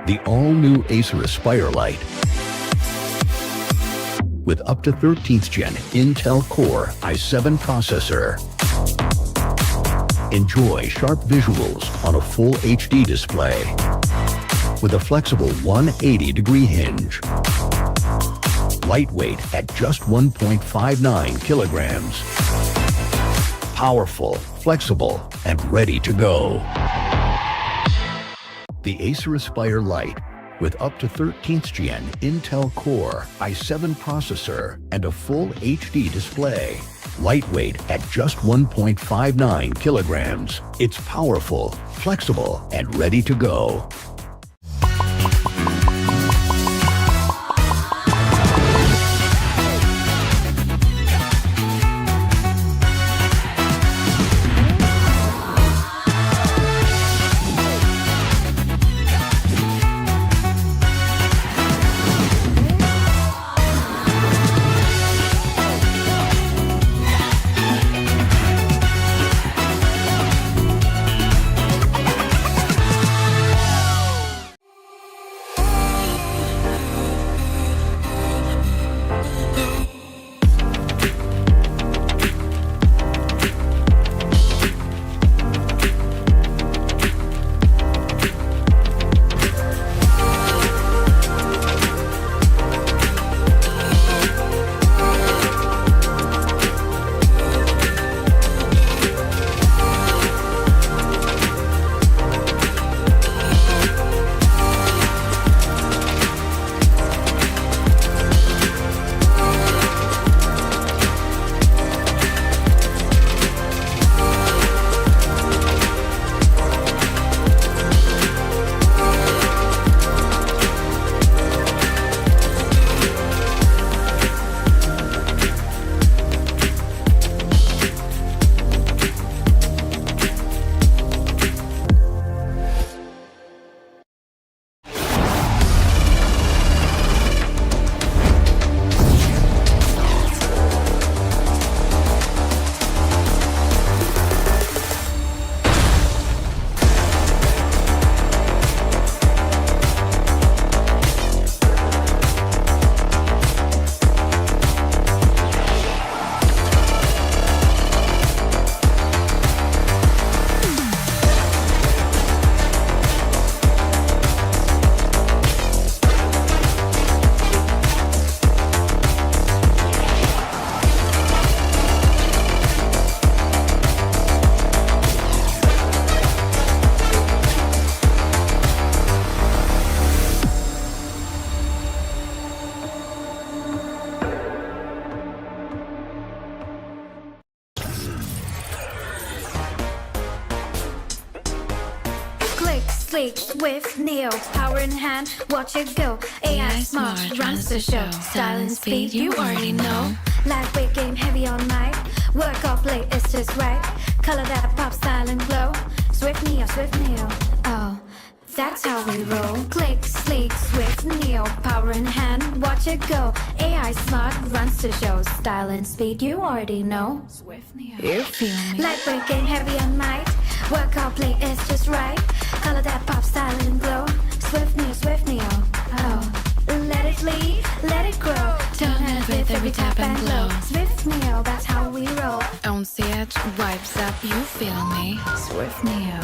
The all-new Acer Aspire Lite with up to 13th Gen Intel Core i7 processor. Enjoy sharp visuals on a full HD display with a flexible 180-degree hinge. Lightweight at just 1.59 kilograms. Powerful, flexible, and ready to go. The Acer Aspire Lite with up to 13th Gen Intel Core i7 processor and a full HD display. Lightweight at just 1.59 kilograms. It's powerful, flexible, and ready to go. Sleek, swift, neo, power in hand, watch it go. AI smart, runs the show. Style and speed, you already know. Lightweight game, heavy all night. Work off late, it's just right. Color that pop, style and glow. Swift neo, oh, that's how we roll. Click, sleek, swift, neo, power in hand, watch it go. AI smart, runs the show. Style and speed, you already know. Swift neo, you feel me. Lightweight game, heavy all night. Work out, play, it's just right. Color that pop, style and glow. Swift neo, oh. Let it lead, let it grow. Turn it with every tap and glow. Swift neo, that's how we roll. On the edge, vibes up, you feel me. Swift neo.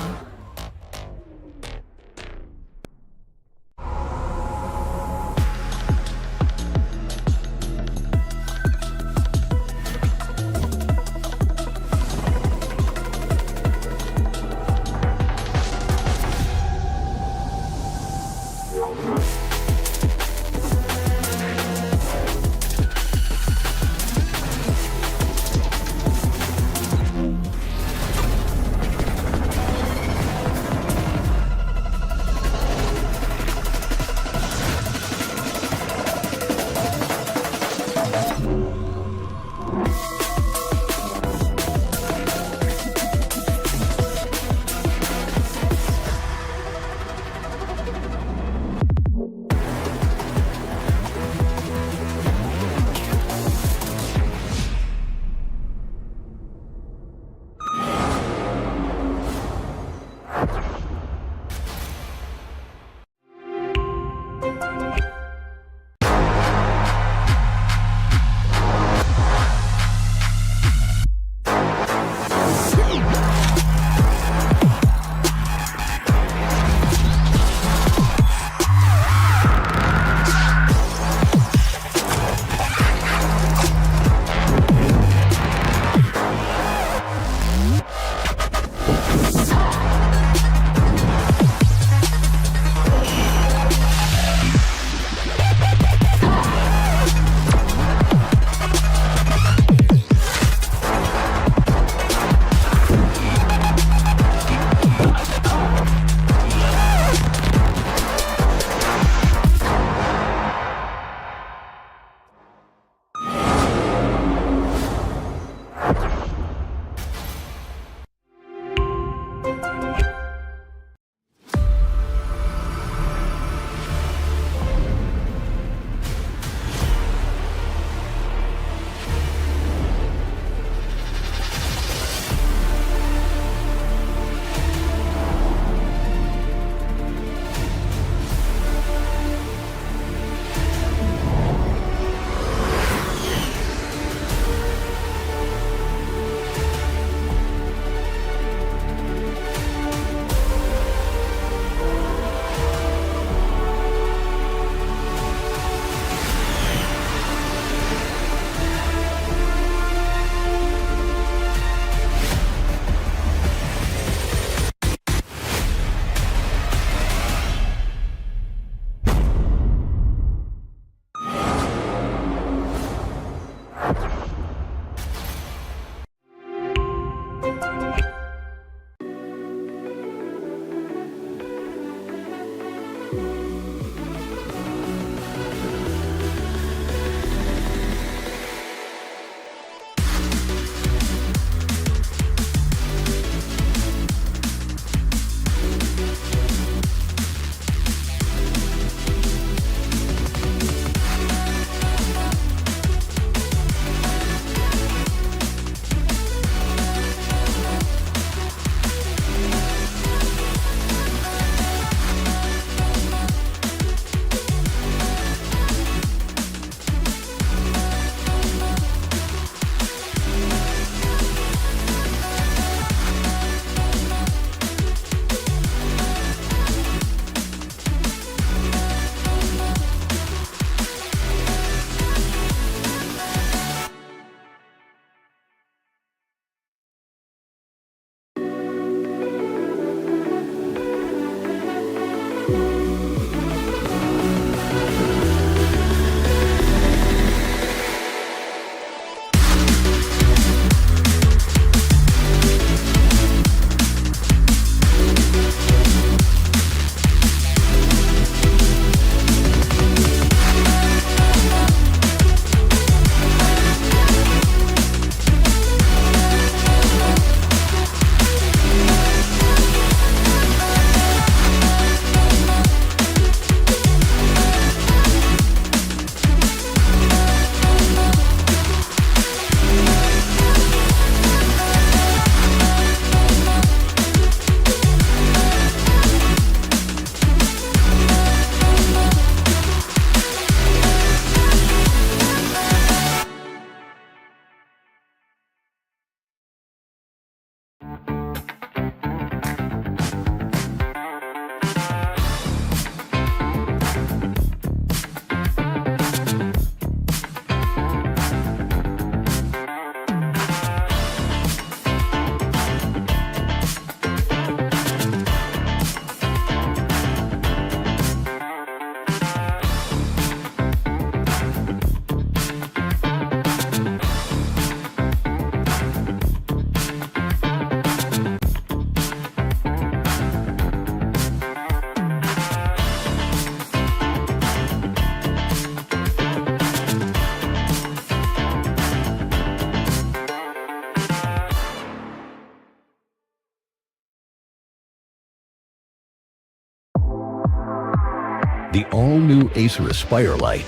The all-new Acer Aspire Light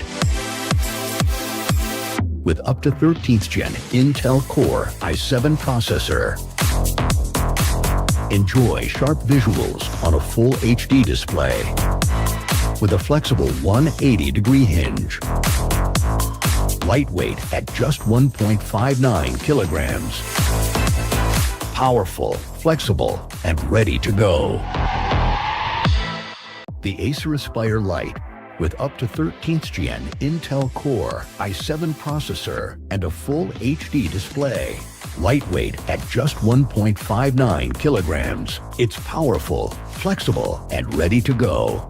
with up to 13th Gen Intel Core i7 processor. Enjoy sharp visuals on a full HD display with a flexible 180-degree hinge. Lightweight at just 1.59 kilograms. Powerful, flexible, and ready to go. The Acer Aspire Light with up to 13th Gen Intel Core i7 processor and a full HD display. Lightweight at just 1.59 kilograms. It's powerful, flexible, and ready to go.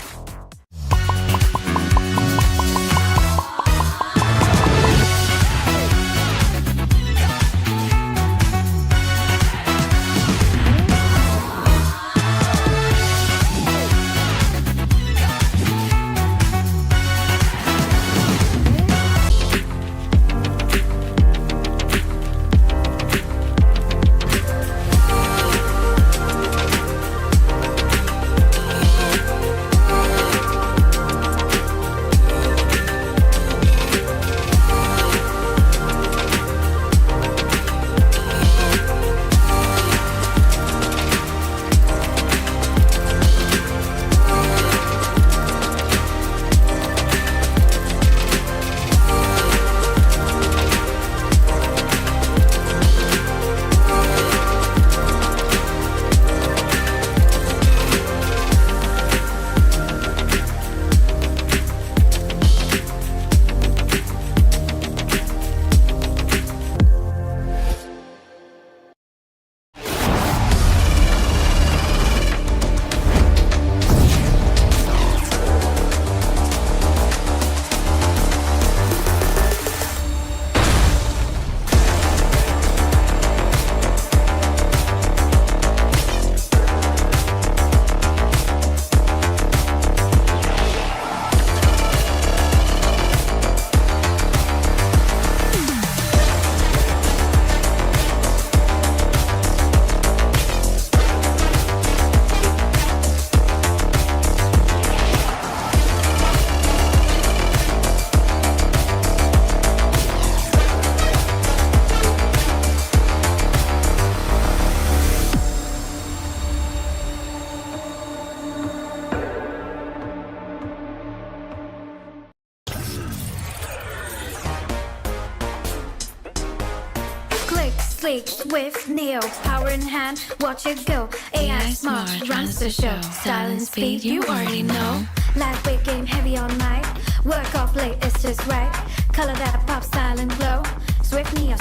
Sleek, swift, neo, power in hand, watch it go. AI smart, runs the show. Style and speed, you already know. Lightweight game, heavy on night. Work off late, it's just right. Color that pop, style and glow. Swift neo,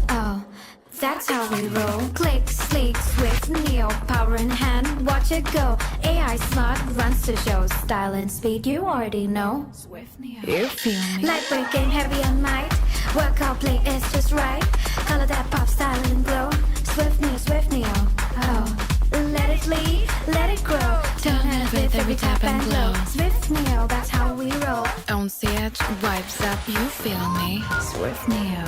oh, that's how we roll. Click, sleek, swift, neo, power in hand, watch it go. AI smart, runs the show. Style and speed, you already know. Swift neo, You feel me? lightweight game, heavy on night. Work out play, it's just right. Color that pop, style and glow. Swift neo, oh. Let it lead, let it grow. Turn it with every tap and glow. Swift neo, that's how we roll. On the edge, vibes up, you feel me? Swift neo.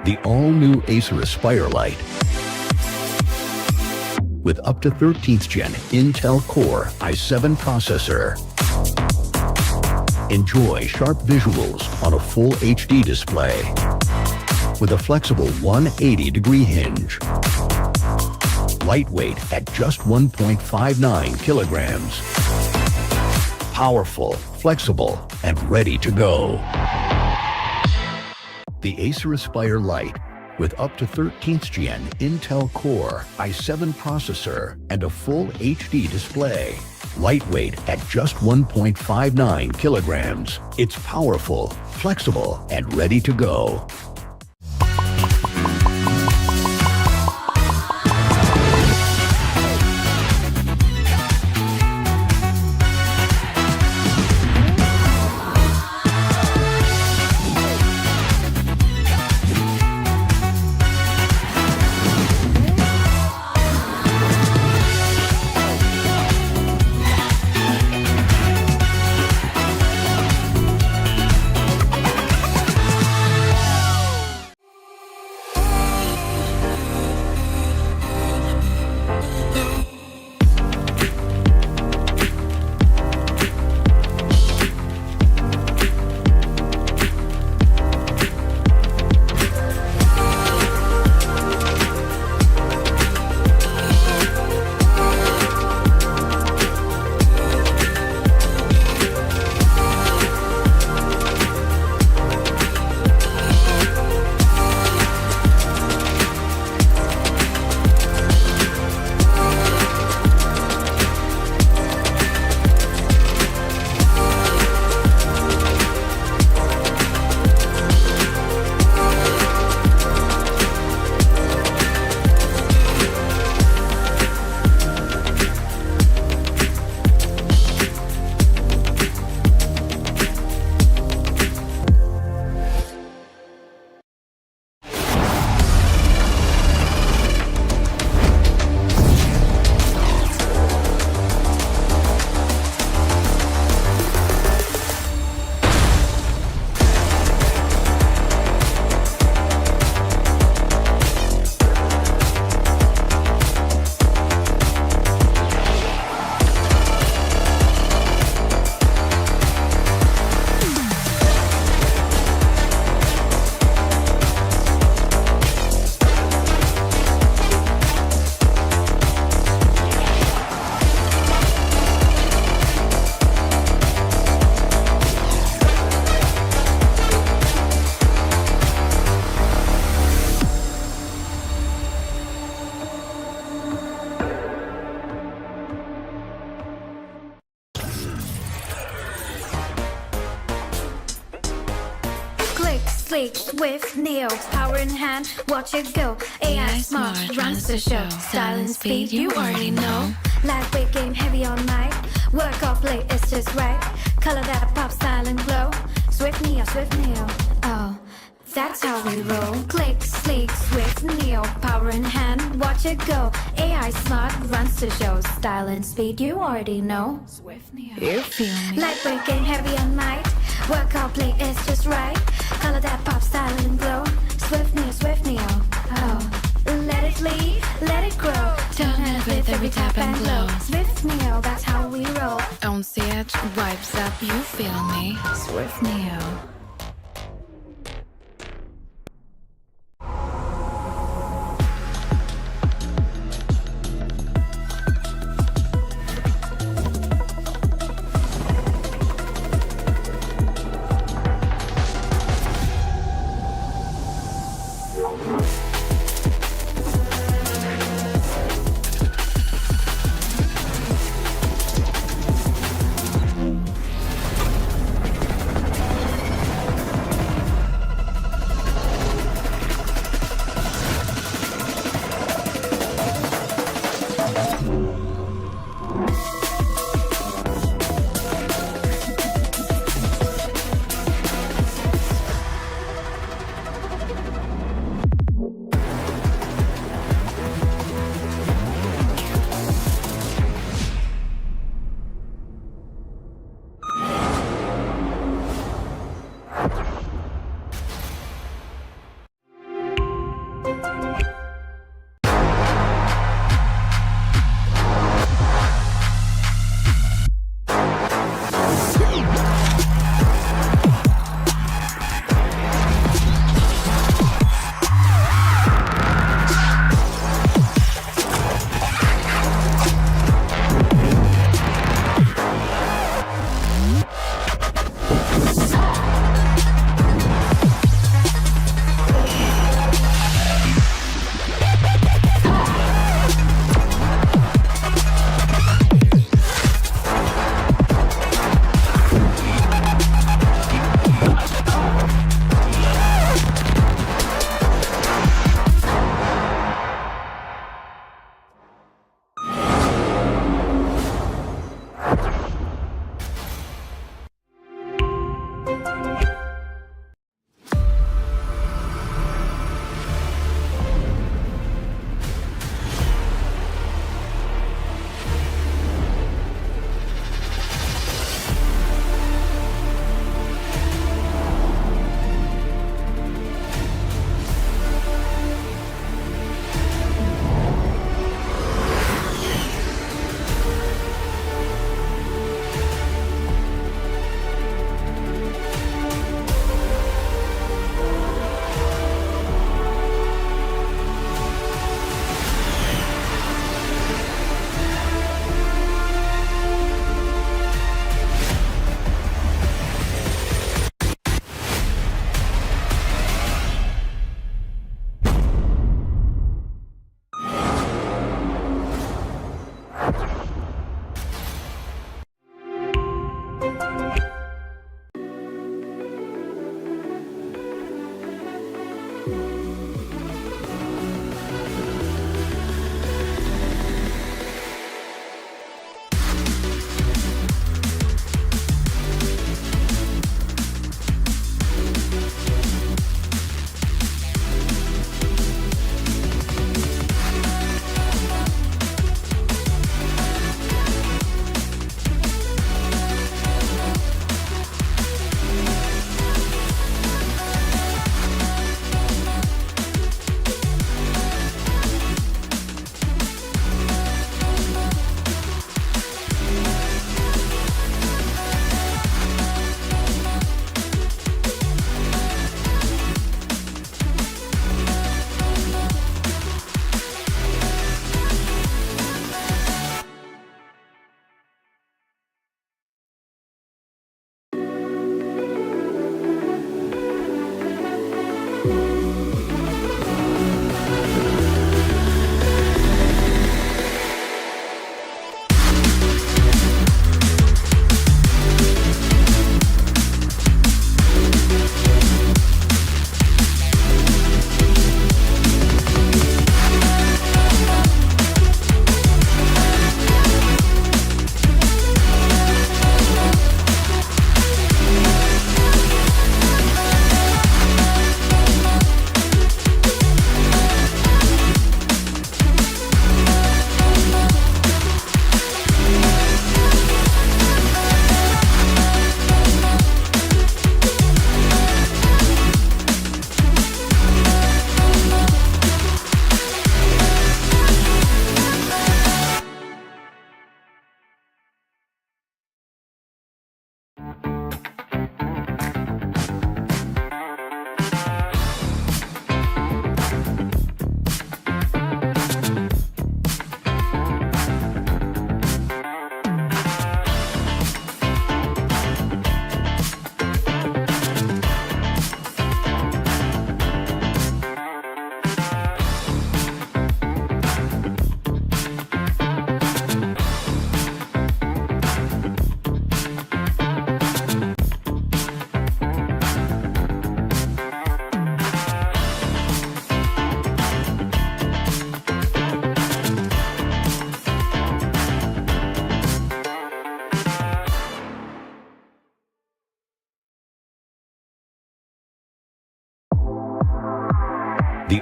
The all-new Acer Aspire Light with up to 13th Gen Intel Core i7 processor. Enjoy sharp visuals on a full HD display with a flexible 180-degree hinge. Lightweight at just 1.59 kilograms. Powerful, flexible, and ready to go. The Acer Aspire Light with up to 13th Gen Intel Core i7 processor and a full HD display. Lightweight at just 1.59 kilograms. It's powerful, flexible, and ready to go. Sleek, swift, Neo, power in hand, watch it go. AI smart, runs the show. Style and speed, you already know. Lightweight game, heavy all night. Work off late, it's just right. Color that pop, style and glow. Swift Neo, oh, that's how we roll. Click, sleek, swift, Neo, power in hand, watch it go. AI smart, runs the show. Style and speed, you already know. Swift Neo, you feel me? Lightweight game, heavy all night. Work out, play, it's just right. Color that pop, style and glow. Swift Neo, oh. Let it lead, let it grow. Turn it with every tap and glow. Swift Neo, that's how we roll. On stage, vibes up, you feel me? Swift Neo.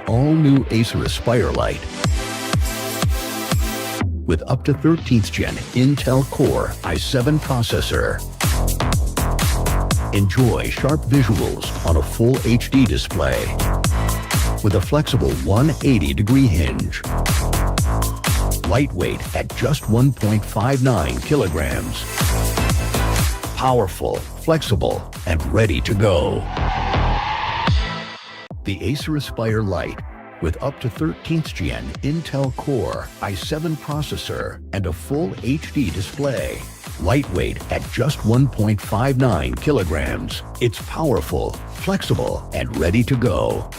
all-new Acer Aspire Light. With up to 13th Gen Intel Core i7 processor. Enjoy sharp visuals on a full HD display with a flexible 180-degree hinge. Lightweight at just 1.59 kilograms. Powerful, flexible, and ready to go. The Acer Aspire Light with up to 13th Gen Intel Core i7 processor and a full HD display. Lightweight at just 1.59 kilograms. It's powerful, flexible, and ready to go.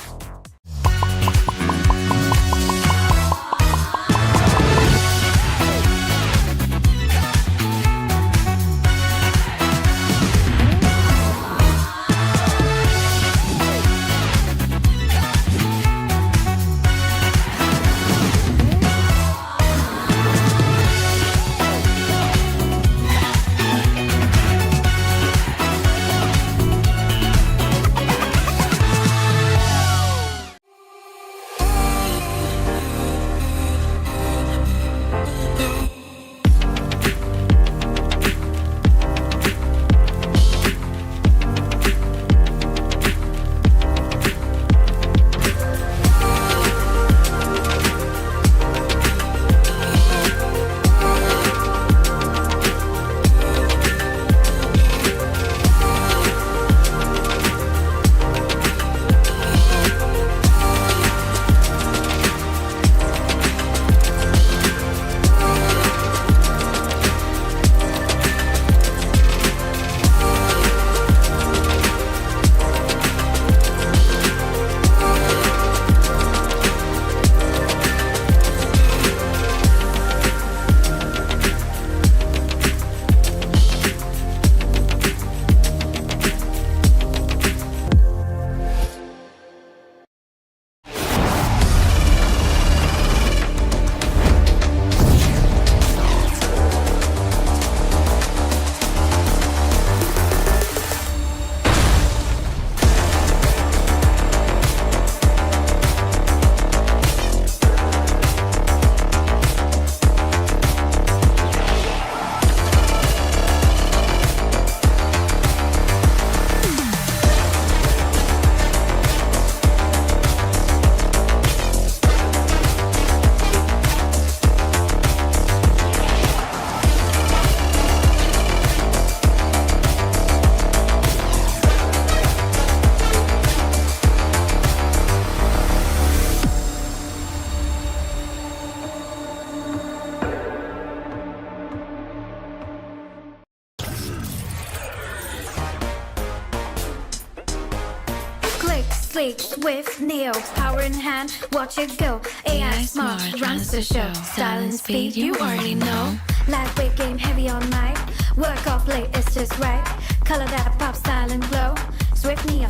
Sleek with Neo, power in hand, watch it go. AI smart, runs the show. Style and speed, you already know. Lightweight game, heavy on mic. Work off late, it's just right. Color that pop, style and glow. Swift Neo,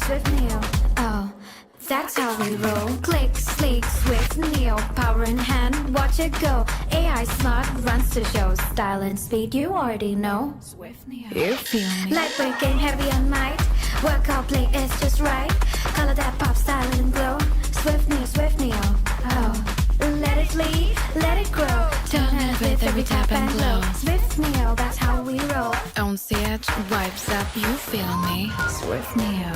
oh, that's how we roll. Click, sleek, swift Neo, power in hand, watch it go. AI smart, runs the show. Style and speed, you already know. Swift Neo, You feel me? lightweight game, heavy on mic. Work out play, it's just right. Color that pop, style and glow. Swift Neo, oh. Let it lead, let it grow. Turn it with every tap and glow. Swift Neo, that's how we roll. On stage, vibes up, you feel me? Swift Neo.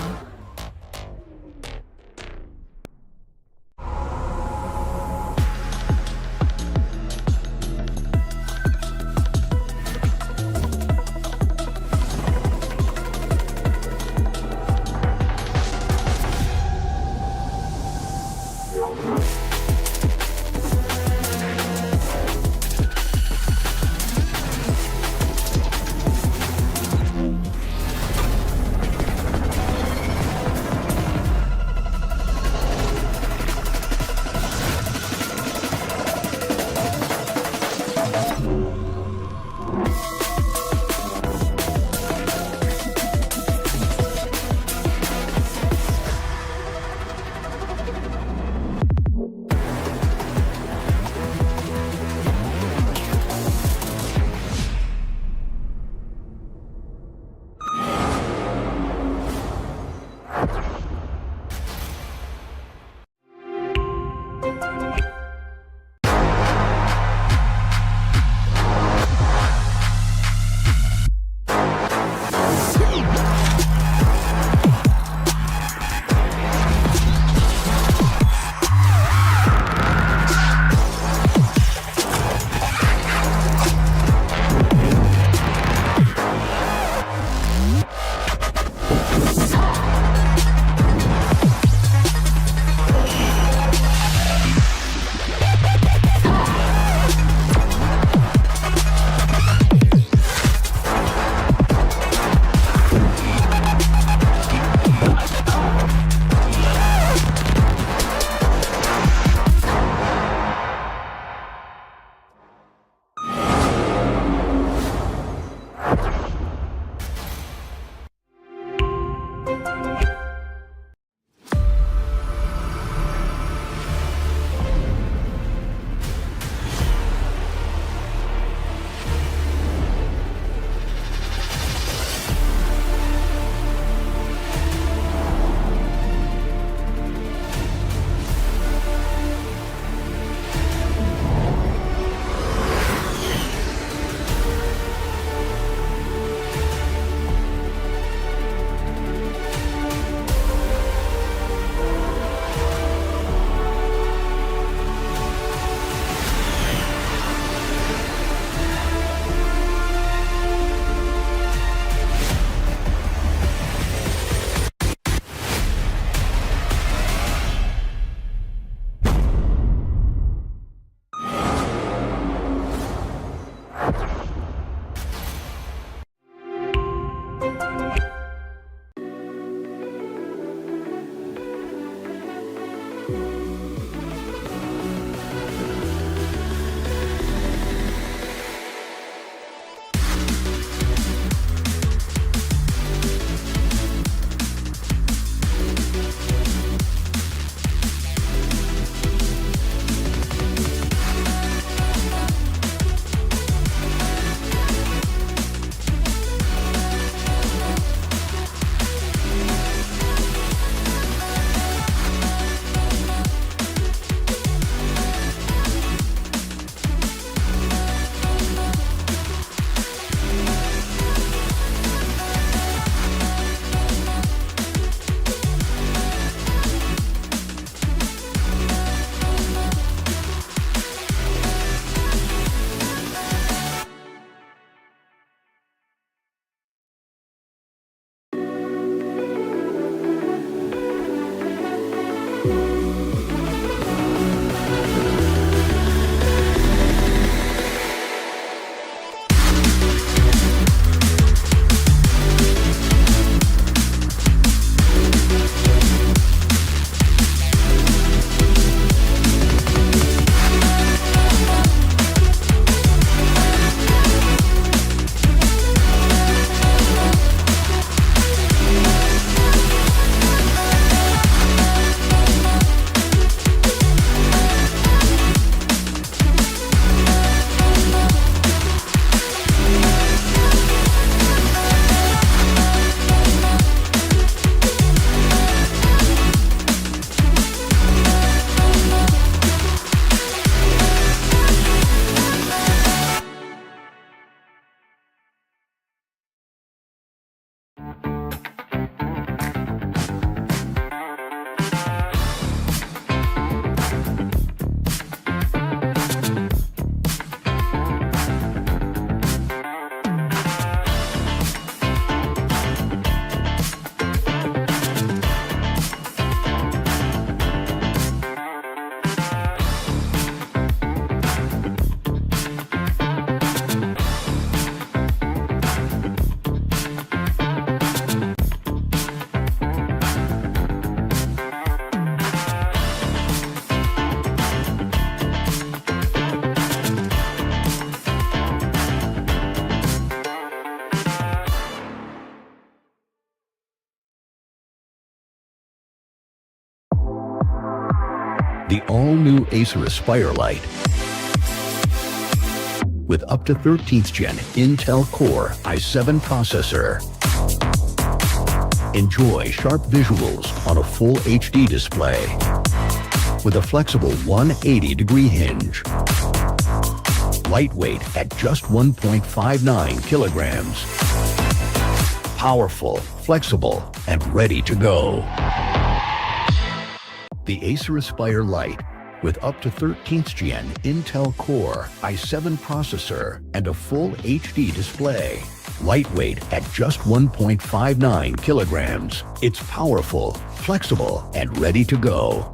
The all-new Acer Aspire Light with up to 13th Gen Intel Core i7 processor. Enjoy sharp visuals on a full HD display with a flexible 180-degree hinge. Lightweight at just 1.59 kilograms. Powerful, flexible, and ready to go. The Acer Aspire Light with up to 13th Gen Intel Core i7 processor and a full HD display. Lightweight at just 1.59 kilograms. It's powerful, flexible, and ready to go.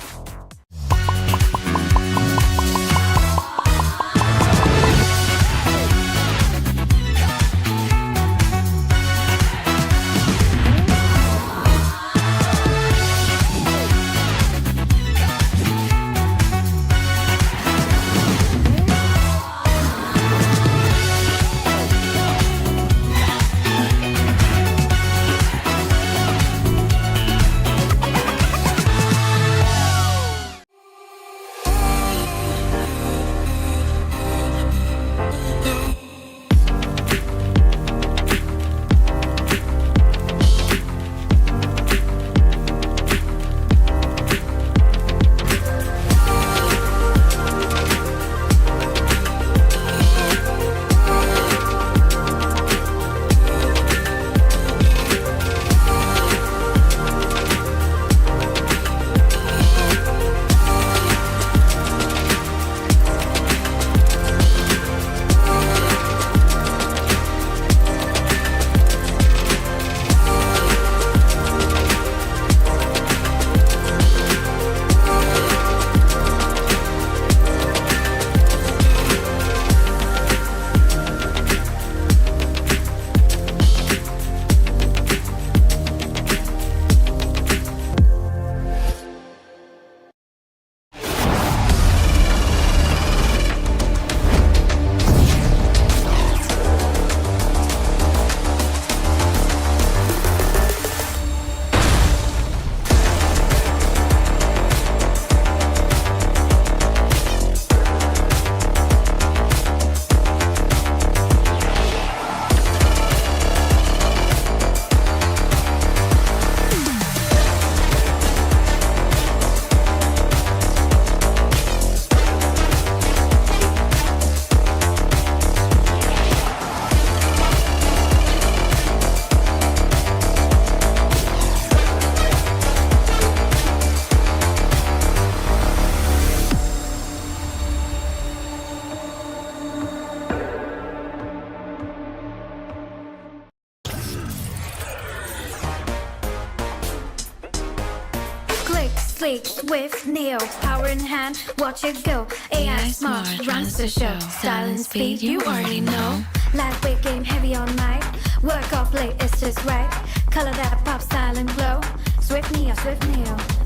Sleek, swift, Neo, power in hand, watch it go. AI smart, runs the show. Style and speed, you already know. Lightweight game, heavy on night. Work off late, it's just right. Color that pop, style and glow. Swift Neo,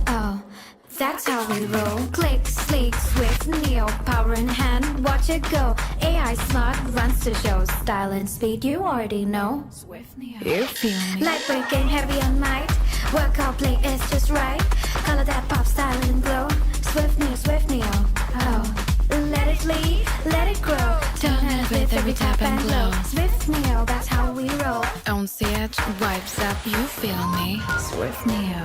oh, that's how we roll. Click, sleek, swift, Neo, power in hand, watch it go. AI smart, runs the show. Style and speed, you already know. Swift Neo, you feel me? Lightweight game, heavy on night. Work out, play, it's just right. Color that pop, style and glow. Swift Neo, oh. Let it lead, let it grow. Turn it with every tap and glow. Swift Neo, that's how we roll. Don't see it, vibes up, you feel me? Swift Neo.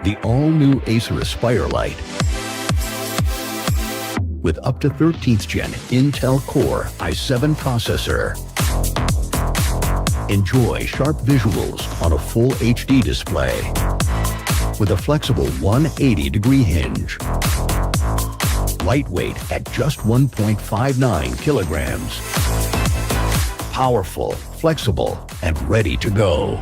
The all-new Acer Aspire Light with up to 13th Gen Intel Core i7 processor. Enjoy sharp visuals on a full HD display with a flexible 180-degree hinge. Lightweight at just 1.59 kilograms. Powerful, flexible, and ready to go.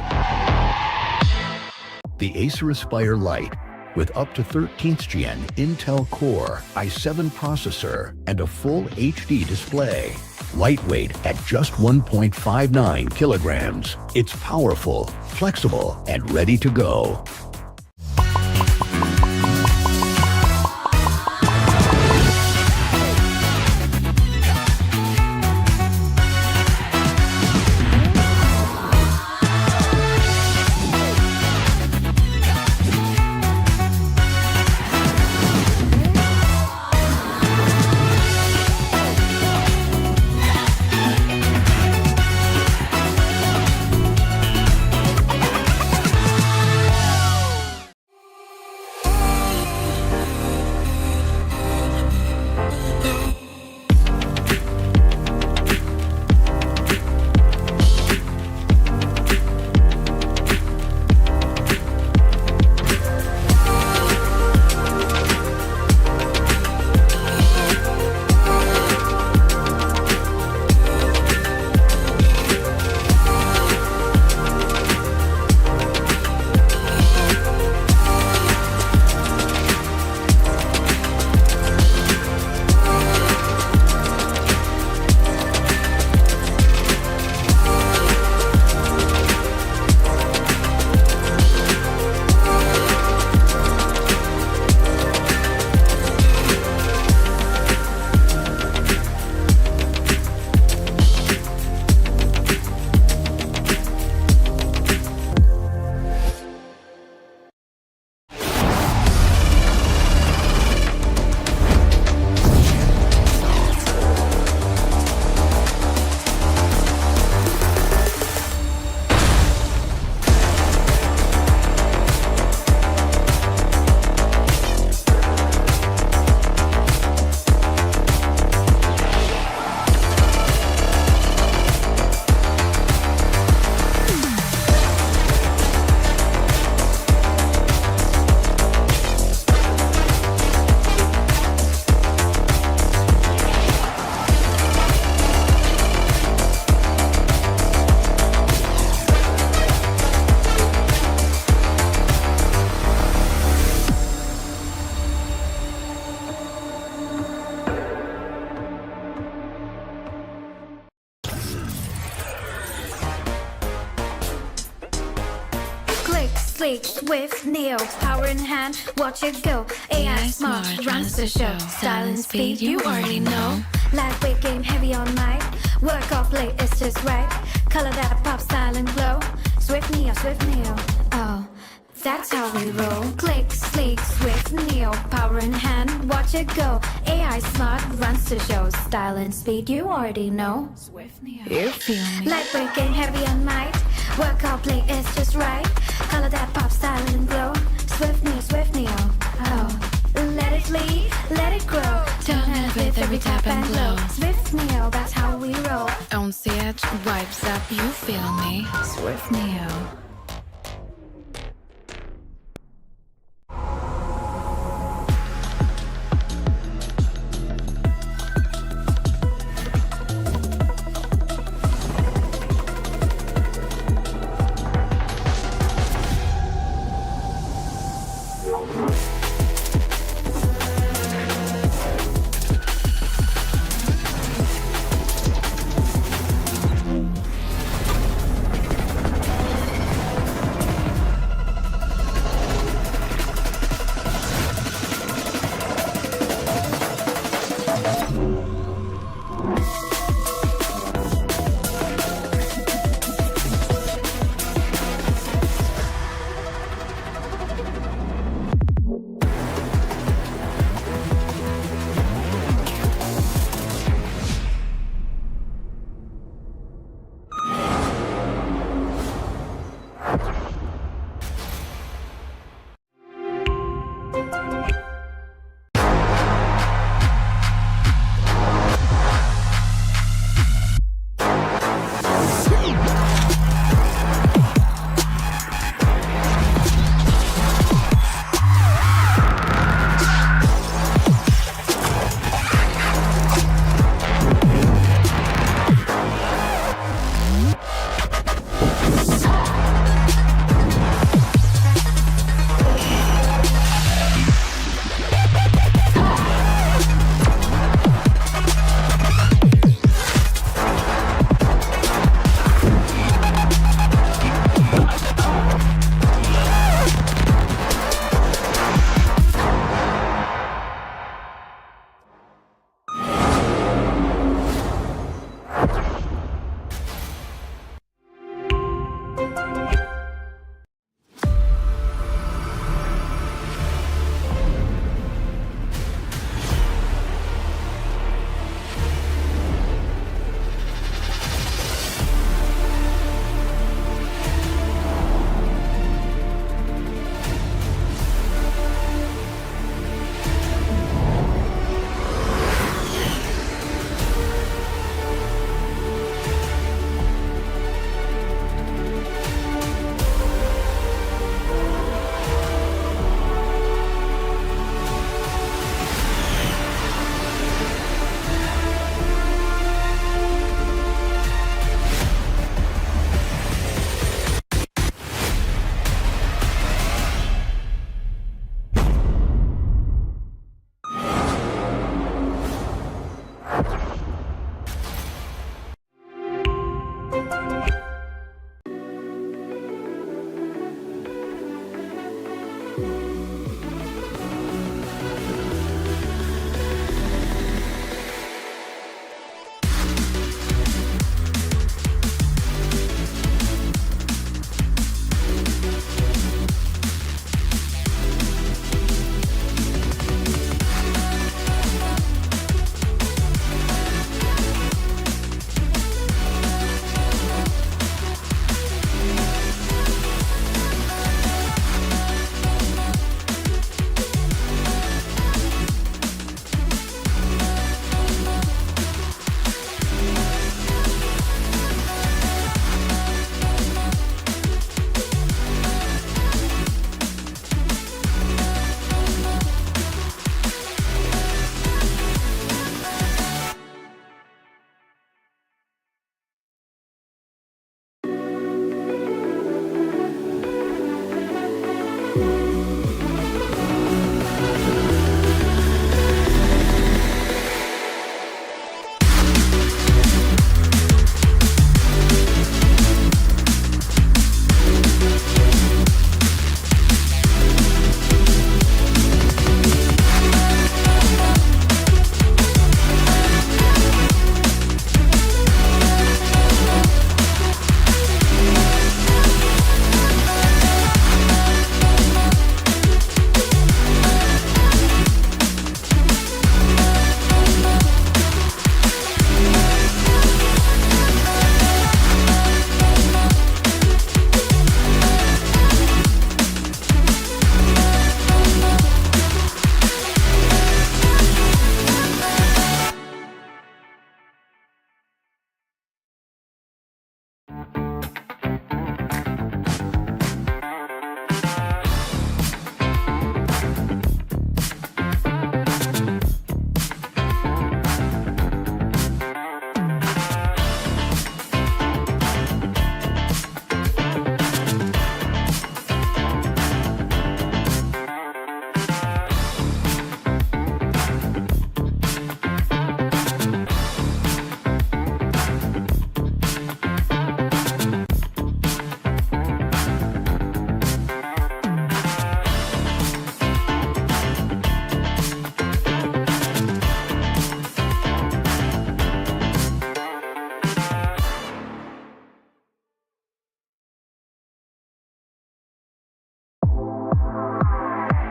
The Acer Aspire Light with up to 13th Gen Intel Core i7 processor and a full HD display. Lightweight at just 1.59 kilograms. It's powerful, flexible, and ready to go. Sleek, swift, Neo, power in hand, watch it go. AI smart, runs the show. Style and speed, you already know. Lightweight game, heavy on mic. Work off late, it's just right. Color that pop, style and glow. Swift Neo, oh, that's how we roll. Click, sleek, swift, Neo, power in hand, watch it go. AI smart, runs the show. Style and speed, you already know. Swift Neo, You feel me? lightweight game, heavy on mic. Work out play, it's just right. Color that pop, style and glow. Swift Neo, oh. Let it lead, let it grow. Turn it with every tap and glow. Swift Neo, that's how we roll. On set, vibes up, you feel me? Swift Neo.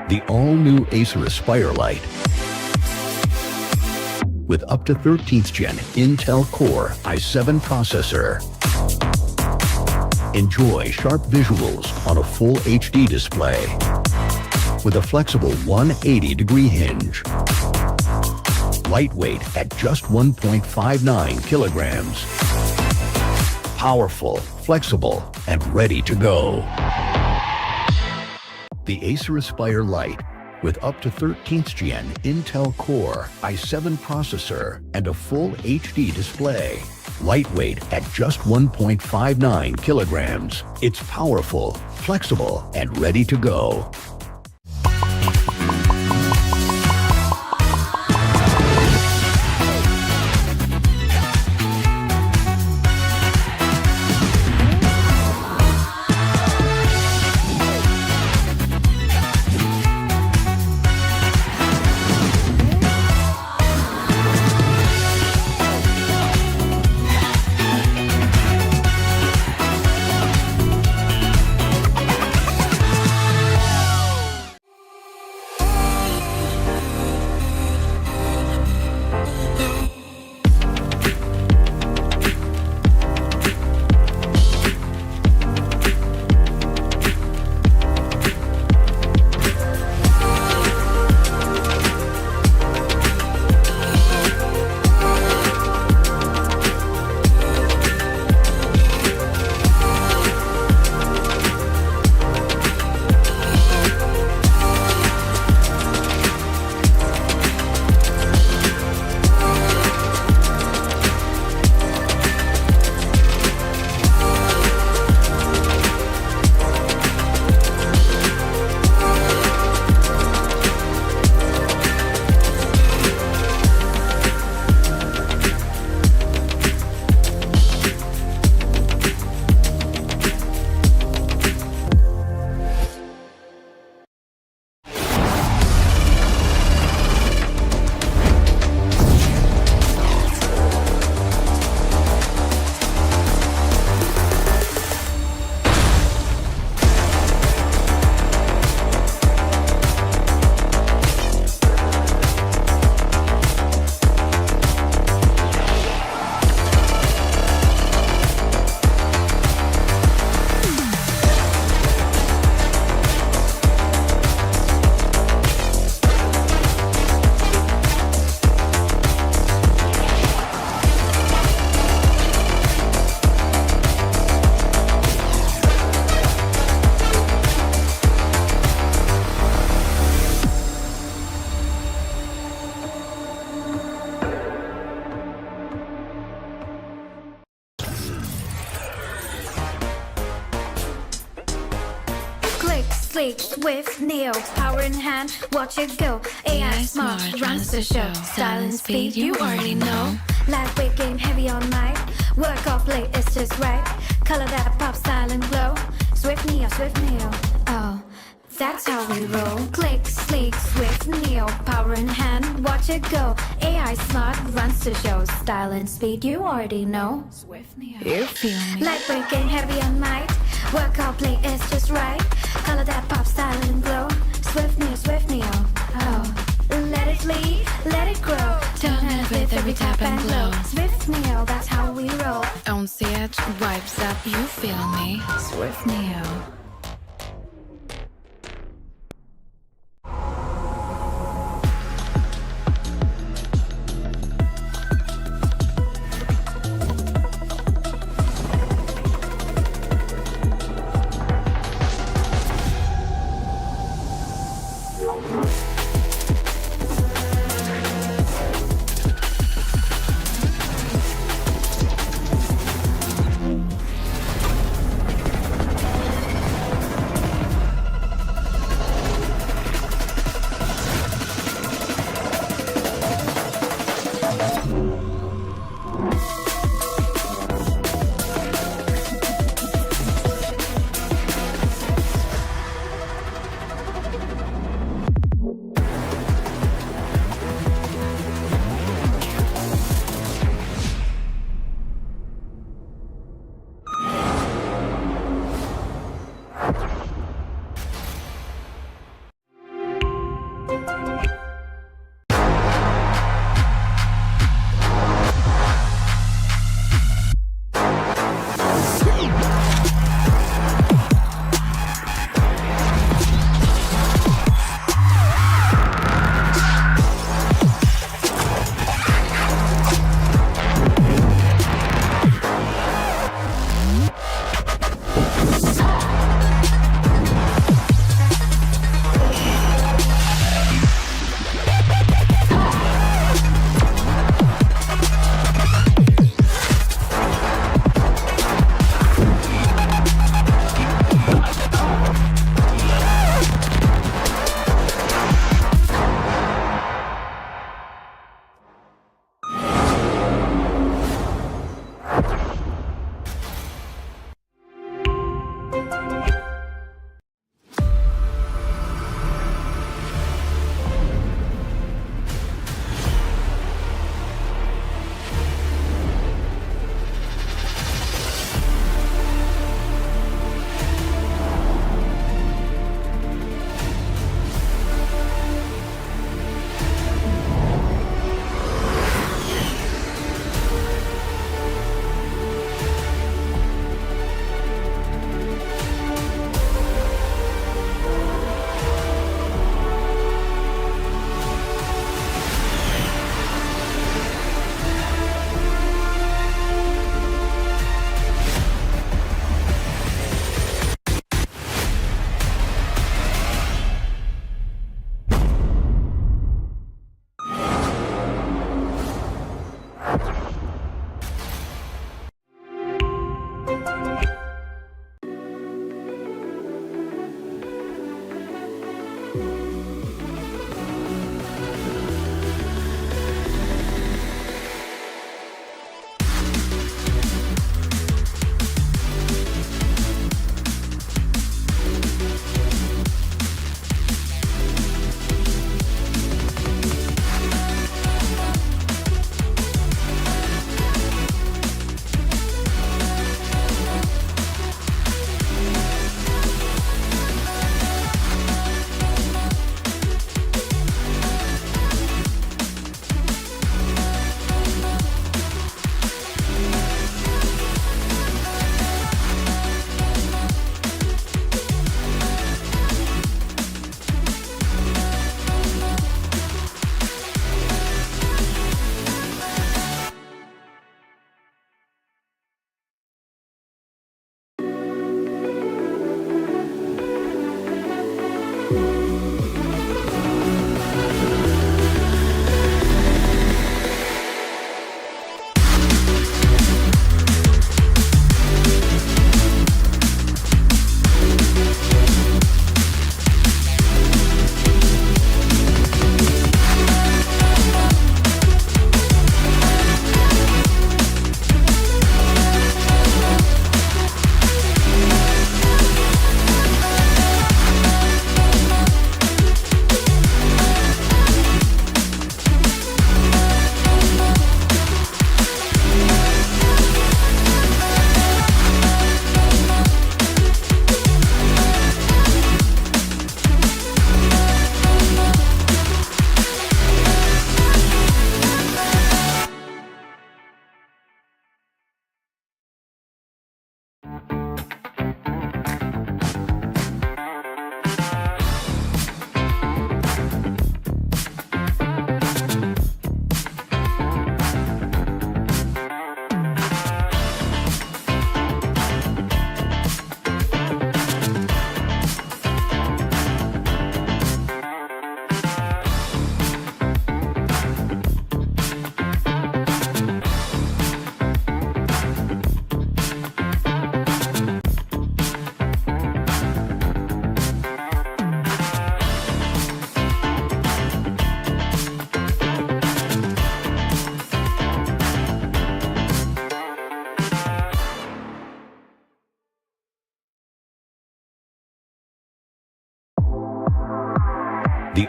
The all-new Acer Aspire Lite with up to 13th Gen Intel Core i7 processor. Enjoy sharp visuals on a full HD display with a flexible 180-degree hinge. Lightweight at just 1.59 kilograms. Powerful, flexible, and ready to go. The Acer Aspire Lite with up to 13th Gen Intel Core i7 processor and a full HD display. Lightweight at just 1.59 kilograms. It's powerful, flexible, and ready to go. Sleek, swift, Neo, power in hand, watch it go. AI smart, runs the show. Style and speed, you already know. Lightweight game, heavy all night. Work off late, it's just right. Color that pop, style and glow. Swift Neo, oh, that's how we roll. Click, sleek, swift, Neo, power in hand, watch it go. AI smart, runs the show. Style and speed, you already know. Swift Neo, you feel me? Lightweight game, heavy all night. Work out, play, it's just right. Color that pop, style and glow. Swift Neo, oh. Let it lead, let it grow. Turn it with every tap and glow. Swift Neo, that's how we roll. On set, vibes up, you feel me? Swift Neo.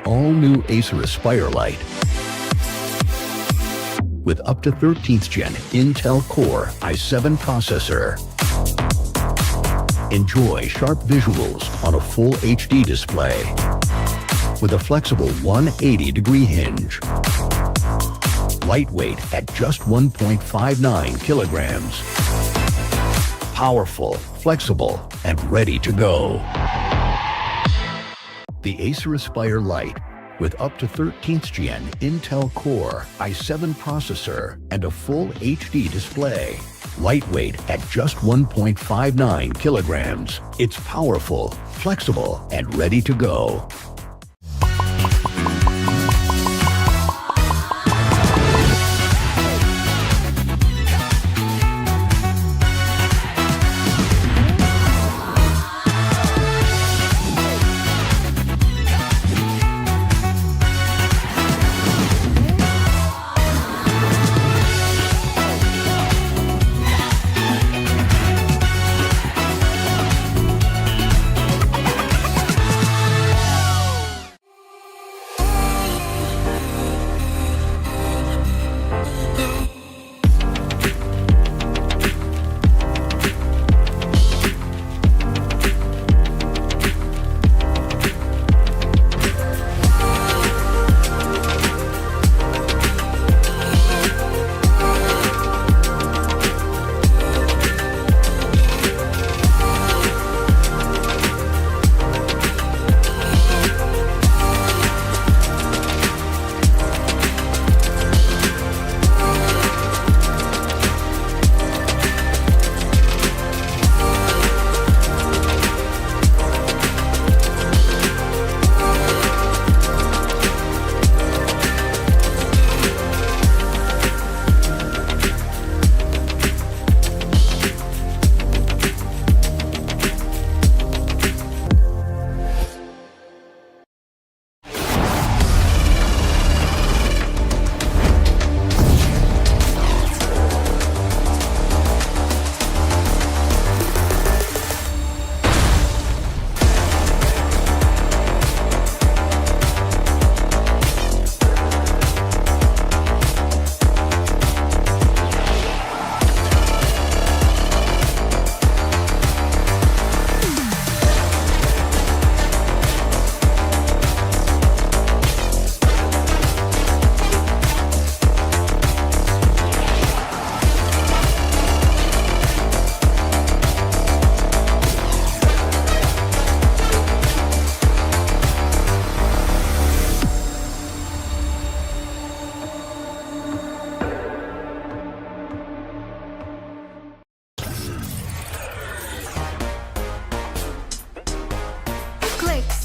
all-new Acer Aspire Lite. With up to 13th Gen Intel Core i7 processor. Enjoy sharp visuals on a full HD display with a flexible 180-degree hinge. Lightweight at just 1.59 kilograms. Powerful, flexible, and ready to go. The Acer Aspire Lite with up to 13th Gen Intel Core i7 processor and a full HD display. Lightweight at just 1.59 kilograms. It's powerful, flexible, and ready to go.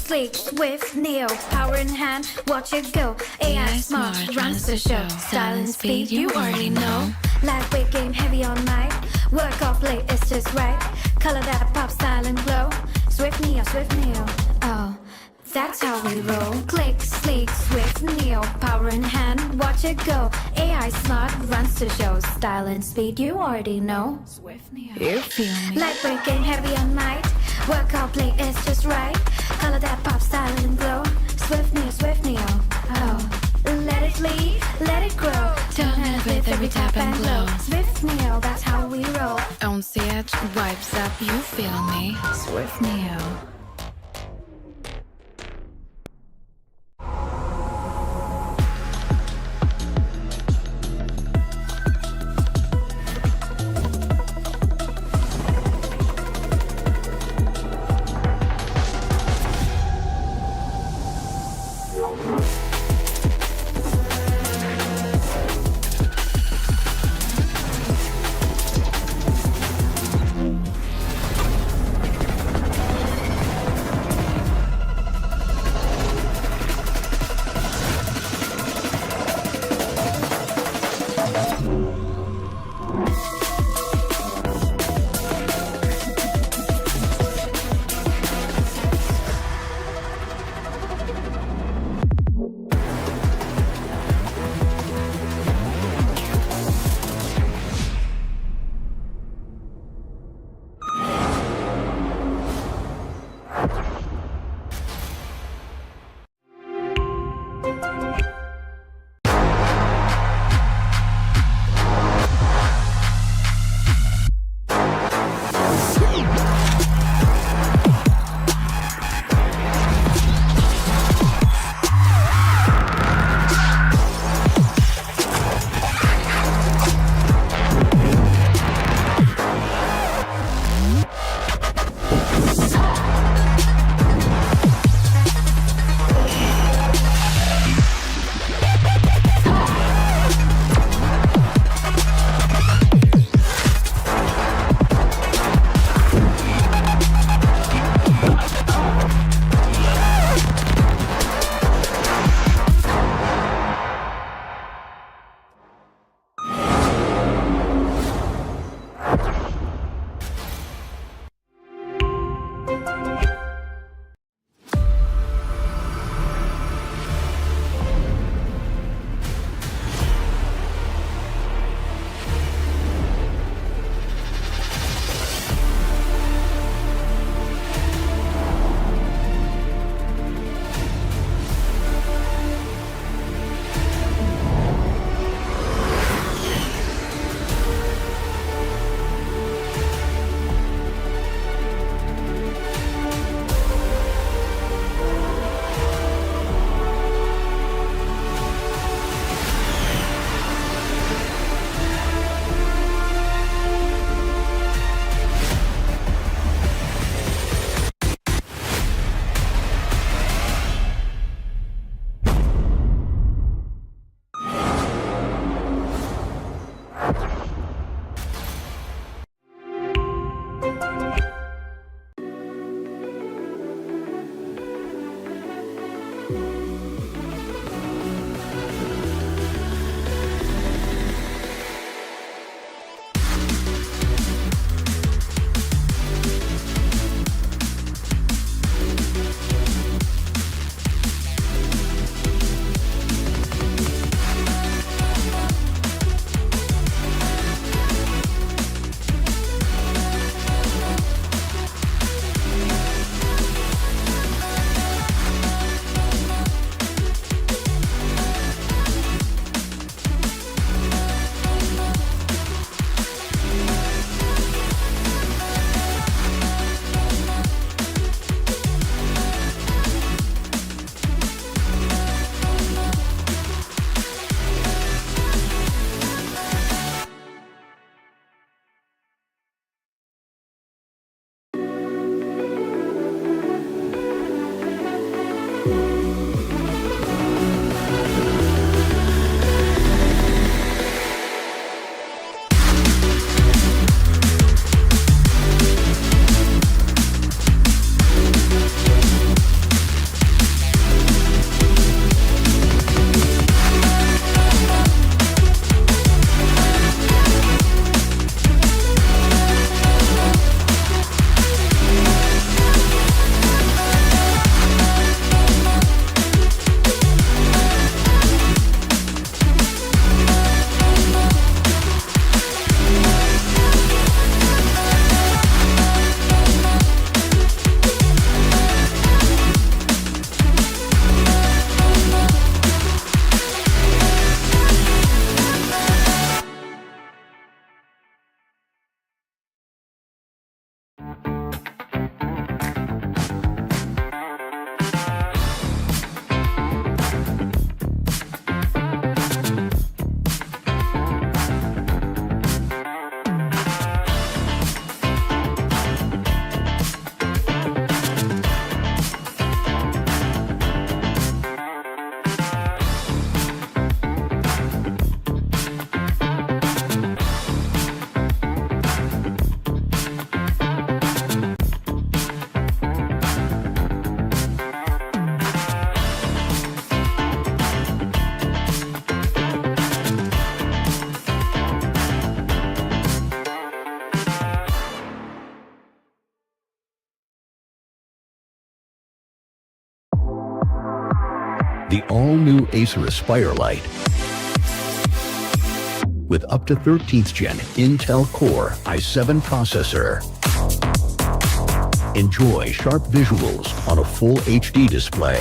Sleek, swift, Neo, power in hand, watch it go. AI smart, runs the show. Style and speed, you already know. Lightweight game, heavy on mic. Work off late, it's just right. Color that pop, style and glow. Swift Neo, oh, that's how we roll. Click, sleek, swift, Neo, power in hand, watch it go. AI smart, runs the show. Style and speed, you already know. Swift Neo, you feel me? Lightweight game, heavy on mic. Work out, play, it's just right. Color that pop, style and glow. Swift Neo, oh. Let it lead, let it grow. Turn it with every tap and glow. Swift Neo, that's how we roll. On set, vibes up, you feel me? Swift Neo. The all-new Acer Aspire Light with up to 13th Gen Intel Core i7 processor. Enjoy sharp visuals on a full HD display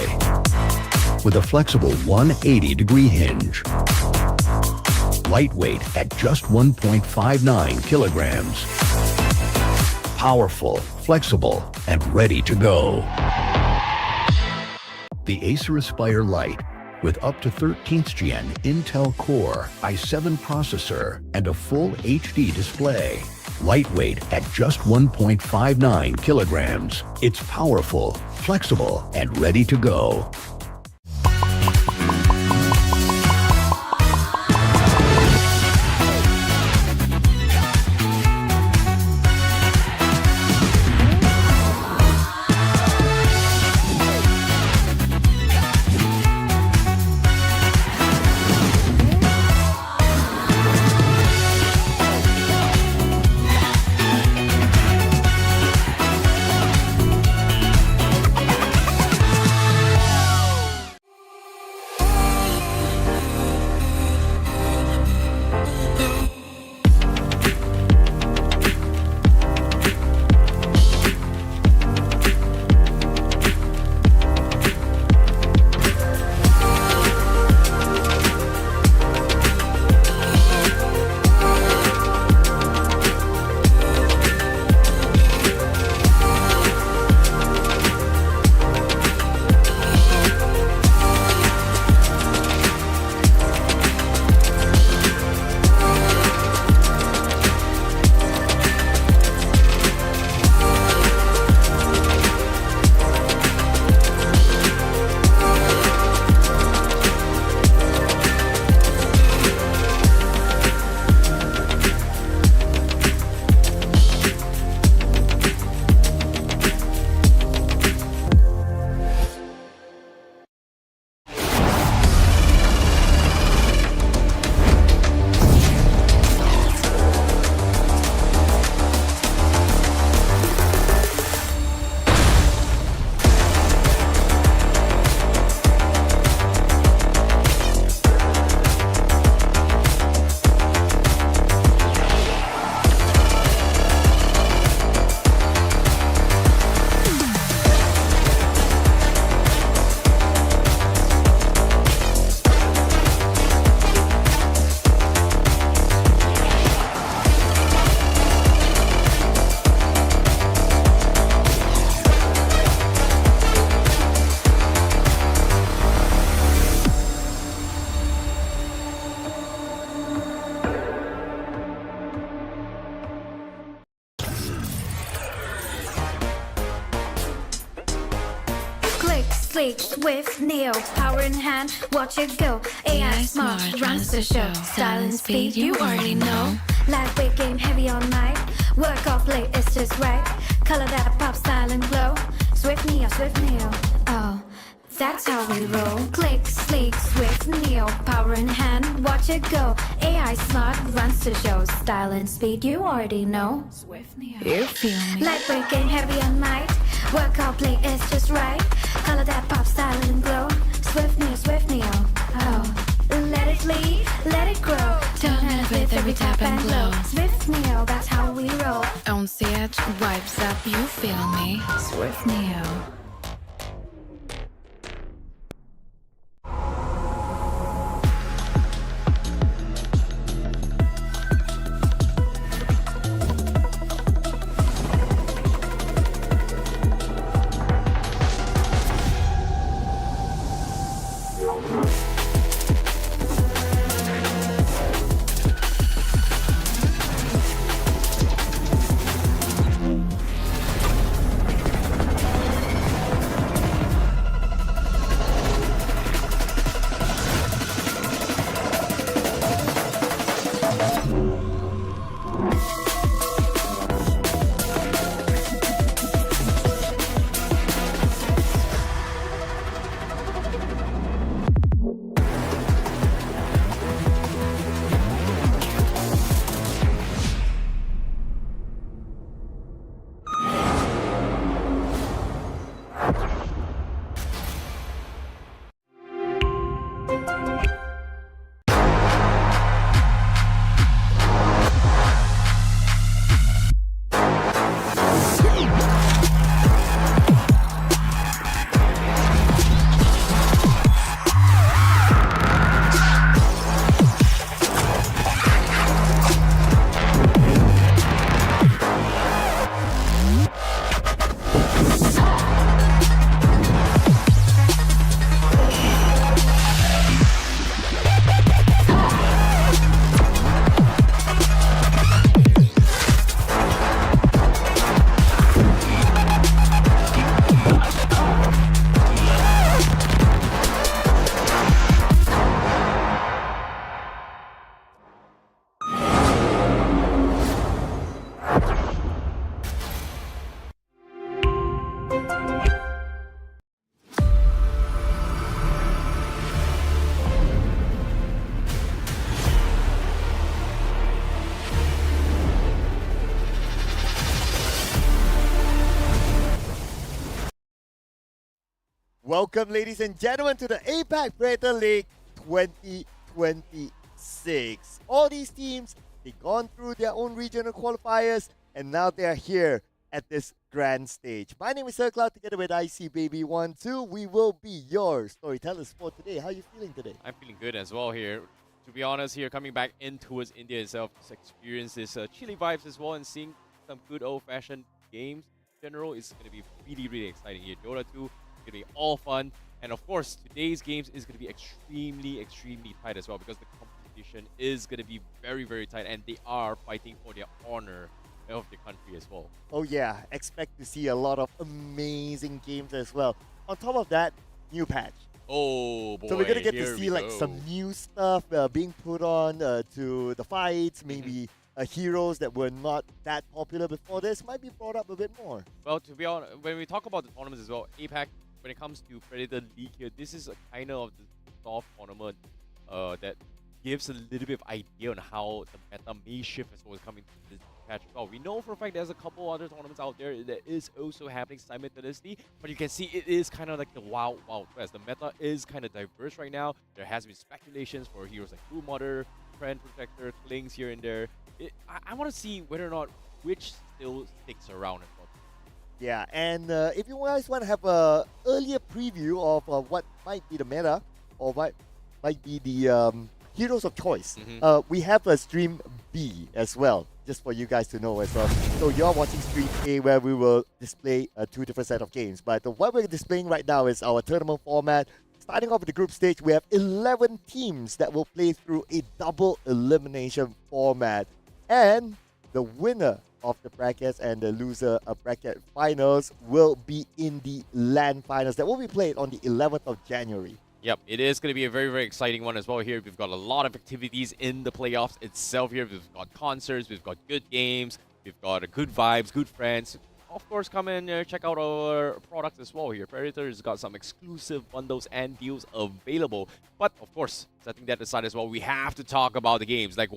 with a flexible 180-degree hinge. Lightweight at just 1.59 kilograms. Powerful, flexible, and ready to go. The Acer Aspire Light with up to 13th Gen Intel Core i7 processor and a full HD display. Lightweight at just 1.59 kilograms. It's powerful, flexible, and ready to go. Sleek, swift, neo, power in hand, watch it go. AI smart, runs the show. Style and speed, you already know. Lightweight game, heavy on night. Work off late, it's just right. Color that pop, style and glow. Swift neo, oh, that's how we roll. Click, sleek, swift, neo, power in hand, watch it go. AI smart, runs the show. Style and speed, you already know. Swift neo, You feel me? lightweight game, heavy on night. Work out, play, it's just right. Color that pop, style and glow. Swift neo, oh. Let it lead, let it grow. Turn it with every tap and glow. Swift neo, that's how we roll. On set, vibes up, you feel me? Swift Neo. Welcome, ladies and gentlemen, to the APAC Predator League 2026. All these teams, they've gone through their own regional qualifiers, and now they are here at this grand stage. My name is Sir Cloud, together with IC Baby 12. We will be your storytellers for today. How are you feeling today? I'm feeling good as well here. To be honest, here coming back in towards India itself, just experience this chilly vibes as well, and seeing some good old-fashioned games in general is going to be really exciting here. Dota 2 is going to be all fun, and of course today's games is going to be extremely tight as well, because the competition is going to be very tight, and they are fighting for their honor of the country as well. Oh yeah, expect to see a lot of amazing games as well. On top of that, new patch. Oh boy, So we're gonna get to here see we like go. some new stuff being put on to the fights. Maybe heroes that were not that popular before this might be brought up a bit more. Well, to be honest, when we talk about the tournaments as well, APAC, when it comes to Predator League here, this is a kind of the soft tournament that gives a little bit of idea on how the meta may shift as well as coming to this patch as well. We know for a fact there's a couple other tournaments out there that is also happening simultaneously, but you can see it is kind of like the wild west. The meta is kind of diverse right now. There has been speculations for heroes like True Mother, Trend Protector, Klings here and there. I want to see whether or not which still sticks around as well. Yeah, and if you guys want to have a earlier preview of what might be the meta or what might be the heroes of choice, we have a stream B as well, just for you guys to know as well. So you're watching stream A, where we will display two different set of games. But what we're displaying right now is our tournament format. Starting off with the group stage, we have 11 teams that will play through a double elimination format. And the winner of the brackets and the loser of bracket finals will be in the LAN finals that will be played on the 11th of January. Yep, it is going to be a very exciting one as well here. We've got a lot of activities in the playoffs itself here. We've got concerts, we've got good games, we've got good vibes, good friends. Of course, come and check out our products as well here. Predator has got some exclusive bundles and deals available. But of course, setting that aside as well, we have to talk about the games. Like,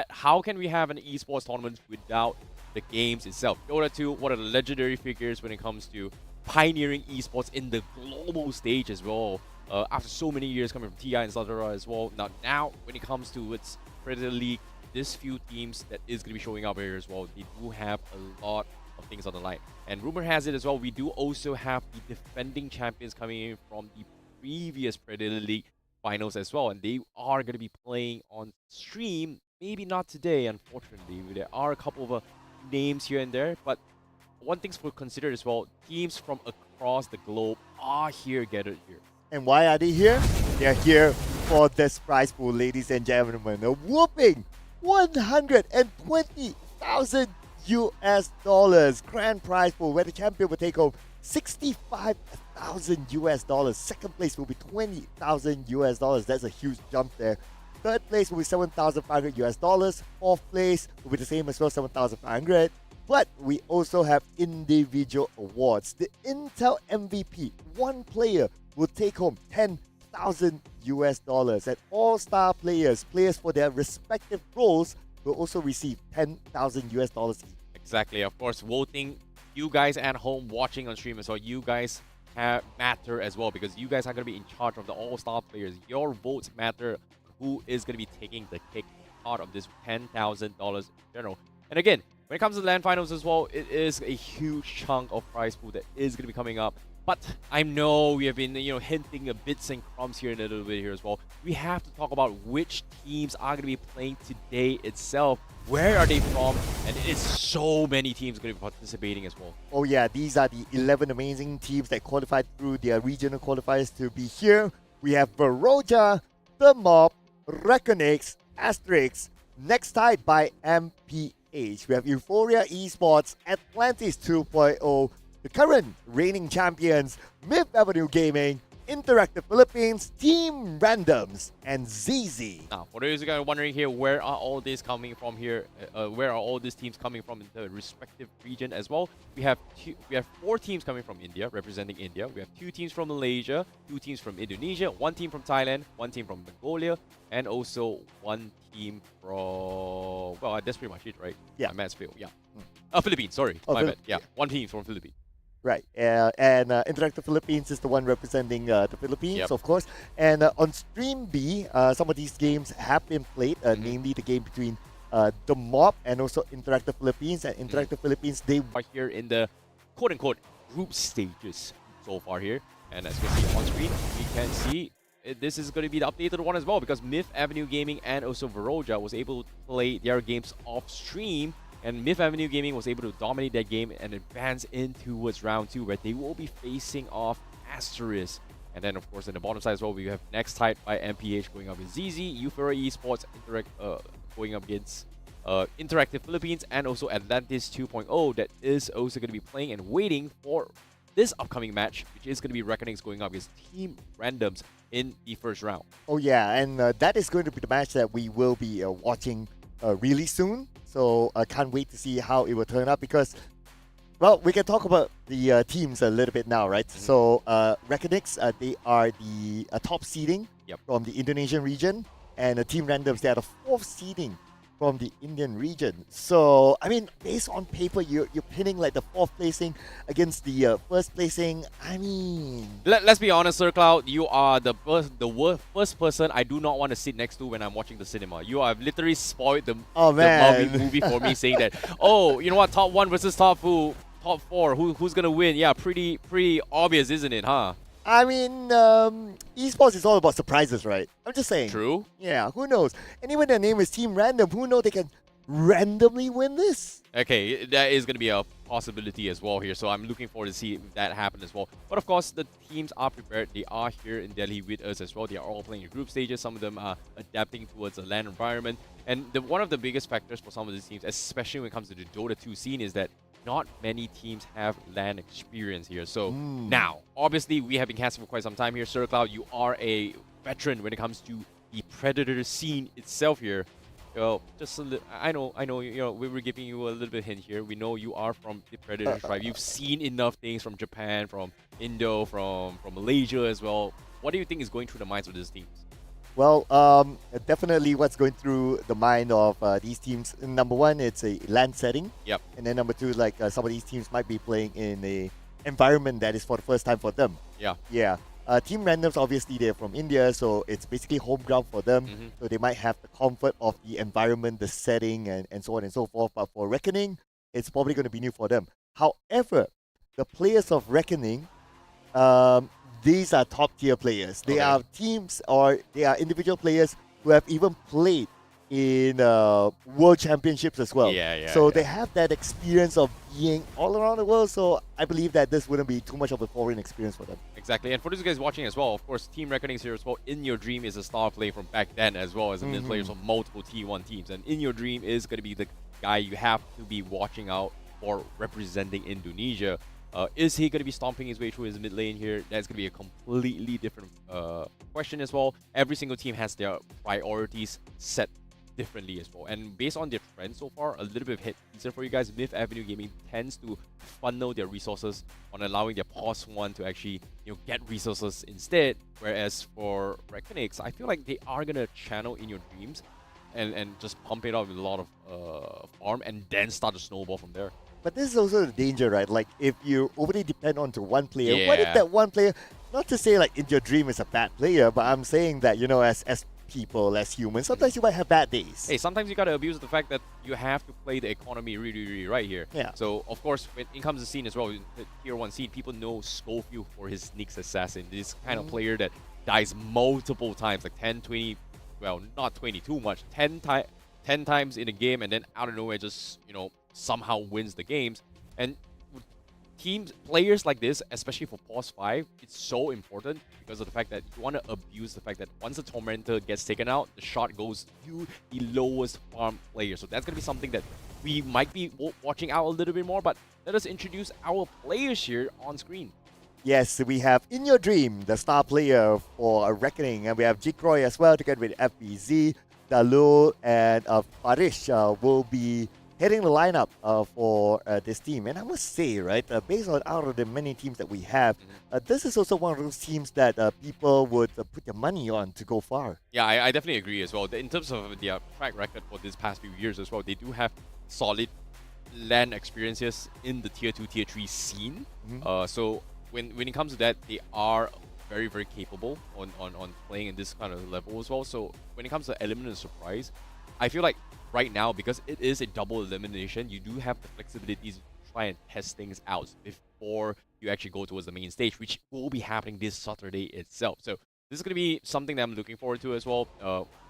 how can we have an esports tournament without the games itself? Dota 2, one of the legendary figures when it comes to pioneering esports in the global stage as well. After so many years coming from TI and etc. as well. Now, when it comes to its Predator League, this few teams that is going to be showing up here as well, they do have a lot of things on the line. And rumor has it as well, we do also have the defending champions coming in from the previous Predator League finals as well. And they are going to be playing on stream. Maybe not today, unfortunately. There are a couple of names here and there. But one thing's to consider as well, teams from across the globe are here gathered here. And why are they here? They're here for this prize pool, ladies and gentlemen. A whooping 120,000 US dollars grand prize pool, where the champion will take home 65,000 US dollars. Second place will be 20,000 US dollars. That's a huge jump there. Third place will be 7,500 US dollars. Fourth place will be the same as well, 7,500. But we also have individual awards. The Intel MVP, one player, will take home 10,000 US dollars. And all-star players for their respective roles, will also receive 10,000 US dollars each. Exactly. Of course, voting, you guys at home watching on stream as well, you guys matter as well, because you guys are going to be in charge of the all-star players. Your votes matter. Who is going to be taking the kick out of this $10,000 in general? And again, when it comes to the LAN finals as well, it is a huge chunk of prize pool that is going to be coming up. But I know we have been, hinting a bits and crumbs here in a little bit here as well. We have to talk about which teams are going to be playing today itself. Where are they from? And it's so many teams going to be participating as well. Oh yeah, these are the 11 amazing teams that qualified through their regional qualifiers to be here. We have Baroja, The Mob, Reconix, Asterix, next tied by MPH. We have Euphoria Esports, Atlantis 2.0, the current reigning champions, Myth Avenue Gaming, Interactive Philippines, Team Randoms, and ZZ. Now, for those who are wondering here, where are all these coming from here? Where are all these teams coming from in the respective region as well? We have 4 teams coming from India, representing India. We have 2 teams from Malaysia, 2 teams from Indonesia, 1 team from Thailand, 1 team from Mongolia, and also 1 team from... Well, that's pretty much it, right? Yeah. My maths failed, yeah. Philippines, sorry. My bad. Yeah, 1 team from Philippines. Right, and Interactive Philippines is the one representing the Philippines, Yep. of course. And on Stream B, some of these games have been played, namely the game between the Mob and also Interactive Philippines. And Interactive Philippines, they Are here in the quote-unquote group stages so far here. And as you can see on screen, we can see this is going to be the updated one as well, because Myth Avenue Gaming and also Veroja was able to play their games off stream, and Myth Avenue Gaming was able to dominate that game and advance in towards round 2, where they will be facing off Asterisk. And then, of course, in the bottom side as well, we have Next Type by MPH going up with ZZ, Euphoria Esports going up against Interactive Philippines, and also Atlantis 2.0 that is also going to be playing and waiting for this upcoming match, which is going to be Reckonings going up against Team Randoms in the first round. Oh yeah, and that is going to be the match that we will be watching really soon. So I can't wait to see how it will turn out, because, well, we can talk about the teams a little bit now, right? So Reckonix, they are the top seeding from the Indonesian region, and Team Randoms, they are the 4th seeding from the Indian region. So, I mean, based on paper, you're pinning like the 4th placing against the 1st placing. I mean... Let's be honest, Sir Cloud, you are the first person I do not want to sit next to when I'm watching the cinema. You have literally spoiled the movie for me, saying that, oh, you know what, top 1 versus top 4, who's gonna win? Yeah, pretty obvious, isn't it, huh? I mean, esports is all about surprises, right? I'm just saying. True. Yeah, who knows? And even their name is Team Random, who knows they can randomly win this? Okay, that is going to be a possibility as well here, so I'm looking forward to see if that happens as well. But of course, the teams are prepared. They are here in Delhi with us as well. They are all playing in group stages. Some of them are adapting towards a LAN environment. And one of the biggest factors for some of these teams, especially when it comes to the Dota 2 scene, is that not many teams have LAN experience here. So now, obviously, we have been casting for quite some time here. Sir Cloud, you are a veteran when it comes to the Predator scene itself here. Well, just a little, I know, you know, we were giving you a little bit of hint here. We know you are from the Predator tribe. You've seen enough things from Japan, from Indo, from Malaysia as well. What do you think is going through the minds of these teams? Well, definitely what's going through the mind of these teams. Number one, it's a LAN setting. Yep. And then number two, like some of these teams might be playing in a environment that is for the first time for them. Yeah. Yeah. Team Randoms, obviously, they're from India, so it's basically home ground for them. So they might have the comfort of the environment, the setting, and so on and so forth. But for Reckoning, it's probably going to be new for them. However, the players of Reckoning, these are top-tier players. They are teams, or they are individual players who have even played in world championships as well. So they have that experience of being all around the world. So I believe that this wouldn't be too much of a foreign experience for them. Exactly. And for those guys watching as well, of course, Team Reckonings here as well. In Your Dream is a star player from back then, as well as a mid players of multiple T1 teams. And In Your Dream is going to be the guy you have to be watching out for representing Indonesia. Is he going to be stomping his way through his mid lane here? That's going to be a completely different question as well. Every single team has their priorities set differently as well. And based on their trend so far, a little bit of hit teaser for you guys, Myth Avenue Gaming tends to funnel their resources on allowing their POS 1 to actually, you know, get resources instead. Whereas for Reckonix, I feel like they are going to channel In Your Dreams and just pump it out with a lot of farm and then start to snowball from there. But this is also the danger, right? Like, if you overly depend on to one player, what if that one player, not to say like In Your Dream is a bad player, but I'm saying that, you know, as people, as humans, sometimes you might have bad days. Hey, sometimes you gotta abuse the fact that you have to play the economy really right here. Yeah. So, of course, when it comes to scene as well, the tier 1 scene, people know Schofield for his sneaks assassin. This kind of player that dies multiple times, like 10, 20, well, not 20 too much, 10 times in a game, and then out of nowhere just, you know, somehow wins the games. And players like this, especially for POS 5, it's so important because of the fact that you want to abuse the fact that once the Tormentor gets taken out, the shot goes to the lowest farm player. So that's going to be something that we might be watching out a little bit more, but let us introduce our players here on screen. Yes, we have In Your Dream, the star player for Reckoning, and we have Jikroy as well, together with FBZ, Dalul, and Farish will be heading the lineup for this team. And I must say, right, based on out of the many teams that we have, this is also one of those teams that people would put their money on to go far. Yeah, I definitely agree as well. In terms of their track record for this past few years as well, they do have solid land experiences in the tier 2, tier 3 scene. Mhm. So when it comes to that, they are very, very capable on playing in this kind of level as well. So when it comes to element of surprise, I feel like right now, because it is a double elimination, you do have the flexibility to try and test things out before you actually go towards the main stage, which will be happening this Saturday itself. So this is going to be something that I'm looking forward to as well.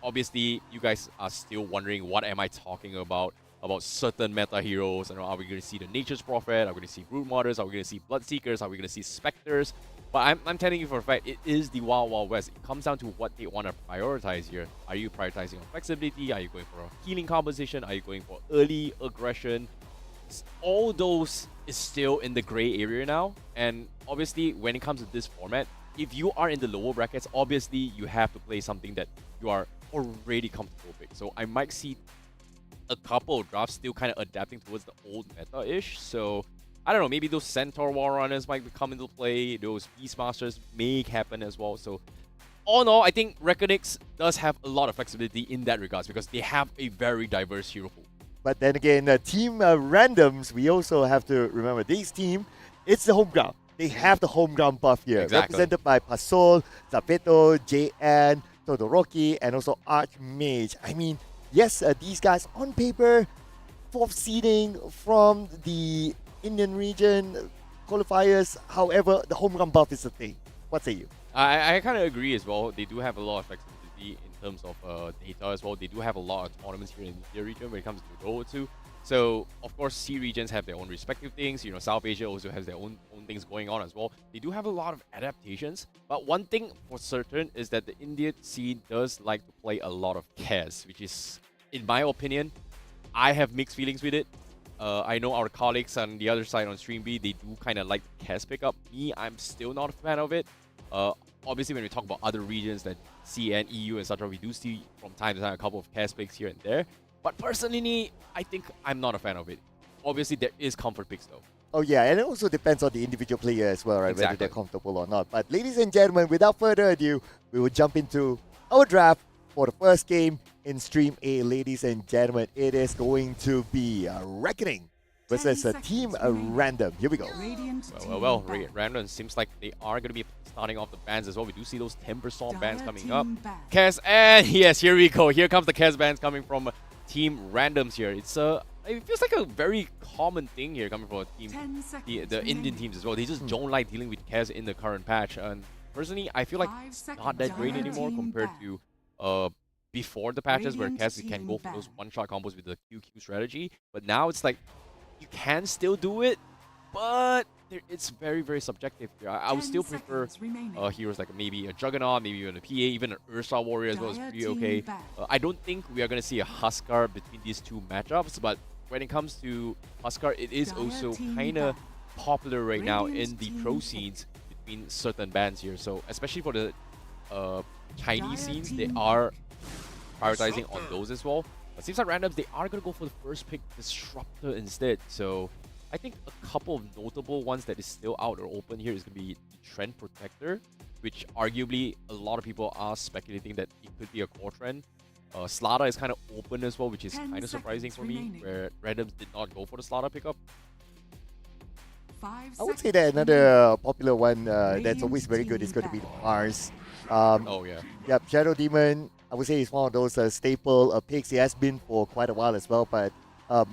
Obviously, you guys are still wondering, what am I talking about certain meta heroes? And are we going to see the Nature's Prophet? Are we going to see Brood Modders? Are we going to see Bloodseekers? Are we going to see Spectres? But I'm telling you for a fact, it is the Wild Wild West. It comes down to what they want to prioritize here. Are you prioritizing on flexibility? Are you going for a healing composition? Are you going for early aggression? All those is still in the gray area now. And obviously, when it comes to this format, if you are in the lower brackets, obviously you have to play something that you are already comfortable with. So I might see a couple of drafts still kind of adapting towards the old meta-ish. So I don't know, maybe those Centaur War Runners might come into play. Those Beastmasters may happen as well. So all in all, I think Reckonix does have a lot of flexibility in that regards because they have a very diverse hero pool. But then again, Team Randoms, we also have to remember this team, it's the home ground. They have the home ground buff here, Exactly. represented by Pasol, Zapeto, JN, Todoroki, and also Archmage. I mean, yes, these guys on paper, fourth seeding from the Indian region qualifiers. However, the home ground buff is the thing. What say you? I kind of agree as well. They do have a lot of flexibility in terms of data as well. They do have a lot of tournaments here in the region when it comes to Dota 2. So, of course, C regions have their own respective things. You know, South Asia also has their own things going on as well. They do have a lot of adaptations. But one thing for certain is that the Indian scene does like to play a lot of Kaz, which is, in my opinion, I have mixed feelings with it. I know our colleagues on the other side on Stream B, they do kind of like the Kaz pickup. Me, I'm still not a fan of it. Obviously, when we talk about other regions like CN, EU, etc., we do see from time to time a couple of Kaz picks here and there. But personally, I think I'm not a fan of it. Obviously, there is comfort picks though. Oh yeah, and it also depends on the individual player as well, right? Whether Exactly. they're comfortable or not. But ladies and gentlemen, without further ado, we will jump into our draft for the first game in Stream A. Ladies and gentlemen, it is going to be a Reckoning versus a Team Random. Here we go. Well, Random seems like they are going to be starting off the bans as well. We do see those Timber Storm bans coming up. Kaz, and yes, here we go. Here comes the Kaz bans coming from Team Randoms here. It feels like a very common thing here coming from a team, the Indian teams as well. They just don't like dealing with Kaz in the current patch. And personally, I feel like it's not that great anymore compared to before the patches where Kaz can go for those one-shot combos with the QQ strategy. But now it's like you can still do it, but it's very, very subjective here. I would still prefer heroes like maybe a Juggernaut, maybe even a PA, even an Ursa Warrior as well is pretty okay. I don't think we are going to see a Huskar between these two matchups, but when it comes to Huskar, it is also kind of popular right now in the pro scenes between certain bands here. So especially for the Chinese scenes, they are prioritizing on those as well. But seems like Randoms, they are going to go for the first pick, Disruptor instead. So I think a couple of notable ones that is still out or open here is going to be the Trend Protector, which arguably a lot of people are speculating that it could be a core trend. Slaughter is kind of open as well, which is kind of surprising for me, where Randoms did not go for the Slaughter pickup. I would say that another popular one that's always very good is going to be the Mars. Oh yeah. Yep, Shadow Demon, I would say it's one of those staple picks. It has been for quite a while as well, but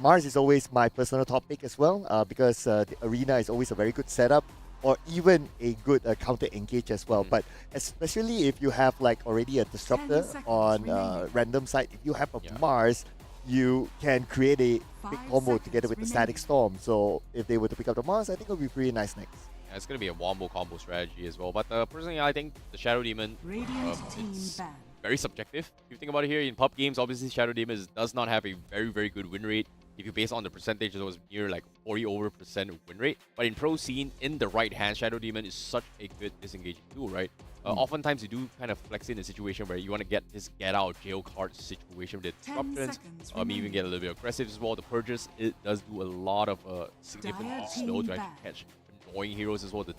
Mars is always my personal top pick as well because the arena is always a very good setup or even a good counter engage as well. But especially if you have like already a Disruptor on random side, if you have a Mars, you can create a big combo together with the Static Storm. So if they were to pick up the Mars, I think it would be pretty nice next. Yeah, it's going to be a wombo combo strategy as well. But personally, I think the Shadow Demon it's very subjective. If you think about it here, in pub games, obviously Shadow Demon does not have a very, very good win rate. If you base on the percentage, it was near like 40% win rate. But in pro scene, in the right hand, Shadow Demon is such a good disengaging tool, right? Oftentimes, you do kind of flex in a situation where you want to get this get out jail card situation with the disruptions. Maybe even get a little bit aggressive as well. The purges, it does do a lot of significant slow to actually catch annoying heroes as well. The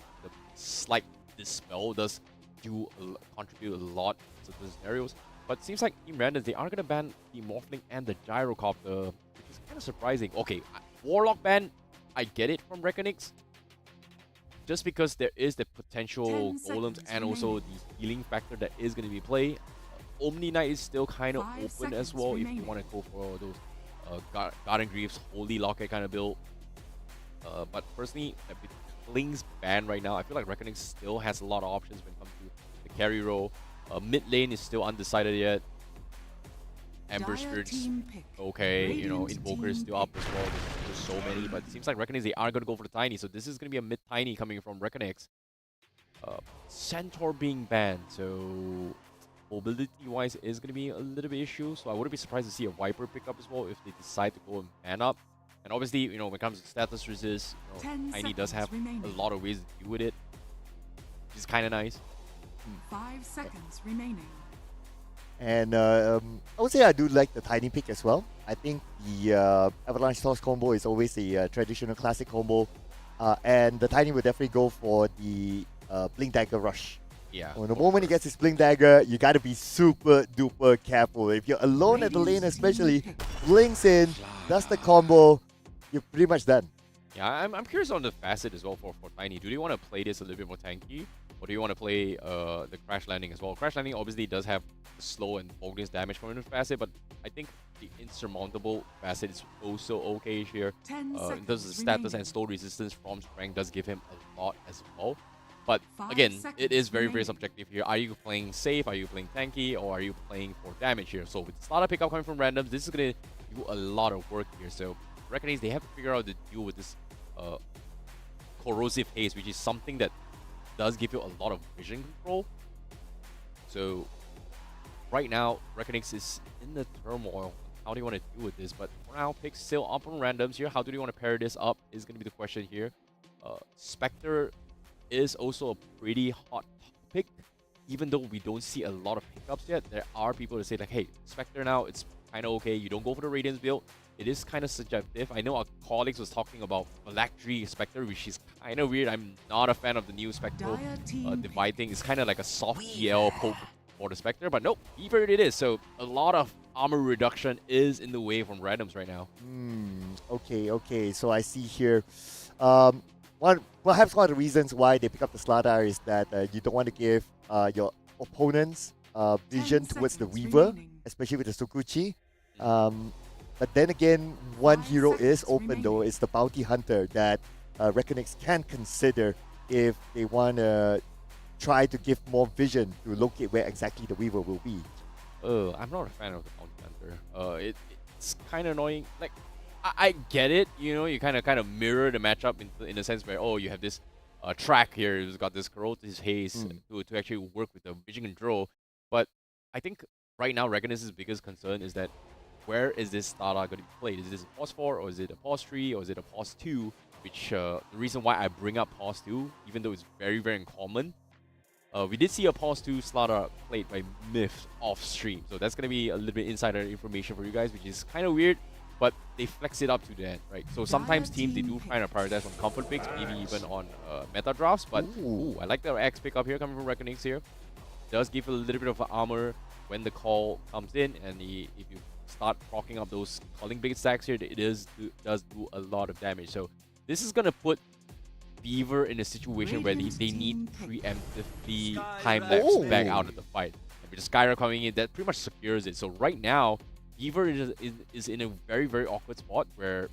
slight dispel does do contribute a lot to the scenarios. But it seems like Team Randoms, they are going to ban the Morphling and the Gyrocopter, which is kind of surprising. Okay, Warlock ban, I get it from Reckonix. Just because there is the potential golems and also the healing factor that is going to be played. Omni Knight is still kind of open as well if you want to go for those Garden Greaves, Holy Locket kind of build. But personally, with Kling's ban right now, I feel like Reckoning still has a lot of options when it comes to the carry role. Mid lane is still undecided yet. Ember Spirits, okay, you know, Invoker is still up as well. There's so many, but it seems like Reckonix, they are going to go for the Tiny, so this is going to be a mid-Tiny coming from Reckonix. Centaur being banned, so mobility-wise is going to be a little bit issue, so I wouldn't be surprised to see a Viper pick up as well if they decide to go and ban up. And obviously, you know, when it comes to status resist, you know, Tiny does have a lot of ways to deal with it, which is kind of nice. 5 seconds remaining. And I would say I do like the Tiny pick as well. I think the Avalanche Toss combo is always a traditional classic combo. And the Tiny will definitely go for the Blink Dagger Rush. Yeah. When the moment he gets his Blink Dagger, you gotta be super duper careful. If you're alone at the lane especially, blinks in, does the combo, you're pretty much done. Yeah, I'm curious on the facet as well for Tiny. Do they want to play this a little bit more tanky? Or do you want to play the Crash Landing as well? Crash Landing obviously does have slow and bonus damage coming in facet, but I think the insurmountable facet is also okay here. In terms of status and slow resistance from Strength does give him a lot as well. But again, it is very, very subjective here. Are you playing safe? Are you playing tanky? Or are you playing for damage here? So with starter pickup coming from randoms, this is going to do a lot of work here. So Reckoning, they have to figure out to deal with this corrosive haze, which is something that does give you a lot of vision control. So right now, Reckonix is in the turmoil. How do you want to deal with this? But for now, picks still up on randoms here. How do you want to pair this up is going to be the question here. Spectre is also a pretty hot pick. Even though we don't see a lot of pickups yet, there are people that say like, hey, Spectre now, it's kind of okay. You don't go for the Radiance build. It is kind of subjective. I know our colleagues was talking about Electri Spectre, which is kind of weird. I'm not a fan of the new Spectre divide thing. It's kind of like a soft EL poke for the Spectre, but nope, Beaver it is. So a lot of armor reduction is in the way from randoms right now. Okay. So I see here. Perhaps one of the reasons why they pick up the Slardar is that you don't want to give your opponents vision towards the Weaver, especially with the Sukuchi. But then again, one hero is open though. It's the Bounty Hunter that Reckonix can consider if they want to try to give more vision to locate where exactly the Weaver will be. I'm not a fan of the Bounty Hunter. It's kind of annoying. Like, I get it. You know, you kind of mirror the matchup in the sense where, oh, you have this track here who's got this corrosive haze to actually work with the vision control. But I think right now Reckonix's biggest concern is that where is this starter going to be played? Is this a pause 4 or is it a pause 3 or is it a pause 2? Which the reason why I bring up pause 2, even though it's very, very uncommon, we did see a pause 2 starter played by Myth off stream. So that's going to be a little bit insider information for you guys, which is kind of weird, but they flex it up to the end, right? So sometimes teams, they do kind of prioritize on comfort picks, maybe even on meta drafts, but I like the X pick up here coming from Reckonix here. Does give a little bit of armor when the call comes in, and if you start rocking up those calling big stacks here, it does do a lot of damage. So this is gonna put Beaver in a situation where they need preemptively time-lapse back out of the fight. And with the Skyra coming in, that pretty much secures it. So right now, Beaver is in a very, very awkward spot where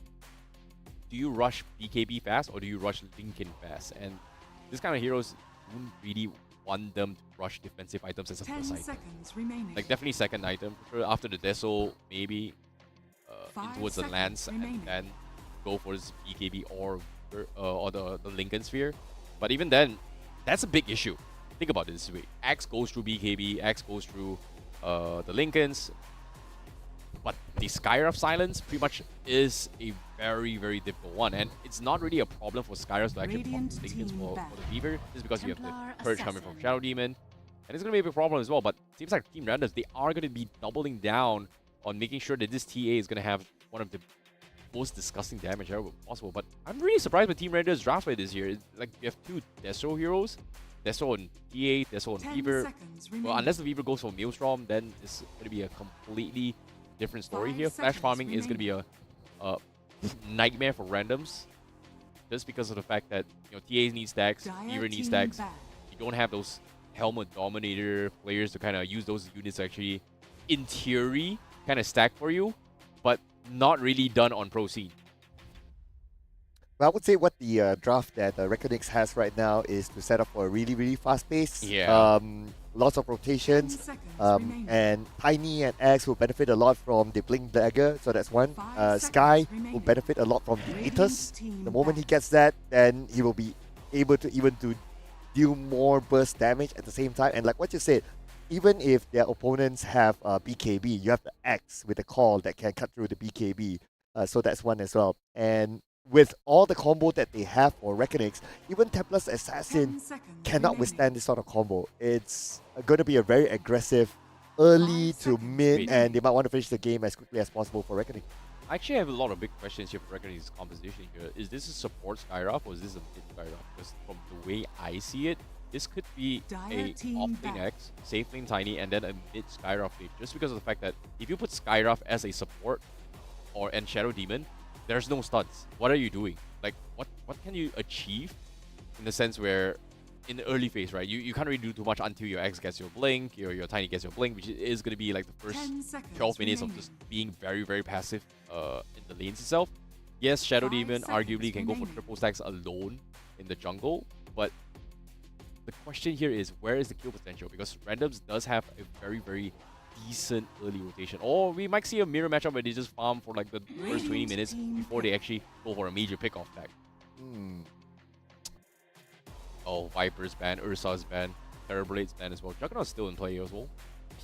do you rush BKB fast or do you rush Lincoln fast? And this kind of heroes don't really want them to rush defensive items as a first item. Like definitely second item. After the Deso, maybe in towards the Lance and then go for this BKB or the Lincoln Sphere. But even then, that's a big issue. Think about it this way. Axe goes through BKB, Axe goes through the Lincolns. But the Skyra of Silence pretty much is a very, very difficult one. And it's not really a problem for Skyra to actually pop Lincolns for the Beaver. Just because you have the Purge coming from Shadow Demon. And it's going to be a big problem as well. But it seems like Team Randoms, they are going to be doubling down on making sure that this TA is going to have one of the most disgusting damage ever possible. But I'm really surprised with Team Randoms draft play this year. It's like you have two Destro heroes. Destro on TA, Destro on Beaver. Well, unless the Beaver goes for Maelstrom, then it's going to be a completely different story here. Flash farming is going to be a nightmare for randoms, just because of the fact that TAs need stacks, Fever needs stacks. You don't have those helmet dominator players to kind of use those units to actually, in theory, kind of stack for you, but not really done on pro scene. Well, I would say what the draft that Reckonix has right now is to set up for a really, really fast pace. Yeah. Lots of rotations. 10 seconds remaining. And Tiny and X will benefit a lot from the Blink Dagger, so that's one. 5 Sky seconds remaining. will benefit a lot from the Aethers. Team The moment he back. gets that, then he will be able to even to deal more burst damage at the same time. And like what you said, even if their opponents have BKB, you have the X with the call that can cut through the BKB. So that's one as well. And with all the combo that they have for Reckonix, even Templar's Assassin 10 seconds cannot remaining. withstand this sort of combo. It's going to be a very aggressive early 5 to seconds mid, remaining. and they might want to finish the game as quickly as possible for Reckoning. I actually have a lot of big questions here for Reckoning's composition here. Is this a support Skyrock or is this a mid Skyrock? Because from the way I see it, this could be Dire a team off-lane back. X, safe lane Tiny, and then a mid Skyrock lane. Just because of the fact that if you put Skyrock as a support and Shadow Demon, there's no stuns. What are you doing? Like, what can you achieve in the sense where in the early phase, right? You can't really do too much until your X gets your blink, your Tiny gets your blink, which is going to be like the first 10 seconds 12 minutes of remaining. just being very, very passive in the lanes itself. Yes, Shadow 5 Demon seconds arguably can go for remaining. triple stacks alone in the jungle, but the question here is where is the kill potential? Because Randoms does have a very, very decent early rotation. Or we might see a mirror matchup where they just farm for like the first 20 minutes before they actually go for a major pick-off tag. Oh, Viper's ban, Ursa's ban, Terrorblade's ban as well. Juggernaut's still in play as well.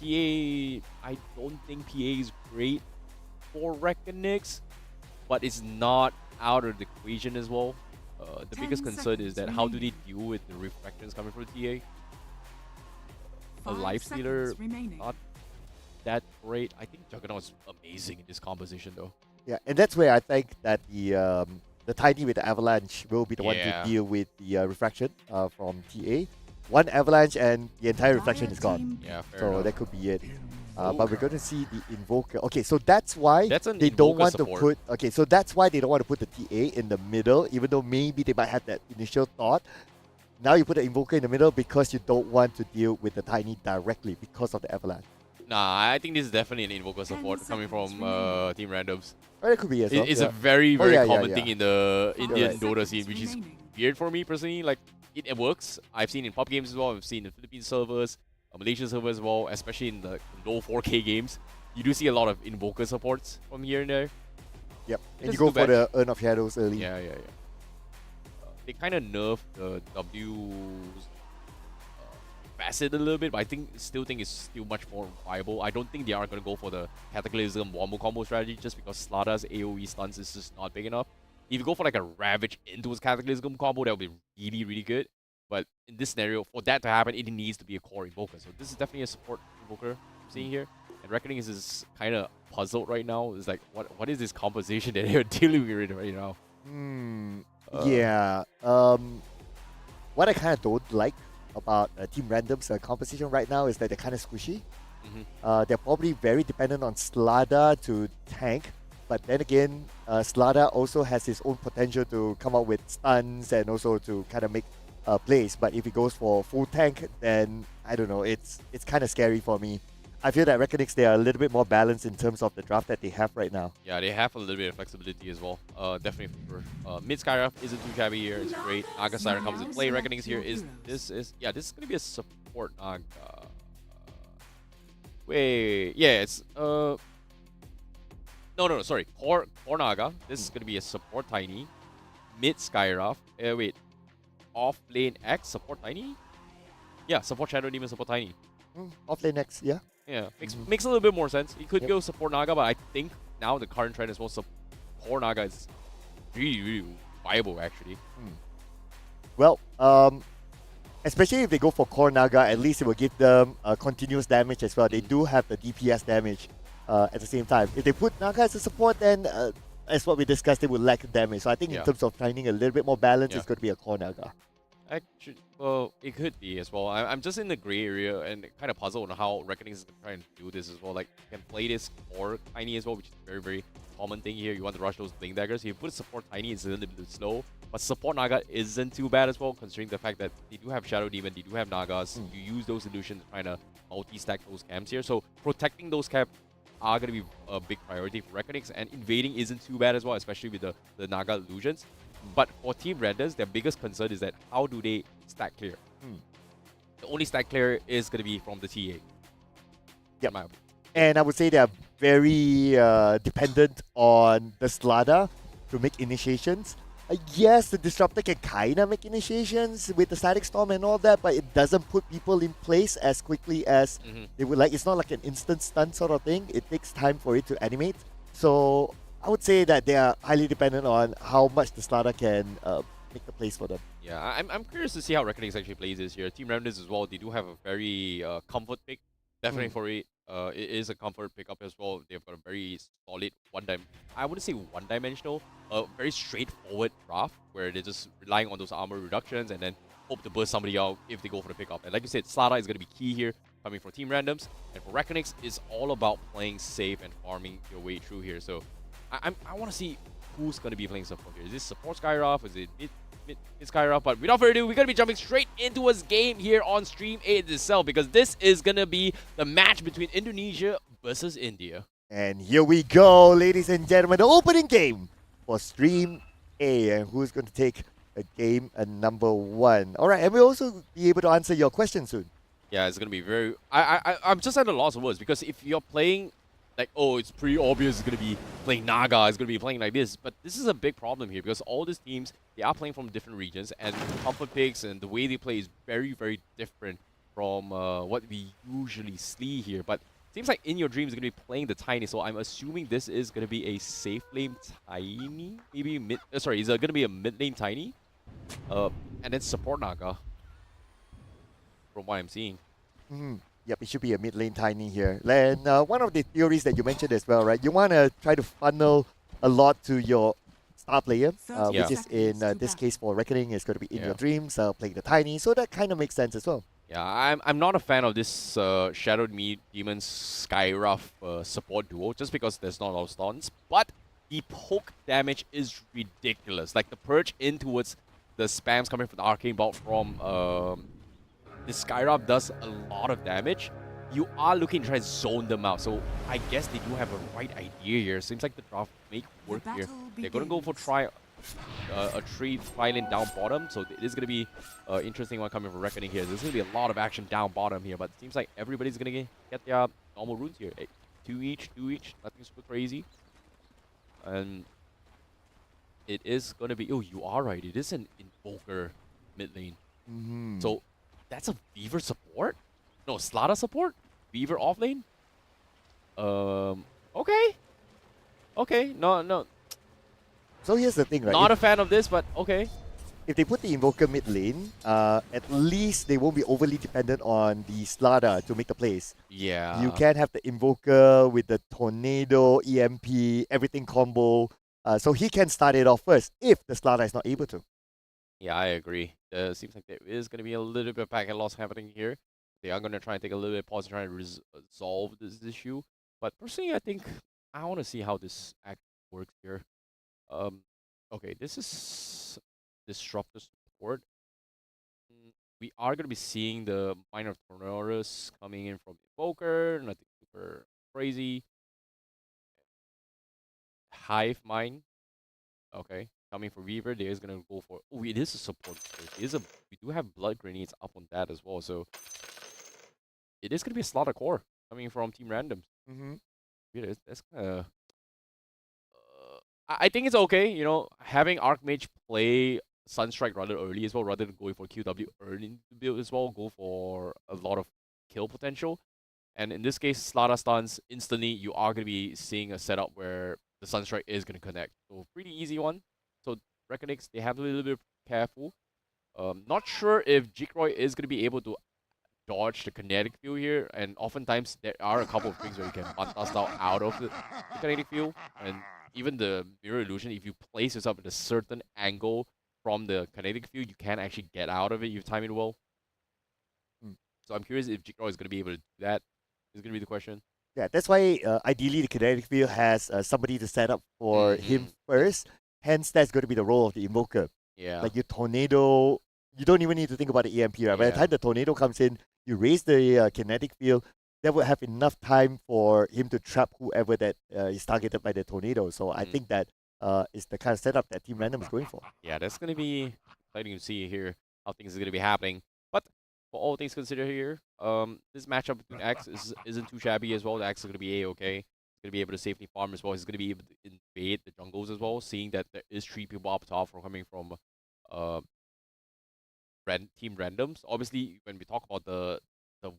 PA, I don't think PA is great for Reckonix, but it's not out of the equation as well. The 10 biggest concern is that seconds how do they remaining. deal with the refractions coming from TA? A 5 life stealer, seconds remaining. not that great. I think Juggernaut's amazing in this composition though. Yeah, and that's where I think that the Tiny with the Avalanche will be the one to Yeah. deal with the refraction from TA. One Avalanche and the entire Dire reflection is gone. team Yeah, fair So enough. that could be it. But we're going to see the Invoker. Okay, so that's why That's an they don't Invoker want support. to put. Okay, so that's why they don't want to put the TA in the middle, even though maybe they might have that initial thought. Now you put the Invoker in the middle because you don't want to deal with the Tiny directly because of the Avalanche. Nah, I think this is definitely an Invoker 10 support coming from seconds remaining. Team Randoms. Or it could be as well. It's yeah. a very, Oh, very yeah, common yeah. thing in the 5 Indian Dota seconds scene, which is remaining. weird for me personally. Like, it works. I've seen in pub games as well. I've seen in Philippine servers, Malaysian servers as well, especially in the low 4K games. You do see a lot of Invoker supports from here and there. Yep. And It you go doesn't do for bad. the Urn of Shadows early. Yeah. They kind of nerfed the W's facet a little bit, but I still think it's still much more viable. I don't think they are going to go for the Cataclysm Wombo combo strategy just because Slada's AoE stuns is just not big enough. If you go for like a Ravage into his Cataclysm combo, that would be really, really good. But in this scenario, for that to happen, it needs to be a core Invoker. So this is definitely a support Invoker I'm seeing here. And Reckoning is kind of puzzled right now. It's like, what is this composition that they're dealing with right now? Yeah. What I kind of don't like about Team Random's composition right now is that they're kind of squishy. They're probably very dependent on Slada to tank. But then again, Slada also has his own potential to come out with stuns and also to kind of make plays. But if he goes for full tank, then I don't know. It's kind of scary for me. I feel that Reckonix, they are a little bit more balanced in terms of the draft that they have right now. Yeah, they have a little bit of flexibility as well. Definitely for mid Skyruff isn't too shabby here. It's great. Naga Siren comes in play. Reckonings here this is gonna be a support Naga. Wait, yeah, it's no, sorry, core Naga. This is gonna be a support Tiny, mid Skyruff. Wait, off lane X support Tiny. Yeah, support Shadow Demon, support Tiny. Offlane next, yeah. Yeah, makes a little bit more sense. You could go support Naga, but I think now the current trend is well support Naga is really, really viable actually. Well, especially if they go for Core Naga, at least it will give them continuous damage as well. They do have the DPS damage at the same time. If they put Naga as a support, then as what we discussed, they will lack damage. So I think in Yeah. terms of finding a little bit more balance, Yeah. it's going to be a Core Naga. Actually, well, it could be as well. I'm just in the gray area and kind of puzzled on how Reckoning is trying to do this as well. Like, you can play this or Tiny as well, which is very, very common thing here. You want to rush those Blink Daggers. If you put support Tiny, it's a little bit slow. But support Naga isn't too bad as well, considering the fact that they do have Shadow Demon, they do have Nagas. You use those illusions trying to multi-stack those camps here. So protecting those camps are going to be a big priority for Reckonings, and invading isn't too bad as well, especially with the Naga illusions. But for Team Renders, their biggest concern is that how do they stack clear? The only stack clear is going to be from the TA. Yep. in my opinion. And I would say they are very dependent on the Slada to make initiations. Yes, the Disruptor can kind of make initiations with the Static Storm and all that, but it doesn't put people in place as quickly as they would like. It's not like an instant stun sort of thing. It takes time for it to animate. So I would say that they are highly dependent on how much the Slada can make the plays for them. Yeah, I'm curious to see how Reckonings actually plays this year. Team Remnants as well, they do have a very comfort pick. Definitely for it. It is a comfort pickup as well. They've got a very solid I wouldn't say one-dimensional, very straightforward draft where they're just relying on those armor reductions and then hope to burst somebody out if they go for the pickup. And like you said, Slada is going to be key here, coming from Team Randoms. And for Reckonings, it's all about playing safe and farming your way through here. So I want to see who's going to be playing support here. Is this support Skyrock? Is it mid Skyrock? But without further ado, we're going to be jumping straight into his game here on Stream 8 itself, because this is going to be the match between Indonesia versus India. And here we go, ladies and gentlemen, the opening game for Stream A. And who's going to take a game number 1? All right, and we'll also be able to answer your question soon. Yeah, it's going to be very... I'm just at a loss of words, because if you're playing... Like, oh, it's pretty obvious it's going to be playing Naga, it's going to be playing like this. But this is a big problem here, because all these teams, they are playing from different regions, and the comfort picks and the way they play is very, very different from what we usually see here. But it seems like In Your Dreams is going to be playing the Tiny, so I'm assuming this is going to be a safe lane Tiny? Maybe mid... sorry, is it going to be a mid lane Tiny? And then support Naga, from what I'm seeing. Yep, it should be a mid lane Tiny here. And one of the theories that you mentioned as well, right? You want to try to funnel a lot to your star player, which is in this case for Reckoning is going to be In Your Dreams, playing the Tiny. So that kind of makes sense as well. Yeah, I'm not a fan of this Shadow Demon Skyruff support duo, just because there's not a lot of stuns. But the poke damage is ridiculous. Like the purge in towards the spams coming from the Arcane Bolt from the Skyruff does a lot of damage. You are looking to try to zone them out. So I guess they do have a right idea here. Seems like the draft may work here. They're going to go for a tree lane down bottom. So it is going to be an interesting one coming from Reckoning here. There's going to be a lot of action down bottom here. But it seems like everybody's going to get their normal runes here. 2 each. Nothing super crazy. And it is going to be... Oh, you are right. It is an Invoker mid lane. So that's a Weaver support? No, Slada support? Weaver off lane? Okay. Okay, no. So here's the thing, right? Not a fan of this, but okay. If they put the Invoker mid lane, at least they won't be overly dependent on the Slada to make the plays. Yeah. You can have the Invoker with the Tornado, EMP, everything combo. So he can start it off first if the Slada is not able to. Yeah, I agree. Seems like there is going to be a little bit of packet loss happening here. They are going to try and take a little bit of pause and try and resolve this issue. But personally, I think I want to see how this act works here. Okay, this is Disruptor support. We are going to be seeing the Minor Tornadoes coming in from Invoker. Nothing super crazy. Hive Mind. Okay. Coming for Weaver, there is gonna go for. Oh, it is a support. We do have blood grenades up on that as well, so it is gonna be a Slaughter core coming from Team Randoms. That's kind of. I think it's okay, you know, having Archmage play Sunstrike rather early as well, rather than going for QW early in the build as well. Go for a lot of kill potential, and in this case, Slaughter stuns instantly. You are gonna be seeing a setup where the Sunstrike is gonna connect. So pretty easy one. So Reckonings, they have to be a little bit careful. Not sure if Jikroy is going to be able to dodge the kinetic field here. And oftentimes, there are a couple of things where you can Mantas out of the kinetic field. And even the Mirror Illusion, if you place yourself at a certain angle from the kinetic field, you can actually get out of it. You time it well. Mm. So I'm curious if Jigsaw is going to be able to do that. Is going to be the question. Yeah, that's why ideally the kinetic field has somebody to set up for him first. Hence, that's going to be the role of the invoker. Yeah. Like your tornado, you don't even need to think about the EMP, right? By the Yeah. time the tornado comes in, you raise the kinetic field, that will have enough time for him to trap whoever that is targeted by the tornado. So I think that is the kind of setup that Team Random is going for. Yeah, that's going to be exciting to see here how things are going to be happening. But for all things considered here, this matchup between X isn't too shabby as well. The X is going to be A-okay. He's going to be able to safely farm as well. He's going to be able to invade the jungles as well, seeing that there is 3 people up top from coming from Team Randoms. Obviously, when we talk about the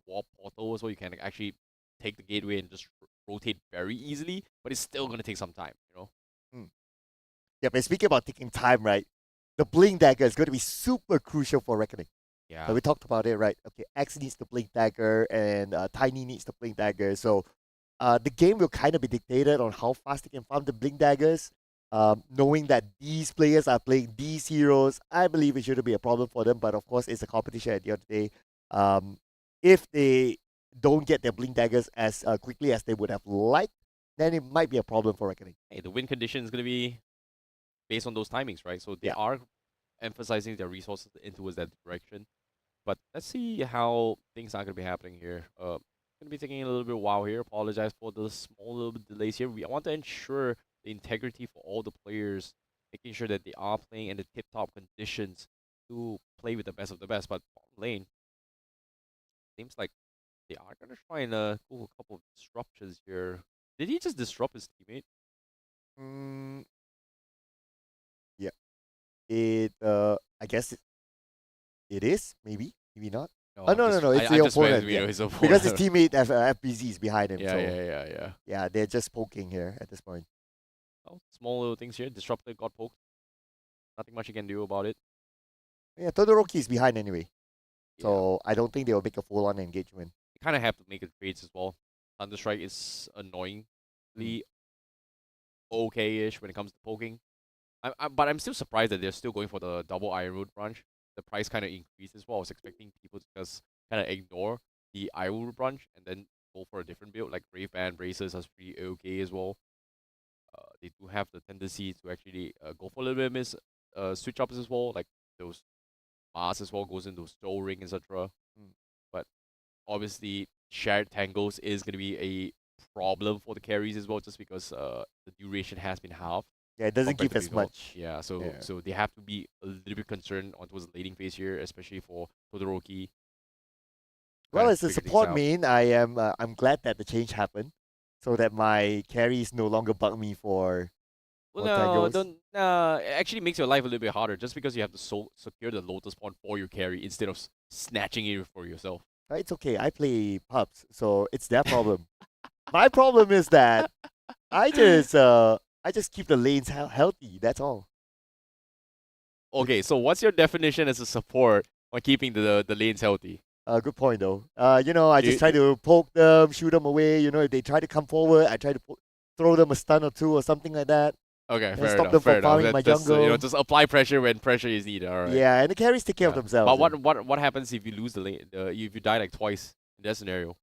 wall portal as well, you can actually take the gateway and just rotate very easily, but it's still going to take some time, you know? Yeah, but speaking about taking time, right? The Blink Dagger is going to be super crucial for Reckoning. Yeah. We talked about it, right? Okay, X needs the Blink Dagger and Tiny needs the Blink Dagger. So the game will kind of be dictated on how fast they can farm the Blink Daggers. Knowing that these players are playing these heroes, I believe it shouldn't be a problem for them. But of course, it's a competition at the end of the day. If they don't get their Blink Daggers as quickly as they would have liked, then it might be a problem for Reckoning. Hey, the win condition is going to be based on those timings, right? So they are emphasizing their resources into that direction. But let's see how things are going to be happening here. Going to be taking a little bit of a while here. Apologize for the small little bit delays here. I want to ensure the integrity for all the players, making sure that they are playing in the tip-top conditions to play with the best of the best. But bottom lane, seems like they are going to try and go a couple of disruptions here. Did he just disrupt his teammate? Yeah. I guess it is, maybe not. No, it's the opponent. Because his teammate FBZ is behind him. Yeah, they're just poking here at this point. Oh, small little things here. Disruptor got poked. Nothing much you can do about it. Yeah, Todoroki is behind anyway. So I don't think they will make a full-on engagement. You kind of have to make it trades as well. Thunderstrike is annoyingly okay-ish when it comes to poking. But I'm still surprised that they're still going for the double Iron Root branch. The price kind of increased as well. I was expecting people to just kind of ignore the Iron Root branch and then go for a different build. Like Brave Band Braces are pretty okay as well. They do have the tendency to actually go for a little bit of switch ups as well. Like those Mars as well goes into Soul Ring, etc. But obviously, shared tangles is going to be a problem for the carries as well, just because the duration has been halved. Yeah, it doesn't give as much. Yeah, so they have to be a little bit concerned on towards the laning phase here, especially for Todoroki. Well, as a support main, I'm glad that the change happened, so that my carries no longer bug me for. Well, no, it actually makes your life a little bit harder just because you have to secure the Lotus Pawn for your carry instead of snatching it for yourself. It's okay. I play pubs, so it's their problem. My problem is that I just keep the lanes healthy. That's all. Okay, so what's your definition as a support on keeping the lanes healthy? Good point though. I just try to poke them, shoot them away. If they try to come forward, I try to throw them a stun or two or something like that. Okay, and fair stop enough. them Fair from farming enough. my Just, jungle. just apply pressure when pressure is needed. All right. Yeah, and the carries take care of themselves. But what happens if you lose the lane? If you die like twice in that scenario,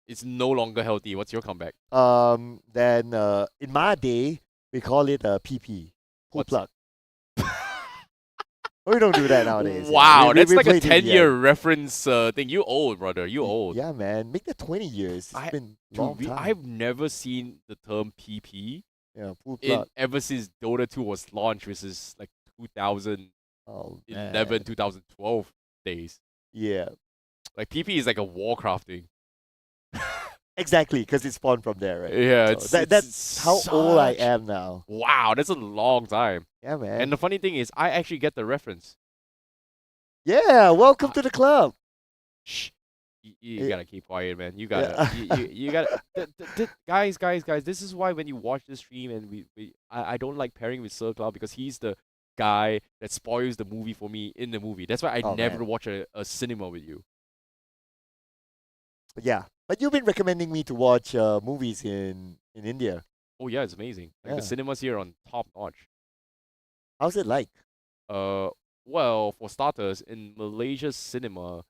it's no longer healthy. What's your comeback? Then in my day we call it PP, pull plug. We don't do that nowadays. Wow, that's like a 10-year reference thing. You old, brother. You old. Yeah, man. Make that 20 years. It's been a long time. I've never seen the term PP. Yeah, pull plug. Ever since Dota 2 was launched, which is like 2011, 2012 days. Yeah. Like PP is like a Warcraft thing. Exactly, because it spawned from there, right? Yeah, so that's how old I am now. Wow, that's a long time. Yeah, man. And the funny thing is, I actually get the reference. Yeah, welcome to the club. Shh. You gotta keep quiet, man. You gotta, you gotta. Guys, this is why when you watch the stream and I don't like pairing with Sir Cloud because he's the guy that spoils the movie for me in the movie. That's why I never watch a cinema with you. Yeah, but you've been recommending me to watch movies in India. Oh yeah, it's amazing. Like the cinemas here on top notch. How's it like? Well, for starters, in Malaysia's cinema,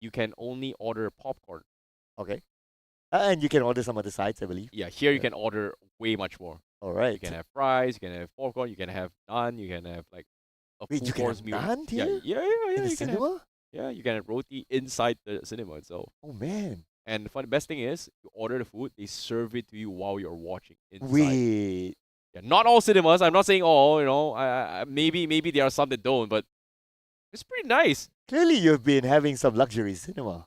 you can only order popcorn. Okay. And you can order some other sides, I believe. Yeah, here you Yeah. can order way much more. All right. You can have fries, you can have popcorn, you can have naan, you can have like a Wait, full you can course have meal. naan Yeah, here? yeah, yeah, In yeah. the You can have, cinema? yeah, you can have roti inside the cinema itself. Oh man. And the best thing is, you order the food, they serve it to you while you're watching inside. Wait. Yeah, not all cinemas. I'm not saying all. You know, maybe there are some that don't, but it's pretty nice. Clearly, you've been having some luxury cinema.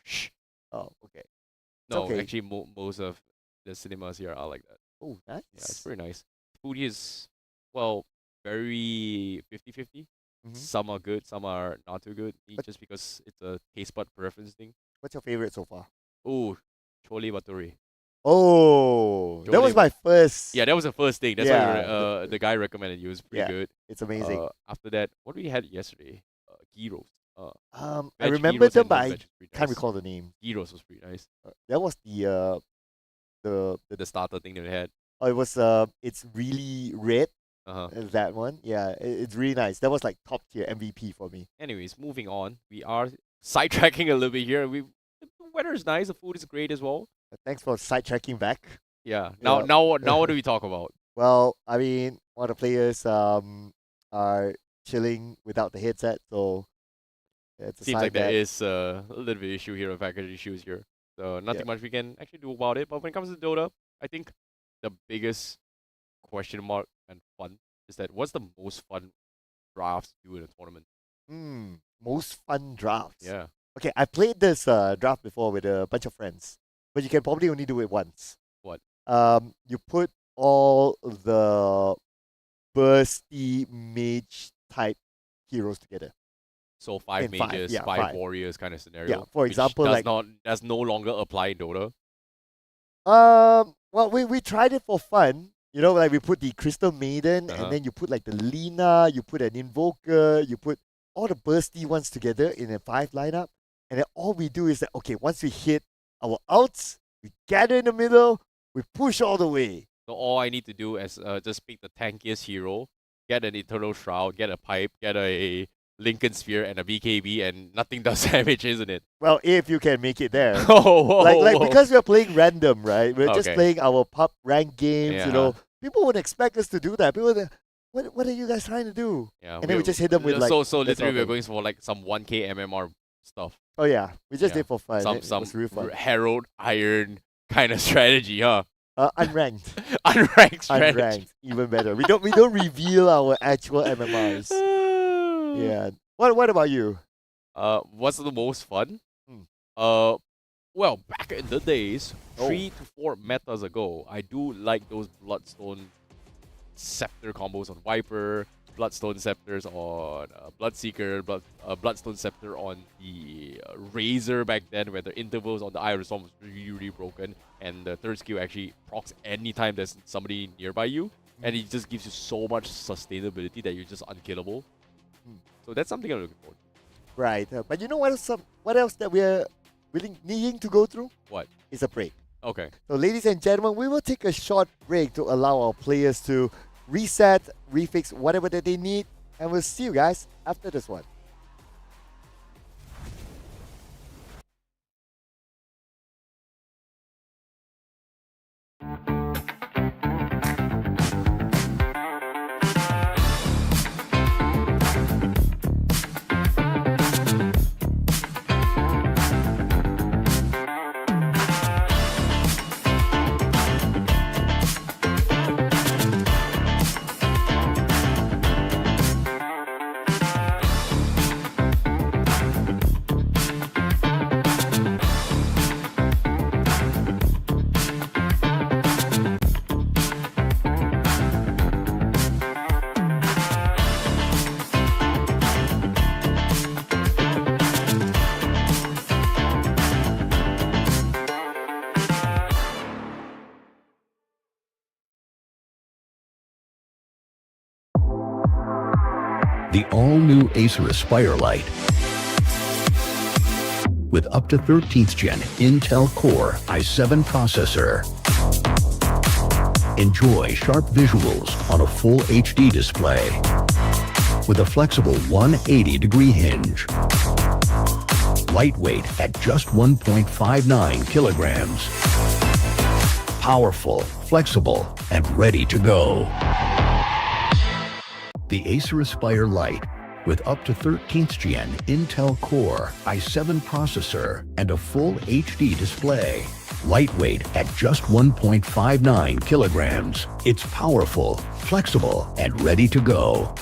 Shh. Oh, okay. No, okay. actually, most of the cinemas here are like that. Oh, nice. Yeah, it's pretty nice. Food is, well, very 50-50. Mhm. Some are good, some are not too good. But- Just because it's a taste bud preference thing. What's your favorite so far? Oh, chole bhature. Oh, that was Jolly- my first. Yeah, that was the first thing. That's Yeah, why the guy recommended you. It was pretty Yeah, good. It's amazing. After that, what we had yesterday? Ghee roast. I Veg ghee remember roast them, and but I non-veg is pretty can't nice. recall the name. Ghee roast was pretty nice. That was the The starter thing that we had. oh, it was it's really red. Uh-huh. That one, yeah, it's really nice. That was like top tier MVP for me. Anyways, moving on. We are sidetracking a little bit here. The weather is nice. The food is great as well. Thanks for sidetracking back. Yeah. Yeah. Now what do we talk about? Well, I mean, all the players are chilling without the headset, so it's a Seems sign like there that is a little bit issue here, a package issues here. So nothing much we can actually do about it. But when it comes to Dota, I think the biggest question mark and fun is that what's the most fun drafts to do in a tournament? most fun drafts. Yeah. Okay, I played this draft before with a bunch of friends, but you can probably only do it once. What? You put all the bursty mage type heroes together. So five In five, mages, yeah, five five. warriors kind of scenario. Yeah, for which example, does like- does no longer apply in Dota. Well, we tried it for fun. You know, like we put the Crystal Maiden, Uh-huh. and then you put like the Lina, you put an Invoker, you put all the bursty ones together in a 5 lineup, and then all we do is that, okay, once we hit our outs, we gather in the middle, we push all the way. So all I need to do is just pick the tankiest hero, get an Eternal Shroud, get a pipe, get a Lincoln Sphere, and a BKB, and nothing does damage, isn't it? Well, if you can make it there. Oh, like because we're playing random, right? We're just Okay. playing our pub rank games, you know. Yeah. People would expect us to do that. People would, what are you guys trying to do? yeah, and then we just hit them with like so that's all literally we're thing. going for like some 1K MMR stuff, Oh yeah, we just Yeah. did for fun. some It some was real fun. Herald Iron kind of strategy, huh? Unranked. Unranked strategy. Unranked, even better. We don't reveal our actual MMRs. Yeah. What about you? What's the most fun? Hmm. Well, back in the days, Oh. 3 to 4 metas ago, I do like those Bloodstone Scepter combos on Viper, Bloodstone Scepters on Bloodseeker, Bloodstone Scepter on the Razor back then, where the intervals on the Eye of the Storm was really, really broken, and the third skill actually procs anytime there's somebody nearby you, and it just gives you so much sustainability that you're just unkillable. Hmm. So that's something I'm looking forward to. Right. But you know what else that we're needing to go through? What? Is a break. Okay. So ladies and gentlemen, we will take a short break to allow our players to reset, refix whatever that they need, and we'll see you guys after this one. The all-new Acer Aspire Lite with up to 13th gen Intel Core i7 processor. Enjoy sharp visuals on a full HD display. with a flexible 180-degree hinge. Lightweight at just 1.59 kilograms. Powerful, flexible, and ready to go. The Acer Aspire Lite, with up to 13th Gen Intel Core i7 processor and a full HD display. Lightweight at just 1.59 kilograms. It's powerful, flexible, and ready to go.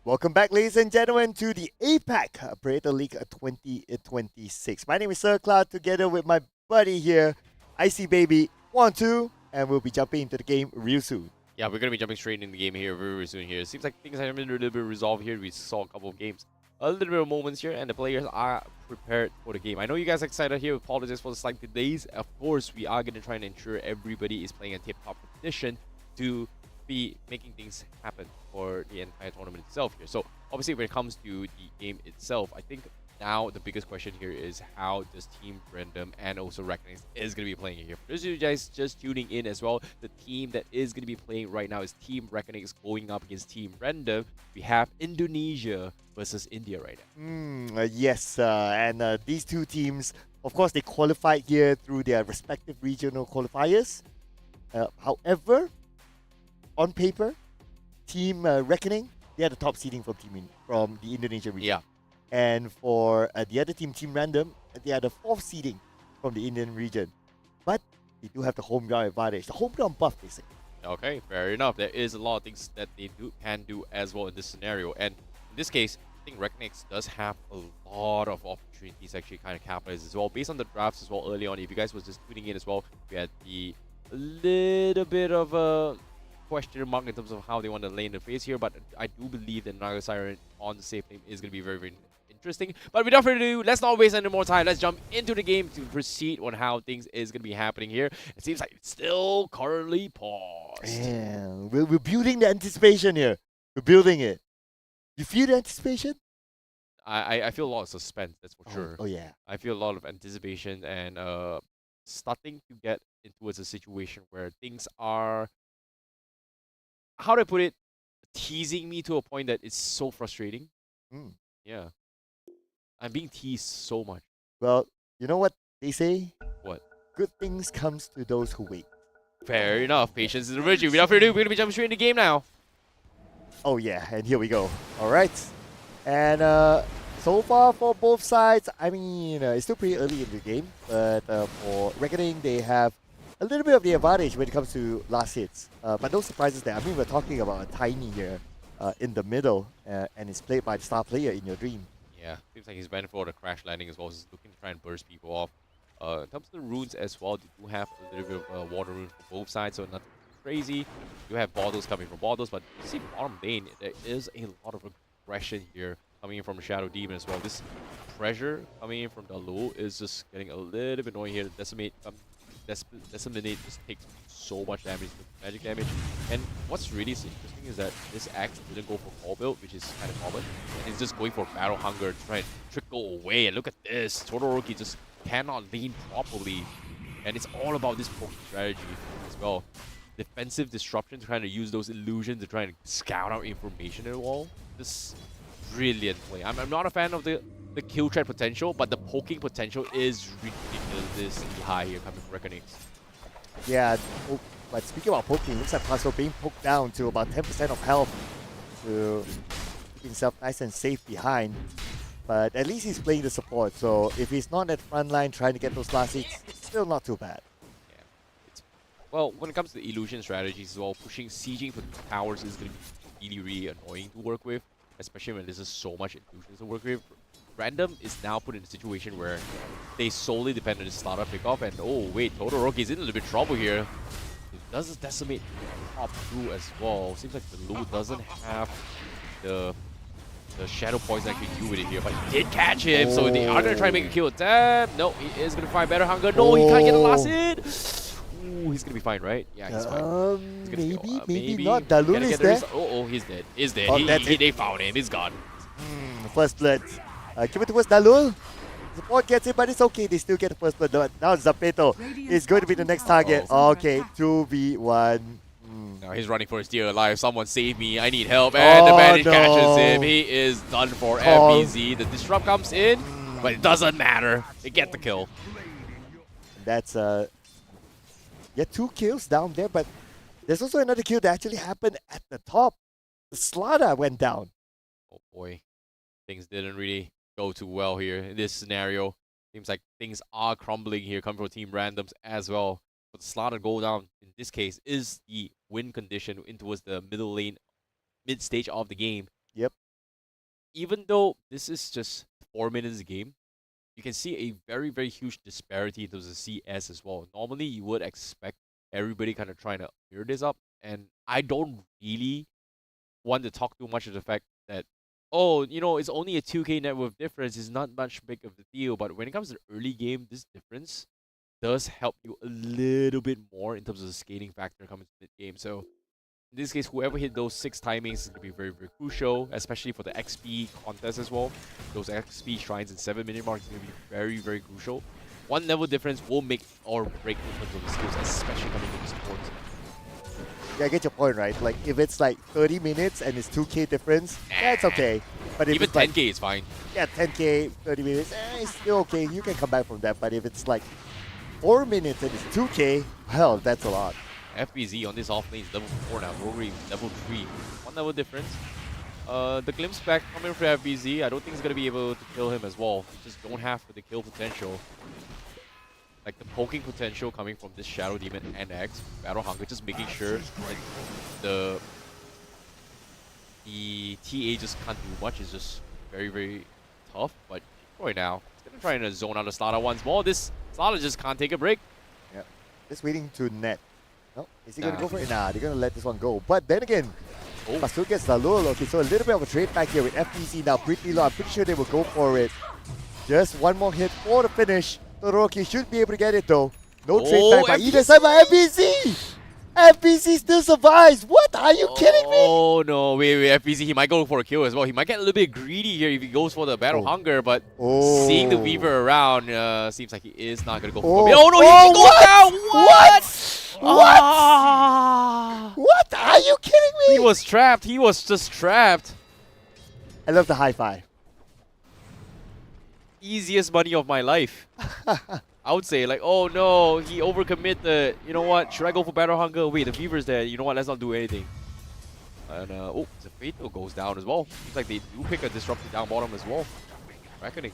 Welcome back, ladies and gentlemen, to the APAC Predator League 2026. My name is Sir Cloud, together with my buddy here, Icy Baby 1-2, and we'll be jumping into the game real soon. Yeah, we're going to be jumping straight into the game here very soon here. It seems like things have been a little bit resolved here. We saw a couple of games, a little bit of moments here, and the players are prepared for the game. I know you guys are excited here. Apologies for the slight delays. Of course, we are going to try and ensure everybody is playing a tip-top condition to be making things happen for the entire tournament itself here. So obviously when it comes to the game itself, I think now the biggest question here is how does Team Random and also Reckonings is going to be playing here. For those of you guys just tuning in as well, the team that is going to be playing right now is Team Reckonings going up against Team Random. We have Indonesia versus India right now. Yes, and these two teams, of course, they qualified here through their respective regional qualifiers. However, on paper, Team Reckoning, they are the top seeding from the Indonesia region. Yeah. And for the other team, Team Random, they are the fourth seeding from the Indian region. But they do have the home ground advantage, the home ground buff, basically. Okay, fair enough. There is a lot of things that they can do as well in this scenario. And in this case, I think Reckonix does have a lot of opportunities to actually kind of capitalize as well. Based on the drafts as well early on, if you guys was just tuning in as well, we had the little bit of a question mark in terms of how they want to lay in the face here, but I do believe that Naga Siren on the safe lane is going to be very, very interesting. But without further ado, let's not waste any more time. Let's jump into the game to proceed on how things is going to be happening here. It seems like it's still currently paused. Yeah, we're building the anticipation here. We're building it. You feel the anticipation? I feel a lot of suspense, that's for sure. Oh yeah. I feel a lot of anticipation and starting to get into a situation where things are, how do I put it, teasing me to a point that it's so frustrating. Yeah. I'm being teased so much. Well, you know what they say? What? Good things comes to those who wait. Fair enough. Patience is a virtue. Without further ado, we're going to be jumping straight into the game now. Oh yeah, and here we go. Alright. And so far for both sides, I mean, it's still pretty early in the game. But for Reckoning, they have a little bit of the advantage when it comes to last hits. But no surprises there. I mean, we're talking about a Tiny here in the middle, and it's played by the star player in your dream. Yeah, seems like he's went for the crash landing as well. He's looking to try and burst people off. In terms of the runes as well, they do have a little bit of water rune for both sides, so nothing crazy. You have bottles coming from bottles, but you see bottom lane, there is a lot of aggression here coming in from the Shadow Demon as well. This pressure coming in from the low is just getting a little bit annoying here. Decimate just takes so much damage, magic damage. And what's really interesting is that this axe didn't go for call build, which is kind of common. And it's just going for battle hunger to try and trickle away. And look at this, Todoroki just cannot lean properly. And it's all about this poking strategy as well. Defensive disruption, trying to use those illusions to try and scout out information at all. This brilliant play. I'm not a fan of the the kill threat potential, but the poking potential is ridiculously high here coming from Reckonings. Yeah, but speaking about poking, looks like Paso being poked down to about 10% of health to keep himself nice and safe behind. But at least he's playing the support, so if he's not at front line trying to get those last hits, it's still not too bad. Yeah. Well, when it comes to the illusion strategies as well, pushing sieging for towers is going to be really annoying to work with, especially when there's just so much illusions to work with. Random is now put in a situation where they solely depend on the starter pickoff, and oh wait, Todoroki is in a little bit of trouble here. It does decimate top 2 as well. Seems like the Lu doesn't have the shadow poison I can do with it here, but he did catch him, so they are going to try and make a kill attempt. No, he is going to find better hunger. No, he can't get the last hit. Ooh, he's going to be fine, right? Yeah, he's fine. Maybe not. Dalun is there. Oh, he's dead. He's dead. Oh, They found him. He's gone. First blood. Give it towards Dalul. Support gets it, but it's okay. They still get the first blood. Now Zapeto is going to be the next target. Okay, 2v1. Now he's running for his dear life. Someone save me. I need help. And the bandage catches him. He is done for. FBZ. The disrupt comes in, but it doesn't matter. They get the kill. That's 2 kills down there, but there's also another kill that actually happened at the top. The Slaughter went down. Oh boy. Things didn't really go too well here in this scenario. Seems like things are crumbling here coming from Team Randoms as well. But the Slaughter go down in this case is the win condition in towards the middle lane, mid stage of the game. Yep. Even though this is just 4 minutes a game, you can see a very, very huge disparity in terms of CS as well. Normally, you would expect everybody kind of trying to mirror this up, and I don't really want to talk too much of the fact that, oh, you know, it's only a 2k net worth difference. It's not much big of a deal. But when it comes to the early game, this difference does help you a little bit more in terms of the scaling factor coming to mid game. So in this case, whoever hit those 6 timings is going to be very, very crucial, especially for the XP contest as well. Those XP shrines in 7-minute mark is going to be very, very crucial. 1 level difference will make or break in terms of the skills, especially coming from the supports. Yeah, I get your point, right? Like, if it's like 30 minutes and it's 2k difference, yeah, it's okay. But if Even it's like, 10k is fine. yeah, 10k, 30 minutes, it's still okay. You can come back from that. But if it's like 4 minutes and it's 2k, well, that's a lot. FBZ on this off lane is level 4 now. Rotary level 3. 1 level difference. The glimpse back coming from FBZ, I don't think he's going to be able to kill him as well. You just don't have the kill potential. Like the poking potential coming from this Shadow Demon and X, Battle Hunger, just making sure that the TA just can't do much is just very, very tough. But right now, he's going to try and zone out the Slaughter once more. This Slaughter just can't take a break. Yeah, just waiting to net. No, is he going to go for it? Nah, they're going to let this one go. But then again, Pasul gets the lure. Okay, so a little bit of a trade back here with FPC now pretty low. I'm pretty sure they will go for it. Just one more hit for the finish. Todoroki should be able to get it though. No trade back by either side by FPC! FPC still survives! What? Are you kidding me? Oh no, wait, FPC, he might go for a kill as well. He might get a little bit greedy here if he goes for the Battle Hunger, but seeing the Weaver around, seems like he is not going to go for it. Oh no, he goes down! What? Ah! What? Are you kidding me? He was trapped. He was just trapped. I love the high five. Easiest money of my life. I would say, like, oh no, he overcommitted. You know what? Should I go for Battle Hunger? Wait, the Weaver's there. You know what? Let's not do anything. And oh, Zapeto goes down as well. Seems like they do pick a disruptive down bottom as well. Reckonings.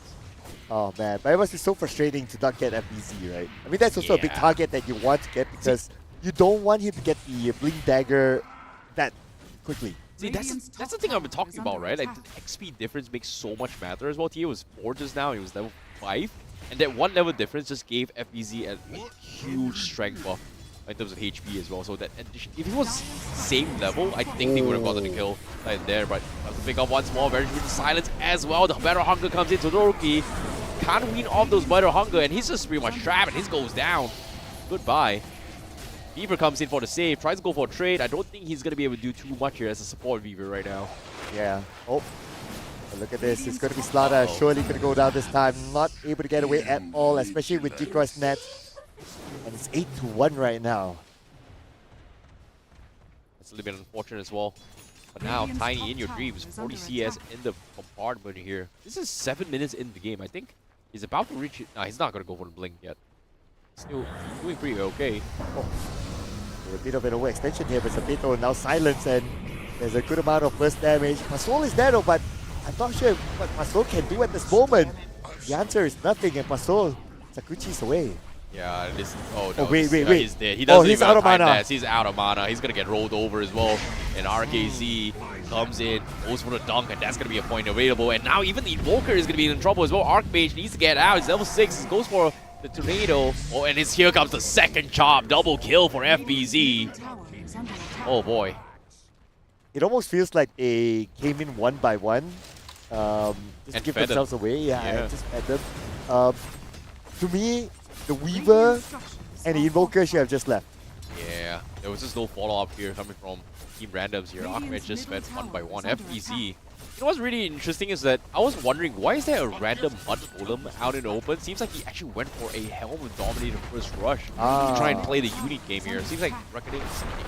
Oh man, but it must be so frustrating to not get FBZ, right? I mean, that's also a big target that you want to get because you don't want him to get the Blink Dagger that quickly. See, that's the thing I've been talking about, right? Like, the XP difference makes so much matter as well. TA was 4 just now, he was level 5. And that 1 level difference just gave FBZ a huge strength buff in terms of HP as well. So that addition, if it was same level, I think they would have gotten the kill right there. But have to pick up once more, very good silence as well. The Battle Hunger comes in, Todoroki can't wean off those Battle Hunger, and he's just pretty much trapped, and his goes down. Goodbye. Weaver comes in for the save, tries to go for a trade. I don't think he's going to be able to do too much here as a support Weaver right now. Yeah. Oh. But look at this. It's going to be Slaughter. Surely going to go down this time. Not able to get away at all, especially with G-Cross net. And it's 8-1 right now. It's a little bit unfortunate as well. But now, Tiny in your dreams, 40 CS in the compartment here. This is 7 minutes in the game. I think he's about to reach it. No, he's not going to go for the blink yet. Still doing pretty okay. Oh. A bit of an overextension here, but Zapito now silenced, and there's a good amount of burst damage. Pasol is there though, but I'm not sure what Pasol can do at this moment. The answer is nothing, and Pasol, Sakuchi's away. Yeah, this. Oh no! Wait. He's dead. He doesn't he's even out have of time mana. dash. He's out of mana. He's gonna get rolled over as well. And RKZ comes in, goes for the dunk, and that's gonna be a point available. And now even the Invoker is gonna be in trouble as well. Archmage needs to get out. He's level 6. He goes for the tornado. Oh, and here comes the second chop. Double kill for FBZ. Oh boy. It almost feels like they came in one by one, just to And give fed them. themselves away. Yeah, Yeah. and just fed them. To me, the Weaver and the Invoker should have just left. Yeah, there was just no follow-up here coming from Team Randoms here. Ahmed just fed one by one. FBZ. You know what's really interesting is that I was wondering, why is there a random Mud Golem out in the open? Seems like he actually went for a Helmet dominated first rush to try and play the unit game here. Seems like Reckoning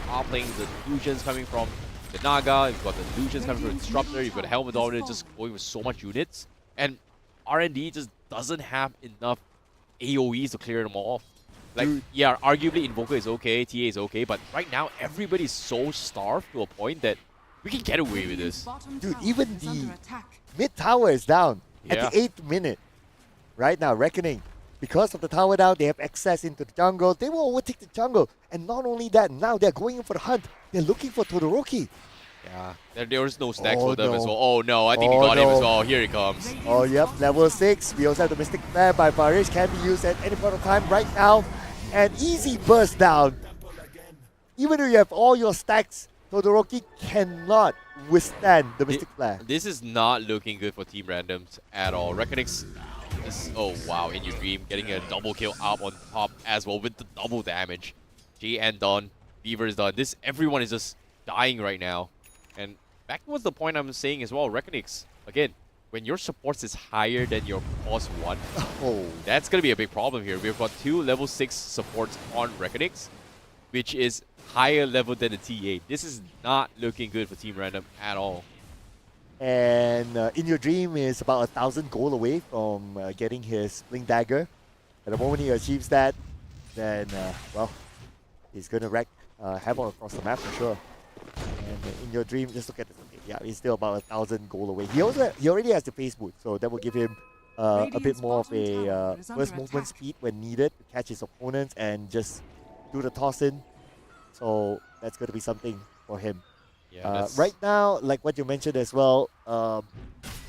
are playing the Illusions coming from the Naga. You've got the Illusions coming from the Disruptor. You've got Helmet dominated just going with so much units. And R&D just doesn't have enough AoEs to clear them off. Like, yeah, arguably Invoker is okay, TA is okay, but right now everybody's so starved to a point that we can get away with this. Dude, even the mid tower is down at the 8th minute. Right now, Reckoning, because of the tower down, they have access into the jungle. They will overtake the jungle. And not only that, now they're going in for the hunt. They're looking for Todoroki. Yeah, there was no stacks Oh, for them no. as well. Oh no, I think he Oh, got him as no. well. Here he comes. Oh, yep, level 6. We also have the Mystic Flare by Barish. Can be used at any point of time right now. And easy burst down. Even if you have all your stacks, Todoroki cannot withstand the Mystic Flare. This is not looking good for Team Randoms at all. Reckonix is, oh wow, in your dream, getting a double kill up on top as well with the double damage. JN done, Beaver is done. Everyone is just dying right now. And back towards the point I'm saying as well, Reckonix, again, when your supports is higher than your cost 1, Oh, that's going to be a big problem here. We've got 2 level 6 supports on Reckonix, which is higher level than the TA. This is not looking good for Team Random at all. and In Your Dream is about 1,000 gold away from getting his Blink Dagger. At the moment he achieves that, then, well, he's going to wreck havoc across the map for sure. And In Your Dream, just look at this. Okay, yeah, he's still about 1,000 gold away. He already has the face boot, so that will give him a bit more of a first movement speed when needed to catch his opponents and just do the toss in. So that's going to be something for him. Yeah, Right now, like what you mentioned as well,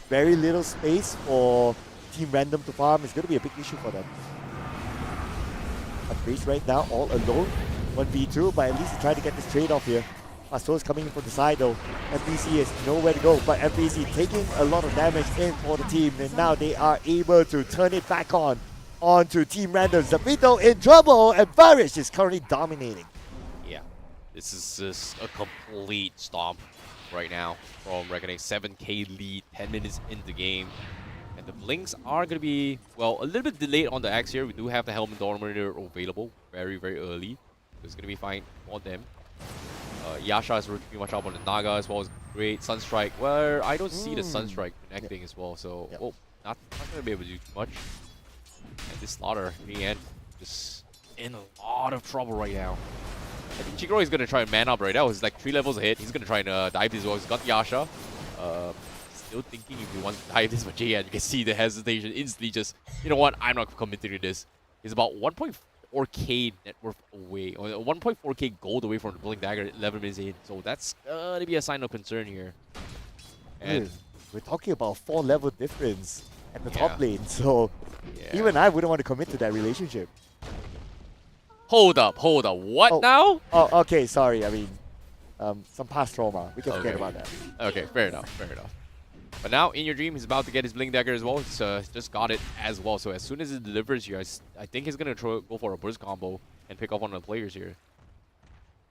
very little space for Team Random to farm is going to be a big issue for them. A base right now, all alone, 1v2, but at least he tried to get this trade off here. Pastor is coming in from the side though. FBC is nowhere to go, but FBC taking a lot of damage in for the team, and now they are able to turn it back onto Team Random. Zapito in trouble, and Varish is currently dominating. Yeah, this is just a complete stomp right now from Reckoning. 7k lead, 10 minutes in the game. And the blinks are going to be, well, a little bit delayed on the Axe here. We do have the Helmet Dominator available very, very early. So it's going to be fine for them. Yasha is pretty much up on the Naga as well as great. Sunstrike, where I don't see the Sunstrike connecting as well. So, Yep. well, not going to be able to do too much. And this Slaughter, in the end, just in a lot of trouble right now. I think Chikoro is going to try and man up right now. He's like 3 levels ahead. He's going to try and dive this as well. He's got Yasha. Still thinking if he wants to dive this, but JN, you can see the hesitation instantly just, you know what, I'm not committing to this. He's about 1.4k net worth away, or 1.4k gold away from the Blink Dagger 11 minutes in. So that's going to be a sign of concern here. And We're talking about a 4-level difference at the top Yeah. lane, so yeah. even I wouldn't want to commit to that relationship. Hold up. What Oh. now? Oh, okay, sorry. I mean, some past trauma. We can forget Okay. about that. Okay, fair enough. But now, in your dream, he's about to get his Blink Dagger as well. He's just got it as well. So as soon as it delivers here, I think he's going to go for a burst combo and pick up one of the players here.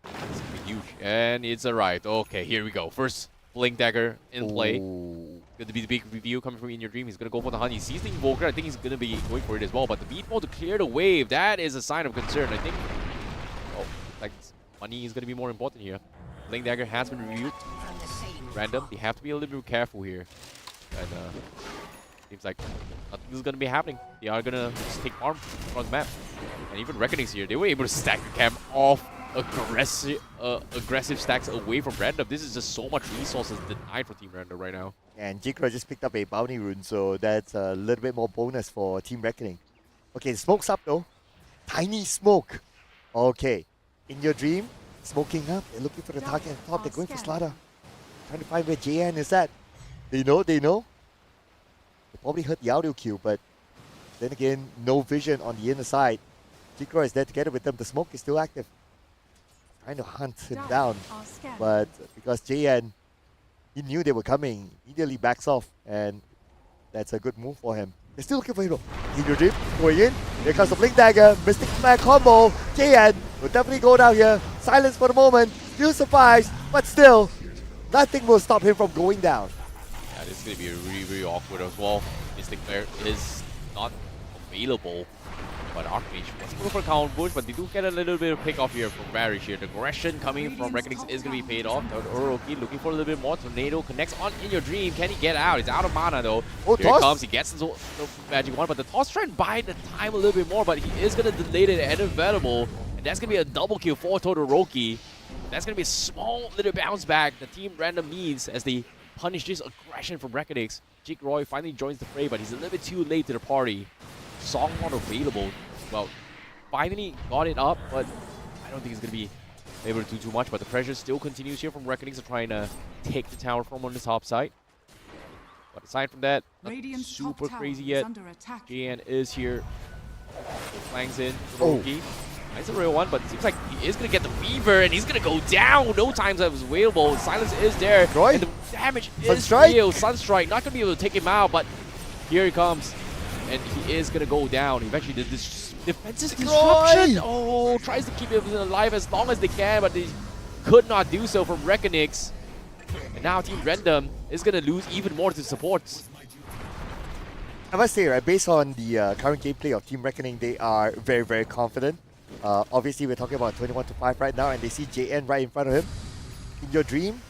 It's going to be huge. And it's arrived. Okay, here we go. First Blink Dagger in play. Ooh. Going to be the big review coming from In Your Dream. He's going to go for the hunt. He sees the Invoker. I think he's going to be going for it as well. But the beat mode to clear the wave, that is a sign of concern. I think, like, money is going to be more important here. Blink Dagger has been reviewed. Random, they have to be a little bit careful here. And seems like nothing is gonna be happening. They are gonna just take farm across the map. And even Reckonings here, they were able to stack the camp off aggressive stacks away from Random. This is just so much resources denied for Team Random right now. And Jikra just picked up a bounty rune, so that's a little bit more bonus for Team Reckoning. Okay, the smoke's up though. Tiny smoke. Okay, in your dream, smoking up. They're looking for the target at the top. They're going for Slaughter. Trying to find where JN is at. They know. They probably heard the audio cue, but then again, no vision on the inner side. Jikra is there together with them. The smoke is still active. Trying to hunt him down, but because JN, he knew they were coming, immediately backs off, and that's a good move for him. They're still looking for him. In your dream, going in. Here comes the Blink Dagger, Mystic Command combo. JN will definitely go down here. Silence for the moment. Still survives, but still, nothing will stop him from going down. Yeah, this is going to be really, really awkward as well. Mystic Flare is not available. But Archmage wants to go for a counter push, but they do get a little bit of pick off here from Varish here. The aggression coming from Reckonings is going to be paid off. Oroki looking for a little bit more. Tornado connects on In Your Dream. Can he get out? He's out of mana though. Oh, here he comes. He gets the magic one, but the toss trying to buy the time a little bit more, but he is going to delay it and available. And that's going to be a double kill for Todoroki. That's going to be a small little bounce back the Team Random needs as they punish this aggression from Reckonings. Jake Roy finally joins the fray, but he's a little bit too late to the party. Song not available. Well, finally got it up, but I don't think he's going to be able to do too much. But the pressure still continues here from Reckonings to trying to take the tower from on the top side. But aside from that, nothing super crazy yet. JN is here. Flanks in. Todoroki. Nice a real one, but it seems like he is going to get the fever and he's going to go down. No times that was available. Silence is there. And the damage is real. Sunstrike not going to be able to take him out, but here he comes. And he is going to go down. Eventually, this defensive disruption. Oh, tries to keep him alive as long as they can, but they could not do so from Reckonix. And now Team Random is going to lose even more to supports. I must say, right, based on the current gameplay of Team Reckoning, they are very, very confident. Obviously, we're talking about 21-5 right now, and they see JN right in front of him. In your dream,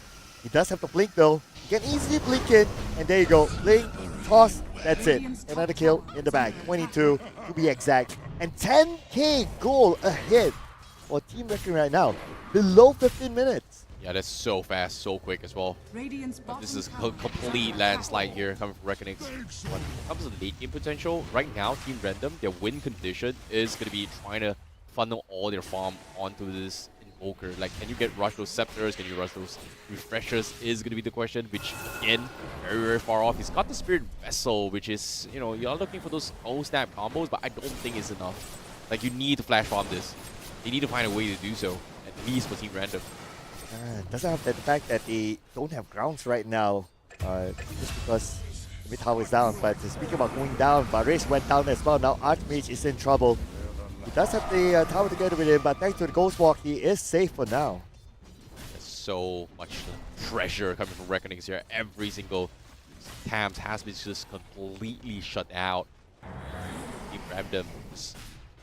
he does have to blink though. He can easily blink in, and there you go. Blink, toss, that's it. Another kill in the bag. 22 to be exact. And 10k goal ahead for Team Reckoning right now. Below 15 minutes. Yeah, that's so fast, so quick as well. This is a complete landslide here coming from Reckonings. When it comes to the late game potential, right now, Team Random, their win condition is going to be trying to funnel all their farm onto this Invoker. Like, can you rush those Scepters? Can you rush those Refreshers? Is going to be the question, which, again, very, very far off. He's got the Spirit Vessel, which is, you know, you're looking for those O-snap combos, but I don't think it's enough. Like, you need to flash farm this. They need to find a way to do so, at least for Team Random. Doesn't have the fact that they don't have grounds right now, just because the mid tower is down. But speaking about going down, Barres went down as well. Now Archmage is in trouble. He does have the tower together with him, but thanks to the Ghost Walk, he is safe for now. There's so much pressure coming from Reckonings here. Every single TAMS has been just completely shut out. Team Random just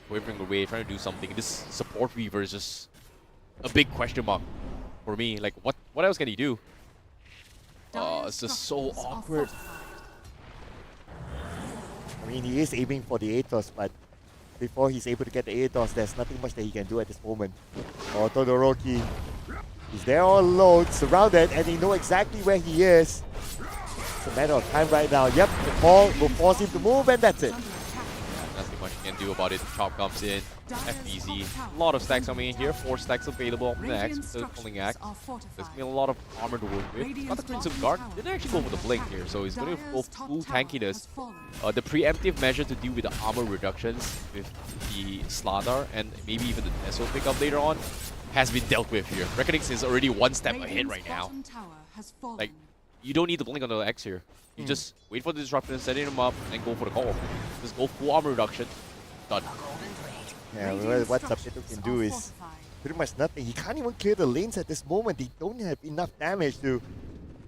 wavering away, trying to do something. This support Weaver is just a big question mark for me. Like, what else can he do? It's just so awkward. I mean, he is aiming for the Aethos, but before he's able to get the Aethos, there's nothing much that he can do at this moment. Oh, Todoroki. He's there all alone, surrounded, and they know exactly where he is. It's a matter of time right now. Yep, the call will force him to move, and that's it. Nothing much you can do about it. Chop comes in. FBZ. A lot of stacks coming in here. 4 stacks available on the Axe. Still pulling Axe. There's going to be a lot of armor to work with. Got the Crimson Guard. Didn't actually go for the Blink here, so he's going to go full tankiness. The preemptive measure to deal with the armor reductions with the Slardar and maybe even the Nestle pickup later on has been dealt with here. Reckonings is already one step ahead right now. Like, you don't need to blink on the X here. You just wait for the disruption, setting him up, and go for the call. Just go full armor reduction. Done. Yeah, what Substitute can do is pretty much nothing. He can't even clear the lanes at this moment. They don't have enough damage to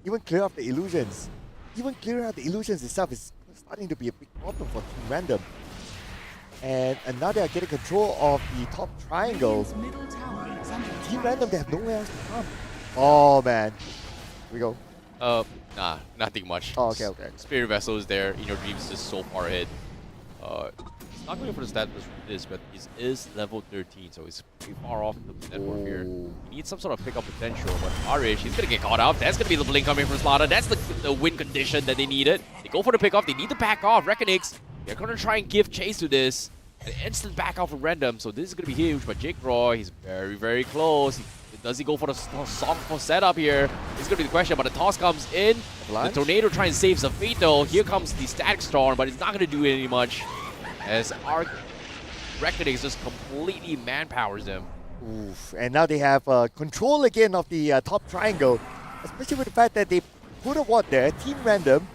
even clear off the illusions. Even clearing out the illusions itself is starting to be a big problem for Team Random. And now they are getting control of the top triangle. Team Random, they have nowhere else to come. Oh man. Here we go. Nah, nothing much. Oh, okay, okay. Spirit Vessel is there. In Your Dreams is just so far ahead. He's not going for the stat boost for this, but he is level 13, so he's pretty far off the network here. He needs some sort of pickup potential, but Arish, he's gonna get caught out. That's gonna be the blink coming from Slaughter. That's the win condition that they needed. They go for the pickoff. They need to back off. Reckonix, they're gonna try and give chase to this. An instant back off from Random, so this is gonna be huge. But Jake Roy, he's very, very close. Does he go for the soft setup here? This is gonna be the question, but the toss comes in. The Tornado tries and saves the fate though. Here comes the Static Storm, but it's not gonna do any much. As our Reckonix just completely manpowers them. Oof. And now they have control again of the top triangle, especially with the fact that they put a ward there, Team Random.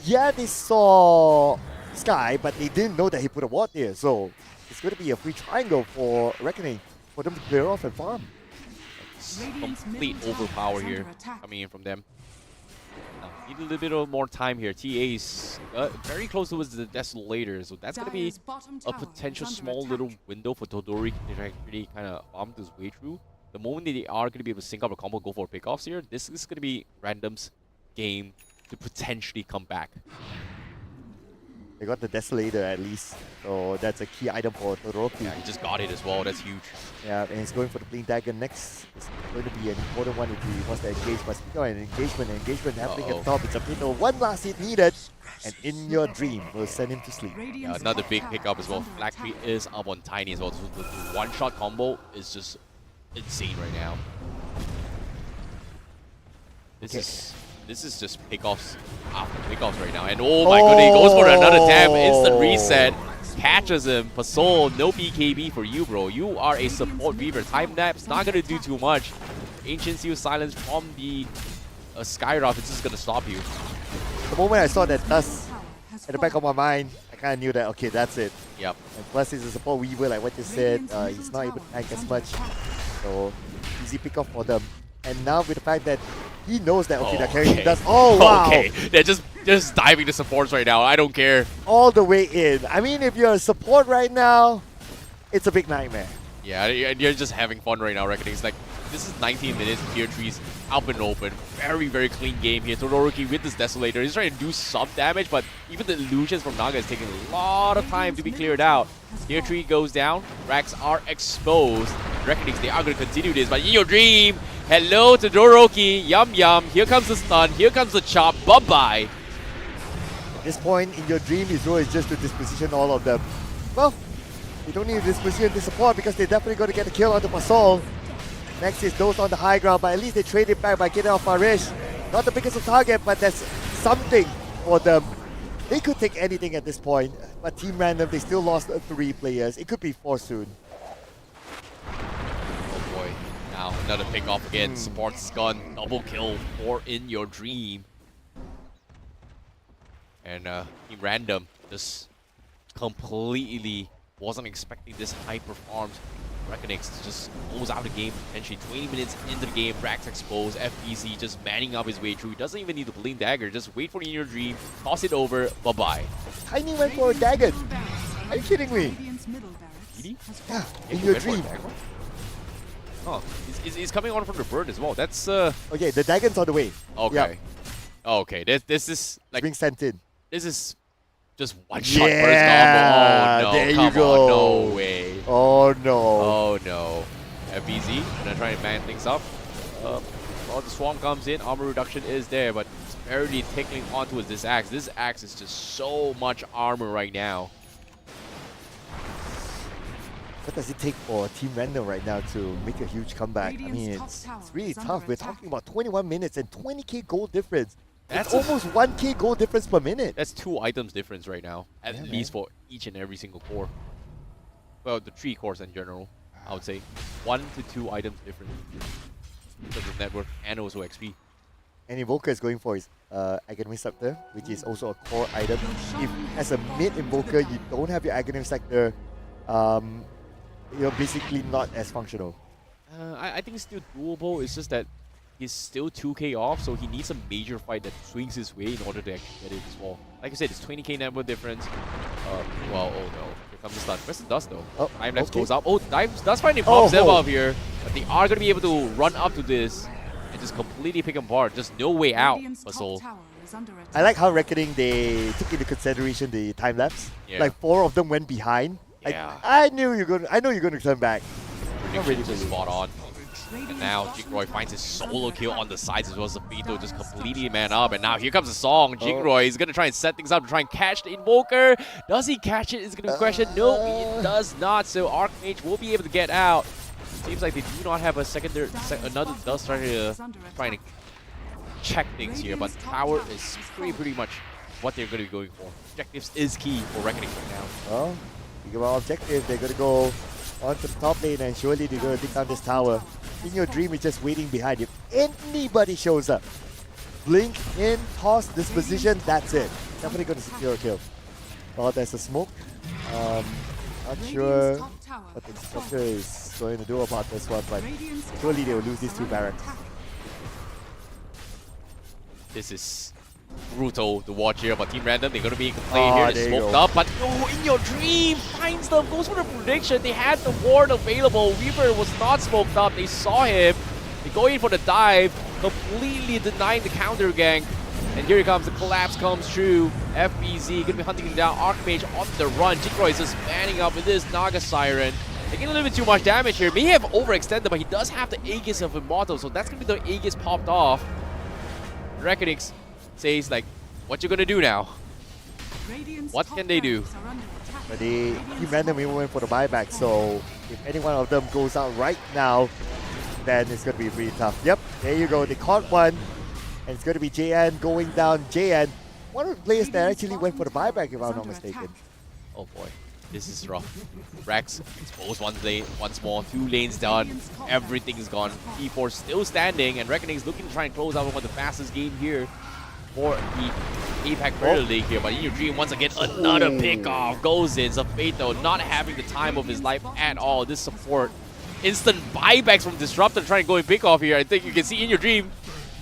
Yeah, they saw Sky, but they didn't know that he put a ward there. So it's going to be a free triangle for Reckoning for them to clear off and farm. Complete overpower here coming in from them. Need a little bit of more time here. TA's very close towards the Desolator, so that's going to be a potential small little window for Todori to actually kind of bomb his way through. The moment that they are going to be able to sync up a combo, go for pickoffs here, this is going to be Random's game to potentially come back. They got the Desolator at least, so that's a key item for Todoroki. Yeah, he just got it as well. That's huge. Yeah, and he's going for the Blink Dagger next. It's going to be an important one if he wants to engage. But speaking of an engagement happening at the top, it's a fatal one last hit needed, and In Your Dream will send him to sleep. Yeah, another big pickup as well. Black Tree is up on Tiny as well. So the one-shot combo is just insane right now. This is just pickoffs after pickoffs right now. And oh my goodness, he goes for another tab. Instant reset. Catches him. Pasol, no BKB for you, bro. You are a support weaver. Time Nap's not going to do too much. Ancient Seal Silence from the Skyrock is just going to stop you. The moment I saw that dust at the back of my mind, I kind of knew that, okay, that's it. Yep. And plus, he's a support weaver, like what you said. He's not able to tank as much. So, easy pick off for them. And now with the fact that he knows that, okay, they're carrying dust. Oh, wow. Okay, they're just diving to supports right now. I don't care. All the way in. I mean, if you're a support right now, it's a big nightmare. Yeah, and you're just having fun right now, Reckoning. It's like, this is 19 minutes, tier 3's out and open. Very, very clean game here. Todoroki with this Desolator. He's trying to do some damage, but even the illusions from Naga is taking a lot of time to be cleared out. Tier 3 goes down. Racks are exposed. Reckoning, they are going to continue this, but In Your Dream, hello Todoroki, yum yum. Here comes the stun, here comes the chop, bye-bye. At this point, In Your Dream, his role is just to disposition all of them. Well, they don't need to disposition the support because they're definitely going to get a kill onto Pasol. Next is those on the high ground, but at least they trade it back by getting off Arish. Not the biggest of target, but that's something for them. They could take anything at this point, but Team Random, they still lost 3 players. It could be 4 soon. Oh boy, now another pick off again. Support's gone, double kill for In Your Dream. And Team Random just completely wasn't expecting this high-performed Reckonix just goes out of the game potentially 20 minutes into the game. Racks exposed, FBC just manning up his way through. He doesn't even need the Blink Dagger, just wait for In Your Dream, toss it over, bye-bye. Tiny went for a dagger. Are you kidding me? Yeah, In Your Dream. Oh, he's coming on from the bird as well. That's Okay, the Dagon's on the way. okay. Yep. Okay, this is like Being sent in. this is just one shot Yeah, first combo. Oh no, there you come go. on, no way. Oh no. Oh no. FBZ gonna try and man things up. Well, the swarm comes in, armor reduction is there, but it's barely tickling onto this axe. This axe is just so much armor right now. What does it take for Team Random right now to make a huge comeback? I mean, it's really tough. We're talking about 21 minutes and 20k gold difference. That's almost 1k gold difference per minute. That's 2 items difference right now, at least for each and every single core. Well, the 3 cores in general, I would say. 1 to 2 items difference in terms of network and also XP. And Invoker is going for his Aghanim Scepter, which is also a core item. If as a mid Invoker you don't have your Aghanim Scepter, you're basically not as functional. I think it's still doable. It's just that he's still 2k off, so he needs a major fight that swings his way in order to actually get it as well. Like I said, it's 20k network difference. Well, oh no. Here comes the stun. Where's the dust though? Oh, Time lapse okay. goes up. Oh, Dust finally pops them up here. But they are going to be able to run up to this. and just completely pick him apart. Just no way out Radiant's for top Soul. tower is under attack. I like how Reckoning they took into consideration the time lapse. Yeah. Like 4 of them went behind. Yeah. I know you're gonna turn back. Not really, Just really. spot on. Radiant's And now bottom Jigroy tower finds his is solo under kill attack. on the sides as well as the Beetle just completely man up. And now here comes the song. Jigroy is going to try and set things up to try and catch the Invoker. Does he catch it? Is going to be a question. No, he does not. So Archmage will be able to get out. Seems like they do not have a another Dust Strider trying to check things here. But power is pretty much what they're going to be going for. Objectives is key for Reckoning right now. Well, think about objective. They're gonna go onto the top lane and surely they're gonna take down this tower. In Your Dream is just waiting behind. If anybody shows up, blink in, toss this position, that's it. Definitely gonna secure a kill. Oh, there's a smoke. Not sure Radiant's top tower what the is structure is going to do about this one, but Radiant's surely they will top lose these towers 2 are under barracks. attack. This is brutal to watch here, but Team Random, they're going to be able to play Ah, here. there They you smoked go. up, but no, In Your Dream finds them, goes for the prediction. They had the ward available. Weaver was not smoked up. They saw him. They go in for the dive, completely denying the counter gank. And here he comes, the collapse comes true. FBZ going to be hunting him down. Archmage on the run. Jigroy is just manning up with this Naga Siren. Taking a little bit too much damage here. May have overextended, but he does have the Aegis of Immortal, so that's going to be the Aegis popped off. Reckonings says like, what you gonna do now? Radiant's What top can they do? barracks are under attack. But they Radiant's Team Random even went for the buyback, so if any one of them goes out right now, then it's gonna be really tough. Yep, there you go. They caught one, and it's gonna be JN going down. JN, one of the players that actually went for the buyback, if I'm not mistaken. Oh boy, this is rough. Rex exposed one lane once more, 2 lanes done, everything is gone. E4 still standing, and Reckoning is looking to try and close out one of the fastest game here for the APAC Premier League here. But In Your Dream, once again, another pickoff goes in. Zafeto not having the time of his life at all. This support, instant buybacks from Disruptor trying to go and pick off here. I think you can see In Your Dream.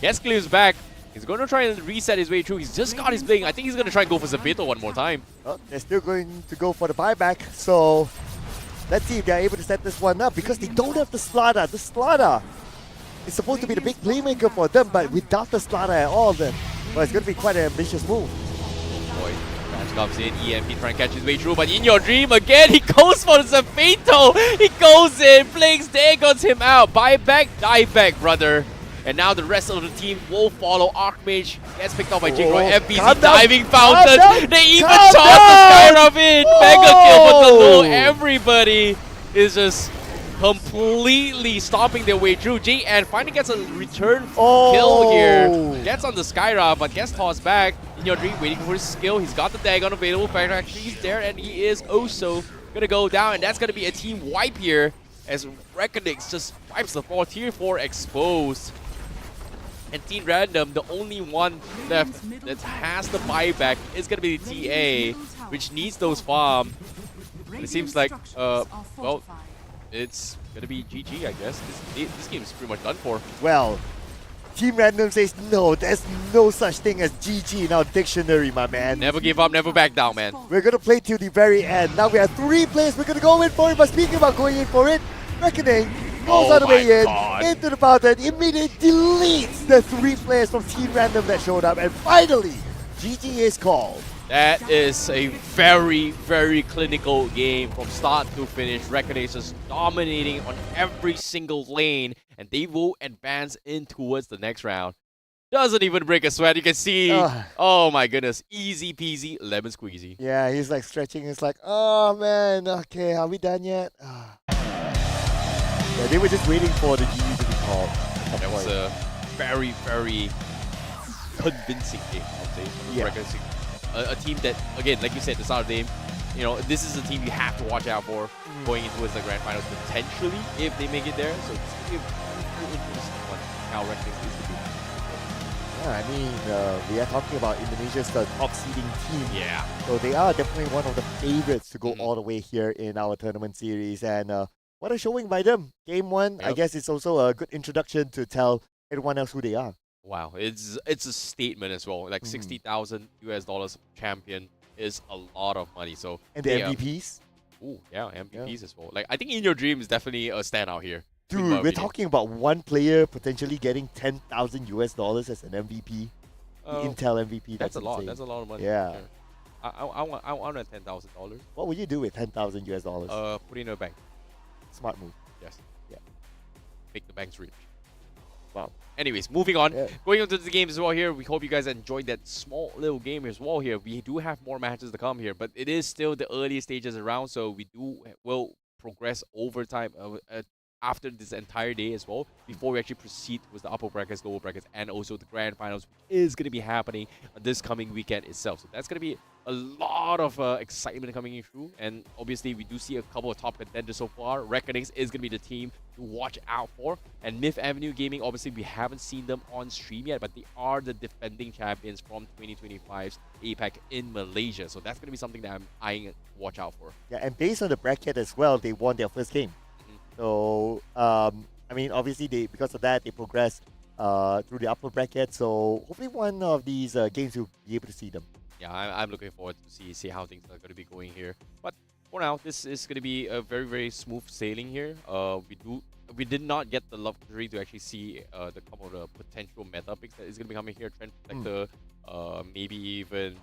Escalave's back. He's going to try and reset his way through. He's just got his bling. I think he's going to try and go for Zafeto one more time. Well, they're still going to go for the buyback, so let's see if they're able to set this one up because they don't have the Slaughter. The Slaughter is supposed to be the big playmaker for them, but without the Slaughter at all, then well, it's going to be quite an ambitious move. Boy, Crash comes in, EMP trying to catch his way through, but In Your Dream again, he goes for Zafeto. He goes in, blinks, there goes him out. Buy back, dive back, brother. And now the rest of the team will follow. Archmage gets picked off by Jigroy. FBZ calm down, diving calm fountain. down, They even calm toss the down. Skyrab in. Mega kill for the low. Oh. Everybody is just completely stomping their way through. JN finally gets a return kill here. Gets on the Skyrab, but gets tossed back. In Your Dream waiting for his skill. He's got the Dagon available. Fact actually he's there, and he is also gonna go down. And that's gonna be a team wipe here as Reckonix just wipes the floor. Tier 4 exposed. And Team Random, the only one left that has the buyback is gonna be the TA, which needs those farm. It seems like, well, it's gonna be GG, I guess. This game is pretty much done for. Well, Team Random says no, there's no such thing as GG in our dictionary, my man. Never give up, never back down, man. We're gonna play till the very end. Now we have 3 players, we're gonna go in for it, but speaking about going in for it, Reckoning goes Oh all the way my in, God. into the fountain, immediately deletes the 3 players from Team Random that showed up, and finally, GG is called. That is a very, very clinical game from start to finish. Reckoning is just dominating on every single lane, and they will advance in towards the next round. Doesn't even break a sweat. You can see, oh my goodness, easy peasy, lemon squeezy. Yeah, he's like stretching, he's like, oh man, okay, are we done yet? Yeah, they were just waiting for the GG to be called. That was a very, very convincing game, I would say. From the Yeah. Reckoning. A team that, again, like you said, the start of the game, you know, this is a team you have to watch out for going into the grand finals potentially if they make it there. So it's going to be a very interesting one. How Reckoning is to be. Yeah, I mean, we are talking about Indonesia's top seeding team. Yeah. So they are definitely one of the favorites to go all the way here in our tournament series. And what a showing by them. Game 1, I Yep. guess it's also a good introduction to tell everyone else who they are. Wow, it's a statement as well. Like $60,000 US champion is a lot of money. So And the they, MVPs. ooh, yeah, MVPs as well. Like I think In Your Dream is definitely a standout here. Dude, my we're opinion. talking about one player potentially getting $10,000 as an MVP, the Uh, Intel MVP. That's a lot. insane. That's a lot of money. Yeah. Yeah. I want a $10,000. What would you do with $10,000? Put it in a bank. Smart move. Yes. Yeah. Make the banks rich. Wow. Anyways, moving on. Yeah. Going on to the games as well here. We hope you guys enjoyed that small little game as well here. We do have more matches to come here, but it is still the early stages around, so we will progress over time after this entire day as well before we actually proceed with the upper brackets, lower brackets, and also the grand finals, which is going to be happening this coming weekend itself. So that's going to be a lot of excitement coming in through, and obviously we do see a couple of top contenders so far. Reckonings is going to be the team to watch out for, and Myth Avenue Gaming, obviously we haven't seen them on stream yet, but they are the defending champions from 2025's APAC in Malaysia, so that's going to be something that I'm eyeing to watch out for. Yeah, and based on the bracket as well, they won their first game. So, I mean, obviously, because of that, they progressed through the upper bracket. So, hopefully, one of these games you'll be able to see them. Yeah, I'm looking forward to see how things are going to be going here. But for now, this is going to be a very, very smooth sailing here. We did not get the luxury to actually see the couple of the potential meta picks that is going to be coming here. Trend Protector, maybe even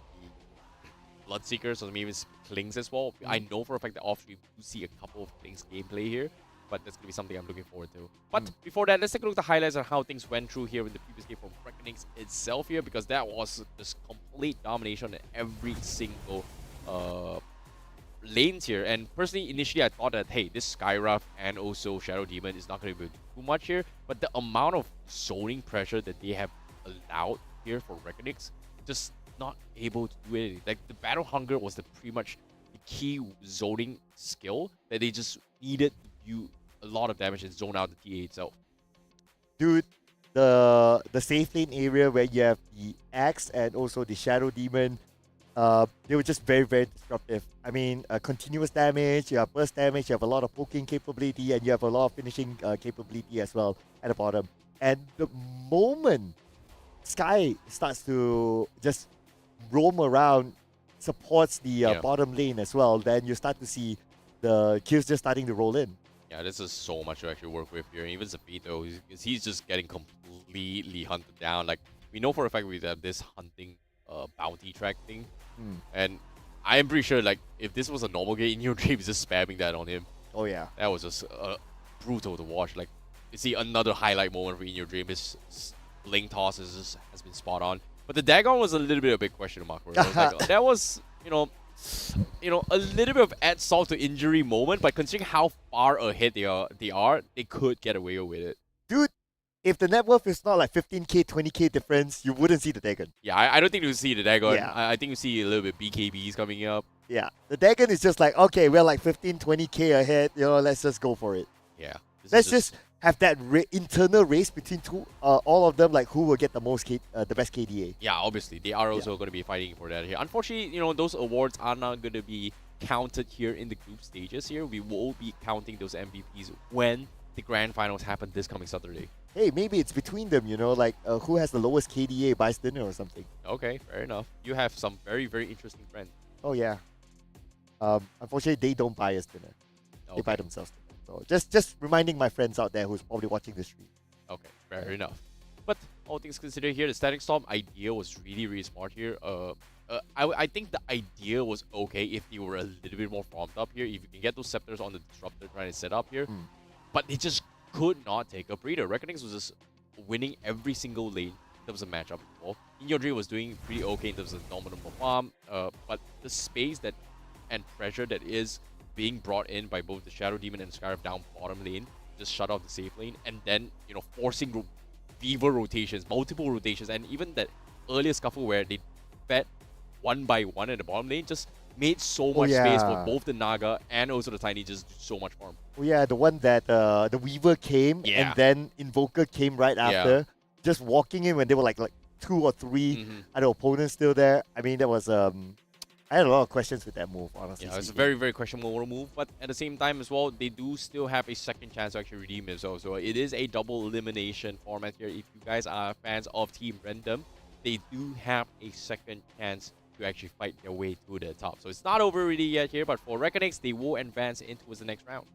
the Bloodseekers, or maybe even Klings as well. I know for a fact that off-stream we do see a couple of Klings gameplay here, but that's going to be something I'm looking forward to. But before that, let's take a look at the highlights on how things went through here in the previous game from Reckonings itself here, because that was just complete domination in every single lanes here. And personally, initially I thought that, hey, this Skyruff and also Shadow Demon is not going to be too much here, but the amount of zoning pressure that they have allowed here for Reckonings, just not able to do anything. Like, the Battle Hunger was pretty much the key zoning skill that they just needed to do a lot of damage and zone out the TA itself. Dude, the safe lane area where you have the Axe and also the Shadow Demon, they were just very, very disruptive. I mean, continuous damage, you have burst damage, you have a lot of poking capability, and you have a lot of finishing capability as well at the bottom. And the moment Sky starts to just roam around, supports the bottom lane as well, then you start to see the kills just starting to roll in. Yeah, this is so much to actually work with here. Even Zapito, he's just getting completely hunted down. Like, we know for a fact we have this hunting bounty track thing. And I am pretty sure, like, if this was a normal game, in your dream, just spamming that on him. Oh, yeah. That was just brutal to watch. Like, you see another highlight moment for In Your Dream. His Blink toss has been spot on. But the Dagon was a little bit of a big question mark for it. That was, you know, a little bit of add salt to injury moment, but considering how far ahead they could get away with it. Dude, if the net worth is not like 15k, 20k difference, you wouldn't see the Dagon. Yeah, I don't think you'll see the Dagon. Yeah. I think you see a little bit BKBs coming up. Yeah, the Dagon is just like, okay, we're like 15, 20k ahead, let's just go for it. Yeah. Let's just have that internal race between all of them, like who will get the best KDA. Yeah, obviously they are also going to be fighting for that here. Unfortunately, those awards are not going to be counted here in the group stages here. We will be counting those MVPs when the grand finals happen this coming Saturday. Hey, maybe it's between them, like who has the lowest KDA buys dinner or something. Okay, fair enough. You have some very, very interesting friends. Oh yeah. Unfortunately, they don't buy us dinner. Okay. They buy themselves dinner. So just reminding my friends out there who's probably watching this stream. Okay, fair enough. But all things considered here, the Static Storm idea was really, really smart here. I think the idea was okay if they were a little bit more farmed up here. If you can get those Scepters on the Disruptor trying to set up here. But they just could not take a breather. Reckonings was just winning every single lane in terms of matchup. Well, In Your Dream was doing pretty okay in terms of normal farm. But the space and pressure that is being brought in by both the Shadow Demon and Scarab down bottom lane, just shut off the safe lane, and then, forcing Weaver rotations, multiple rotations, and even that earlier scuffle where they fed one by one at the bottom lane just made so much space for both the Naga and also the Tiny, just so much farm. Oh yeah, the one that the Weaver came and then Invoker came right after, just walking in when they were like 2 or 3 other opponents still there. I mean, that was I had a lot of questions with that move, honestly. Yeah, it's a very, very questionable move, but at the same time as well, they do still have a second chance to actually redeem themselves. So it is a double elimination format here. If you guys are fans of Team Random, they do have a second chance to actually fight their way to the top. So it's not over really yet here, but for Reckonings, they will advance into the next round.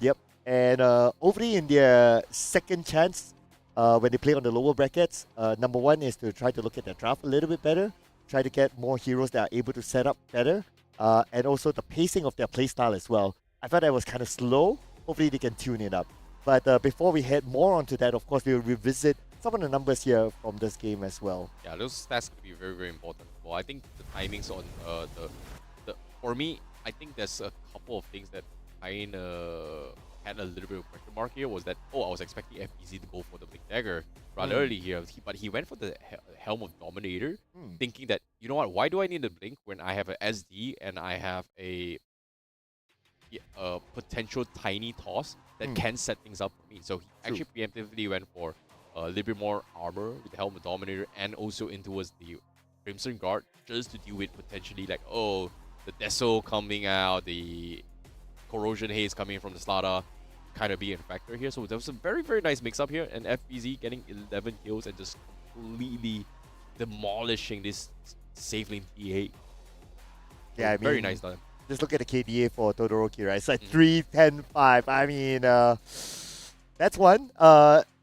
Yep. And hopefully in their second chance, when they play on the lower brackets, number one is to try to look at their draft a little bit better, try to get more heroes that are able to set up better, and also the pacing of their playstyle as well. I thought that was kind of slow. Hopefully they can tune it up. But before we head more onto that, of course, we'll revisit some of the numbers here from this game as well. Yeah, those stats could be very, very important. Well, I think the timings on the for me, I think there's a couple of things that kind of had a little bit of question mark here. Was that I was expecting FBZ to go for the Blink Dagger rather early here, but he went for the Helm of Dominator, thinking that, you know what, why do I need the Blink when I have a SD and I have a potential tiny toss that can set things up for me. So he actually preemptively went for a little bit more armor with the Helm of Dominator and also in towards the Crimson Guard just to deal with potentially like, the Deso coming out, the Corrosion Haze coming in from the Slada kind of being a factor here. So there was a very, very nice mix-up here, and FBZ getting 11 kills and just completely demolishing this safe lane T8. Yeah, I mean, very nice done. Just look at the KDA for Todoroki, right? It's like 3, 10, 5. I mean, that's one.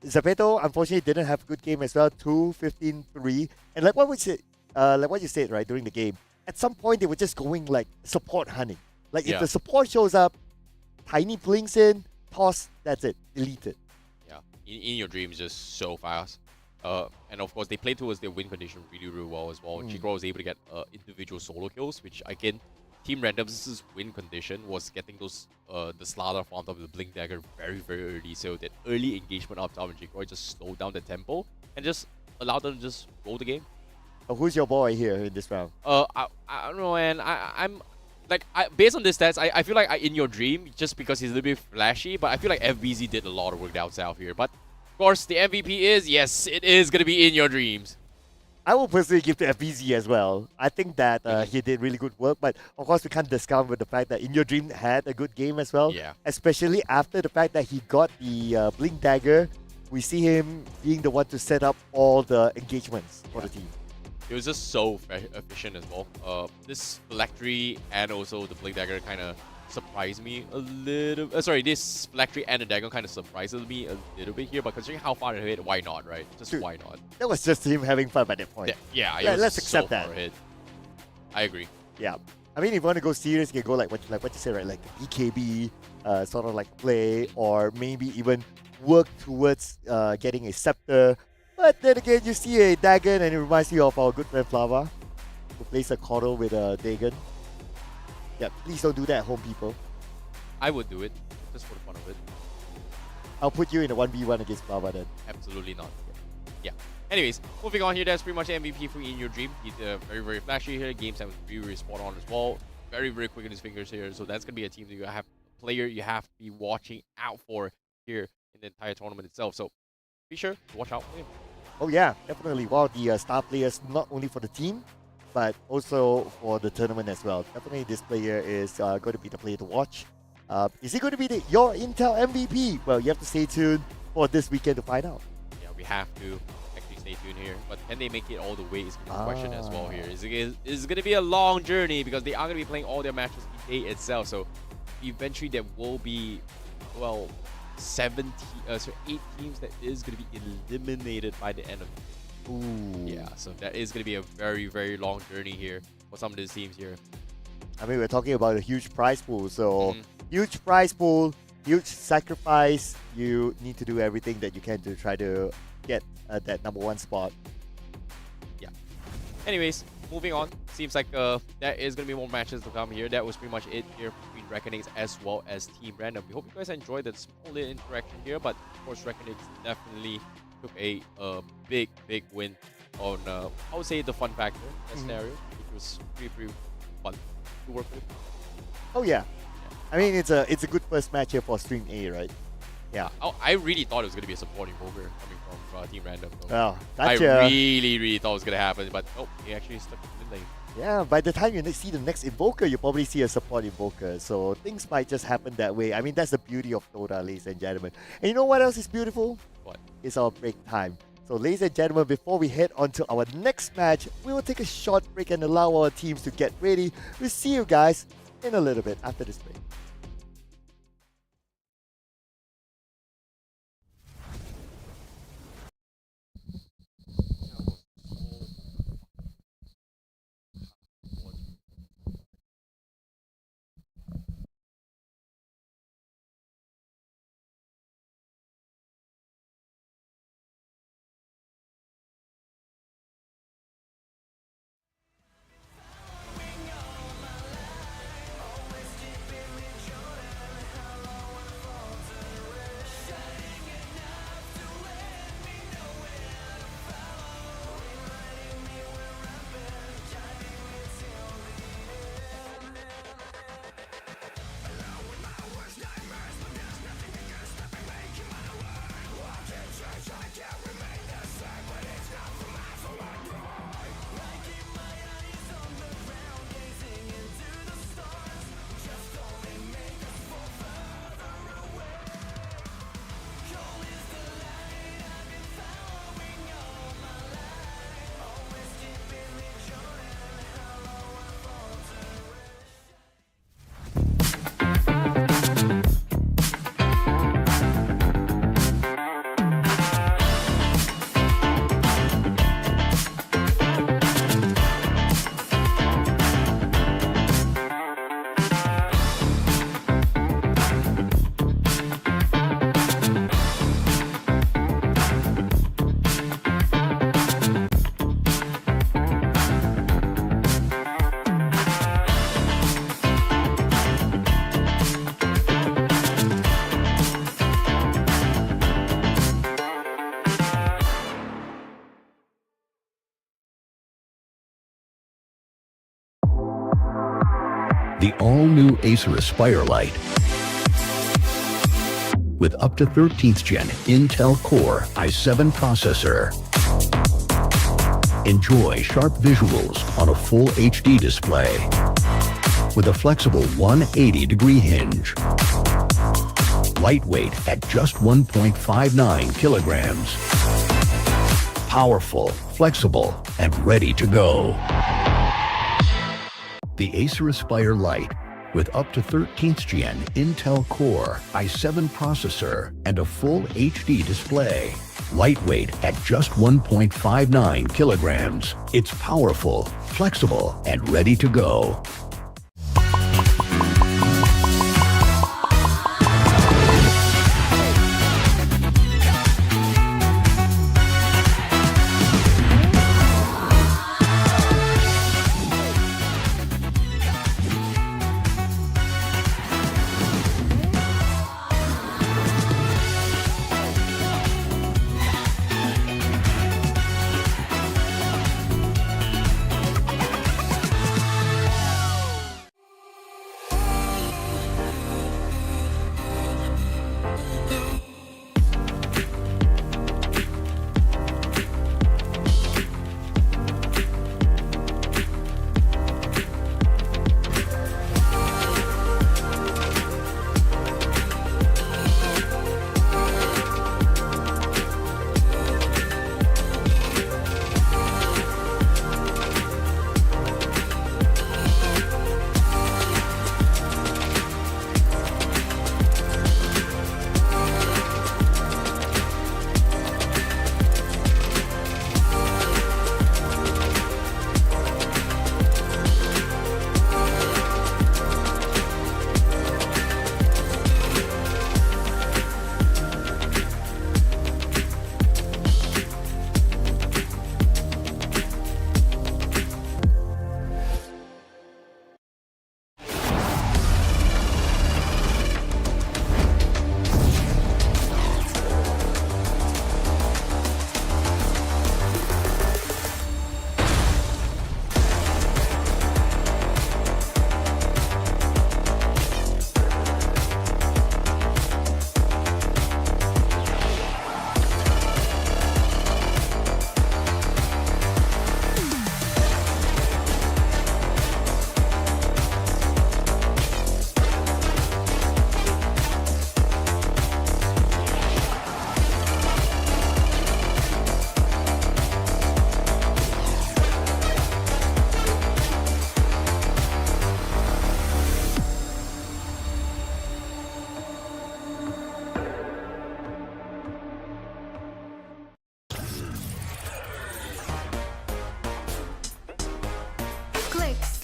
Zapeto, unfortunately, didn't have a good game as well. 2, 15, 3. And like what you said, right, during the game, at some point they were just going like support hunting. Like if the support shows up, Tiny blinks in, toss, that's it, delete it. Yeah, in your dreams, just so fast. And of course, they played towards their win condition really, really well as well. Chikro was able to get individual solo kills, which again, Team Random's win condition was getting those the Slaughter farm top of the Blink Dagger very, very early. So that early engagement up top and Chikro just slowed down the tempo and just allowed them to just roll the game. Who's your boy here in this round? I don't know, and I'm like, based on this stats, I feel like in your dream, just because he's a little bit flashy, but I feel like FBZ did a lot of work down south here. But of course, the MVP is, yes, it is going to be in your dreams. I will personally give to FBZ as well. I think that he did really good work, but of course we can't discount with the fact that In Your Dream had a good game as well. Yeah. Especially after the fact that he got the Blink Dagger. We see him being the one to set up all the engagements for the team. It was just so efficient as well. This Phylactery and also the Blink Dagger kind of surprised me a little. This Phylactery and the Dagger kind of surprises me a little bit here, but considering how far ahead, why not, right? Just why not? That was just him having fun by that point. Yeah, let's accept that. Ahead. I agree. Yeah. I mean, if you want to go serious, you can go like what you said, right? Like the BKB sort of like play, or maybe even work towards getting a scepter. But then again, you see a Dagon and it reminds me of our good friend Flava, who plays a Coddle with a Dagon. Yeah, please don't do that at home, people. I would do it, just for the fun of it. I'll put you in a 1v1 against Flava then. Absolutely not. Yeah. Anyways, moving on here, that's pretty much MVP for In Your Dream. He's very, very flashy here. Game time was really, really spot on as well. Very, very quick in his fingers here. So that's going to be a team that you have, a player you have to be watching out for here in the entire tournament itself. So be sure to watch out for him. Oh yeah, definitely. One of the star players, not only for the team, but also for the tournament as well. Definitely this player is going to be the player to watch. Is he going to be your Intel MVP? Well, you have to stay tuned for this weekend to find out. Yeah, we have to actually stay tuned here. But can they make it all the way is the question as well here. It's going to be a long journey because they are going to be playing all their matches the day itself. So eventually there will be, well, 8 teams that is going to be eliminated by the end of the game. Ooh. Yeah, so that is going to be a very, very long journey here for some of these teams here. I mean, we're talking about a huge prize pool, so huge prize pool, huge sacrifice. You need to do everything that you can to try to get that #1 spot. Yeah. Anyways, moving on. Seems like there is going to be more matches to come here. That was pretty much it here between Reckonings as well as Team Random. We hope you guys enjoyed that small little interaction here, but of course Reckonings definitely took a big win on, I would say, the fun factor scenario, which was pretty fun to work with. Oh yeah. I mean, it's a good first match here for Stream A, right? Yeah. I really thought it was going to be a supporting poker coming from Team Random. So Well, I that's really thought it was going to happen, but he actually stuck in mid lane. yeah. By the time you see the next Invoker, you probably see a support Invoker. So things might just happen that way. I mean, that's the beauty of DOTA, ladies and gentlemen. And you know what else is beautiful? What? It's our break time. So ladies and gentlemen, before we head on to our next match, we will take a short break and allow our teams to get ready. We'll see you guys in a little bit after this break. The all-new Acer Aspire Lite with up to 13th gen Intel Core i7 processor. Enjoy sharp visuals on a full HD display with a flexible 180-degree hinge. Lightweight at just 1.59 kilograms. Powerful, flexible, and ready to go. The Acer Aspire Lite with up to 13th gen Intel Core i7 processor and a full HD display. Lightweight at just 1.59 kilograms. It's powerful, flexible, and ready to go.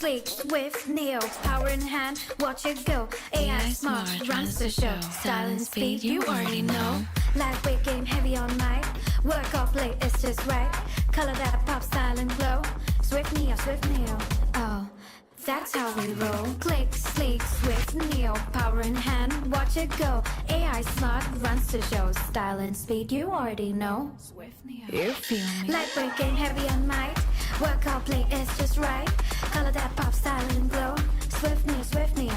Sleek, swift, Neo, power in hand, watch it go. AI smart, runs the show. Style and speed, you already know. Lightweight game, heavy on mic. Work off late, it's just right. Color that pop, style and glow. Swift Neo, oh, that's how we roll. Click, sleek, swift, Neo, power in hand, watch it go. AI smart, runs the show. Style and speed, you already know. Swift Neo, You feel me? lightweight game, heavy on mic. Work out play, it's just right. Color that pop, style and glow. Swift Neo,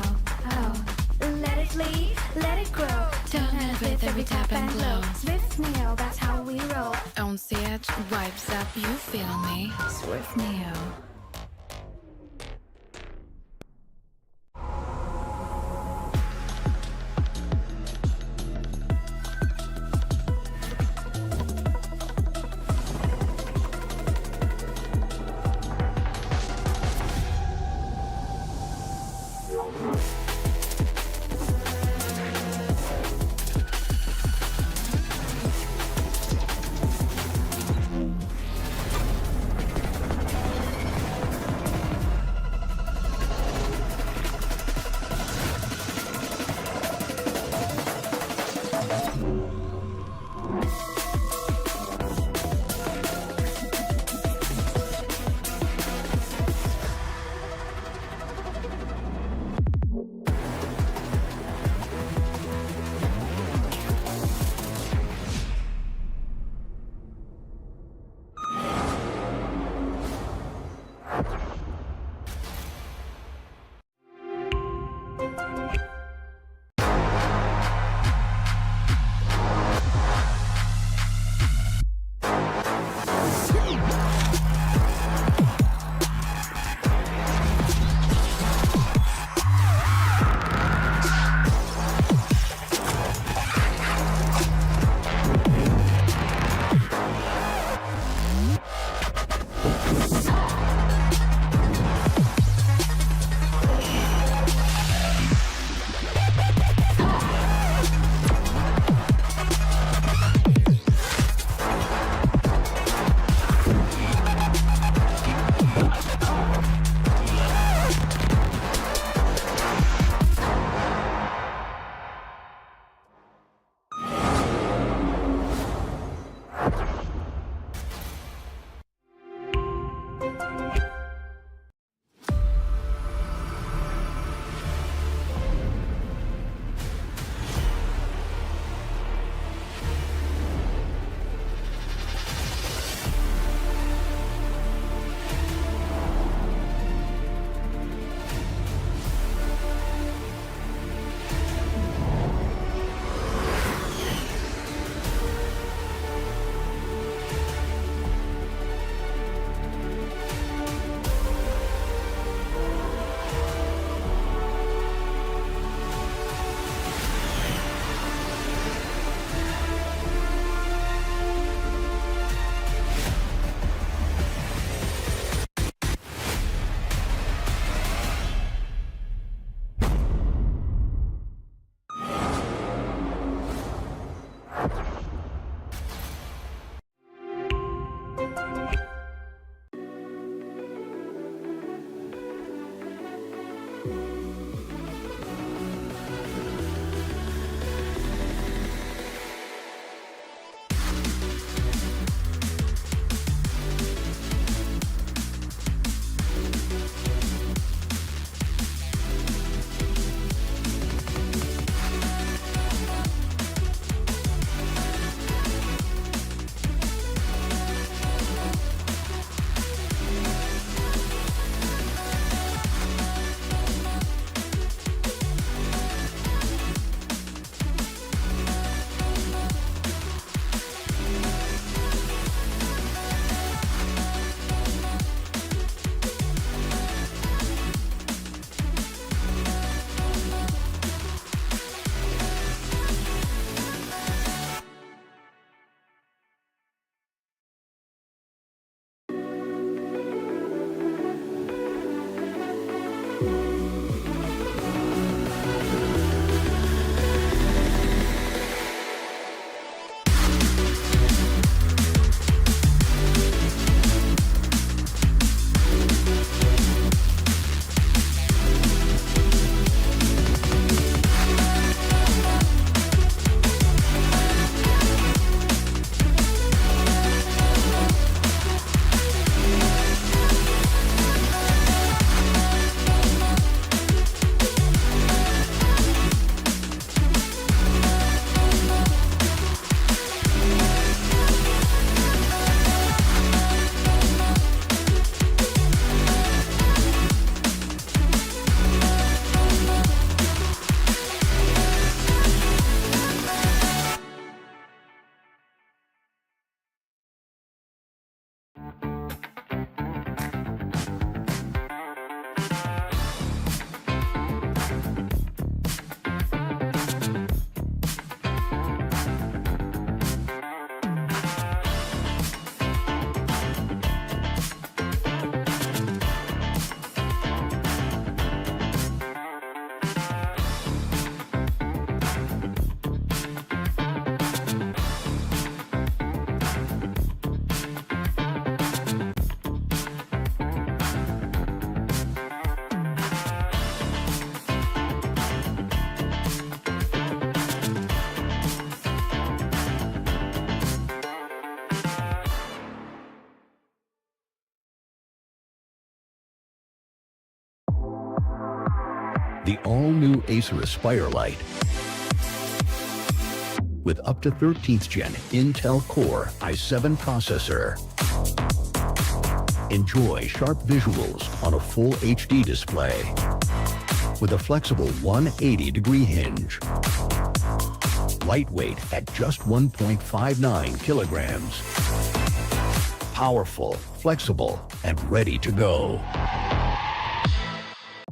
oh. Let it lead, let it grow. Turn it with every tap and glow. Swift Neo, that's how we roll. On set, vibes up, you feel me? Swift Neo. The all-new Acer Aspire Lite. With up to 13th Gen Intel Core i7 processor. Enjoy sharp visuals on a full HD display. With a flexible 180-degree hinge. Lightweight at just 1.59 kilograms. Powerful, flexible, and ready to go.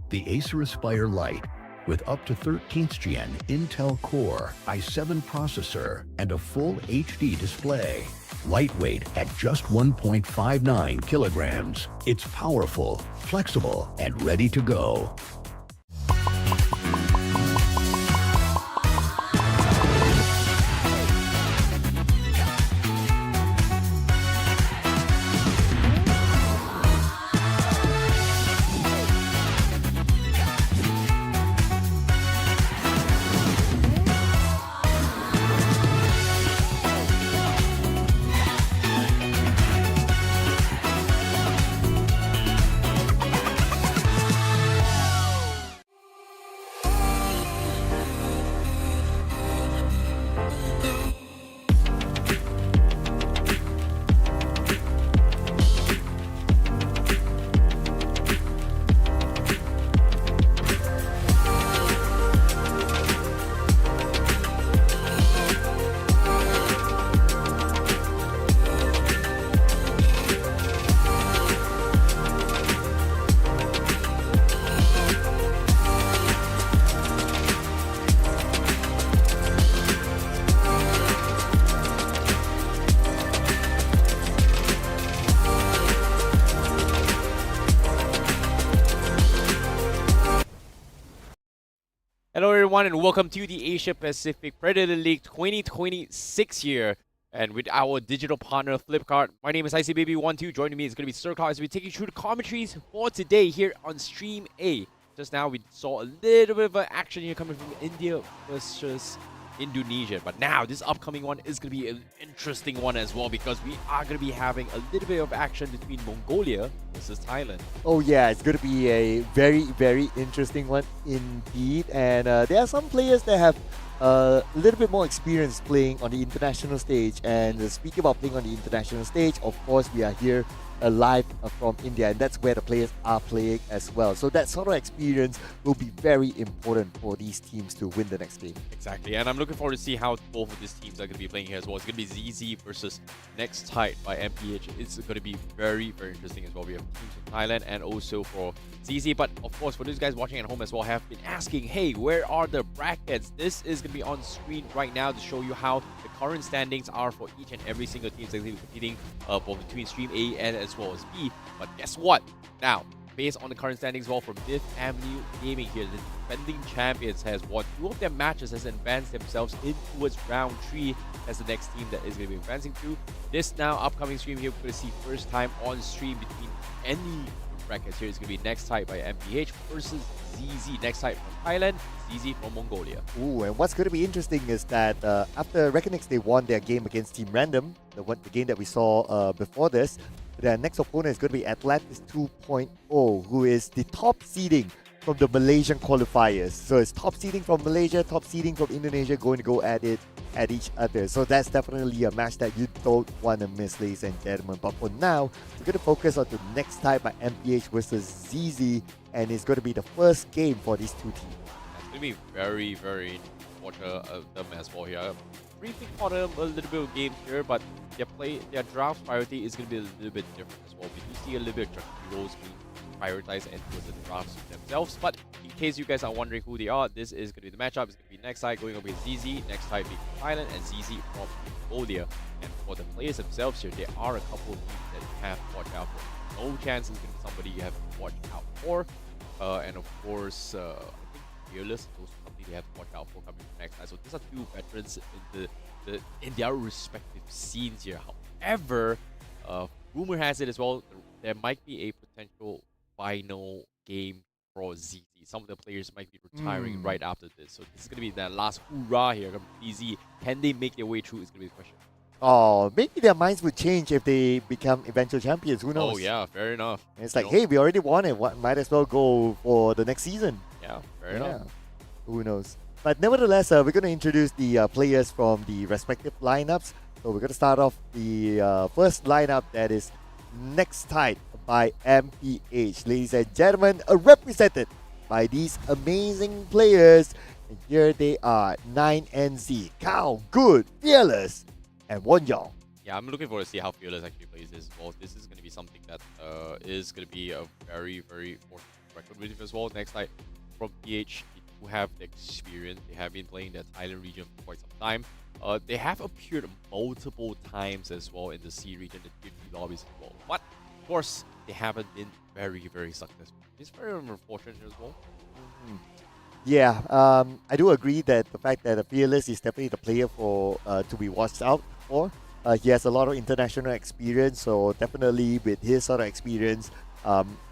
The Acer Aspire Lite, with up to 13th Gen Intel Core i7 processor and a full HD display. Lightweight at just 1.59 kilograms. It's powerful, flexible, and ready to go. Hello everyone and welcome to the Asia Pacific Predator League 2026 year. And with our digital partner Flipkart, my name is ICBaby12. Joining me is going to be Sir Carl as we take you through the commentaries for today here on Stream A. Just now we saw a little bit of action here coming from India versus Indonesia. But now this upcoming one is going to be an interesting one as well, because we are going to be having a little bit of action between Mongolia versus Thailand. Oh yeah, it's going to be a very, very interesting one indeed. And there are some players that have a little bit more experience playing on the international stage. And speaking about playing on the international stage, of course, we are here live from India, and that's where the players are playing as well. So that sort of experience will be very important for these teams to win the next game. Exactly, and I'm looking forward to see how both of these teams are going to be playing here as well. It's going to be ZZ versus Next Tide by MPH. It's going to be very, very interesting as well. We have teams from Thailand and also for ZZ. But of course, for those guys watching at home as well, have been asking, hey, where are the brackets? This is going to be on screen right now to show you how the current standings are for each and every single team that's going to be competing both between Stream A and as well as B. But guess what? Now, based on the current standings, well, from Fifth Avenue Gaming here, the defending champions has won 2 of their matches, has advanced themselves in towards round 3 as the next team that is going to be advancing to. This now upcoming stream here, we're going to see first time on stream between any brackets here. It's going to be Next Tide by MPH versus ZZ. Next Tide from Thailand, ZZ from Mongolia. Ooh, and what's going to be interesting is that after Reckonix, they won their game against Team Random, the game that we saw before this. Their next opponent is going to be Atlantis 2.0, who is the top seeding from the Malaysian qualifiers. So it's top seeding from Malaysia, top seeding from Indonesia, going to go at it at each other. So that's definitely a match that you don't want to miss, ladies and gentlemen. But for now, we're going to focus on the Next Time by MPH versus ZZ, and it's going to be the first game for these two teams. It's going to be very, very watch them as well here. Briefly caught a little bit of games here, but their draft priority is going to be a little bit different as well. We do see a little bit of heroes being prioritized and towards the drafts themselves. But in case you guys are wondering who they are, this is going to be the matchup. It's going to be Next Side going up with ZZ, Next Side being Thailand, and ZZ from Mongolia. And for the players themselves here, there are a couple of teams that you have to watch out for. No chance it's going to be somebody you have to watch out for. And of course, I think Fearless, those companies they have to watch out for coming from Next Side. So these are two veterans in their respective scenes here. However, rumor has it as well, there might be a potential final game for ZZ. Some of the players might be retiring right after this. So this is going to be their last hoorah here from ZZ. Can they make their way through is going to be the question. Oh, maybe their minds would change if they become eventual champions. Who knows? Oh yeah, fair enough. And it's like, hey, we already won it. Might as well go for the next season. Yeah, fair enough. Who knows? But nevertheless, we're going to introduce the players from the respective lineups. So we're going to start off the first lineup, that is Next Tide by MPH. Ladies and gentlemen, represented by these amazing players. And here they are, 9NZ, Kao, Good, Fearless, and Wonyong. Yeah, I'm looking forward to see how Fearless actually plays this as well. This is going to be something that is going to be a very, very important record with him as well. Next time from PH, they do have the experience. They have been playing the Thailand region for quite some time. They have appeared multiple times as well in the C region, the Tier 3 lobbies as well. But, of course, they haven't been very, very successful. It's very unfortunate as well. Yeah, I do agree that the fact that Fearless is definitely the player for to be watched out for. He has a lot of international experience, so definitely with his sort of experience,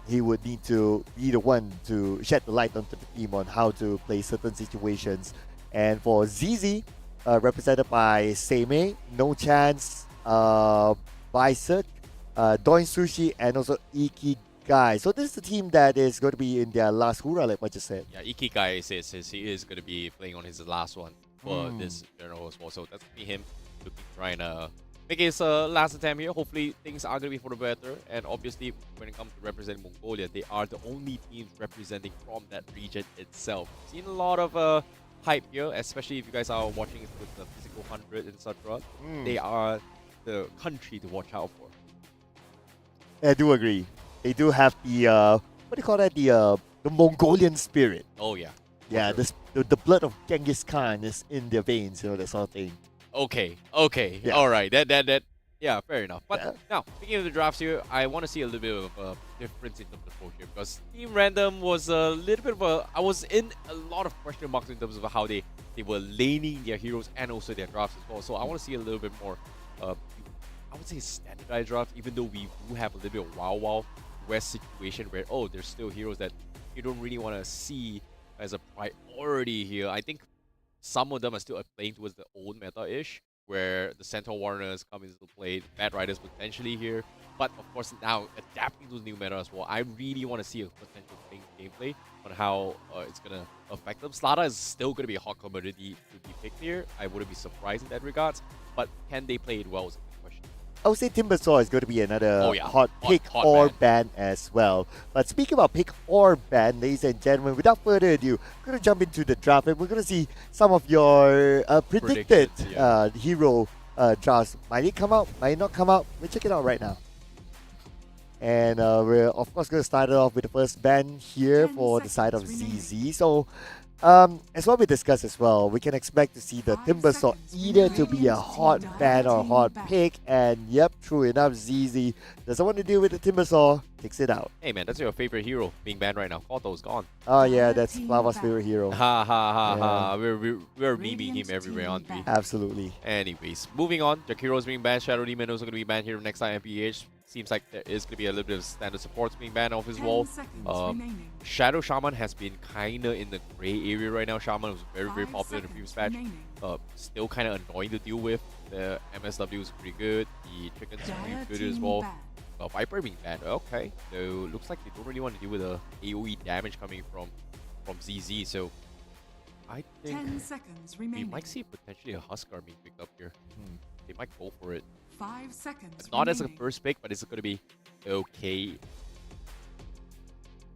he would need to be the one to shed the light onto the team on how to play certain situations. And for ZZ, represented by Seimei, No Chance, Bisek, Doin Sushi, and also Ikigai. So this is the team that is going to be in their last hurrah, like what you said. Yeah, Ikigai says he is going to be playing on his last one for this general as well. So that's going to be him looking trying to make his last attempt here. Hopefully things are going to be for the better. And obviously when it comes to representing Mongolia, they are the only teams representing from that region itself. Seen a lot of hype here, especially if you guys are watching it with the physical 100, etc. They are the country to watch out for. I do agree. They do have the what do you call that? The Mongolian spirit. Oh yeah. Yeah, the blood of Genghis Khan is in their veins, you know, that sort of thing. Okay, Yeah. all right, that, yeah, fair enough. But now, speaking of the drafts here, I want to see a little bit of a difference in terms of approach here, because Team Random was a little bit of a, I was in a lot of question marks in terms of how they were laning their heroes and also their drafts as well. So I want to see a little bit more, I would say standardized drafts, even though we do have a little bit of Wow West situation where, oh, there's still heroes that you don't really want to see as a priority here. I think some of them are still playing towards the old meta-ish, where the Centaur Warriors come into play, Bad Riders potentially here. But of course now adapting to the new meta as well. I really want to see a potential gameplay on how it's going to affect them. Slada is still going to be a hot commodity to be picked here. I wouldn't be surprised in that regards. But can they play it well is the question. I would say Timbersaw is going to be another hot pick hot or ban. ban as well. But speaking about pick or ban, ladies and gentlemen, without further ado, we're going to jump into the draft and we're going to see some of your predicted hero drafts. Might it come out? Might it not come out? We'll check it out right now. And we're of course going to start it off with the first ban here for the side of ZZ. So as what we discussed as well, we can expect to see the Timbersaw either to be a hot ban or a hot pick. And yep, true enough, ZZ doesn't want to deal with the Timbersaw, takes it out. Hey man, that's your favorite hero being banned right now. Koto's gone. Oh yeah, that's Flava's favorite hero. Ha ha ha ha. We're memeing him everywhere, aren't we? Absolutely. Anyways, moving on. Jakiro's being banned. Shadow Demon also going to be banned here next time MPH. Seems like there is going to be a little bit of standard supports being banned off his wall. Shadow Shaman has been kind of in the gray area right now. Shaman was very, very popular in the previous patch. Still kind of annoying to deal with. The MSW is pretty good. The Chicken's pretty good as well. Viper being banned. Okay. So looks like they don't really want to deal with the AoE damage coming from ZZ. So I think we might see potentially a Huskar being picked up here. They might go for it. 5 seconds. Not as a first pick, but it's going to be okay.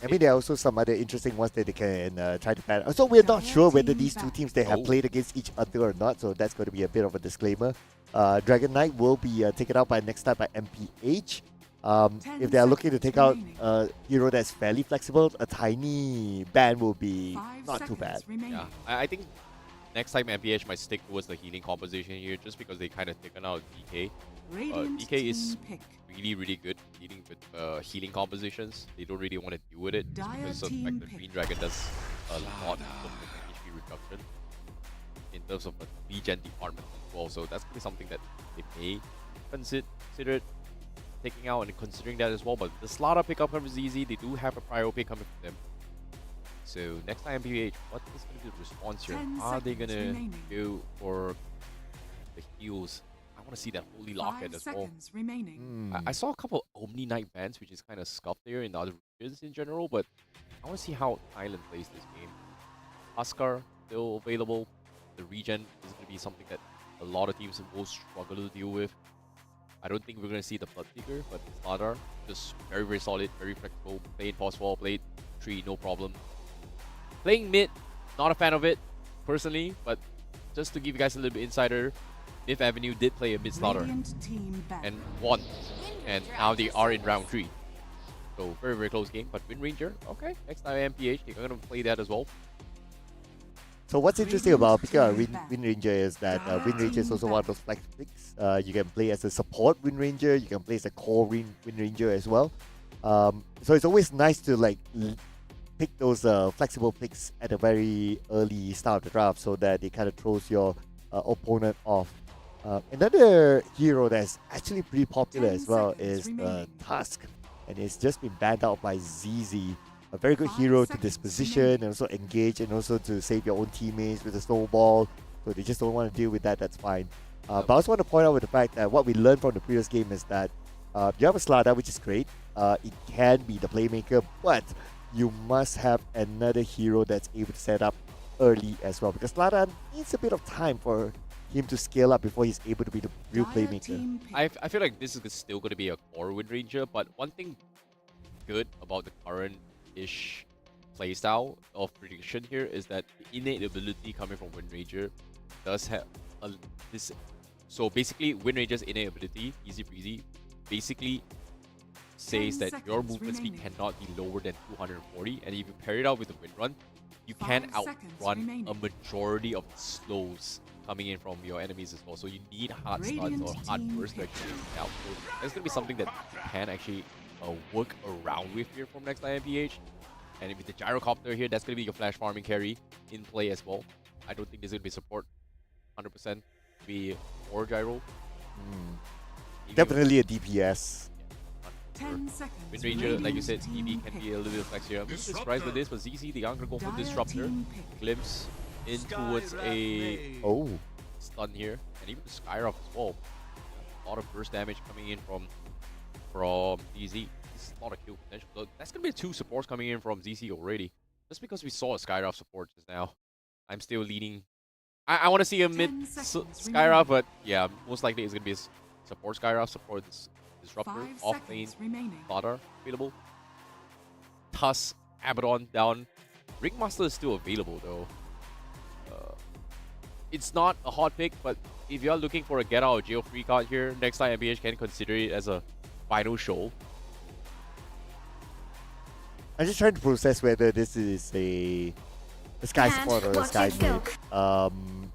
I mean, there are also some other interesting ones that they can try to ban. So we're not sure whether these two teams they have played against each other or not. So that's going to be a bit of a disclaimer. Dragon Knight will be taken out by next time by MPH. If they are looking to take out a hero that's fairly flexible, a tiny ban will be not too bad. Yeah, I think next time MPH might stick towards the healing composition here, just because they kind of taken out DK. DK is really, really good dealing with healing compositions. They don't really want to deal with it, just because of the fact that Green Dragon does a lot in terms of HP reduction, in terms of regen department as well. So that's going to be something that they may consider taking out and considering that as well. But the Slaughter pickup comes easy. They do have a prior pick coming from them. So next time MPH, what is going to be the response here? Are they going to go for the heals? I want to see that Holy Locket as well. I saw a couple Omni Knight bans, which is kind of scuffed there in the other regions in general, but I want to see how Thailand plays this game. Huskar still available. The regen is going to be something that a lot of teams will struggle to deal with. I don't think we're going to see the Bloodseeker, but Slardar, just very, very solid, very flexible. Played pause wall, played tree, no problem. Playing mid, not a fan of it, personally, but just to give you guys a little bit insider, Fifth Avenue did play a mid Slardar Radiant team back. and won. And now they are in round 3. So very, very close game. But Wind Ranger, okay. Next time MPH, they're going to play that as well. So what's interesting about picking a Wind Ranger is that Wind Ranger is also one of those flex picks. You can play as a support Wind Ranger, you can play as a core Wind Ranger as well. So it's always nice to like pick those flexible picks at a very early start of the draft so that it kind of throws your opponent off. Another hero that's actually pretty popular 10 as well seconds is remaining. Tusk, and it's just been banned out by ZZ. A very good 5 hero to seconds disposition remaining. and also engage and also to save your own teammates with a snowball. So they just don't want to deal with that, that's fine. But I also want to point out with the fact that what we learned from the previous game is that you have a Slardar, which is great. It can be the playmaker, but you must have another hero that's able to set up early as well. Because Slardar needs a bit of time for him to scale up before he's able to be the real Dire playmaker. team pick. I feel like this is still going to be a core Wind Ranger, but one thing good about the current-ish playstyle of prediction here is that the innate ability coming from Wind Ranger does have this. So basically, Wind Ranger's innate ability, easy breezy, basically says 10 that your seconds movement speed remaining. cannot be lower than 240, and if you pair it out with the Wind Run, you can 5 seconds outrun a remaining. majority of the slows coming in from your enemies as well. So you need hard stuns Radiant or hard team bursts to pick. actually take it out. So that's going to be something that you can actually work around with here from next time MPH. And with the gyrocopter here, that's going to be your flash farming carry in play as well. I don't think there's going to be support 100% be or gyro. If you- Definitely a DPS. 10 seconds. Wind Ranger, like you Radiant said, team EV can pick. be a little bit flex here. I'm just surprised with this, but ZZ, the Young go for Dire Disruptor. team pick. Glimpse in towards a Oh. stun here, and even the Skyrock as well. A lot of burst damage coming in from ZZ. This is not a kill potential. So that's gonna be 2 supports coming in from ZZ already. Just because we saw a Skyrock support just now, I'm still leaning. I want to see a 10 mid seconds Skyrock, remaining. but yeah, most likely it's gonna be a support Skyrock, support Disruptor, 5 off lane, seconds remaining. Fodder available. Tusk, Abaddon down. Ringmaster is still available though. It's not a hot pick, but if you are looking for a get out of jail free card here, next time MBH can consider it as a final show. I'm just trying to process whether this is a sky And support or a watch sky it go. mid.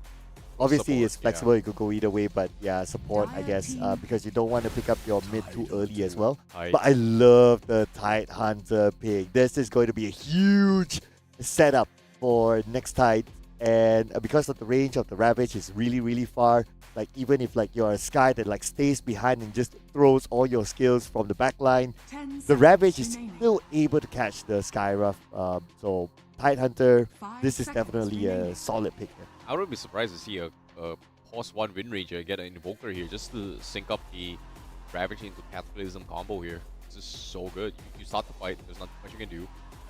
Obviously, Support, it's flexible. yeah. You could go either way, but yeah, support, I guess, because you don't want to pick up your mid too early as well. Right. But I love the Tide Hunter pick. This is going to be a huge setup for next Tide, and because of the range of the Ravage is really, really far. Like even if like you're a Sky that like stays behind and just throws all your skills from the back line, 10 the seconds Ravage is remaining. still able to catch the Skyruff. So Tide Hunter, 5 this is seconds definitely remaining. a solid pick. I wouldn't be surprised to see a pause 1 Wind Ranger get an Invoker here just to sync up the Ravage into Cataclysm combo here. This is so good. You start the fight, there's not much you can do.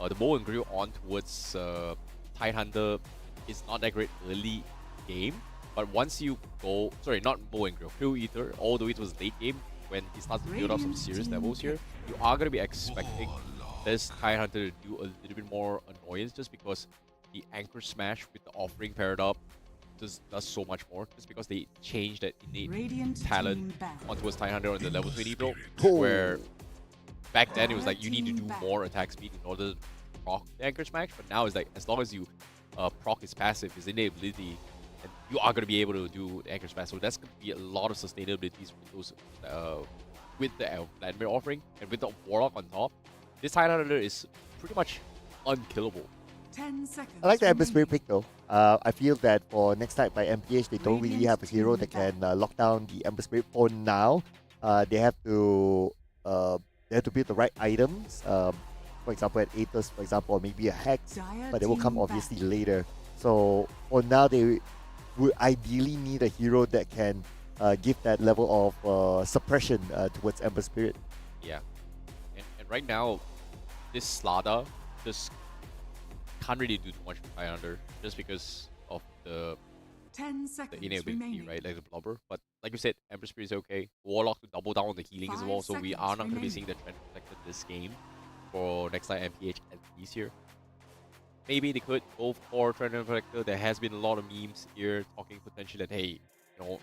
The Bow and Grill on towards Tide Hunter is not that great early game, but once you go, sorry, not Bow and Grill, Krill Eater, all the way towards late game, when he starts to build up some serious levels here, you are going to be expecting this Tide Hunter to do a little bit more annoyance just because the Anchor Smash with the Offering paired up does so much more, just because they changed that innate Radiant talent team back. onto his Tide Hunter on the level 20 build, Oh. where back then it was like you need to do more attack speed in order to proc the Anchor Smash, but now it's like as long as you proc his passive, his innate ability, and you are going to be able to do the Anchor Smash. So that's going to be a lot of sustainabilities with those with the Vladimir offering, and with the Warlock on top. This Tide Hunter is pretty much unkillable. 10 seconds I like the Ember Spirit remaining. pick though. I feel that for next time by MPH, they don't really have a hero that can lock down the Ember Spirit for now. They have to build the right items. For example, an Aethos, for example, or maybe a Hex, Dire but they will come team obviously back. later. So for now, they would ideally need a hero that can give that level of suppression towards Ember Spirit. Yeah, and right now, this Slada just can't really do too much with Highlander just because of the 10 seconds inability, remaining. right? Like the blubber. But like you said, Ember Spirit is okay. Warlock to double down on the healing as 5 well. So we seconds are not going to be remaining. seeing the trend protected this game for next time MPH at least here. Maybe they could go for Trend Protector. There has been a lot of memes here talking potentially that, hey,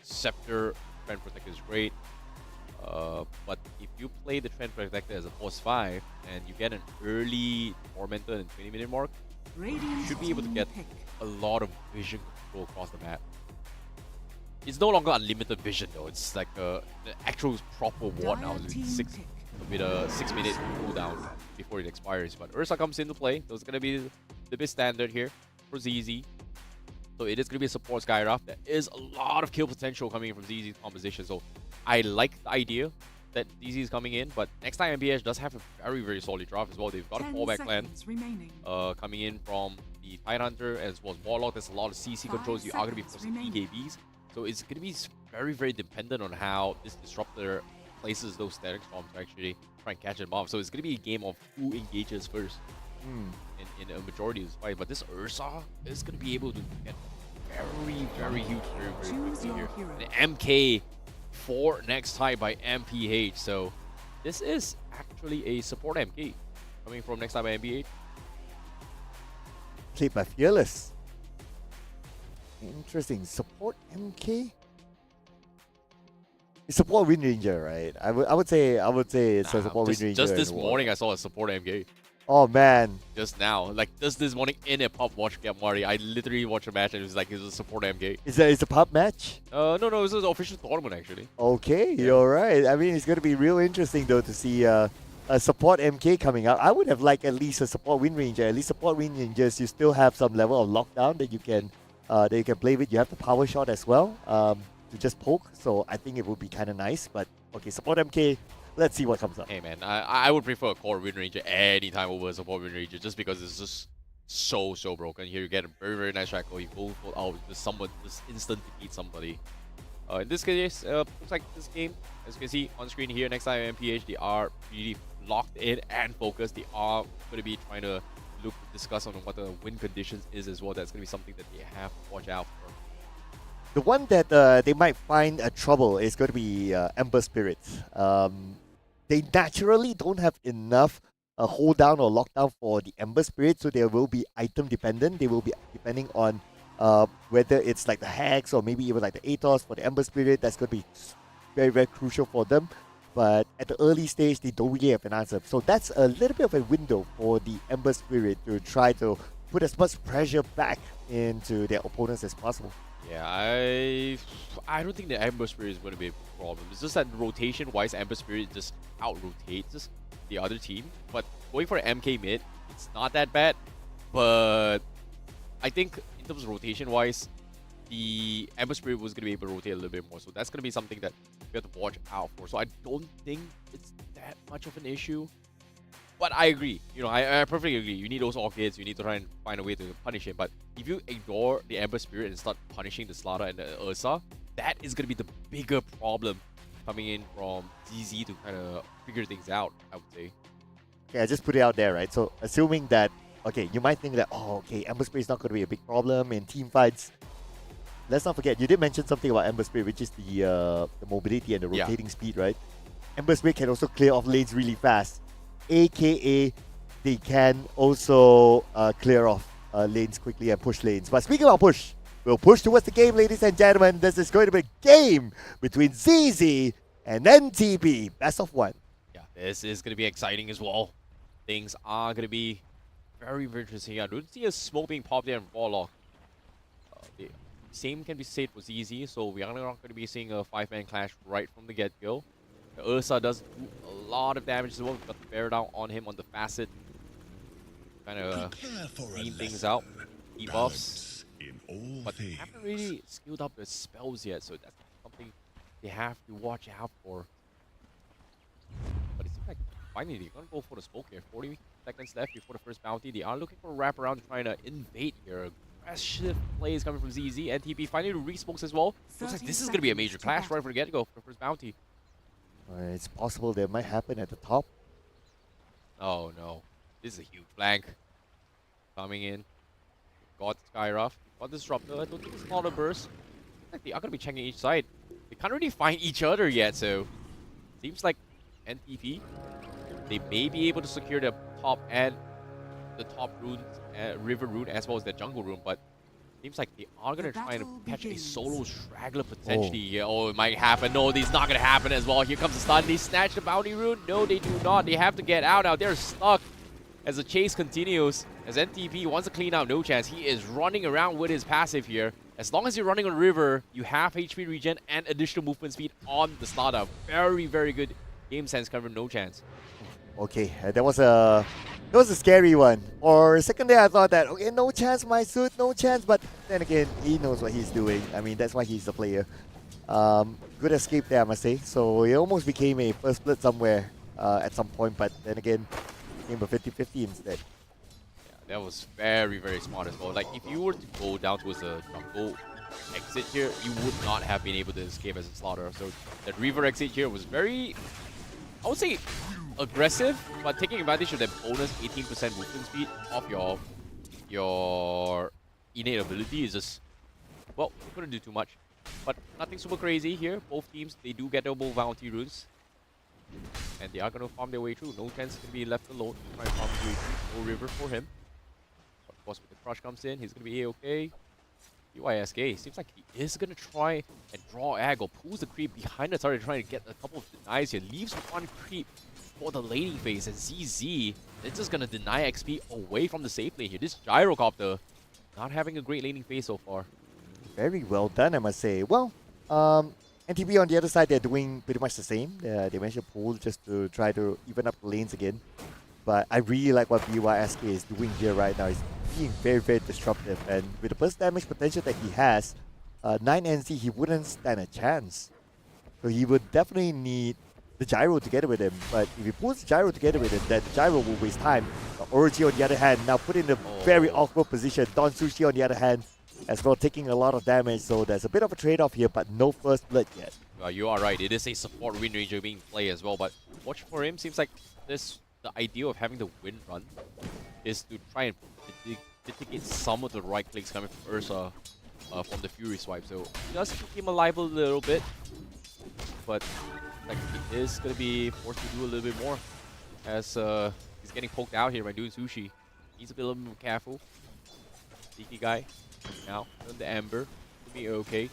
Scepter Trend Protector is great. But if you play the Trend Protector as a Force 5 and you get an early Tormentor in the 20-minute mark, you should be able to get a lot of vision control across the map. It's no longer unlimited vision though. It's like the actual proper ward now with a 6-minute cooldown before it expires. But Ursa comes into play. So it's gonna be the bit standard here for ZZ. So it is gonna be a support Skyraft. There is a lot of kill potential coming from ZZ's composition. So I like the idea that ZZ is coming in, but next time MPH does have a very, very solid draft as well. They've got a fallback plan coming in from the Tidehunter as well as Warlock. There's a lot of CC controls. You are going to be forcing EKBs. So it's going to be very, very dependent on how this Disruptor places those static storms to actually try and catch them off. So it's going to be a game of who engages first in a majority of this fight. But this Ursa is going to be able to get very, very huge very, very quickly here. The MK for next time by MPH. So this is actually a support MK coming from next time by MPH. Played by Fearless. Interesting. Support MK? It's support Wind Ranger, right? I would say it's a support Wind Ranger. Just this morning I saw a support MK. Oh man. Just now. Like just this morning in a pub watch Get Marty. I literally watched a match and it was like it was a support MK. Is it a pub match? No, it was an official tournament actually. Okay, you're right. I mean, it's going to be real interesting though to see a support MK coming out. I would have liked at least a support Wind Ranger. At least support Wind Rangers, you still have some level of lockdown that you can play with. You have the power shot as well to just poke. So I think it would be kind of nice. But okay, support MK. Let's see what comes up. Hey man, I would prefer a core Wind Ranger anytime over a support Wind Ranger just because it's just so broken. Here you get a very, very nice shackle. You go full out with someone, just instant defeat somebody. In this case, looks like this game, as you can see on screen here, next time MPH, they are really locked in and focused. They are going to be trying to discuss on what the win conditions is as well. That's going to be something that they have to watch out for. The one that they might find trouble is going to be Ember Spirits. They naturally don't have enough hold down or lockdown for the Ember Spirit, so they will be item dependent. They will be depending on whether it's like the Hex or maybe even like the Atos for the Ember Spirit. That's going to be very, very crucial for them. But at the early stage, they don't really have an answer. So that's a little bit of a window for the Ember Spirit to try to put as much pressure back into their opponents as possible. Yeah, I don't think the Ember Spirit is going to be a problem. It's just that rotation-wise, Ember Spirit just out-rotates the other team. But going for an MK mid, it's not that bad. But I think in terms of rotation-wise, the Ember Spirit was going to be able to rotate a little bit more. So that's going to be something that we have to watch out for. So I don't think it's that much of an issue. But I agree. I perfectly agree. You need those orchids. You need to try and find a way to punish him. But if you ignore the Ember Spirit and start punishing the Slaughter and the Ursa, that is going to be the bigger problem coming in from ZZ to kind of figure things out, I would say. Okay, I just put it out there, right? So assuming that, okay, you might think that, Ember Spirit is not going to be a big problem in team fights. Let's not forget, you did mention something about Ember Spirit, which is the mobility and the rotating speed, right? Ember Spirit can also clear off lanes really fast. AKA, they can also clear off lanes quickly and push lanes. But speaking about push, we'll push towards the game, ladies and gentlemen. This is going to be a game between ZZ and NTB. Best of one. Yeah, this is going to be exciting as well. Things are going to be very, very interesting. I don't see a smoke being popped there in Warlock. The same can be said for ZZ, so we are not going to be seeing a 5-man clash right from the get-go. Ursa does do a lot of damage as well. We've got the bear down on him on the facet. Kind of clean things out. Debuffs. But they haven't really skilled up their spells yet, so that's something they have to watch out for. But it seems like finally they're going to go for the smoke here. 40 seconds left before the first bounty. They are looking for a wraparound trying to invade here. Aggressive plays coming from ZZ. NTB finally re-smokes as well. Looks like this is going to be a major clash right from the get-go for the first bounty. It's possible that might happen at the top. Oh no. This is a huge flank coming in. Got Skyruff. Got Disruptor. I don't think it's not a burst. Like they are gonna be checking each side. They can't really find each other yet, so seems like NTP. They may be able to secure the top and the top rune, river rune, as well as the jungle rune, but seems like they are gonna try and catch a solo straggler potentially here. Oh, it might happen. No, it's not gonna happen as well. Here comes the stun. They snatch the bounty rune. No, they do not. They have to get out now. They're stuck as the chase continues. As NTP wants to clean out, no chance. He is running around with his passive here. As long as you're running on river, you have HP regen and additional movement speed on the startup. Very, very good game sense cover. No chance. Okay, that was a scary one. For a second there, I thought that, okay, no chance, my suit, no chance. But then again, he knows what he's doing. I mean, that's why he's the player. Good escape there, I must say. So it almost became a first split somewhere at some point. But then again, became a 50-50 instead. Yeah, that was very, very smart as well. Like, if you were to go down towards the jungle exit here, you would not have been able to escape as a slaughter. So that river exit here was very, I would say, aggressive, but taking advantage of that bonus 18% movement speed off your innate ability is just, well, couldn't do too much. But nothing super crazy here. Both teams, they do get double bounty runes. And they are going to farm their way through. No chance to be left alone. Try and farm his way through. No river for him. But of course, when the crush comes in, he's going to be A-okay. UISK seems like he is going to try and draw ag or pulls the creep behind the turret, trying to get a couple of denies here. Leaves one creep for the laning phase, and ZZ is just going to deny XP away from the safe lane here. This Gyrocopter not having a great laning phase so far. Very well done, I must say. Well, NTP on the other side, they're doing pretty much the same. They managed to pull just to try to even up the lanes again. But I really like what BYSK is doing here right now. He's being very, very disruptive. And with the burst damage potential that he has, 9NZ, he wouldn't stand a chance. So he would definitely need the gyro together with him. But if he pulls the gyro together with him, then the gyro will waste time. Orochi on the other hand, now put in a very awkward position. Don Sushi on the other hand, as well, taking a lot of damage. So there's a bit of a trade-off here, but no first blood yet. You are right. It is a support Wind Ranger being played as well. But watch for him. Seems like the idea of having the wind run is to try and mitigate some of the right clicks coming from Ursa from the Fury swipe. So it does keep him alive a little bit. But like, he is going to be forced to do a little bit more as he's getting poked out here by doing Sushi. Needs to be a little bit more careful. Sneaky guy. Now, on the Amber. Will be okay.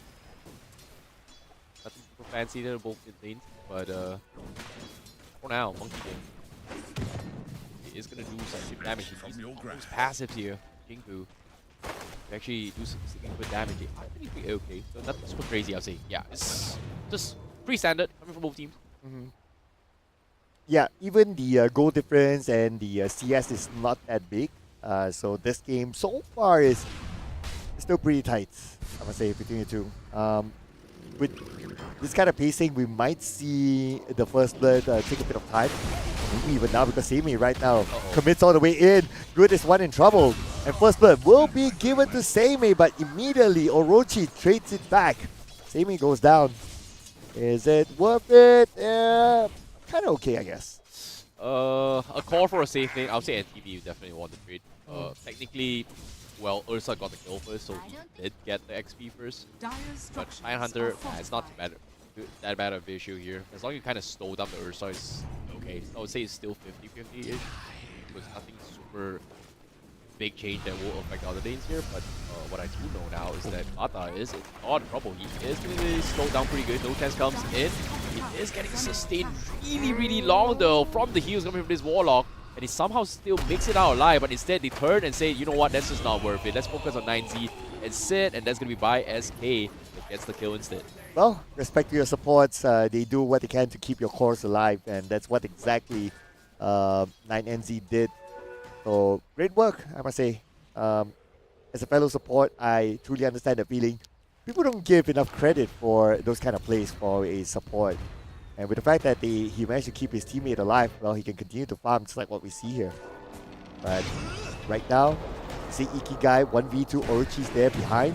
Nothing super fancy there, both mid lanes. But for now, Monkey King. He is going to do some damage. He needs those passives here. Kingfu. To actually do some good damage. I think he'll be okay. So nothing super crazy, I'll say. Yeah, it's just pretty standard coming from both teams. Yeah, even the goal difference and the CS is not that big. So this game so far is still pretty tight, I must say, between the two. With this kind of pacing, we might see the first blood take a bit of time. Maybe even now, because Semi right now commits all the way in. Good is one in trouble. And first blood will be given to Semi, but immediately Orochi trades it back. Semi goes down. Is it worth it? Kind of okay, I guess. A call for a safe lane. I'll say NTV definitely won the trade. Technically, well, Ursa got the kill first, so he did get the XP first. But Iron Hunter, it's not that bad of an issue here. As long as you kind of slow down the Ursa, it's okay. I would say it's still 50-50-ish. There's nothing super big change that will affect other lanes here. But what I do know now is that Mata is in odd trouble. He is going to slow down pretty good. No chance comes in. He is getting sustained really, really long though from the heals coming from this Warlock. And he somehow still makes it out alive, but instead they turn and say, you know what, that's just not worth it. Let's focus on 9Z and sit, and that's going to be by SK that gets the kill instead. Well, respect to your supports. They do what they can to keep your cores alive, and that's what exactly 9NZ did. So, great work, I must say. As a fellow support, I truly understand the feeling. People don't give enough credit for those kind of plays for a support. And with the fact that he managed to keep his teammate alive, well, he can continue to farm just like what we see here. But right now, see Ikigai 1v2, Orochi's there behind.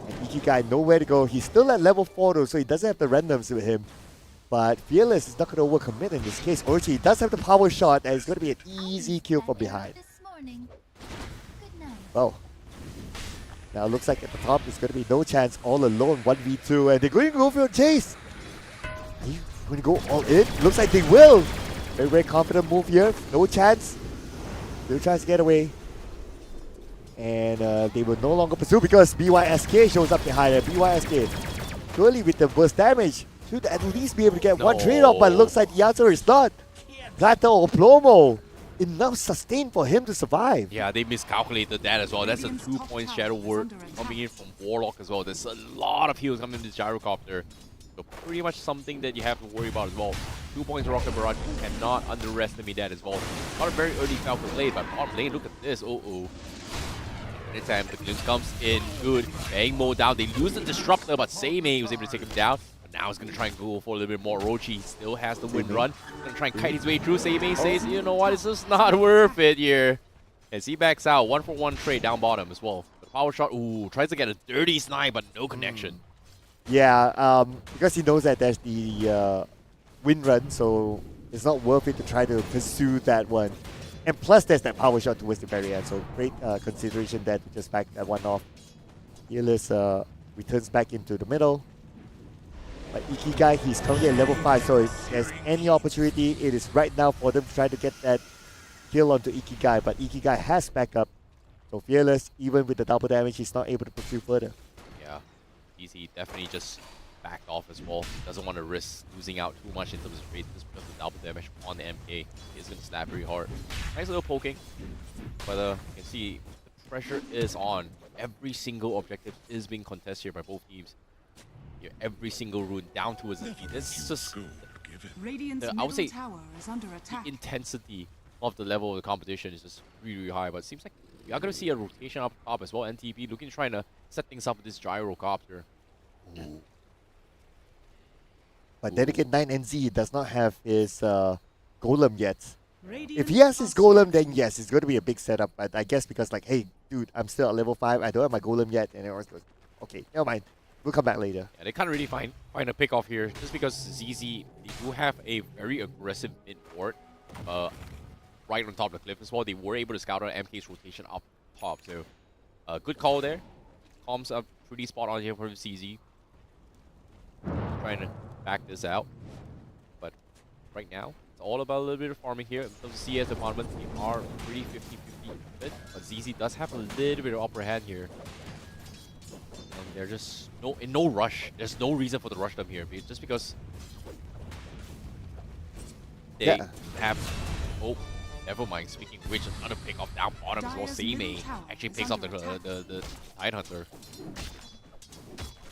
And Ikigai nowhere to go. He's still at level 4 though, so he doesn't have the randoms with him. But Fearless is not going to overcommit in this case. Orochi does have the power shot, and it's going to be an easy kill from behind. well. Now it looks like at the top there's going to be no chance, all alone 1v2, and they're going to go for a chase. Are you going to go all in? Looks like they will. Very, very confident move here. No chance. No chance to get away. And they will no longer pursue because BYSK shows up behind it. BYSK, surely with the burst damage, should at least be able to get one trade off, but it looks like the answer is not. Plata or Plomo, enough sustain for him to survive. Yeah, they miscalculated that as well. That's a 2-point Shadow Word coming in from Warlock as well. There's a lot of heals coming in this Gyrocopter. So pretty much something that you have to worry about as well. 2 points Rocket Barrage, you cannot underestimate that as well. Not a very early Falcon lane, but bottom lane, look at this. Anytime the glimpse comes in, good. Bang Mo down. They lose the Disruptor, but Seimei was able to take him down. But now he's going to try and go for a little bit more. Orochi still has the wind run. Going to try and kite his way through. Seimei says, you know what, it's just not worth it here. As he backs out, 1-for-1 trade down bottom as well. The power shot, ooh, tries to get a dirty snipe, but no connection. Yeah, because he knows that there's the wind run, so it's not worth it to try to pursue that one. And plus, there's that power shot towards the very end, so great consideration there to just back that one off. Fearless returns back into the middle. But Ikigai, he's currently at level 5, so if there's any opportunity, it is right now for them to try to get that kill onto Ikigai. But Ikigai has backup, so Fearless, even with the double damage, he's not able to pursue further. Yeah, Easy definitely just backed off as well. Doesn't want to risk losing out too much in terms of trade just because of the double damage on the MK. He's going to snap very hard. Nice little poking, but you can see the pressure is on. Every single objective is being contested here by both teams. Yeah, every single rune down towards the feet. It's just, I would say, tower is under attack. the intensity of the level of the competition is just really, really high. But it seems like we are going to see a rotation up top as well. NTP looking to try to set things up with this Gyrocopter. Ooh. But then again, 9NZ does not have his golem yet. Radiant If he has his golem, then yes, it's going to be a big setup. But I guess because like, hey, dude, I'm still at level 5, I don't have my golem yet, and everyone's goes, okay, never mind, we'll come back later. Yeah, they can't really find a pick off here just because ZZ, they do have a very aggressive mid ward right on top of the cliff as well. They were able to scout out MK's rotation up top, so good call there. Comms are pretty spot on here for ZZ. Trying to back this out, but right now it's all about a little bit of farming here. In terms of CS department, they are pretty 50-50, but ZZ does have a little bit of upper hand here. And they're just in no rush. There's no reason for the rush them here, just because they have. Oh, never mind. Speaking of which, another pick off down bottom as well. Seimei actually picks up the Tidehunter.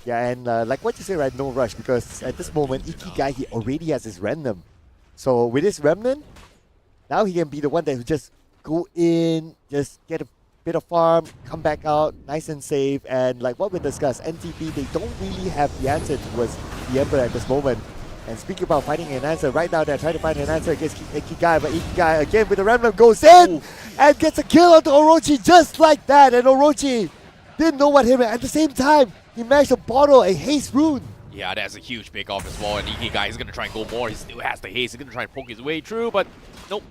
Yeah, and like what you say, right, no rush, because at this moment, Ikigai, he already has his Remnant. So with his Remnant, now he can be the one that will just go in, just get a bit of farm, come back out, nice and safe. And like what we discussed, NTP, they don't really have the answer towards the Emperor at this moment. And speaking about finding an answer, right now they're trying to find an answer against Ikigai, but Ikigai again with the Remnant goes in and gets a kill onto Orochi just like that. And Orochi didn't know what hit him. At the same time, he managed to bottle a haste rune. Yeah, that's a huge pick off as well. And Ikigai is going to try and go more. He still has the haste. He's going to try and poke his way through, but nope.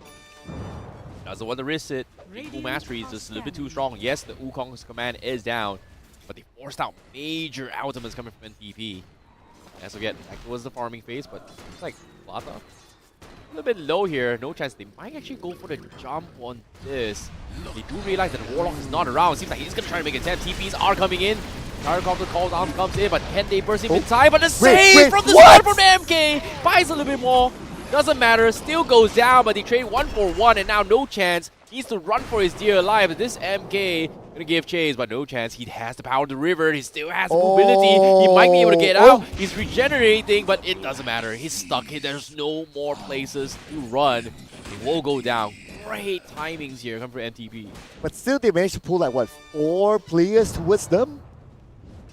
Doesn't want to risk it. Full mastery is just a little bit too strong. Yes, the Wukong's command is down, but they forced out major ultimates coming from NTP. As we get back towards the farming phase, but looks like Plata a little bit low here. No chance. They might actually go for the jump on this. They do realize that Warlock is not around. Seems like he's going to try to make an attempt. TPs are coming in. Gyrocopter calls arm comes in, but can they burst him in time? But the save from the side from MK buys a little bit more. Doesn't matter. Still goes down, but they trade 1-for-1, and now no chance. Needs to run for his dear life. This MK gonna give chase, but no chance. He has the power of the river. He still has mobility. He might be able to get out. He's regenerating, but it doesn't matter. He's stuck. There's no more places to run. He will go down. Great timings here coming from NTP. But still, they managed to pull like what, 4 players towards them.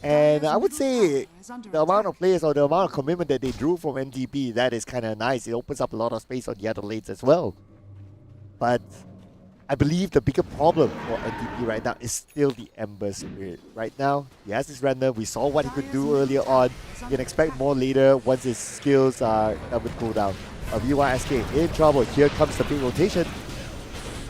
And I would say the amount of players or the amount of commitment that they drew from NTP, that is kind of nice. It opens up a lot of space on the other lanes as well. But I believe the bigger problem for NTP right now is still the Ember Spirit. Right now, he has his random. We saw what he could do earlier on. You can expect more later once his skills are done with cooldown. BYSK in trouble. Here comes the big rotation.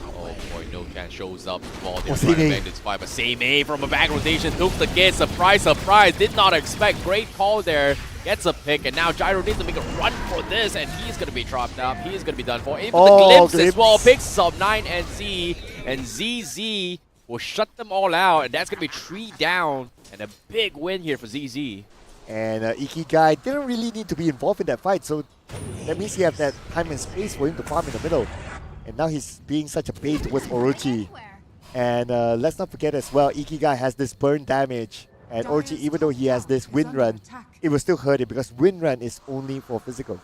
Oh boy, no chance. shows up while they're Oh, trying to Same A. bang this fight. But Same A from a back rotation took the game. Surprise, surprise. Did not expect. Great call there. Gets a pick, and now Gyro needs to make a run for this, and he's going to be trapped up. He is going to be done for. Even the glimpse as well. Picks up 9 and Z, and ZZ will shut them all out, and that's going to be 3 down, and a big win here for ZZ. And Ikigai didn't really need to be involved in that fight, so that means he has that time and space for him to farm in the middle. And now he's being such a bait towards Orochi. And let's not forget as well, Ikigai has this burn damage. And Orochi, even though he has this wind run, it will still hurt him because wind run is only for physical.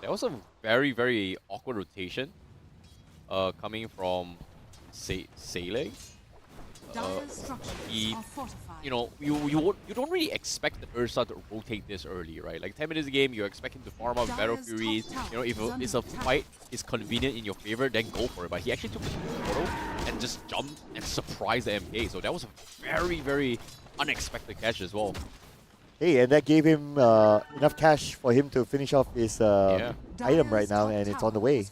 That was a very, very awkward rotation coming from Sele. He, you know, you don't really expect the Ursa to rotate this early, right? Like 10 minutes a game, you expect him to farm out Battle Furies. You know, if it's a fight is convenient in your favor, then go for it. But he actually took the portal and just jumped and surprised the MK. So that was a very, very unexpected catch as well. Hey, and that gave him enough cash for him to finish off his item right now, and it's on the way.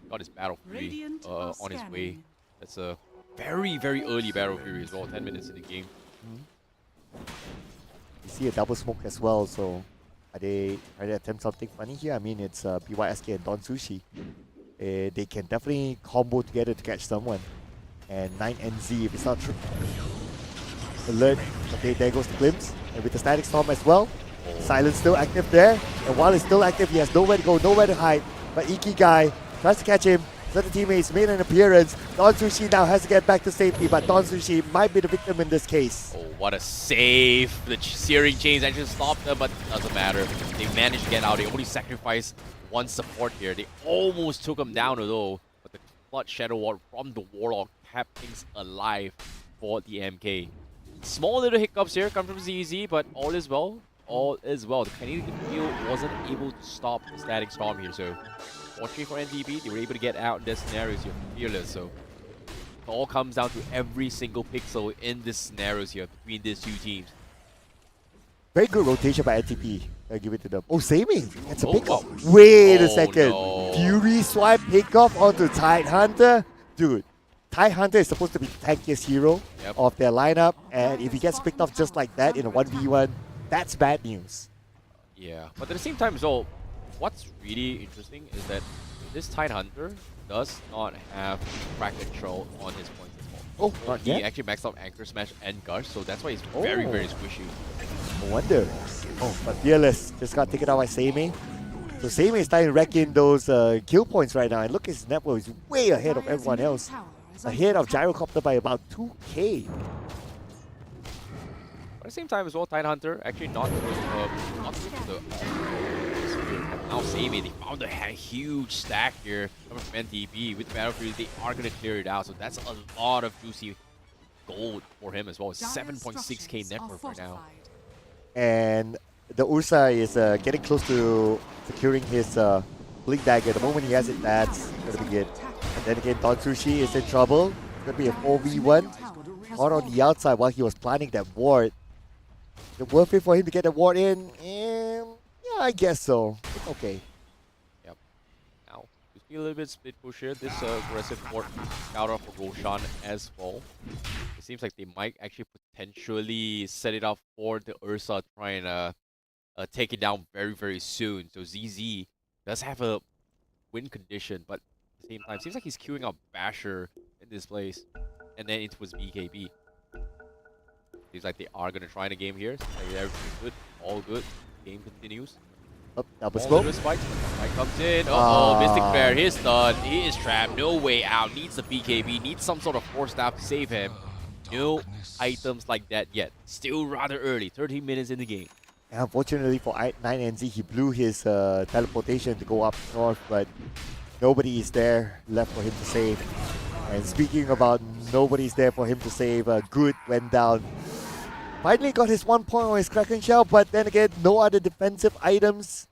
Got his Battle Fury on his way. That's a very, very early Battle Fury as well, 10 minutes in the game. You see a double smoke as well, so are they trying to attempt something funny here? I mean, it's BYSK and Don Sushi. They can definitely combo together to catch someone. And 9NZ, if it's not true. Alert, okay, there goes the glimpse. And with the static storm as well, Silence still active there. And while it's still active, he has nowhere to go, nowhere to hide. But Ikigai tries to catch him. Other teammates made an appearance. Don Sushi now has to get back to safety, but Don Sushi might be the victim in this case. Oh, what a save. The searing chains actually stopped them, but doesn't matter. They managed to get out. They only sacrificed one support here. They almost took him down though, but the clutch Shadow Ward from the Warlock kept things alive for the MK. Small little hiccups here come from ZZ, but all is well. All is well. The Canadian field wasn't able to stop the static storm here, so fortunately for NDB, they were able to get out in this scenario here, fearless. So it all comes down to every single pixel in this scenarios here between these two teams. Very good rotation by NTP. I give it to them. Oh, Samey! That's a Oh, pickoff. wow. Wait a Oh, second. no. Fury swipe pickoff onto Tidehunter. Dude, Tidehunter is supposed to be the tankiest hero of their lineup, and if he gets picked off just like that in a 1v1, that's bad news. Yeah, but at the same time, so what's really interesting is that this Tidehunter does not have crack control on his points as well. Oh, not He yet? actually maxed out Anchor Smash and Gush, so that's why he's very, very squishy. No wonder. Oh, but Fearless just got taken out by Samey. So Samey is starting to rack in those kill points right now, and look, his network is way ahead of everyone else. Ahead of Gyrocopter by about 2k. But at the same time as well, Tidehunter actually not to the now Samey, they found a huge stack here coming from NDB with the Battlefield. They are going to clear it out, so that's a lot of juicy gold for him as well. 7.6k net worth right now. And the Ursa is getting close to securing his Blink Dagger. The moment he has it, that's going to be it. And then again, Don Sushi is in trouble. It's going to be a 4v1. Caught on the outside while he was planning that ward. Is it worth it for him to get the ward in? Yeah, I guess so. It's okay. Yep. Now, just be a little bit split push here. This aggressive ward out off for Roshan as well. It seems like they might actually potentially set it up for the Ursa trying to take it down very, very soon. So ZZ does have a win condition, but at the same time, seems like he's queuing up Basher in this place. And then it was BKB. Seems like they are going to try in a game here. Like everything's good. All good. Game continues. Oh, double smoke. Spike comes in. Uh-oh, Mystic Bear, he's done. He is trapped. No way out. Needs the BKB. Needs some sort of force staff to save him. No items like that yet. Still rather early. 13 minutes in the game. And unfortunately for 9NZ, he blew his teleportation to go up north, but nobody is there left for him to save. And speaking about nobody's there for him to save, Good went down. Finally got his 1 point on his Kraken Shell, but then again, no other defensive items.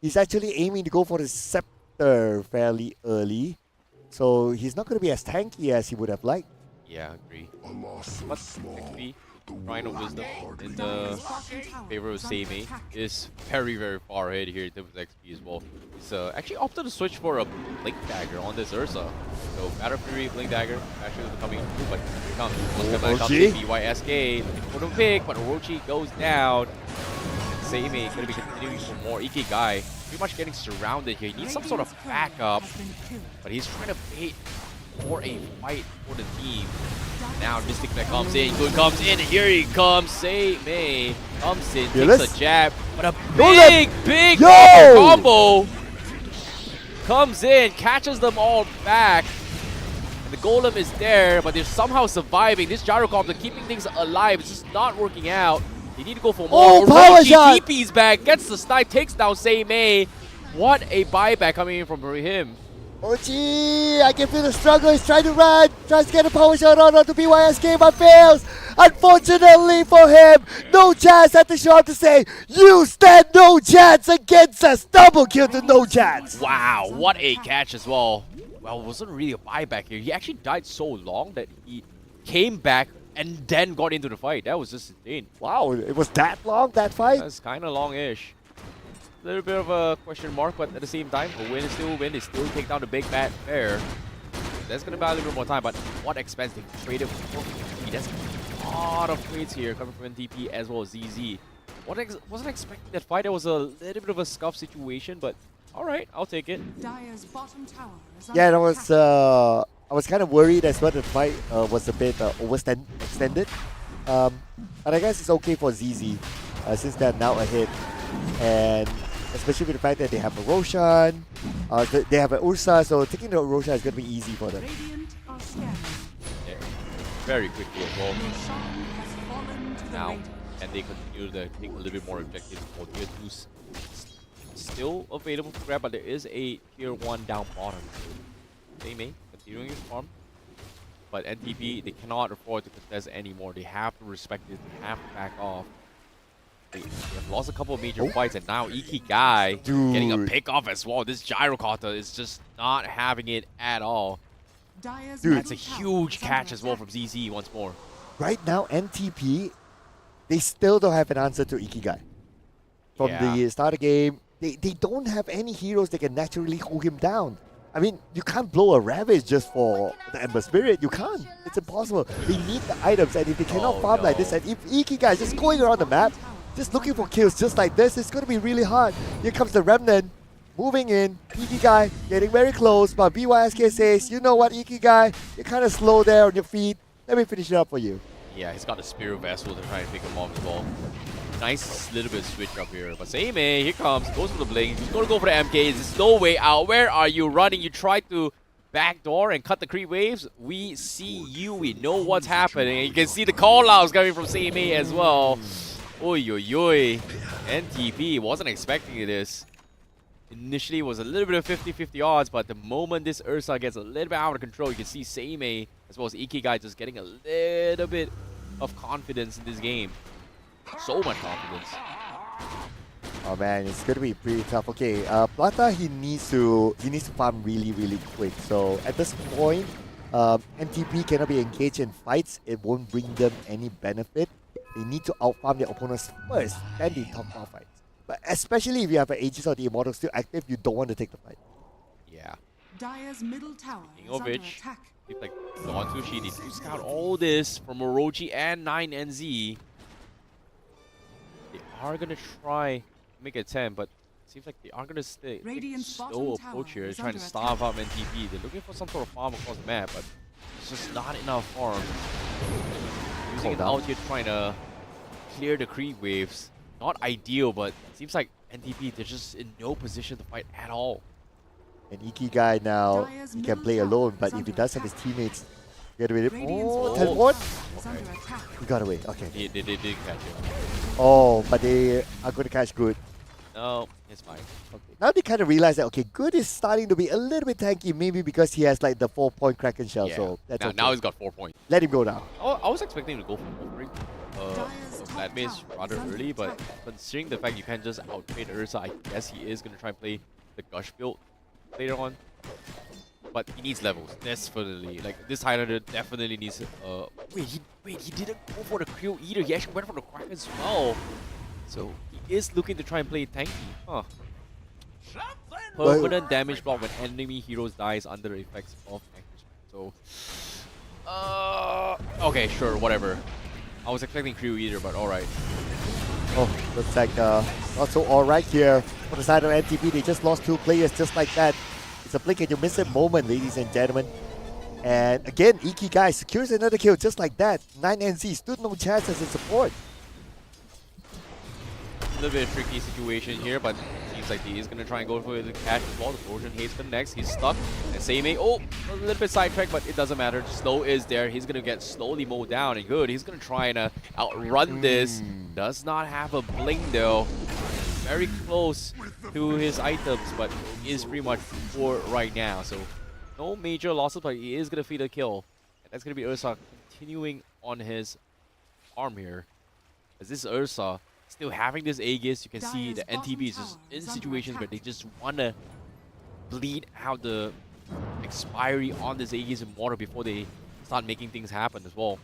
He's actually aiming to go for the Scepter fairly early. So he's not going to be as tanky as he would have liked. Yeah, agree. But technically, Shrine of Wisdom in the favor of Seimei is very, very far ahead here in terms of XP as well. He's actually opted to switch for a Blink Dagger on this Ursa. So Battle Fury, Blink Dagger, actually coming through, but here comes. Orochi. BYSK for the pick, but Orochi goes down. Seimei going to be continuing for more. Ikigai pretty much getting surrounded here. He needs some sort of backup, but he's trying to bait for a fight for the team. Now Mystic that comes in, good comes in, here he comes, Seimei comes in, takes a jab, but a big combo comes in, catches them all back, and the Golem is there, but they're somehow surviving. This Gyrocopter keeping things alive, it's just not working out. They need to go for more. Power shot! TP's back, gets the snipe, takes down Seimei. What a buyback coming in from him. Orochi, I can feel the struggle. He's trying to run, tries to get a power shot on onto BYSK, but fails. Unfortunately for him, no chance had to show up to say, you stand no chance against us. Double kill to no chance. Wow, what a catch as well. Well, it wasn't really a buyback here. He actually died so long that he came back and then got into the fight. That was just insane. Wow, it was that long, that fight? That's kind of long-ish. A little bit of a question mark, but at the same time, a win is still a win. They still take down the big bad bear. That's going to buy a little bit more time, but what expense they traded for NTP. That's a lot of trades here coming from NTP as well as ZZ. Wasn't expecting that fight. It was a little bit of a scuff situation, but alright, I'll take it. Dire's bottom tower is Yeah, under that attack. was, I was kind of worried as well. The fight was a bit overextended. But I guess it's okay for ZZ since they're now ahead. And especially with the fact that they have a Roshan, they have an Ursa, so taking the Roshan is going to be easy for them. Radiant are scanning. Yeah, very quickly as well. Roshan has fallen to the Now, Radiant. and they continue to take a little bit more objectives for tier 2s. Still available to grab, but there is a tier 1 down bottom. Seimei continuing his farm. But NTP, they cannot afford to contest anymore. They have to respect it. They have to back off. They have lost a couple of major fights, and now Ikigai getting a pick off as well. This Gyrocopter is just not having it at all. Dire's That's a middle tower huge is under catch as well attack. from ZZ once more. Right now, NTP, they still don't have an answer to Ikigai. From the start of the game, they don't have any heroes that can naturally hold him down. I mean, you can't blow a Ravage just for the Ember Spirit. You can't. It's impossible. They need the items, and if they cannot farm like this, and if Ikigai is just going around the map, just looking for kills just like this, it's going to be really hard. Here comes the Remnant, moving in. Ikigai getting very close, but BYSK says, you know what, Ikigai, you're kind of slow there on your feet. Let me finish it up for you. Yeah, he's got a Spirit Vessel to try and pick him off as well. Nice little bit of switch up here. But Seimei, here comes, goes for the Blink. He's going to go for the MK. There's no way out. Where are you running? You tried to backdoor and cut the creep waves. We see you. We know what's happening. And you can see the call-outs coming from Seimei as well. Oi, oi, oi. NTP wasn't expecting this. Initially, it was a little bit of 50-50 odds, but the moment this Ursa gets a little bit out of control, you can see Seimei as well as Ikigai just getting a little bit of confidence in this game. So much confidence. Oh man, it's gonna be pretty tough. Okay, Plata, he needs to farm really, really quick. So at this point, NTP cannot be engaged in fights. It won't bring them any benefit. They need to outfarm their opponents first, then they top four fights. But especially if you have an Aegis or the Immortal still active, you don't want to take the fight. Yeah. Dire's middle tower is under Ingovich, attack. seems like Don Sushi needs to scout all this from Orochi and 9NZ. They are going to try to make it 10, but it seems like they are going to stay Radiant's slow bottom approach tower here, is trying to under starve out NTP. They're looking for some sort of farm across the map, but it's just not enough farm. Using it out here trying to clear the creep waves. Not ideal, but it seems like NTP, they're just in no position to fight at all. And Ikigai now, Dire's he can middle play tower alone, is but if he under does have his attack. teammates get with it. Radiant's Oh, bottom teleport? tower is under attack. He got away. Okay. They did catch it. Oh, but they are going to catch Good. No, it's fine. Okay. Now they kind of realize that, okay, Good is starting to be a little bit tanky, maybe because he has like the 4-point Kraken Shell, Yeah. so that's now, okay. now he's got 4 points. Let him go now. I was expecting him to go for offering Dire's top that maze tower rather is under early, but attack. considering the fact you can't just outtrade Ursa, I guess he is going to try and play the Gush build later on. but he needs levels, definitely. Like, this Highlander definitely needs... Wait, he didn't go for the Creel either. He actually went for the Crack as well. So, he is looking to try and play tanky. Huh. Permanent damage block when enemy heroes dies under the effects of Anchor. So... okay, sure, whatever. I was expecting Creel either, but alright. Oh, looks like not so alright here for the side of NTP. They just lost 2 players just like that. It's a blink and you miss it moment, ladies and gentlemen. And again, EK guy secures another kill just like that. 9NZ stood no chance as a support. A little bit of tricky situation here, but seems like he is going to try and go for the catch as well. The Trojan Haze connects. He's stuck. And Seimei, oh, a little bit sidetracked, but it doesn't matter. Slow is there. He's going to get slowly mowed down. And good. He's going to try and outrun this. Does not have a blink though. Very close to his items, but is pretty much poor right now. So no major losses, but he is going to feed a kill. And that's going to be Ursa continuing on his arm here. As this Ursa still having this Aegis, you can see the NTP is just in situations where they just want to bleed out the expiry on this Aegis in water before they start making things happen as well.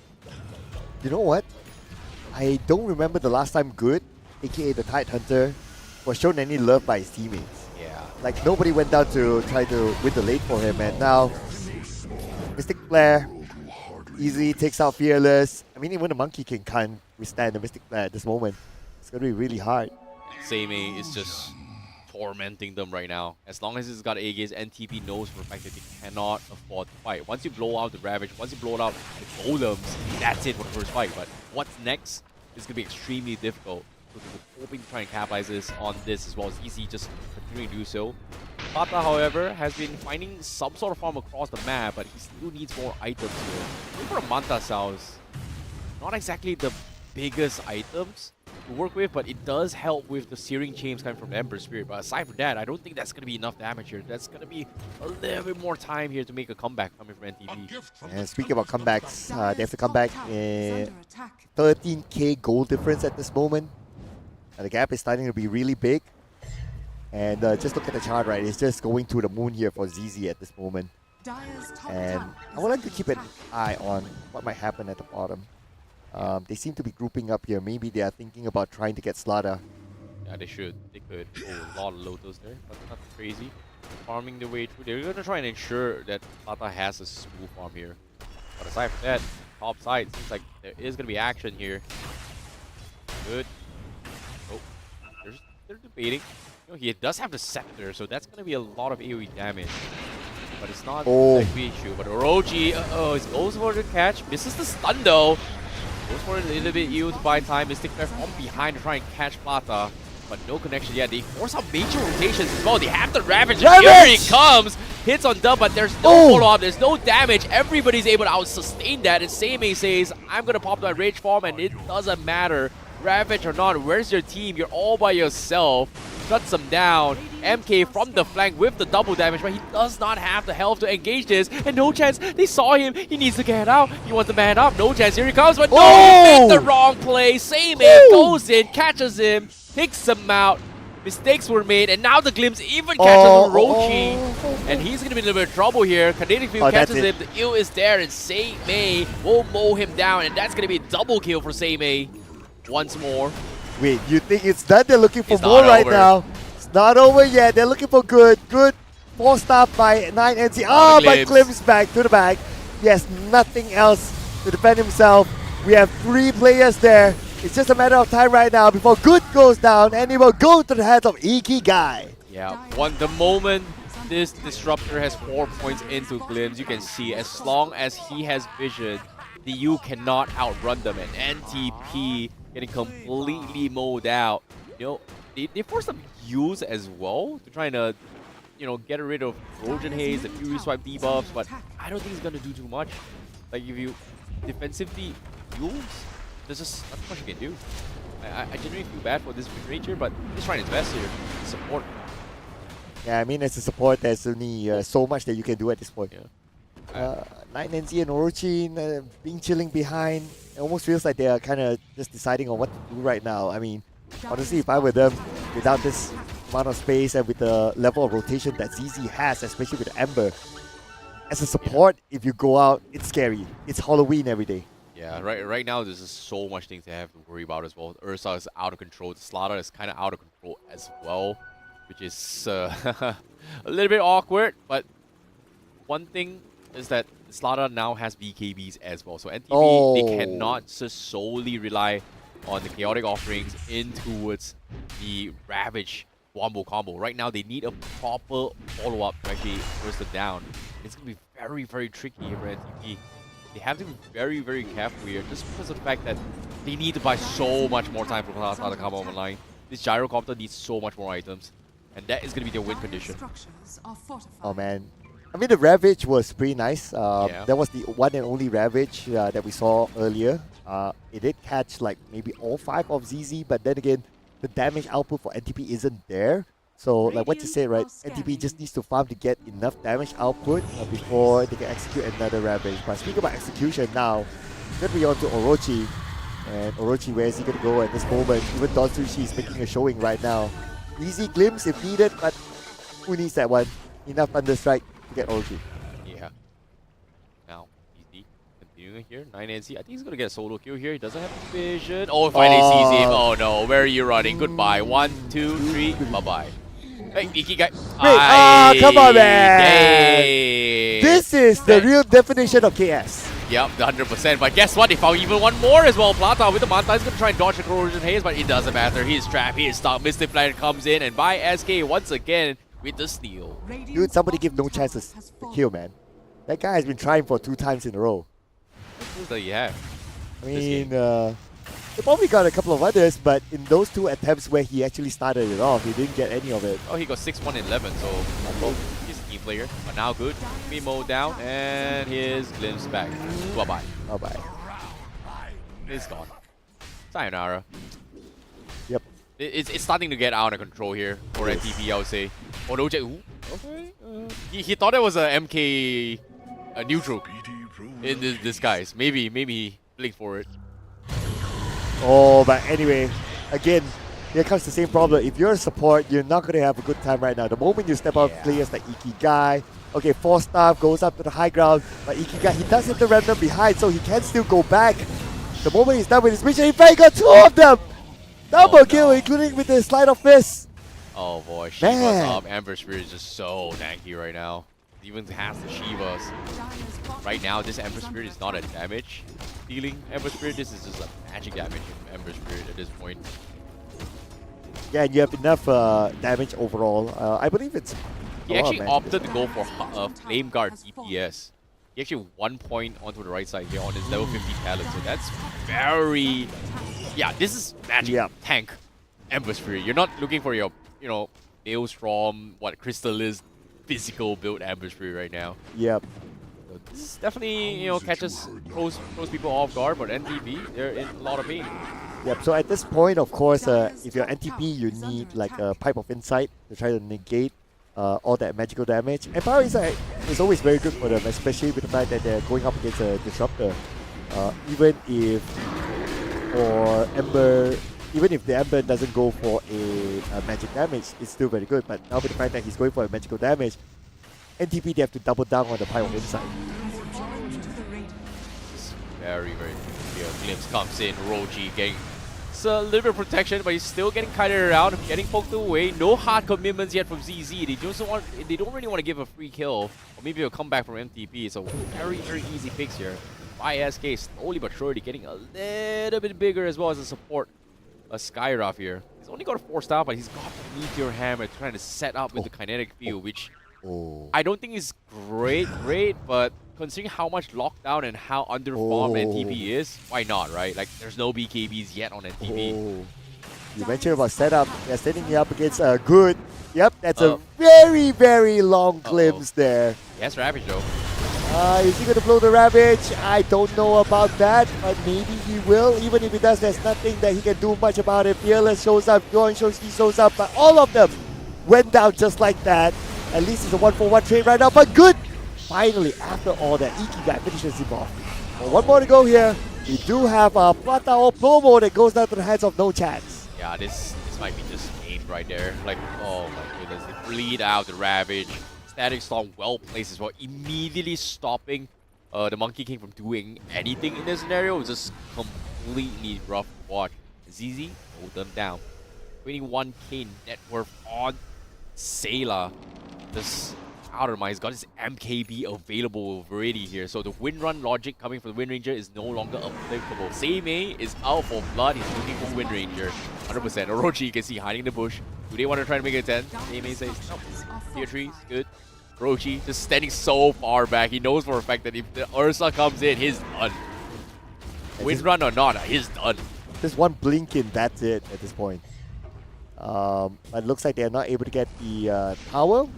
You know what? I don't remember the last time Good, aka the Tide Hunter, was shown any love by his teammates. Yeah. Like, nobody went down to try to win the lane for him, and now Mystic Flare easily takes out Fearless. I mean, even the Monkey King can't withstand the Mystic Flare at this moment. It's gonna be really hard. Seimei is just tormenting them right now. As long as he's got Aegis, NTP knows for a fact that they cannot afford to fight. Once you blow out the Ravage, once you blow out the Golems, that's it for the first fight. But what's next is gonna be extremely difficult. So they're hoping to try and capitalize this on this as well as easy just continuing to do so. Pata, however, has been finding some sort of farm across the map, but he still needs more items here. Looking for a Manta Souse. Not exactly the biggest items to work with, but it does help with the searing chains coming from the Ember Spirit. But aside from that, I don't think that's going to be enough damage here. That's going to be a little bit more time here to make a comeback coming from NTV. And speaking about comebacks, they have to come back in 13k gold difference at this moment. The gap is starting to be really big. And just look at the chart, right? It's just going to the moon here for ZZ at this moment. And I would like to keep an eye on what might happen at the bottom. They seem to be grouping up here. Maybe they are thinking about trying to get Slaughter. Yeah, they should. They could. Oh, a lot of Lotus there, but not crazy. Farming the way through. They're going to try and ensure that Tata has a smooth farm here. But aside from that, top side, seems like there is going to be action here. Good. Oh, they're debating. You know, he does have the Scepter, so that's going to be a lot of AoE damage. But it's not a big issue. But Orochi, goes for the catch. Misses the stun though. Goes for a little bit ew to buy time. Mystic Flare from behind to try and catch Plata. But no connection yet. They force out major rotations as well. They have the Ravage. And here he comes. Hits on dub, but there's no follow-up. There's no damage. Everybody's able to out-sustain that. And Seimei says, I'm going to pop that Rage Form, and it doesn't matter. Ravage or not, where's your team? You're all by yourself. Shuts them down. MK from the flank with the double damage, but he does not have the health to engage this. And no chance. They saw him. He needs to get out. He wants to man up. No chance. Here he comes, but no, he made the wrong play. Seimei goes in, catches him, takes him out. Mistakes were made, and now the Glimpse even catches Orochi. And he's going to be in a little bit of trouble here. Kinetic Field catches him. The ill is there, and Seimei will mow him down. And that's going to be a double kill for Seimei. Once more. Wait, you think it's done? They're looking for more right now. It's not over yet. They're looking for good. Good forced up by 9NZ. But Glimpse back to the back. He has nothing else to defend himself. We have 3 players there. It's just a matter of time right now before Good goes down, and he will go to the hands of Iki Guy. Yeah, the moment this Disruptor has 4 points into Glimpse, you can see as long as he has vision, the U cannot outrun them. And NTP getting completely mowed out. You know, they force some U's as well to try and get rid of Trojan Haze, the Fury Swipe debuffs, but I don't think he's gonna do too much. Like, if you defensively use, there's just not much you can do. I genuinely feel bad for this creature, but he's trying his best here. Support. Yeah, I mean, as a support, there's only so much that you can do at this point. Yeah. 9NZ and Orochi being chilling behind. It almost feels like they are kind of just deciding on what to do right now. I mean, honestly, if I were them, without this amount of space and with the level of rotation that ZZ has, especially with Ember, as a support, if you go out, it's scary. It's Halloween every day. Yeah, right now there's just so much things to have to worry about as well. Ursa is out of control. The Slaughter is kind of out of control as well, which is a little bit awkward. But one thing is that Slaughter now has BKBs as well. So NTB, they cannot just solely rely on the chaotic offerings in towards the Ravage Wombo combo. Right now, they need a proper follow-up to actually burst it down. It's going to be very, very tricky here for NTB. They have to be very, very careful here just because of the fact that they need to buy so much more time for Plaza to come online. This Gyrocopter needs so much more items, and that is going to be their win condition. Oh man. I mean, the Ravage was pretty nice. Yeah. That was the one and only Ravage that we saw earlier. It did catch like maybe all 5 of ZZ, but then again, the damage output for NTP isn't there. So like what you said, right? NTP just needs to farm to get enough damage output before they can execute another Ravage. But speaking about execution now, going to be on to Orochi. And Orochi, where is he going to go at this moment? Even Donsushi is making a showing right now. Easy glimpse if needed, but who needs that one? Enough Thunder Strike to get Orochi. Yeah. Now, easy. Continuing here. 9NC. I think he's going to get a solo kill here. He doesn't have vision. Oh, finally sees him. Oh no, where are you running? Goodbye. 1, 2, 3. Bye-bye. Hey, Iki guy. Wait, come on, man! Hey. This is the real definition of KS. Yep, 100%. But guess what? They found even one more as well. Plata with the Manta is going to try and dodge the Corrosion Haze, but it doesn't matter. He is trapped. He is stuck. Mystic Planet comes in, and by SK once again with the steal. Dude, somebody give no chances to kill, man. That guy has been trying for 2 times in a row. Who's that you have? I mean, he probably got a couple of others, but in those 2 attempts where he actually started it off, he didn't get any of it. Oh, he got 6-1 in 11, so he's a key player. But now good. Mimo down, and his glimpse back. Bye-bye. Bye-bye. It's gone. Sayonara. Yep. It's starting to get out of control here for NTP, I would say. Oh, no, okay. He thought it was a MK neutral in this disguise. Maybe he blinked for it. Oh, but anyway, again, here comes the same problem. If you're a support, you're not going to have a good time right now. The moment you step out, players like Ikigai, okay, 4-star goes up to the high ground, but Ikigai, he does have the random behind, so he can still go back. The moment he's done with his mission, in fact, he got 2 of them! Double kill, including with the slide of fist. Oh boy, Shiva's up. Amber Spirit is just so tanky right now. He even has the Shivas. Right now, this Ember Spirit is not a damage dealing Ember Spirit. This is just a magic damage Ember Spirit at this point. Yeah, and you have enough damage overall. I believe it's... He actually opted to go for Flame Guard DPS. He actually 1 point onto the right side here on his level 50 talent. So that's very... Yeah, this is magic tank Ember Spirit. You're not looking for your, you know, Maelstrom, what Crystal is, physical build Ember Spirit right now. Yep. So this definitely, you know, throws people off guard, but NTB, they're in a lot of pain. Yep, so at this point, of course, if you're NTP, you need like a Pipe of Insight to try to negate all that magical damage. And Power Insight is always very good for them, especially with the fact that they're going up against a Disruptor. Even if the Ember doesn't go for a magic damage, it's still very good. But now with the fact that he's going for a magical damage, NTP, they have to double down on the Pipe of Insight. Very, very good here. Glimpse comes in. Roji getting a little bit of protection, but he's still getting kited around, getting poked away. No hard commitments yet from ZZ. They don't really want to give a free kill, or maybe a comeback from MTP. So very, very easy picks here. ISK slowly but surely getting a little bit bigger as well as a support. A Skyruff here. He's only got a 4-star, but he's got the Meteor Hammer trying to set up with the kinetic field, which I don't think is great, but considering how much lockdown and how underfarmed NTP is, why not, right? Like, there's no BKBs yet on NTP. You mentioned about setup. They're setting you up against a good... Yep, that's a very, very long glimpse there. Yes, Ravage though. Is he going to blow the Ravage? I don't know about that, but maybe he will. Even if he does, there's nothing that he can do much about it. Fearless shows up, Join shows up, but all of them went down just like that. At least it's a 1-for-1 trade right now, but good! Finally, after all that, Ikigai finishes him off. Well, 1 more to go here. We do have a Plata or promo that goes down to the hands of No Chance. Yeah, this might be just aimed right there. Like, oh my goodness, they bleed out the Ravage. static storm well placed as well, immediately stopping the Monkey King from doing anything in this scenario. It's just completely rough to watch. ZZ hold them down. 21k net worth on Sayla. This Outermind has got his MKB available already here. So the win run logic coming from the Wind Ranger is no longer applicable. Seimei is out for blood. He's looking for Wind Ranger. 100%. Orochi, you can see hiding in the bush. Do they want to try to make it 10? Seimei says no. Tier 3 is good. Orochi just standing so far back. He knows for a fact that if the Ursa comes in, he's done. Wind run or not, he's done. Just one blink in, that's it at this point. But it looks like they're not able to get the tower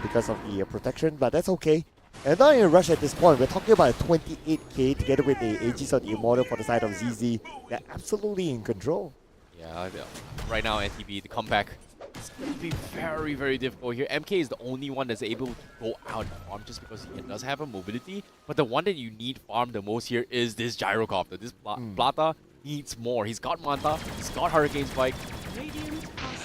because of the protection, but that's okay. And not in a rush at this point. We're talking about a 28k together with the Aegis on the Immortal for the side of ZZ. They're absolutely in control. Yeah, right now NTB, the comeback is going to be very, very difficult here. MK is the only one that's able to go out and farm just because he does have a mobility. But the one that you need farm the most here is this Gyrocopter. This Plata needs more. He's got Manta, he's got Hurricane Spike.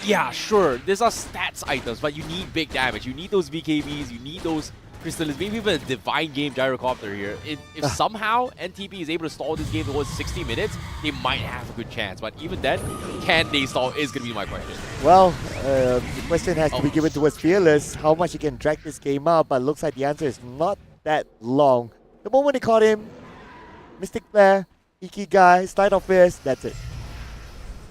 Yeah, sure, these are stats items, but you need big damage. You need those BKBs, you need those Crystallines, maybe even a Divine Game Gyrocopter here. If somehow NTP is able to stall this game towards 60 minutes, they might have a good chance. But even then, can they stall is going to be my question. Well, the question has to be given towards Fearless, how much he can drag this game out, but looks like the answer is not that long. The moment they caught him, Mystic Flare, Ikigai, Slide of Fist, that's it.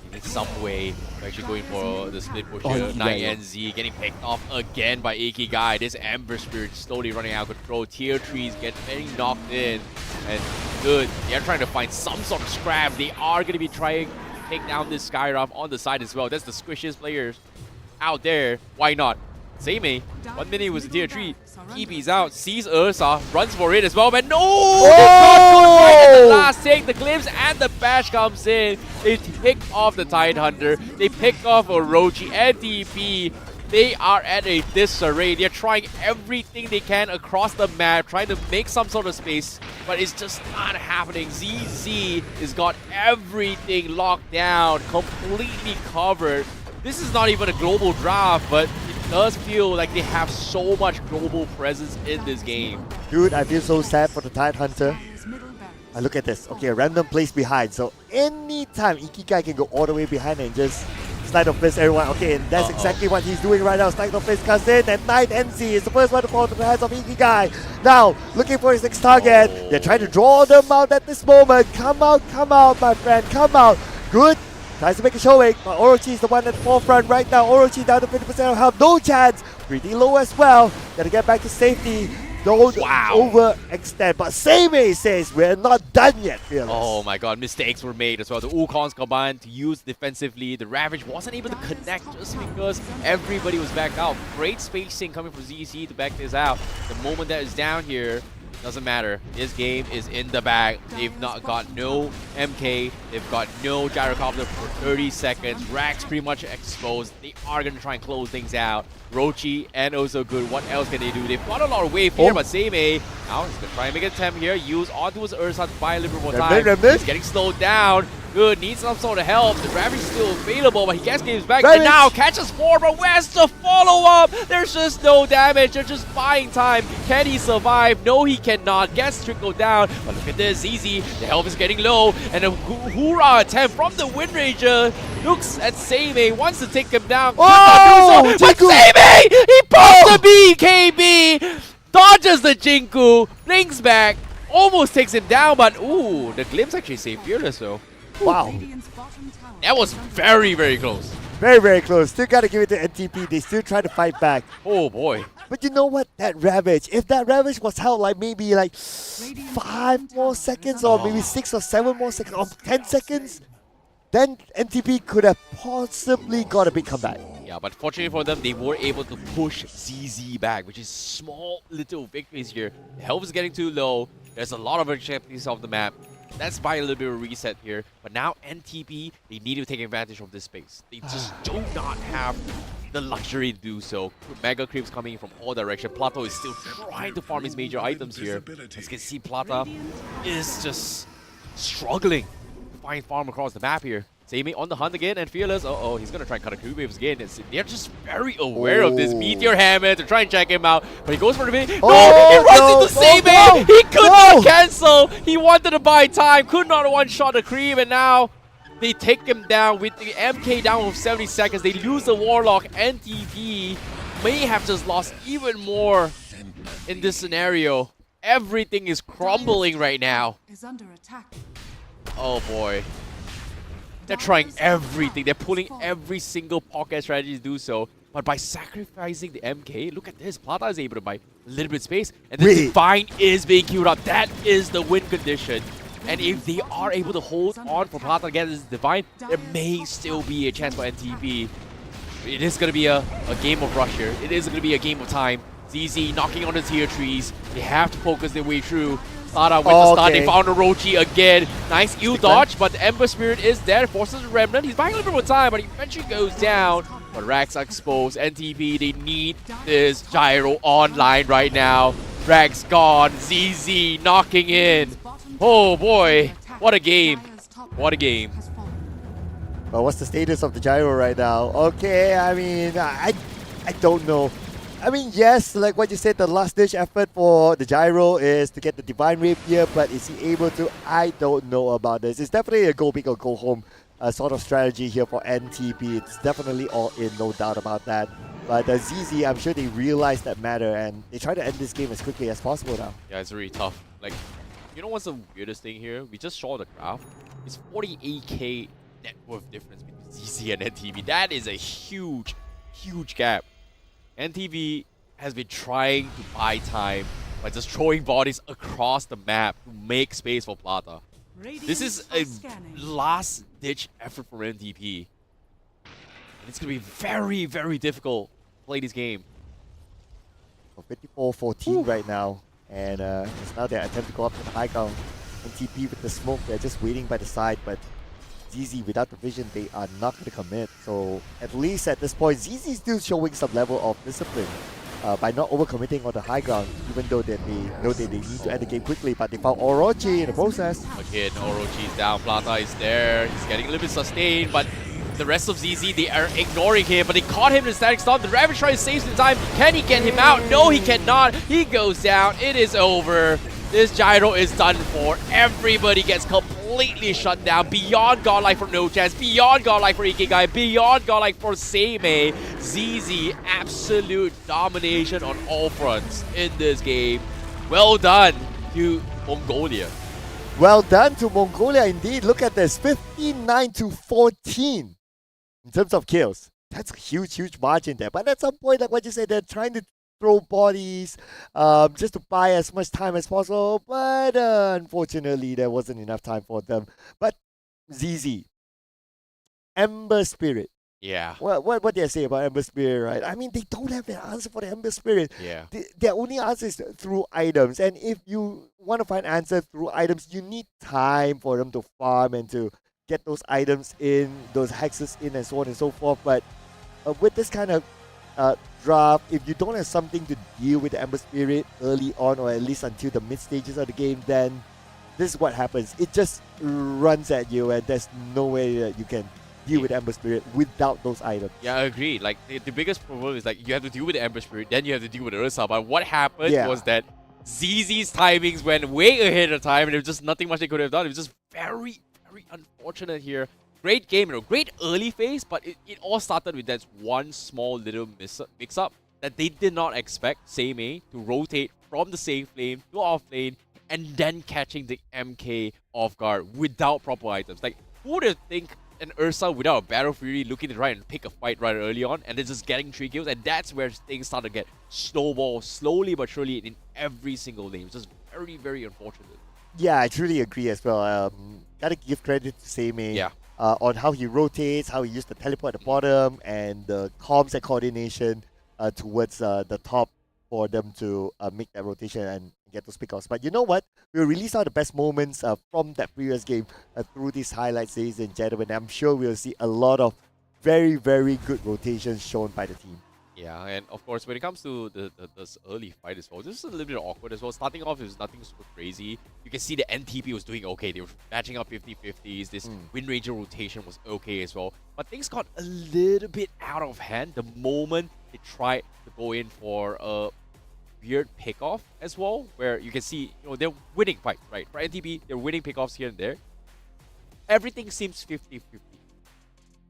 He needs some way. We're actually going for the split push here. 9NZ getting picked off again by Ikigai. This Ember Spirit slowly running out of control. Tier 3s getting knocked in. And good. They're trying to find some sort of scrap. They are going to be trying to take down this Skyraft on the side as well. That's the squishiest players out there. Why not? Seimei, 1 minute he was in tier 3. TP's out, sees Ursa, runs for it as well, but no! Oh! They got good right at the last take. The glimpse and the bash comes in. They pick off the Tidehunter. They pick off Orochi and TP. They are at a disarray. They're trying everything they can across the map, trying to make some sort of space, but it's just not happening. ZZ has got everything locked down, completely covered. This is not even a global draft, but it does feel like they have so much global presence in this game. Dude, I feel so sad for the Tidehunter. Look at this. Okay, a random place behind. So anytime Ikigai can go all the way behind and just Slide of Fist everyone. Okay, and that's exactly what he's doing right now. Slide of Fist comes in and Night NC is the first one to fall to the hands of Ikigai. Now, looking for his next target. They're trying to draw them out at this moment. Come out, my friend. Come out. Good. Tries to make a showing, but Orochi is the one at the forefront right now. Orochi down to 50% of health, no chance. Pretty low as well. Gotta get back to safety. Don't overextend. But Seimei says we're not done yet, Fearless. Oh my god, mistakes were made as well. The Wukongs combined to use defensively. The Ravage wasn't able to connect just because everybody was back out. Great spacing coming from ZC to back this out. The moment that is down here, doesn't matter. This game is in the bag. They've not got no MK. They've got no Gyrocopter for 30 seconds. Rax pretty much exposed. They are going to try and close things out. Rochi and also good. What else can they do? They've got a lot of wave here, but Seimei now he's going to try and make an attempt here. Use onto his Ursa to buy a little bit more time. He's getting slowed down. Good, needs some sort of help. The Ravage is still available, but he gets games back. And now catches 4, but where's the follow-up? There's just no damage. They're just buying time. Can he survive? No, he cannot. Gets trickled down. But look at this, easy. The health is getting low. And a hoorah attempt from the Wind Ranger. Looks at Seimei, wants to take him down. Oh! But Seimei! He popped the BKB! Dodges the Jinku. Blinks back. Almost takes him down, but ooh, the glimpse actually saved Fearless though. Wow. That was very, very close. Very, very close. Still got to give it to NTP. They still try to fight back. Oh boy. But you know what? That Ravage, if that Ravage was held like maybe like 5 more seconds or maybe 6 or 7 more seconds or 10 seconds, then NTP could have possibly got a big comeback. Yeah, but fortunately for them, they were able to push ZZ back, which is small little victories here. The health is getting too low. There's a lot of objectives off the map. Let's buy a little bit of a reset here. But now NTP, they need to take advantage of this space. They just do not have the luxury to do so. Mega creeps coming from all directions. Plato is still trying to farm his major items here. As you can see, Plata is just struggling to find farm across the map here. Seimei on the hunt again, and Fearless, he's gonna try and cut a crew waves again. They're just very aware of this Meteor Hammer to try and check him out, but he goes for the mid. No, he runs into Seimei! He could not cancel! He wanted to buy time, could not one-shot the creep, and now they take him down with the MK down with 70 seconds. They lose the Warlock. NTV may have just lost even more in this scenario. Everything is crumbling right now. Is under attack. Oh boy. They're trying everything. They're pulling every single pocket strategy to do so. But by sacrificing the MK, look at this. Plata is able to buy a little bit of space. And the Divine is being queued up. That is the win condition. And if they are able to hold on for Plata against this Divine, there may still be a chance for NTV. It is going to be a game of rush here. It is going to be a game of time. ZZ knocking on the tier trees. They have to focus their way through. Plata with the start. They found Orochi again. Nice Eel dodge, but the Ember Spirit is there. Forces the Remnant. He's buying a little bit more time, but he eventually goes down. But Rax are exposed. NTV, they need this Gyro online right now. Rax gone. ZZ knocking in. Oh boy, what a game. What a game. Well, what's the status of the Gyro right now? Okay, I mean, I don't know. I mean, yes, like what you said, the last-ditch effort for the Gyro is to get the Divine Rapier, but is he able to? I don't know about this. It's definitely a go big or go home sort of strategy here for NTP. It's definitely all in, no doubt about that. But ZZ, I'm sure they realize that matter, and they try to end this game as quickly as possible now. Yeah, it's really tough. Like, you know what's the weirdest thing here? We just saw the graph. It's 48k net worth difference between ZZ and NTV. That is a huge, huge gap. NTV has been trying to buy time by just throwing bodies across the map to make space for Plata. This is a last-ditch effort for NTP. And it's going to be very, very difficult to play this game. 54-14 right now. And it's now their attempt to go up to the high ground. NTP with the smoke, they're just waiting by the side, but ZZ without the vision, they are not going to commit. So at least at this point, ZZ is still showing some level of discipline by not overcommitting on the high ground, even though they know that they need to end the game quickly, but they found Orochi in the process. Again, Orochi is down, Plata is there, he's getting a little bit sustained, but the rest of ZZ, they are ignoring him, but they caught him in the static stomp. The Ravage tries to save some time. Can he get him out? No, he cannot. He goes down. It is over. This Gyro is done for. Everybody gets completely shut down. Beyond godlike for No Chance. Beyond godlike for Ikigai. Beyond godlike for Seimei. ZZ, absolute domination on all fronts in this game. Well done to Mongolia. Well done to Mongolia indeed. Look at this, 59-14 in terms of kills. That's a huge, huge margin there. But at some point, like what you said, they're trying to throw bodies just to buy as much time as possible. But unfortunately, there wasn't enough time for them. But ZZ, Ember Spirit. Yeah. What did I say about Ember Spirit, right? I mean, they don't have an answer for the Ember Spirit. Yeah. Their only answer is through items. And if you want to find answers through items, you need time for them to farm and to get those items in, those hexes in, and so on and so forth. But with this kind of draft, if you don't have something to deal with the Ember Spirit early on, or at least until the mid stages of the game, then this is what happens. It just runs at you, and there's no way that you can deal with Ember Spirit without those items. Yeah, I agree. Like, the biggest problem is, like, you have to deal with the Ember Spirit, then you have to deal with the Ursa. But what happened was that ZZ's timings went way ahead of time, and there was just nothing much they could have done. It was just very, very unfortunate here. Great game, great early phase, but it all started with that one small little mix-up that they did not expect Seimei to rotate from the safe lane to off lane, and then catching the MK off guard without proper items. Like, who would think an Ursa without a Battle Fury looking to try and pick a fight right early on, and then just getting 3 kills, and that's where things start to get snowball slowly but surely in every single lane. It's just very, very unfortunate. Yeah, I truly agree as well. Gotta give credit to Seimei on how he rotates, how he used the teleport at the bottom, and the comms and coordination towards the top for them to make that rotation and get those pickoffs. But you know what? We'll release out the best moments from that previous game through these highlights, ladies and gentlemen. I'm sure we'll see a lot of very, very good rotations shown by the team. Yeah, and of course, when it comes to this early fight as well, this is a little bit awkward as well. Starting off is nothing super crazy. You can see the NTP was doing okay. They were matching up 50-50s. This Wind Ranger rotation was okay as well. But things got a little bit out of hand the moment they tried to go in for a weird pickoff as well, where you can see, they're winning fights, right? For NTP, they're winning pickoffs here and there. Everything seems 50-50.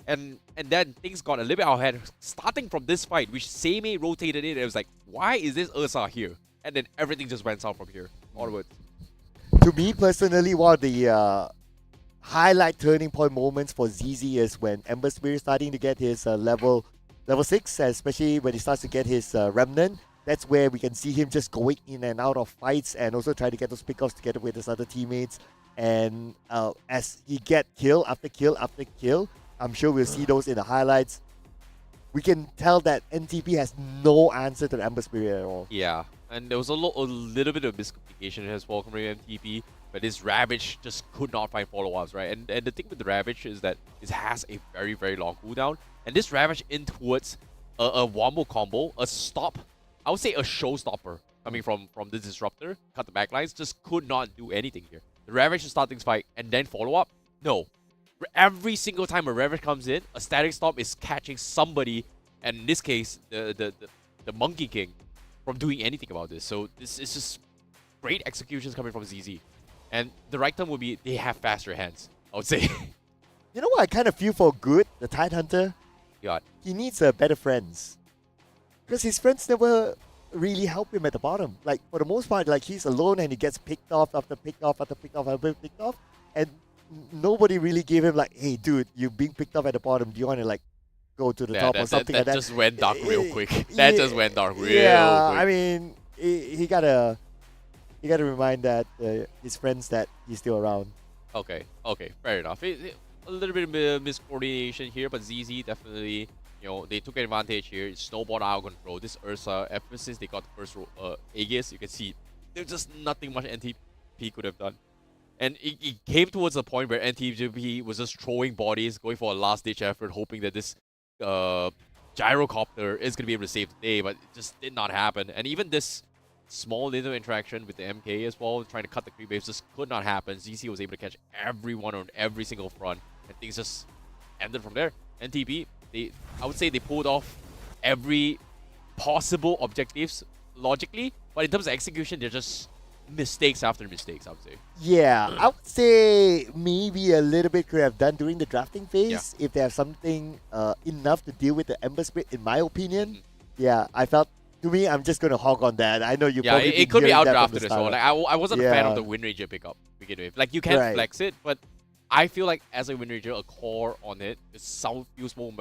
And then things got a little bit out of hand, starting from this fight, which Seimei rotated in. It was like, why is this Ursa here? And then everything just went south from here onwards. To me personally, one of the highlight turning point moments for ZZ is when Ember Spirit starting to get his level 6, especially when he starts to get his Remnant. That's where we can see him just going in and out of fights and also try to get those pickoffs together with his other teammates. And as he get kill after kill after kill, I'm sure we'll see those in the highlights. We can tell that NTP has no answer to the Ember Spirit at all. Yeah, and there was a little bit of miscommunication as well from MTP, but this Ravage just could not find follow-ups, right? And the thing with the Ravage is that it has a very, very long cooldown, and this Ravage in towards a wombo combo, a stop, I would say a showstopper coming from the Disruptor, cut the backlines, just could not do anything here. The Ravage is starting this fight, and then follow-up? No. Every single time a Ravage comes in, a Static Stomp is catching somebody, and in this case, the Monkey King, from doing anything about this. So this is just great executions coming from ZZ. And the right term would be they have faster hands, I would say. You know what I kind of feel for Good, the Tidehunter? God. He needs better friends. Because his friends never really help him at the bottom. Like, for the most part, like, he's alone and he gets picked off after picked off after picked off after picked off. And nobody really gave him like, hey, dude, you're being picked up at the bottom. Do you want to like go to the top or something like that? That just went dark real quick. That just went dark real quick. Yeah, I mean, he gotta remind that his friends that he's still around. Okay, fair enough. A little bit of miscoordination here, but ZZ definitely, they took advantage here. It snowballed out of control. This Ursa, ever since they got the first Aegis, you can see there's just nothing much NTP could have done. And it came towards a point where NTP was just throwing bodies, going for a last-ditch effort, hoping that this gyrocopter is going to be able to save the day, but it just did not happen. And even this small little interaction with the MK as well, trying to cut the creep waves, just could not happen. ZC was able to catch everyone on every single front, and things just ended from there. NTP, I would say they pulled off every possible objectives logically, but in terms of execution, they're just mistakes after mistakes, I would say. Yeah, I would say maybe a little bit could have done during the drafting phase if they have something enough to deal with the Ember Spirit, in my opinion. Yeah, I felt, to me, I'm just going to hog on that. I know you probably it could be outdrafted as well. Like, I wasn't a fan of the Wind Ranger pickup to begin with. Like, you can flex it, but I feel like as a Wind Ranger, a core on it, feels more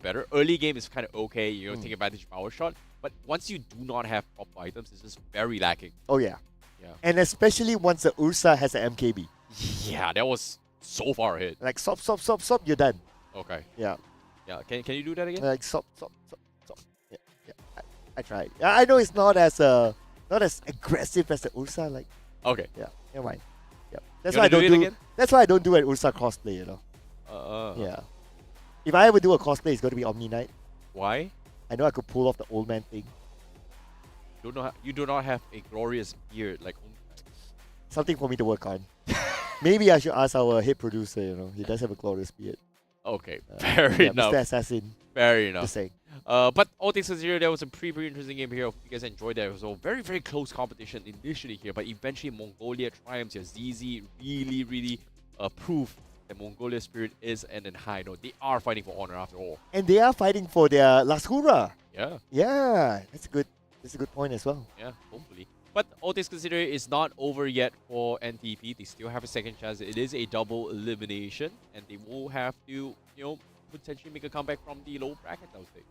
better. Early game is kind of okay, take advantage of power shot, but once you do not have proper items, it's just very lacking. Oh, yeah. And especially once the Ursa has an MKB. Yeah, that was so far ahead. Like, stop, you're done. Okay. Yeah. Yeah, can you do that again? Like, stop. Yeah. I tried. I know it's not as aggressive as the Ursa. Like. Okay. Yeah. Never mind. Yeah. That's why I don't do. That's why I don't do an Ursa cosplay. Yeah. If I ever do a cosplay, it's going to be Omni Knight. Why? I know I could pull off the old man thing. You do not have a glorious beard like. Something for me to work on. Maybe I should ask our head producer. He does have a glorious beard. Okay, fair enough. Mr. Assassin. Fair enough. Just saying. But all things considered, that was a pretty interesting game here. Hope you guys enjoyed that. It was a very, very close competition initially here, but eventually Mongolia triumphs here. ZZ really proved that Mongolia's spirit is ending high note. They are fighting for honor after all. And they are fighting for their last hurrah. Yeah. Yeah, that's a good point as well. Yeah, hopefully. But all things considered, it's not over yet for NTP. They still have a second chance. It is a double elimination, and they will have to, potentially make a comeback from the low bracket, I would say.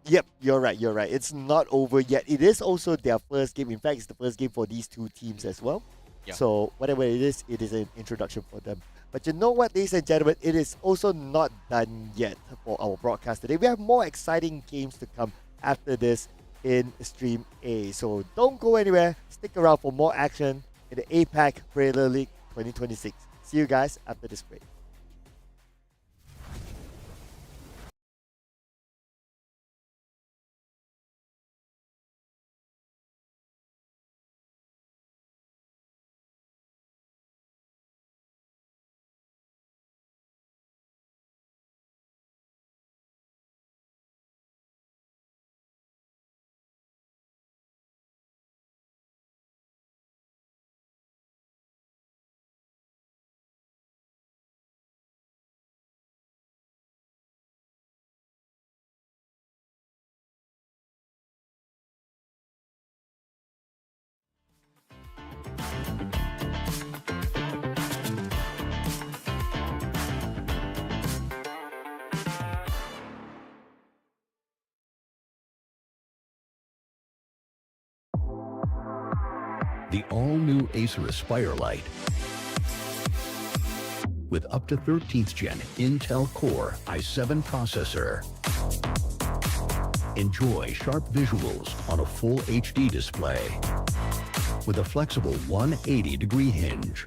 Yep, you're right. It's not over yet. It is also their first game. In fact, it's the first game for these two teams as well. Yeah. So whatever it is an introduction for them. But you know what, ladies and gentlemen, it is also not done yet for our broadcast today. We have more exciting games to come after this in Stream A. So don't go anywhere. Stick around for more action in the APAC Premier League 2026. See you guys after this break. The all-new Acer Aspire Lite with up to 13th gen Intel Core i7 processor. Enjoy sharp visuals on a full HD display with a flexible 180-degree hinge.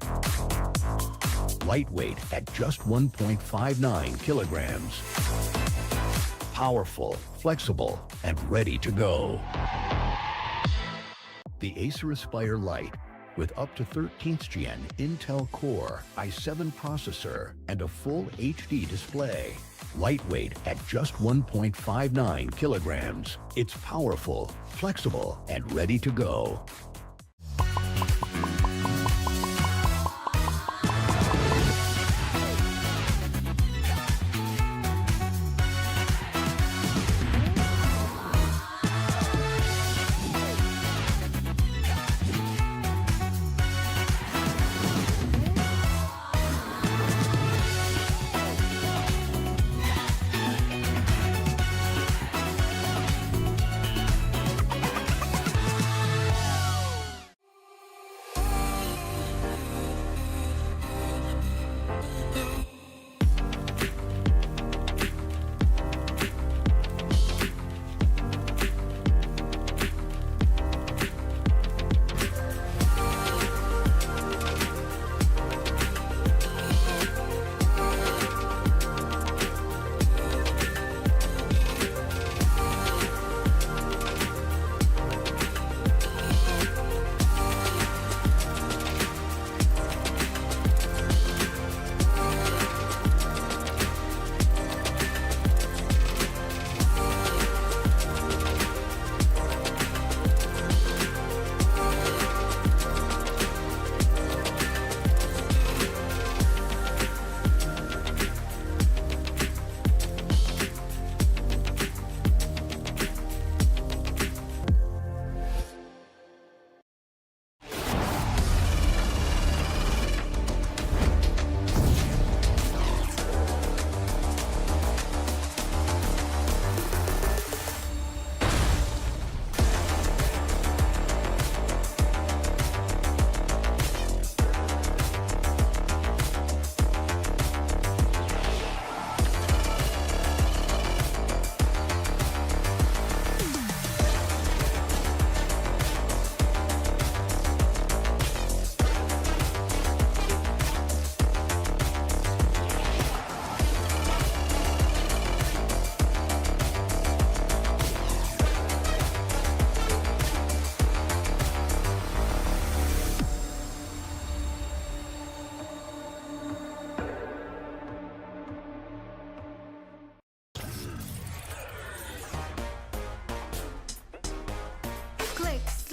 Lightweight at just 1.59 kilograms. Powerful, flexible, and ready to go. The Acer Aspire Lite with up to 13th gen Intel Core i7 processor and a full HD display. Lightweight at just 1.59 kilograms. It's powerful, flexible, and ready to go.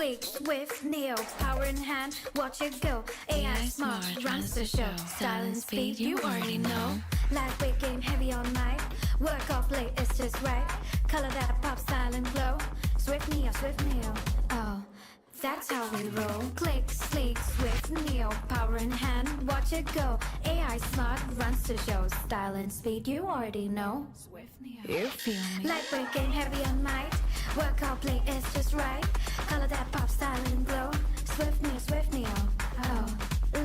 Sleek, swift, Neo, power in hand, watch it go. AI smart, runs the show. Style and speed, you already know. Lightweight game, heavy on night. Work off late, it's just right. Color that pop, style and glow. Swift Neo, oh, that's how we roll. Click, sleek, swift, Neo, power in hand, watch it go. AI smart, runs the show. Style and speed, you already know. Swift Neo, You feel me? lightweight game, heavy on night. Work out play is just right. Color that pop, style and glow. Swift Neo, oh.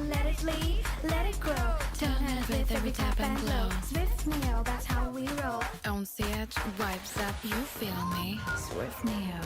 Let it lead, let it grow. Turn it with every tap and glow. Swift Neo, that's how we roll. On stage, vibes up, you feel me? Swift Neo.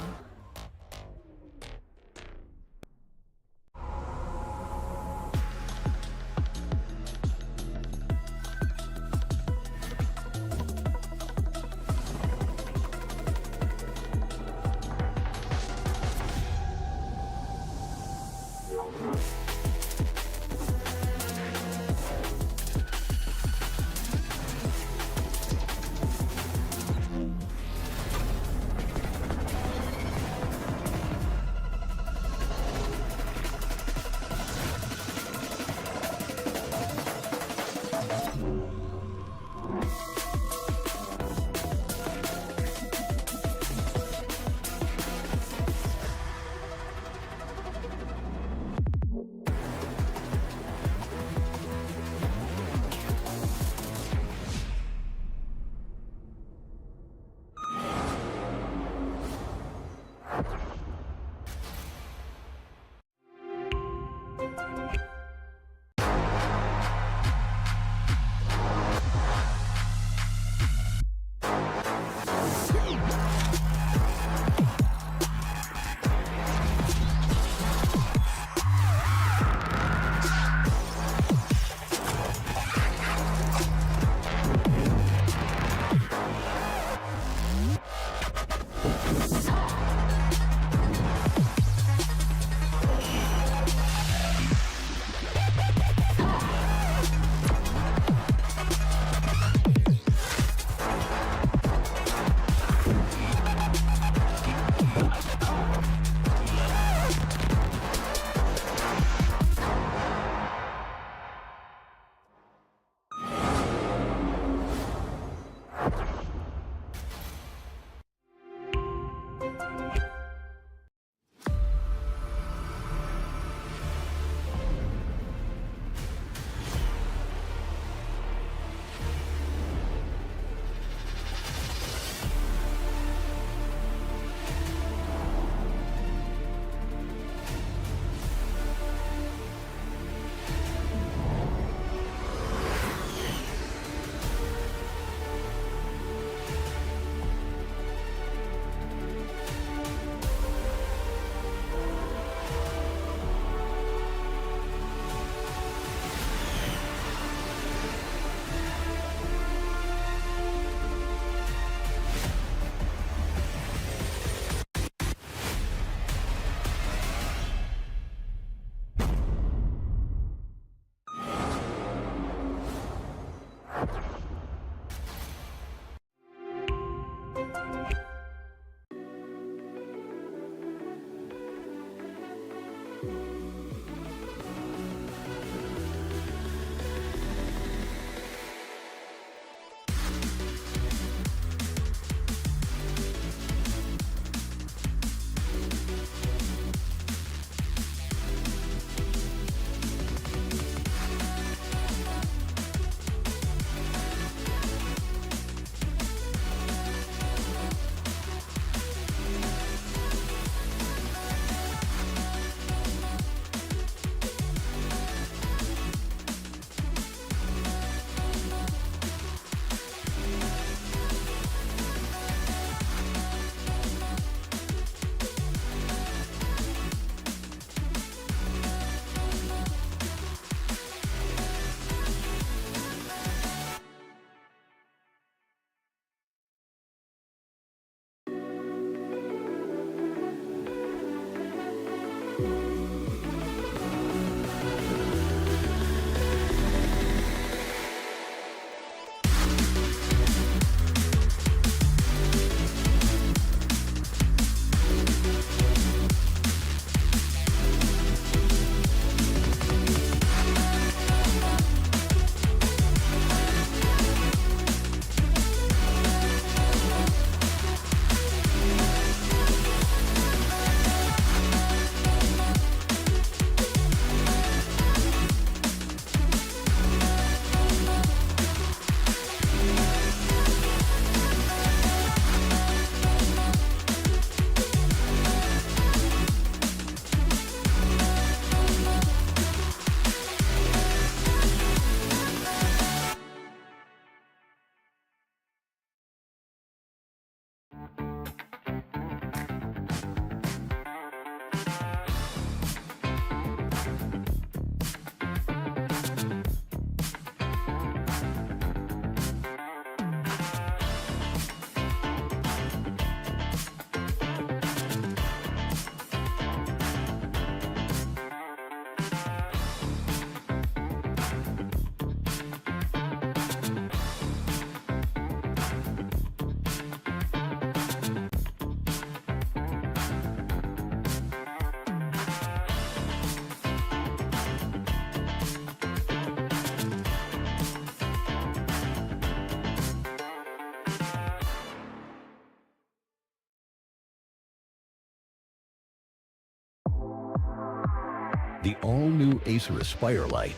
The all-new Acer Aspire Lite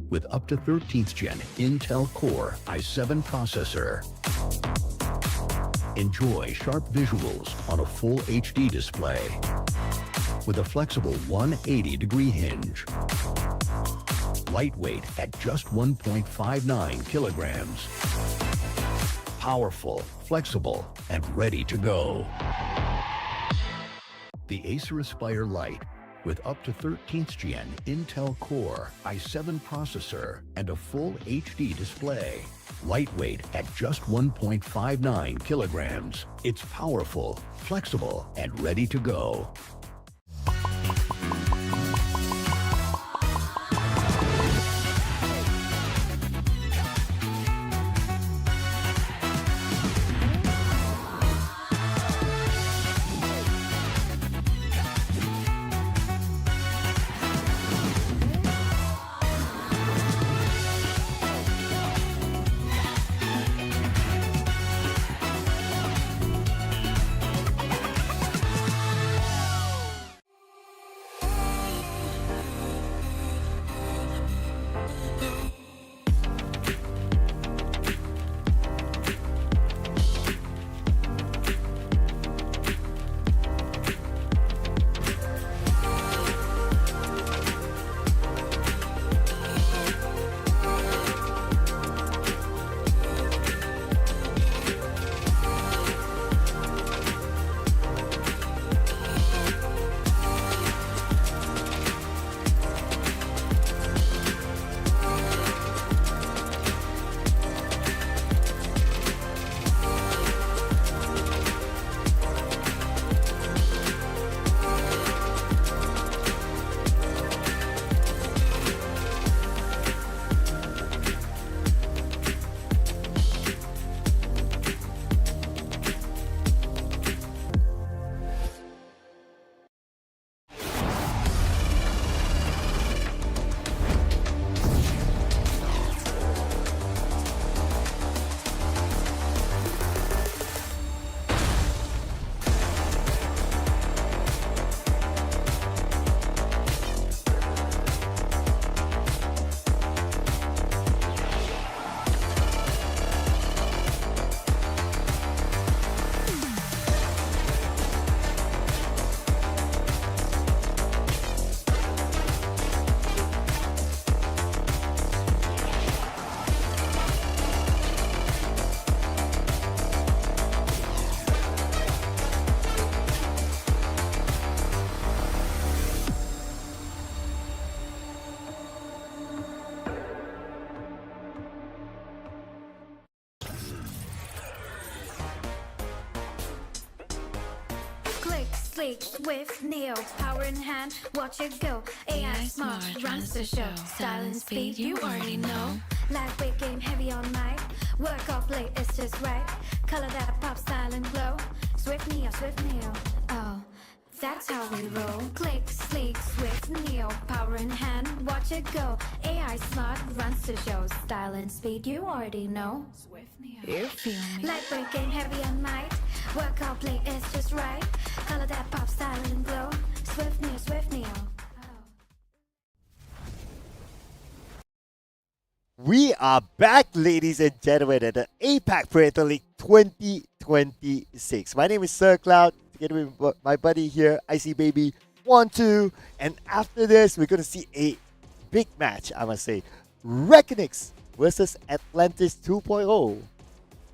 with up to 13th Gen Intel Core i7 processor. Enjoy sharp visuals on a full HD display with a flexible 180-degree hinge. Lightweight at just 1.59 kilograms. Powerful, flexible, and ready to go. The Acer Aspire Lite with up to 13th Gen Intel Core i7 processor and a full HD display. Lightweight at just 1.59 kilograms. It's powerful, flexible, and ready to go. Click, sleek, swift, Neo, power in hand, watch it go. AI smart, runs the show. Style and speed, you already know. Lightweight game, heavy on mic. Work off late, it's just right. Color that pop, style and glow. Swift Neo, oh. That's how we roll. Click, sleek, swift, Neo, power in hand, watch it go. AI smart, runs the show. Style and speed, you already know. Swift Neo. You feel me? Lightweight game, heavy on mic. Work out, play, it's just right. Color that pop, style and glow. Swift Neo. We are back, ladies and gentlemen, at the APAC Parental League 2026. My name is Sir Cloud, together with my buddy here, IC Baby 1-2. And after this, we're going to see a big match, I must say. Reckonix versus Atlantis 2.0.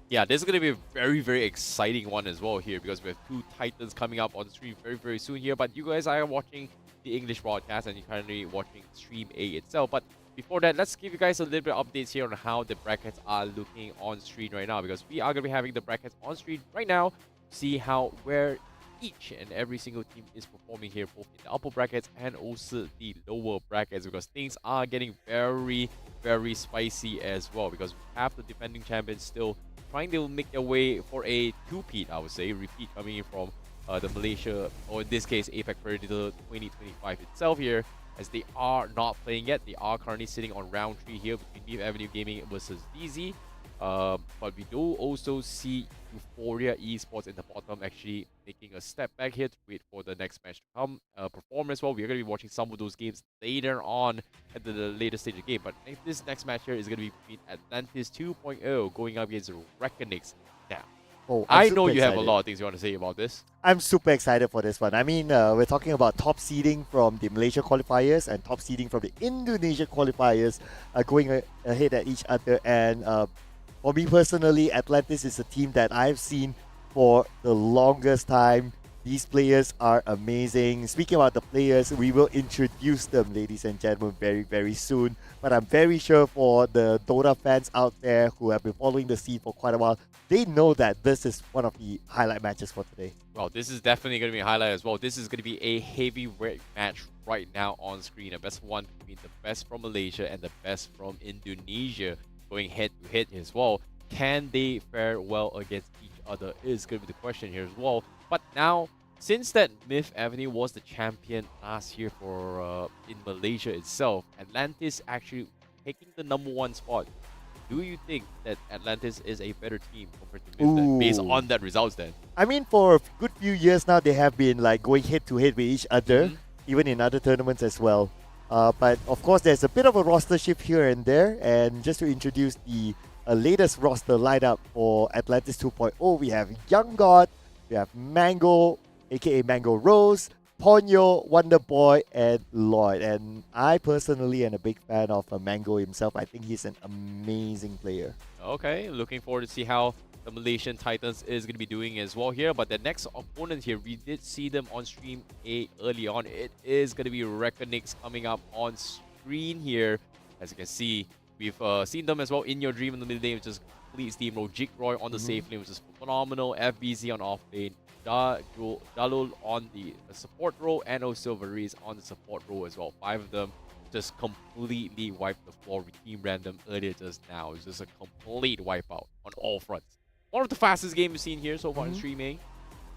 Yeah, this is going to be a very, very exciting one as well here because we have two Titans coming up on stream very, very soon here. But you guys are watching the English broadcast and you're currently watching Stream A itself. But before that, let's give you guys a little bit of updates here on how the brackets are looking on screen right now, because we are going to be having the brackets on screen right now to see where each and every single team is performing here, both in the upper brackets and also the lower brackets, because things are getting very, very spicy as well, because we have the defending champions still trying to make their way for a two-peat, I would say, repeat coming in from the Malaysia, or in this case, APAC Predator 2025 itself here, as they are not playing yet. They are currently sitting on round 3 here between Beef Avenue Gaming versus DZ. But we do also see Euphoria Esports in the bottom actually making a step back here to wait for the next match to come perform as well. We're going to be watching some of those games later on at the later stage of the game. But this next match here is going to be between Atlantis 2.0 going up against Reckonix. Now, I know you have a lot of things you want to say about this. I'm super excited for this one. I mean, we're talking about top seeding from the Malaysia qualifiers and top seeding from the Indonesia qualifiers going ahead at each other. And for me personally, Atlantis is a team that I've seen for the longest time. These players are amazing. Speaking about the players, we will introduce them, ladies and gentlemen, very, very soon. But I'm very sure for the Dota fans out there who have been following the scene for quite a while, they know that this is one of the highlight matches for today. Well, this is definitely going to be a highlight as well. This is going to be a heavyweight match right now on screen. A best one between the best from Malaysia and the best from Indonesia going head-to-head as well. Can they fare well against each other is going to be the question here as well. But now, since that Myth Avenue was the champion last year for in Malaysia itself, Atlantis actually taking the #1 spot. Do you think that Atlantis is a better team compared to Myth then, based on that results then? I mean, for a good few years now, they have been like going head-to-head with each other, even in other tournaments as well. But of course, there's a bit of a roster shift here and there. And just to introduce the latest roster lineup for Atlantis 2.0, we have Young God, we have Mango, aka Mango Rose, Ponyo, Wonder Boy, and Lloyd. And I personally am a big fan of Mango himself. I think he's an amazing player. Okay, looking forward to see how the Malaysian Titans is going to be doing as well here. But the next opponent here, we did see them on stream early on. It is going to be Reckonix coming up on screen here. As you can see, we've seen them as well in your dream in the mid lane, which is complete steamroll. Jigroy on the safe lane, which is phenomenal. FBZ on off lane. Dalul on the support role, and also Varese on the support role as well. 5 of them just completely wiped the floor with Team Random earlier just now. It's just a complete wipeout on all fronts. One of the fastest games we've seen here so far in Stream A.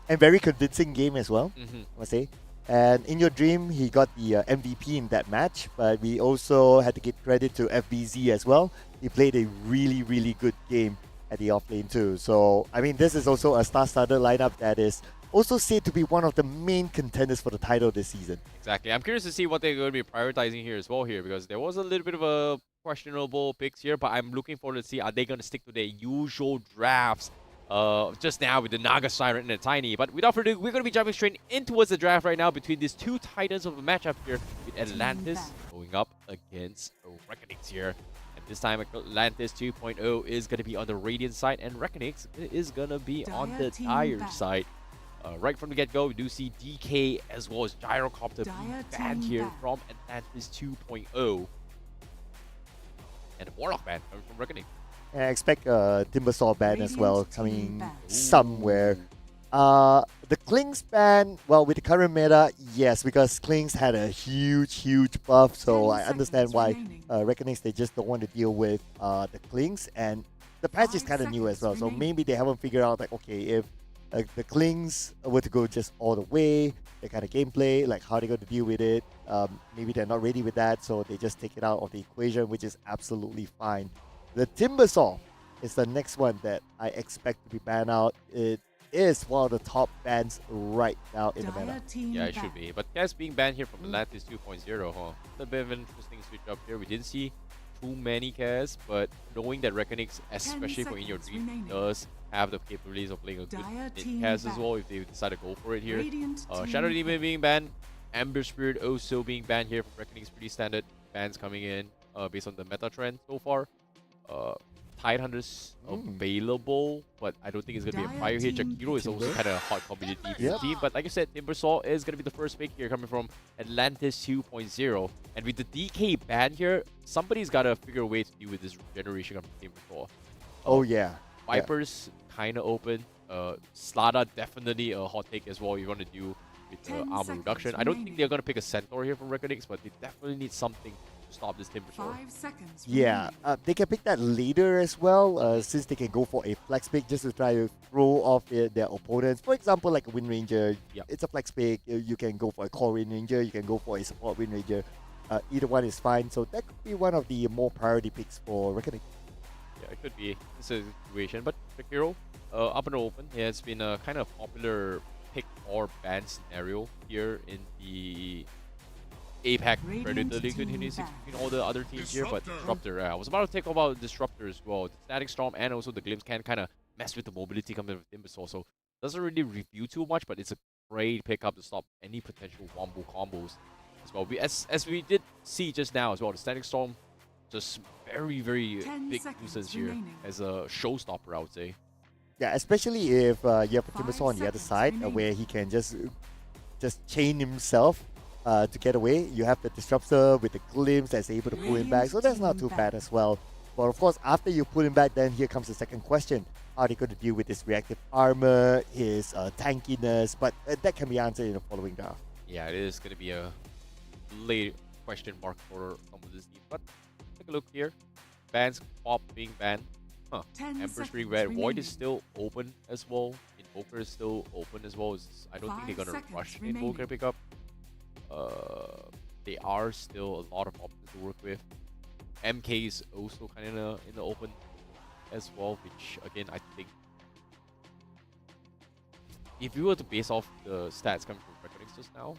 And very convincing game as well, I must say. And in your dream, he got the MVP in that match, but we also had to give credit to FBZ as well. He played a really, really good game at the offlane too. So, I mean, this is also a star-studded lineup that is also said to be one of the main contenders for the title this season. Exactly. I'm curious to see what they're going to be prioritizing here as well here, because there was a little bit of a questionable picks here, but I'm looking forward to see, are they going to stick to their usual drafts just now with the Naga Siren and the Tiny. But without further ado, we're going to be jumping straight in towards the draft right now between these two titans of a matchup here with Atlantis going up against Reckonix here. This time, Atlantis 2.0 is going to be on the Radiant side, and Reckonix is going to be on the Dire side. Right from the get-go, we do see DK as well as Gyrocopter being banned here from Atlantis 2.0. And a Warlock ban coming from Reckoning. And I expect Timbersaw ban as well coming somewhere. The Klings ban, well, with the current meta, yes, because Klings had a huge buff, so 10 I understand seconds why remaining. Reckonings, they just don't want to deal with the Klings, and the patch is 5 kind of new as well, seconds so remaining. maybe they haven't figured out, like, okay, if the Klings were to go just all the way, the kind of gameplay, like how they're going to deal with it, maybe they're not ready with that, so they just take it out of the equation, which is absolutely fine. The Timbersaw is the next one that I expect to be banned out. It is one of the top bans right now in the meta. Dire team Yeah, it back. should be. But Cass being banned here from Atlantis 2.0, huh? A bit of an interesting switch up here. We didn't see too many Cass, but knowing that Reckonix, especially for In Your seconds Dream, remaining. does have the capabilities of playing a good Dire mid team Cass as back. well if they decide to go for it here. Radiant team Shadow Demon pick. being banned, Amber Spirit also being banned here from Reckonix. Pretty standard bans coming in based on the meta trend so far. Tidehunters available, but I don't think it's gonna be a Dire prior here. team Jakiro is also Timber. kind of a hot commodity for the Yep. team, but like I said, Timbersaw is gonna be the first pick here coming from Atlantis 2.0, and with the DK ban here, somebody's gotta figure a way to deal with this regeneration of Timbersaw. Oh yeah. Vipers kind of open. Slada definitely a hot take as well. You want to do with 10 armor seconds reduction. I don't think remaining. they're gonna pick a Centaur here from Reckonix, but they definitely need something to stop this Timbersaw. 5 seconds Yeah, remaining. they can pick that later as well, since they can go for a flex pick just to try to throw off their opponents. For example, like a Wind Ranger, Yep. it's a flex pick. You can go for a core Wind Ranger, you can go for a support Wind Ranger. Either one is fine, so that could be one of the more priority picks for Reckoning. Yeah, it could be this is a situation, but Jakiro, up and open, it has been a kind of popular pick or ban scenario here in the APAC Radiant Predator League team 2026 back. between all the other teams here, but Disruptor, I was about to take about Disruptor as well. The Static Storm and also the Glimpse can kind of mess with the mobility coming with Timbersaw, so doesn't really review too much, but it's a great pickup to stop any potential wombo combos as well. As we did see just now as well, the Static Storm just very 10 big seconds nuisance here remaining. as a showstopper, I would say. Yeah, especially if you have a 5 Timbersaw on the other seconds side, remaining. where he can just chain himself to get away. You have the Disruptor with the Glimpse that's able to pull him back, so that's not Radiant too team bad back. as well. But of course, after you pull him back, then here comes the second question. How are they going to deal with his reactive armor, his tankiness? But that can be answered in the following draft. Yeah, it is going to be a late question mark for some of this team. But take a look here. Bans, Pop being banned. 10 Emperor's being seconds red. Void remaining. is still open as well. Invoker is still open as well. I don't think they're 5 going to seconds rush remaining. Invoker pickup. They are still a lot of options to work with. MK is also kind of in the open as well, which again I think if you were to base off the stats coming from Reckonings just now,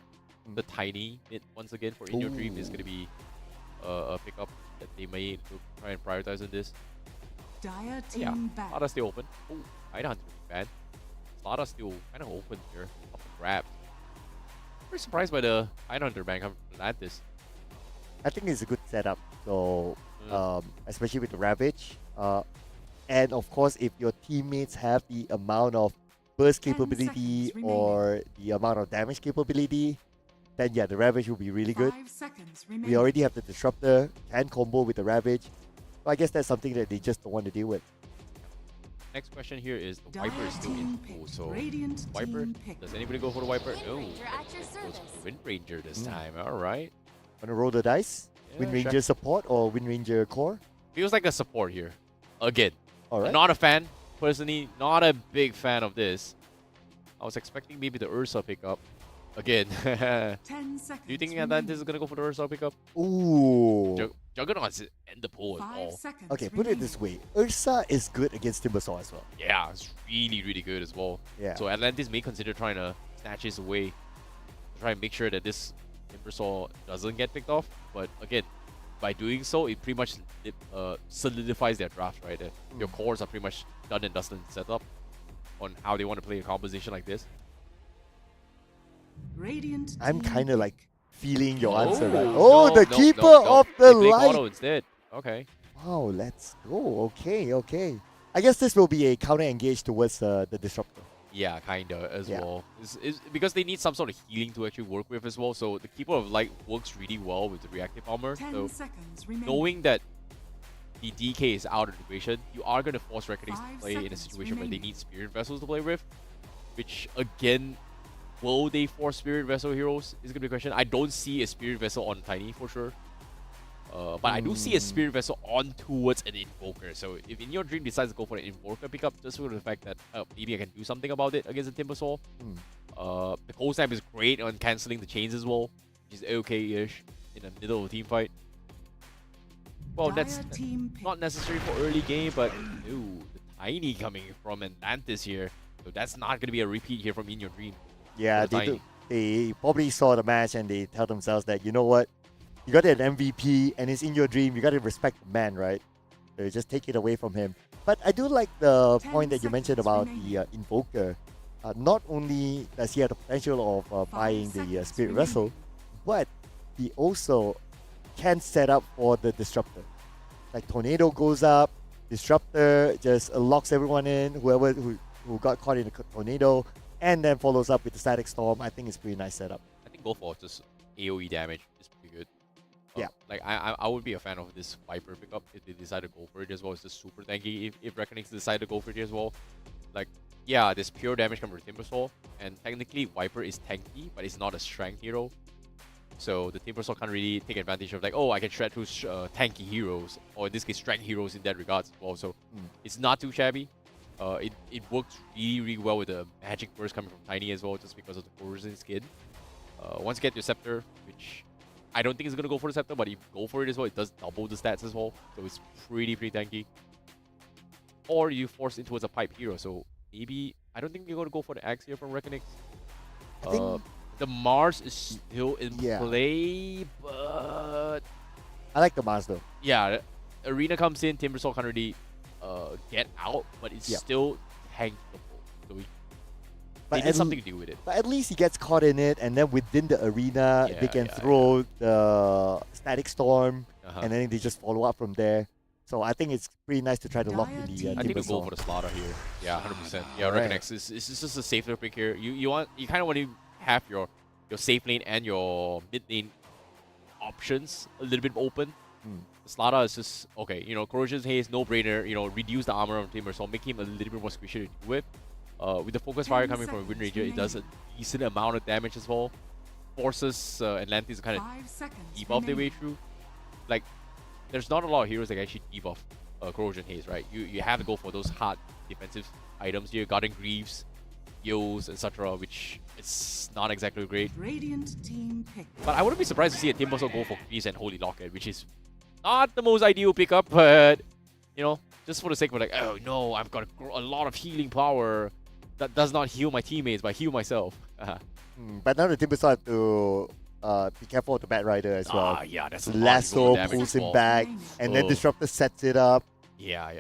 the tiny mid once again for In Your Dream is going to be a pickup that they may look, try and prioritize in this. Dire But yeah, team back. Slada's still open. Oh, Tidehunter banned. Slada's still kind of open here. Up for grabs. Pretty surprised by the Tidehunter ban coming from Atlantis. I think it's a good setup. So, Mm. especially with the Ravage. And of course, if your teammates have the amount of burst 10 capability seconds remaining. or the amount of damage capability, then yeah, the Ravage will be really good. 5 seconds remaining. We already have the Disruptor and combo with the Ravage. So I guess that's something that they just don't want to deal with. Next question here is the Dire Viper is still team in pick. full, so Radiant Viper, team pick. does anybody go for the Viper? No. Ranger at your Goes service. for Wind Ranger this Mm. time. Alright. Want to roll the dice? Wind Yeah, Ranger support or Wind Ranger core? feels like a support here. Again. Alright. Not a fan. Personally, not a big fan of this. I was expecting maybe the Ursa pickup. Again. 10 seconds. Do you think remaining. Atlantis is gonna go for the Ursa pickup? Ooh. Juggernaut's in the pool as 5 well. seconds. Okay, put it this way. Ursa is good against Timbersaw as well. Yeah, it's really good as well. Yeah. So Atlantis may consider trying to snatch his away. To try and make sure that this Timbersaw doesn't get picked off. But again, by doing so, it pretty much solidifies their draft, right? Your cores are pretty much done and dusted and set up on how they want to play a composition like this. Radiant I'm team kind of like pick. feeling your answer right. no, Oh, the no, Keeper no. of the They play Light. Auto instead. Okay. Wow, let's go. Okay. I guess this will be a counter engage towards the Disruptor. Yeah, kinda as Yeah. well. It's because they need some sort of healing to actually work with as well. So the Keeper of Light works really well with the reactive armor. 10 So seconds remaining. knowing that the DK is out of the equation, you are going to force Reckonings to 5 play in a seconds situation where they remaining. need Spirit Vessels to play with. which again, will they force Spirit Vessel heroes is gonna be a question. I don't see a Spirit Vessel on Tiny for sure. But I do see a Spirit Vessel on towards an Invoker. So if In Your Dream decides to go for an Invoker pickup, just for the fact that maybe I can do something about it against the Timbersaw. The Cold Snap is great on cancelling the chains as well, which is okay-ish in the middle of a team fight. Well, that's not necessary for early game, but ooh, the Tiny coming from Atlantis here. So that's not going to be a repeat here from In Your Dream. Yeah, for the Tiny. they probably saw the match and they tell themselves that, you know what, you got an MVP and it's In Your Dream, you got to respect the man, right? So you just take it away from him. But I do like the 10 point that you mentioned about seconds the Invoker. Not only does he have the potential of buying the 5 Spirit seconds Vessel, but he also can set up for the Disruptor. Like Tornado goes up, Disruptor just locks everyone in, whoever who got caught in the tornado, and then follows up with the Static Storm. I think it's pretty nice setup. I think go for just AoE damage is pretty good. Yeah. Like I would be a fan of this Viper pickup if they decide to go for it as well. It's just super tanky if Reckonings decide to go for it as well. Like, yeah, there's pure damage coming from Timbersaw, and technically Viper is tanky, but it's not a strength hero. So the Timbersaw can't really take advantage of like, oh, I can shred through tanky heroes, or in this case, strength heroes in that regards as well. So it's not too shabby. It works really well with the magic burst coming from Tiny as well, just because of the Corrosion skin. Once you get your Scepter, which I don't think it's gonna go for the Scepter, but if you go for it as well, it does double the stats as well. So it's pretty tanky. Or you force it towards a pipe hero. So maybe I don't think you're gonna go for the Axe here from Reckonix. I think The Mars is still in Yeah. play, but I like the Mars though. yeah, Arena comes in, Timbersaw can't really get out, but it's Yep. still tankable. So But they did at something to do with it. But at least he gets caught in it, and then within the arena, they can throw the Static Storm, and then they just follow up from there. So I think it's pretty nice to try to lock in the I think we'll go Timbersaw. for the slaughter here. Yeah, 100%. Yeah, Alright. Reckonix is just a safer pick here. You kind of want to have your safe lane and your mid lane options a little bit open. The slaughter is just okay. You know, Corrosion Haze, no brainer. You know, reduce the armor on Timbersaw, make him a little bit more squishy to deal with. With the focus fire 10 coming from Wind seconds Ranger, it does a decent amount of damage as well. Forces Atlantis to kind of 5 seconds debuff their way remaining. through. Like, there's not a lot of heroes that can actually debuff Corrosion Haze, right? You have to go for those hard defensive items here, Garden Greaves, Yos, etc., which it's not exactly great. Radiant team pick. But I wouldn't be surprised to see a Timbersaw go for Greaves and Holy Locket, which is not the most ideal pickup, but you know, just for the sake of like, oh no, I've got a lot of healing power that does not heal my teammates, but heal myself. But now the Timbersaw have to be careful with the Bat Rider as well. Yeah, that's a lot of Lasso damage pulls as him well. back, and then Oh. Disruptor sets it up. Yeah.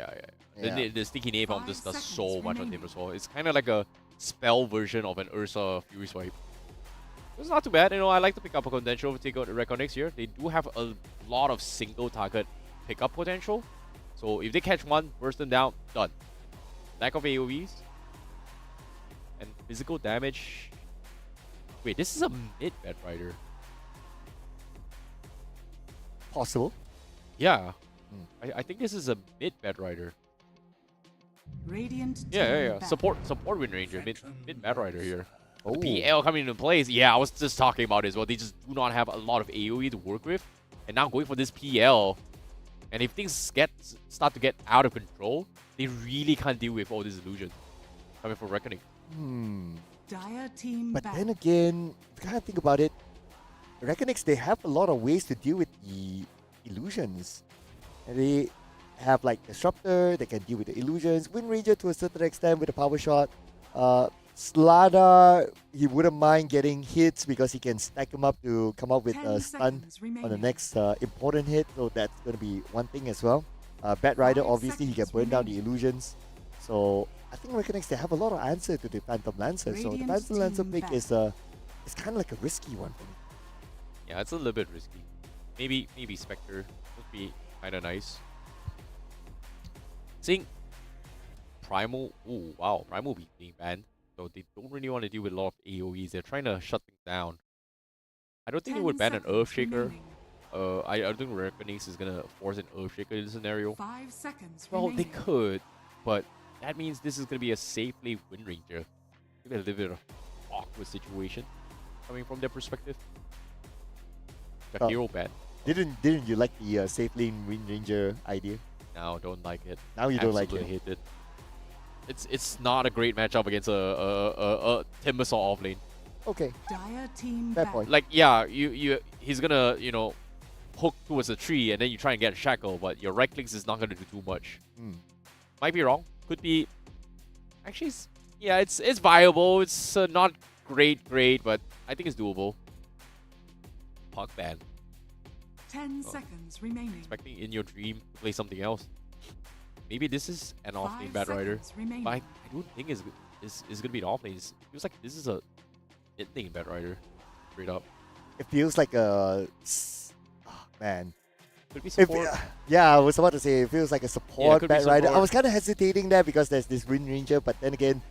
Yeah. The Sticky Napalm just does 5 so seconds much on remaining. Timbersaw. It's kind of like a spell version of an Ursa Fury Swipe. It's not too bad. You know, I like to pick up a potential to take out the Reconnects here. They do have a lot of single target pickup potential. So if they catch one, burst them down, done. Lack of AoEs. And physical damage. Wait, this is a mid Bat Rider. Possible. Yeah. I think this is a mid Bat Rider. Radiant Yeah. team back. Support Wind Ranger, mid Bat Rider here. Oh. The PL coming into place. Yeah, I was just talking about it as well. They just do not have a lot of AoE to work with. And now going for this PL. And if things start to get out of control, they really can't deal with all this illusion coming from Reckoning. Dire team But back. then again, if you kind of think about it, Reckonix, they have a lot of ways to deal with the illusions. And they have like Disruptor, they can deal with the illusions. Wind Ranger to a certain extent with a power shot. Slada, he wouldn't mind getting hits because he can stack them up to come up with 10 a stun seconds on the remaining. next important hit. So that's going to be one thing as well. Bat Rider, 5 obviously, he can seconds burn down the remaining. illusions. So I think Reconnect, they have a lot of answer to the Phantom Lancer. So the Radiant Phantom Lancer team pick back. is it's kind of like a risky one for me. Yeah, it's a little bit risky. Maybe Spectre would be kind of nice. Seeing Primal, ooh, wow, Primal being banned. So they don't really want to deal with a lot of AoEs. They're trying to shut things down. I don't think they 10 would ban an seconds Earthshaker. remaining. I don't think Reckonix is gonna force an Earthshaker in this scenario. 5 seconds Well, they remaining. could, but that means this is gonna be a safe play Wind Ranger. maybe a little bit of awkward situation coming from their perspective. The Oh. hero ban. Didn't you like the safe lane Wind Ranger idea? Now don't like it. Now you don't like Absolutely it. hate it. It's not a great matchup against a Timbersaw off lane. Okay, Dire team fair back. point. Like yeah, he's gonna hook towards a tree and then you try and get a shackle, but your right clicks is not gonna do too much. Hmm. Might be wrong. Could be. Actually, it's viable. It's not great, but I think it's doable. Puck ban. 10 seconds remaining. Expecting in your dream to play something else. Maybe this is an off-lane 5 Bat Rider. seconds remaining. But I don't think it's gonna be an off-lane. It feels like this is a mid-lane Bat Rider. Straight up. It feels like man. Could be If, support. yeah, I was about to say it feels like a support could be Bat Rider. I support. was kind of hesitating there because there's this Wind Ranger, but then again,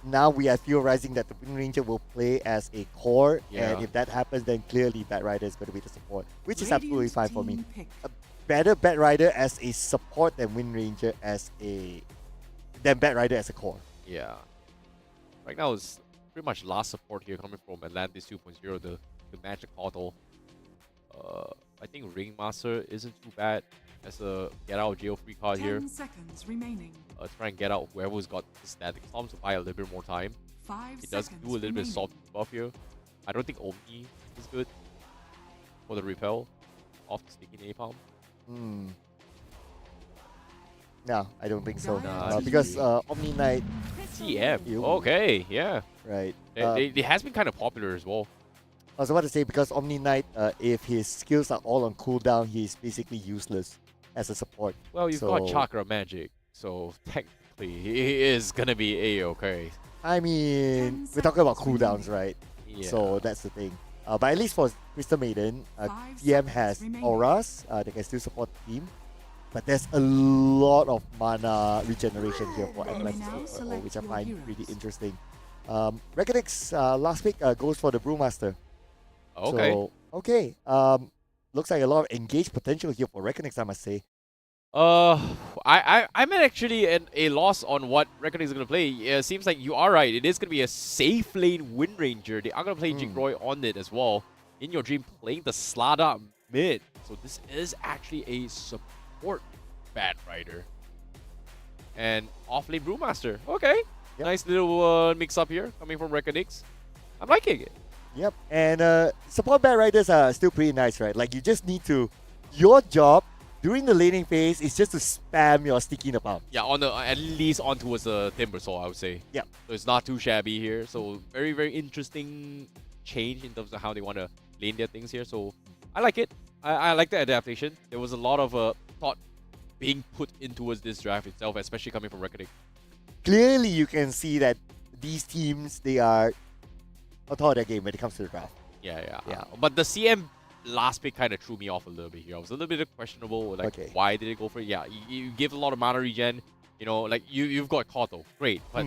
now we are theorizing that the Wind Ranger will play as a core, Yeah. and if that happens, then clearly Bat Rider is going to be the support, which is absolutely Radiant fine for me. team pick. Better Bat Rider as a support than Wind Ranger than Bat Rider as a core. Yeah. Right now it's pretty much last support here coming from Atlantis 2.0 to match the Caudal. I think Ringmaster isn't too bad as a get out of jail free card 10 here. seconds remaining. Try and get out whoever's got the static storm to buy a little bit more time. 5 It does seconds do a little bit of remaining. soft buff here. I don't think Omni is good for the repel off the sticky napalm. Hmm. No, I don't think so. Nah, Because Omni Knight, TM. Ew. Okay, yeah. right? It has been kind of popular as well. I was about to say because Omni Knight, if his skills are all on cooldown, he's basically useless as a support. Well, you've got So- Chakra Magic, so technically he is gonna be A-okay. I mean, 10 we're talking about seconds cooldowns, right? Yeah. So that's the thing. But at least for Crystal Maiden, 5 TM seconds has remaining. auras. They can still support the team. But there's a lot of mana regeneration here for You may Atlantis, now select which I your find heroes. pretty interesting. Reckonix last pick goes for the Brewmaster. Okay. So, okay. Looks like a lot of engaged potential here for Reckonix, I must say. I'm actually at a loss on what Reckoning is going to play. Seems like you are right. It is going to be a safe lane Wind Ranger. They are going to play Jigroy on it as well. In your dream, playing the Slada mid. So this is actually a support Bat Rider. And off lane Brewmaster. Okay. Yep. Nice little mix up here coming from Reckonix. I'm liking it. Yep. And support Bat Riders are still pretty nice, right? Like, you just need to... Your job during the laning phase is just to spam your sticky napalm. Yeah, on the at least on towards the Timbersaw, I would say. Yep. So it's not too shabby here. So very, very interesting change in terms of how they want to lane their things here. So I like it. I like the adaptation. There was a lot of thought being put into this draft itself, especially coming from Reckoning. Clearly, you can see that these teams, they are on top of their game when it comes to the draft. Yeah. Yeah. But the CM last pick kind of threw me off a little bit here. I was a little bit questionable. Like, Okay. why did they go for it? Yeah, you give a lot of mana regen. You know, like you've got Koto, great. But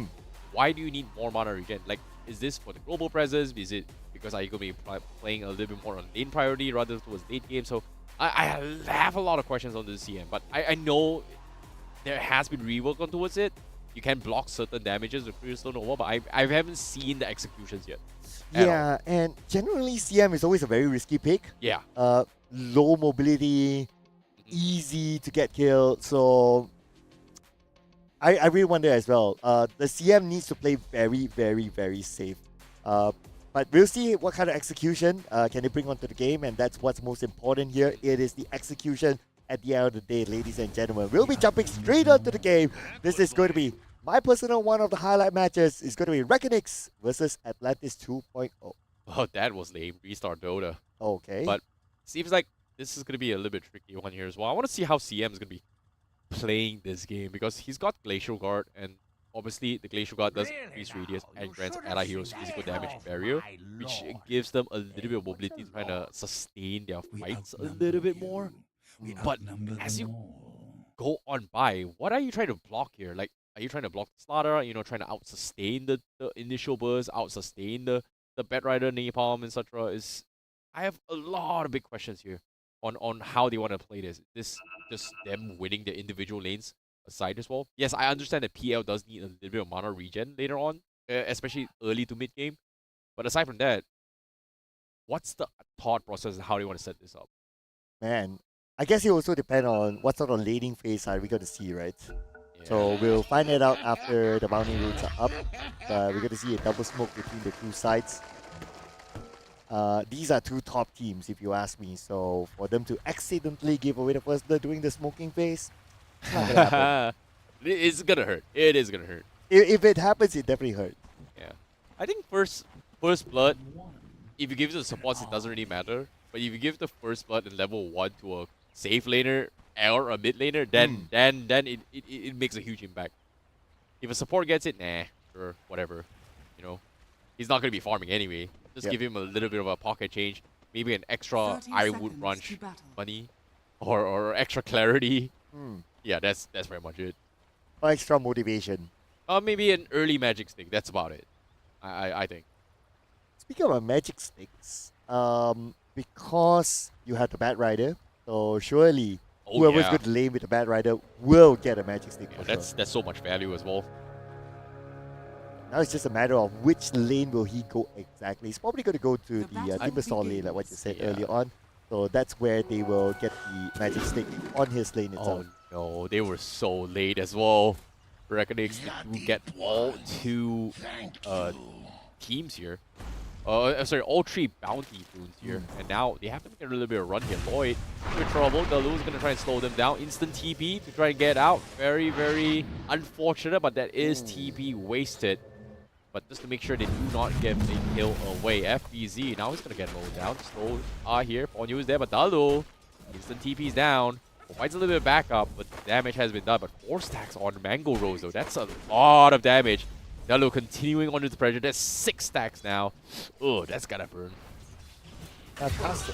why do you need more mana regen? Like, is this for the global presence? Is it because are you going to be playing a little bit more on lane priority rather towards late game? So I have a lot of questions on this CM. But I know there has been rework on towards it. You can block certain damages with Crystal Nova, but I haven't seen the executions yet. at all. Yeah, and generally, CM is always a very risky pick. Yeah. Low mobility, easy to get killed. So I really wonder as well. The CM needs to play very, very, very safe. But we'll see what kind of execution can they bring onto the game, and that's what's most important here. It is the execution at the end of the day, ladies and gentlemen. We'll be jumping straight onto the game. This is going to be my personal one of the highlight matches. Is going to be Reckonix versus Atlantis 2.0. Oh, that was lame. Restart Dota. Okay. But seems like this is going to be a little bit tricky one here as well. I want to see how CM is going to be playing this game because he's got Glacial Guard, and obviously the Glacial Guard does increase radius and grants allied heroes physical damage barrier, which gives them a little bit of mobility to kind of sustain their fights a little bit more. But as you go on by, what are you trying to block here? Like, are you trying to block the slaughter? You know, trying to out-sustain the initial burst, out-sustain the Bat Rider, Napalm, etc. I have a lot of big questions here on how they want to play this. This just them winning the individual lanes aside as well. Yes, I understand that PL does need a little bit of mana regen later on, especially early to mid game. But aside from that, what's the thought process and how do you want to set this up? Man, I guess it also depend on what sort of laning phase are we going to see, right? So Yeah. we'll find it out after the bounty routes are up. But we're going to see a double smoke between the two sides. These are two top teams, if you ask me. So for them to accidentally give away the first blood during the smoking phase, it's not gonna happen. It's gonna hurt. It is gonna hurt. If it happens, it definitely hurt. Yeah. I think first blood, if you give it to the supports, it doesn't really matter. But if you give the first blood in level 1 to a safe laner or a mid laner, then it makes a huge impact. If a support gets it, nah, sure, whatever. You know, he's not gonna be farming anyway. Just give him a little bit of a pocket change, maybe an extra 30 I would seconds run to battle. money, or extra clarity. Hmm. Yeah, that's very much it. Or extra motivation. Maybe an early magic stick. That's about it. I think. Speaking of magic sticks, because you have the Bat Rider, so surely Oh, whoever's yeah. going to lane with the Bat Rider will get a magic stick. Yeah, for that's sure. that's so much value as well. Now it's just a matter of which lane will he go exactly. He's probably going to go to The the battle Timbersaw lane, like what you begins. said Yeah. earlier on. So that's where they will get the magic stick on his lane Oh itself. no, they were so late as well. Reckonix to get all two teams here. Sorry, all three bounty runes here. And now they have to make a little bit of run here. Lloyd with trouble. Dalu's gonna try and slow them down. Instant TP to try and get out. Very, very unfortunate, but that is TP wasted. But just to make sure they do not get a kill away. FBZ, now he's gonna get low down. Slow here. Ponyu is there, but Dalu, instant TP's down. Provides a little bit of backup, but damage has been done. But 4 stacks on Mango Rose, though. That's a lot of damage. Dalu continuing under the pressure. That's 6 stacks now. Oh, that's gotta burn.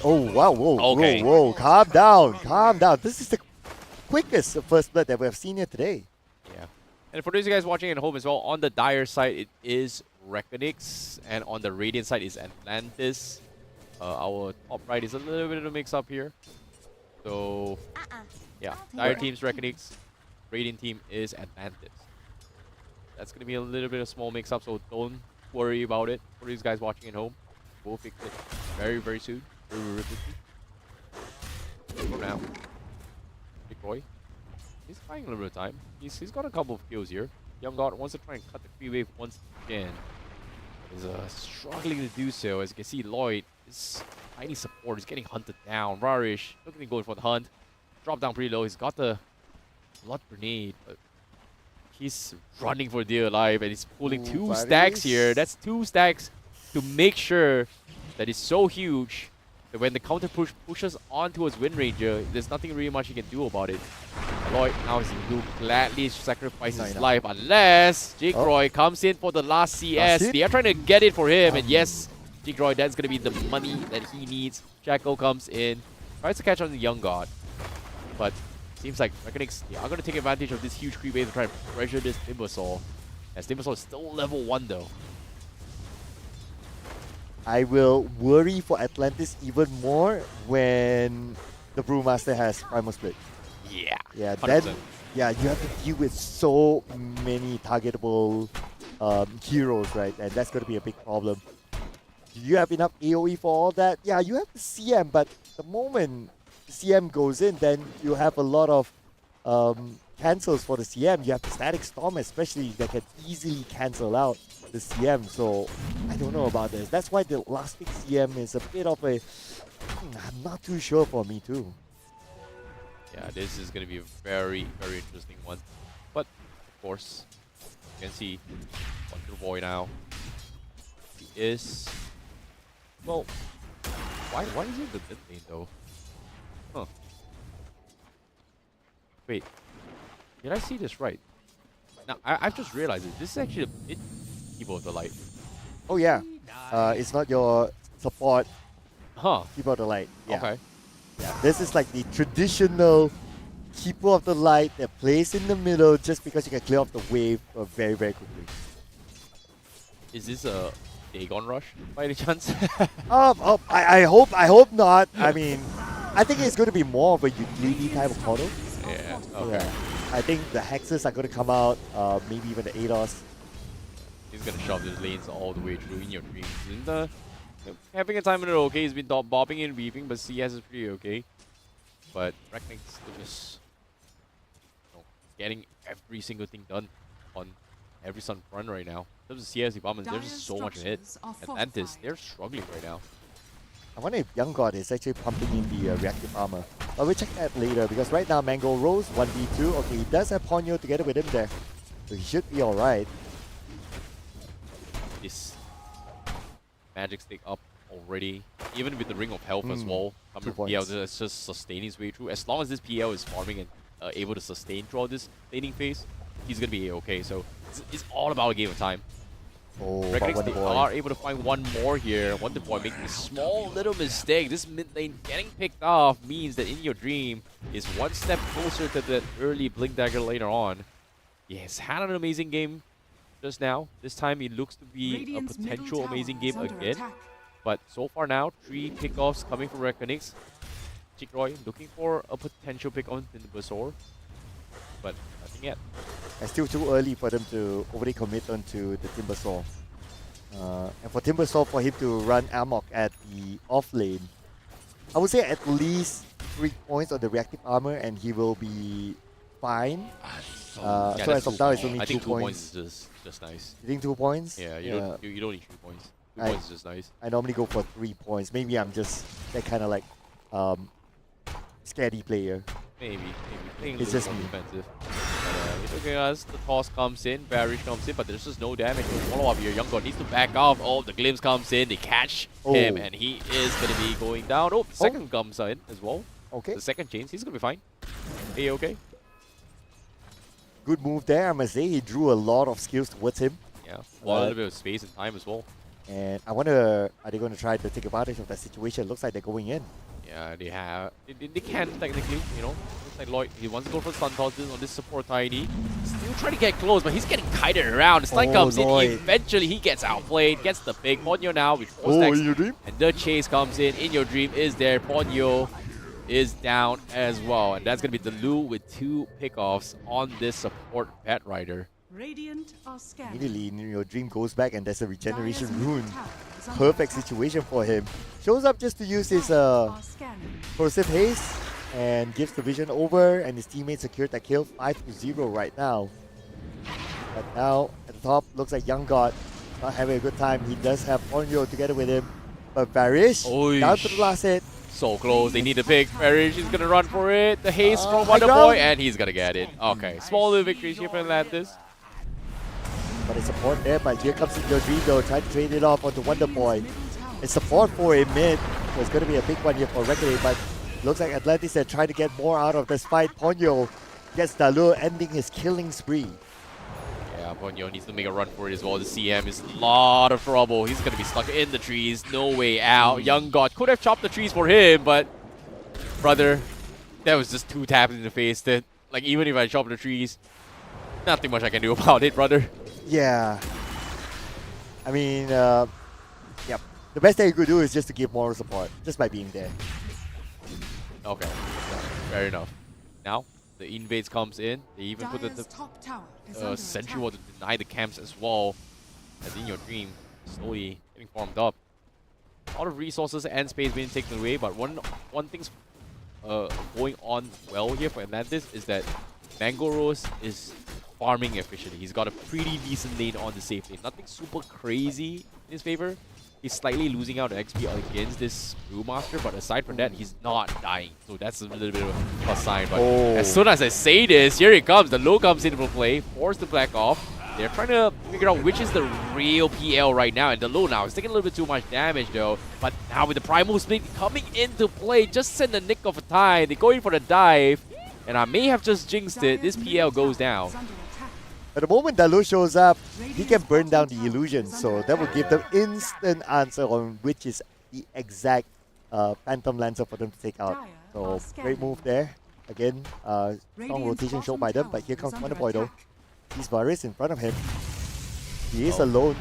Oh, wow. Whoa, Okay. whoa. Calm down. Calm down. This is the quickest first blood that we have seen here today. Yeah. And for those of you guys watching at home as well, on the Dire side, it is Reckonix. And on the Radiant side is Atlantis. Our top right is a little bit of a mix-up here. So, yeah. Dire team's Reckonix. Radiant team is Atlantis. That's going to be a little bit of small mix-up, so don't worry about it. For these guys watching at home, we'll fix it very, very soon. Very, very quickly. For now. Big Roy. He's buying a little bit of time. He's got a couple of kills here. Young God wants to try and cut the free wave once again. Is struggling to do so. As you can see, Lloyd is tiny support. He's getting hunted down. Rarish looking to go for the hunt. Drop down pretty low. He's got the blood grenade, but he's running for dear life, and he's pulling 2 stacks here. That's 2 stacks to make sure that it's so huge that when the counter pushes onto his Wind Ranger, there's nothing really much he can do about it. Lloyd now is going to gladly sacrifice his life unless Jigroy comes in for the last CS. They are trying to get it for him, and yes, Jigroy, that's going to be the money that he needs. Jacko comes in, tries to catch on the Young God, but seems like Reckonix are going to take advantage of this huge creep wave to try and pressure this Timbersaw, as Timbersaw is still level 1 though. I will worry for Atlantis even more when the Brewmaster has Primal Split. Yeah. Yeah, 100%. then you have to deal with so many targetable heroes, right? And that's going to be a big problem. Do you have enough AoE for all that? Yeah, you have the CM, but the moment the CM goes in, then you have a lot of cancels for the CM. You have the Static Storm especially that can easily cancel out the CM. So I don't know about this. That's why the last pick CM is a bit of a... I'm not too sure for me too. Yeah, this is going to be a very, very interesting one. But, of course, you can see Wonder Boy now. He is... Well, why is he the mid lane though? Huh. Wait, did I see this right? Now, I've just realized it. This is actually the mid Keeper of the Light. Oh yeah, it's not your support Huh. Keeper of the Light. Yeah. Okay. Yeah. This is like the traditional Keeper of the Light that plays in the middle just because you can clear off the wave very, very quickly. Is this a Dagon Rush by any chance? I hope not. I mean, I think it's going to be more of a utility type of model. Yeah. Okay. Yeah. I think the Hexes are going to come out, maybe even the ADOS. He's gonna shove his lanes all the way through in your dreams. And having a time in it okay. He's been bobbing and weaving, but CS is pretty okay. But Reknik's still just getting every single thing done on every Sun front right now. In terms of CS department, there's just so much in it. Atlantis, they're struggling right now. I wonder if Young God is actually pumping in the reactive armor. But we'll check that later because right now Mango Rose 1v2. Okay, he does have Ponyo together with him there. So he should be alright. This magic stick up already. Even with the Ring of Health as well. Coming from PL, let's just sustain his way through. As long as this PL is farming and able to sustain throughout this laning phase, he's going to be okay. So it's all about a game of time. Oh, Reknix, they are able to find one more here. Wonder Boy making a small little mistake. This mid lane getting picked off means that In Your Dream is one step closer to the early Blink Dagger later on. Yes, had an amazing game just now. This time it looks to be Radiant's a potential amazing game again. Attack. But so far now, 3 pickoffs coming from Reknix. Chickroy looking for a potential pick-off in the Bazaar. But nothing yet. It's still too early for them to overly commit onto the Timbersaw. And for Timbersaw, for him to run amok at the off lane, I would say at least 3 points on the reactive armor and he will be fine. Yeah, so as of now, it's only I 2 think 2 points. points is just nice. You think 2 points? Yeah, you don't need 3 points. 2 I- points is just nice. I normally go for 3 points. Maybe I'm just that kind of like scaredy player. Maybe. Playing a It's little just more me. defensive. But look at us. The toss comes in, Barrish comes in, but there's just no damage. Follow up here. Young God needs to back off. Oh, the glimpse comes in. They catch him, and he is going to be going down. Oh, the second comes in as well. Okay. The second chains. He's going to be fine. A-okay. Good move there. I must say he drew a lot of skills towards him. Yeah. A little bit of space and time as well. And I wonder, are they going to try to take advantage of that situation? Looks like they're going in. Yeah, they have. They can technically, you know. Looks like Lloyd, he wants to go for Stun Tosses on this support Tiny. Still trying to get close, but he's getting kited around. The stun comes Lloyd. in. Eventually, he gets outplayed, gets the pick. Ponyo now with 4 stacks. In Your Dream? And the chase comes in. In Your Dream is there. Ponyo is down as well. And that's going to be the Lu with 2 pickoffs on this support Pet Rider. Radiant are scanning. Immediately, In Your Dream goes back and there's a regeneration Dire's rune. middle tower is under Perfect attack. situation for him. Shows up just to use his Are scanning. Corrosive Haste and gives the vision over, and his teammate secured that kill 5-0 right now. But now at the top, looks like Young God not having a good time. He does have Ponyo together with him, but Varish down to the last hit. So close, they need a pick. Parrish is gonna run for it. The haste from high Wonder ground. Boy, and he's gonna get it. Okay, small little victories here for Atlantis. But it's support there, but here comes In Your Dream though, trying to trade it off onto Wonder Boy. Middle tower It's support for a mid, so it's going to be a big one here for Reckoning, but looks like Atlantis are trying to get more out of this fight. Ponyo gets Dalu, ending his killing spree. Yeah, Ponyo needs to make a run for it as well. The CM is a lot of trouble. He's gonna be stuck in the trees, no way out. Young God could have chopped the trees for him, but brother, that was just 2 taps in the face. That, like, even if I chop the trees, nothing much I can do about it, brother. Yeah. I mean, yep. The best thing you could do is just to give moral support, just by being there. Okay, fair enough. Now the invades comes in. They even put Dire's the top tower is under sentry attack. wall to deny the camps as well. As In Your Dream slowly getting formed up. A lot of resources and space being taken away, but one thing's going on well here for Atlantis is that Mango Rose is farming efficiently. He's got a pretty decent lane on the safe lane. Nothing super crazy in his favor. He's slightly losing out the XP against this Brewmaster, but aside from that, he's not dying. So that's a little bit of a plus sign. But as soon as I say this, here it comes. The low comes into play, force the black off. They're trying to figure out which is the real PL right now. And the low now is taking a little bit too much damage though. But now with the Primal Split coming into play, just in the nick of time, they go in for the dive. And I may have just jinxed it. This PL goes down. Is under attack. At the moment Dalu shows up, he can burn down the illusion, so that will give them instant answer on which is the exact Phantom Lancer for them to take out. So great move there. Again, strong rotation shown by them, but here comes Wonder Boy though. He's Varys in front of him. He is alone.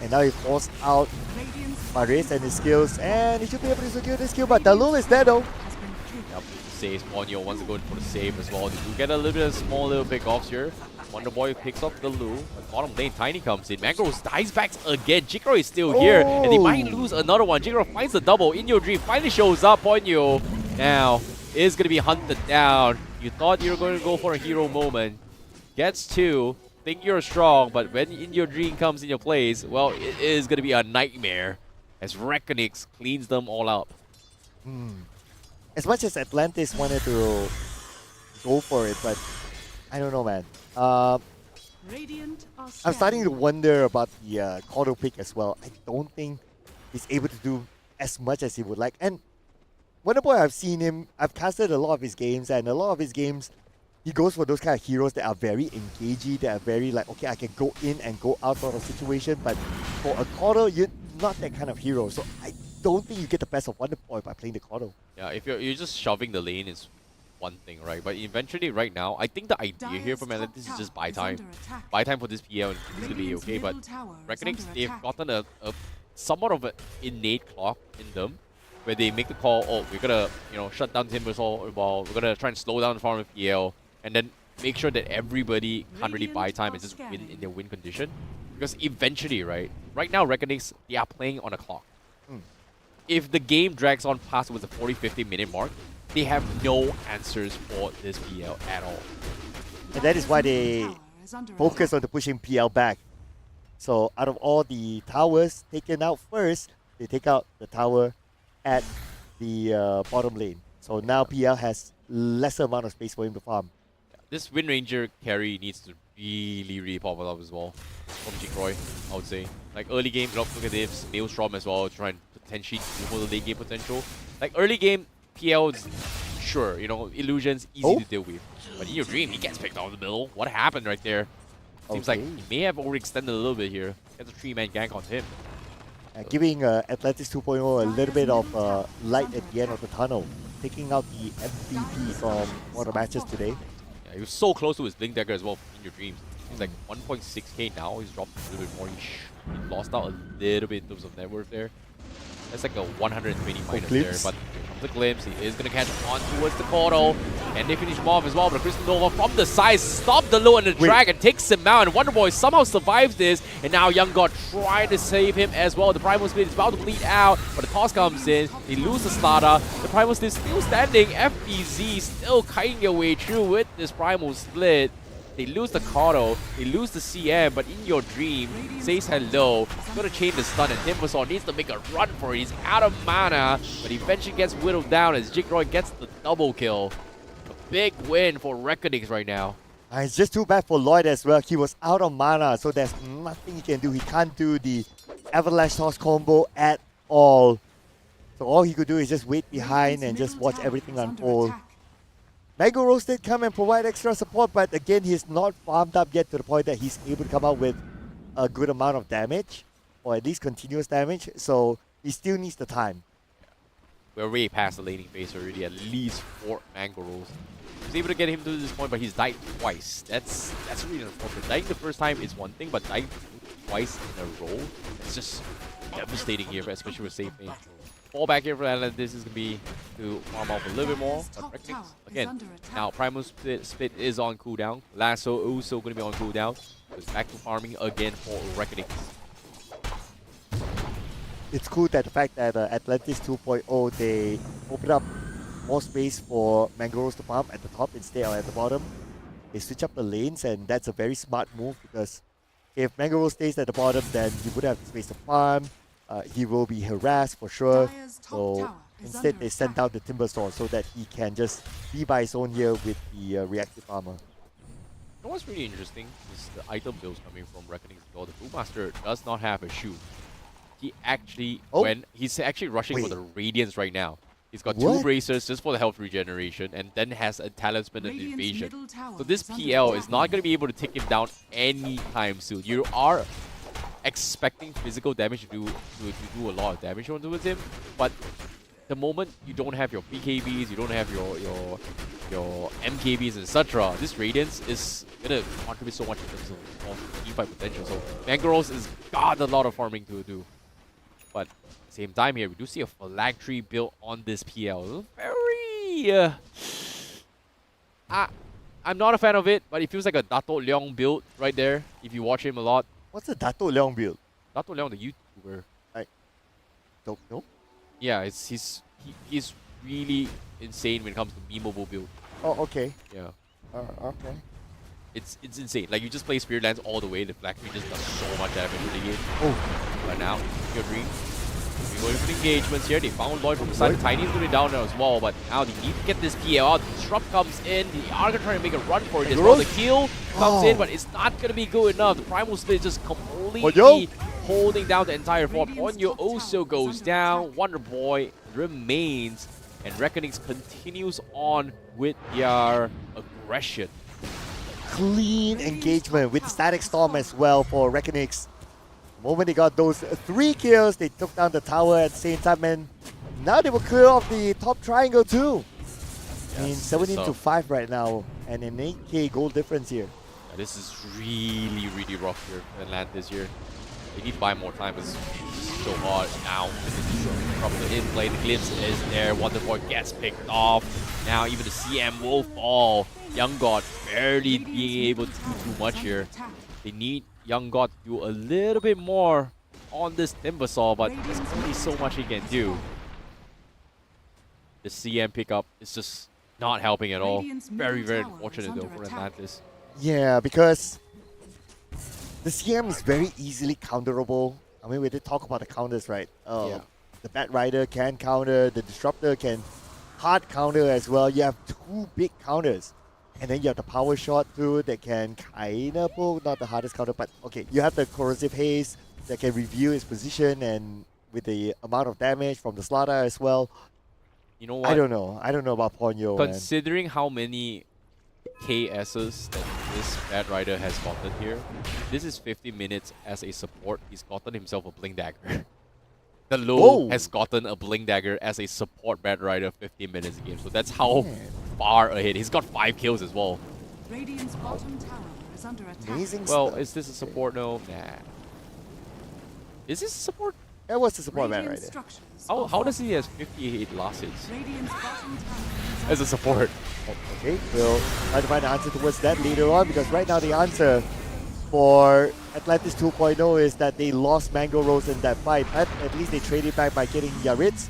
And now he forced out Radiant's Varys and his skills, and he should be able to secure this kill, but Dalul is there though. has been killed. Yep, saves. Ponyo wants to go in for the save as well. They do get a little bit of small little pick offs here. Wonder Boy picks up the Lu. But bottom lane, Tiny comes in. Mangroves dies back again. Jigro is still here, and they might lose another one. Jigro finds the double. In Your Dream finally shows up on you. Now is going to be hunted down. You thought you were going to go for a hero moment. Gets two. Think you're strong, but when In Your Dream comes in your place, well, it is going to be a nightmare as Reckonix cleans them all up. As much as Atlantis wanted to go for it, but I don't know, man. Radiant are I'm starting to scanning. wonder about the Cordo pick as well. I don't think he's able to do as much as he would like. And Wonder Boy, I've seen him, I've casted a lot of his games, and a lot of his games, he goes for those kind of heroes that are very engaging, that are very like, okay, I can go in and go out sort of situation. But for a Cordo, you're not that kind of hero. So I don't think you get the best of Wonder Boy by playing the Cordo. Yeah, if you're just shoving the lane is one thing, right? But eventually, right now, I think the idea here from Atlantis is just buy time. Buy time for this PL and it's gonna be okay. But Reckonix, they've gotten a somewhat of an innate clock in them, where they make the call, oh, we're gonna, shut down Timbersaw, well, we're gonna try and slow down the farm of PL, and then make sure that everybody can't really buy time and just win in their win condition. Because eventually, right now, Reckonix, they are playing on a clock. If the game drags on past with the 40-50 minute mark, they have no answers for this PL at all. And that is why they focus on the pushing PL back. So out of all the towers taken out first, they take out the tower at the bottom lane. So now PL has lesser amount of space for him to farm. This Wind Ranger carry needs to really pop it up as well from Jigroy, I would say. Like early game, look at this Maelstrom as well, try and potentially do the late game potential. Like early game, PL's sure, illusions easy to deal with. But In Your Dream, he gets picked out in the middle. What happened right there? Seems like he may have overextended a little bit here. Gets a 3-man gank on him. Giving Atlantis 2.0 a little bit of light at the end of the tunnel. Taking out the MVP from one of the matches today. Yeah, he was so close to his Blink Dagger as well In Your Dreams. He's like 1.6k now. He's dropped a little bit more. He lost out a little bit in terms of net worth there. That's like a 120 minus there, but here comes the glimpse. He is going to catch on towards the Cordo, and they finish him off as well. But Crystal Nova from the side stopped the low and the dragon takes him out, and Wonder Boy somehow survives this. And now Young God trying to save him as well. The Primal Split is about to bleed out, but the toss comes in. They lose the starter. The Primal Split still standing. FBZ still kiting their way through with this Primal Split. They lose the Cordo, they lose the CM, but In Your Dream says hello. He's gonna chain the stun, and Timbersaw needs to make a run for it. He's out of mana, but eventually gets whittled down as Jigroy gets the double kill. A big win for Reckonix right now. It's just too bad for Lloyd as well. He was out of mana, so there's nothing he can do. He can't do the Avalanche Toss combo at all. So all he could do is just wait behind and just watch everything unfold. Mango Rose did come and provide extra support, but again, he's not farmed up yet to the point that he's able to come out with a good amount of damage, or at least continuous damage, so he still needs the time. We're way past the laning phase already, at least 4 Mango Rolls. He was able to get him to this point, but he's died twice. That's really unfortunate. Dying the first time is one thing, but dying twice in a row, it's just devastating here, especially with safe lane. Fall back here for Atlantis is going to be to farm off a little bit more. But Reckonix, again, now Primal Split is on cooldown. Lasso also going to be on cooldown. So it's back to farming again for Reckonix. It's cool that the fact that Atlantis 2.0, they open up more space for Mangoros to farm at the top instead of at the bottom. They switch up the lanes, and that's a very smart move because if Mangoros stays at the bottom, then he would have space to farm. He will be harassed for sure. So instead, they send down the Timbersaw so that he can just be by his own here with the reactive armor. You know what's really interesting is the item builds coming from Reckoning as well. The Brewmaster does not have a shoe. He actually, he's actually rushing for the Radiance right now. He's got 2 bracers just for the health regeneration, and then has a Talisman and Invasion. So this PL is not going to be able to take him down anytime soon. You are expecting physical damage to do a lot of damage onto him, but the moment you don't have your BKBs, you don't have your MKBs, etc., this Radiance is gonna contribute so much in terms of teamfight potential. So Mangoros has got a lot of farming to do, but at the same time here we do see a Phylactery built on this PL. Very I'm not a fan of it, but it feels like a Dato Leong build right there. If you watch him a lot, What's the Dato Leong build? Dato Leong, the YouTuber. Don't know. Yeah, he's really insane when it comes to memeable build. Oh, okay. Yeah. Okay. It's insane. Like you just play Spirit Lands all the way, the Black Tree just does so much damage in the game. Oh, But now, good read. We're going for the engagements here. They found Lloyd from the side. The Tiny's going down there as well, but now they need to get this PL out. The Disrupt comes in. They are going to try and make a run for it as well. The kill comes in, but it's not going to be good enough. The Primal Split just completely holding down the entire fort. Ponyo also goes down. Wonder Boy remains, and Reckonings continues on with their aggression. clean engagement with Static Storm as well for Reckonix. The moment they got those 3 kills, they took down the tower at the same time, and now they will clear off the top triangle too. I mean, 17 to 5 right now, and an 8k goal difference here. Yeah, this is really, really rough here for Atlantis here. They need to buy more time because it's so hard now. From the in-play, the glimpse is there. Wonder Boy gets picked off. Now even the CM will fall. Young God barely being able to do too much here. They need Young God to do a little bit more on this Timbersaw, but there's only so much he can do. The CM pickup is just not helping at all. Very, very unfortunate though for Atlantis. Yeah, because the CM is very easily counterable. I mean, we did talk about the counters, right? Yeah. The Bat Rider can counter, the Disruptor can hard counter as well. You have 2 big counters. And then you have the Power Shot too that can kind of pull, not the hardest counter, but okay. You have the Corrosive Haze that can review its position and with the amount of damage from the Slaughter as well. You know what? I don't know. I don't know about Ponyo. Considering how many KSs that this Bad Rider has gotten here, this is 50 minutes as a support. He's gotten himself a Bling Dagger. The Low has gotten a Bling Dagger as a support Bad Rider 15 minutes a game. So that's how far ahead. He's got 5 kills as well. Radiant's bottom tower is under attack. Amazing Well, stuff. is this a support? No. Nah. Is this a support? That was the support Bat Radiant Rider. structures How are does he has 58 losses Radiant's bottom tower. as a support? Okay, we'll try to find the answer towards that later on, because right now the answer for Atlantis 2.0 is that they lost Mango Rose in that fight, but at least they traded back by getting Yaritz.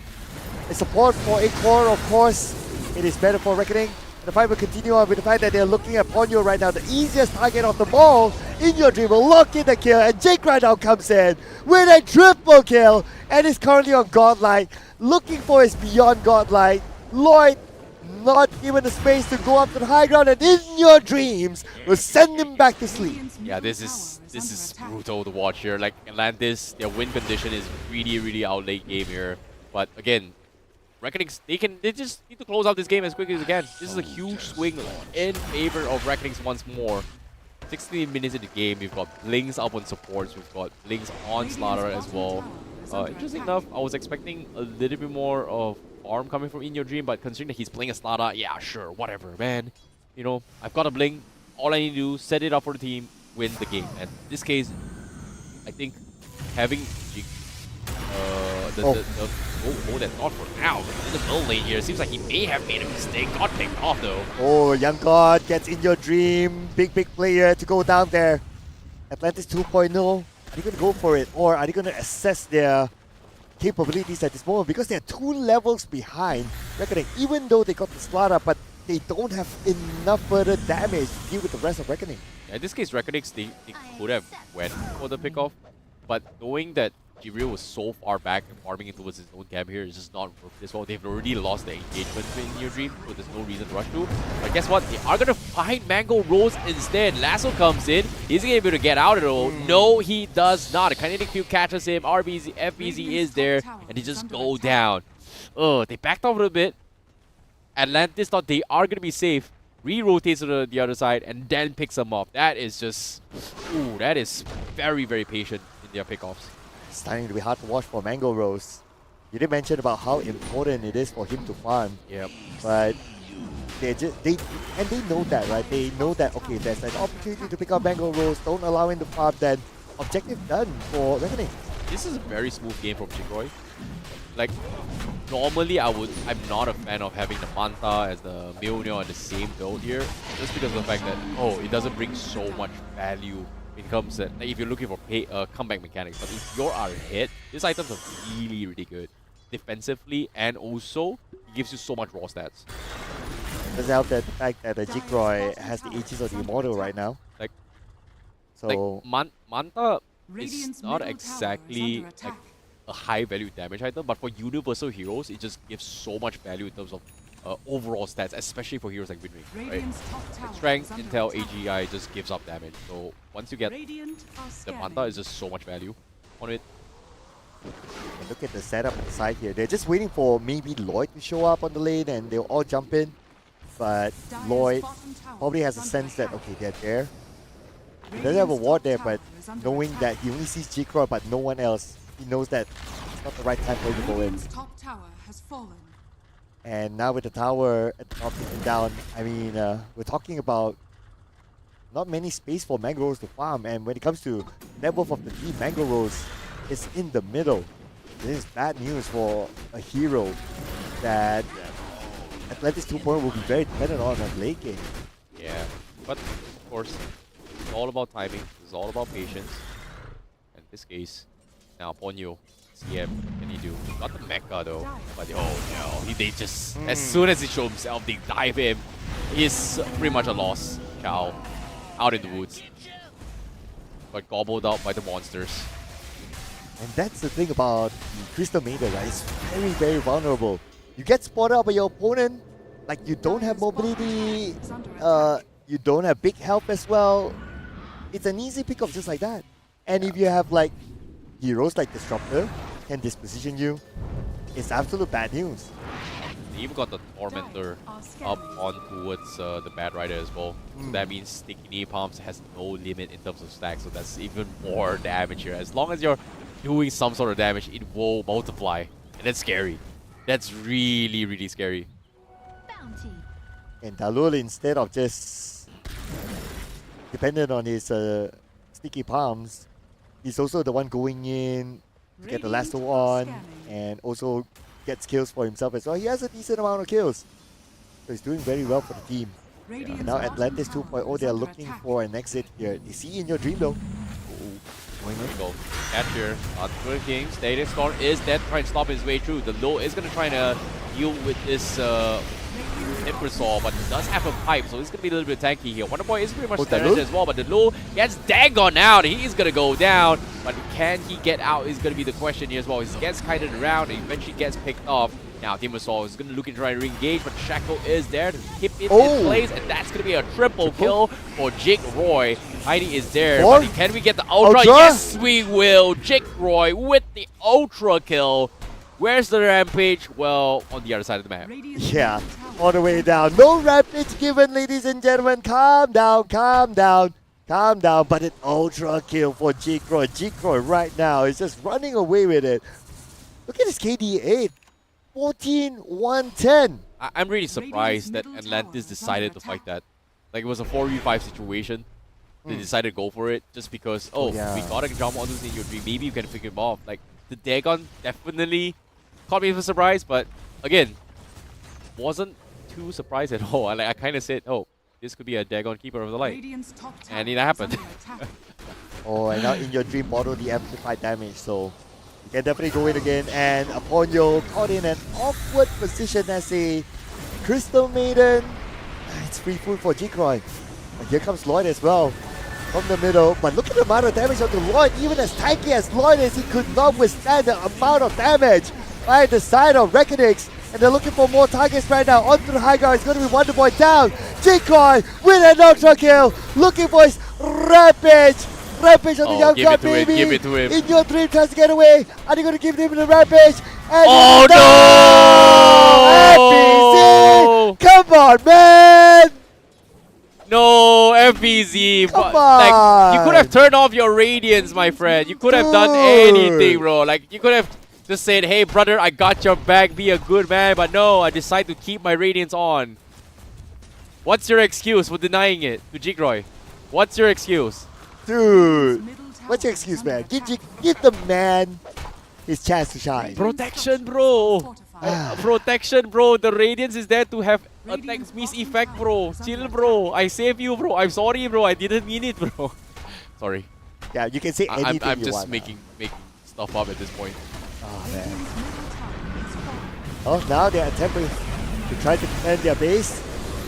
The support for a core, of course, it is better for Reckoning. And the fight will continue on with the fact that they're looking at Ponyo right now, the easiest target of them all. In Your Dream will lock in the kill, and Jake right now comes in with a triple kill, and is currently on Godlike, looking for his Beyond Godlike. Lloyd not given the space to go up to the high ground, and In Your Dreams will send him back to sleep. Radiant's Yeah, middle this tower is under attack. brutal to watch here. Like Atlantis, their win condition is really out late game here. But again, Reckonings, they just need to close out this game as quickly as they can. This is a huge swing in favor of Reckonings once more. 16 minutes in the game, we've got Blings up on supports, we've got Blings on Slaughter as well. Interesting enough, I was expecting a little bit more of farm coming from In Your Dream, but considering that he's playing a Slaughter, yeah, sure, whatever, man. You know, I've got a Bling. All I need to do, set it up for the team, win the game. And in this case, I think having that's not for now. In the middle lane here, seems like he may have made a mistake. Got picked off though. Oh, Young God gets In Your Dream. Big player to go down there. Atlantis 2.0. Are they going to go for it? Or are they going to assess their capabilities at this moment? Because they're 2 levels behind Reckoning. Even though they got the Slaughter, but they don't have enough further damage to deal with the rest of Reckoning. Yeah, in this case, Reckonings, they could have went for the pickoff. But knowing that Jibril was so far back and farming into his own camp here is just not worth this well. They've already lost the engagement in Your Dream, so there's no reason to rush to. But guess what? They are going to find Mango Rose instead. Lasso comes in. Is he able to get out at all? No, he does not. A kinetic field catches him. RBZ, FBZ is there, and they just go down. Oh, they backed off a little bit. Atlantis thought they are going to be safe. Re-rotates to the other side and then picks them off. That is just... Ooh, that is very patient in their pickoffs. Starting to be hard to watch for Mango Rose. You did mention about how important it is for him to farm. Yep. But they know that, right? They know that, okay, there's an opportunity to pick up Mango Rose. Don't allow him to farm, then objective done for Reckoning. This is a very smooth game from Chicoy. Like, normally I'm not a fan of having the Manta as the Mjolnir on the same build here, just because of the fact that it doesn't bring so much value in terms of like, if you're looking for comeback mechanics. But if you're our hit, these items are really, really good defensively, and also it gives you so much raw stats. Does help that the fact that the Jigroy has the Aegis of the Immortal right now. Like, So Manta Radiant's is not middle tower is exactly under like attack. a high value damage item, but for universal heroes, it just gives so much value in terms of overall stats, especially for heroes like Winring, right? Radiant's top tower Like strength, is under intel, attack. AGI just gives up damage. So once you get Radiant are the scanning. Manta, is just so much value on it. and look at the setup on the side here. They're just waiting for maybe Lloyd to show up on the lane and they'll all jump in. But Dire's Lloyd bottom tower probably has is a under sense that, attack. okay, they're there. He doesn't have a Radiant's ward top there, tower but is under knowing attack. that he only sees Jigroy but no one else, he knows that it's not the right time for him to go in. Radiant's top tower has fallen. And now with the tower at the top taken down, I mean, we're talking about not many space for Mango Rose to farm. And when it comes to net worth of the team, Mango Rose is in the middle. This is bad news for a hero that Atlantis 2.0 will be very dependent on late game. Yeah, but of course, it's all about timing. It's all about patience. In this case, now upon you, CM, what can he do? Got the mecha though, but oh no, they just as soon as he shows himself, they dive him. He's pretty much a loss. Chow, out in the woods, got gobbled out by the monsters. And that's the thing about the Crystal Maiden, right? It's very, very vulnerable. You get spotted out by your opponent, like you don't have mobility, you don't have big health as well. It's an easy pick-up just like that. And if you have like heroes like Disruptor can disposition you, it's absolute bad news. They even got the Tormentor up on towards the Bad Rider as well. So that means Sticky Knee Palms has no limit in terms of stacks, so that's even more damage here. As long as you're doing some sort of damage, it will multiply. And that's scary. That's really, really scary. And Dalul, instead of just dependent on his sticky palms, he's also the one going in to get the lasso on and also gets kills for himself as well. He has a decent amount of kills. So he's doing very well for the team. And now Atlantis 2.0, they're looking for an exit here. Is he in your dream though? Going in. Go. Catch here. Good game. Status Storm is dead, trying to stop his way through. The low is going to try to deal with this Impresaur, but he does have a pipe, so it's going to be a little bit tanky here. Wonder Boy is pretty much damaged as well, but the low gets Dagon out. He's going to go down, but can he get out is going to be the question here as well. He gets kited around and eventually gets picked off. Now Impresaur is going to look and try to re-engage, but Shackle is there to keep it in place, and that's going to be a triple kill for Jake Roy. Heidi is there, but can we get the Ultra? Yes, we will. Jake Roy with the Ultra kill. Where's the Rampage? Well, on the other side of the map. Yeah, all the way down. No Rampage given, ladies and gentlemen. Calm down, calm down, calm down. But an Ultra kill for Jake Roy. Jake Roy right now is just running away with it. Look at his KD8. 14-110. I'm really surprised that Atlantis decided to fight that. Like, it was a 4v5 situation. They decided to go for it just because, we gotta jump on this in your dream. Maybe you can figure him off. Like, the Dagon definitely caught me with a surprise, but again, wasn't too surprised at all. I kind of said, this could be a Dagon Keeper of the Light. And it happened. And now in your dream model, the amplified damage, so you can definitely go in again. And Aponyo caught in an awkward position as a Crystal Maiden. It's free food for Jikroy. And here comes Lloyd as well from the middle. But look at the amount of damage onto Lloyd. Even as tanky as Lloyd is, he could not withstand the amount of damage by the side of Reckonix. And they're looking for more targets right now. Onto the high guard. It's going to be Wonder Boy down. Jikroy with an ultra kill. Looking for his Rampage. Rampage on the young god, baby. Give it to him. In your dream, tries to get away. Are they going to give him the Rampage? And FBZ! Come on, man! No, FBZ. Come on. Like, you could have turned off your Radiance, my friend. You could have done anything, bro. Like, you could have just said, hey, brother, I got your back. Be a good man. But no, I decide to keep my Radiance on. What's your excuse for denying it to Jigroy? What's your excuse? Dude, what's your excuse, man? Give the man his chance to shine. Protection, bro. Protection, bro. The radiance is there to have attack Radiant's miss bottom effect, tower bro. is Chill, under bro. I save you, bro. I'm sorry, bro. I didn't mean it, bro. Sorry. Yeah, you can say anything I'm you just want. making stuff up at this point. Oh man. Radiant's middle tower is falling. Oh, now they're attempting to try to defend their base.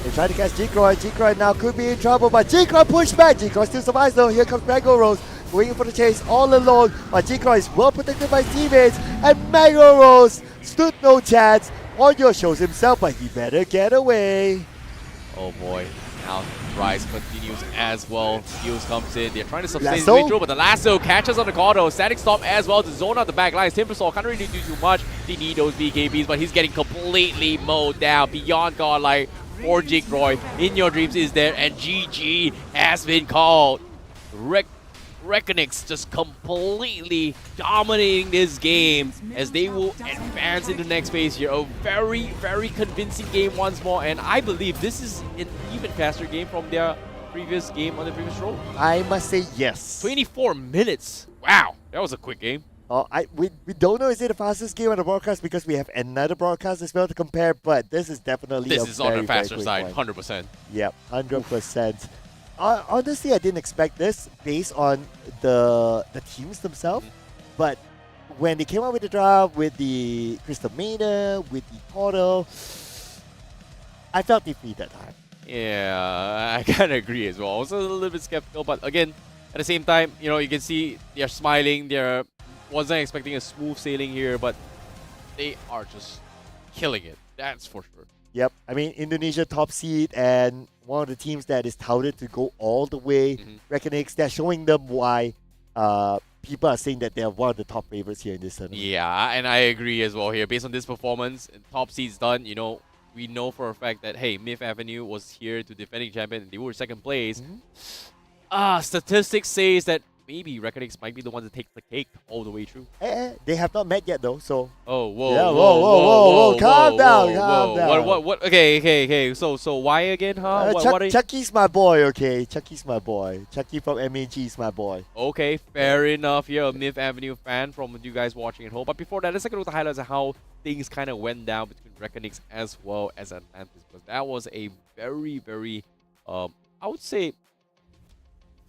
They try to catch G-Croy. G-Croy now could be in trouble, but G-Croy pushed back. G-Croy still survives though. Here comes Mango Rose, waiting for the chase all alone. But G-Croy is well protected by his teammates, and Mango Rose stood no chance. Onyo shows himself, but he better get away. Oh boy. Now Rise continues as well. Steals comes in. They're trying to sustain his Lasso? way through, but the lasso catches on the corner. Static stop as well to zone out the back lines. Timbersaw can't really do too much. They need those BKBs, but he's getting completely mowed down. Beyond godlike for Jigroy. In Your Dreams is there, and GG has been called. Reckonix just completely dominating this game as they will advance into the next phase here. A very, very convincing game once more, and I believe this is an even faster game from their previous game on the previous row. I must say yes. 24 minutes. Wow, that was a quick game. We don't know is it the fastest game on the broadcast because we have another broadcast as well to compare, but this is definitely This a is on very, the faster very side, quick one. 100%. Yep, 100%. Honestly, I didn't expect this based on the teams themselves, but when they came out with the draft, with the Crystal Mana, with the Portal, I felt defeated that time. Yeah, I kind of agree as well. I was a little bit skeptical, but again, at the same time, you know, you can see they're smiling. They're wasn't expecting a smooth sailing here, but they are just killing it. That's for sure. Yep, I mean, Indonesia top seed and one of the teams that is touted to go all the way. Reckonix, they're showing them why people are saying that they're one of the top favorites here in this tournament. Yeah, and I agree as well here. Based on this performance, top seed's done, you know, we know for a fact that, hey, Myth Avenue was here to defending champion and they were second place. Statistics says that maybe Reckonix might be the one to take the cake all the way through. They have not met yet though, so... Oh, whoa, Yeah, whoa, calm down, calm down. What, okay. So why again, huh? What are you... Chucky's my boy, okay? Chucky's my boy. Chucky from MEG is my boy. Okay, fair enough. You're a Myth Avenue fan from you guys watching at home. But before that, let's take a look at the highlights of how things kind of went down between Reckonix as well as Atlantis. Because that was a very, very, I would say,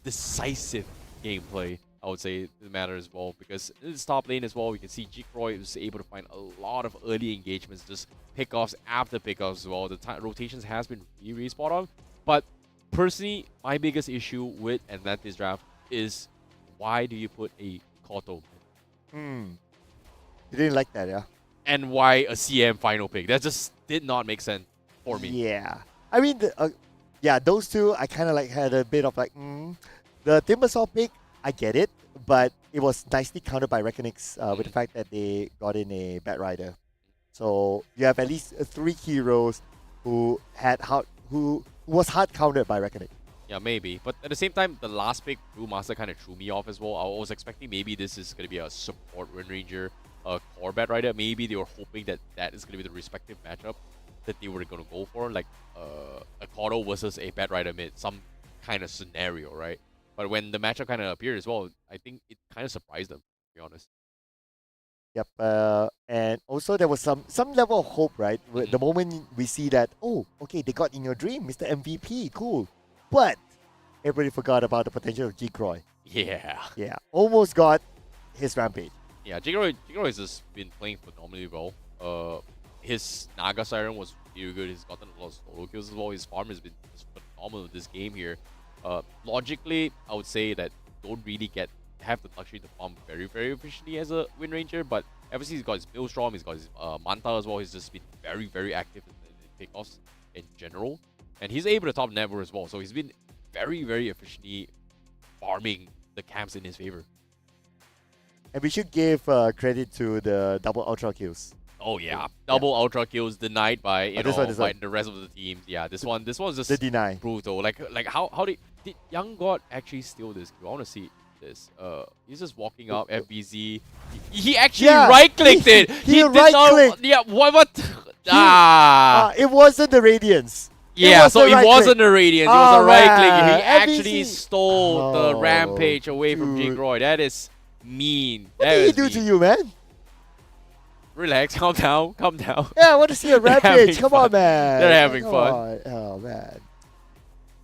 decisive gameplay. I would say the matter as well, because in this top lane as well, we can see G-Croy was able to find a lot of early engagements, just pickoffs after pickoffs as well. The rotations has been really spot on. But personally, my biggest issue with Atlantis draft is why do you put a Koto? You didn't like that, yeah? And why a CM final pick? That just did not make sense for me. Yeah. I mean, yeah, those two, I kind of like had a bit of like, The Timbersaw pick, I get it, but it was nicely countered by Reckonix with the fact that they got in a Bat Rider. So you have at least 3 heroes who was hard countered by Reckonix. Yeah, maybe. But at the same time, the last pick, Brewmaster, kind of threw me off as well. I was expecting maybe this is going to be a support Wind Ranger, core Bat Rider. Maybe they were hoping that that is going to be the respective matchup that they were going to go for, like a Kodo versus a Bat Rider mid, some kind of scenario, right? But when the matchup kind of appeared as well, I think it kind of surprised them, to be honest. Yep. And also there was some level of hope, right? The moment we see that, oh, okay, they got In Your Dream, Mr. MVP, cool. But everybody forgot about the potential of G-Croy. Yeah. Yeah, almost got his Rampage. Yeah, Jigroy has just been playing phenomenally well. His Naga Siren was really good. He's gotten a lot of solo kills as well. His farm has been just phenomenal this game here. Logically, I would say that don't really have the luxury to farm very, very efficiently as a Wind Ranger, but obviously he's got his Maelstrom, he's got his Manta as well. He's just been very, very active in pickoffs in general, and he's able to top Never as well. So he's been very, very efficiently farming the camps in his favor. And we should give credit to the double ultra kills. Oh yeah, double ultra kills denied by this one. by the rest of the teams. Yeah, this one was just the deny brutal. Like how did Young God actually steal this kill? I want to see this. He's just walking up FBZ. He actually right-clicked it. He right-clicked. Yeah, what? It wasn't the Radiance. Yeah, so it wasn't a Radiance. It was a right-click. He FBZ. actually stole the Rampage away from dude. Jigroy. That is mean. What did he do to you, man? Relax, calm down, calm down. Yeah, I want to see a They're rampage. having Come fun. on, man. They're having Come fun. on. Oh, man.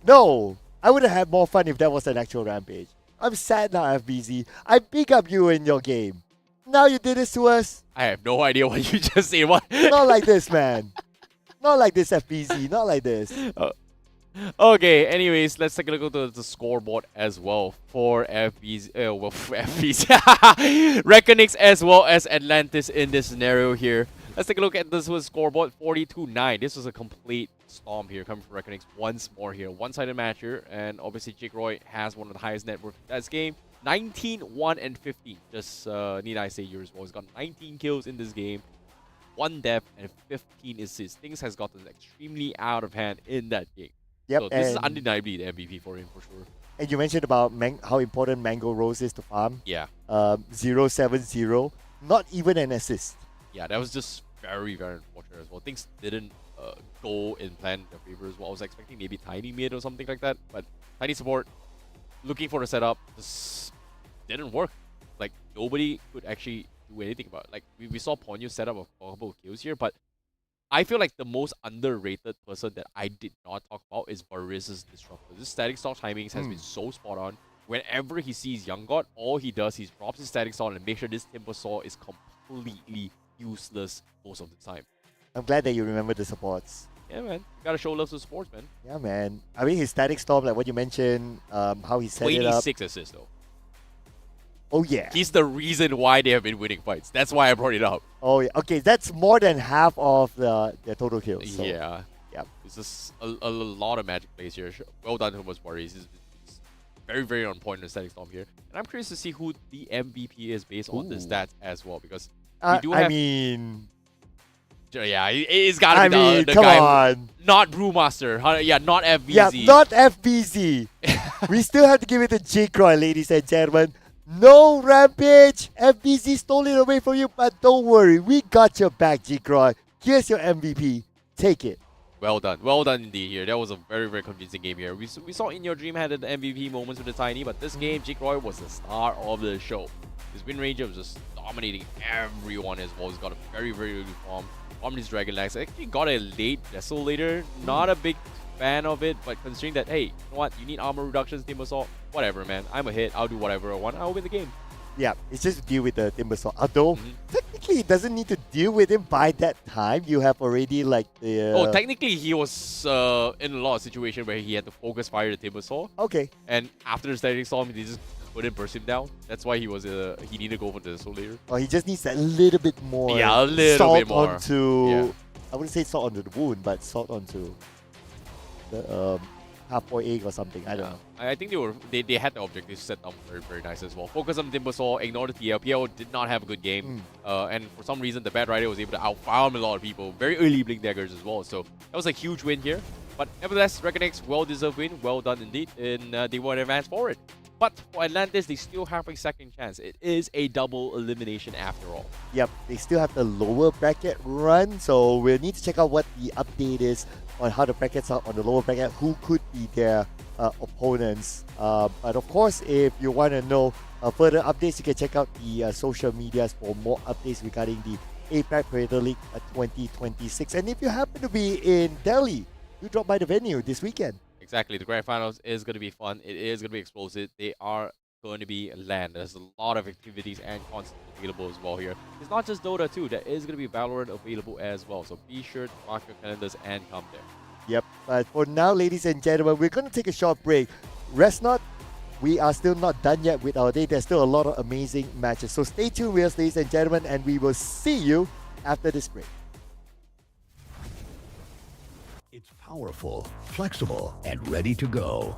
No, I would have had more fun if that was an actual rampage. I'm sad now, FBZ. I pick up you in your game. Now you did this to us. I have no idea what you just said. What? Not like this, man. Not like this, FBZ. Not like this. Okay, anyways, let's take a look at the scoreboard as well for FBZ. For FBZ. Reckonix as well as Atlantis in this scenario here. Let's take a look at this was scoreboard 42-9. This was a complete storm here coming from Reckonix once more here. One-sided match here, and obviously Jake Roy has one of the highest net worth in this game. 19, 1, and 15. Just need I say yours well. He's got 19 kills in this game, 1 death, and 15 assists. Things has gotten extremely out of hand in that game. Yep. So this is undeniably the MVP for him for sure. And you mentioned about how important Mango Rose is to farm. Yeah. 0-7-0. Not even an assist. Yeah, that was just very, very unfortunate as well. Things didn't go in plan in their favor as well. I was expecting maybe Tiny mid or something like that, but Tiny support looking for the setup just didn't work. Like, nobody could actually do anything about it. Like, we saw Ponyo set up a couple of kills here, but I feel like the most underrated person that I did not talk about is Bariz's Disruptor. This static stall timings has been so spot on. Whenever he sees Young God, all he does is drops his static stall and makes sure this Timber Saw is completely useless most of the time. I'm glad that you remember the supports. Yeah, man. You gotta show love to sports, man. Yeah, man. I mean, his static storm, like what you mentioned, how he set it up. 26 assists, though. Oh, yeah. He's the reason why they have been winning fights. That's why I brought it up. Oh, yeah. Okay, that's more than half of their total kills. So, Yeah. Yep. It's just a lot of magic plays here. Well done, Thomas Worries. He's very, very on point in the static storm here. And I'm curious to see who the MVP is based on the stats as well, because we do have... I mean... Yeah, it's gotta be the come guy. on. Not Brewmaster. Yeah, not FBZ. Yeah, not FBZ. We still have to give it to J-Croy, ladies and gentlemen. No rampage. FBZ stole it away from you, but don't worry. We got your back, J-Croy. Here's your MVP. Take it. Well done indeed here. That was a very, very convincing game here. We saw In Your Dream had the MVP moments with the Tiny, but this game, Jake Roy was the star of the show. His win range was just dominating everyone as well. He's got a very, very early form. On his Dragon Legs. Actually got a late Vessel later. Not a big fan of it, but considering that, hey, you know what? You need armor reductions, Timber Saw. Whatever, man. I'm a hit. I'll do whatever I want. I'll win the game. Yeah, it's just to deal with the Timber Saw. Although, technically, it doesn't need to deal with him by that time. You have already, like, the... Oh, technically, he was in a lot of situations where he had to focus fire the Timber Saw. Okay. And after the static storm, he just couldn't burst him down. That's why he was he needed to go for the Soul later. Oh, he just needs that little bit more. Yeah, a little salt bit more. Onto, yeah. I wouldn't say salt onto the wound, but salt onto the half-boiled egg or something. I don't know. I think they had the objective set up very, very nice as well. Focus on Timber Saw, ignore the TL. PL did not have a good game. And for some reason, the Bad Rider was able to outfarm a lot of people. Very early Blink Daggers as well. So that was a huge win here. But nevertheless, Reckonix, well-deserved win. Well done indeed. And they were advanced forward. But for Atlantis, they still have a second chance. It is a double elimination after all. Yep, they still have the lower bracket run, so we'll need to check out what the update is on how the brackets are on the lower bracket, who could be their opponents. But of course, if you want to know further updates, you can check out the social medias for more updates regarding the APAC Creator League 2026. And if you happen to be in Delhi, you drop by the venue this weekend. Exactly. The Grand Finals is going to be fun. It is going to be explosive. They are going to be LAN. There's a lot of activities and content available as well here. It's not just Dota 2. There is going to be Valorant available as well. So be sure to mark your calendars and come there. Yep. But for now, ladies and gentlemen, we're going to take a short break. Rest not. We are still not done yet with our day. There's still a lot of amazing matches. So stay tuned with us, ladies and gentlemen, and we will see you after this break. It's powerful, flexible, and ready to go.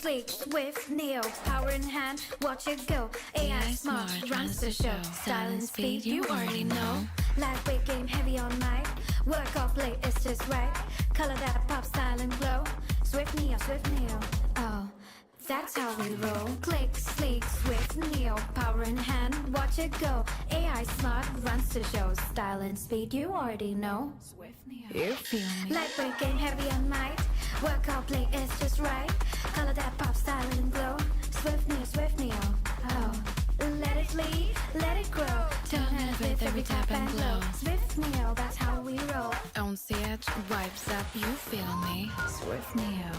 sleek, swift, Neo, power in hand, watch it go. AI smart, runs the show. Style and speed, you already know. Lightweight game, heavy on mic. Work off late, it's just right. Color that pop, style and glow. Swift Neo, oh. That's how we roll. Click, sleek, swift, Neo, power in hand, watch it go. AI smart, runs the show. Style and speed, you already know. Swift Neo. You feel me? Lightweight game, heavy on mic. Work out play, it's just right. Color that pop, style and glow. Swift Neo, oh. Let it bleed, let it grow. Don't let it with every tap and glow. Swift Neo, that's how we roll. On stage, vibes up, you feel me? Swift Neo.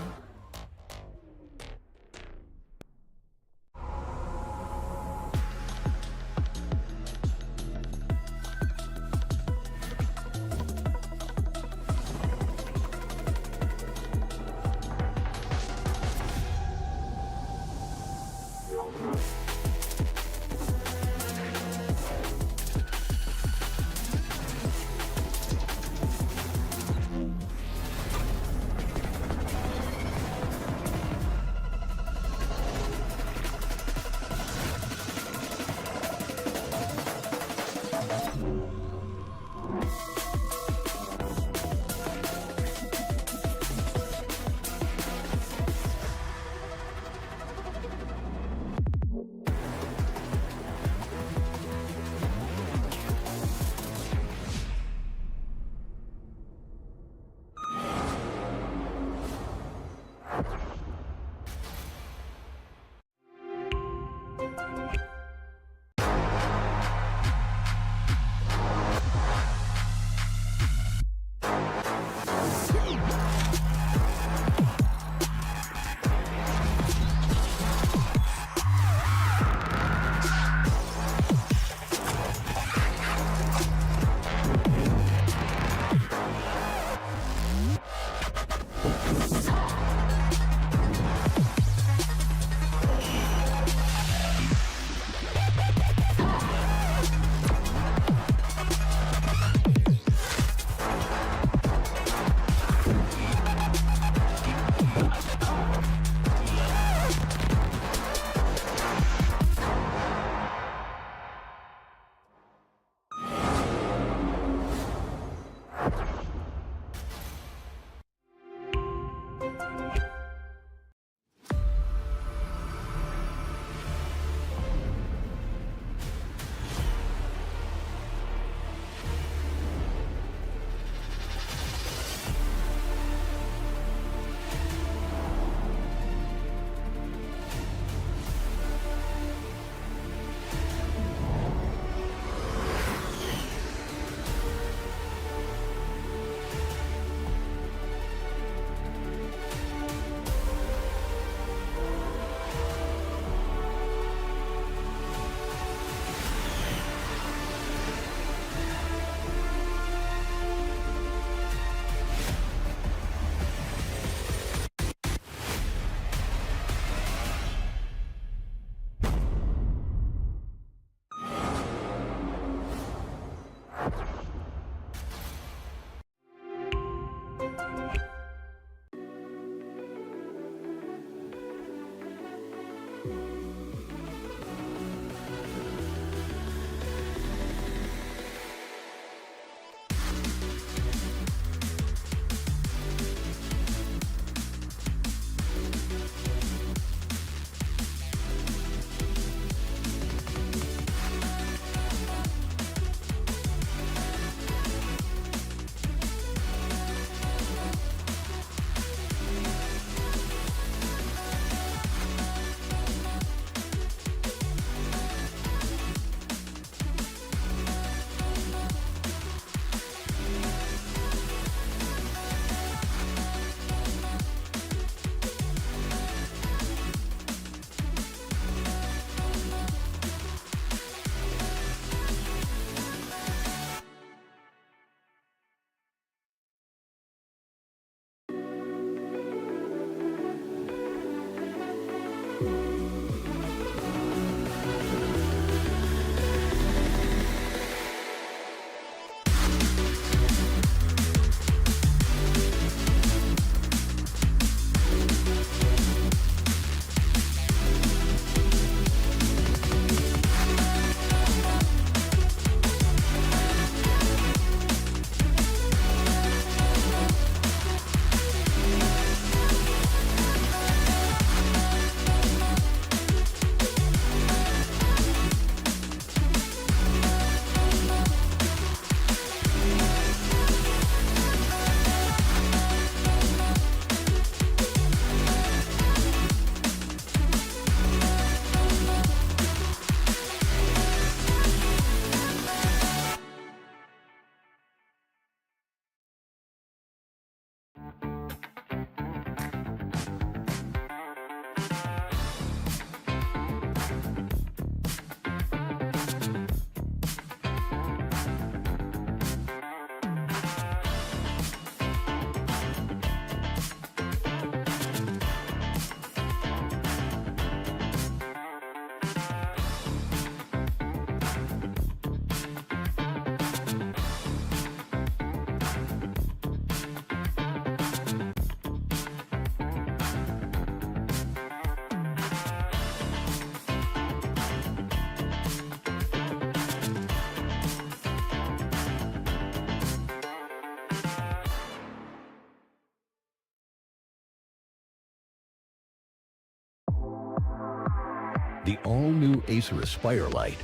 The all-new Acer Aspire Lite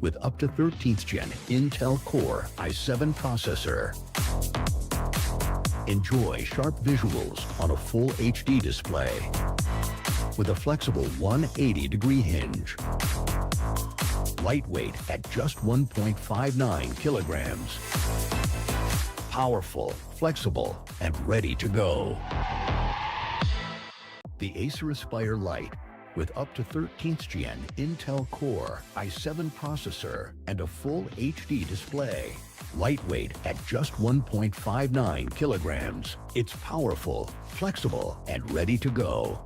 with up to 13th gen Intel Core i7 processor. Enjoy sharp visuals on a full HD display with a flexible 180-degree hinge. Lightweight at just 1.59 kilograms. Powerful, flexible, and ready to go. The Acer Aspire Lite with up to 13th gen Intel Core i7 processor and a full HD display. Lightweight at just 1.59 kilograms. It's powerful, flexible, and ready to go.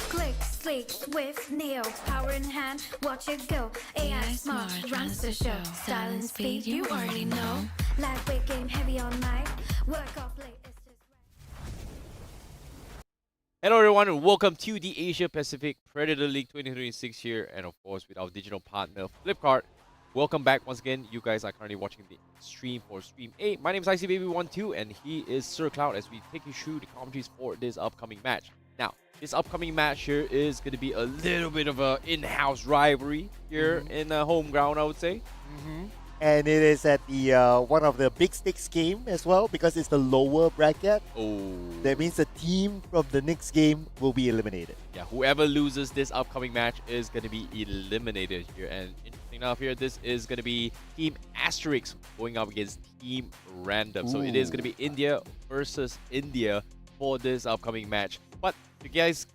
Click, sleek, swift, Neo, power in hand, watch it go. AI smart, runs the show. Style and speed, you already know. Lightweight game, heavy on night. Work off late, it's just right. Hello everyone and welcome to the Asia Pacific Predator League 2026 here, and of course with our digital partner Flipkart. Welcome back once again. You guys are currently watching the stream for Stream 8. My name is ICBaby12 and he is Sir Cloud as we take you through the commentaries for this upcoming match. Now, this upcoming match here is going to be a little bit of a in-house rivalry here in home ground, I would say. And it is at the one of the big stakes game as well because it's the lower bracket. Oh. That means the team from the next game will be eliminated. Yeah, whoever loses this upcoming match is going to be eliminated here. And interesting enough here, this is going to be Team Asterix going up against Team Random. So it is going to be India versus India for this upcoming match. But to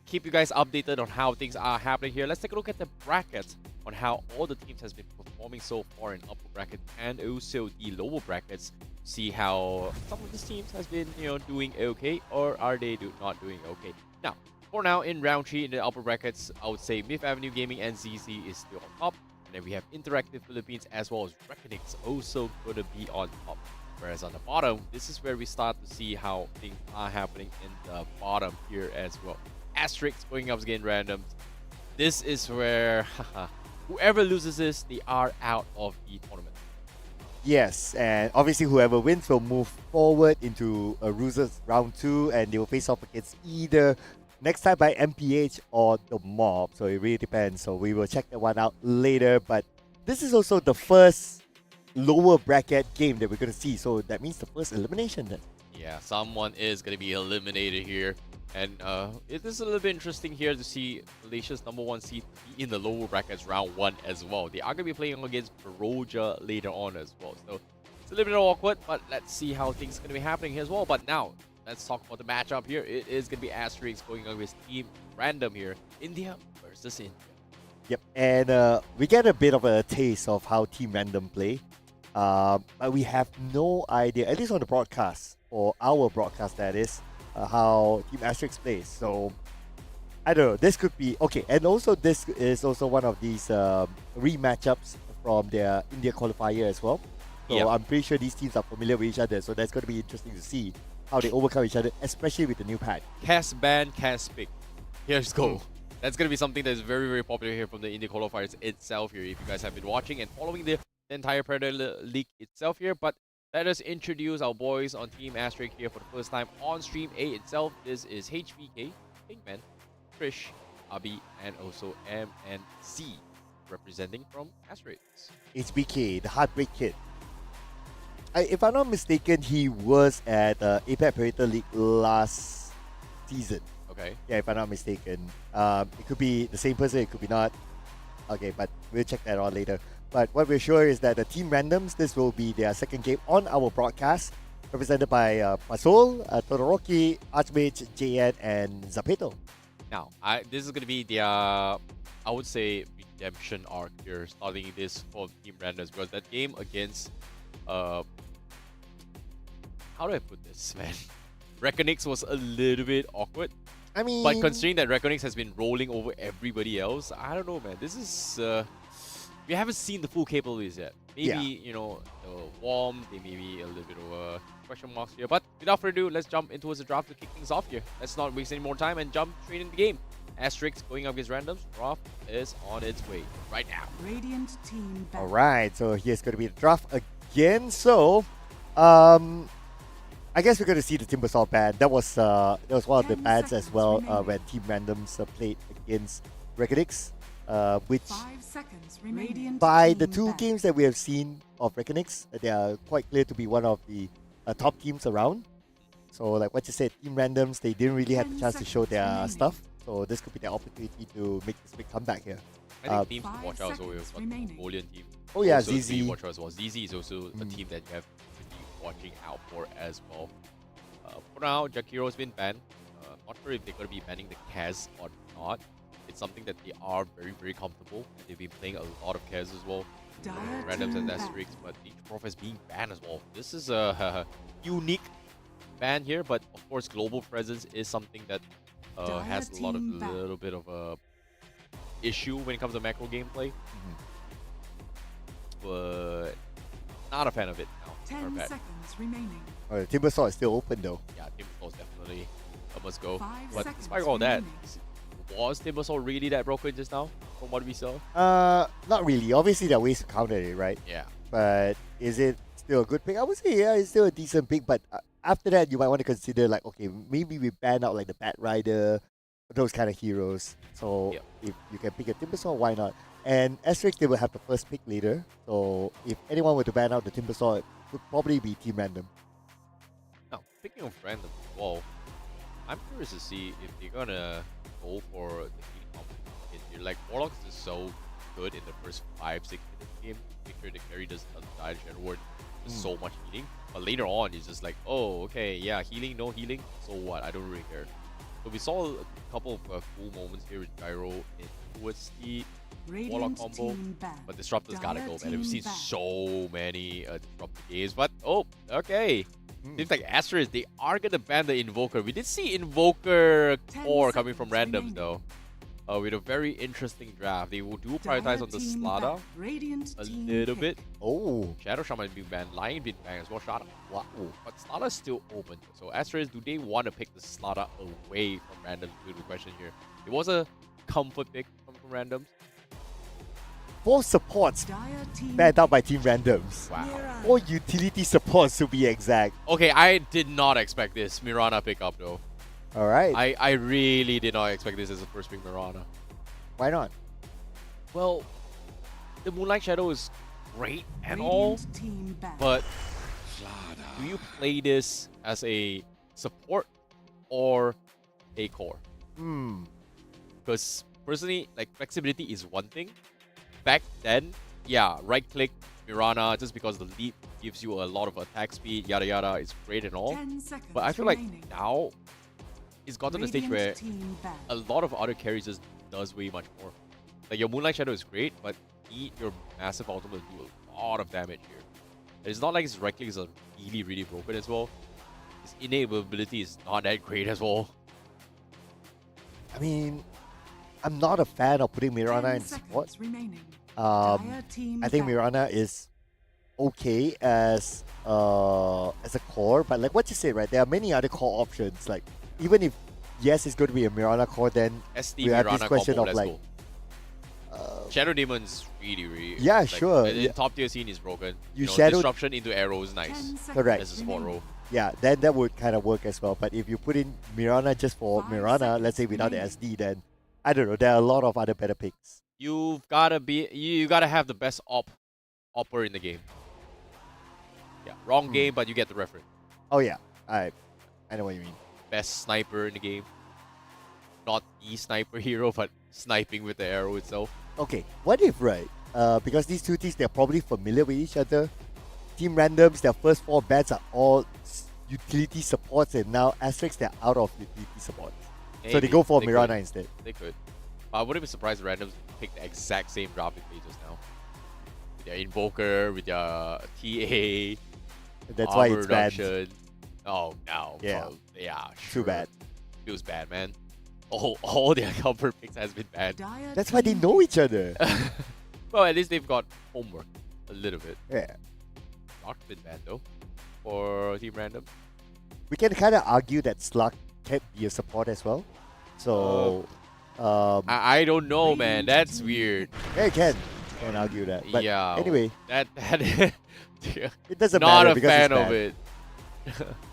keep you guys updated on how things are happening here, let's take a look at the brackets on how all the teams has been performing so far in upper bracket and also the lower brackets. See how some of these teams has been doing okay, or are they not doing okay. Now, for now in round 3 in the upper brackets, I would say Myth Avenue Gaming and ZZ is still on top, and then we have Interactive Philippines as well as Reckonix also gonna be on top. Whereas on the bottom, this is where we start to see how things are happening in the bottom here as well. Asterix going up against Randoms. This is where whoever loses this, they are out of the tournament. Yes, and obviously whoever wins will move forward into a losers round 2, and they will face off against either next time by MPH or the Mob. So it really depends. So we will check that one out later. But this is also the first lower bracket game that we're going to see. So that means the first elimination then. Yeah, someone is going to be eliminated here. And it is a little bit interesting here to see Malaysia's #1 seed be in the lower brackets round 1 as well. They are going to be playing against Baroja later on as well. So it's a little bit awkward, but let's see how things are going to be happening here as well. But now, let's talk about the matchup here. It is going to be Asterix going against Team Random here. India versus India. Yep, and we get a bit of a taste of how Team Random play. But we have no idea, at least on the broadcast, or our broadcast that is, how Team Asterix plays. So I don't know, this could be okay. And also this is also one of these rematchups from their India qualifier as well. So Yep. I'm pretty sure these teams are familiar with each other, so that's going to be interesting to see how they overcome each other, especially with the new patch. Cas ban, Cas pick. Here's go. That's going to be something that is very, very popular here from the India qualifiers itself here, if you guys have been watching and following the entire Predator League itself here. But let us introduce our boys on Team Asterix here for the first time on Stream A itself. This is HVK, Pinkman, Trish, Abi, and also MNC, representing from Asterix. HBK, the Heartbreak Kid. If I'm not mistaken, he was at APAC Predator League last season. Okay. Yeah, if I'm not mistaken. It could be the same person, it could be not. Okay, but we'll check that out later. But what we're sure is that the Team Randoms, this will be their second game on our broadcast, represented by Pasol, Todoroki, Archmage, JN, and Zapeto. Now, this is going to be their, I would say, redemption arc here, starting this for Team Randoms, because that game against, how do I put this, man? Reckonix was a little bit awkward. I mean, But considering that Reckonix has been rolling over everybody else, I don't know, man. This is, we haven't seen the full capabilities yet. Maybe, you know, warm, they may be a little bit of question marks here. But without further ado, let's jump into the draft to kick things off here. Let's not waste any more time and jump straight into the game. Asterix going up against Randoms. Draft is on its way right now. Radiant team back. alright, so here's going to be the draft again. So, I guess we're going to see the Timbersaw ban. That was one of the 10 bans as seconds well remaining. when Team Randoms played against Reckonix, which 5 seconds remaining. by the Team two back. games that we have seen of Reckonix, they are quite clear to be one of the top teams around. So like what you said, Team Randoms, they didn't really have the 10 chance to show seconds their remaining. stuff. So this could be their opportunity to make this big comeback here. I think teams to 5 watch out. So we've seconds got the remaining. Mongolian team. Oh yeah, Also to ZZ. be watch out as well. ZZ is also a team that you have to be watching out for as well. For now, Jakiro has been banned. Not sure if they're going to be banning the Kaz or not. It's something that they are very, very comfortable. And they've been playing a lot of Kaz as well. Dire Randoms and team back. Asterix, but the Prof is being banned as well. This is a unique ban here, but of course, global presence is something that Dire has a lot of team back. little bit of a issue when it comes to macro gameplay. But not a fan of it now. 10 Not a fan. seconds remaining. The Timbersaw is still open though. Yeah, Timbersaw is definitely a must go. 5 But seconds despite all that, remaining. was Timbersaw really that broken just now from what we saw? Not really. Obviously, there are ways to counter it, right? Yeah. But is it still a good pick? I would say yeah, it's still a decent pick. But after that, you might want to consider like, okay, maybe we ban out like the Bat Rider, those kind of heroes. So Yep. if you can pick a Timbersaw, why not? And Asterix, they will have the first pick later. So if anyone were to ban out the Timbersaw, it would probably be Team Random. Now, speaking of random as well, I'm curious to see if they're gonna go for the heat competition here. Like, Warlocks is so good in the first 5-6 minutes of the game. Make sure the carry doesn't die to Shadow Ward. There's so much healing. But later on, it's just like, oh, okay, yeah, healing, no healing. So what? I don't really care. So we saw a couple of cool moments here with Gyro in towards the Warlock Radiant combo. team back. But Disruptor's gotta Dire go, man. We've team seen back. so many Disruptor games. But, oh, okay. Seems like Asterix, they are gonna ban the Invoker. We did see Invoker 10 core coming from seconds randoms remaining. though. With a very interesting draft. They will do prioritize Dire on the team Slada back. Radiant a team little pick. bit. Oh, Shadow Shaman being banned, Lion being banned as well. Shada. wow. But Slada is still open. So Asterix, do they want to pick the Slada away from randoms? Is the question here. It was a comfort pick from randoms. 4 supports Dire team banned out by Team Randoms. Wow. Mirage. 4 utility supports to be exact. Okay, I did not expect this Mirana pickup though. All right. I really did not expect this as a first pick Mirana. Why not? Well, the Moonlight Shadow is great and all, Radiant team ban. but do you play this as a support or a core? Hmm. Because personally, like flexibility is one thing. Back then, yeah, right click Mirana just because the leap gives you a lot of attack speed, yada yada, it's great and all. 10 seconds But I feel like remaining. now it's gotten to the stage where Radiant team ban. a lot of other carries just does way much more. Like your Moonlight Shadow is great, but your massive ultimate do a lot of damage here. It's not like his right click is really, really broken as well. His innate ability is not that great as well. I mean, I'm not a fan of putting 10 Mirana in support. seconds remaining. Um, Team I think ban. Mirana is okay as a core, but like what you say, right? There are many other core options. Like even if yes, it's going to be a Mirana core, then SD we have this Mirana question combo, of let's like, go. Shadow Demon's really, really... Yeah, sure. In Yeah. top tier scene is broken. You know, shadow- disruption into arrow is 10 nice. seconds Correct. As a support remaining. role. yeah, then that would kind of work as well. But if you put in Mirana just for 5 Mirana, let's say seconds without the remaining. SD, then I don't know. There are a lot of other better picks. You gotta have the best opper in the game. Yeah, wrong game, but you get the reference. Oh yeah, I know what you mean. Best sniper in the game. Not the sniper hero, but sniping with the arrow itself. Okay, what if, right? Because these two teams, they're probably familiar with each other. Team randoms, their first 4 bats are all utility supports, and now Asterix, they're out of utility supports. So they Maybe, go for they Mirana could. instead. They could. But I wouldn't be surprised if randoms pick the exact same draft they played just now. With their Invoker, with their TA, That's why armor it's bad. reduction. Oh, no. Yeah. Well, yeah, Too sure. bad. Feels bad, man. All their cover picks has been bad. Dire That's why they team know each other. Well, at least they've got homework. A little bit. Yeah. Not been bad, though. For Team Random. We can kind of argue that Slug can be a support as well. So, I don't know, man. That's weird. yeah, you can argue that. But yeah. anyway, That it doesn't not matter a because fan it's of bad. it.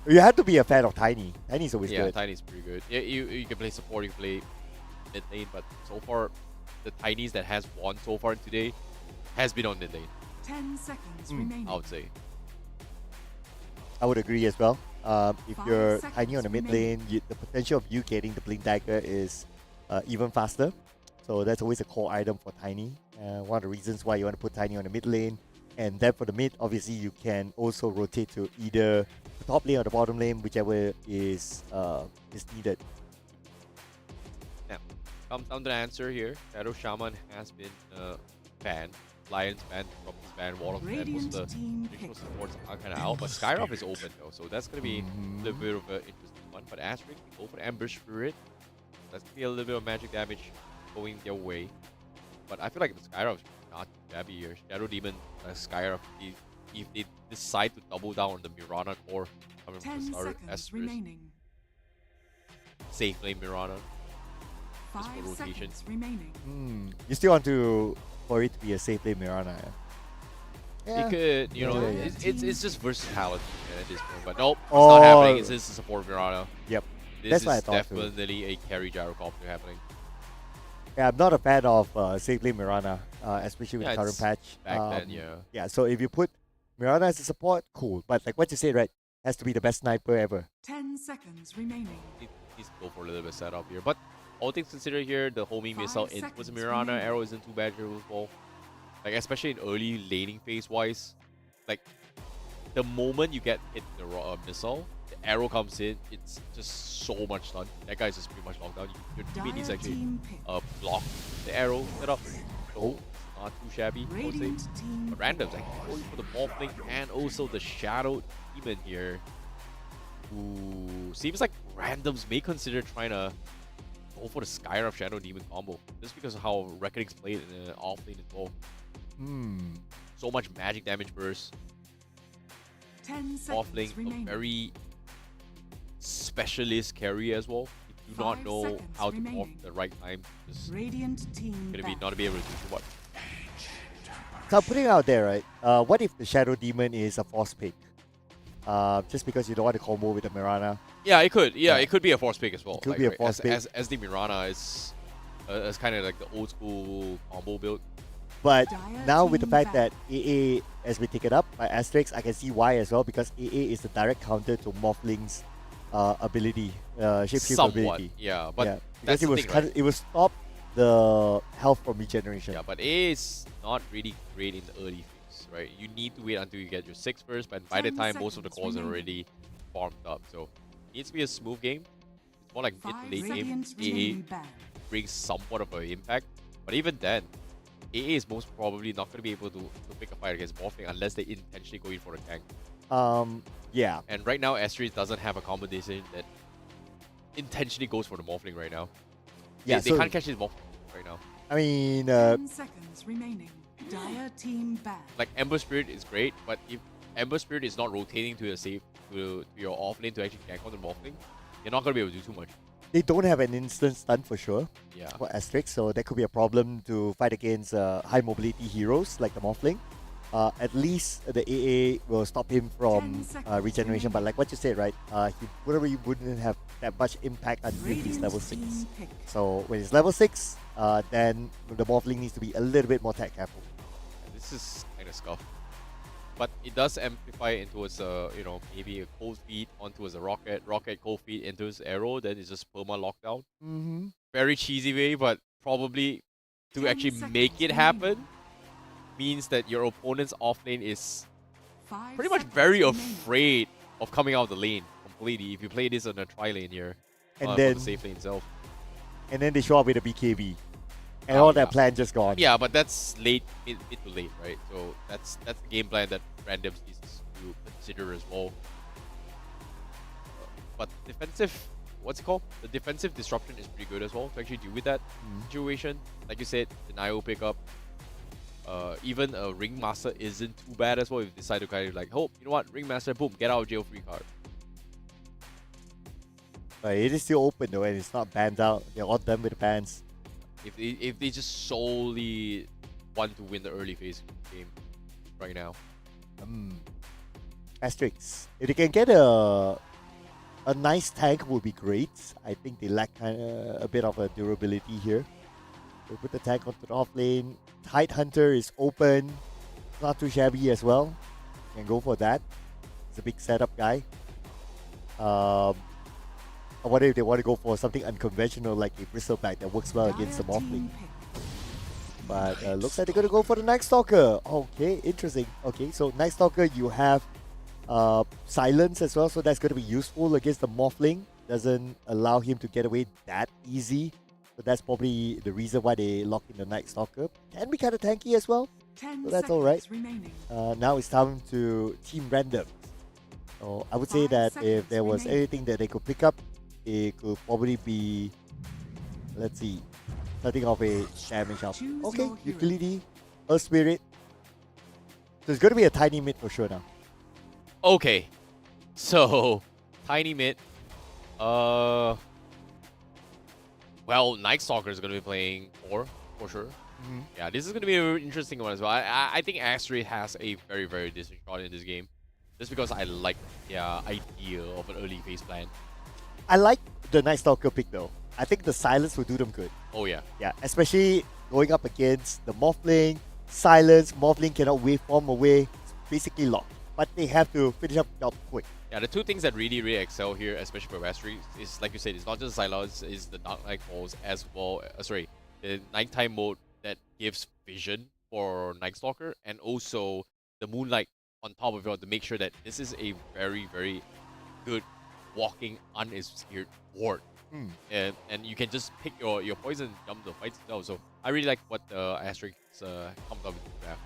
You have to be a fan of Tiny. Tiny's always Yeah, good. Tiny's pretty good. Yeah, you can play support, you can play mid lane, but so far the Tinies that has won so far today has been on mid lane, 10 seconds Hmm. remaining. I would say. I would agree as well. If 5 you're seconds Tiny on the mid remaining. lane, the potential of you getting the Blink Dagger is even faster. So that's always a core item for Tiny. One of the reasons why you want to put Tiny on the mid lane. And then for the mid, obviously you can also rotate to either the top lane or the bottom lane, whichever is needed. Comes down to the answer here. Shadow Shaman has been banned. Lions banned, Robin's banned, Warlock's banned. Most Radiant of the team traditional pick. supports are kind of out, but Skyrock is open though, so that's going to be a little bit of an interesting one. But Asterix, go for the Ambush Spirit. That's going to be a little bit of magic damage going their way. But I feel like the Skyrock is not too shabby here. Shadow Demon, Skyrock, if they decide to double down on the Mirana core coming from 10 the start, seconds Asterix, remaining. safe lane Mirana. 5 for rotation. seconds remaining. You still want for it to be a safe lane Mirana, yeah? It could, you know, Yeah. it's just versatility at this point. But nope, it's Oh. not happening. It's just a support Mirana. Yep. This That's what I is thought too. definitely a carry gyrocopter happening. Yeah, I'm not a fan of safe lane Mirana, especially with Yeah, the current it's patch. Back then, yeah. Yeah, so if you put Mirana as a support, cool. But like what you said, right, has to be the best sniper ever. 10 seconds remaining. Needs to go for a little bit of setup here. But all things considered here, the homing 5 missile in with seconds Mirana remaining. arrow isn't too bad here as well. Like especially in early laning phase wise, like the moment you get hit the missile, the arrow comes in, it's just so much stun. That guy's just pretty much locked down. Your teammate needs to Dire actually team pick. block the arrow setup. So not too shabby, I would say. Radiant team But randoms, like going for the Morphling and also the Shadow Demon here. Who seems like randoms may consider trying to go for the Skyrock Shadow Demon combo. Just because of how Reckoning's played in the offlane as well. So much magic damage burst. 10 seconds Offlane, a remaining. very specialist carry as well. If you do not 5 know seconds how to remaining. off the right time, just Radiant team gonna be back. not be able to do too much. So I'm putting it out there, right? What if the Shadow Demon is a force pick? Just because you don't want to combo with the Mirana. Yeah, it could. Yeah, Yeah. it could be a force pick as well. It could be a right, force pick. As the Mirana is kind of like the old school combo build. But Dire now with the team fact back. that AA has been taken up by Asterix, I can see why as well, because AA is the direct counter to Morphling's ability, shapeshift Somewhat, ability. yeah, but yeah, that's because it the was thing, right? it will stop the health from regeneration. Yeah, but A is not really great in the early phase, right? You need to wait until you get your 6 first, but by the 10 time most of the seconds cores are remaining. already farmed up, so it needs to be a smooth game. It's more like mid 5 to late game. seconds AA remaining back. brings somewhat of an impact, but even then, AA is most probably not going to be able to pick a fight against Morphling unless they intentionally go in for a tank. Yeah. And right now, Asteris doesn't have a combination that intentionally goes for the Morphling right now. Yeah, They so- can't catch his Morphling right now. I mean, 10 seconds remaining. Dire team back. Like Ember Spirit is great, but if Ember Spirit is not rotating to your safe to your off lane to actually gank on the Morphling, you're not gonna be able to do too much. they don't have an instant stun for sure Yeah. for Asterix, so that could be a problem to fight against high mobility heroes like the Morphling. At least the AA will stop him 10 from seconds regeneration, but remaining. like what you said, right? He probably wouldn't have that much impact until he's Radiant level 6. team pick. So when he's level 6, then the Morphling needs to be a little bit more tech careful. This is kind of scuffed. But it does amplify into its maybe a cold feed onto as a rocket cold feed into his arrow, then it's just perma lockdown. Mm-hmm. Very cheesy way, but probably to 10 actually seconds make it remaining. happen means that your opponent's off lane is 5 pretty much seconds very remaining. afraid of coming out of the lane completely if you play this on a tri lane here. And for then the safe lane itself. and then they show up with a BKB. And Oh, all that yeah. plan just gone. Yeah, but that's late, mid to late, right? So that's the game plan that randoms needs to consider as well. But defensive, what's it called? The defensive disruption is pretty good as well to actually deal with that situation. Like you said, denial pickup. Even a Ringmaster isn't too bad as well if you decide to kind of like, oh, you know what, Ringmaster, boom, get out of jail free card. But it is still open though, and it's not banned out. They're all done with the bans. If they just solely want to win the early phase game right now. Asterix. If they can get a nice tank would be great. I think they lack a bit of a durability here. They put the tank onto the off lane. Tide Hunter is open. Not too shabby as well. Can go for that. It's a big setup guy. I wonder if they want to go for something unconventional like a Bristleback that works well against the Dire Morphling. team pick. But looks like they're going to go for the Night Stalker. Okay, interesting. Okay, so Night Stalker, you have silence as well, so that's going to be useful against the Morphling. Doesn't allow him to get away that easy. So that's probably the reason why they lock in the Night Stalker. Can be kind of tanky as well. 10 So that's seconds alright. remaining. Now it's time to team random. So I would say 5 that if seconds there was remaining. anything that they could pick up, it could probably be, let's see, starting off a damage up. Choose Okay, your hero. utility, Earth Spirit. So it's going to be a tiny mid for sure now. Okay, so tiny mid. Well, Night Stalker is going to be playing for sure. Yeah, this is going to be an interesting one as well. I think Astrid has a very, very decent shot in this game. Just because I like the idea of an early phase plan. I like the Night Stalker pick though. I think the silence will do them good. Oh yeah. Yeah, especially going up against the Morphling. Silence, Morphling cannot waveform away. It's basically locked. But they have to finish up the job quick. Yeah, the two things that really, really excel here, especially for Astrid, is like you said, it's not just silence, it's the Dark Night Falls as well. The nighttime mode that gives vision for Night Stalker, and also the Moonlight on top of it to make sure that this is a very, very good walking unscared ward. And you can just pick your poison, jump the fights itself. So I really like what Astrid comes up with the draft.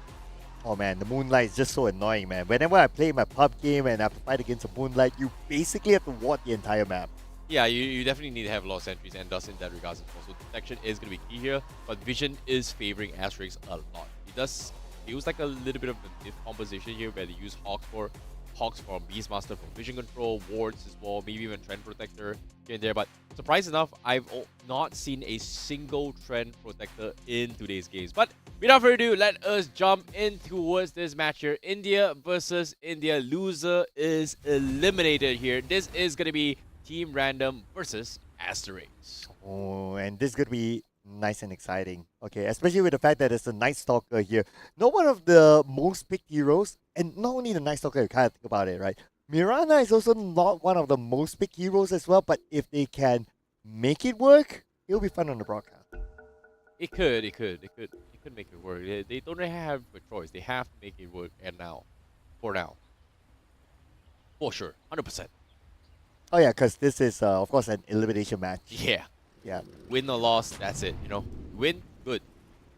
Oh man, the Moonlight is just so annoying, man. Whenever I play my pub game and I have to fight against a Moonlight, you basically have to ward the entire map. Yeah, you definitely need to have a lot of sentries, and thus in that regards as well. So detection is going to be key here, but vision is favoring Asterix a lot. It does feels like a little bit of a diff composition here where they use Hawks from Beastmaster for vision control, wards as well, maybe even Trend Protector here and there. But surprise enough, I've not seen a single Trend Protector in today's games. But without further ado, let us jump in towards this match here. India versus India. Loser is eliminated here. This is going to be Team Random versus Asterix. Oh, and this is going to be nice and exciting. Okay, especially with the fact that it's a Night Stalker here. Not one of the most picked heroes, and not only the Night Stalker, you kind of think about it, right? Mirana is also not one of the most picked heroes as well, but if they can make it work, it'll be fun on the broadcast. It could make it work. They don't really have a choice. They have to make it work, and now, for now, for sure, 100%. Oh yeah, because this is, of course, an elimination match. Yeah. Yeah. Win or loss, that's it. You know, win, good.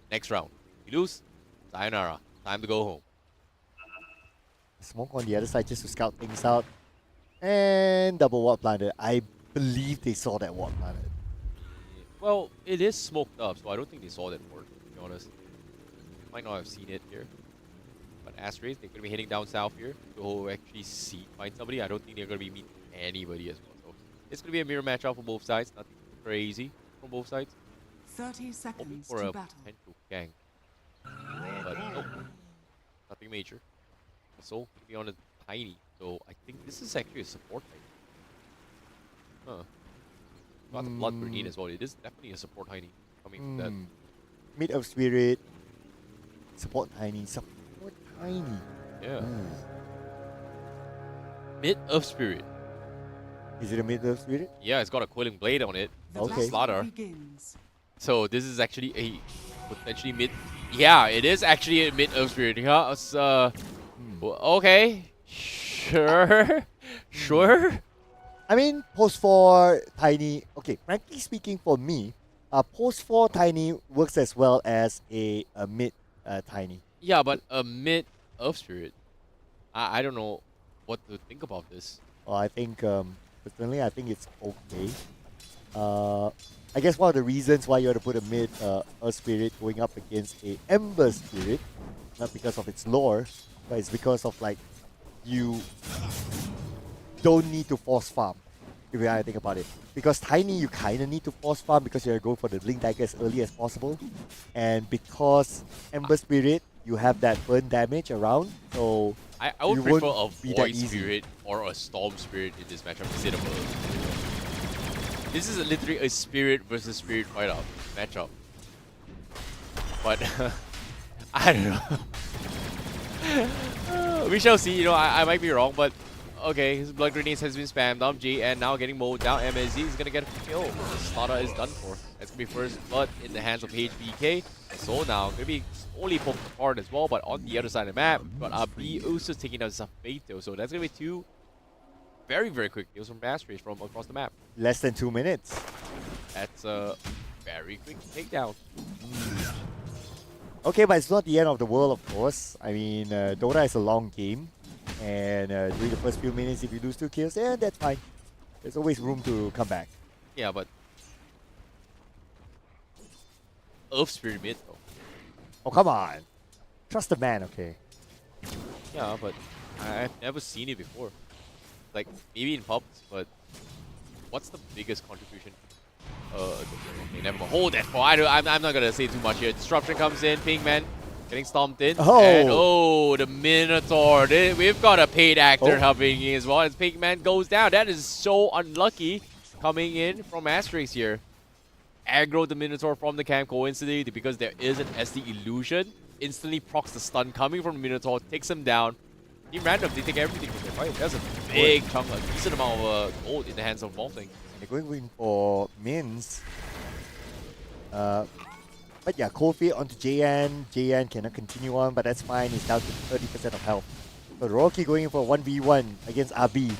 Next round. You lose, sayonara. Time to go home. Smoke on the other side just to scout things out. And double ward planted. I believe they saw that ward planted. Well, it is smoked up, so I don't think they saw that word, to be honest. Might not have seen it here. But Asterix, they're going to be heading down south here to actually find somebody. I don't think they're going to be meeting anybody as well. So it's going to be a mirror matchup for both sides. Nothing crazy from both sides. 30 Hoping seconds for to a battle. potential gang. But nope. Nothing major. So, going to be on a tiny. So I think this is actually a support tiny. Huh. Got the blood grenade as well. It is definitely a support tiny coming from that. Mid of Spirit. Support Tiny. Support Tiny. Yeah. Mid of Spirit. Is it a Mid of Spirit? Yeah, it's got a coiling blade on it. The Okay. battle Slaughter. begins. So this is actually a potentially mid. Yeah, it is actually a mid of Spirit. Yeah, it's, okay. Sure. Sure. I mean, post 4 Tiny. Okay, frankly speaking, for me, post 4 Tiny works as well as a mid Tiny. Yeah, but a mid of Spirit. I don't know what to think about this. Well, I think, personally, I think it's okay. I guess one of the reasons why you want to put a mid Earth Spirit going up against a Ember Spirit, not because of its lore, but it's because of, like, you don't need to force farm, if you think about it. Because Tiny, you kind of need to force farm because you're going for the Blink Dagger as early as possible. And because Ember Spirit, you have that burn damage around, so I would you prefer won't a be that Void easy. Spirit or a Storm Spirit in this matchup instead of a... This is literally a Spirit versus Spirit matchup. But I don't know. We shall see. You know, I might be wrong, but okay. His blood grenades has been spammed on G, and now getting mowed down. MSZ is gonna get a kill. The slaughter is done for. That's gonna be first blood in the hands of HBK. So now gonna be only poked apart as well, but on the other side of the map, we've got B also taking out Zafato. So that's gonna be two very, very quick kills from Asterix from across the map. less than 2 minutes. That's a very quick takedown. Okay, but it's not the end of the world, of course. I mean, Dota is a long game, and during the first few minutes, if you lose 2 kills, yeah, that's fine. There's always room to come back. Yeah, but Earth Spirit mid though. Oh, come on. Trust the man, okay? Yeah, but I've never seen it before. Like, maybe in pubs, but what's the biggest contribution? Okay, never mind. Hold that for. I'm not gonna say too much here. Disruption comes in. Pinkman getting stomped in. Oh. And oh, the Minotaur. We've got a paid actor Oh. helping as well as Pinkman goes down. That is so unlucky coming in from Asterix here. Aggro the Minotaur from the camp coincidentally because there is an SD illusion. Instantly procs the stun coming from the Minotaur, takes him down. Team Random, they take everything from their fight. That's a big chunk, a decent amount of gold in the hands of Morphling. They're going in for Mins. But yeah, Kofi onto JN. JN cannot continue on, but that's fine. He's down to 30% of health. So Rocky going in for 1v1 against RB.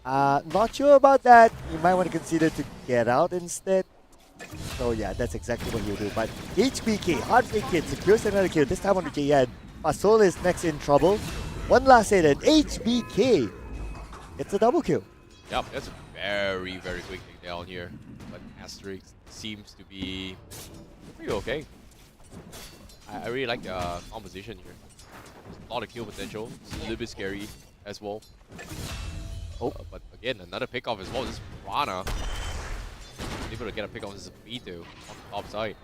Not sure about that. You might want to consider to get out instead. So yeah, that's exactly what you do. But HBK, Heartbreak Kid, secures another kill, this time on the JN. Pasol is next in trouble. One last hit and HBK. It's a double kill. Yep, that's a very, very quick takedown here. But Asterix seems to be pretty okay. I really like the composition here. There's a lot of kill potential. It's a little bit scary as well. Oh. But again, another pick off as well. This is Piranha. Able to get a pick on this Vito on the top side.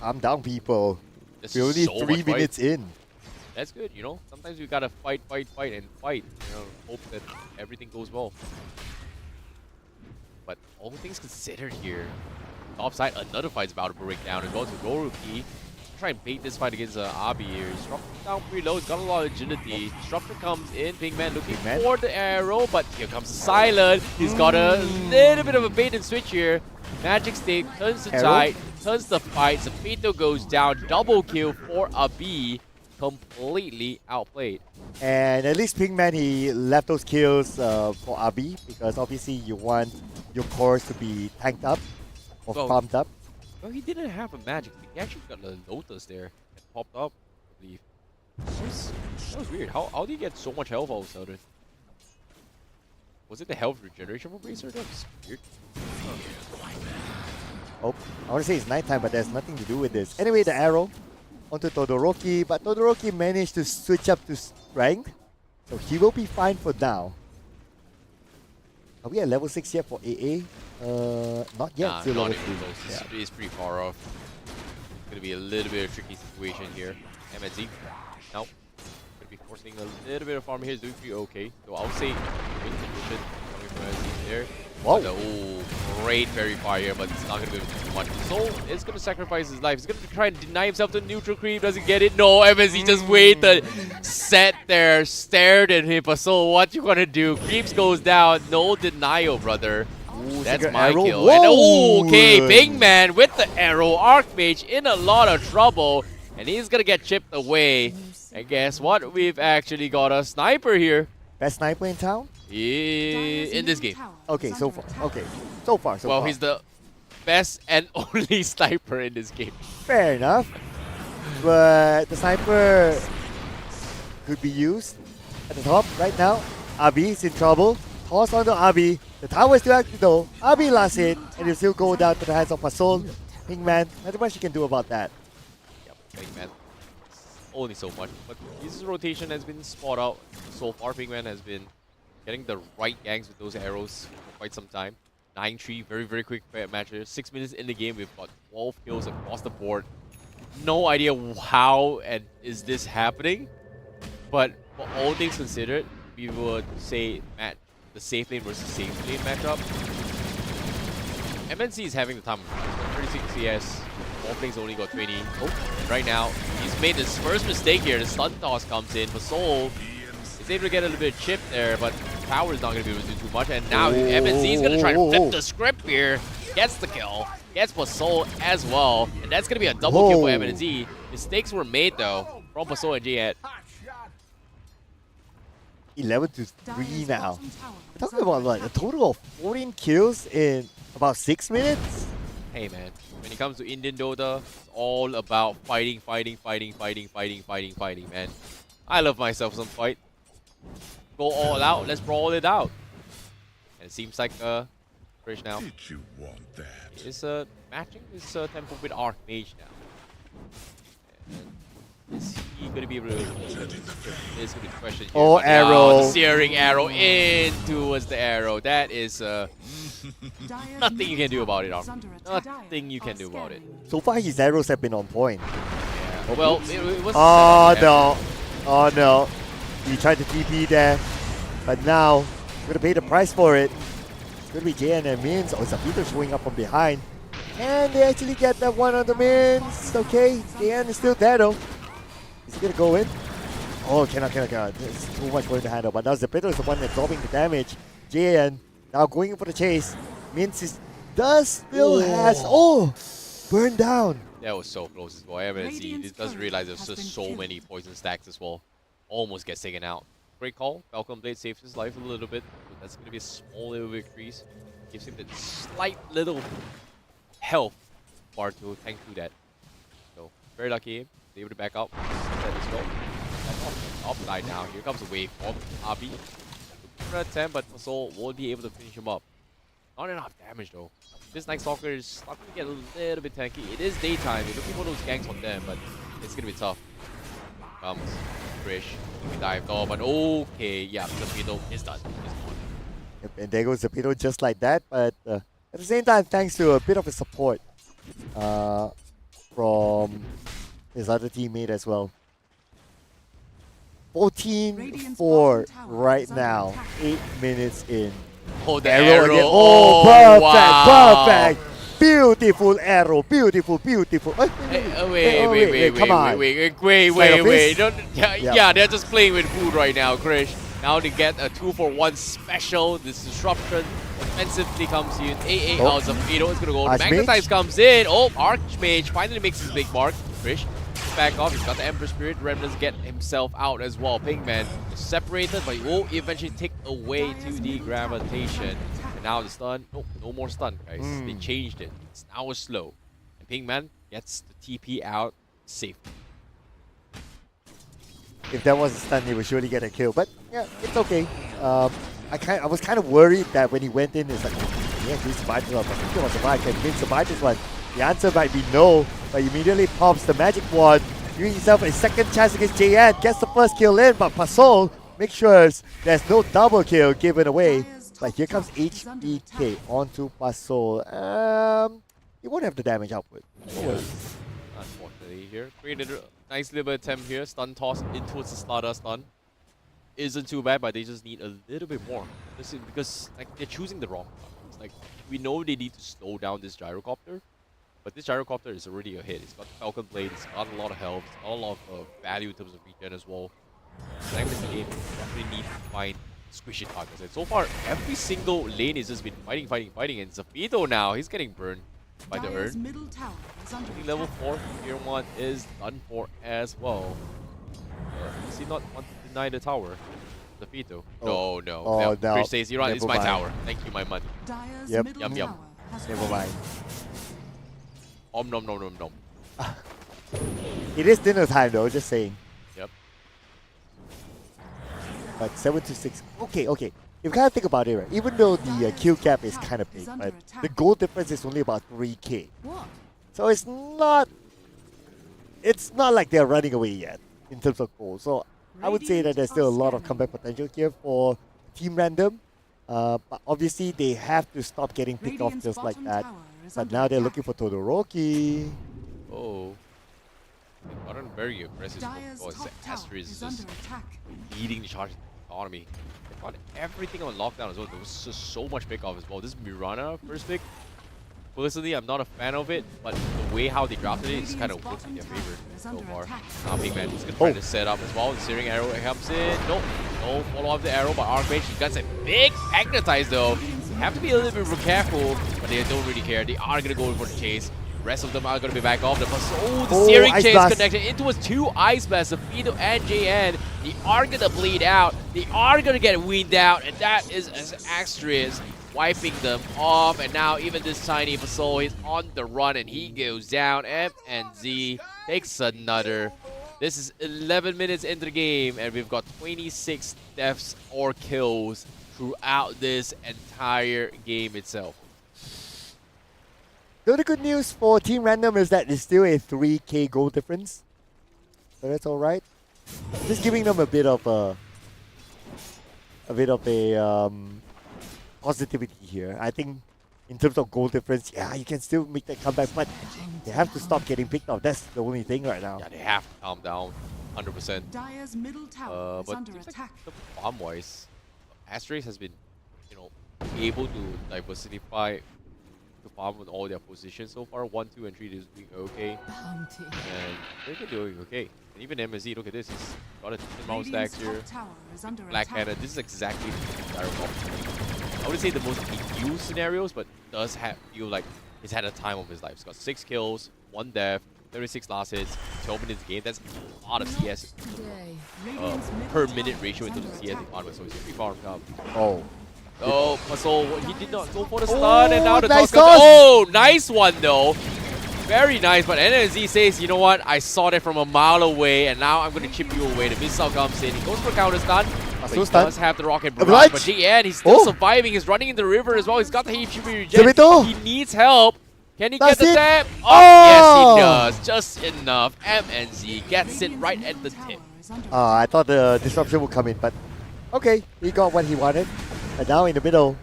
Calm down, people. This We're is only so 3 much minutes in. That's good, you know. Sometimes you gotta fight, and fight. You know, hope that everything goes well. But all things considered here, top side, another fight's about to break down as well. To Roruki, try and bait this fight against Abi here. He's dropping down pretty low. He's got a lot of agility. Disruptor comes in. Pinkman looking for the arrow, but here comes the silent. He's got a little bit of a bait and switch here. Magic Stick turns the tide, turns the fight. Zapito goes down. Double kill for Abi. Completely outplayed. And at least Pinkman, he left those kills for Abi, because obviously you want your cores to be tanked up or farmed up. Well, he didn't have a magic stick. He actually got the Lotus there and popped up, I believe. That was weird. How did he get so much health all of a sudden? Was it the health regeneration from Bracer? That was weird. Oh, I want to say it's nighttime, but there's nothing to do with this. Anyway, the arrow onto Todoroki, but Todoroki managed to switch up to strength, so he will be fine for now. Are we at level 6 yet for AA? Not yet. Nah, Still not level even 3. close. Yeah. It's pretty far off. It's gonna be a little bit of a tricky situation here. MNZ. Nope. Gonna be forcing a little bit of farm here. Is doing pretty okay. So I'll say good condition coming from MNZ there. Whoa. Oh, great fairy fire, but it's not gonna be able to do too much. Soul is gonna sacrifice his life. He's gonna try and deny himself to neutral creep. Doesn't get it. No, MSC just waited, sat there, stared at him. But Soul, what you gonna do? Creeps goes down. No denial, brother. Ooh, That's secret my arrow. kill. Whoa. And okay, big man with the arrow. Archmage in a lot of trouble, and he's gonna get chipped away. And guess what? We've actually got a sniper here. Best sniper in town? In this game. Okay, so far. Okay, so far. Well, he's the best and only sniper in this game. Fair enough. But the sniper could be used at the top right now. Abi is in trouble. Toss onto Abi. The tower is still active though. Abi last hit, and he'll still go down to the hands of Pasol. Pinkman, not much you can do about that. Yep, Pinkman. Only so much. But his rotation has been spot out so far. Pinkman has been getting the right gangs with those arrows for quite some time. 9-3, very, very quick matches. 6 minutes in the game, we've got 12 kills across the board. No idea how and is this happening, but for all things considered, we would say the safe lane versus safe lane matchup. MNC is having the time. 36 CS. All things only got 20. Oh, and right now, he's made his first mistake here. The stun toss comes in for Soul. He's able to get a little bit of chip there, but Power is not going to be able to do too much. And now MNC is going to try to flip the script here. Gets the kill. Gets Pasol as well. And that's going to be a double kill for MNC. Mistakes were made, though, from Pasol and J-Head. 11-3 now. We're talking about like a total of 14 kills in about 6 minutes. Hey, man. When it comes to Indian Dota, it's all about fighting, man. I love myself some fight. Go all out. Let's brawl it out. And it seems like Krish now Did you want that? is matching his tempo with Archmage now. And is he going to be able to... This is going to be the question here. Oh, But arrow. now the searing arrow in towards the arrow. That is nothing you can do about it, Arm. Nothing you can do about it. So far, his arrows have been on point. Yeah. Well, it was... Oh no. Oh no. He tried to TP there. But now, he's going to pay the price for it. It's going to be JN and Mins. Oh, Zapito showing up from behind. And they actually get that one on the Mins. Okay, JN is still there though. Is he going to go in? Oh, cannot. There's too much for him to handle. But now Zapito is the one absorbing the damage. JN now going for the chase. Mins still has... Oh! Burned down. That was so close as well. I haven't seen. It doesn't realize there's just so many poison stacks as well. Almost gets taken out. Great call. Falcon Blade saves his life a little bit. But that's going to be a small little victories. Gives him the slight little health bar to tank through that. So, very lucky him. Able to back up. That is well. That's off. Offside now. Here comes a wave from Abi. For an attempt, but Soul won't be able to finish him up. Not enough damage though. This Night Stalker is starting to get a little bit tanky. It is daytime. You're looking for those ganks on them, but it's going to be tough. Comes Krish. He dived off, but okay. Yeah, Zapito is done. It's gone. Yep, and there goes Zapito just like that. But at the same time, thanks to a bit of a support from his other teammate as well. Radiant's 14-4 bottom tower right is under now. attack. 8 minutes in. Oh, the Arrow arrow. again. Oh, perfect, wow. perfect. Beautiful arrow, beautiful. Wait, come on. wait. office? Don't, Yep. yeah, they're just playing with food right now, Krish. Now they get a 2-for-1 special. This disruption offensively comes in. AA Oh. out of Fido. It's gonna go. Archmage? Magnetize comes in. Oh, Archmage finally makes his big mark. Krish back off. He's got the Emperor Spirit. Remnants get himself out as well. Pinkman is separated, but he will eventually take away to the gravitation. And now the stun. Nope, no more stun, guys. They changed it. It's now a slow. And Pinkman gets the TP out safe. If that was a stun, he would surely get a kill. But yeah, it's okay. I was kind of worried that when he went in, it's like, yeah, he survived this one. But he was survived. Can Vin survive this one? The answer might be no. But he immediately pops the magic wand, giving himself a second chance against JN. Gets the first kill in, but Pasol makes sure there's no double kill given away. But here comes HBK onto Pasol. He won't have the damage output. No worries. Unfortunately here. Created a nice little attempt here. Stun toss in towards the Slaughter stun. Isn't too bad, but they just need a little bit more. This is because like they're choosing the wrong buttons. Like we know they need to slow down this gyrocopter, but this gyrocopter is already a hit. It's got the Falcon Blade, it's got a lot of health, it's got a lot of value in terms of regen as well. Time in the game, you definitely need to find squishy targets. And so far, every single lane has just been fighting, and Zafito now, he's getting burned by the Dire's urn. middle tower is under Level attack. 4, Tier 1 is done for as well. Does he not want to deny the tower? Zafito. Oh. No. Oh, no. Chris says, you're right, it's Never my mind. tower. Thank you, my money. Dire's Yep. middle Yum, yum. tower has Never fallen. mind. Nom. It is dinner time though, just saying. Yep. But 7-6. Okay. If you kind of think about it, right? Even though the kill gap is kind of big, but the goal difference is only about 3k. What? So it's not like they're running away yet in terms of goals. So I would say that there's still a lot of comeback potential here for Team Random. But obviously they have to stop getting picked off Radiant's just like bottom that. tower is But under now they're attack. looking for Todoroki. Oh. They got a very aggressive Dire's score. top tower Astra is is just under attack. leading the charge economy. They've got everything on lockdown as well. There was just so much pick off as well. This Mirana first pick, personally, I'm not a fan of it, but the way how they drafted it is kind of worked in their favor so far. Now Pinkman is going to try to set up as well. The Searing Arrow comes in. Nope. No follow up the arrow by Archmage. He got a big magnetize though. You have to be a little bit more careful, but they don't really care. They are going to go for the chase. The rest of them are going to be back off. The Searing Ice Chase Blast. connected into his 2 Ice Blasts, Fido and JN. They are going to bleed out. They are going to get weaned out, and that is as Astrid wiping them off. And now even this tiny Fasol is on the run, and he goes down. MNZ takes another. This is 11 minutes into the game, and we've got 26 deaths or kills throughout this entire game itself. The other good news for Team Random is that it's still a 3k goal difference. So that's alright. Just giving them a bit of a positivity here. I think in terms of goal difference, yeah, you can still make that comeback, but they have to stop getting picked off. That's the only thing right now. Yeah, they have to calm down 100%. Dire's middle tower is But under seems like attack. the farm-wise, Astralis has been, able to diversify to farm with all their positions so far. 1, 2, and 3 is doing okay, Bounty. and they've been doing okay. And even MSZ, look at this, he's got a decent amount of Radiant's stacks here. top tower is under Black attack. Cannon, this is exactly the I wouldn't say the most ideal scenarios, but does feel like he's had a time of his life. He's got 6 kills, 1 death, 36 last hits, 12 minutes game. That's a lot of CS Radiant's middle per tower minute is ratio into under the CS attack. department, so he's pretty farmed up. Oh. Oh, Pasol, he did not go for the stun, and now the nice toss comes. toss. Oh, nice one though. Very nice, but NNZ says, you know what, I saw that from a mile away, and now I'm going to chip you away. The missile comes in, he goes for counter stun, but he stun. does have the rocket barrage. Oblige. But GN, he's still Oh. surviving, he's running in the river as well, he's got the HP regen. Zebito. He needs help. Can he That's get the it. tap? Oh, Oh. yes he does, just enough. MNZ gets it right at the tip. I thought the disruption would come in, but okay, he got what he wanted. And now in the middle,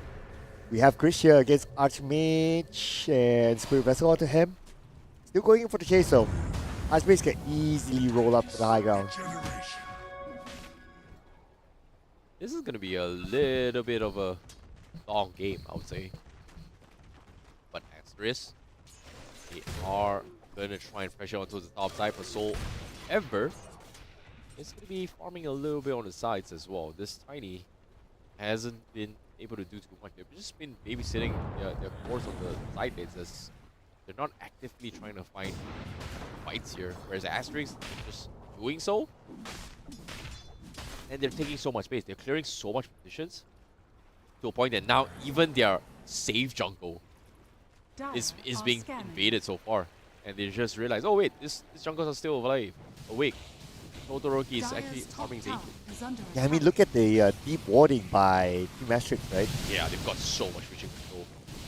we have Chris here against Archmage and Spirit Vessel onto him. Still going in for the chase though. Archmage can easily roll up to the high ground. This is gonna be a little bit of a long game, I would say. But Asterisk, they are gonna try and pressure onto the top side for Soul. However, it's gonna be farming a little bit on the sides as well. This Tiny hasn't been able to do too much. They've just been babysitting their cores on the side lanes as they're not actively trying to find fights here. Whereas Asterisk just doing so. And they're taking so much space. They're clearing so much positions to a point that now even their safe jungle Dire is are being scanning. invaded so far. And they just realize, oh wait, these jungles are still alive, awake. Todoroki is actually Dire's top farming tower safely. is under Yeah, I mean, attack. look at the deep warding by Team Asterix, right? Yeah, they've got so much vision control.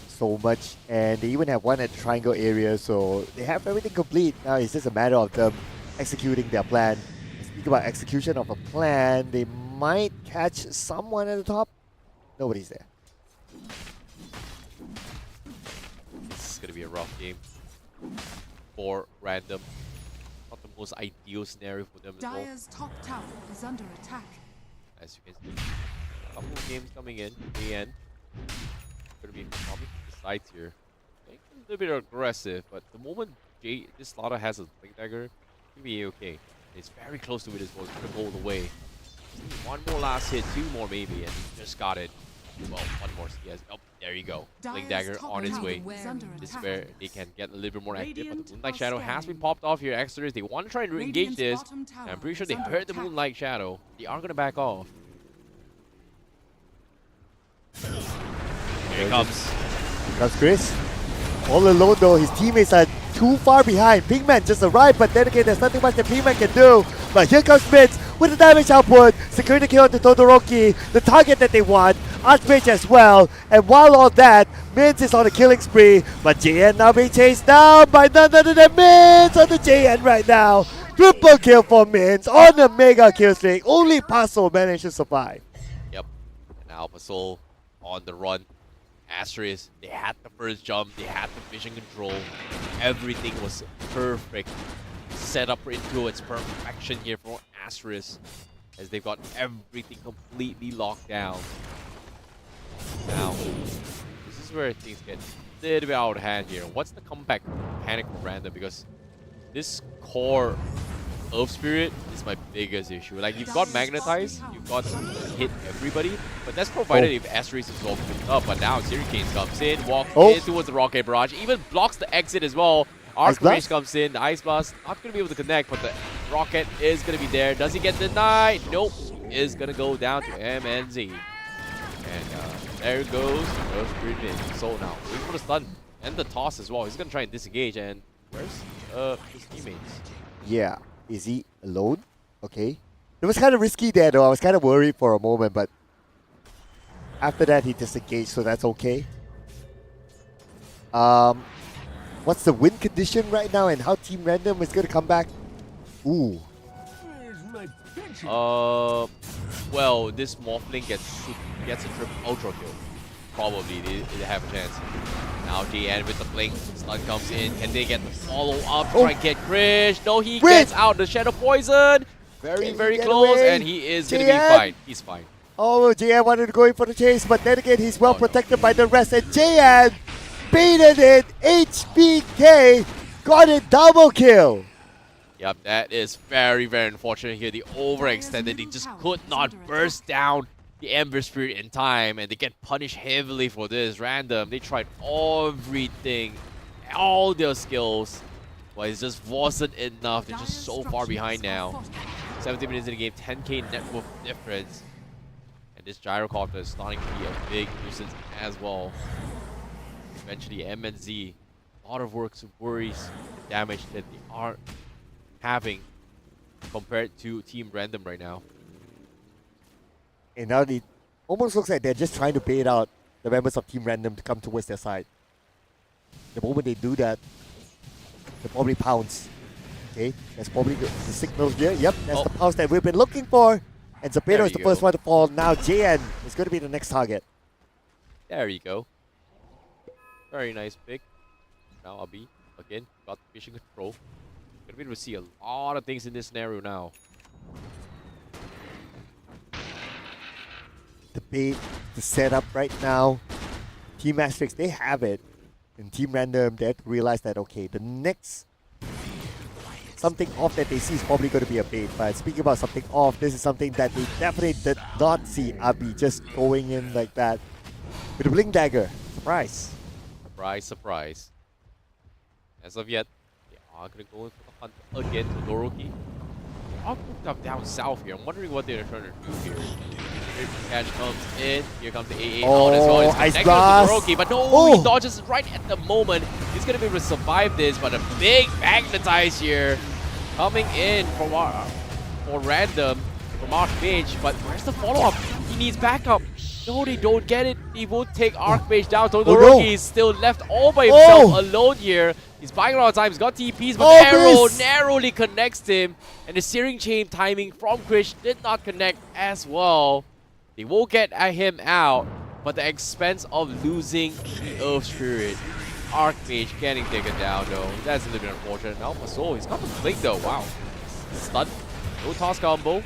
So much, and they even have one at the triangle area, so they have everything complete. Now it's just a matter of them executing their plan. Speak about execution of a plan, they might catch someone at the top. Nobody's there. This is gonna be a rough game for Random. Not the most ideal scenario for them as well. Dire's top tower is under attack. As you can see, a couple of games coming in. The end. Gonna be probably the sides here. Like, a little bit aggressive, but the moment this Slaughter has a Blink Dagger, he'll be okay. It's very close to it as well. It's gonna hold away. Just need one more last hit, two more maybe, and he just got it. Well, one more. Yes. Oh, there you go. Blink Dire's Dagger top on its tower way. is under This is attack. where they can get a little bit more active. But Radiant the Moonlight are Shadow has been scanning. popped off here. Exodus, they want to try and engage Radiant's this. bottom tower And I'm pretty sure is they under heard the attack. Moonlight Shadow. They are going to back off. Here he comes. Comes Chris. All alone though, his teammates are too far behind. Pigman just arrived, but then again, there's nothing much that Pigman can do. But here comes Mitz with the damage output, securing the kill onto Todoroki, the target that they want, Archmage as well. And while all that, Mitz is on a killing spree, but JN now being chased down by none other than Mitz on the JN right now. Triple kill for Mitz on the mega kill streak. Only Paso managed to survive. Yep. And now Soul on the run. Asterisk, they had the first jump, they had the vision control. Everything was perfect. Set up into its perfection here for Asterisk, as they've got everything completely locked down. Now, this is where things get a little bit out of hand here. What's the comeback panic for Random? Because this core Earth Spirit is my biggest issue. Like, you've got Magnetize, you've got hit everybody, but that's provided if Asterisk is all picked up. But now Syricane comes in, walks in towards the Rocket Barrage, even blocks the exit as well. Archmage comes in, the Ice Blast, not going to be able to connect, but the Rocket is going to be there. Does he get denied? Nope. Is going to go down to MNZ. And there goes Earth Spirit in. So now, waiting for the stun and the toss as well. He's going to try and disengage, and where's his teammates? Yeah. Is he alone? Okay. It was kind of risky there though. I was kind of worried for a moment, but after that he disengaged, so that's okay. What's the win condition right now and how Team Random is going to come back? Ooh. Well, this Morphling gets a ultra kill. Probably they have a chance. Now DN with the blink, stun comes in. Can they get the follow up? Try and get Krish. No, he gets out the Shadow Poison. Very, very close, and he is gonna be fine. He's fine. Oh, JN wanted to go in for the chase, but then again he's well protected by the rest, and JN baited it. HBK got a double kill. Yep, that is very, very unfortunate here. The overextended, they just could not burst down the Ember Spirit in time, and they get punished heavily for this. Random, they tried everything, all their skills, but it just wasn't enough. They're just so far behind now. 17 minutes in the game, 10k net worth difference. And this Gyrocopter is starting to be a big nuisance as well. Eventually, MNZ, a lot of works and worries, the damage that they are having compared to Team Random right now. And now it almost looks like they're just trying to bait out the members of Team Random to come towards their side. The moment they do that, they probably pounce. Okay, that's probably the signal here. Yep, that's the pounce that we've been looking for. And Zapata is the first one to fall. Now JN is going to be the next target. There you go. Very nice pick. Now Abi, again, got vision control. Gonna be able to see a lot of things in this scenario now. bait, the setup right now. Team Asterix, they have it. And Team Random, they have to realize that, okay, the next something off that they see is probably going to be a bait. But speaking about something off, this is something that they definitely did not see Abi just going in like that. With a Blink Dagger. Surprise. Surprise, surprise. As of yet, they are going to go in for the hunt again to Doroki. All grouped up down south here. I'm wondering what they're trying to do here. Here catch comes in. Here comes the AA out as well. It's Ice connected Blast. to Doroki, but no, Oh. he dodges right at the moment. He's going to be able to survive this, but a big magnetize here coming in from for random from Archmage. But where's the follow-up? He needs backup. No, they don't get it. He won't take Archmage down. Todoroki is still left all by himself alone here. He's buying a lot of time. He's got TPs, but the arrow narrowly connects him. And the searing chain timing from Krish did not connect as well. They will get him out, but the expense of losing the Earth Spirit. Archmage getting taken down though. That's a little bit unfortunate. Now Soul, he's got the blink though. Wow. Stun. No toss combo.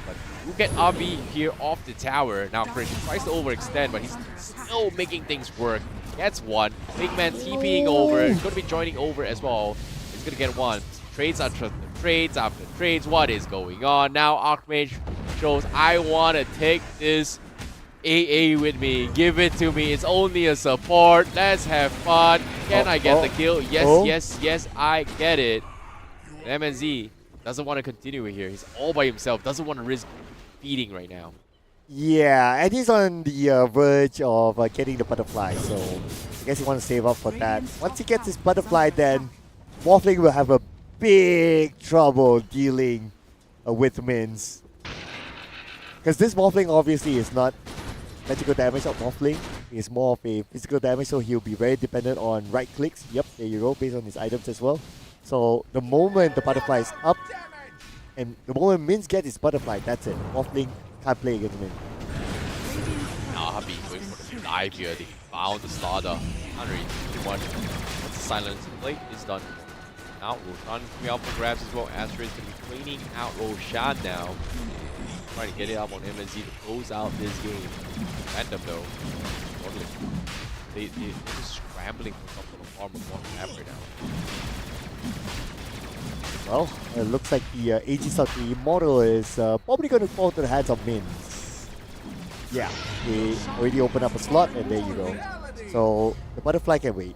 But you get RB here off the tower. Now Krish tries to overextend, but he's still making things work. Gets one. Big man TPing over. He's going to be joining over as well. He's going to get one. Trades after trades after trades. What is going on? Now Archmage shows, I want to take this AA with me. Give it to me. It's only a support. Let's have fun. Can I get the kill? Yes, yes, I get it. And MNZ doesn't want to continue here. He's all by himself. Doesn't want to risk feeding right now. Yeah, and he's on the verge of getting the butterfly, so I guess he wants to save up for that. Once he gets his butterfly, then Morphling will have a big trouble dealing with mins. Because this Morphling obviously is not magical damage of Morphling. It's more of a physical damage, so he'll be very dependent on right clicks. Yep, there you go, based on his items as well. So the moment the butterfly is up, and the moment Mins gets his butterfly, that's it. Morphling can't play against Min. Now Habi going for the dive here. They found the starter. Can't really do much. Once the silence plate is done. Now Roshan coming out for grabs as well. Astra is going to be cleaning out Roshan now. Trying to get it up on MNZ to close out this game. Random though. They're just scrambling for some sort of armor on the map right now. Well, it looks like the Aegis of the Immortal is probably going to fall to the hands of Mins. Yeah, they already opened up a slot, and there you go. So the butterfly can wait.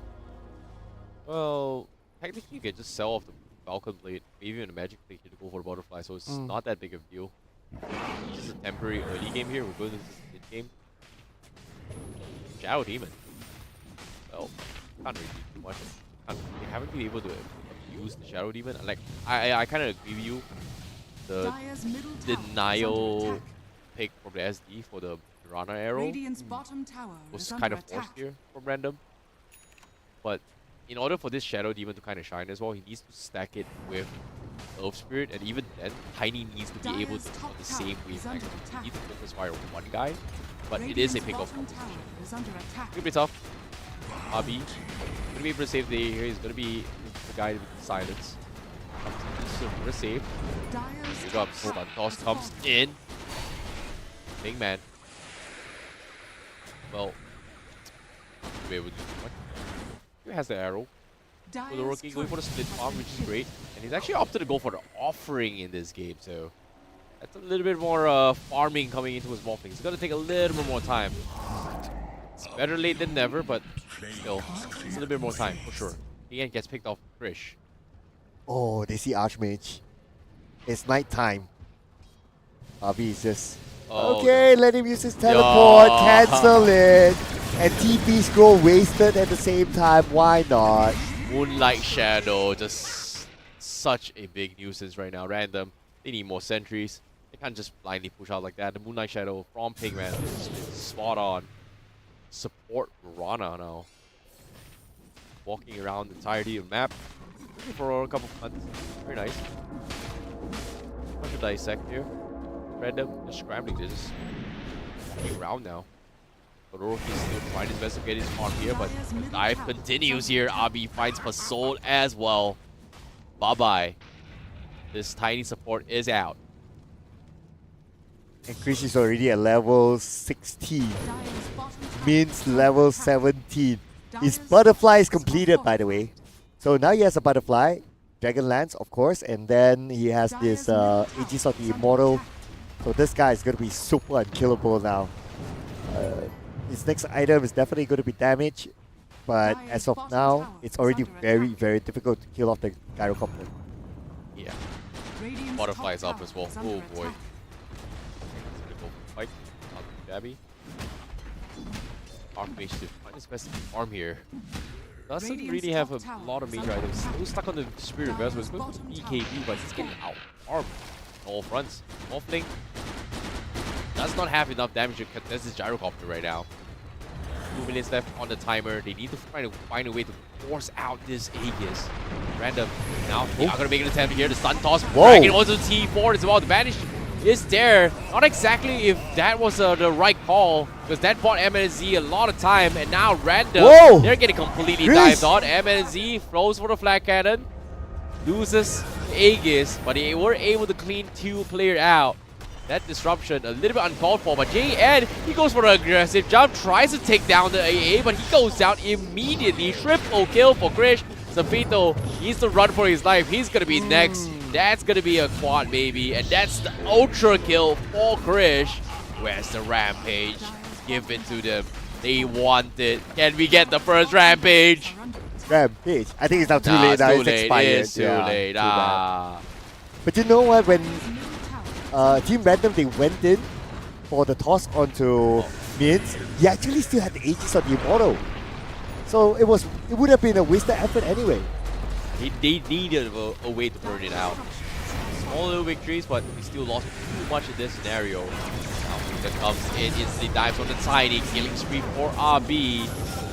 Well, technically you can just sell off the Falcon Blade, maybe even a Magic Blade here to go for the butterfly, so it's not that big of a deal. It's just a temporary early game here. We're going into this mid game. Shadow Demon. Well, can't really do too much. They haven't been able to use the Shadow Demon. Like, I kind of agree with you. The denial pick from the SD for the Piranha arrow was kind of forced here from random. But in order for this Shadow Demon to kind of shine as well, he needs to stack it with Earth Spirit, and even then, Tiny needs to be able to be on the same wavelength. He needs to focus fire on one guy, but it is a pick-off competition. It's gonna be tough. Abi gonna be able to save the here. He's gonna be the guy with the silence. So gonna save. Here comes Stun Toss comes in. Big man. Well, be able to do much. He has the arrow. So the rookie going for the split farm, which is great. And he's actually opted to go for the offering in this game, so that's a little bit more farming coming into his Morphling. It's gonna take a little bit more time. It's better late than never, but still, it's a little bit more time for sure. The end gets picked off Krish. Oh, they see Archmage. It's nighttime. Avi is just okay. No. Let him use his teleport. Cancel it. And TPs go wasted at the same time. Why not? Moonlight Shadow, just such a big nuisance right now. Random. They need more sentries. They can't just blindly push out like that. The Moonlight Shadow from Pigman is spot on. Support Rana now. Walking around the entirety of the map. Looking for a couple of hunts. Very nice. Bunch of dissect here. Random. They're scrambling. They're just walking around now. Todoroki is still trying his best to get his farm here, but the dive continues here. Abi finds Pasol as well. Bye-bye. This tiny support is out. And Chris is already at level 16. Dire's bottom tower Min's is under level attack. 17. His Dire's butterfly is top completed, tower by the way. So now he has a butterfly, Dragonlance, of course, and then he has this Aegis of the Immortal. So this guy is going to be super unkillable now. His next item is definitely going to be damage, but as of now, it's already very difficult to kill off the Gyrocopter. Yeah. Radiant's Butterfly's top up as tower well. is under Oh boy. attack. Fight. Not too shabby. Archmage to find his best farm here. Doesn't Radiant's really have a top tower lot of is major under items. attack. Still stuck on the Spirit of Vessel. It's going for Dire's BKB, but he's getting out armed on all fronts. Offlink does not have enough damage to contest this Gyrocopter right now. 2 minutes left on the timer. They need to find a way to force out this Aegis. Random. Now they are going to make an attempt here. The stun toss. Dragon onto T4 as well. The vanish is there. Not exactly if that was the right call, because that bought MNZ a lot of time. And now Random, Whoa! they're getting completely Chris! dived on. MNZ throws for the flag cannon. Loses Aegis, but they were able to clean 2 players out. That disruption, a little bit uncalled for, but JN, he goes for an aggressive jump, tries to take down the AA, but he goes down immediately. Triple kill for Krish. Zapito needs to run for his life. He's going to be next. That's going to be a quad, maybe. And that's the ultra kill for Krish. Where's the Rampage? Give it to them. They want it. Can we get the first Rampage? Are under attack. Rampage. I think it's now too Nah, late it's now. too It's late. expired. It's too Yeah, late. too bad. Ah. But you know what? When Middle tower Team Random, they went in for the toss onto Mins, he actually still had the Aegis on the Immortal. So it would have been a wasted effort anyway. They needed a way to burn it out. Small little victories, but we still lost too much in this scenario. Now that comes in, instantly dives on the tiny killing spree for RB.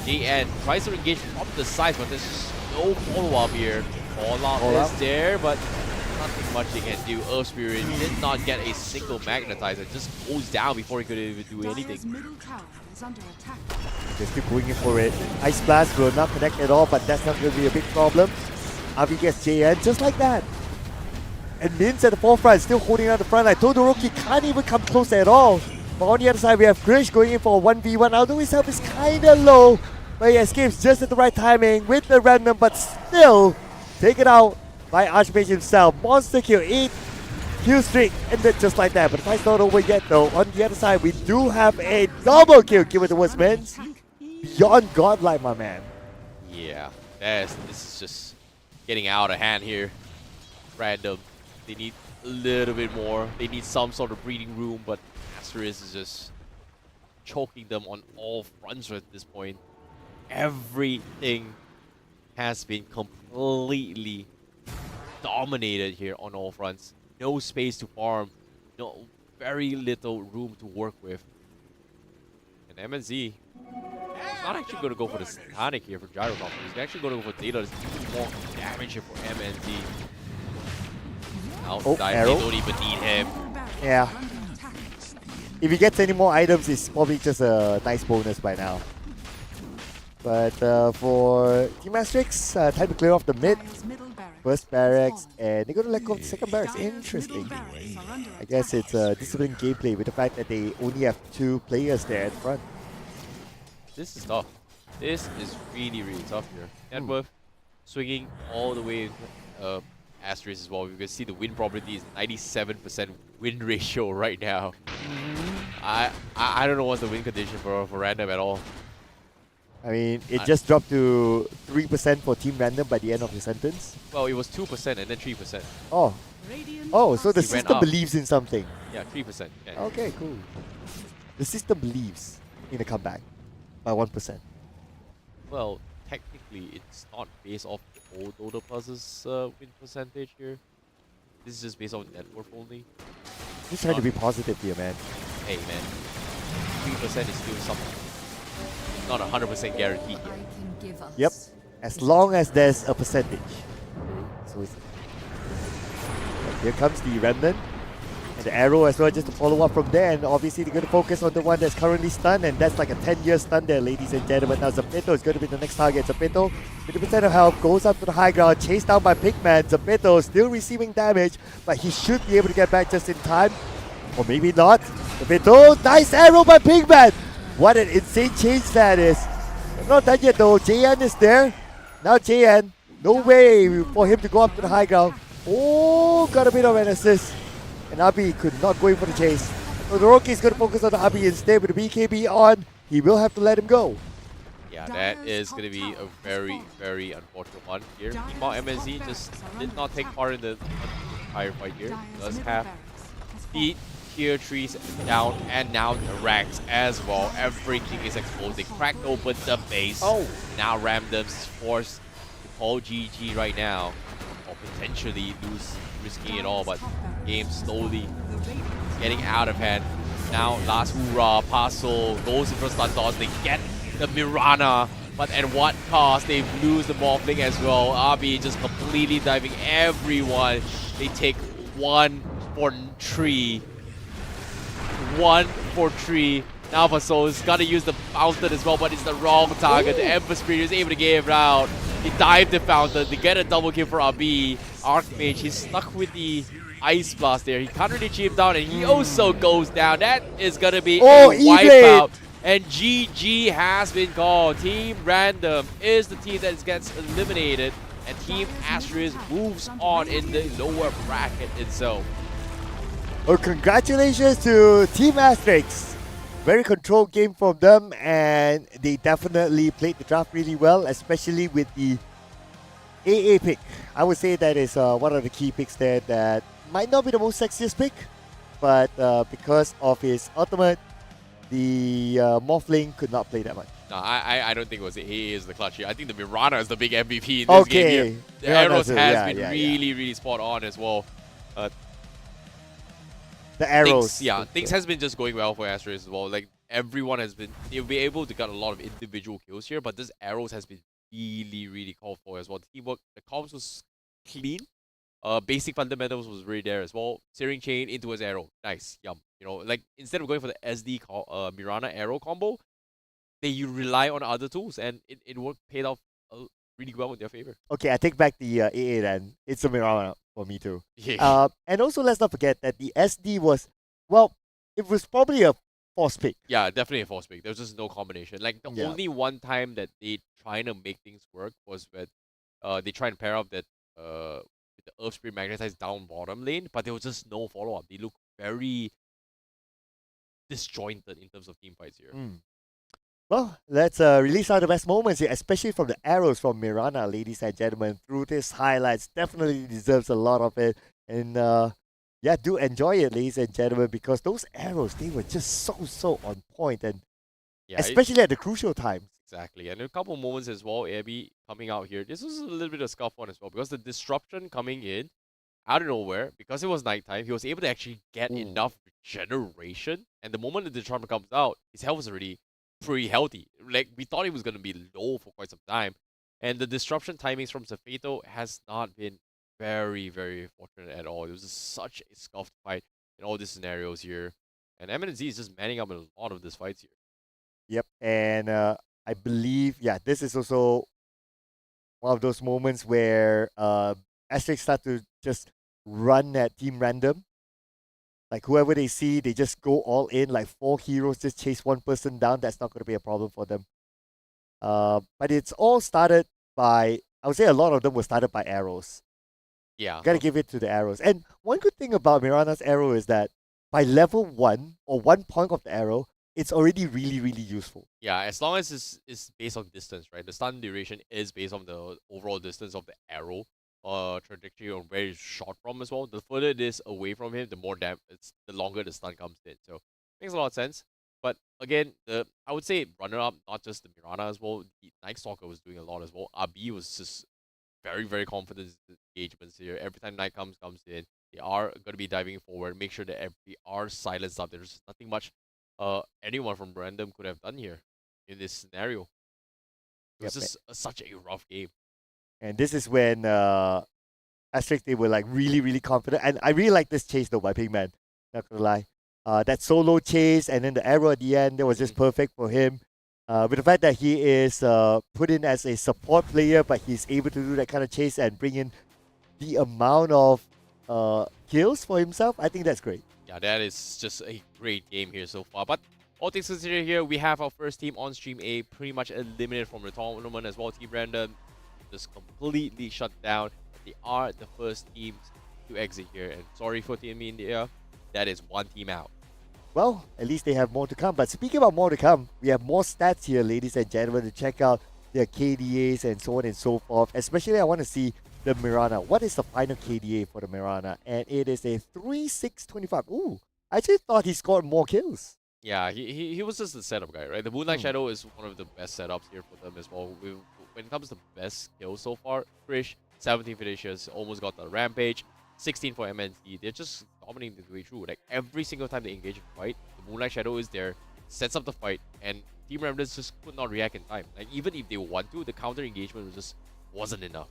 JN tries to engage from the side, but there's just no follow-up here. Fallout is there, but nothing much they can do. Earth Spirit did not get a single magnetizer. Just goes down before he could even do Dire's anything. middle tower is under attack. They're still going in for it. Ice Blast will not connect at all, but that's not going to be a big problem. RB gets JN just like that. And Min's at the forefront, still holding out the front line. Todoroki can't even come close at all. But on the other side, we have Grish going in for a 1v1. Although his health is kind of low, but he escapes just at the right timing with the random, but still taken out by Archmage himself. Monster kill, 8 kill streak, ended just like that. But the fight's not over yet though. On the other side, we do have a double kill given towards Min's. Beyond godlike, my man. Yeah, this is just getting out of hand here. Random. They need a little bit more. They need some sort of breathing room, but Asterisk is just choking them on all fronts at this point. Everything has been completely dominated here on all fronts. No space to farm. No, very little room to work with. And MNZ is not actually going to go for the Satanic here for Gyrocopter. He's actually going to go for Data. There's more damage here for MNZ. Now, they arrow. don't even need him. Yeah. If he gets any more items, it's probably just a nice bonus by now. But for Team Asterix, time to clear off the mid. Dire's middle barracks First barracks, has and they're going to let go of the second barracks. fallen. Dire's Interesting. middle barracks are under I guess attack. it's a disciplined gameplay with the fact that they only have 2 players there at front. This is tough. This is really, really tough here. Networth swinging all the way Asterisk as well. You can see the win probability is 97% win ratio right now. I don't know what's the win condition for Random at all. I mean, it just dropped to 3% for Team Random by the end of the sentence. Well, it was 2% and then 3%. Oh, Radiant so the He went system up. believes in something. Yeah, 3%. Yeah. Okay, cool. The system believes in a comeback by 1%. Well, technically, it's not based off the old DOTA Plus's win percentage here. This is just based on net worth only. Just trying to be positive here, man. Hey, man. 3% is still something. It's not 100% guaranteed I yet. can give us. Yep. As long as there's a percentage. So it's... Here comes the remnant. And the arrow as well, just to follow up from there. And obviously they're going to focus on the one that's currently stunned. And that's like a 10-year stun there, ladies and gentlemen. Now Zapito is going to be the next target. Zapito, 50% of health, goes up to the high ground. Chased down by Pigman. Zapito still receiving damage. But he should be able to get back just in time. Or maybe not. Oh, nice arrow by Pigman. What an insane change that is. Not done yet though. JN is there. Now JN, no way for him to go up to the high ground. Oh, got a bit of an assist. And Abi could not go in for the chase. So the Roki is going to focus on Abi instead with the BKB on. He will have to let him go. Yeah, that is going to be a very, very unfortunate one here. Meanwhile, MSZ just did not take part in the entire fight here. Does have the tier 3s down, and now the ranks as well. Everything is exposed. They cracked open the base. Oh. Now Ramdam's forced to call GG right now, or potentially lose, risking it all, but game slowly getting out of hand. Now last hoorah, Paso goes in for stun dodge. They get the Mirana, but at what cost? They lose the Morphling as well. RB just completely diving everyone. They take 1 for 3. 1 for 3. Now Paso's gotta use the fountain as well, but it's the wrong target. The Emperor Spirit is able to give out. He dived the fountain. They get a double kill for RB. Archmage, he's stuck with the Ice Blast there. He can't really chip down, and he also goes down. That is gonna be a wipeout. And GG has been called. Team Random is the team that gets eliminated, and Team Asterisk moves on in the lower bracket itself. Well, congratulations to Team Asterisk. Very controlled game from them, and they definitely played the draft really well, especially with the AA pick. I would say that is one of the key picks there that might not be the most sexiest pick, but because of his ultimate, the Morphling could not play that much. No, I don't think it was he is the clutch here. I think the Mirana is the big MVP in this game here. The arrows has been really spot on as well. The arrows. Things has been just going well for Asterisk as well. Like everyone has been, they'll be able to get a lot of individual kills here, but this arrows has been really called for as well. The teamwork, the comms was clean. Basic fundamentals was really there as well. Searing chain into his arrow. Nice. Yum. You know, like instead of going for the SD Mirana arrow combo, they rely on other tools, and it worked, paid off really well in their favor. Okay, I take back the AA then. It's a Mirana for me too. Yeah. And also let's not forget that the SD was, well, it was probably a force pick. Yeah, definitely a force pick. There was just no combination. Like the only one time that they trying to make things work was when they try and pair up that with the Earth Spirit magnetized down bottom lane, but there was just no follow up. They look very disjointed in terms of team fights here. Well, let's release out the best moments here, especially from the arrows from Mirana, ladies and gentlemen. Through this highlights, definitely deserves a lot of it. And yeah, do enjoy it, ladies and gentlemen, because those arrows, they were just so on point, and especially at the crucial times. Exactly, and a couple moments as well, Abby coming out here. This was a little bit of a scuff one as well, because the disruption coming in out of nowhere, because it was nighttime, he was able to actually get enough regeneration, and the moment the disruption comes out, his health was already pretty healthy. Like, we thought he was going to be low for quite some time, and the disruption timings from Zafeto has not been very fortunate at all. It was just such a scuffed fight in all these scenarios here, and MNZ is just manning up in a lot of these fights here. Yep, and I believe, this is also one of those moments where Asterisk start to just run at Team Random. Like, whoever they see, they just go all in. Like, 4 heroes just chase one person down. That's not going to be a problem for them. But it's all started by, I would say a lot of them were started by arrows. Yeah. Gotta give it to the arrows. And one good thing about Mirana's arrow is that by level 1, or 1 point of the arrow, it's already really useful. Yeah, as long as it's based on distance, right? The stun duration is based on the overall distance of the arrow trajectory, or where it's shot from as well. The further it is away from him, the more the longer the stun comes in. So makes a lot of sense. But again, I would say runner-up, not just the Mirana as well. The Night Stalker was doing a lot as well. RB was just very confident in the engagements here. Every time Night comes in, they are going to be diving forward. Make sure that they are silenced up. There's nothing much anyone from Random could have done here in this scenario. It was just such a rough game. And this is when Asterisk, they were like really confident. And I really like this chase though by Pigman, not gonna lie. That solo chase and then the arrow at the end, that was just perfect for him. With the fact that he is put in as a support player, but he's able to do that kind of chase and bring in the amount of kills for himself, I think that's great. Yeah, that is just a great game here so far. But all things considered here, we have our first team on Stream A pretty much eliminated from the tournament as well. Team Random just completely shut down. They are the first teams to exit here. And sorry for Team India, that is one team out. Well, at least they have more to come. But speaking about more to come, we have more stats here, ladies and gentlemen, to check out their KDAs and so on and so forth. Especially, I want to see the Mirana. What is the final KDA for the Mirana? And it is a 3-6-25. Ooh, I actually thought he scored more kills. Yeah, he was just the setup guy, right? The Moonlight Shadow is one of the best setups here for them as well. When it comes to best kills so far, Krish, 17 finishes, almost got the Rampage, 16 for MNT. They're just dominating the way through. Like, every single time they engage in fight, the Moonlight Shadow is there, sets up the fight, and Team Remnants just could not react in time. Like, even if they want to, the counter engagement just wasn't enough.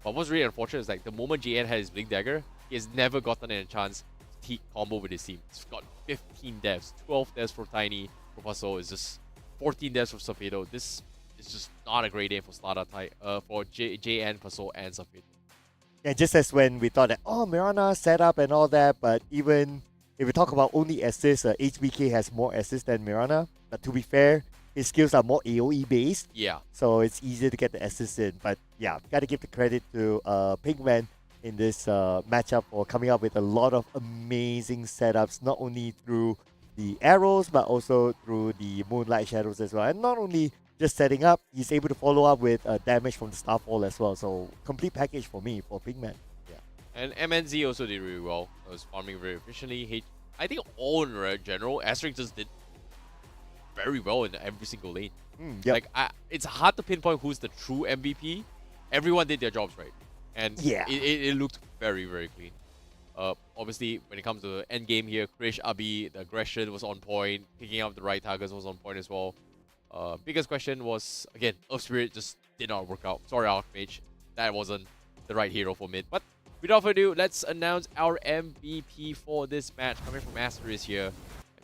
But what's really unfortunate is, like, the moment JN had his Blink Dagger, he has never gotten a chance to combo with his team. He's got 15 deaths, 12 deaths for Tiny. Professor is just 14 deaths for Safedo. This is just not a great day for Slada for JN, Paso, and Safedo. Yeah, just as when we thought that, oh, Mirana setup and all that, but even if we talk about only assists, HBK has more assists than Mirana. But to be fair, his skills are more AoE based. Yeah. So it's easier to get the assists in. But yeah, gotta give the credit to Pinkman in this matchup for coming up with a lot of amazing setups, not only through the arrows, but also through the Moonlight Shadows as well. And not only just setting up, he's able to follow up with damage from the Starfall as well. So complete package for me, for Pinkman. Yeah. And MNZ also did really well. It was farming very efficiently. I think all in general, Asterisk just did very well in every single lane. Yep. Like, it's hard to pinpoint who's the true MVP. Everyone did their jobs right. And yeah, it looked very, very clean. Obviously, when it comes to the end game here, Krish, Abi, the aggression was on point. Picking up the right targets was on point as well. Biggest question was, again, Earth Spirit just did not work out. Sorry, Archmage. That wasn't the right hero for mid. But without further ado, let's announce our MVP for this match. Coming from Asterisk here.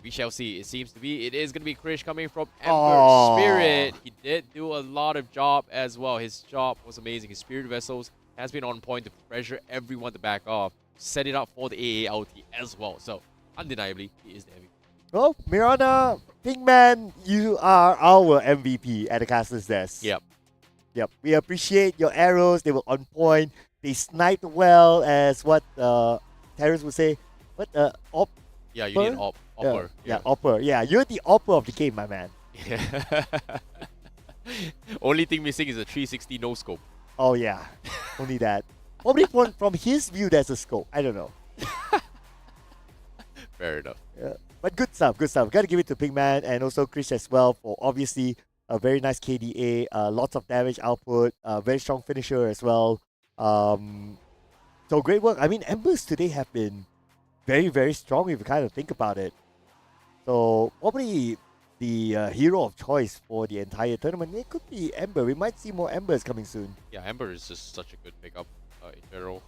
We shall see. It seems to be. It is going to be Krish coming from Ember Spirit. He did do a lot of job as well. His job was amazing. His Spirit Vessels has been on point to pressure everyone to back off. Set it up for the AALT as well. So, undeniably, he is the MVP. Well, Mirana, Pinkman, you are our MVP at the Caster's Desk. Yep. Yep. We appreciate your arrows. They were on point. They sniped well, as what Terrence would say. What, Yeah, you need Opper. Yeah, Opper. Yeah, you're the Opper of the game, my man. Yeah. Only thing missing is a 360 no scope. Oh, yeah. Only that. Probably from his view, there's a scope. I don't know. Fair enough. Yeah. But good stuff, good stuff. Got to give it to Pinkman and also Chris as well for obviously a very nice KDA, lots of damage output, very strong finisher as well. So great work. I mean, Embers today have been very, very strong if you kind of think about it. So probably the hero of choice for the entire tournament, it could be Ember. We might see more Embers coming soon. Yeah, Ember is just such a good pickup in general.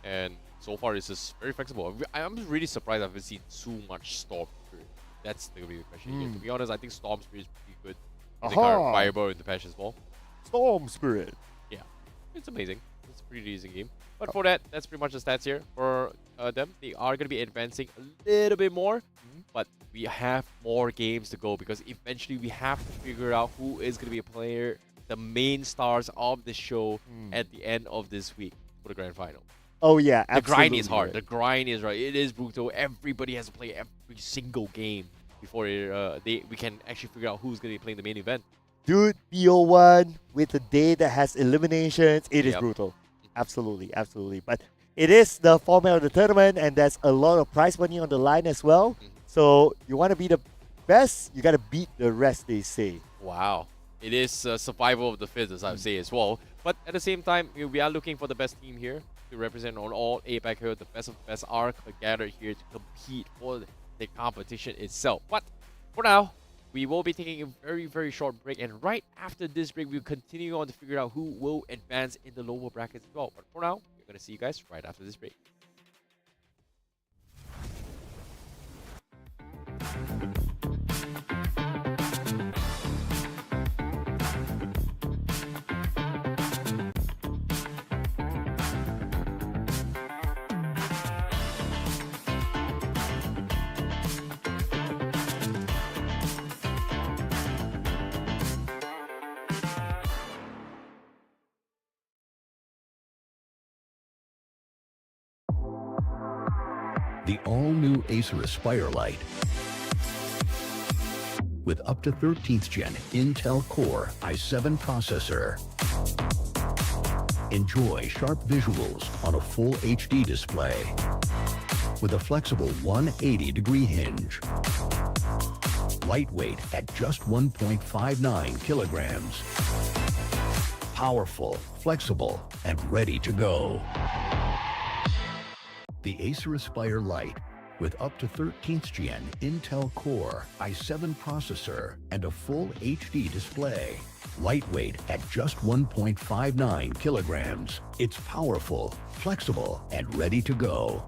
And so far, it's just very flexible. I'm really surprised I haven't seen too much Storm Spirit. That's going to be the question here. To be honest, I think Storm Spirit is pretty good. They got Fireball in the patch as well. Storm Spirit. Yeah, it's amazing. It's a pretty decent game. But for that, that's pretty much the stats here for them. They are going to be advancing a little bit more. But we have more games to go because eventually we have to figure out who is going to be a player, the main stars of the show at the end of this week for the grand final. Oh yeah, absolutely. The grind is hard. The grind is right. It is brutal. Everybody has to play every single game before we can actually figure out who's going to be playing the main event. Dude, BO1 with a day that has eliminations, it is brutal. Absolutely, absolutely. But it is the format of the tournament, and there's a lot of prize money on the line as well. So you want to be the best, you got to beat the rest, they say. Wow. It is survival of the fittest, as I would say as well. But at the same time, we are looking for the best team here to represent on all APAC here. The best of the best are gathered here to compete for the competition itself. But for now, we will be taking a very, very short break. And right after this break, we'll continue on to figure out who will advance in the lower brackets as well. But for now, we're going to see you guys right after this break. The all-new Acer Aspire Light with up to 13th gen Intel Core i7 processor. Enjoy sharp visuals on a full HD display with a flexible 180-degree hinge. Lightweight at just 1.59 kilograms. Powerful, flexible, and ready to go. The Acer Aspire Light with up to 13th gen Intel Core i7 processor and a full HD display. Lightweight at just 1.59 kilograms. It's powerful, flexible, and ready to go.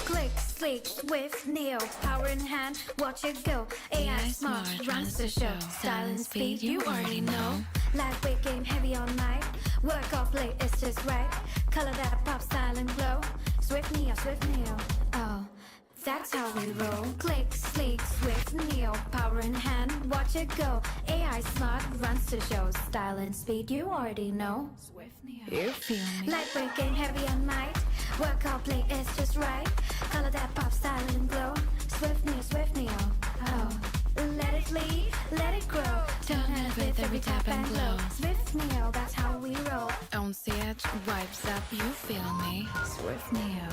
Click, sleek, swift, Neo, power in hand, watch it go. AI smart, runs the show. Style and speed, you already know. Lightweight game, heavy on night. Work off late, it's just right. Color that pop, style and glow. Swift Neo, oh. That's how we roll. Click, sleek, swift, Neo, power in hand, watch it go. AI smart, runs the show. Style and speed, you already know. Swift Neo, You feel me? lightweight game, heavy on night. Work out play, it's just right. Color that pop, style and glow. Swift Neo, oh. Let it lead, let it grow. Turn it with every tap and glow. Swift Neo, that's how we roll. On stage, vibes up, you feel me? Swift Neo.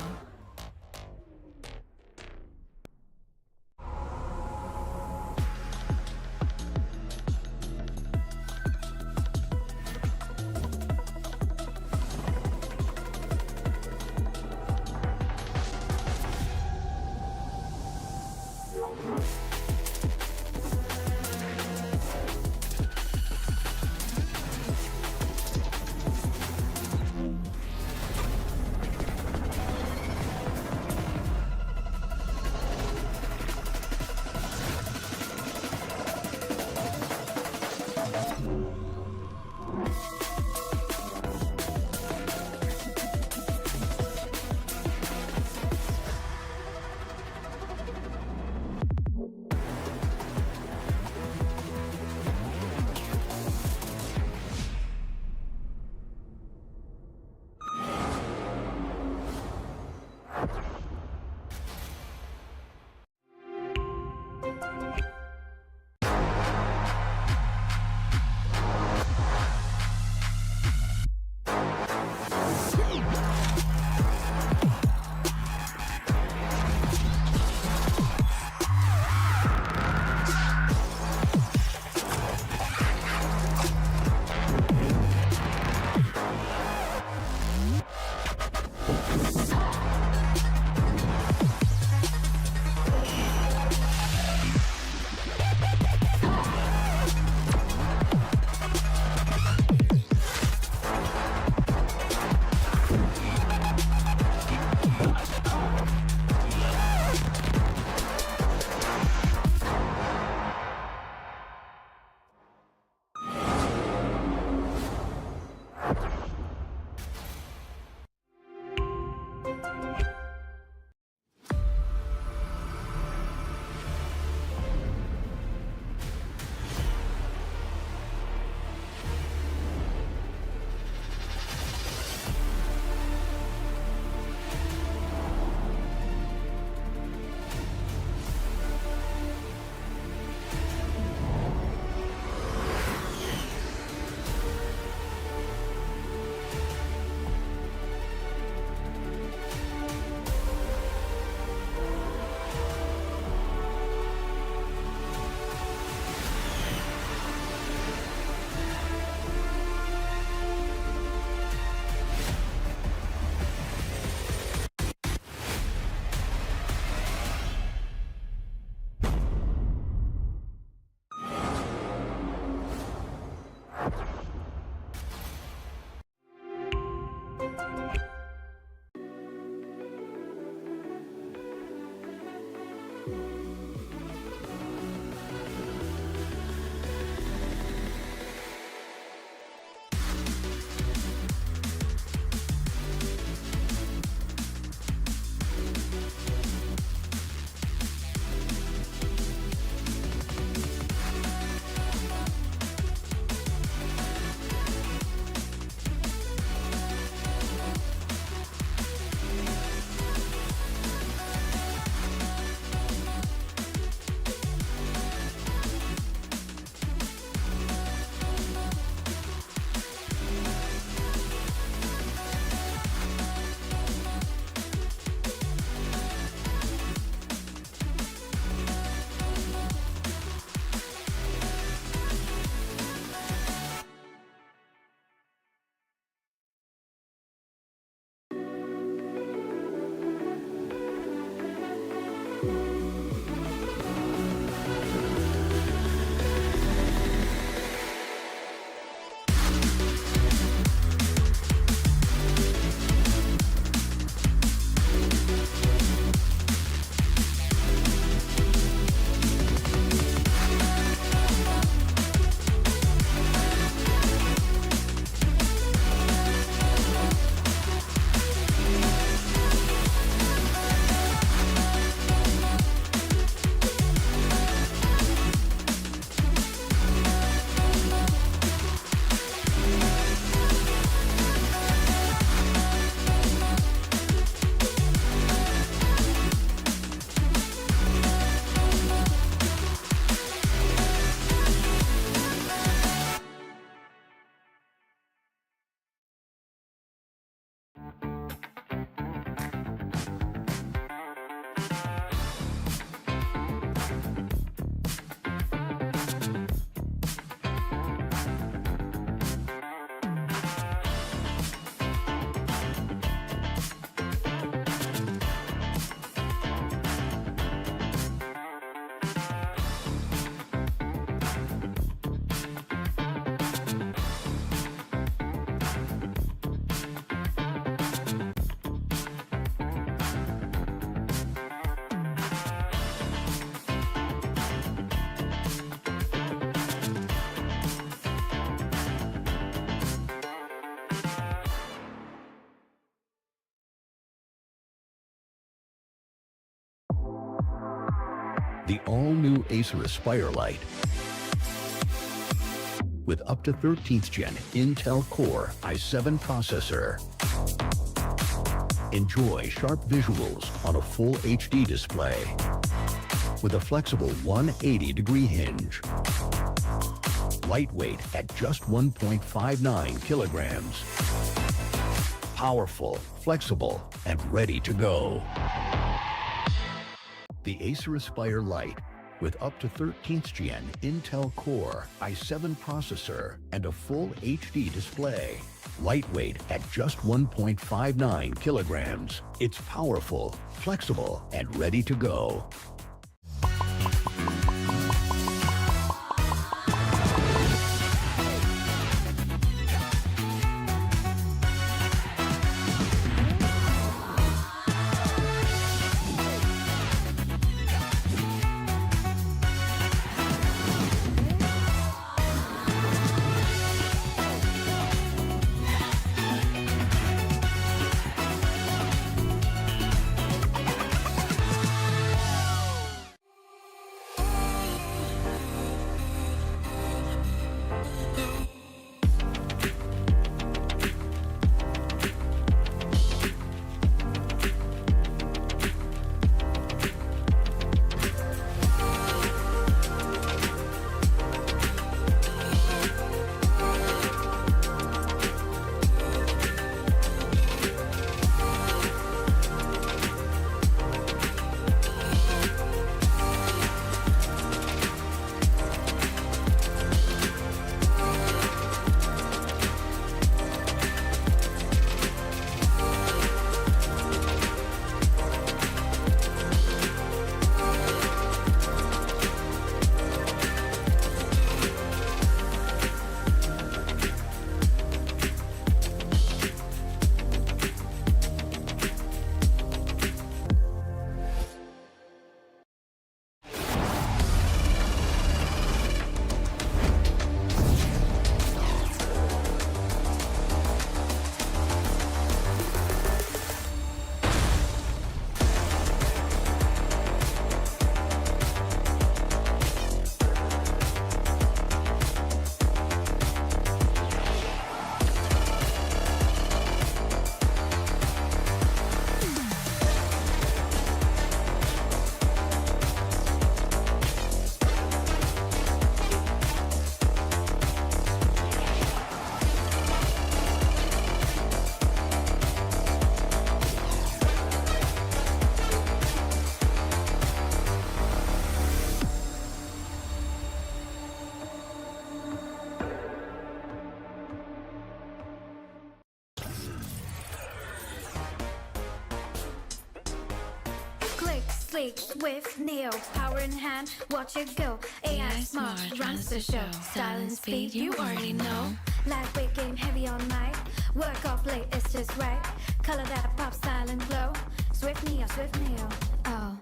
The all-new Acer Aspire Lite with up to 13th Gen Intel Core i7 processor. Enjoy sharp visuals on a full HD display with a flexible 180-degree hinge. Lightweight at just 1.59 kilograms. Powerful, flexible, and ready to go. The Acer Aspire Lite with up to 13th Gen Intel Core i7 processor and a full HD display. Lightweight at just 1.59 kilograms. It's powerful, flexible, and ready to go. Sleek, swift, Neo, power in hand, watch it go. AI smart, runs the show. Style and speed, you already know. Lightweight game, heavy on mic. Work off late, it's just right. Color that pop, style and glow. Swift Neo, oh,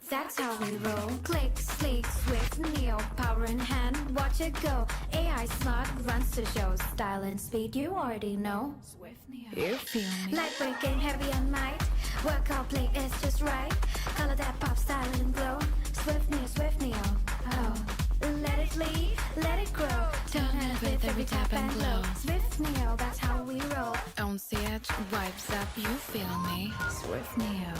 that's how we roll. Click, sleek, swift, Neo, power in hand, watch it go. AI smart, runs the show. Style and speed, you already know. Swift Neo, You feel me? lightweight game, heavy on mic. Work off play, it's just right. Color that pop, style and glow. Swift Neo, oh. Let it lead, let it grow. Turn it with every tap and glow. Swift Neo, that's how we roll. On stage, vibes up, you feel me? Swift Neo.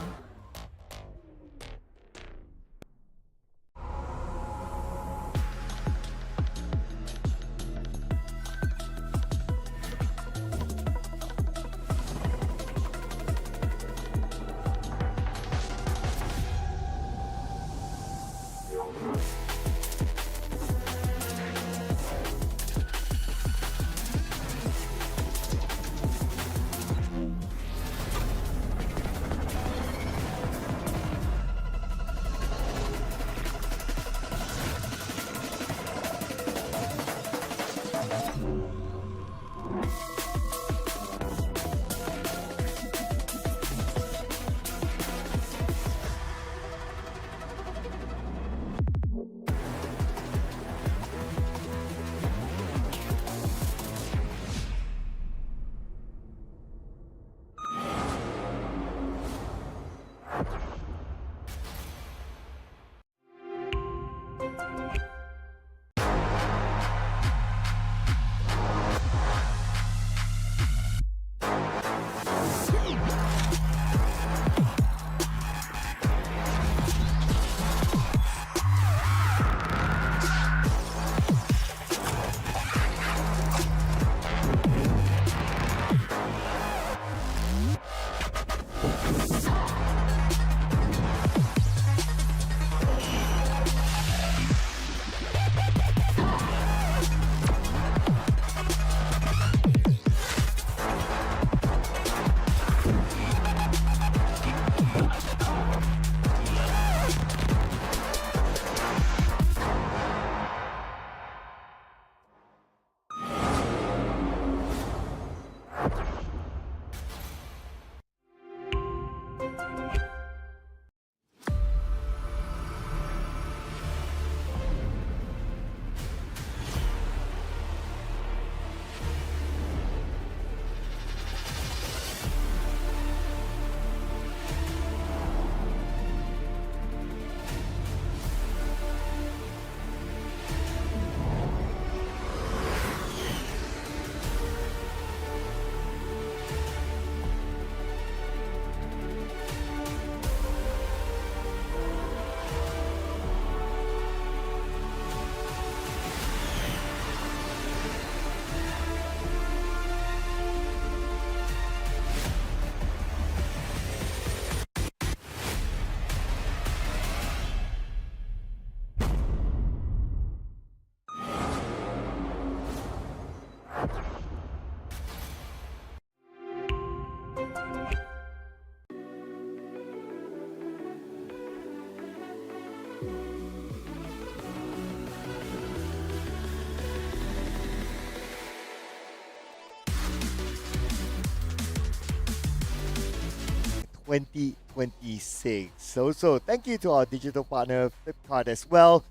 2026. So thank you to our digital partner Flipkart as well.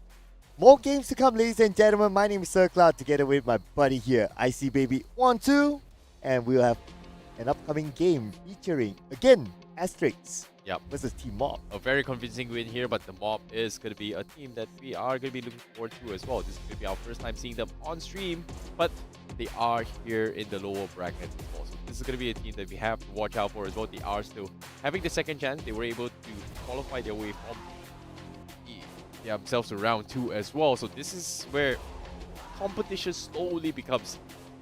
More games to come, ladies and gentlemen. My name is Sir Cloud, together with my buddy here, IC Baby 1-2, and we'll have an upcoming game featuring again Asterix Yep. versus Team Mob. A very convincing win here, but the Mob is going to be a team that we are going to be looking forward to as well. This is going to be our first time seeing them on stream, but they are here in the lower brackets as well. So this is going to be a team that we have to watch out for as well. They are still having the second chance. They were able to qualify their way from themselves to round 2 as well. So this is where competition slowly becomes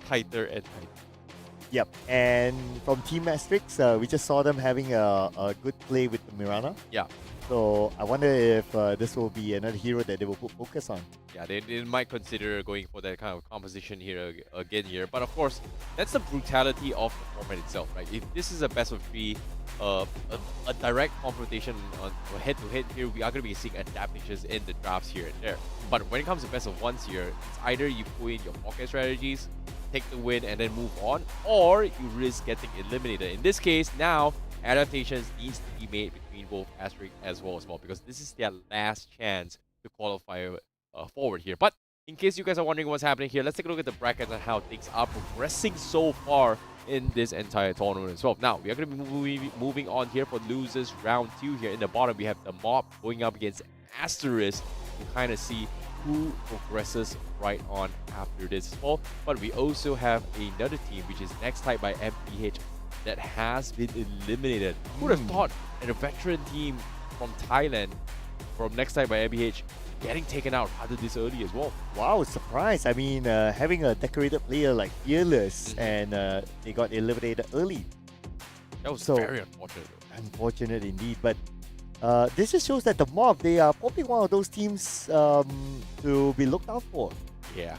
tighter and tighter. Yep, and from Team Asterix, we just saw them having a good play with the Mirana. Yeah. So I wonder if this will be another hero that they will put focus on. Yeah, they might consider going for that kind of composition here again here. But of course, that's the brutality of the format itself, right? If this is a best of 3, a direct confrontation on head-to-head here, we are going to be seeing adaptations in the drafts here and there. But when it comes to best of 1s here, it's either you put in your pocket strategies, take the win and then move on, or you risk getting eliminated. In this case, now adaptations needs to be made between both Asterix as well as Mob, because this is their last chance to qualify forward here. But in case you guys are wondering what's happening here, let's take a look at the brackets and how things are progressing so far in this entire tournament as well. Now, we are going to be moving on here for losers round 2 here. In the bottom, we have the Mob going up against Asterisk to kind of see who progresses right on after this as well. But we also have another team, which is Next Type by MPH, that has been eliminated. Who would have thought that a veteran team from Thailand, from Next Type by MPH, getting taken out rather this early as well? Wow, surprise. I mean, having a decorated player like Fearless and they got eliminated early. That was So- very unfortunate though. Unfortunate indeed, but this just shows that the Mob, they are probably one of those teams to be looked out for. Yeah.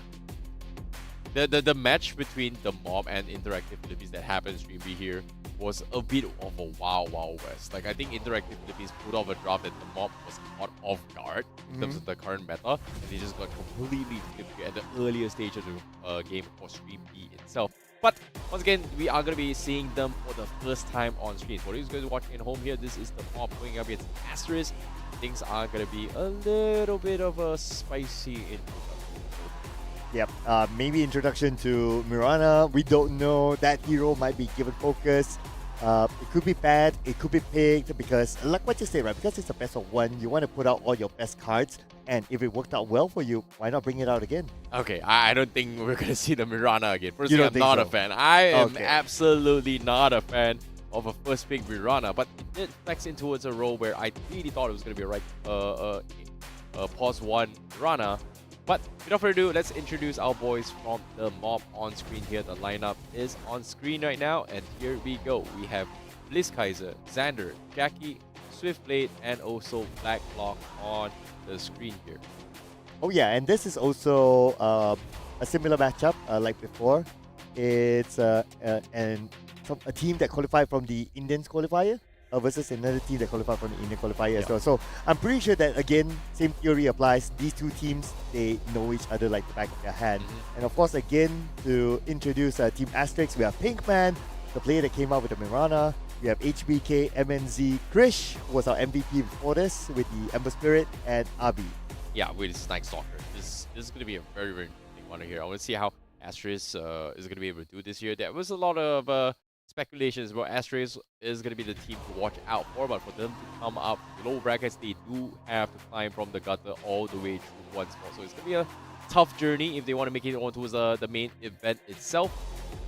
The match between the Mob and Interactive Philippines that happened in Stream B here was a bit of a wild west. Like, I think Interactive Philippines put off a draft that the Mob was caught off guard in terms of the current meta, and they just got completely flipped here at the earlier stage of the game for Stream B itself. But once again, we are going to be seeing them for the first time on screen. For you guys watching at home here, this is the Mob going up against Asterisk. Things are going to be a little bit of a spicy introduction. Yep, maybe introduction to Mirana. We don't know. That hero might be given focus. It could be bad, it could be picked, because like what you say, right? Because it's a best of 1, you want to put out all your best cards, and if it worked out well for you, why not bring it out again? Okay, I don't think we're going to see the Mirana again. You Personally, don't I'm think not so? a fan. I am Okay. absolutely not a fan of a first pick Mirana, but it did flex in towards a role where I really thought it was going to be a right pause 1 Mirana. But without further ado, let's introduce our boys from the Mob on screen here. The lineup is on screen right now, and here we go. We have Bliss Kaiser, Xander, Jackie, Swiftblade, and also Blacklock on the screen here. Oh yeah, and this is also a similar matchup like before. It's a team that qualified from the Indians qualifier versus another team that qualified from the Indian qualifier as well. So I'm pretty sure that, again, same theory applies. These two teams, they know each other like the back of their hand. And of course, again, to introduce Team Asterix, we have Pinkman, the player that came out with the Mirana. We have HBK, MNZ, Krish, who was our MVP before this with the Ember Spirit, and Abi. Yeah, with Snake Stalker. This is going to be a very, very interesting one here. I want to see how Asterisk is going to be able to do this here. There was a lot of speculations about Asterisk is going to be the team to watch out for, but for them to come up the low brackets, they do have to climb from the gutter all the way through one spot. So it's going to be a tough journey if they want to make it onto the main event itself.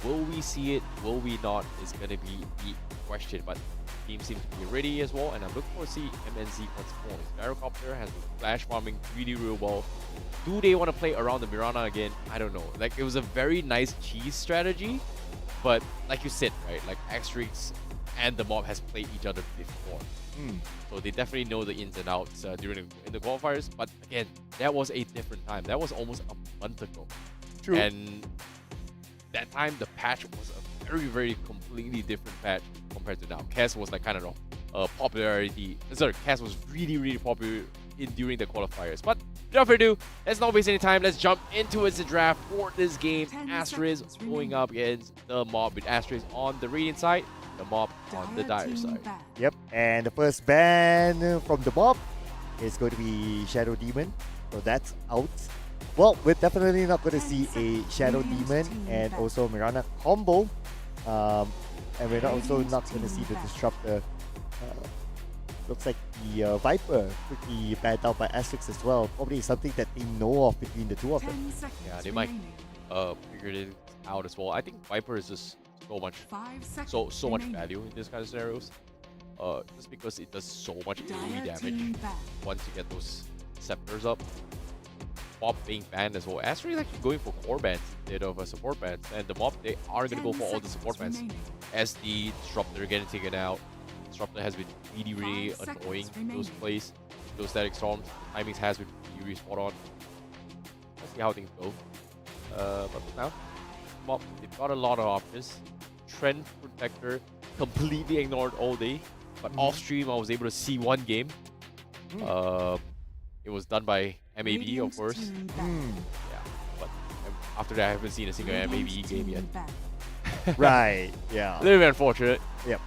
Will we see it? Will we not? Is going to be the question. But the team seems to be ready as well, and I'm looking forward to see MNZ once more. His Gyrocopter has been flash farming really well. Do they want to play around the Mirana again? I don't know. Like, it was a very nice cheese strategy, but like you said, right? Like, Asterix and the Mob has played each other before. So they definitely know the ins and outs in the qualifiers. But again, that was a different time. That was almost a month ago. True. And that time, the patch was a very completely different patch compared to now. Cass was like kind of popularity. Sorry, Cass was really popular during the qualifiers. But without further ado, let's not waste any time. Let's jump into the draft for this game. 10 Asterisk seconds going remaining. up against the Mob with Asterisk on the Radiant side. the mob on the dire side. Yep, and the first ban from the mob is going to be Shadow Demon, so that's out. Well, we're definitely not going to see a Shadow Demon and also Mirana combo, and we're also not going to see the Disruptor. Looks like the Viper could be banned out by Asterix as well. Probably something that they know of between the two of them. Yeah, they might figure it out as well. I think Viper is just so much value in this kind of scenarios. Just because it does so much AoE damage once you get those scepters up. Mob being banned as well. Aster is actually going for core bans instead of support bans, and the mob, they are going to go for all the support bans. As the Disruptor getting taken out, Disruptor has been really annoying those plays, those static storms. Timings has been really spot on. Let's see how things go. But for now, mob, they've got a lot of options. Trend Protector completely ignored all day, but off stream I was able to see one game. It was done by MAB, of course. Yeah, but after that I haven't seen a single MAB game yet. Right, yeah. A little bit unfortunate. Yep.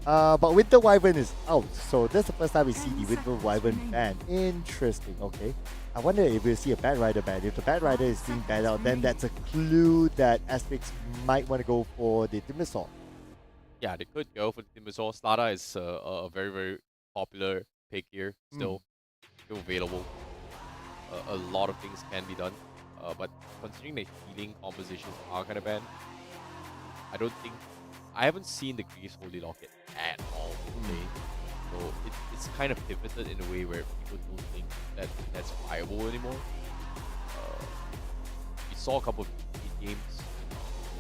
But Winter Wyvern is out, so that's the first time we see the Winter Wyvern ban. Interesting, okay. I wonder if we'll see a Bat Rider ban. If the Bat Rider is being banned out, then that's a clue that Asterix might want to go for the Timbersaw. Yeah, they could go for the Timbersaw. Slada is a very, very popular pick here, still available. A lot of things can be done, but considering the healing compositions are kind of banned, I haven't seen the Greaves Holy Locket at all today. So it's kind of pivoted in a way where people don't think that that's viable anymore. We saw a couple of games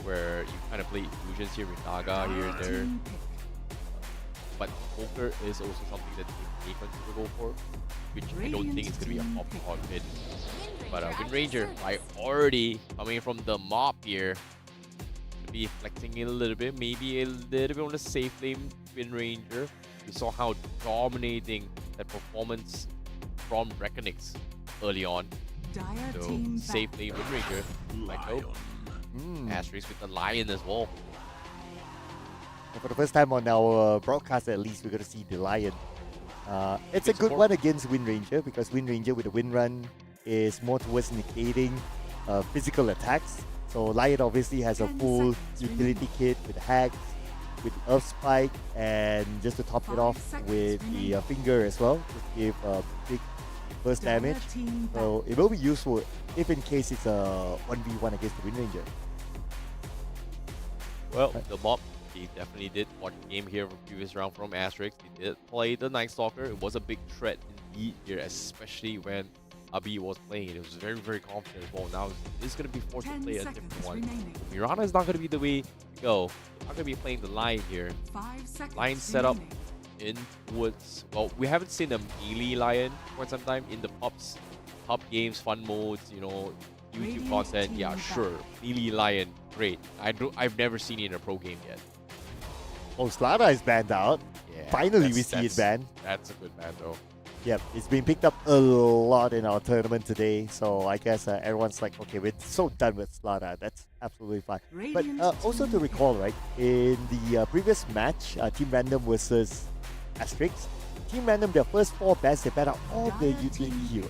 where you kind of play illusions here with Naga here and there. But poker is also something that they may consider go for, which I don't think it's going to be a pop on mid. But Wind Ranger, priority coming from the mob here. To be flexing in a little bit, maybe a little bit on the safe lane Wind Ranger. We saw how dominating that performance from Reckonix early on. So safe lane Wind Ranger, like hope. Asterix with the Lion as well. And for the first time on our broadcast, at least, we're going to see the Lion. It's a good one against Wind Ranger, because Wind Ranger with the Wind Run is more towards negating physical attacks. So Lion obviously has a full utility kit with hacks, with Earth Spike, and just to top it off with the Finger as well, to give big burst damage. So it will be useful if in case it's a 1v1 against the Wind Ranger. Well, the mob, they definitely did watch the game here from previous round from Asterix. They did play the Night Stalker. It was a big threat indeed here, especially when Abi was playing it. It was very, very confident as well. Now it's going to be forced to play a different one. Mirana is not going to be the way to go. They're not going to be playing the Lion here. Lion setup in towards, well, we haven't seen a melee Lion for some time in the pub games, fun modes, you know, YouTube content. Yeah, sure, melee Lion, great. I've never seen it in a pro game yet. Oh, Slada is banned out. Yeah, Finally, we see it banned. That's a good ban though. Yep, it's been picked up a lot in our tournament today, so I guess everyone's like, okay, we're so done with Slada. That's absolutely fine. But also to recall, right, in the previous match, Team Random versus Asterix, Team Random, their first 4 bans, they banned out all the utility heroes.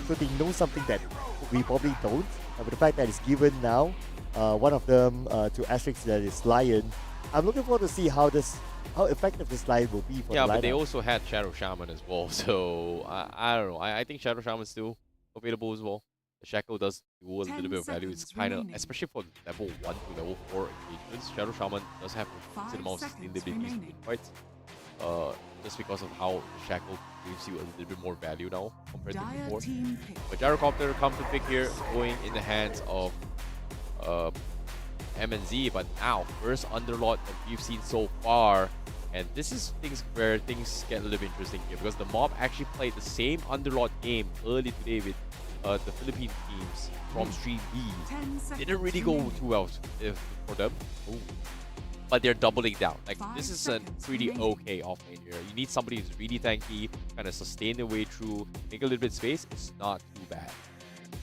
So they know something that we probably don't. But the fact that it's given now, one of them to Asterix, that is Lion, I'm looking forward to see how effective this Lion will be for the lineup. But they also had Shadow Shaman as well, so I don't know. I think Shadow Shaman is still available as well. The Shackle does do a little bit of value. It's kind of, especially for level 1 to level 4 engagements, Shadow Shaman does have a decent amount of sustainability in fights. Just because of how the Shackle gives you a little bit more value now compared to before. But Gyrocopter comes to pick here, going in the hands of MNZ. But now, first Underlord that we've seen so far. And this is things where things get a little bit interesting here, because the mob actually played the same Underlord game early today with the Philippine teams from Stream B. Didn't really go too well for them. Ooh. But they're doubling down. Like, this is a pretty okay offlane here. You need somebody who's really tanky, kind of sustain their way through, make a little bit of space. It's not too bad.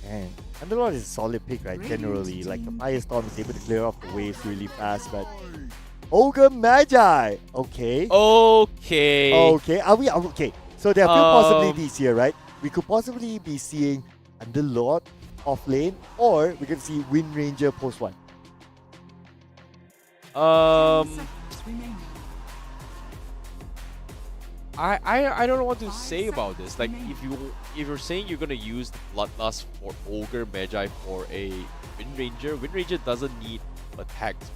And Underlord is a solid pick, right? Generally, like the Firestorm is able to clear off the waves really fast, but Ogre Magi. Okay. Okay. Okay. Are we okay? So there are few Um, possibilities here, right? We could possibly be seeing Underlord off lane, or we could see Wind Ranger post 1. 10 Um, seconds remaining. I don't know what to 5 say about seconds this. Like, remaining. if you're saying you're gonna use the Bloodlust for Ogre Magi for a Wind Ranger doesn't need attack speed.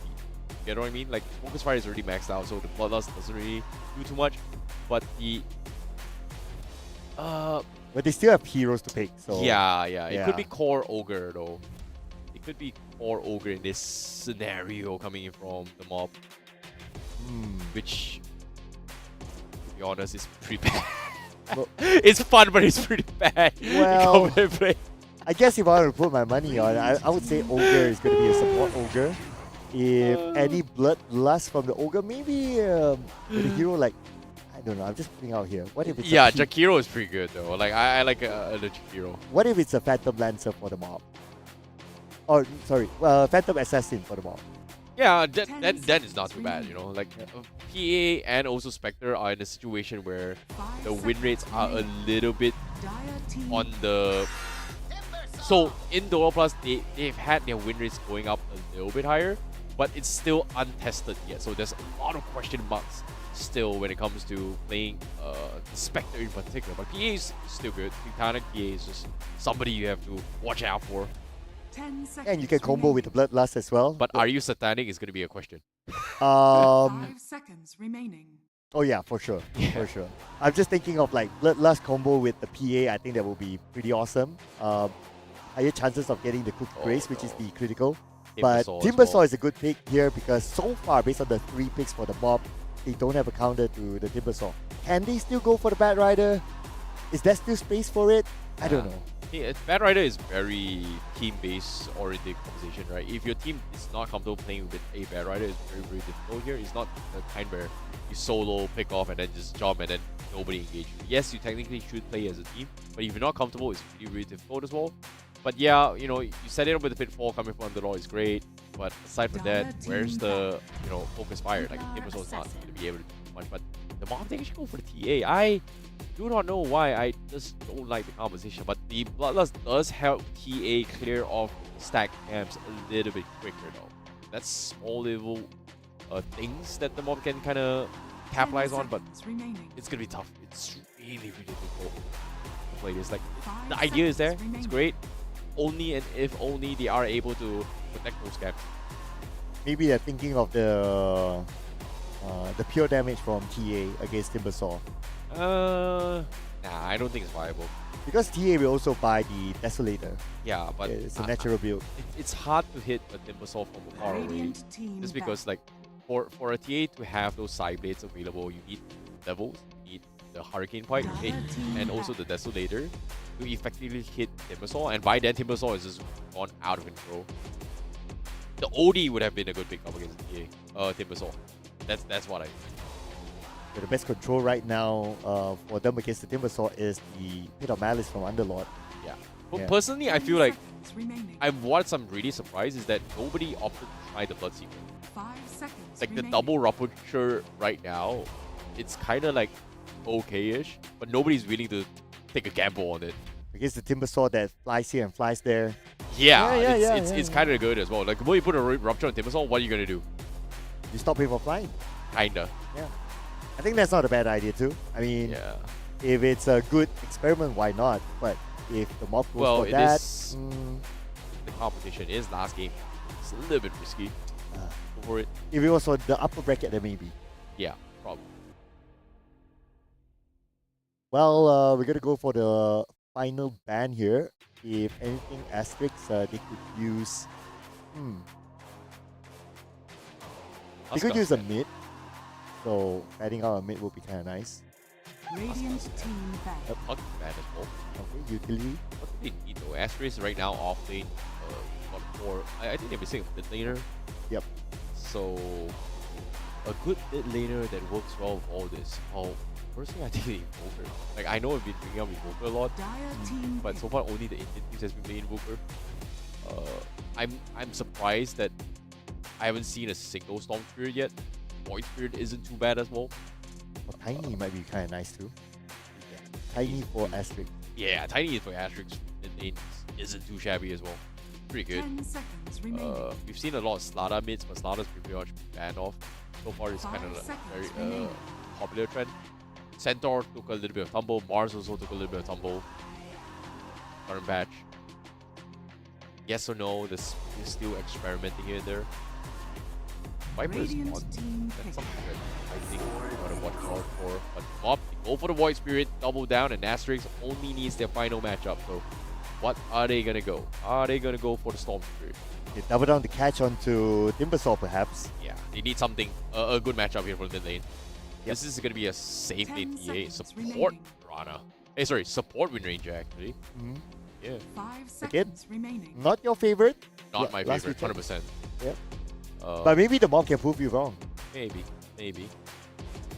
You know what I mean? Like, Focus Fire is already maxed out, so the Bloodlust doesn't really do too much. But the But they still have heroes to pick. So yeah, it could be yeah. core Ogre though. It could be core Ogre in this scenario coming in from the mob, which, to be honest, is pretty bad. Well- It's fun, but it's pretty bad. Well- Come and play. I guess if I were to put my money on, I would say Ogre is going to be a support Ogre. If any bloodlust from the Ogre, maybe with a hero like, I don't know, I'm just putting out here. What if it's Yeah, a Jakiro is pretty good though. Like I like the Jakiro. What if it's a Phantom Lancer for the mob? Or sorry, Phantom Assassin for the mob. Yeah, 10 then it's not too seconds bad, you know. Like PA and also Spectre are in a situation where 5 the win rates seconds are a remaining. little bit Dire team on the. So in Dota Plus, they've had their win rates going up a little bit higher, but it's still untested yet. So there's a lot of question marks still when it comes to playing the Spectre in particular. But PA is still good. Titanic PA is just somebody you have to watch out for. 10 seconds And you can combo with the Bloodlust as well. But are you satanic is going to be a question. 5 seconds remaining. Oh yeah, for sure, Yeah. for sure. I'm just thinking of like Bloodlust combo with the PA. I think that will be pretty awesome. Higher chances of getting the Cooked Oh, Grace, which is no. the critical. But Timbersaw as Timbersaw well. is a good pick here because so far, based on the 3 picks for the mob, they don't have a counter to the Timbersaw. Can they still go for the Bat Rider? Is there still space for it? I don't know. Yeah, Bad Rider is very team-based oriented conversation, right? If your team is not comfortable playing with a Bad Rider, it's very, very difficult here. It's not the kind where you solo, pick off, and then just jump and then nobody engage you. Yes, you technically should play as a team, but if you're not comfortable, it's really, really difficult as well. But yeah, you know, you set it up with the Pitfall coming from Underlord is great, but aside from that, where's the, you know, Focus Fire? Like, Timbersaw is not going to be able to do much, but the mob, they actually go for the TA. I do not know why, I just don't like the composition, but the Bloodlust does help TA clear off stack camps a little bit quicker though. That's small level things that the mob can kind of capitalize on, but it's gonna be tough. It's really, really difficult to play this. Like, the idea is there, it's great, only and if only they are able to protect those camps. Maybe they're thinking of the pure damage from TA against Timbersaw. Nah, I don't think it's viable. Because TA will also buy the Desolator. Yeah, but It's a natural build. it's hard to hit a Timbersaw from far away. Just because, like, for a TA to have those side blades available, you need levels, you need the Hurricane Pike, and also the Desolator to effectively hit Timbersaw. And by then, Timbersaw is just gone out of control. The OD would have been a good pick up against the TA, Timbersaw. That's what I think. But the best control right now for them against the Timbersaw is the Pit of Malice from Underlord. Yeah. But Yeah. personally, I feel like what I'm really surprised is that nobody opted to try the Blood Secret. 5 seconds Like, the remaining. double Rupture right now, it's kind of like okay-ish, but nobody's willing to take a gamble on it. Against the Timbersaw that flies here and flies there. Yeah, Yeah, it's kind of good as well. Like, when you put a Rupture on Timbersaw, what are you going to do? You stop him from flying. Kinda. Yeah. I think that's not a bad idea too. I mean, Yeah. if it's a good experiment, why not? But if the mob goes Well, for it that, is- The competition is last game. It's a little bit risky. Go for it. if it was for the upper bracket, then maybe. Yeah, probably. Well, we're gonna go for the final ban here. If anything asterisks, they could use. They could Asuka. use a mid. So adding out a mid would be kind of nice. Radiant team back. Not too bad as well. Okay, utility. What do they need though? Asterisk right now off lane. Got 4. I think they're missing a mid laner. Yep. So a good mid laner that works well with all this. Oh, personally, I think the Invoker. Like, I know I've been bringing up Invoker a lot, Dire team but so far only the Indian teams has been playing Invoker. I'm surprised that I haven't seen a single Storm Spirit yet. Void Spirit isn't too bad as well. Well, Tiny might be kind of nice too. Tiny for Asterisk. Yeah, Tiny for Asterix isn't too shabby as well. Pretty good. 10 seconds remaining. We've seen a lot of Slada mids, but Slada's pretty much banned off. So far, it's kind of 5 seconds a very remaining. popular trend. Centaur took a little bit of tumble. Mars also took a little bit of tumble. Current patch. Yes or no? This is still experimenting here and there. Viper is Radiant on. team That's pick. something that I think we gotta watch out for. But Mob, go for the Void Spirit, double down, and Asterix only needs their final matchup. So, what are they gonna go? Are they gonna go for the Storm Spirit? They double down the catch onto Timbersaw perhaps. Yeah, they need something, a good matchup here for the mid lane. Yep. This is gonna be a safe 10 lane TA. seconds Support remaining. Rana. Hey, sorry, support Wind Ranger actually. Mhm. Yeah, 5 Again, seconds remaining. Not your favorite, not my last favorite, weekend. 100%. Yep. Uh, But maybe the mob can prove you wrong. maybe.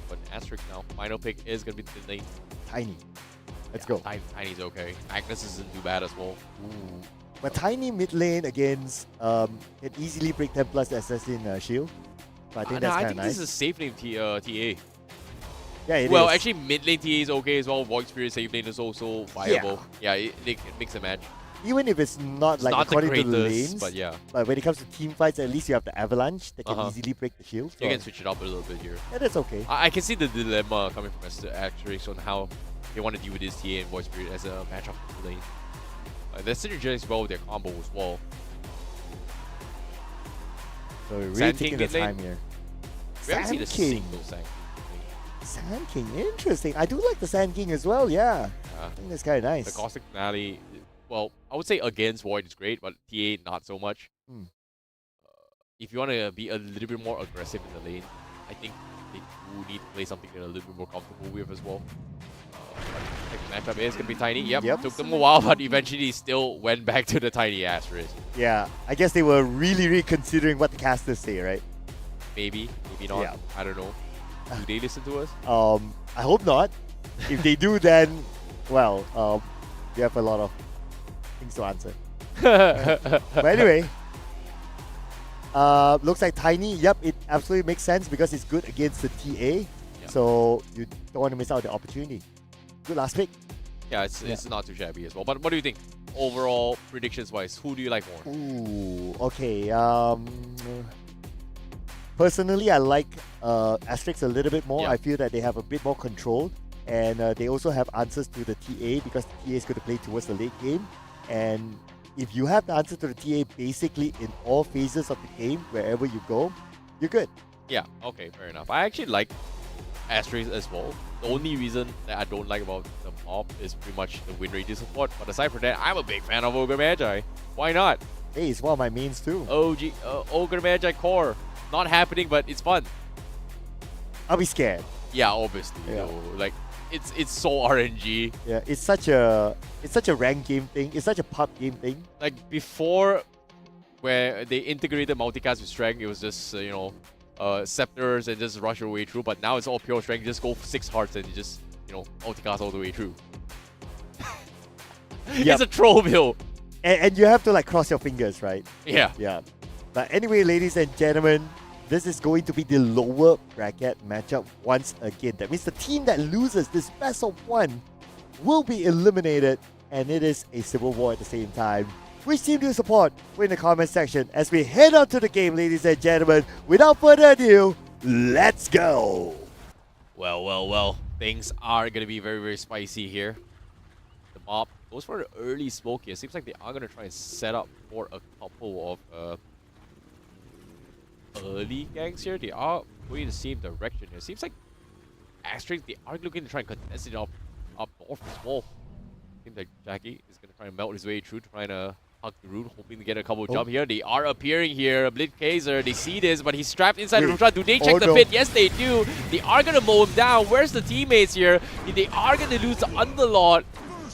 But Asterix now, final pick is gonna be the mid lane. Tiny. Let's Yeah, go. Tiny's okay. Magnus isn't too bad as well. Ooh. But Tiny mid lane against can easily break 10 plus assassin shield. So I think that's I kind think of this nice. is a safe lane TA. Yeah, it Well, is. actually, mid lane TA is okay as well. Void Spirit safe lane is also viable. Yeah, it makes a match. Even if it's not It's like not the according to the greatest, lanes, but yeah, but when it comes to team fights, at least you have the avalanche that can Uh-huh. easily break the shield. you So can switch it up a little bit here. yeah, that's okay. I can see the dilemma coming from Asterix on how they want to deal with this TA and Void Spirit as a matchup for the lane. They're synergized well with their combo as well. So we're really Sand taking King the mid lane? time here. We haven't seen a Sand King. single Sand King. Sand King, interesting. I do like the Sand King as well. Yeah, Yeah. I think that's kind of nice. The Caustic Finale, well, I would say against Void is great, but TA not so much. Hmm. If you want to be a little bit more aggressive in the lane, I think they do need to play something they're a little bit more comfortable with as well. But I think the matchup is going to be Tiny. Yep, took them a while, but eventually still went back to the Tiny Asterisk. Yeah, I guess they were really, really considering what the casters say, right? Maybe not. Yeah. I don't know. Do they listen to us? I hope not. If they do, then well, we have a lot of things to answer. But anyway, looks like Tiny. Yep, it absolutely makes sense because it's good against the TA. So you don't want to miss out the opportunity. Good last pick. Yeah, it's not too shabby as well. But what do you think? Overall, predictions-wise, who do you like more? Ooh, okay. Personally, I like Asterix a little bit more. Yeah. I feel that they have a bit more control, and they also have answers to the TA because the TA is going to play towards the late game. And if you have the answer to the TA basically in all phases of the game, wherever you go, you're good. Yeah, okay, fair enough. I actually like Asterix as well. The only reason that I don't like about the mob is pretty much the Wind Ranger support. But aside from that, I'm a big fan of Ogre Magi. Why not? Hey, it's one of my mains too. Ogre Magi core. Not happening, but it's fun. I'll be scared. Yeah, obviously. Yeah. You know, like it's so RNG. Yeah, it's such a rank game thing. It's such a pub game thing. Like before, where they integrated multicast with strength, it was just scepters and just rush your way through. But now it's all pure strength. You just go for 6 hearts and you just multicast all the way through. Yep. It's a troll build. And you have to like cross your fingers, right? Yeah. Yeah. But anyway, ladies and gentlemen, this is going to be the lower bracket matchup once again. That means the team that loses this best of 1 will be eliminated, and it is a civil war at the same time. Which team do you support? Put in the comment section as we head on to the game, ladies and gentlemen. Without further ado, let's go! Well. Things are going to be very, very spicy here. The mob goes for an early smoke here. Seems like they are going to try and set up for a couple of early gangs here. They are going in the same direction here. Seems like Asterix, they are looking to try and contest it up north as well. Seems like Jackie is going to try and melt his way through, trying to hug the root, hoping to get a couple jump here. They are appearing here. Blitz Kaiser, they see this, but he's trapped inside the Rutran. Do they check the pit? Yes, they do. They are going to mow him down. Where's the teammates here? They are going to lose the Underlord.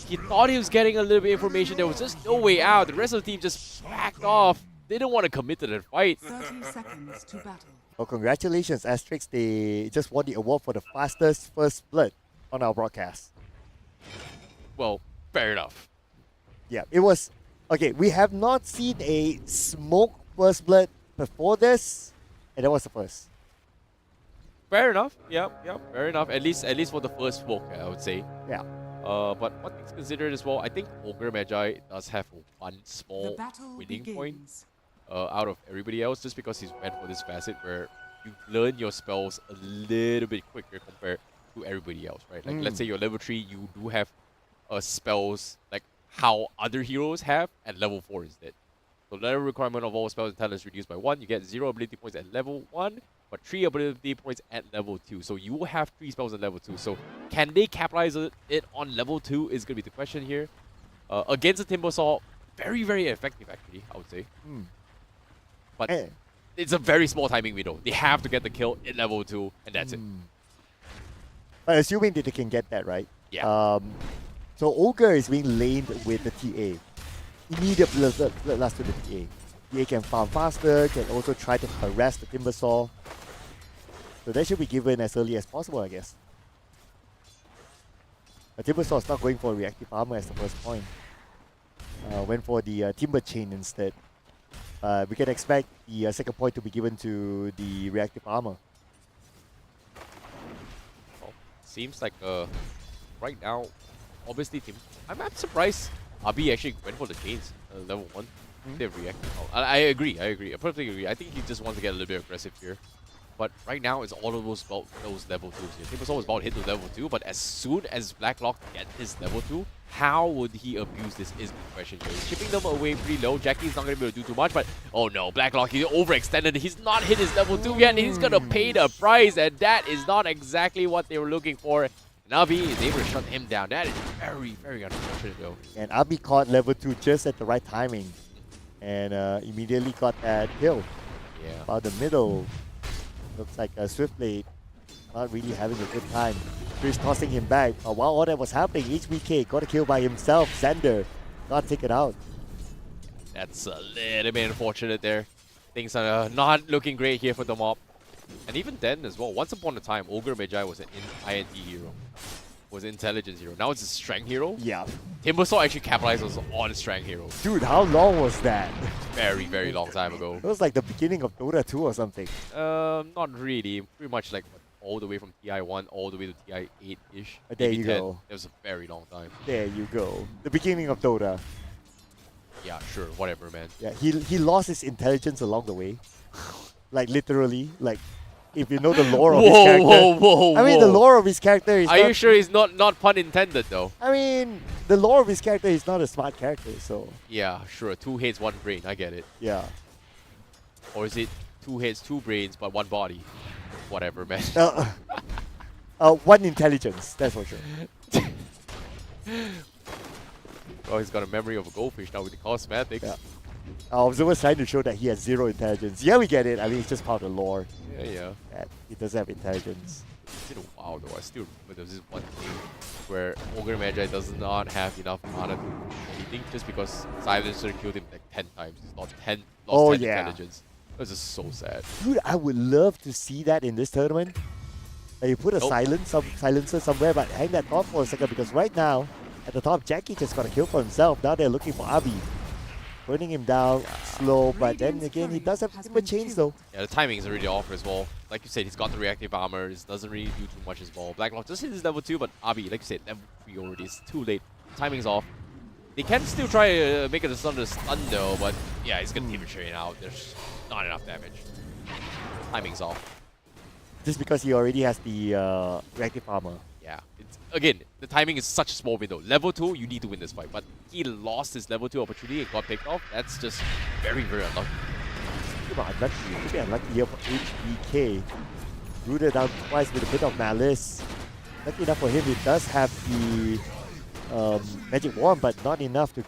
He thought he was getting a little bit of information. There was just no way out. The rest of the team just backed off. They didn't want to commit to that fight. 30 seconds to battle. Well, congratulations, Asterix. They just won the award for the fastest first split on our broadcast. Well, fair enough. Yeah, it was... Okay, we have not seen a smoke first blood before this, and that was the first. Fair enough. Yeah, fair enough. At least for the first poke, I would say. Yeah. But one thing's considered as well, I think Ogre Magi does have one The small battle winning point begins. out of everybody else, just because he's went for this facet where you learn your spells a little bit quicker compared to everybody else, right? Like, let's say you're level 3, you do have spells like how other heroes have at level 4 instead. So level requirement of all spells and talents reduced by 1. You get 0 ability points at level 1, but 3 ability points at level 2. So you will have 3 spells at level 2. So can they capitalize it on level 2 is going to be the question here. Against the Timbersaw, very, very effective actually, I would say. But it's a very small timing window. They have to get the kill in level 2, and that's it. But assuming that they can get that, right? Yeah. So Ogre is being laned with the TA. Immediate bloodlust to the TA. TA can farm faster, can also try to harass the Timbersaw. So that should be given as early as possible, I guess. The Timbersaw is not going for reactive armor as the first point. Went for the Timber Chain instead. We can expect the second point to be given to the reactive armor. Well, seems like right now, obviously, I'm surprised Abi actually went for the chains level 1. They reacted. I agree. I perfectly agree. I think he just wants to get a little bit aggressive here. But right now, it's all of those level 2s here. Timbersaw was about to hit to level 2, but as soon as Blacklock gets his level 2, how would he abuse this is the question here. He's shipping them away pretty low. Jackie's not going to be able to do too much, but oh no, Blacklock, he overextended. He's not hit his level 2 yet, and he's going to pay the price, and that is not exactly what they were looking for. Navi is able to shut him down. That is very, very unfortunate though. And Abi caught level 2 just at the right timing. And immediately got that kill. Yeah. About the middle. Looks like Swiftblade not really having a good time. Chris tossing him back. While all that was happening, HBK got a kill by himself. Xander got taken out. That's a little bit unfortunate there. Things are not looking great here for the mob. And even then as well, once upon a time, Ogre Magi was an INT hero. Was an intelligence hero. Now it's a strength hero. Yeah. Timbersaw actually capitalizes on strength hero. Dude, how long was that? Very, very long time ago. It was like the beginning of Dota 2 or something. Not really. Pretty much like all the way from TI1 all the way to TI8-ish. There you go. It was a very long time. There you go. The beginning of Dota. Yeah, sure. Whatever, man. Yeah, he lost his intelligence along the way. Like literally, like if you know the lore of his character. I mean, the lore of his character is Are you sure he's not pun intended though? I mean, the lore of his character is not a smart character, so. Yeah, sure. 2 heads, 1 brain. I get it. Yeah. Or is it 2 heads, 2 brains, but 1 body? Whatever, man. 1 intelligence, that's for sure. Well, he's got a memory of a goldfish now with the cosmetics. Yeah. I was always trying to show that he has 0 intelligence. Yeah, we get it. I mean, it's just part of the lore. Yeah. That he doesn't have intelligence. It's been a while though. I still remember there was this one game where Ogre Magi does not have enough mana to do anything just because Silencer killed him like 10 times. He's lost 10 intelligence. It was just so sad. Dude, I would love to see that in this tournament. You put a silencer somewhere, but hang that thought for a second because right now, at the top, Jackie just got a kill for himself. Now they're looking for Abi. Burning him down slow, but then again, he does have timber chains though. Yeah, the timing is already off as well. Like you said, he's got the reactive armor. This doesn't really do too much as well. Blacklock just hit his level 2, but Abi, like you said, level 3 already. It's too late. Timing's off. They can still try to make it a stun though, but yeah, he's gonna keep it straight out. There's not enough damage. Timing's off. Just because he already has the reactive armor. Yeah, again, the timing is such a small window. Level 2, you need to win this fight, but he lost his level 2 opportunity and got picked off. That's just very, very unlucky. Unlucky here for HBK. Rooted down twice with a bit of malice. Lucky enough for him, he does have the magic wand, but not enough to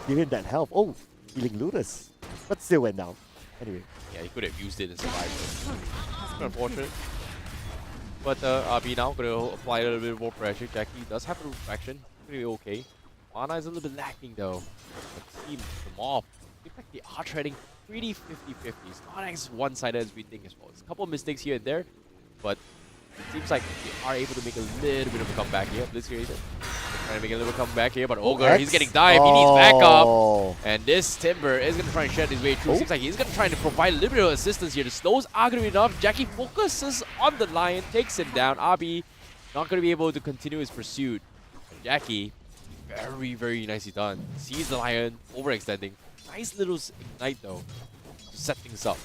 give him that health. Oh, healing Ludus, but still went down. Anyway. Yeah, he could have used it and survived. Unfortunate. But Abi now going to apply a little bit more pressure. Jackie does have a refraction. Pretty okay. Mana is a little bit lacking though. The team, the mob, in fact, they are trading pretty 50-50. It's not as one-sided as we think as well. There's a couple of mistakes here and there, but it seems like they are able to make a little bit of a comeback here. Blitzcrank Trying to make a little comeback here, but Ogre, he's getting dived. He needs backup. And this Timber is going to try and shed his way through. Seems like he's going to try to provide a little bit of assistance here. The slows are going to be enough. Jackie focuses on the Lion, takes him down. Abi not going to be able to continue his pursuit. And Jackie, very, very nicely done. Sees the Lion, overextending. Nice little ignite though, to set things up.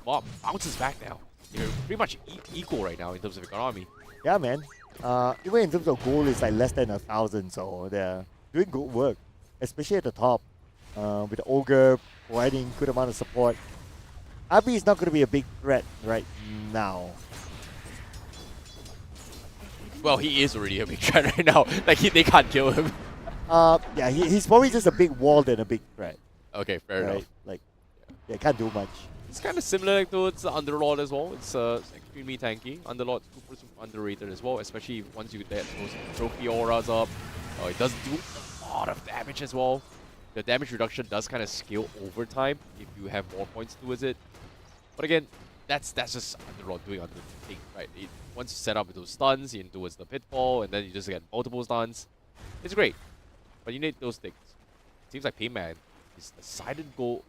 Mob bounces back now. They're pretty much equal right now in terms of economy. Yeah, man. Even in terms of goal, it's like less than 1,000, so they're doing good work, especially at the top. With the Ogre providing good amount of support. Abi is not going to be a big threat right now. Well, he is already a big threat right now. Like, they can't kill him. Yeah, he's probably just a big wall than a big threat. Okay, fair enough. Like, yeah, can't do much. It's kind of similar towards the Underlord as well. It's extremely tanky. Underlord super underrated as well, especially once you get those trophy auras up. It does do a lot of damage as well. The damage reduction does kind of scale over time if you have more points towards it. But again, that's just Underlord doing Underlord thing, right? Once you set up with those stuns, you towards the pitfall, and then you just get multiple stuns. It's great, but you need those things. Seems like Payman is decided to go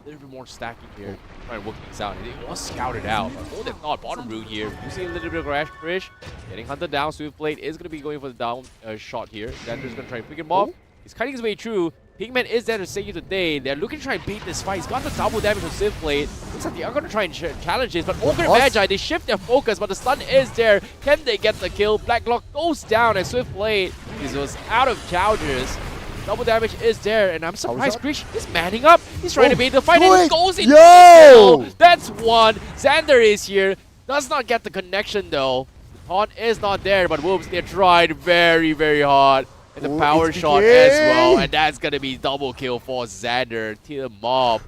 a little bit more stacking here, trying to work things out. And it was scouted out, but hold if not, bottom rune here, using a little bit of Crash Frish, getting hunted down. Swiftblade is going to be going for the down shot here. Xander's going to try and pick him off. He's cutting his way through. Pigman is there to save you today. They're looking to try and beat this fight. He's got the double damage with Swiftblade. Looks like they are going to try and challenge this, but Ogre and Magi, they shift their focus, but the stun is there. Can they get the kill? Blacklock goes down, and Swiftblade was out of charges. Double damage is there, and I'm surprised Grish is manning up. He's trying to bait the fight, and he goes into the kill. That's one. Xander is here. Does not get the connection, though. The taunt is not there, but Wolves, they tried very, very hard. And the power shot as well, and that's going to be double kill for Xander. To the mob.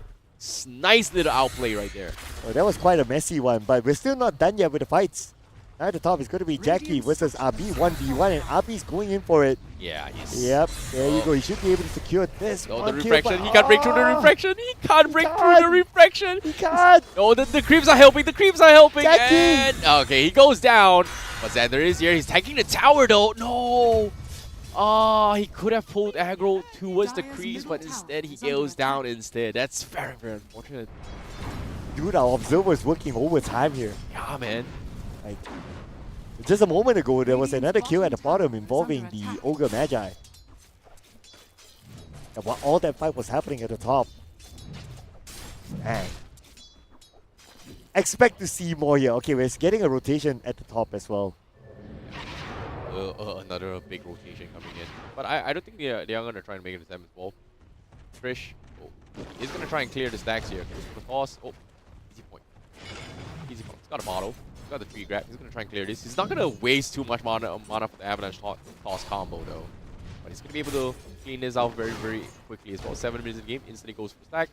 Nice little outplay right there. Oh, that was quite a messy one, but we're still not done yet with the fights. Now at the top, it's going to be Jackie versus Abi 1v1, and Abi's going in for it. Yeah, he's... Yep, there you go. He should be able to secure this. No, the refraction. He can't break through the refraction. He can't break through the refraction. He can't. No, the creeps are helping. The creeps are helping. Jackie. And, okay, he goes down. But Xander is here. He's taking the tower, though. No. He could have pulled aggro towards the creeps, but instead he goes down instead. That's very, very unfortunate. Dude, our observer's working overtime here. Yeah, man. Like, just a moment ago, there was another kill at the bottom involving the Ogre Magi. And while all that fight was happening at the top. Man. Expect to see more here. Okay, we're getting a rotation at the top as well. Another big rotation coming in. But I don't think they are going to try and make it a 7 as well. Trish, he's going to try and clear the stacks here. The toss, easy point. Easy point. He's got a bottle. He's got the 3 grab. He's going to try and clear this. He's not going to waste too much mana for the avalanche toss combo though. But he's going to be able to clean this out very, very quickly as well. 7 minutes in the game, instantly goes for stack.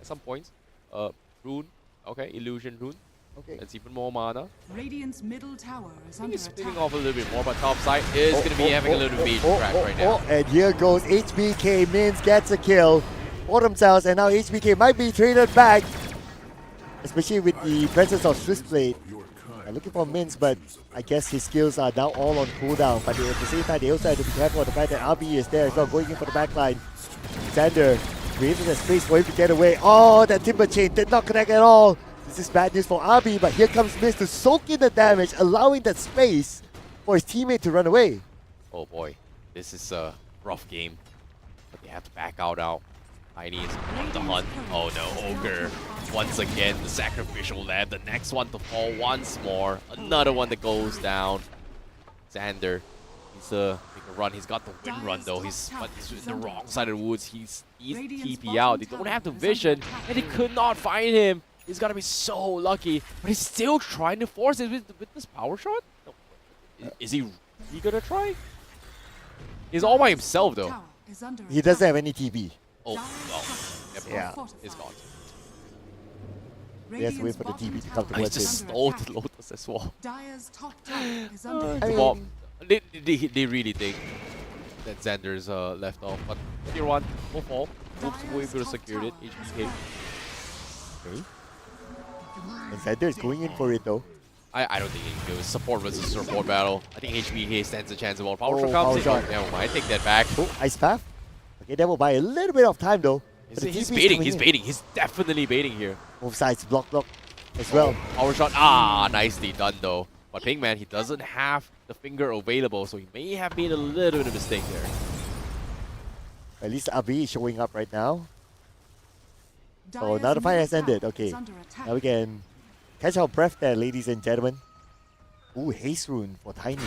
At some points, rune. Okay, illusion rune. Okay. That's even more mana. Radiant's middle tower is under He's spinning attack. off a little bit more, but top side is going to be having a little bit crack right now. And here goes HBK. Mins gets a kill for themselves, and now HBK might be traded back, especially with the presence of Swissblade. Looking for Mins, but I guess his skills are now all on cooldown. But at the same time, they also have to be careful of the fact that RB is there as well, going in for the backline. Xander created a space for him to get away. Oh, that Timber Chain did not connect at all. This is bad news for Abi, but here comes Mist to soak in the damage, allowing that space for his teammate to run away. Oh boy, this is a rough game. But they have to back out now. Tiny is on the hunt. Oh no, Ogre. Once again, the sacrificial lab. The next one to fall once more. Another one that goes down. Xander needs to make a run. He's got the win run though. He's in the wrong side of the woods. He's TP out. They don't have the vision, and they could not find him. He's gotta be so lucky, but he's still trying to force it with this power shot? No. Is he really gonna try? He's all by himself though. He doesn't have any TP. Oh, well. Yeah. It's gone. He has to wait for the TP to come He towards just him. stole the Lotus as well. Dire's top tower is under I attack. mean- Well, they really think that Xander's left off, but tier 1 will fall. Wolves will be able to secure it. HBK. Okay. And Xander is going in for it though. I don't think he can do it. Support versus support battle. I think HBK stands a chance about power shot power comes in. shot. Oh, never mind. I take that back. Oh, ice path. Okay, that will buy a little bit of time though. But the He's TP is baiting. coming He's in. baiting. He's definitely baiting here. Both sides block as well. Power shot. Ah, nicely done though. But Pinkman, he doesn't have the finger available, so he may have made a little bit of a mistake there. At least Abi is showing up right now. So Dire's now the fight has middle ended. tower Okay. is under attack. Now we can catch our breath there, ladies and gentlemen. Ooh, haste rune for Tiny.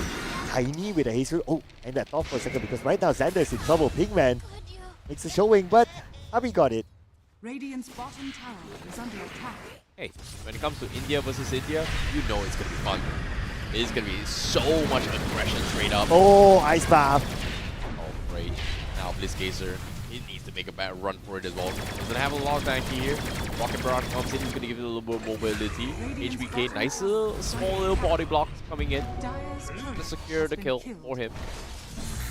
Tiny with a haste rune. Oh, and that thought for a second because right now Xander is in trouble. Pinkman makes a showing, but Abi got it. Radiant's bottom tower is under attack. Hey, when it comes to India versus India, you know it's gonna be fun. It's gonna be so much aggression straight up. Oh, ice bath. Oh, great. Now Blitzcaser, he needs to make a bad run for it as well. Doesn't have a lot of tanky here. Rocket Barrage comes in, he's gonna give it a little bit of mobility. HBK, nice little, small little body blocks coming in Dire's to turret secure has the been kill killed. for him.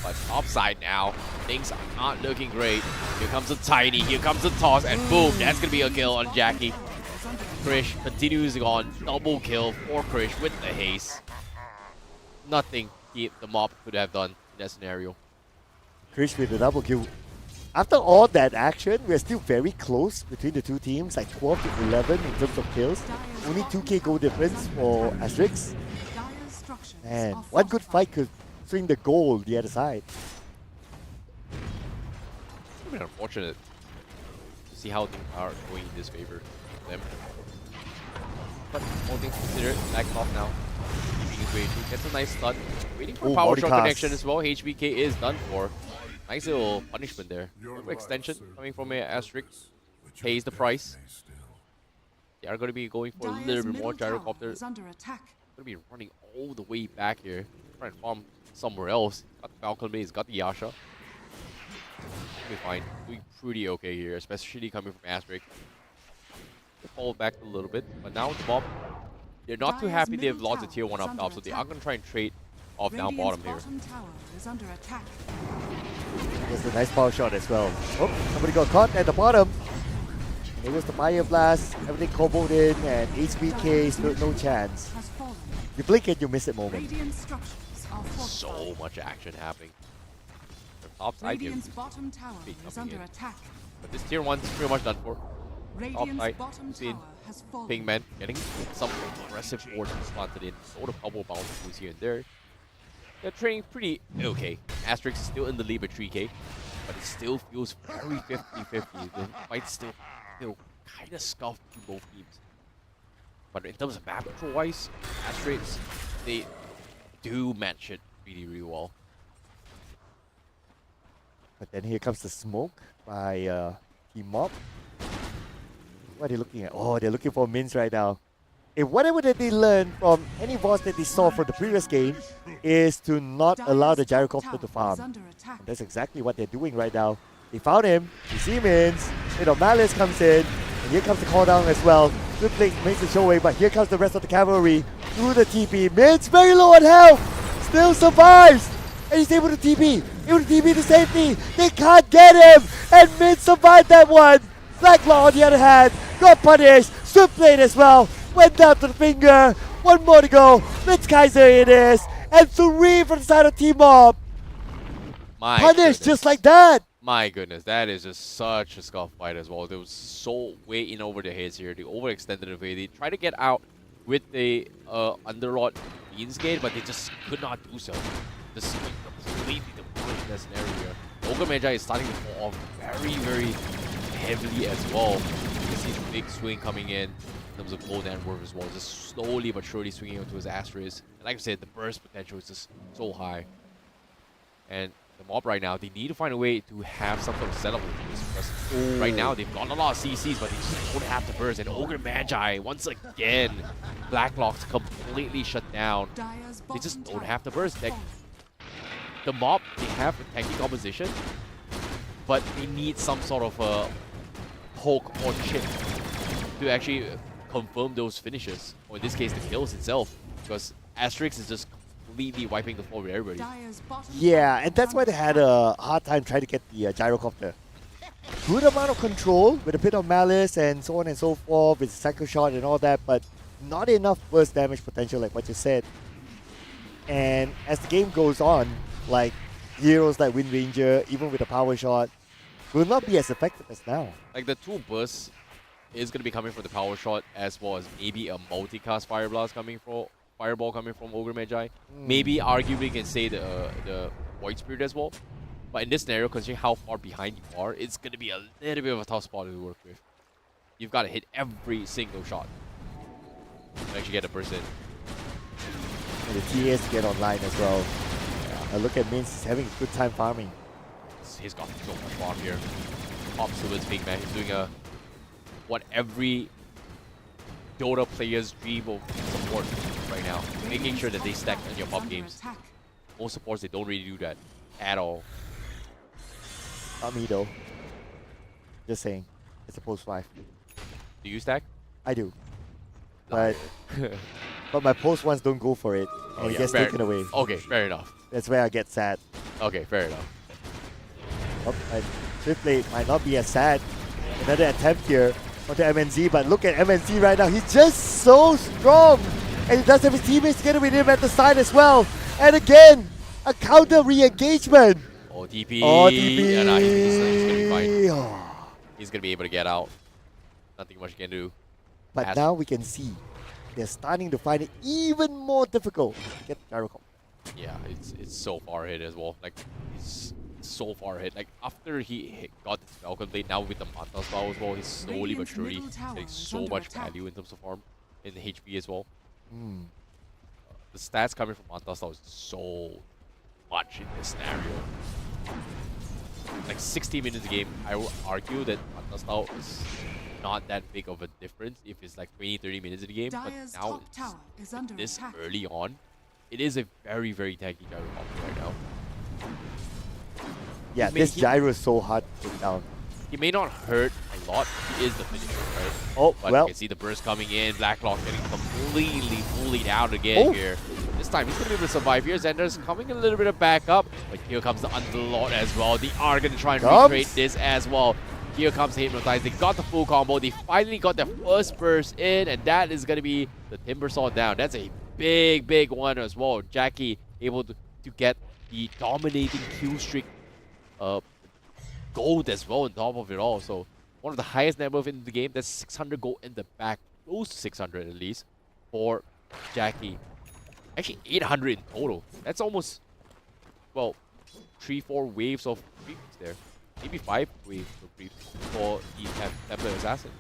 But upside now, things are not looking great. Here comes a Tiny, here comes a toss, and boom, that's gonna be a kill on Jackie. Krish continues on, double kill for Krish with the haste. Nothing the mob could have done in that scenario. Krish with the double kill. After all that action, we're still very close between the two teams, like 12 to 11 in terms of kills. Only 2k goal difference for Asterix. Dire's structures And are one good fortified. fight could swing the goal the other side. It's been unfortunate to see how things are going in this favor for them. But all things considered, back off now. HBK gets a nice stun. Waiting for Oh, power body shot cast. connection as well. HBK is done for. Nice little punishment there. Little extension coming from Asterix. Pays the price. They are going to be going for a Dire's little bit more middle tower gyrocopter. is under attack. Going to be running all the way back here. Trying to farm somewhere else. Got the Falcon Base, got the Yasha. We'll be fine. Doing pretty okay here, especially coming from Asterix. They fall back a little bit, but now the mob, they're not too Dire's happy they've middle lost the tower tier 1 is up under top, so they are attack. going to try and trade off down Radiant's bottom here. bottom tower is under attack. There's a nice power shot as well. Oh, somebody got caught at the bottom. It was the Fire Blast, everything comboed in, and HBK stood no chance. Has fallen. You blink and you miss it moment. Radiant structures are So fortified. much action happening. The top side here, Radiant's bottom tower Big is coming under in. attack. but this tier 1 is pretty much done for. Radiant's right, bottom seen tower has fallen. Pinkman getting some aggressive wards planted in. Sort of couple bounces here and there. They're trading pretty okay. Asterix is still in the lead by 3k, but it still feels very 50-50. The fight still kind of scuffed to both teams. But in terms of map control wise, Asterix, they do match it really, really well. But then here comes the smoke by Team Mob. What are they looking at? Oh, they're looking for mins right now. If whatever that they learned from any boss that they saw from the previous game is to not allow the Dire's top gyrocopter tower to is farm. under attack. And that's exactly what they're doing right now. They found him. You see mins. Malice comes in. And here comes the call down as well. Good Blink makes the showing, but here comes the rest of the cavalry through the TP. Mins very low on health. Still survives. And he's able to TP. Able to TP to safety. They can't get him. And Mins survived that one. Blacklaw on the other hand got punished. Swift blade as well. Went down to the finger. One more to go. Blitzkaiser it is. And 3 from the side of Team Mob. My Punished goodness. just like that. My goodness, that is just such a scuff fight as well. They was so way in over their heads here. They overextended the way. They tried to get out with the Underlord Beans Gate, but they just could not do so. Just completely demolished that scenario here. Ogre Magi is starting to fall off very, very heavily as well. You can see the big swing coming in terms of gold and worth as well. Just slowly but surely swinging onto his Asterisk. And like I said, the burst potential is just so high. And the mob right now, they need to find a way to have some sort of setup with this, because right now they've got a lot of CCs, but they just don't have the burst. And Ogre Magi, once again, Blacklock's completely shut down. Dire's They just bottom don't tower have the burst. has Like, fallen. the mob, they have a tanky composition, but they need some sort of a poke or chip to actually confirm those finishes, or in this case, the kills itself, because Asterix is just completely wiping the floor with everybody. Dire's bottom Yeah, tower and that's is why under they had attack. a hard time trying to get the gyrocopter. Good amount of control with a bit of malice and so on and so forth with cycle shot and all that, but not enough burst damage potential like what you said. And as the game goes on, like heroes like Wind Ranger, even with a power shot, will not be as effective as now. Like the 2 bursts is going to be coming from the power shot, as well as maybe a multicast fire blast coming from fireball coming from Ogre Magi. Maybe arguably you can say the Void Spirit as well. But in this scenario, considering how far behind you are, it's going to be a little bit of a tough spot to work with. You've got to hit every single shot to actually get a burst in. And the TAs to get online as well. Look at Mins, he's having a good time farming. He's got so much farm here. Pops towards Big Man. He's doing what every Dota player's dream of support right now. Making sure that they stack on your pop Under games. attack. Most supports, they don't really do that at all. Not me though. Just saying. It's a post 5. Do you stack? I do. But my post ones don't go for it. And it gets taken away. Okay, fair enough. That's where I get sad. Okay, fair enough. Oh, and Swift Blade might not be as sad. Another attempt here onto MNZ, but look at MNZ right now. He's just so strong. And he does have his teammates together with him at the side as well. And again, a counter re-engagement. OTP. OTP. Yeah, nah, he's gonna be fine. Oh. He's gonna be able to get out. Nothing much he can do. But now we can see they're starting to find it even more difficult to get Gyrocom. Yeah, it's so far ahead as well. Like, he's so far ahead. Like, after he got the Falcon Blade, now with the Manta style as well, he's slowly but Radiant's surely middle tower getting is so under much attack. value in terms of farm, in the HP as well. The stats coming from Manta style is so much in this scenario. Like 60 minutes a game, I will argue that Manta style is not that big of a difference if it's like 20-30 minutes in the game. Dire's but now top tower is under this attack. early on, it is a very, very tanky gyro combo right now. Yeah, this gyro is so hard to take down. He may not hurt a lot, he is the finisher, right? Oh, But well. you can see the burst coming in, Blacklock getting completely bullied out again here. This time he's going to be able to survive here. Xander's coming a little bit of backup, but here comes the Underlord as well. They are going to try and recreate this as well. Here comes Hypnotize. They got the full combo. They finally got their first burst in, and that is going to be the Timber Saw down. That's a big, big one as well. Jackie able to get the dominating kill streak gold as well on top of it all. So one of the highest net worth in the game. That's 600 gold in the back. Close to 600 at least for Jackie. Actually 800 in total. That's almost, well, 3-4 waves of creeps there. Maybe 5 waves of creeps for the Templar Assassin.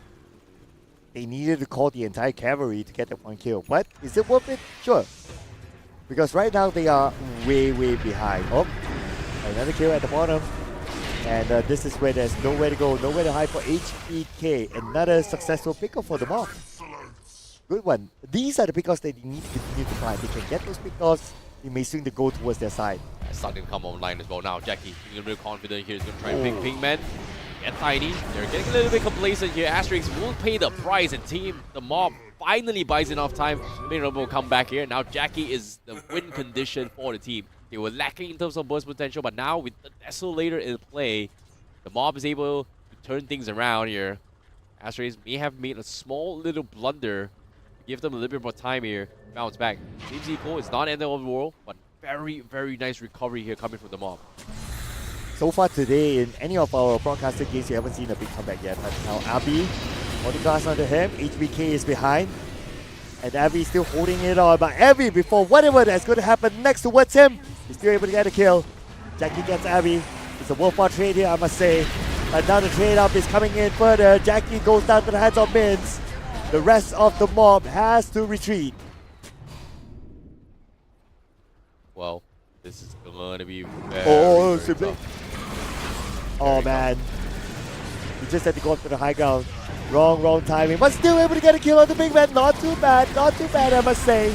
They needed to call the entire cavalry to get the one kill. But is it worth it? Sure. Because right now they are way, way behind. Oh, another kill at the bottom. And this is where there's nowhere to go, nowhere to hide for HBK. Another successful pickup for the mob. Good one. These are the pickups that they need to continue to find. They can get those pickups, they may swing the goal towards their side. Starting to come online as well now. Jackie feeling a little confident here. He's going to try and pick Pinkman. Get Tiny. They're getting a little bit complacent here. Asterix will pay the price, and the mob finally buys enough time. Minirum will come back here. Now Jackie is the win condition for the team. They were lacking in terms of burst potential, but now with the Desolator in play, the mob is able to turn things around here. Asterix may have made a small little blunder. Give them a little bit more time here. Bounce back. Seems equal. It's not end of the world, but very, very nice recovery here coming from the mob. So far today, in any of our broadcasted games, you haven't seen a big comeback yet. But now Abby, autocast under him, HBK is behind. And Abby still holding it on. But Abby, before whatever that's going to happen next towards him, he's still able to get a kill. Jackie gets Abby. It's a worthwhile trade here, I must say. But now the trade-up is coming in further. Jackie goes down to the hands of Mins. The rest of the mob has to retreat. Well, this is going to be very, very simply. tough. Oh man. He just had to go up to the high ground. Wrong timing. But still able to get a kill on the big man. Not too bad, I must say.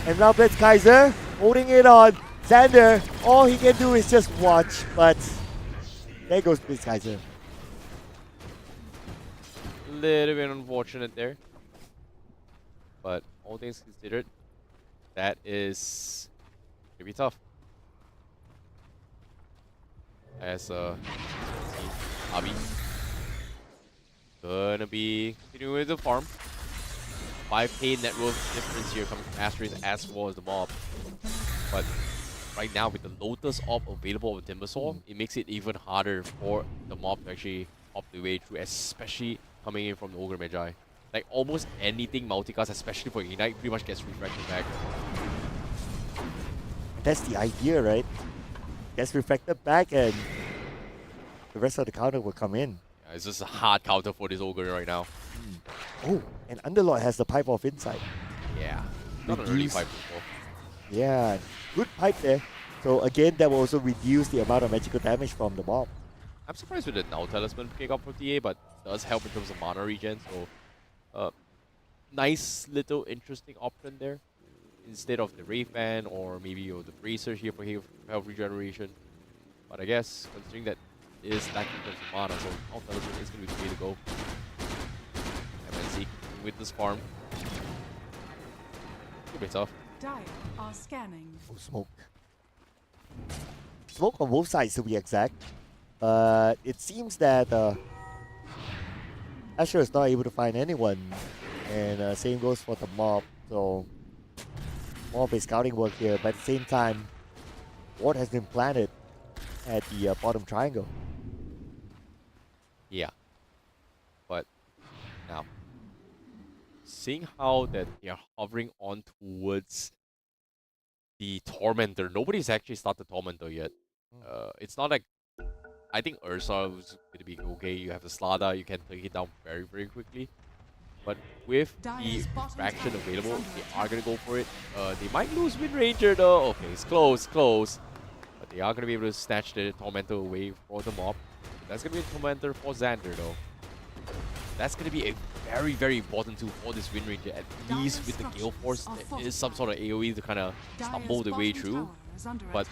And now Blitz Kaiser holding it on. Xander, all he can do is just watch. But there goes Blitz Kaiser. Little bit unfortunate there. But all things considered, that is gonna be tough. As Abi gonna be continuing with the farm. 5k net worth difference here coming from Asterix as well as the mob. But right now with the Lotus op available with Timbersaw, it makes it even harder for the mob to actually op the way through, especially coming in from the Ogre Magi. Like almost anything multicast, especially for Ignite, pretty much gets refracted back. That's the idea, right? Gets reflected back and the rest of the counter will come in. Yeah, it's just a hard counter for this Ogre right now. Oh, and Underlord has the pipe of insight. Yeah, not an early fight before. Yeah, good pipe there. So again, that will also reduce the amount of magical damage from the mob. I'm surprised with the Now Talisman picking up for TA, but it does help in terms of mana regen, so nice little interesting option there. Instead of the Ray Fan or maybe the Bracer here for health regeneration. But I guess considering that it is lacking in terms of mana, so Now Talisman is going to be the way to go. MNC with this farm. Could be tough. Dire are scanning. Oh, smoke. Smoke on both sides to be exact. But it seems that Asher is not able to find anyone. And same goes for the mob. So more of a scouting work here. But at the same time, ward has been planted at the bottom triangle. Yeah. But now, seeing how that they are hovering on towards the Tormentor. Nobody's actually started Tormentor yet. It's not like, I think Ursa was going to be okay. You have the Slada, you can take it down very, very quickly. But with the fraction available, they are going to go for it. They might lose Wind Ranger though. Okay, it's close, close. But they are going to be able to snatch the Tormentor away for the mob. That's going to be a Tormentor for Xander though. That's going to be a very, very important tool for this Wind Ranger. At least with the Gale Force, there is some sort of AoE to kind of stumble the way through. But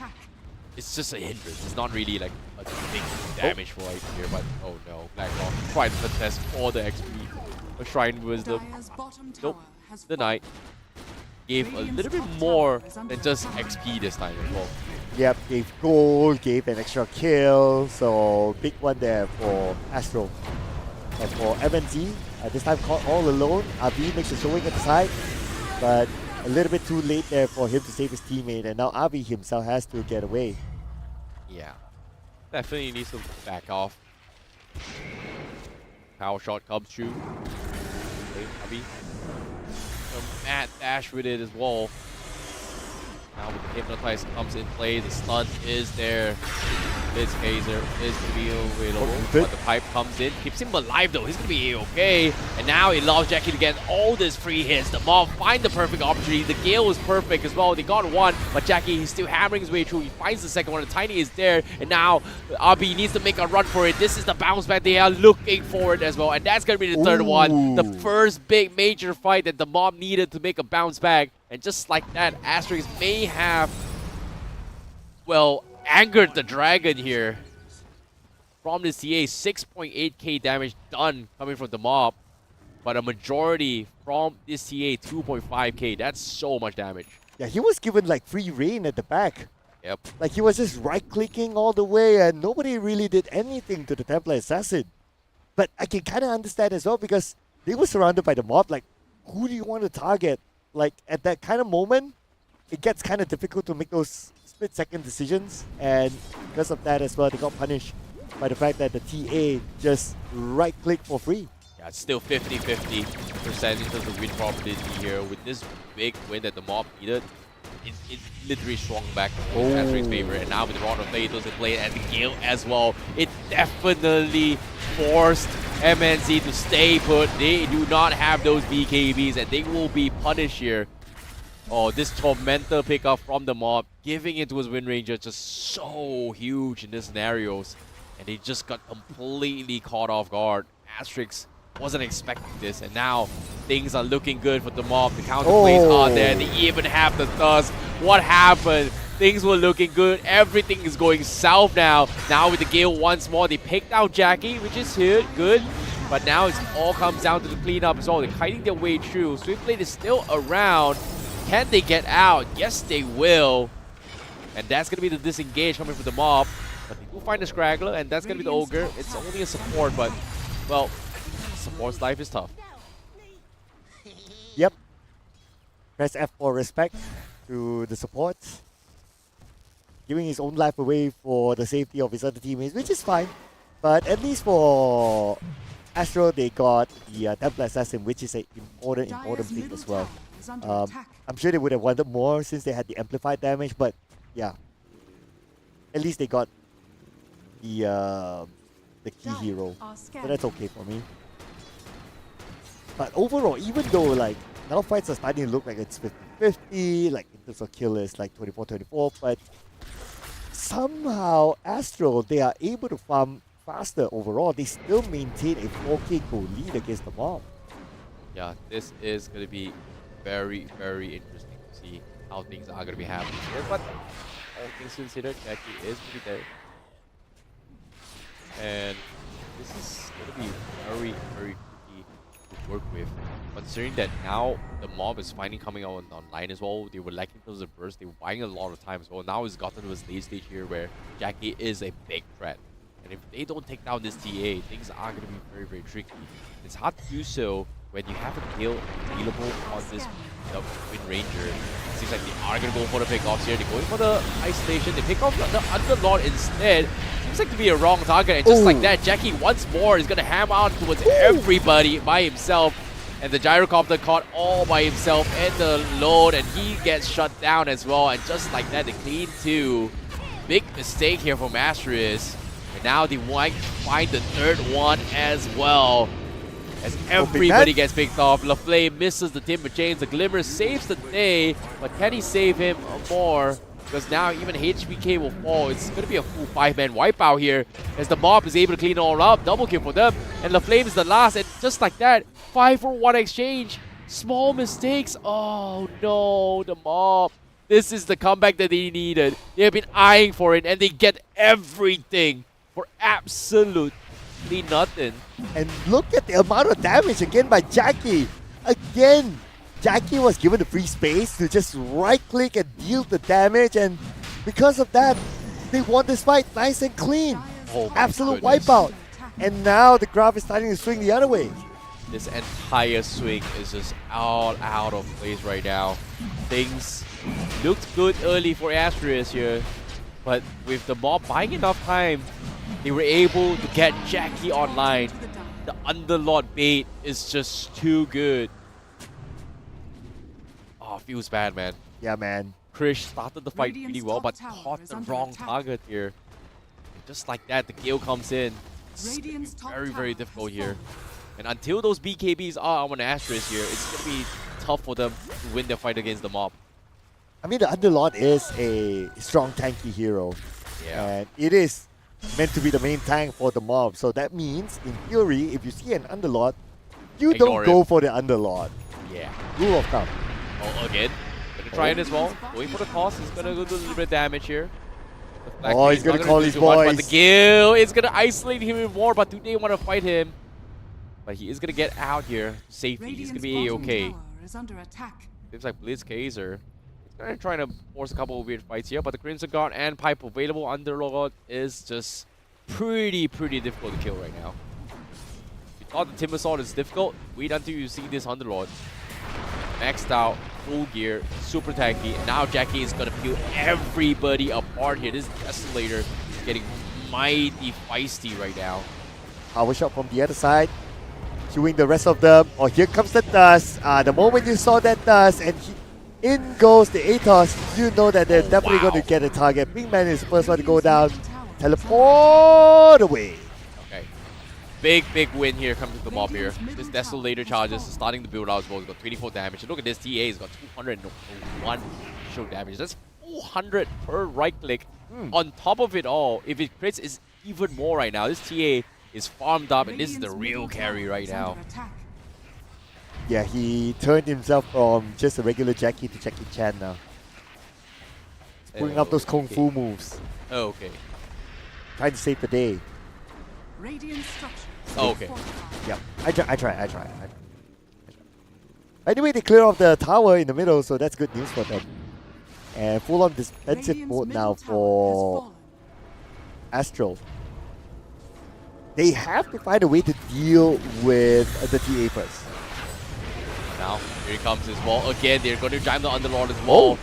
it's just a hindrance. It's not really like a big damage for it here. But oh no, Blackrock tried to contest for the XP. A Shrine Wisdom. Nope. The Knight gave a little bit more than just XP this time as well. Yep, gave gold, gave an extra kill. So big one there for Astro. And for MNZ, this time caught all alone. Avi makes a showing at the side, but a little bit too late there for him to save his teammate, and now Avi himself has to get away. Yeah, definitely needs to back off. Power shot comes through. Okay, Avi. A mad dash with it as well. Now with the Hypnotize comes in play, the stun is there. This Phaser is to be available, but the pipe comes in, keeps him alive though. He's gonna be okay. And now it allows Jackie to get all these free hits. The mob find the perfect opportunity. The Gale is perfect as well. They got one, but Jackie, he's still hammering his way through. He finds the second one. The Tiny is there, and now RB needs to make a run for it. This is the bounce back they are looking for it as well, and that's gonna be the third one. The first big major fight that the mob needed to make a bounce back, and just like that, Asterix may have, well, angered the dragon here. From this TA, 6.8k damage done coming from the mob, but a majority from this TA, 2.5k. That's so much damage. Yeah, he was given like free reign at the back. Yep. Like he was just right-clicking all the way, and nobody really did anything to the Templar Assassin. But I can kind of understand as well, because they were surrounded by the mob. Like, who do you want to target? Like, at that kind of moment, it gets kind of difficult to make those split-second decisions, and because of that as well, they got punished by the fact that the TA just right-click for free. Yeah, it's still 50-50% in terms of win probability here. With this big win that the mob needed, it literally swung back to Asterix's favor. And now with the Rod of Fatos in play and the Gale as well, it definitely forced MNC to stay put. They do not have those BKBs, and they will be punished here. Oh, this Tormentor pickup from the mob, giving it to his Wind Ranger, just so huge in these scenarios. And they just got completely caught off guard. Asterix wasn't expecting this, and now things are looking good for the mob. The counterplays are there. They even have the Thirst. What happened? Things were looking good. Everything is going south now. Now with the Gale once more, they picked out Jackie, which is good. But now it all comes down to the cleanup as well. They're kiting their way through. Swiftblade is still around. Can they get out? Yes, they will. And that's going to be the disengage coming from the mob. But they do find a Scraggler, and that's going to be the Ogre. It's only a support, but, well, support's life is tough. Yep. Press F for respect to the support. Giving his own life away for the safety of his other teammates, which is fine. But at least for Astro, they got the Templar Assassin, which is an important thing as well. I'm sure they would have wanted more since they had the amplified damage, but yeah. At least they got the key hero. So that's okay for me. But overall, even though like now fights are starting to look like it's 50-50, like in terms of killers like 24-24, but somehow Astro, they are able to farm faster overall. They still maintain a 4k goal lead against the mob. Yeah, this is going to be very, very interesting to see how things are going to be happening here. But all things considered, Jackie is pretty dead. And this is going to be very, very tricky to work with. Considering that now the mob is finally coming out online as well. They were lacking those bursts. They were buying a lot of time as well. Now it's gotten to this late stage here where Jackie is a big threat. And if they don't take down this TA, things are going to be very, very tricky. It's hard to do so when you have a kill available on this Wind Ranger. It seems like they are going to go for the pickoffs here. They're going for the isolation. They pick off the Underlord instead. Seems like to be a wrong target. And just like that, Jackie once more is going to hammer out towards everybody by himself. And the gyrocopter caught all by himself and the load. And he gets shut down as well. And just like that, the clean 2. Big mistake here from Asterisk. And now they might find the third one as well. As everybody gets picked off. LaFlame misses the Timber Chains. The Glimmer saves the day. But can he save him more? Because now even HBK will fall. It's going to be a full 5-man wipeout here. As the mob is able to clean it all up. Double kill for them. And LaFlame is the last. And just like that, 5-for-1 exchange. Small mistakes. Oh no, the mob. This is the comeback that they needed. They have been eyeing for it. And they get everything for absolutely nothing. And look at the amount of damage again by Jackie. Again, Jackie was given the free space to just right-click and deal the damage, and because of that, they won this fight nice and clean. Oh, absolute goodness. wipeout. And now the graph is starting to swing the other way. This entire swing is just all out of place right now. Things looked good early for Asterisk here, but with the mob buying enough time, they were able to get Jackie online. The Underlord bait is just too good. Oh, feels bad, man. Yeah, man. Krish started the fight really well, but caught the wrong target here. Just like that, the Gale comes in. It's very, very difficult here. And until those BKBs are on Asterisk here, it's going to be tough for them to win their fight against the mob. I mean, the Underlord is a strong tanky hero. Yeah. And it is meant to be the main tank for the mob. So that means, in theory, if you see an Underlord, you Ignore don't go him. for the Underlord. Yeah. Rule of thumb. Oh, again. Gonna try it as well. Going for the toss. He's gonna do a little bit of damage here. Oh, he's gonna call his too much, boys. But the Gale is gonna isolate him even more, but do they want to fight him? But he is gonna get out here. Safety. He's gonna be okay. Seems like Blitzkaiser. He's gonna try to force a couple of weird fights here, but the Crimson Guard and Pipe available. Underlord is just pretty difficult to kill right now. You thought the Timber Sword is difficult? Wait until you see this Underlord. Maxed out, full gear, super tanky, and now Jackie is gonna peel everybody apart here. This Desolator is getting mighty feisty right now. Power shot from the other side. Queuing the rest of them. Oh, here comes the dust. The moment you saw that dust and in goes the Atos, you know that they're definitely going to get a target. Pinkman is the first one to go down. Teleport away. Okay. Big win here coming to the mob here. This Desolator charges starting to build out as well. He's got 24 damage. And look at this TA. He's got 201 show damage. That's 400 per right click. On top of it all, if it crits, it's even more right now. This TA is farmed up, and this is the real carry right now. Yeah, he turned himself from just a regular Jackie to Jackie Chan now. He's pulling up those Kung Fu moves. Oh, okay. Trying to save the day. Oh, okay. Yeah, I try. Anyway, they clear off the tower in the middle, so that's good news for them. And full-on defensive mode now for Astral. They have to find a way to deal with the TA first. Now, Here he comes as well. Again, they're going to jam the Underlord as well.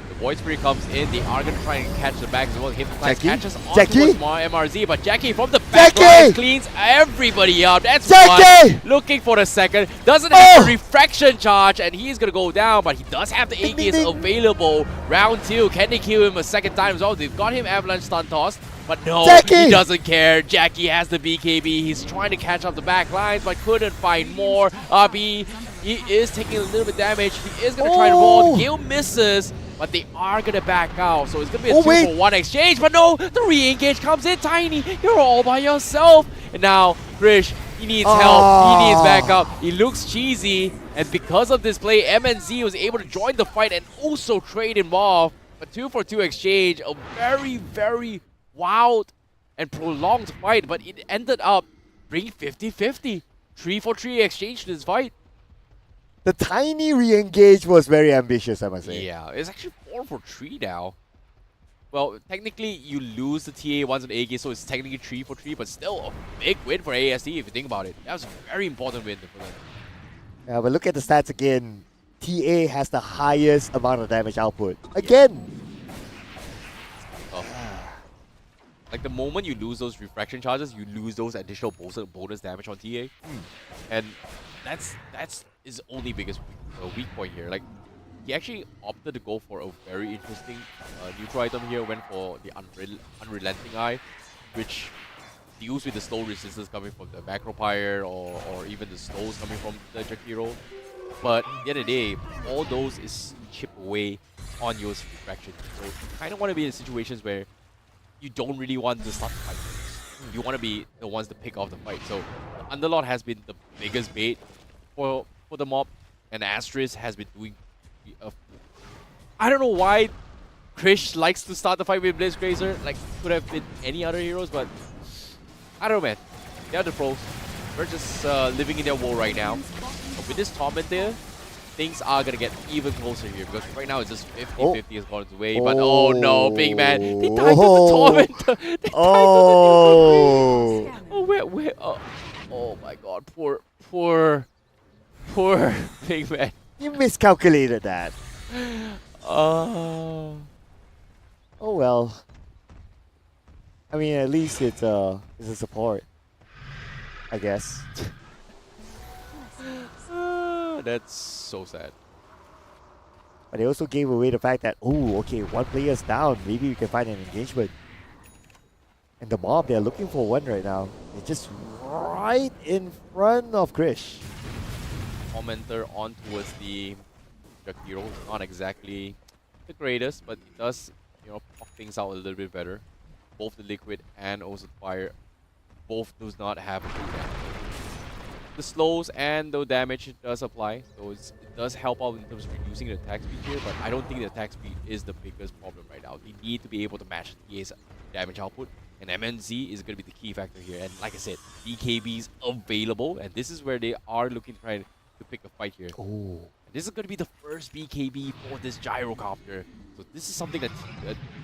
The Void Spirit comes in. They are going to try and catch the back as well. Hypnotize catches on towards MRZ, but Jackie from the back line cleans everybody up. That's one. Looking for the second. Doesn't have the refraction charge, and he's going to go down, but he does have the AKs available. Round 2. Can they kill him a second time as well? They've got him Avalanche Stun Toss. But no, he doesn't care. Jackie has the BKB. He's trying to catch up the back lines, but couldn't find more. RB, he is taking a little bit damage. He is going to try to roll. Gale misses, but they are going to back out. So it's going to be a 2-for-1 exchange. But no, the re-engage comes in. Tiny, you're all by yourself. And now, Krish, he needs help. He needs backup. He looks cheesy. And because of this play, MNZ was able to join the fight and also trade him off. A 2-for-2 exchange. A very, very wild and prolonged fight, but it ended up bringing 50-50. 3-for-3 exchange to this fight. The Tiny re-engage was very ambitious, I must say. Yeah, it's actually 4-for-3 now. Well, technically you lose the TA once on AK, so it's technically 3-for-3, but still a big win for AST if you think about it. That was a very important win for them. Yeah, but look at the stats again. TA has the highest amount of damage output. Again! Like the moment you lose those refraction charges, you lose those additional bonus damage on TA, and that's his only biggest weak point here. Like he actually opted to go for a very interesting neutral item here. Went for the Unrelenting Eye, which deals with the slow resistance coming from the Macro Pyre or even the slows coming from the Jakiro. But at the end of the day, all those is chipped away on your refraction. So you kind of want to be in situations where you don't really want to start the fight. You want to be the ones to pick off the fight. So the Underlord has been the biggest bait for the mob, and Asterisk has been doing. I don't know why Krish likes to start the fight with Blitzgrazer. Like could have been any other heroes, but I don't know, man. They're the pros. We're just living in their world right now. But with this Torment there, things are going to get even closer here, because right now it's just 50-50 has gone its way. But oh no, big man. They died to the Tormentor. They died to the where? Oh my god, poor big man. You miscalculated that. Oh well. I mean, at least it's a support, I guess. That's so sad. But they also gave away the fact that, oh, okay, one player's down. Maybe we can find an engagement. And the mob, they're looking for one right now. They're just right in front of Krish. Tormentor on towards the Jakiro. Not exactly the greatest, but it does, pop things out a little bit better. Both the Liquid and also the Fire, both does not have a good damage. The slows and the damage it does apply, so it does help out in terms of reducing the attack speed here, but I don't think the attack speed is the biggest problem right now. They need to be able to match TA's damage output, and MNZ is going to be the key factor here. And like I said, BKBs available, and this is where they are looking to try to pick a fight here. Oh. This is going to be the first BKB for this Gyrocopter, so this is something that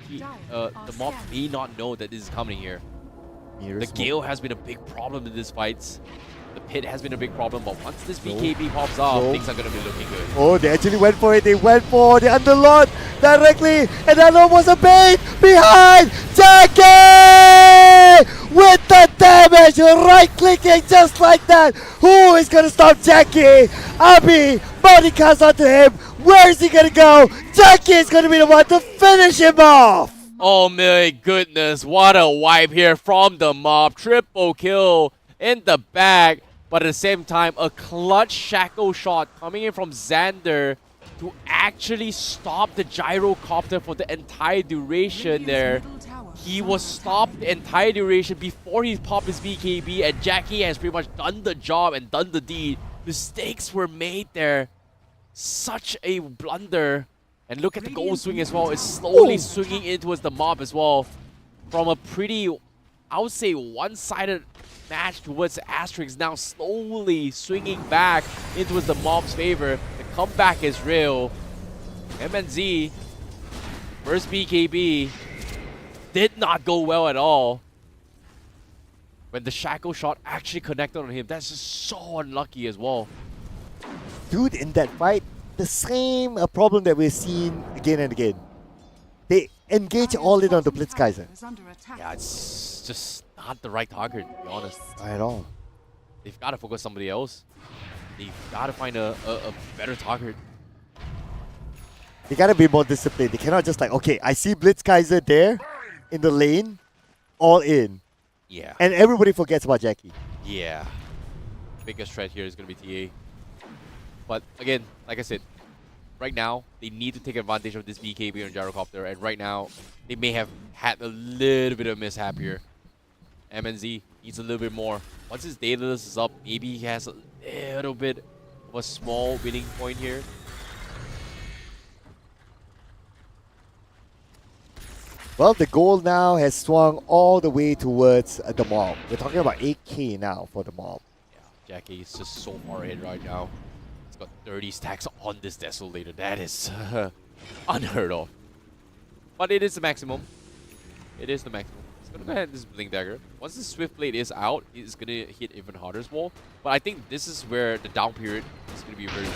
the mob may not know that this is coming here. The Gale has been a big problem in this fight. The Pit has been a big problem, but once this BKB pops off, things are going to be looking good. Oh, they actually went for it. They went for the Underlord directly, and Underlord was a bait behind Jackie with the damage, right-clicking just like that. Who is going to stop Jackie? Abi, body cast onto him. Where is he going to go? Jackie is going to be the one to finish him off. Oh my goodness, what a wipe here from the mob. Triple kill in the bag, but at the same time, a clutch shackle shot coming in from Xander to actually stop the Gyrocopter for the entire duration there. He was stopped the entire duration before he popped his BKB, and Jackie has pretty much done the job and done the deed. Mistakes were made there. Such a blunder. And look at the gold swing as well. It's slowly swinging in towards the mob as well. From a pretty, I would say, one-sided match towards Asterix, now slowly swinging back into the mob's favor. The comeback is real. MNZ, first BKB, did not go well at all. When the shackle shot actually connected on him, that's just so unlucky as well. dude, in that fight, the same problem that we're seeing again and again. They engage all in on the Blitzkaiser. Is under attack. Yeah, it's just not the right target, to be honest. Not at all. They've got to focus somebody else. They've got to find a better target. They gotta be more disciplined. They cannot just like, okay, I see Blitzkaiser there in the lane, all in. Yeah. And everybody forgets about Jackie. Yeah. Biggest threat here is going to be TA. But again, like I said, right now, they need to take advantage of this BKB on Gyrocopter. And right now, they may have had a little bit of mishap here. MNZ needs a little bit more. Once his data list is up, maybe he has a little bit of a small winning point here. Well, the goal now has swung all the way towards the mob. We're talking about 8k now for the mob. Yeah, Jackie is just so far ahead right now. He's got 30 stacks on this Desolator. That is unheard of. But it is the maximum. It is the maximum. He's going to go ahead and this Blink Dagger. Once the Swift Blade is out, it's going to hit even harder as well. But I think this is where the down period is going to be very good.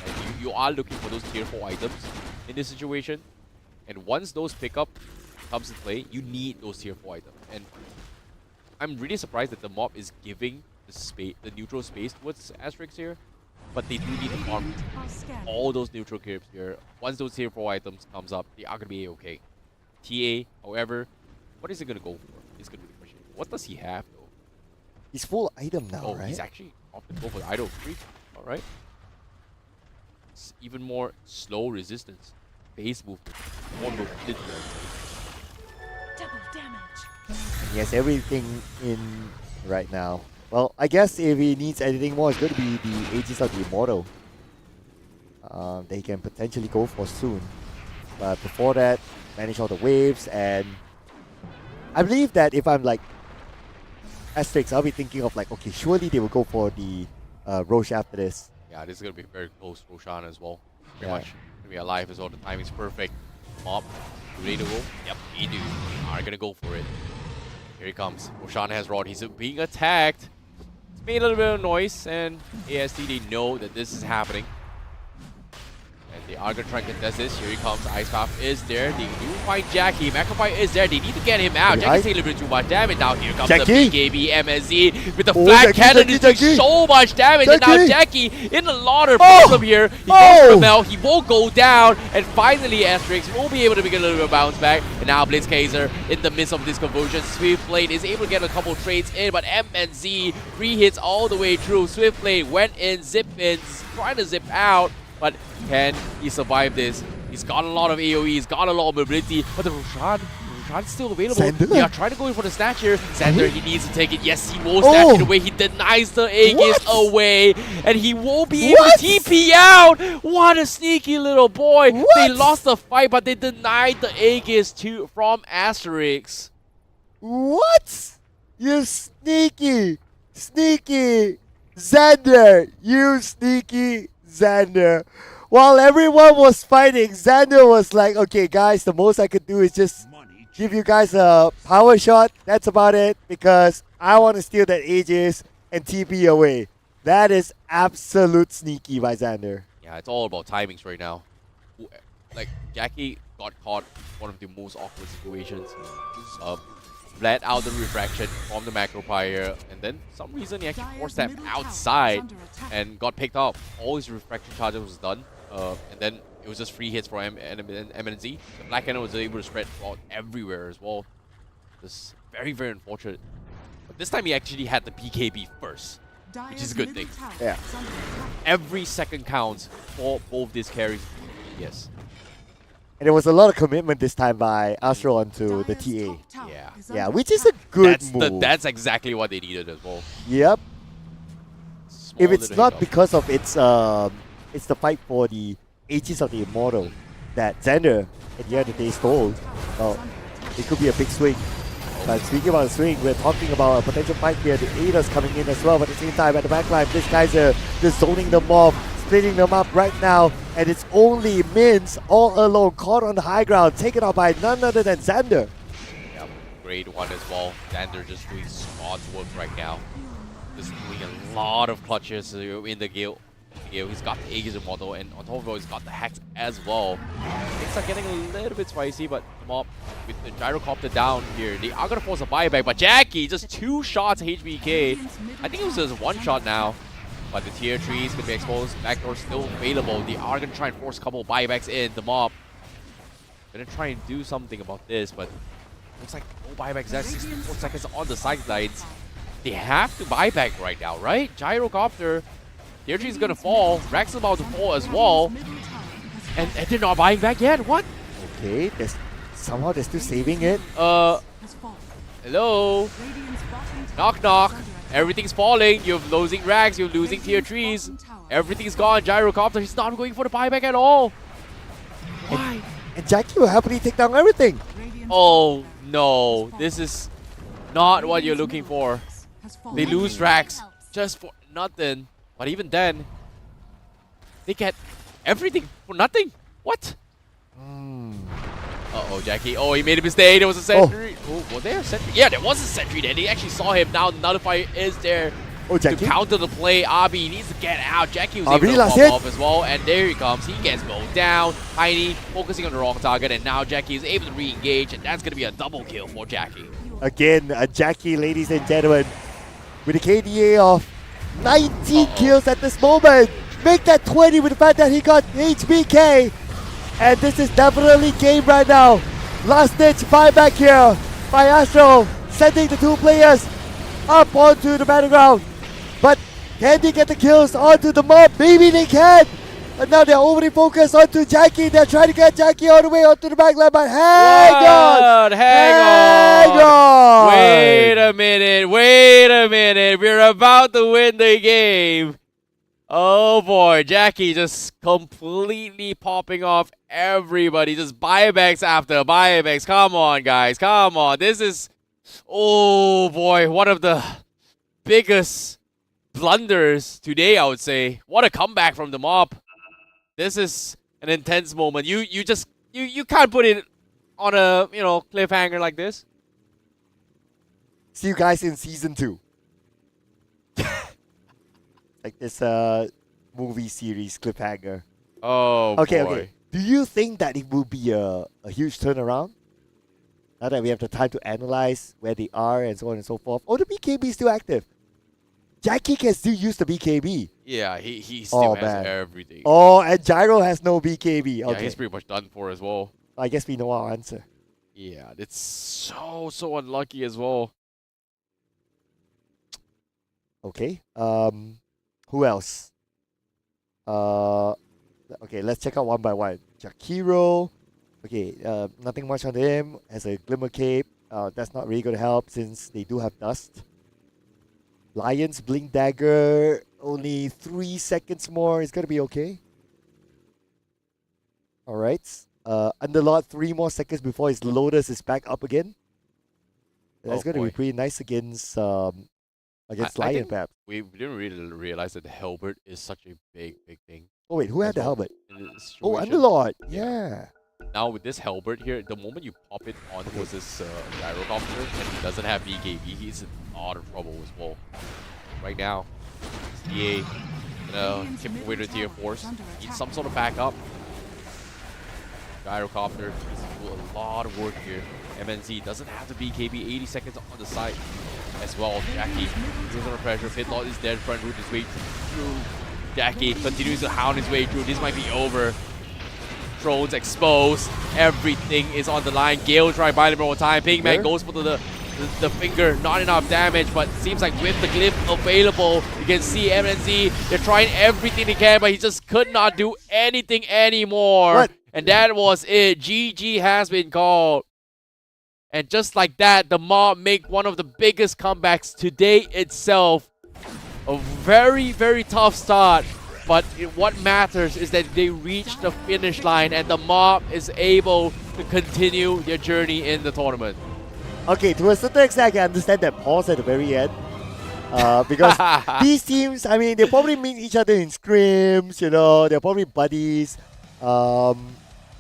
And you are looking for those tier 4 items in this situation. And once those pick up comes in play, you need those tier 4 items. And I'm really surprised that the mob is giving the neutral space towards Asterix here. But they do need to farm Are scanning. all those neutral cubes here. Once those tier 4 items comes up, they are going to be okay. TA, however, what is he going to go for? It's going to be the question. What does he have though? He's full item now, Oh, right? he's actually opted to go for the idle creep. Alright. It's even more slow resistance. Base movement. More mobility. Double damage. And he has everything in right now. Well, I guess if he needs anything more, it's going to be the Aegis of the Immortal. They can potentially go for soon. But before that, manage all the waves, and I believe that if I'm like Asterix, I'll be thinking of like, okay, surely they will go for the Roche after this. Yeah, this is going to be very close to Roshan as well. Pretty Yeah. much. Going to be alive as well. The timing's perfect. Mob. Ready to go? Yep, he do. Are going to go for it. Here he comes. Roshan has Rod. He's being attacked. It's made a little bit of noise, and AST, they know that this is happening. And they are going to try and contest this. Here he comes. Ice Path is there. They do find Jackie. Macrophite is there. They need to get him out. Jackie's taking a little bit too much damage. Now here comes Jackie. the BKB MSZ with the Oh, flat Jackie, cannon. Jackie, Is doing Jackie. so much damage. And now Jackie in a lot of Oh. problem here. He goes Oh. for the Mel. He will go down. And finally, Asterix will be able to make a little bit of bounce back. And now Blitzkaiser in the midst of this conversion. Swiftblade is able to get a couple trades in. But MNZ 3 hits all the way through. Swiftblade went in, zip in, trying to zip out. But can he survive this? He's got a lot of AoE, he's got a lot of mobility, but the Roshan's still available. Xander? They are trying to go in for the snatch here. Xander, he needs to take it. Yes, he will snatch it away. He denies the Aegis away, and he won't be able to TP out. What a sneaky little boy. They lost the fight, but they denied the Aegis from Asterix. What? You sneaky Xander! You sneaky Xander! While everyone was fighting, Xander was like, okay guys, the most I could do is just give you guys a power shot. That's about it, because I want to steal that Aegis and TP away. That is absolute sneaky by Xander. Yeah, it's all about timings right now. Like, Jackie got caught in one of the most awkward situations. Bled out the refraction from the macro pyre, and then some reason he actually forced that outside and got picked up. All his refraction charges was done, and then it was just free hits for MNZ. The Black Cannon was able to spread out everywhere as well. Just very, very unfortunate. But this time he actually had the BKB first, which is a good thing. Yeah. Every second counts for both these carries. Yes. And there was a lot of commitment this time by Astro onto the TA. Yeah. Yeah, which is a good move. That's exactly what they needed as well. Yep. Small If it's little not hiccup. because of it's the fight for the Aegis of the Immortal that Xander at the end of the day stole, well, it could be a big swing. But speaking about a swing, we're talking about a potential fight here. The Ada's coming in as well, but at the same time, at the backline, this guy's just zoning them off, splitting them up right now, and it's only Mins all alone, caught on the high ground, taken out by none other than Xander. Yep, great one as well. Xander just doing God's work right now. Just doing a lot of clutches in the guild. He's got the Aegis model, and on top of it, he's got the Hex as well. Things are getting a little bit spicy, but Mob with the gyrocopter down here, they are gonna force a buyback. But Jackie, just 2 shots HBK. I think it was just 1 shot now. But the tier 3 is gonna be exposed. Backdoor still available. They are gonna try and force a couple of buybacks in. The Mob gonna try and do something about this, but looks like no buybacks. That's 64 seconds on the sidelines. They have to buy back right now, right? Gyrocopter. Tier 3 is gonna fall. Rex is about to fall as well. And they're not buying back yet? What? Okay, somehow they're still saving it. Hello? Knock knock. Everything's falling. You're losing Rags. You're losing tier 3s. Everything's gone. Gyrocopter, he's not going for the buyback at all. Why? And Jackie will happily take down everything. Oh no. This is not what you're looking for. They lose Rags just for nothing. But even then, they get everything for nothing. What? Uh-oh, Jackie. Oh, he made a mistake. There was a sentry. Oh, was there a sentry? Yeah, there was a sentry there. They actually saw him. Now the nullifier is there to counter the play. Abi needs to get out. Jackie was able to pop off as well. And there he comes. He gets mowed down. Tiny focusing on the wrong target. And now Jackie is able to re-engage. And that's going to be a double kill for Jackie. Again, Jackie, ladies and gentlemen, with a KDA of 19 kills at this moment. Make that 20 with the fact that he got HBK. And this is definitely game right now. Last ditch buyback here by Astro, sending the 2 players up onto the battleground. But can they get the kills onto the Mob? Maybe they can. But now they're overly focused onto Jackie. They're trying to get Jackie all the way onto the backline. But hang on. Wait a minute. We're about to win the game. Oh boy, Jackie just completely popping off everybody. Just buybacks after buybacks. Come on, guys. Come on. This is, oh boy, one of the biggest blunders today, I would say. What a comeback from the Mob. This is an intense moment. You can't put it on a, cliffhanger like this. See you guys in season 2. Like this movie series cliffhanger. Oh, okay, boy. Okay. Do you think that it will be a huge turnaround? Now that we have the time to analyze where they are and so on and so forth. Oh, the BKB is still active. Jackie can still use the BKB. Yeah, he still has everything. Oh, and Gyro has no BKB. Yeah, Okay. he's pretty much done for as well. I guess we know our answer. Yeah, it's so unlucky as well. Okay. Who else? Okay, let's check out one by one. Jakiro. Okay, nothing much on him. Has a Glimmer Cape. That's not really going to help since they do have Dust. Lions, Blink Dagger. Only 3 seconds more. It's going to be okay. Alright. Underlord, 3 more seconds before his Lotus is back up again. That's going to be pretty nice against Lion, perhaps. We didn't really realize that the Halberd is such a big thing. Oh wait, who had the helmet? Oh, situation. Underlord. Yeah. Now with this Halberd here, the moment you pop it onto this gyrocopter and he doesn't have BKB, he's in a lot of trouble as well. Right now, DA gonna keep away to tier 4s. Needs some sort of backup. Gyrocopter needs to do a lot of work here. MNZ doesn't have the BKB, 80 seconds on the side as well. Jackie is under pressure. Pitlord is dead. Front route his way through. Jackie continues to hound his way through. This might be over. Drones exposed. Everything is on the line. Gale try to buy him more time. Pigman goes for the finger. Not enough damage, but seems like with the glyph available, you can see MNZ. They're trying everything they can, but he just could not do anything anymore. What? And that was it. GG has been called. And just like that, the Mob make one of the biggest comebacks today itself. A very tough start. But what matters is that they reach the finish line and the Mob is able to continue their journey in the tournament. Okay, to a certain extent, I can understand that pause at the very end. Because these teams, I mean, they probably meet each other in scrims, they're probably buddies. I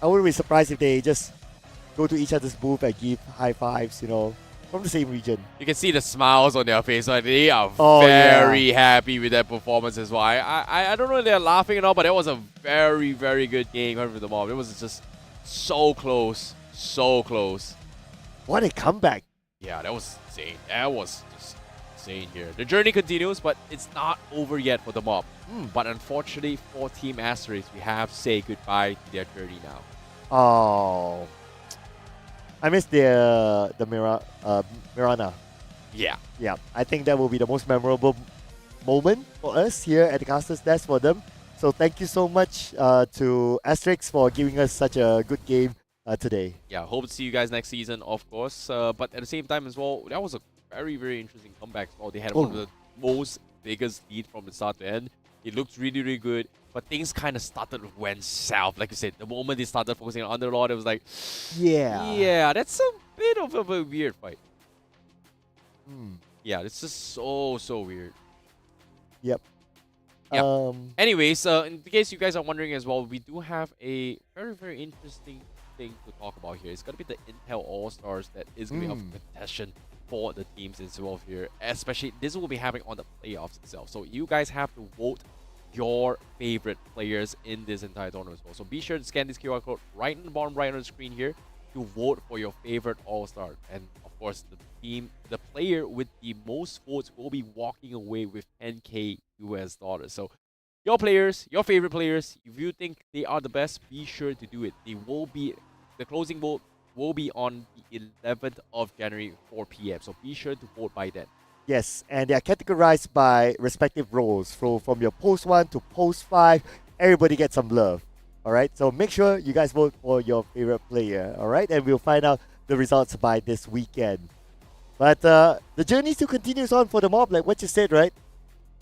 wouldn't be surprised if they just go to each other's booth and give high fives, from the same region. You can see the smiles on their face. Like they are Oh, very happy with their performance as well. I don't know if they're laughing or not, but it was a very, very good game for the mob. It was just so close. So close. What a comeback. Yeah, that was insane. That was just insane here. The journey continues, but it's not over yet for the mob. But unfortunately for Team Asterisk, we have to say goodbye to their journey now. Oh. I miss the Mirana. Yeah. Yeah, I think that will be the most memorable moment for us here at the Caster's Desk for them. So thank you so much to Asterix for giving us such a good game today. Yeah, hope to see you guys next season, of course. But at the same time as well, that was a very, very interesting comeback as well. They had one of the most biggest lead from the start to end. It looked really, really good. But things kind of started to went south. Like I said, the moment they started focusing on Underlord, it was like, yeah, that's a bit of a weird fight. Yeah, it's just so weird. Yep. Yeah. Anyways, in case you guys are wondering as well, we do have a very, very interesting thing to talk about here. It's going to be the Intel All-Stars that is going to be up for contention for the teams as well here. Especially, this will be happening on the playoffs itself. So you guys have to vote your favorite players in this entire tournament as well. So be sure to scan this QR code right in the bottom right on the screen here to vote for your favorite All-Star. And of course, the player with the most votes will be walking away with 10K US dollars. So your players, your favorite players, if you think they are the best, be sure to do it. The closing vote will be on the 11th of January, 4 p.m. So be sure to vote by then. Yes, and they are categorized by respective roles. So from your post 1 to post 5, everybody gets some love. Alright, so make sure you guys vote for your favorite player. Alright, and we'll find out the results by this weekend. But the journey still continues on for the mob, like what you said, right?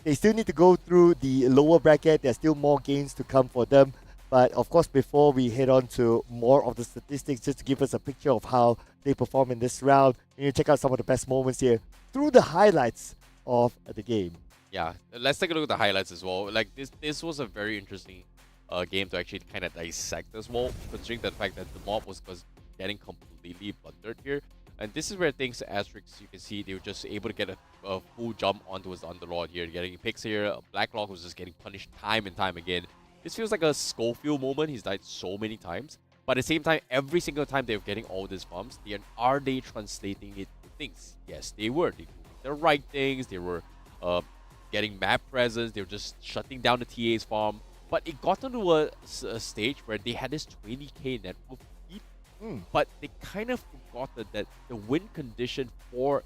They still need to go through the lower bracket. There's still more games to come for them. But of course, before we head on to more of the statistics, just to give us a picture of how they perform in this round, you check out some of the best moments here through the highlights of the game. Yeah, let's take a look at the highlights as well. Like this was a very interesting game to actually kind of dissect as well, considering the fact that the mob was getting completely blundered here. And this is where things, Asterix, you can see they were just able to get a full jump onto his Underlord here, getting picks here. Blacklock was just getting punished time and time again. This feels like a Schofield moment. He's died so many times. But at the same time, every single time they were getting all these farms, are they translating it to things? Yes, they were. They were doing the right things. They were getting map presence. They were just shutting down the TA's farm. But it got into a stage where they had this 20k net worth feed, but they kind of forgot that the win condition for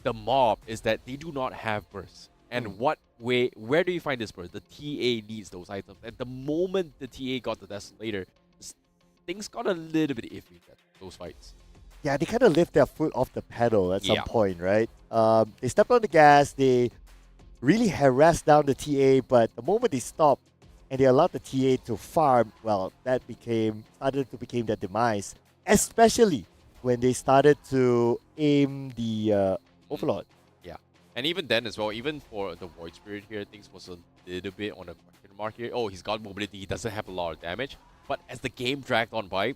the mob is that they do not have bursts. And where do you find this burst? The TA needs those items. And the moment the TA got the Desolator, things got a little bit iffy at those fights. Yeah, they kind of lift their foot off the pedal at some point, right? They stepped on the gas, they really harassed down the TA, but the moment they stopped and they allowed the TA to farm, well, that started to become their demise, especially when they started to aim the Overlord. Yeah, and even then as well, even for the Void Spirit here, things was a little bit on a question mark here. Oh, he's got mobility, he doesn't have a lot of damage. But as the game dragged on by,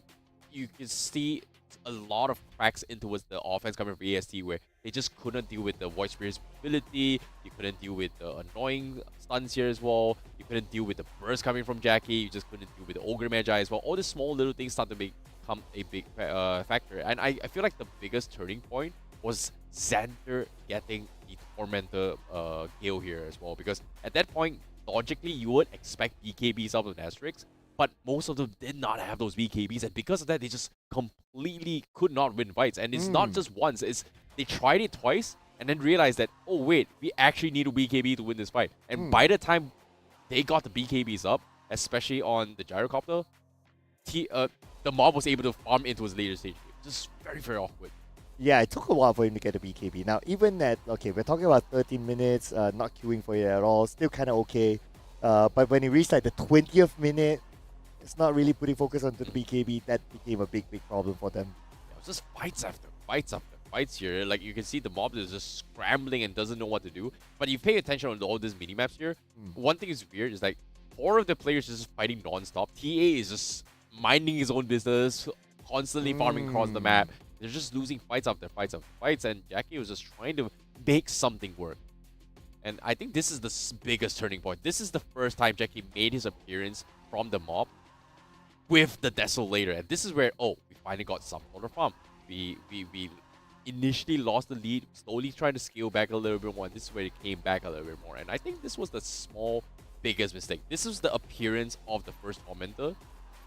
you can see a lot of cracks into the offense coming from AST, where they just couldn't deal with the Void Spirit's ability, you couldn't deal with the annoying stuns here as well, you couldn't deal with the burst coming from Jackie, you just couldn't deal with the Ogre Magi as well. All these small little things start to become a big factor. And I feel like the biggest turning point was Xander getting the Tormentor Gale here as well, because at that point, logically, you would expect BKBs out of the Asterix, but most of them did not have those BKBs, and because of that, they just completely could not win fights. And it's not just once, they tried it twice, and then realized that, oh wait, we actually need a BKB to win this fight. And by the time they got the BKBs up, especially on the Gyrocopter, the mob was able to farm into his later stage. Just very, very awkward. Yeah, it took a while for him to get the BKB. Now, even at, okay, we're talking about 13 minutes, not queuing for it at all, still kind of okay. But when he reached like the 20th minute, it's not really putting focus onto the BKB. That became a big problem for them. Yeah, it was just fights after fights after fights here. Like, you can see the mob is just scrambling and doesn't know what to do. But you pay attention on all these mini-maps here. One thing is weird is like 4 of the players is just fighting non-stop. TA is just minding his own business, constantly farming across the map. They're just losing fights after fights after fights, and Jackie was just trying to make something work. And I think this is the biggest turning point. This is the first time Jackie made his appearance from the mob with the Desolator. And this is where, we finally got some sort of farm. We initially lost the lead, slowly trying to scale back a little bit more. And this is where it came back a little bit more. And I think this was the biggest mistake. This was the appearance of the first Tormentor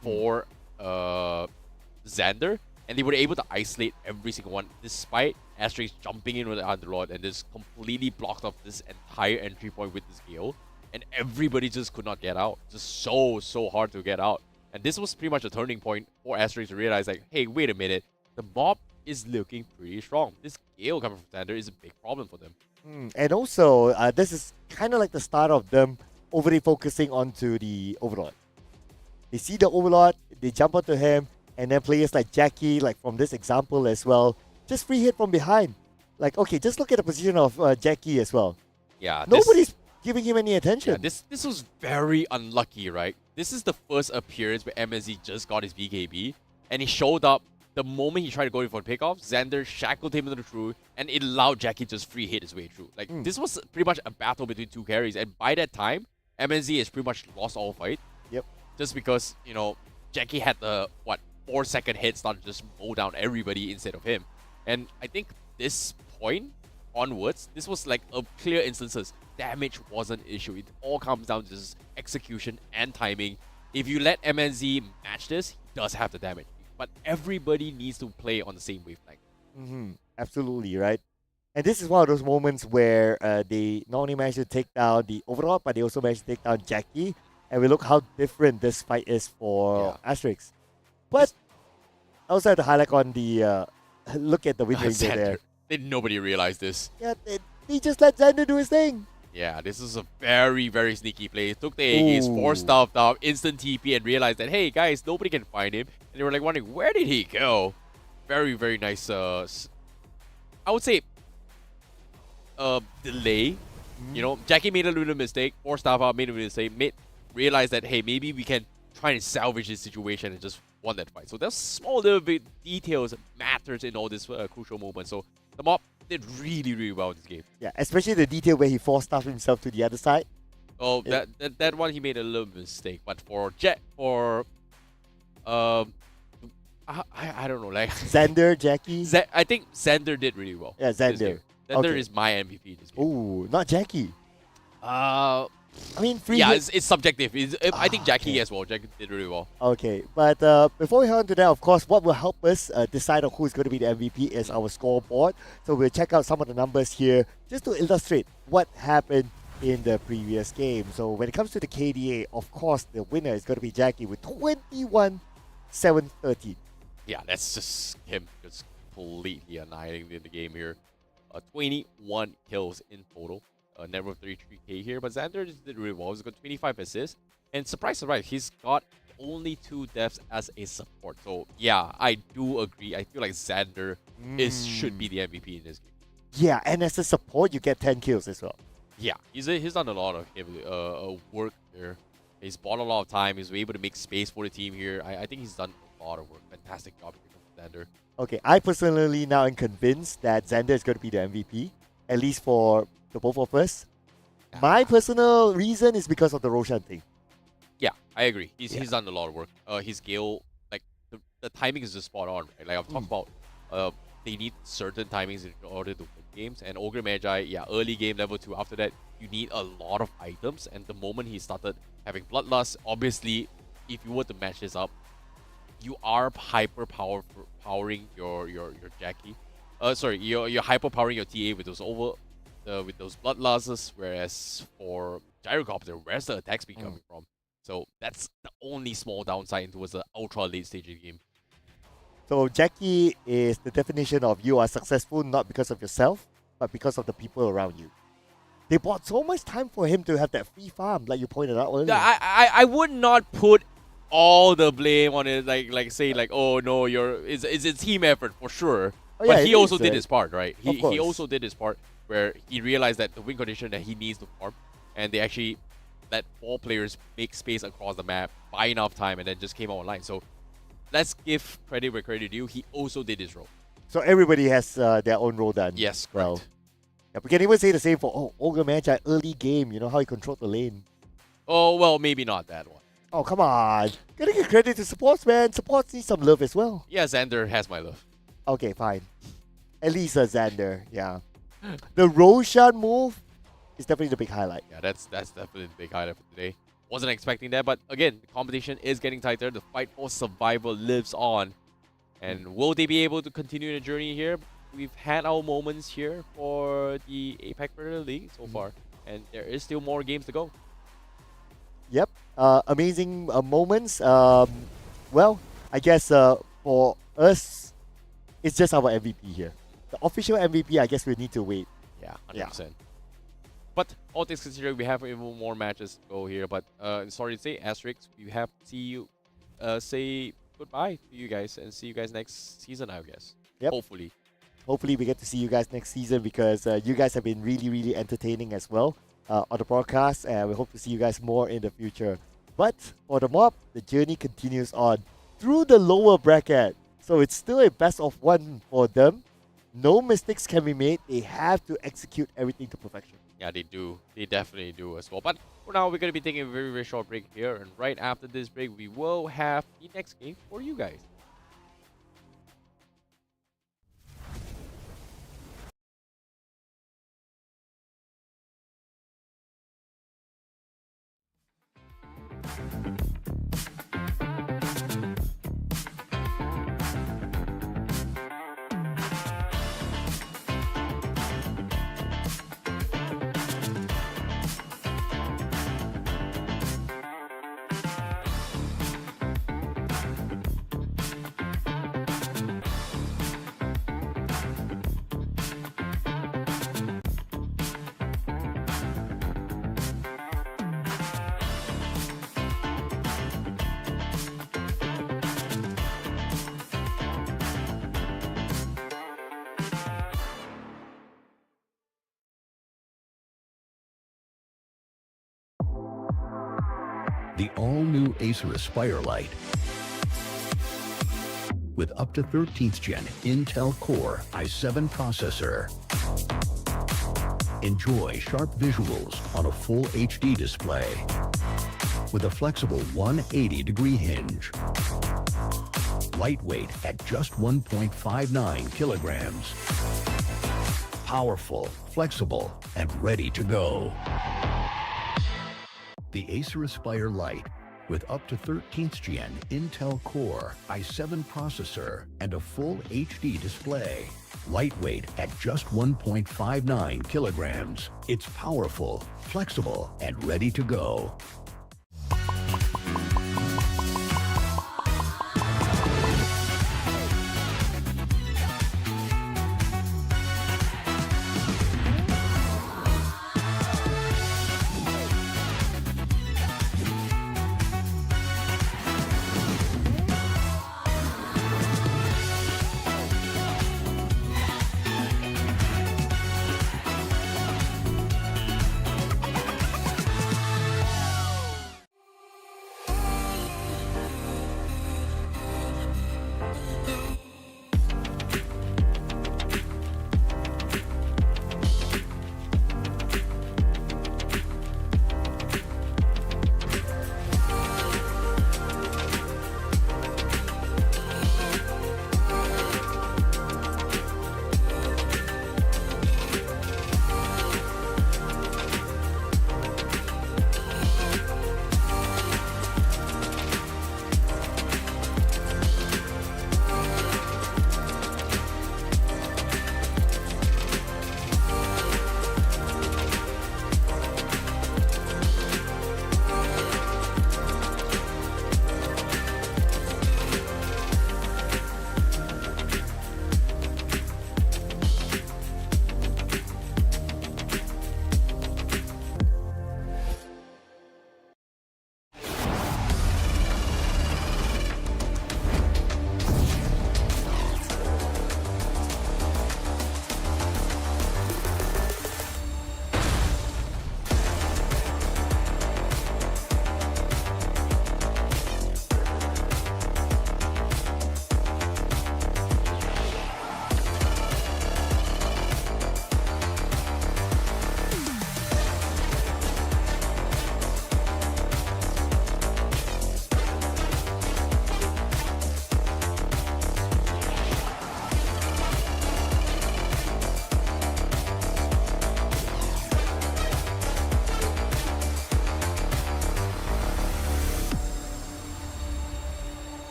for Xander. And they were able to isolate every single one, despite Asterix jumping in with the Underlord and just completely blocked off this entire entry point with this Gale. And everybody just could not get out. Just so hard to get out. And this was pretty much a turning point for Asterix to realize, like, hey, wait a minute. The mob is looking pretty strong. This Gale coming from Xander is a big problem for them. And also, this is kind of like the start of them overly focusing onto the Overlord. They see the Overlord, they jump onto him, and then players like Jackie, like from this example as well, just free hit from behind. Like, okay, just look at the position of Jackie as well. Yeah. Nobody's giving him any attention. Yeah, this was very unlucky, right? This is the first appearance where MSZ just got his BKB, and he showed up the moment he tried to go in for a pickoff. Xander shackled him into the through, and it allowed Jackie to just free hit his way through. Like, this was pretty much a battle between two carries, and by that time, MSZ has pretty much lost all fight. Yep. Just because, Jackie had the, 4-second head start to just mow down everybody instead of him. And I think this point onwards, this was like a clear instances. Damage was an issue. It all comes down to just execution and timing. If you let MNZ match this, he does have the damage. But everybody needs to play on the same wavelength. Absolutely, right? And this is one of those moments where they not only managed to take down the Overlord, but they also managed to take down Jackie. And we look how different this fight is for Asterix. But I also have to highlight on the look at the win rate there. Nobody realized this. Yeah, they just let Xander do his thing. Yeah, this is a very, very sneaky play. He took the Aegis, forced stuff out, instant TP, and realized that, hey, guys, nobody can find him. And they were like wondering, where did he go? Very, very nice, I would say, delay. Jackie made a little mistake, forced stuff out, made a mistake, realized that, hey, maybe we can try and salvage this situation and just won that fight. So there's small little bit details matters in all this crucial moments. So the mob did really, really well in this game. Yeah, especially the detail where he forced stuff himself to the other side. Oh, that one he made a little mistake. But for I don't know, like Xander, Jackie. I think Xander did really well. Yeah, Xander. Xander is my MVP this game. Ooh, not Jackie. I mean, free yeah, hit. it's subjective. I think Jackie as well. Jackie did really well. Okay, but before we head on to that, of course, what will help us decide on who is going to be the MVP is our scoreboard. So we'll check out some of the numbers here just to illustrate what happened in the previous game. So when it comes to the KDA, of course, the winner is going to be Jackie with 21-7-13. Yeah, that's just him just completely annihilating the game here. 21 kills in total. Never 33k here, but Xander just did really well. He's got 25 assists, and surprise, he's got only 2 deaths as a support. So yeah, I do agree. I feel like Xander should be the MVP in this game. Yeah, and as a support, you get 10 kills as well. Yeah, he's done a lot of work here. He's bought a lot of time. He's able to make space for the team here. I think he's done a lot of work. Fantastic job here from Xander. Okay, I personally now am convinced that Xander is going to be the MVP, at least for the both of us. My personal reason is because of the Roshan thing. Yeah, I agree. He's done a lot of work. His skill, like the timing is just spot on. Right? Like I've talked about, they need certain timings in order to win games. And Ogre Magi, yeah, early game level 2. After that, you need a lot of items. And the moment he started having Bloodlust, obviously, if you were to match this up, you are powering your Jackie. You're hyper powering your TA with those with those bloodlusts, whereas for Gyrocopter, where's the attack speed coming from? So that's the only small downside towards the ultra late stage of the game. So Jackie is the definition of you are successful not because of yourself, but because of the people around you. They bought so much time for him to have that free farm, like you pointed out earlier. I would not put all the blame on it, like oh no, it's a team effort for sure. Oh, yeah, but he also did his part, right? He also did his part where he realized that the win condition that he needs to farm, and they actually let 4 players make space across the map, buy enough time, and then just came out online. So let's give credit where credit due. He also did his role. So everybody has their own role done. Yes, Well, correct. yeah, we can even say the same for Ogre Magi early game. You know how he controlled the lane. Oh, well, maybe not that one. Oh, come on. Gotta give credit to supports, man. Supports need some love as well. Yeah, Xander has my love. Okay, fine. At least Xander, yeah. The Roshan move is definitely the big highlight. Yeah, that's definitely the big highlight for today. Wasn't expecting that, but again, the competition is getting tighter. The fight for survival lives on. And will they be able to continue the journey here? We've had our moments here for the APAC Premier League so far, and there is still more games to go. Yep. Amazing moments. Well, I guess for us, it's just our MVP here. The official MVP, I guess we need to wait. Yeah, 100%. Yeah. But all things considered, we have even more matches to go here. But sorry to say, Asterix, we have to see you say goodbye to you guys and see you guys next season, I guess. Yep. Hopefully. Hopefully we get to see you guys next season because you guys have been really, really entertaining as well on the broadcast, and we hope to see you guys more in the future. But for the mob, the journey continues on through the lower bracket. So it's still a best of one for them. No mistakes can be made. They have to execute everything to perfection. Yeah, they do. They definitely do as well. But for now, we're going to be taking a very, very short break here. And right after this break, we will have the next game for you guys. The all-new Acer Aspire Lite with up to 13th gen Intel Core i7 processor. Enjoy sharp visuals on a full HD display with a flexible 180-degree hinge. Lightweight at just 1.59 kilograms. Powerful, flexible, and ready to go. The Acer Aspire Lite with up to 13th gen Intel Core i7 processor and a full HD display. Lightweight at just 1.59 kilograms. It's powerful, flexible, and ready to go.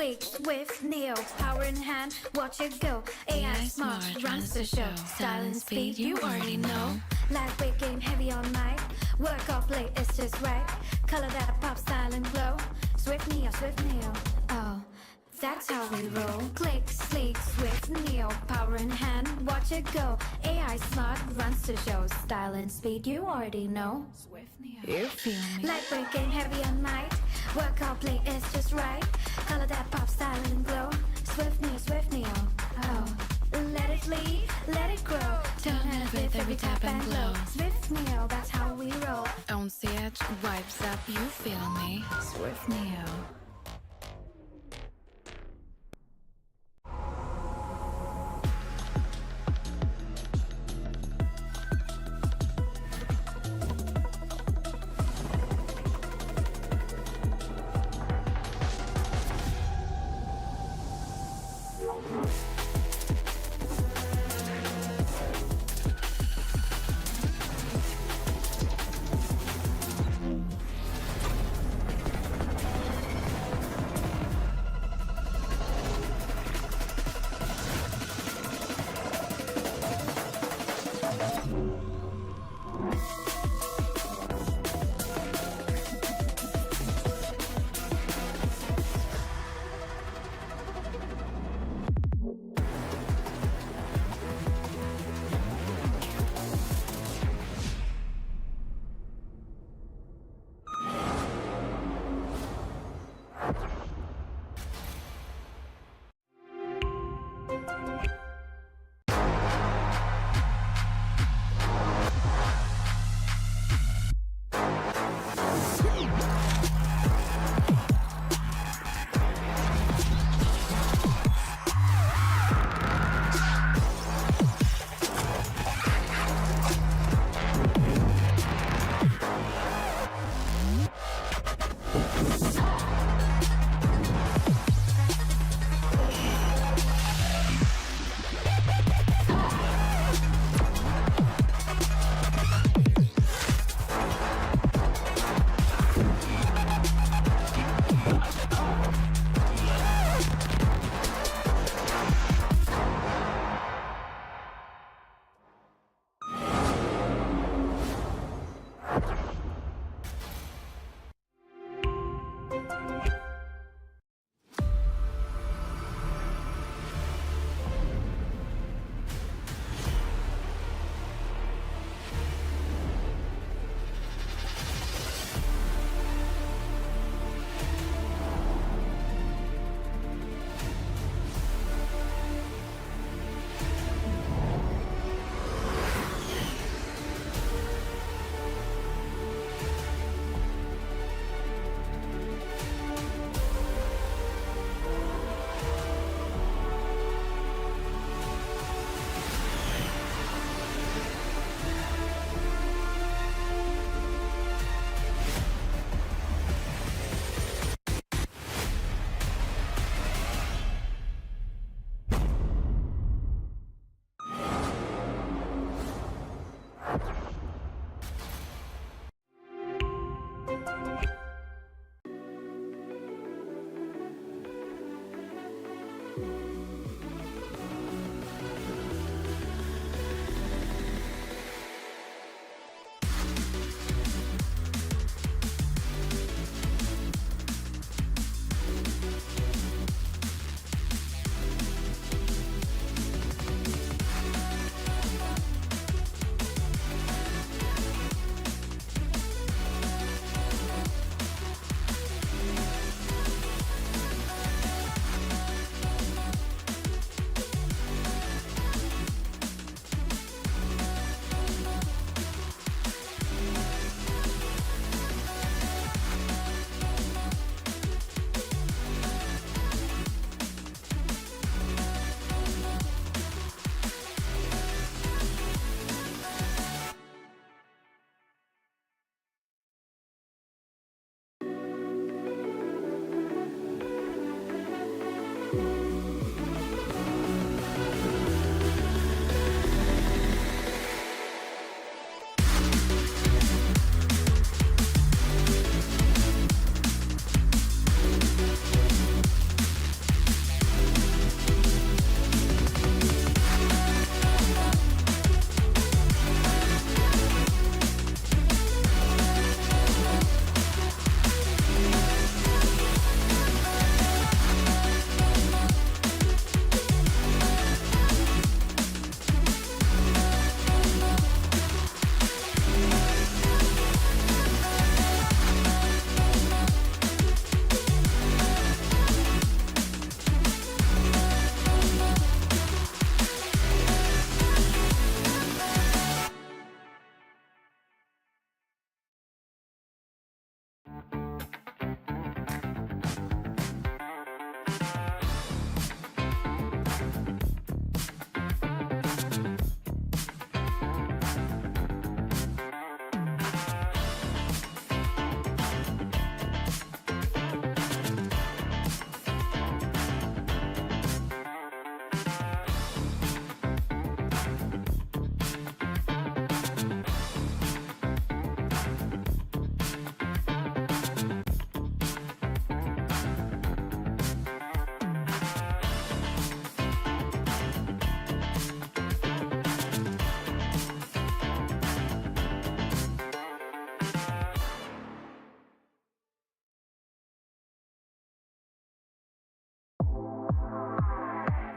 flicks with Neo. Power in hand, watch it go. AI smart runs the show. Style and speed, you already know. Lightweight game, heavy on mic. Work off late, it's just right. Color that pop, style and glow. Swift Neo, Swift Neo. Oh, that's how we roll. Click, sleek, Swift Neo. Power in hand, watch it go. AI smart runs the show. Style and speed, you already know. Swift Neo. You feel me? Lightweight game, heavy on mic. Work off play, it's just right. Color that pop, style and glow. Swift Neo, Swift Neo. Oh, let it lead, let it grow. Turn and flip every tap and glow. Swift Neo, that's how we roll. On the edge, vibes up, you feel me? Swift Neo.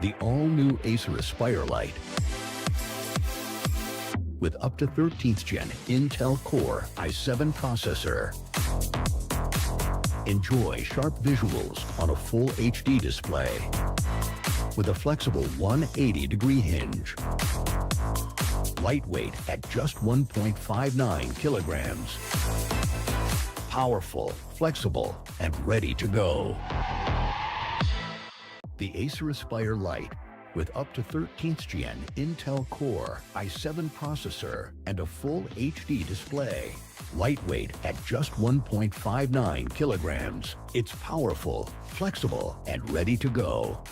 The all-new Acer Aspire Light with up to 13th Gen Intel Core i7 processor. Enjoy sharp visuals on a full HD display with a flexible 180-degree hinge. Lightweight at just 1.59 kilograms. Powerful, flexible, and ready to go. The Acer Aspire Light with up to 13th Gen Intel Core i7 processor and a full HD display. Lightweight at just 1.59 kilograms. It's powerful, flexible, and ready to go.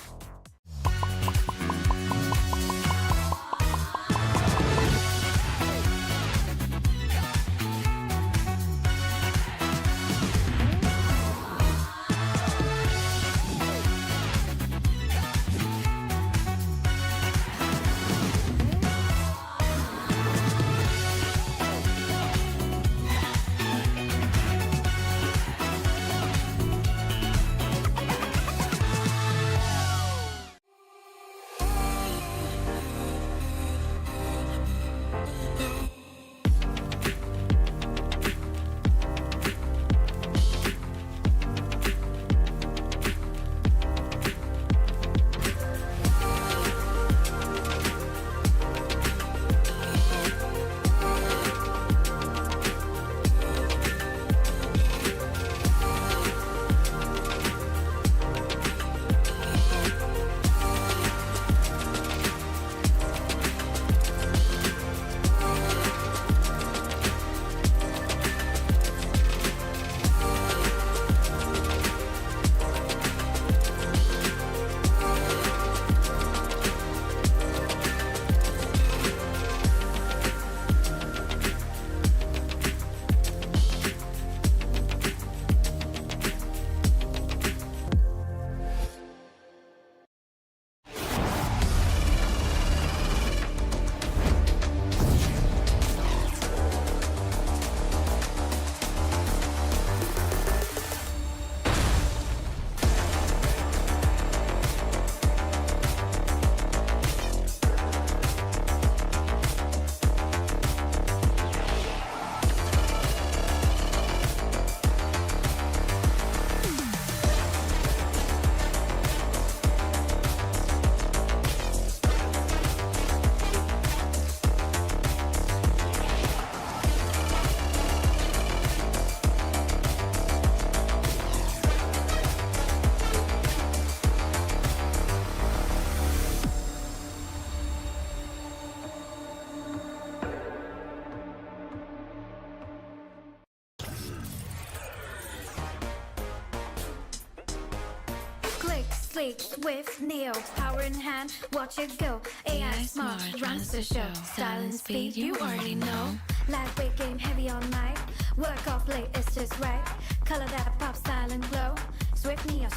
Click, sleek, swift, Neo, power in hand, watch it go. AI smart, runs the show. Style and speed, you already know. Lightweight game, heavy on mic. Work off late, it's just right. Color that pop, style and glow. Swift Neo,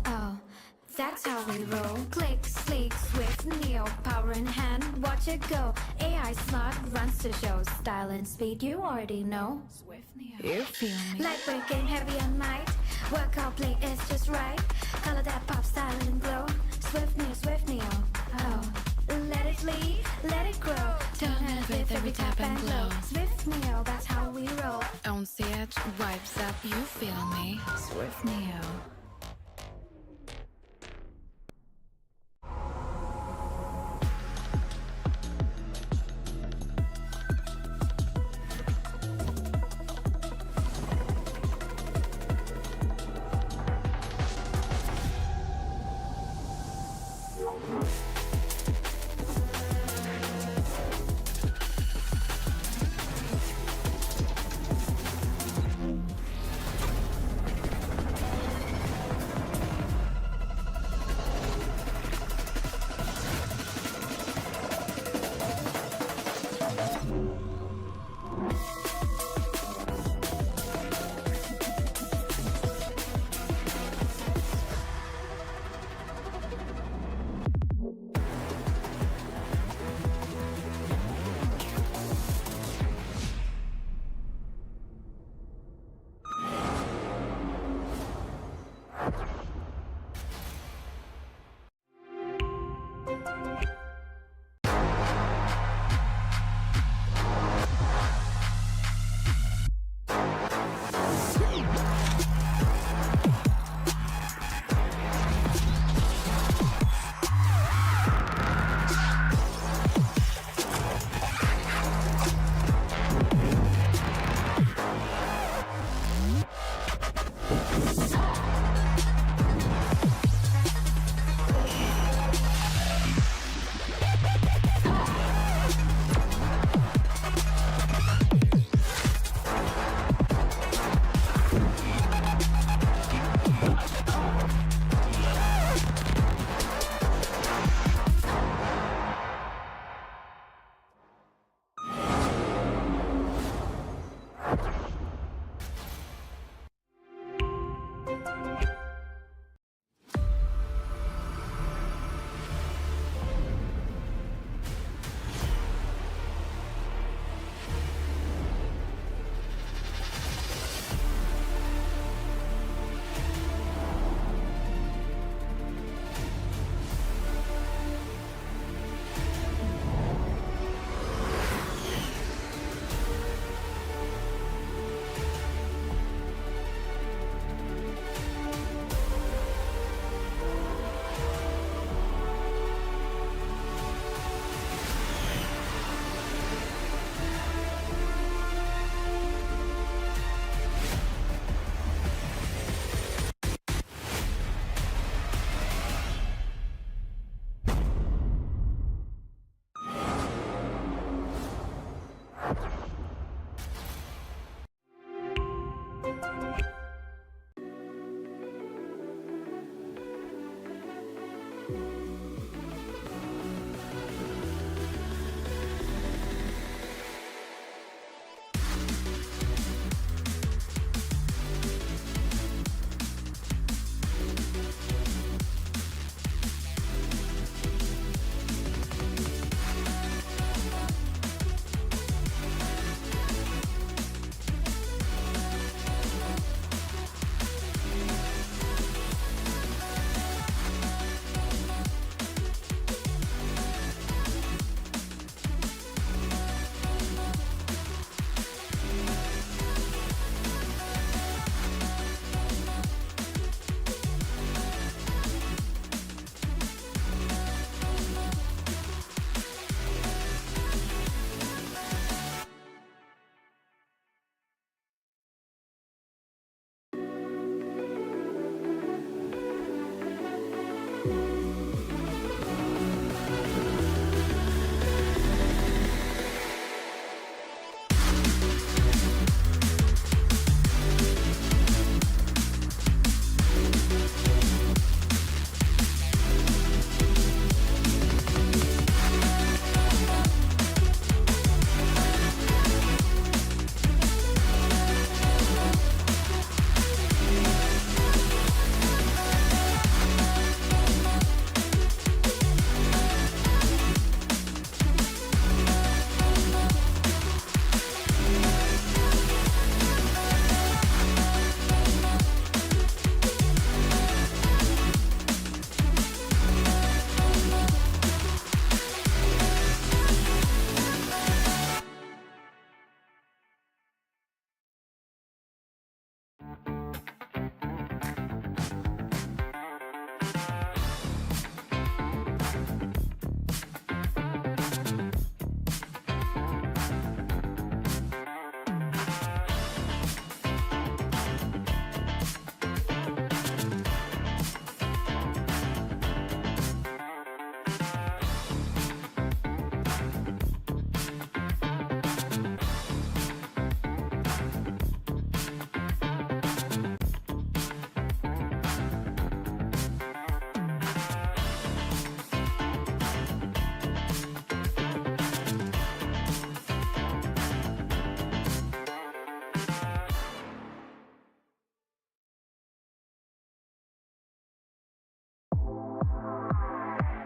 oh. That's how we roll. Click, sleek, swift, Neo, power in hand, watch it go. AI smart, runs the show. Style and speed, you already know. Swift Neo, You feel me? lightweight game, heavy on mic. Work out play, it's just right. Color that pop, style and glow. Swift Neo, oh. Let it lead, let it grow. Turn it with every tap and glow. Swift Neo, that's how we roll. On stage, vibes up, you feel me? Swift Neo.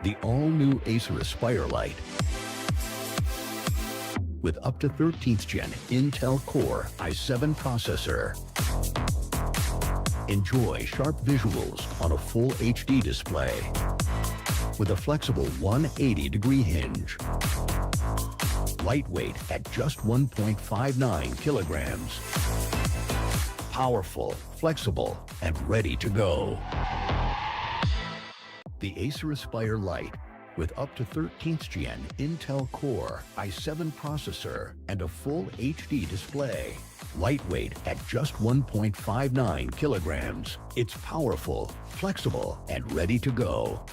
The all-new Acer Aspire Light with up to 13th gen Intel Core i7 processor. Enjoy sharp visuals on a full HD display with a flexible 180-degree hinge. Lightweight at just 1.59 kilograms. Powerful, flexible, and ready to go. The Acer Aspire Light with up to 13th gen Intel Core i7 processor and a full HD display. Lightweight at just 1.59 kilograms. It's powerful, flexible, and ready to go.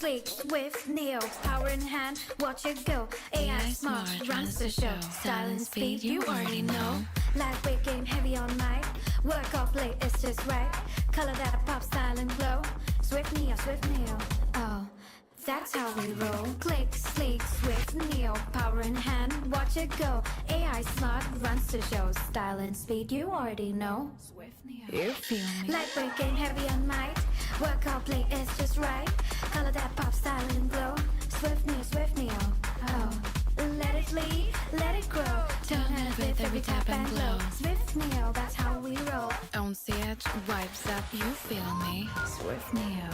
Sleek, swift, Neo, power in hand, watch it go. AI smart, runs the show. Style and speed, you already know. Lightweight game, heavy on mic. Work off late, it's just right. Color that pop, style and glow. Swift Neo, oh, that's how we roll. Click, sleek, swift, Neo, power in hand, watch it go. AI smart, runs the show. Style and speed, you already know. Swift Neo, You feel me? lightweight game, heavy on mic. Work out play, it's just right. Color that pop, style and glow. Swift Neo, oh. Let it lead, let it grow. Turn it with every tap and glow. Swift Neo, that's how we roll. On stage, vibes up, you feel me? Swift Neo.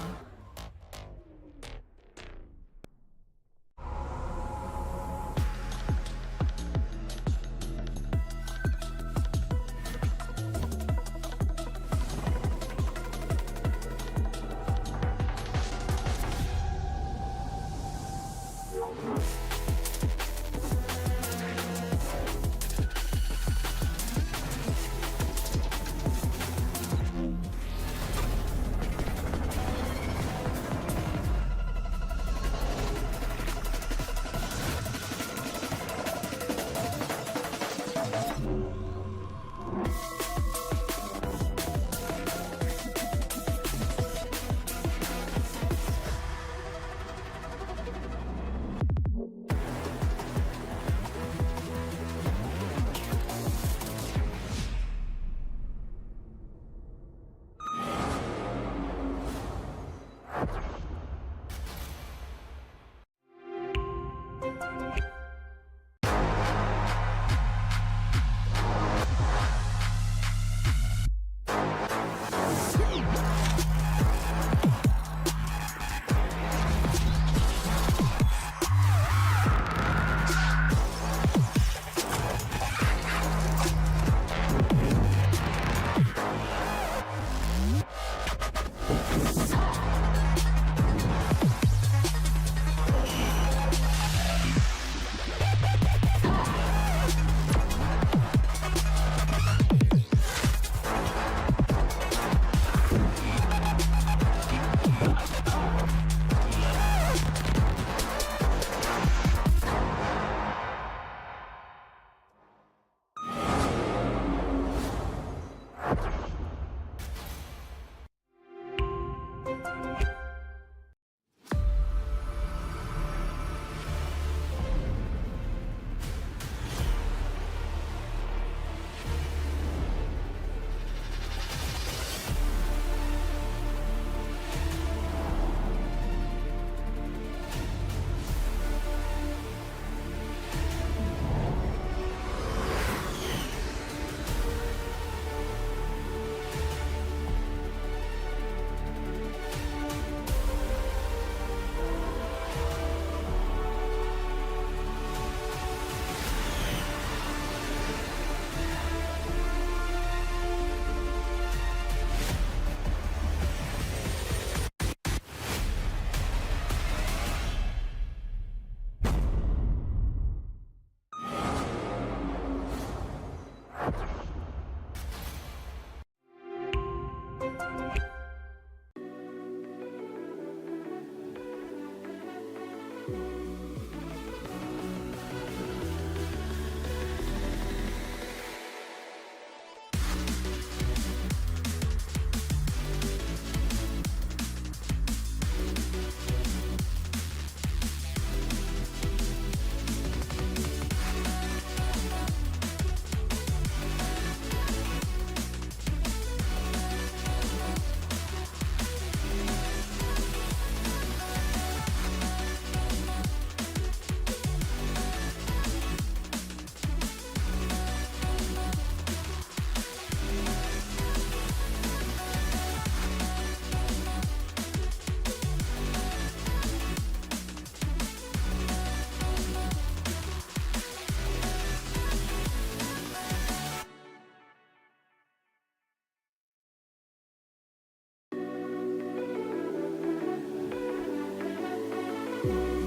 The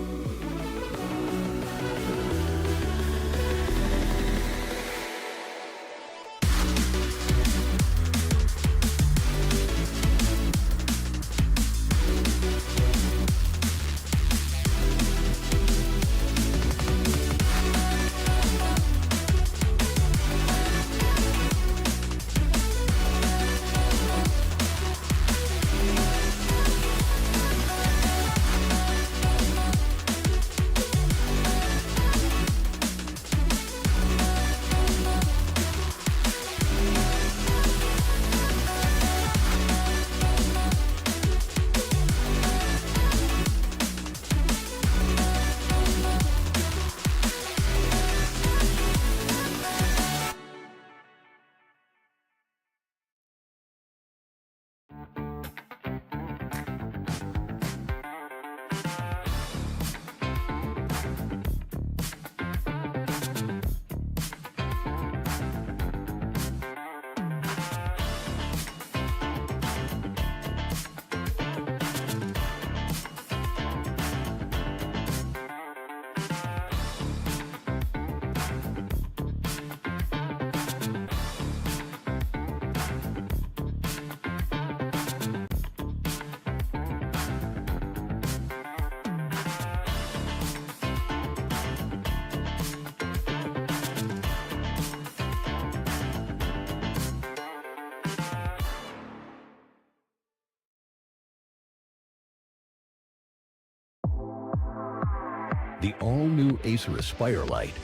all-new Acer Aspire Lite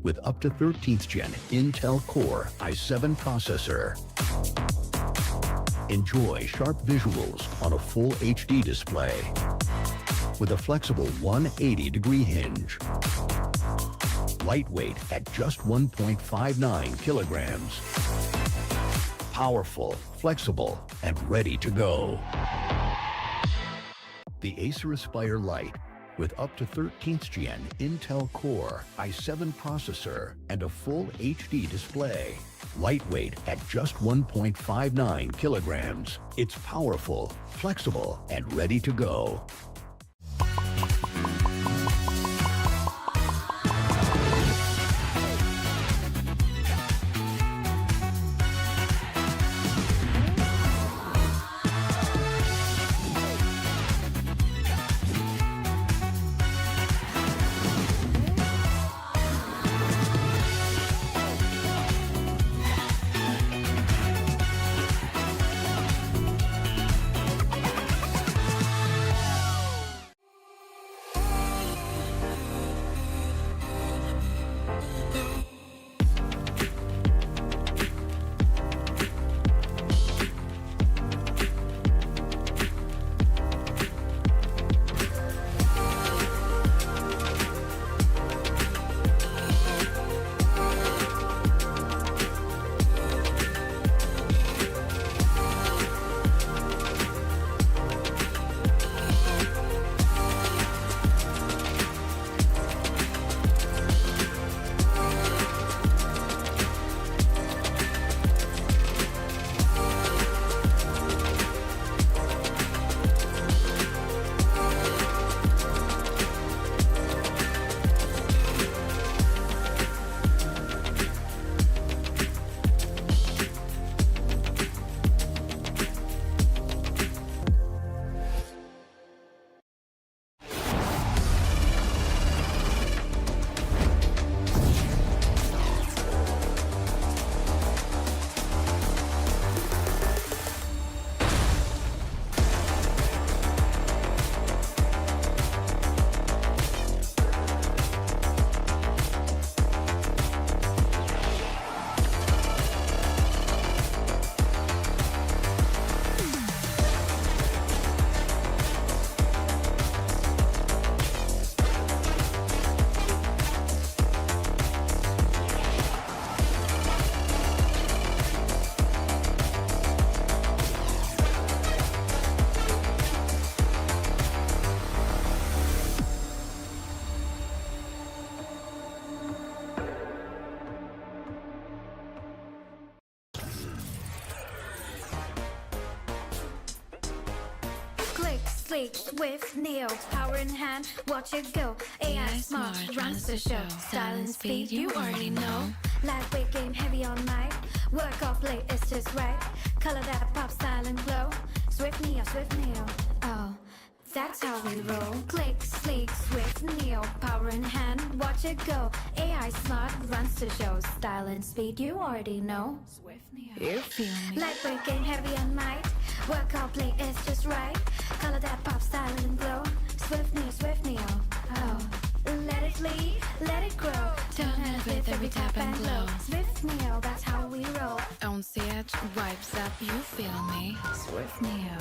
with up to 13th Gen Intel Core i7 processor. Enjoy sharp visuals on a full HD display with a flexible 180-degree hinge. Lightweight at just 1.59 kilograms. Powerful, flexible, and ready to go. The Acer Aspire Lite with up to 13th Gen Intel Core i7 processor and a full HD display. Lightweight at just 1.59 kilograms. It's powerful, flexible, and ready to go. flicks with Neo. Power in hand, watch it go. AI smart, runs the show. Style and speed, you already know. Lightweight game, heavy on mic. Work off late, it's just right. Color that pop, style and glow. Swift Neo, Swift Neo. Oh, that's how we roll. Click, sleek, swift Neo. Power in hand, watch it go. AI smart, runs the show. Style and speed, you already know. Swift Neo. You feel me? Lightweight game, heavy on mic. Work off play, it's just right. Color that pop, style and glow. Swift Neo, Swift Neo. Oh, let it lead, let it grow. Turn it with every tap and glow. Swift Neo, that's how we roll. On the edge, vibes up, you feel me? Swift Neo.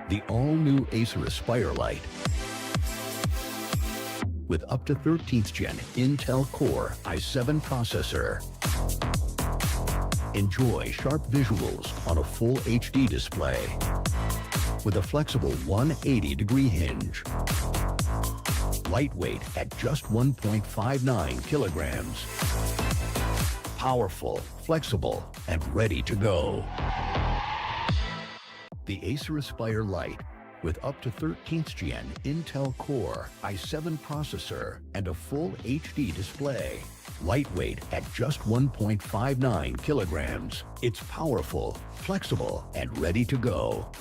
The all-new Acer Aspire Lite with up to 13th gen Intel Core i7 processor. Enjoy sharp visuals on a full HD display with a flexible 180-degree hinge. Lightweight at just 1.59 kilograms. Powerful, flexible, and ready to go. The Acer Aspire Lite with up to 13th gen Intel Core i7 processor and a full HD display. Lightweight at just 1.59 kilograms. It's powerful, flexible, and ready to go.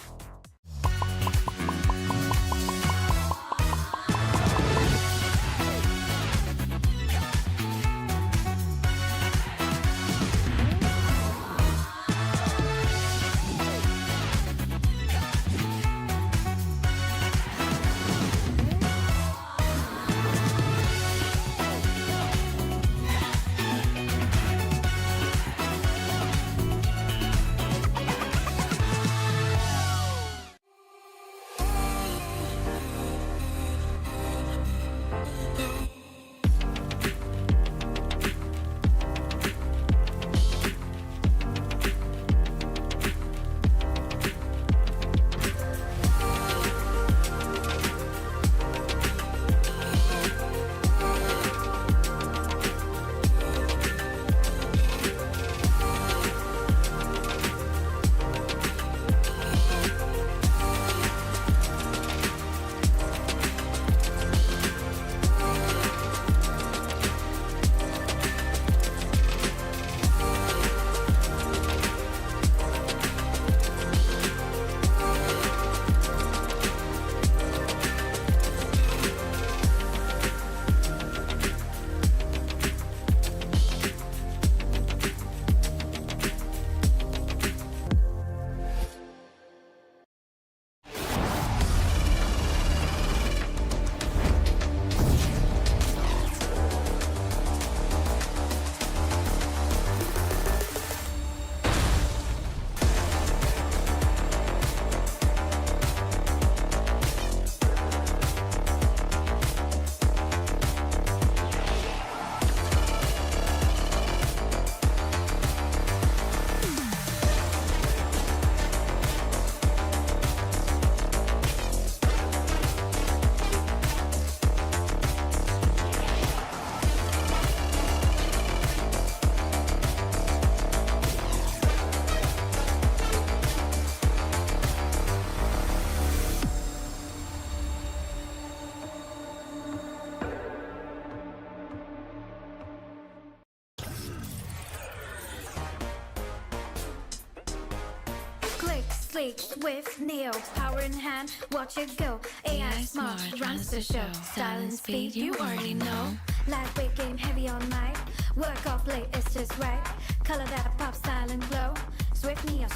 Sleek, swift, Neo, power in hand, watch it go. AI smart, runs the show. Style and speed, you already know. Lightweight game, heavy on mic. Work off late, it's just right. Color that pop, style and glow. Swift Neo,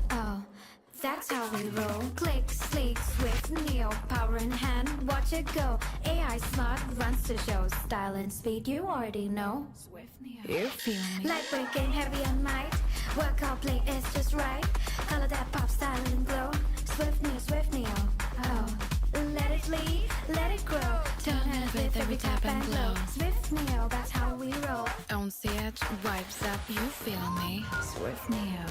oh, that's how we roll. Click, sleek, swift, Neo, power in hand, watch it go. AI smart, runs the show. Style and speed, you already know. Swift Neo, You feel me? lightweight game, heavy on mic. Work off late, it's just right. Color that pop, style and glow. Swift Neo, oh, let it lead, let it grow. Turn it with every tap and glow. Swift Neo, that's how we roll. On set, vibes up, you feel me? Swift Neo.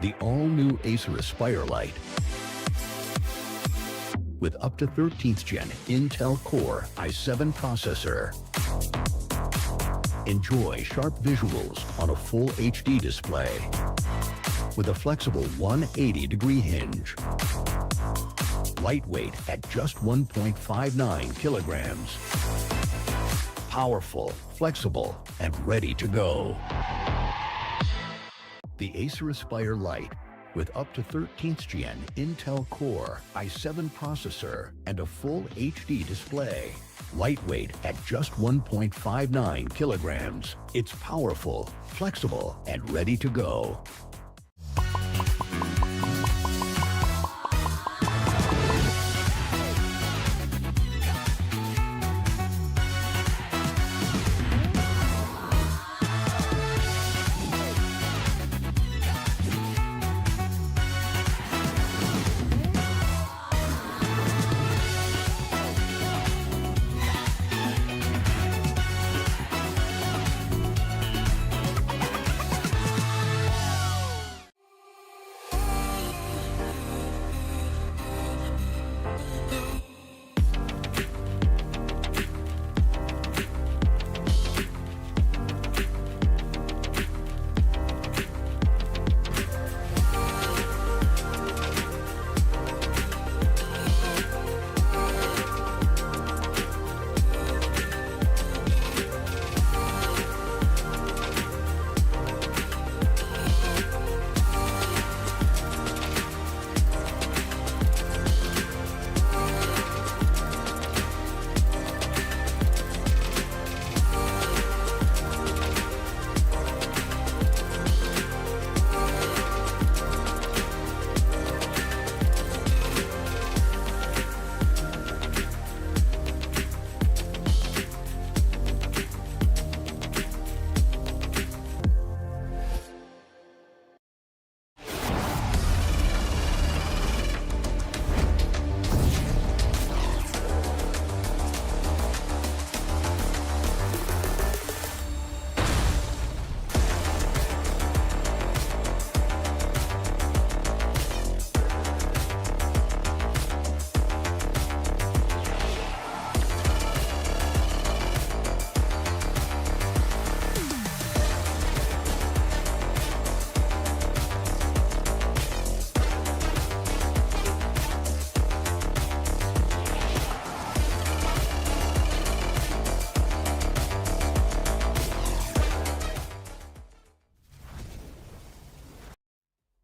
The all-new Acer Aspire Lite with up to 13th Gen Intel Core i7 processor. Enjoy sharp visuals on a full HD display with a flexible 180-degree hinge. Lightweight at just 1.59 kilograms. Powerful, flexible, and ready to go. The Acer Aspire Lite with up to 13th Gen Intel Core i7 processor and a full HD display. Lightweight at just 1.59 kilograms. It's powerful, flexible, and ready to go.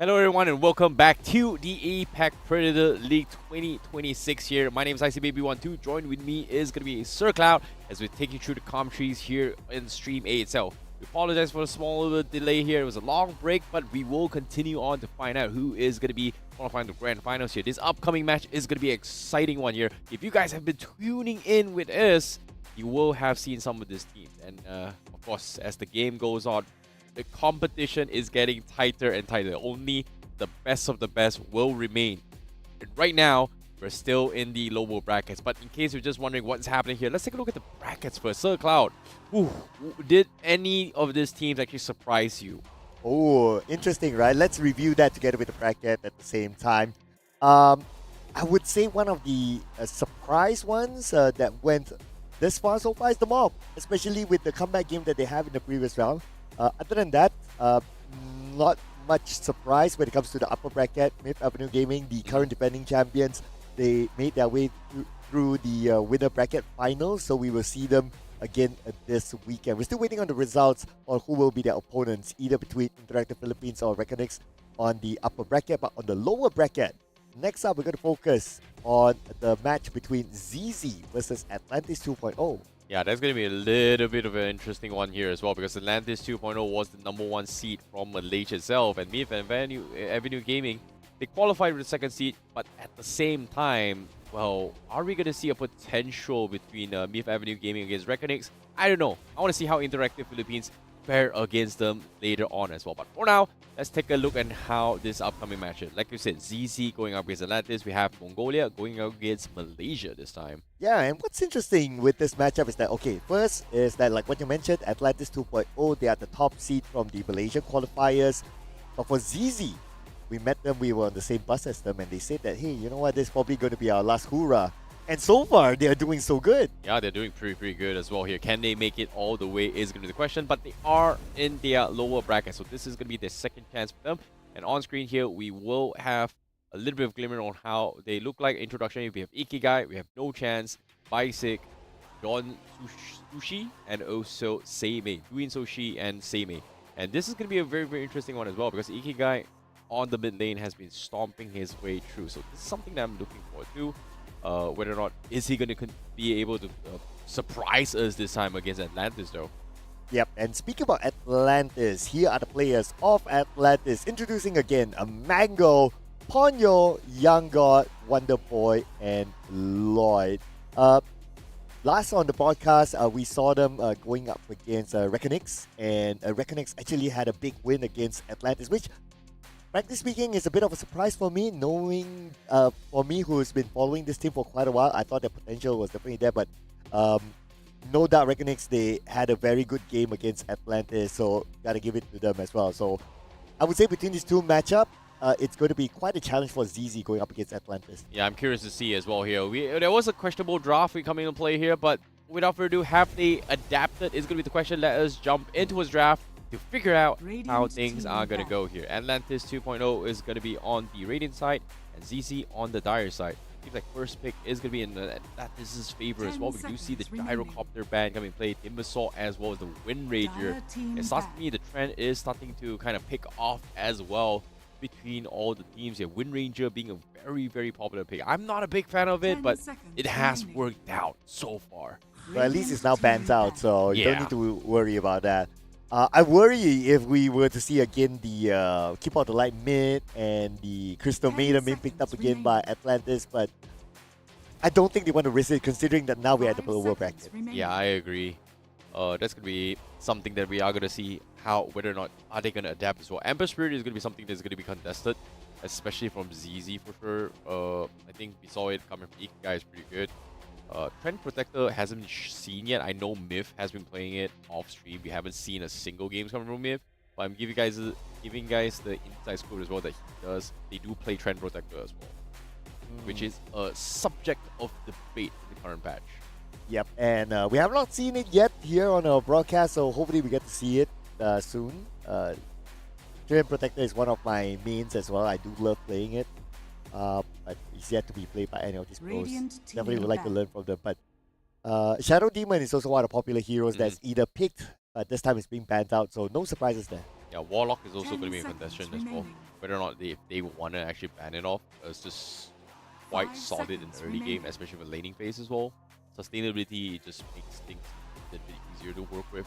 Hello everyone and welcome back to the APAC Predator League 2026 here. My name is ICBaby12. Joined with me is going to be Sir Cloud as we take you through the commentaries here in Stream A itself. We apologize for a small little delay here. It was a long break, but we will continue on to find out who is going to be qualifying the grand finals here. This upcoming match is going to be an exciting one here. If you guys have been tuning in with us, you will have seen some of these teams. And of course, as the game goes on, the competition is getting tighter and tighter. Only the best of the best will remain. And right now, we're still in the lower brackets. But in case you're just wondering what's happening here, let's take a look at the brackets first. Sir Cloud, did any of these teams actually surprise you? Oh, interesting, right? Let's review that together with the bracket at the same time. I would say one of the surprise ones that went this far so far is the Mob, especially with the comeback game that they have in the previous round. Other than that, not much surprise when it comes to the upper bracket. Myth Avenue Gaming, the current defending champions, they made their way through the winner bracket finals, so we will see them again this weekend. We're still waiting on the results on who will be their opponents, either between Interactive Philippines or Reckonix on the upper bracket. But on the lower bracket, next up we're going to focus on the match between ZZ versus Atlantis 2.0. Yeah, that's going to be a little bit of an interesting one here as well, because Atlantis 2.0 was the #1 seed from Malaysia itself, and Myth Avenue Gaming, they qualified with the second seed, but at the same time, well, are we going to see a potential between Myth Avenue Gaming against Reckonix? I don't know. I want to see how Interactive Philippines fare against them later on as well. But for now, let's take a look at how this upcoming match is. Like you said, ZZ going up against Atlantis. We have Mongolia going up against Malaysia this time. Yeah, and what's interesting with this matchup is that, okay, first is that, like what you mentioned, Atlantis 2.0, they are the top seed from the Malaysian qualifiers. But for ZZ, we met them, we were on the same bus as them, and they said that, hey, you know what, this is probably going to be our last hoorah. And so far, they are doing so good. Yeah, they're doing pretty good as well here. Can they make it all the way is going to be the question, but they are in their lower bracket, so this is going to be their second chance for them. And on screen here, we will have a little bit of glimmer on how they look like. Introduction, we have Ikigai, we have No Chance, Basic, Don Sushi, and also Seimei. Duin Soshi and Seimei. And this is going to be a very interesting one as well, because Ikigai on the mid lane has been stomping his way through. So this is something that I'm looking forward to. Whether or not is he going to be able to surprise us this time against Atlantis though. Yep, and speaking about Atlantis, here are the players of Atlantis. Introducing again a Mango, Ponyo, Young God, Wonder Boy, and Lloyd. Last on the podcast, we saw them going up against Reckonix, and Reckonix actually had a big win against Atlantis, which, frankly speaking, is a bit of a surprise for me, knowing, for me who's been following this team for quite a while, I thought the potential was definitely there, but no doubt Reckonix, they had a very good game against Atlantis, so gotta give it to them as well. So I would say between these two matchup, it's going to be quite a challenge for ZZ going up against Atlantis. Yeah, I'm curious to see as well here. There was a questionable draft coming into play here, but without further ado, have they adapted is going to be the question. Let us jump into his draft to figure out how things are going to go here. Atlantis 2.0 is going to be on the Radiant side and ZZ on the Dire side. Seems like first pick is going to be in Atlantis' favor as well. We do see the Gyrocopter band coming play, Timbersaw as well as the Wind Ranger. It starts to me the trend is starting to kind of pick off as well between all the teams here. Wind Ranger being a very popular pick. I'm not a big fan of it, but it has worked out so far. But at least it's now banned out, so you don't need to worry about that. I worry if we were to see again the Keep Out the Light mid and the Crystal Maiden being picked up again by Atlantis, but I don't think they want to risk it considering that now we're at the lower bracket. Yeah, I agree. That's going to be something that we are going to see whether or not are they going to adapt as well. Ember Spirit is going to be something that's going to be contested, especially from ZZ for sure. I think we saw it coming from Ikigai is pretty good. Trend Protector hasn't been seen yet. I know Myth has been playing it off stream. We haven't seen a single game coming from Myth, but I'm giving guys the inside scoop as well that he does. They do play Trend Protector as well, which is a subject of debate in the current patch. Yep, and we have not seen it yet here on our broadcast, so hopefully we get to see it soon. Trend Protector is one of my mains as well. I do love playing it. But it's yet to be played by any of these pros. Definitely would like to learn from them. But Shadow Demon is also one of the popular heroes that's either picked, but this time it's being banned out, so no surprises there. Yeah, Warlock is also going to be in contention as well. Whether or not if they want to actually ban it off, it's just quite solid in the early game, especially with laning phase as well. Sustainability just makes things a little bit easier to work with.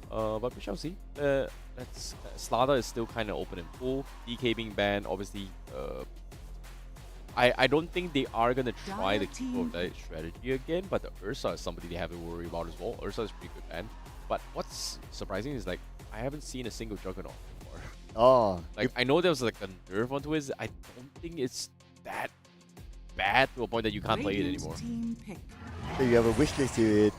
But we shall see. Slaughter is still kind of open and full. DK being banned, obviously. I don't think they are going to try the Keep of Light strategy again, but the Ursa is somebody they have to worry about as well. Ursa is pretty good ban. But what's surprising is like I haven't seen a single Juggernaut before. Oh. Like I know there was like a nerf onto it. I don't think it's that bad to a point that you can't play it anymore. So you have a wish list to it.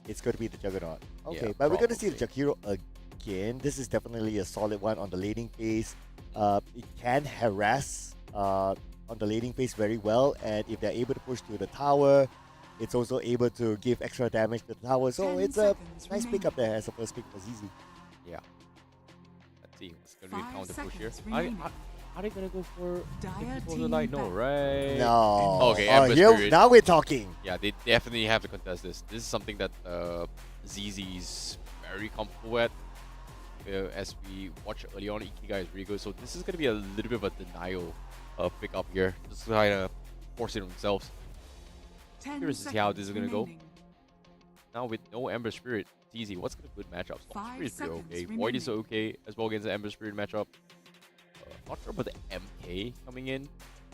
It's going to be the Juggernaut. Okay, Yeah, but we're going to see the probably. Jakiro again. This is definitely a solid one on the laning phase. It can harass on the laning phase very well, and if they're able to push to the tower, it's also able to give extra damage to the tower. So it's a nice pick up there as a first pick for ZZ. Yeah. Let's see. It's going to be a counter push here. Are they going to go for Keep of the Light? No, right? No. Okay, Oh, Ember here, Spirit. now we're talking. Yeah, they definitely have to contest this. This is something that ZZ's very comfortable at. As we watched early on, Ikigai is really good. So this is going to be a little bit of a denial pick up here. Just to kind of force it themselves. Curious to see how this is going to go. Now with no Ember Spirit, it's easy. What's going to good matchups? Storm Spirit is pretty okay. Void is okay as well against the Ember Spirit matchup. Not sure about the MK coming in.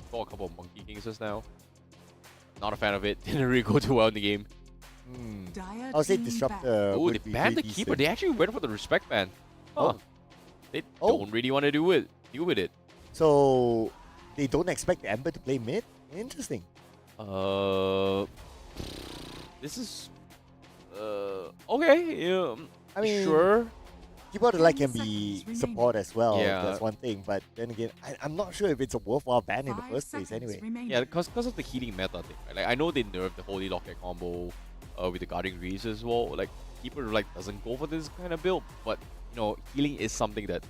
Saw a couple of Monkey Kings just now. Not a fan of it. Didn't really go too well in the game. I would say Disruptor. Oh, they banned the Keeper. They actually went for the Respect ban. Huh. They don't really want to deal with it. So they don't expect Ember to play mid? Interesting. This is okay. Yeah, I mean, sure. Keyboard Light 10 can be seconds support as well. Yeah. That's one thing. But then again, I'm not sure if it's a worthwhile ban in the 5 first place seconds anyway. remaining. Yeah, because of the healing meta thing. Right? Like I know they nerfed the Holy Locket combo with the Guardian Greaves as well. Like Keeper like doesn't go for this kind of build, but you know healing is something that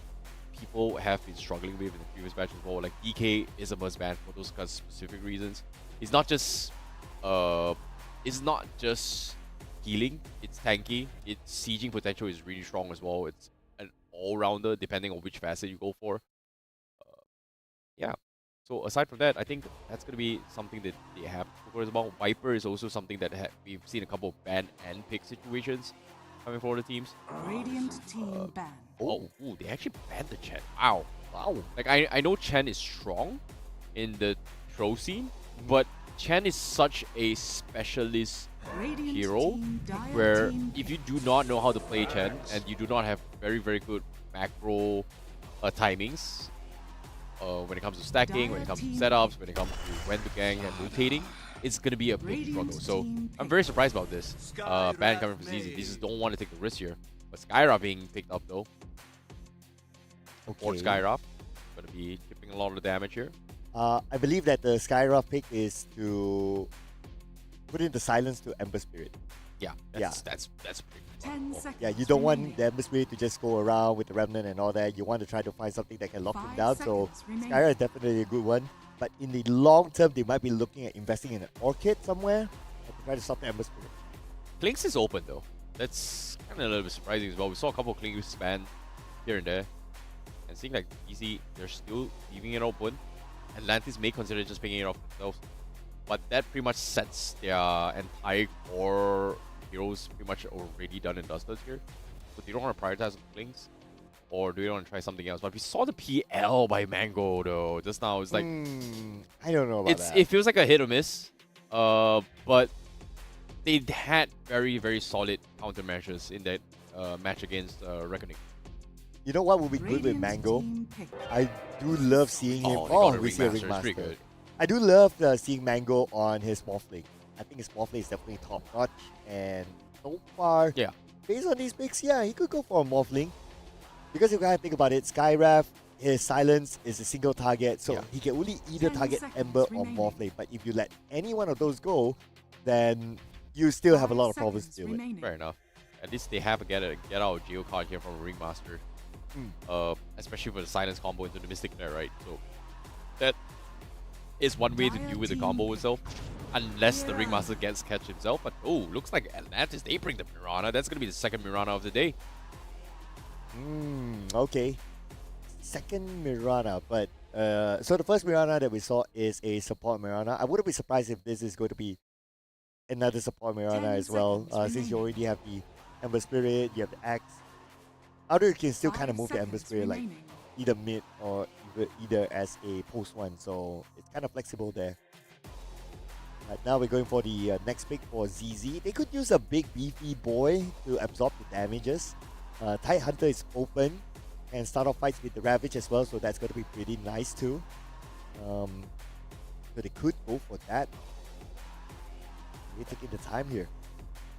people have been struggling with in the previous match as well. Like DK is a must ban for those kind of specific reasons. It's not just healing. It's tanky. Its sieging potential is really strong as well. It's an all-rounder depending on which facet you go for. Yeah. So aside from that, I think that's going to be something that they have to focus about. Viper is also something that we've seen a couple of ban and pick situations coming for the teams. Radiant team ban. Oh, ooh, they actually banned the Chen. Wow. Wow. Like I know Chen is strong in the throw scene, but Chen is such a specialist Radiant hero team, Dire where team if you do not know how to play Chen and you do not have very, very good macro timings, when it comes to stacking, when it comes to setups, when it comes to when to gang and rotating, it's going to be a big struggle. So I'm very surprised about this ban coming from ZZ. They just don't want to take the risk here. But Skyra being picked up though. Support Skyra. Going to be chipping a lot of the damage here. I believe that the Skyra pick is to put in the silence to Ember Spirit. Yeah, that's pretty 10 cool. seconds Yeah, you don't want remaining. the Ember Spirit to just go around with the Remnant and all that. You want to try to find something that can lock him 5 down. So seconds remaining. Skyra is definitely a good one. But in the long term, they might be looking at investing in an Orchid somewhere to try to stop the Ember Spirit. Klinks is open though. That's kind of a little bit surprising as well. We saw a couple of Klinks banned here and there. And seeing like easy, they're still leaving it open. Atlantis may consider just picking it off themselves. But that pretty much sets their entire core heroes pretty much already done and dusted here. So they don't want to prioritize the Klinks. Or do they want to try something else? But we saw the PL by Mango though. Just now, it's like I don't know about that. it feels like a hit or miss. But they had very, very solid countermeasures in that match against Reckoning. You know what would be good with Radiant Mango? team pick. I do love seeing him. Oh, they got a we see a Ringmaster. It's pretty Ringmaster. good. I do love seeing Mango on his Morphling. I think his Morphling is definitely top notch. And so far, Yeah. based on these picks, yeah, he could go for a Morphling. Because if you kind of think about it, Skywrath, his silence is a single target, so Yeah. he can only either 10 target seconds Ember or remaining. Morphling. But if you let any one of those go, then you still have a 5 lot of problems to seconds deal with. remaining. Fair enough. At least they have a get out Geo card here from a Ringmaster. Especially for the silence combo into the Mystic Flare, right? So that is one way to deal with the combo itself. Unless the Ringmaster gets catch himself. But oh, looks like Atlantis, they bring the Mirana. That's gonna be the second Mirana of the day. Okay. Second Mirana, but so the first Mirana that we saw is a support Mirana. I wouldn't be surprised if this is going to be another support Mirana 10 as well. seconds Since you remaining. already have the Ember Spirit, you have the Axe. Although you can still kind of 5 move the Ember seconds Spirit like remaining. either mid or either as a post one, so it's kind of flexible there. Right, now we're going for the next pick for ZZ. They could use a big beefy boy to absorb the damages. Tide Hunter is open and start off fights with the Ravage as well, so that's going to be pretty nice too. So they could go for that. We're taking the time here.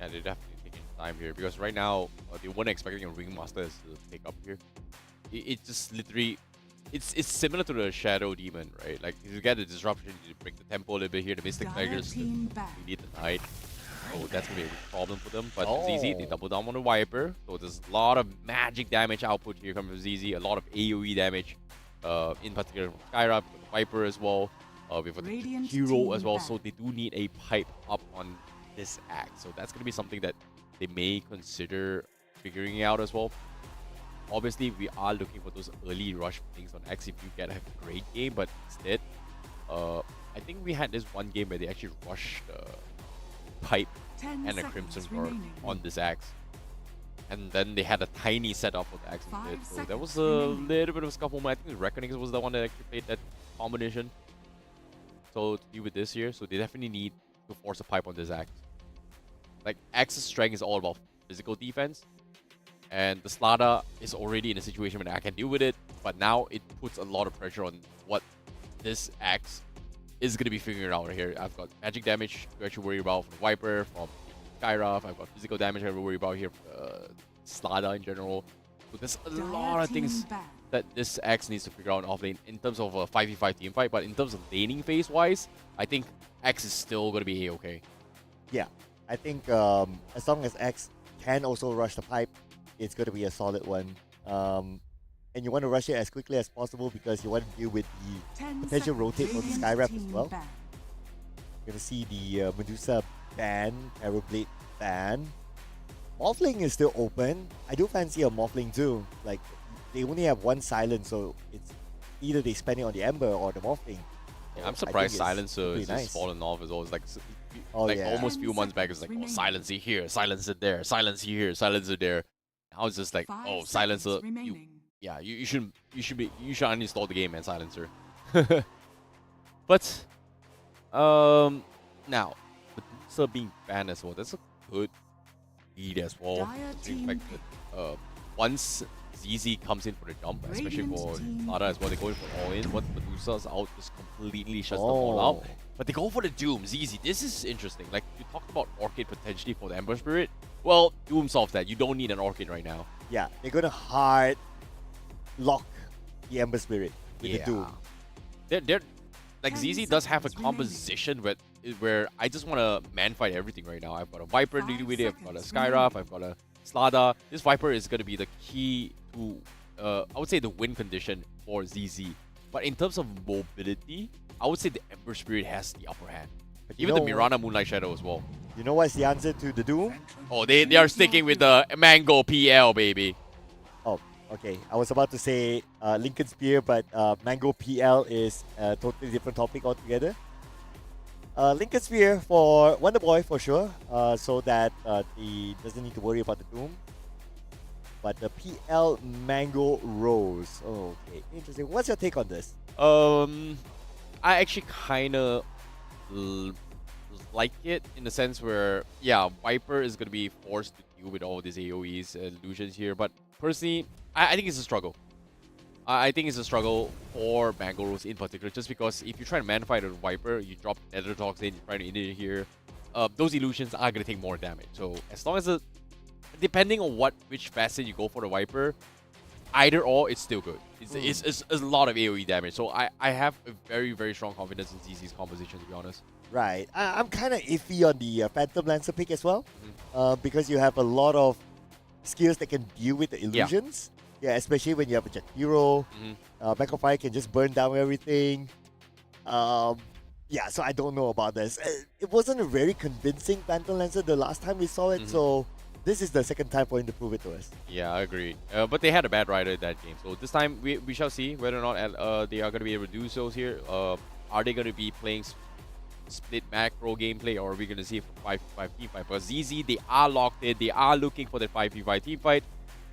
Yeah, they're definitely taking time here because right now they weren't expecting a Ringmaster to pick up here. It just literally, it's similar to the Shadow Demon, right? Like if you get the disruption, you break the tempo a little bit here. The Mystic Dire Tigers, team back. you need the Knight. So that's gonna be a big problem for them. But Oh. ZZ, they double down on the Viper. So there's a lot of magic damage output here coming from ZZ. A lot of AoE damage, in particular from Skyra, from the Viper as well. We've got the Radiant hero team as well. back. So they do need a pipe up on this axe. So that's gonna be something that they may consider figuring out as well. Obviously, we are looking for those early rush things on X if you get a great game, but instead, I think we had this one game where they actually rushed pipe 10 and a seconds Crimson Guard remaining. on this axe. And then they had a tiny setup for the axe 5 instead. So there was a seconds remaining. little bit of a scuffle. I think Reckonings was the one that actually played that combination. So to deal with this here, so they definitely need to force a pipe on this axe. Like, Axe's strength is all about physical defense. And the Slada is already in a situation where I can deal with it, but now it puts a lot of pressure on what this axe is going to be figuring out right here. I've got magic damage to actually worry about from the Viper, from Skyra. I've got physical damage I have to worry about here from Slada in general. So there's a lot of things that this X needs to figure out off lane in terms of a 5v5 team fight, but in terms of laning phase wise, I think X is still going to be a-okay. Yeah, I think as long as X can also rush the pipe, it's going to be a solid one. And you want to rush it as quickly as possible because you want to deal with the potential rotate for the Skyrap as well. You're going to see the Medusa ban, Arrowblade ban. Morphling is still open. I do fancy a Morphling too. Like, they only have one silence, so it's either they spend it on the Ember or the Morphling. Yeah, I'm surprised Silencer is just fallen off as well. It's like, almost few months back, it's like, oh, Silencer here, Silencer there, Silencer here, Silencer there. Now it's just like, oh, Silencer, you should uninstall the game, man, Silencer. But now Medusa being banned as well, that's a good lead as well. In fact, that, once ZZ comes in for the jump, especially for Lada as well, they go in for all in. Once Medusa's out, just completely shuts them all out. But they go for the Doom. ZZ, this is interesting. Like, you talked about Orchid potentially for the Ember Spirit. Well, Doom solves that. You don't need an Orchid right now. Yeah, they're gonna hard lock the Ember Spirit with the Doom. They're like, ZZ does have a composition where I just want to man fight everything right now. I've got a Viper to do with it, I've got a Skyraf, I've got a Slada. This Viper is going to be the key to, I would say, the win condition for ZZ. But in terms of mobility, I would say the Ember Spirit has the upper hand. Even the Mirana Moonlight Shadow as well. You know what's the answer to the Doom? Oh, they are sticking with the Mango PL, baby. Oh, okay. I was about to say Lincoln Spear, but Mango PL is a totally different topic altogether. Lincoln Sphere for Wonder Boy for sure, so that he doesn't need to worry about the Doom. But the PL Mango Rose. Oh, okay, interesting. What's your take on this? I actually kind of like it in the sense where, yeah, Viper is going to be forced to deal with all these AoEs and illusions here. But personally, I think it's a struggle. I think it's a struggle for Mango Rose in particular, just because if you try to man fight a Viper, you drop Nether Toxin, you try to in it here, those illusions are going to take more damage. So as long as depending on which facet you go for the Viper, either or, it's still good. It's a lot of AoE damage. So I have a very, very strong confidence in ZZ's composition, to be honest. Right. I'm kind of iffy on the Phantom Lancer pick as well, because you have a lot of skills that can deal with the illusions. Yeah, especially when you have a Jet Hero. Back of Fire can just burn down everything. Yeah, so I don't know about this. It wasn't a very convincing Phantom Lancer the last time we saw it, so this is the second time for him to prove it to us. Yeah, I agree. But they had a bad rider in that game, so this time we shall see whether or not they are going to be able to do so here. Are they going to be playing split macro gameplay, or are we going to see a 5v5 team fight? Because ZZ, they are locked in, they are looking for the 5v5 team fight.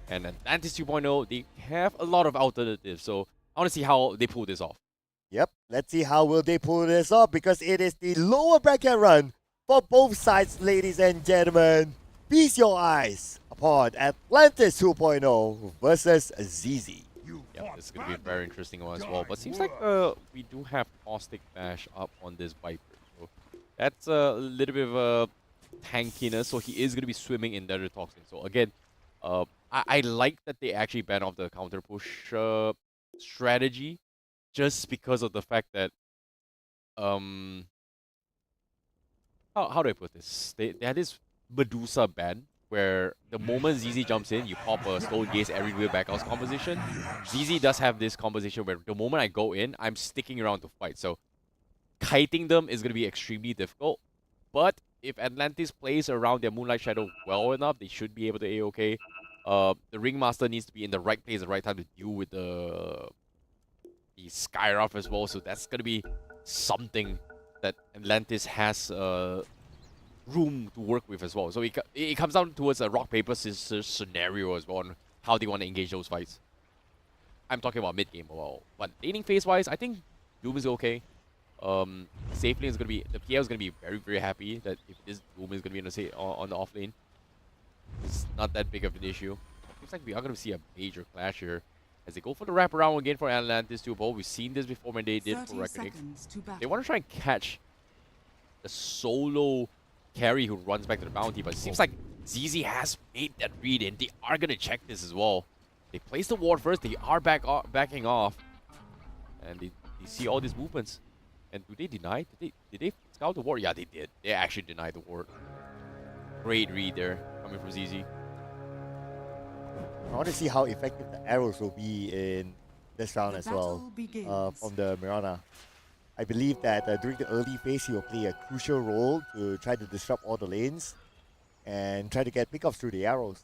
And Atlantis 2.0, they have a lot of alternatives, so I want to see how they pull this off. Yep, let's see how will they pull this off, because it is the lower bracket run for both sides, ladies and gentlemen. Feast your eyes upon Atlantis 2.0 versus ZZ. Yeah, this is going to be a very interesting one as well. But seems like we do have Caustic Bash up on this Viper. So that's a little bit of a tankiness, so he is going to be swimming in Nether Toxin. So again, I like that they actually ban off the counter push strategy, just because of the fact that how do I put this? They had this Medusa ban where the moment ZZ jumps in, you pop a Stone Gaze everywhere back out composition. ZZ does have this composition where the moment I go in, I'm sticking around to fight. So kiting them is going to be extremely difficult. But if Atlantis plays around their Moonlight Shadow well enough, they should be able to A-OK. The Ringmaster needs to be in the right place at the right time to deal with the Skyraf as well. So that's going to be something that Atlantis has room to work with as well. So it comes down towards a rock, paper, scissors scenario as well on how they want to engage those fights. I'm talking about mid-game. But laning phase-wise, I think Doom is okay. Safe lane is going to be... The PL is going to be very, very happy that if this Doom is going to be on the off lane. It's not that big of an issue. Looks like we are going to see a major clash here as they go for the wraparound again for Atlantis 2.0. We've seen this before when they did for Reckoning. They want to try and catch the solo carry who runs back to the bounty, but it seems like ZZ has made that read and they are going to check this as well. They place the ward first. They are backing off, and they see all these movements. And do they deny? Did they scout the ward? Yeah, they did. They actually denied the ward. Great read there coming from ZZ. I want to see how effective the arrows will be in this round as well from the Mirana. I believe that during the early phase, he will play a crucial role to try to disrupt all the lanes and try to get pickups through the arrows.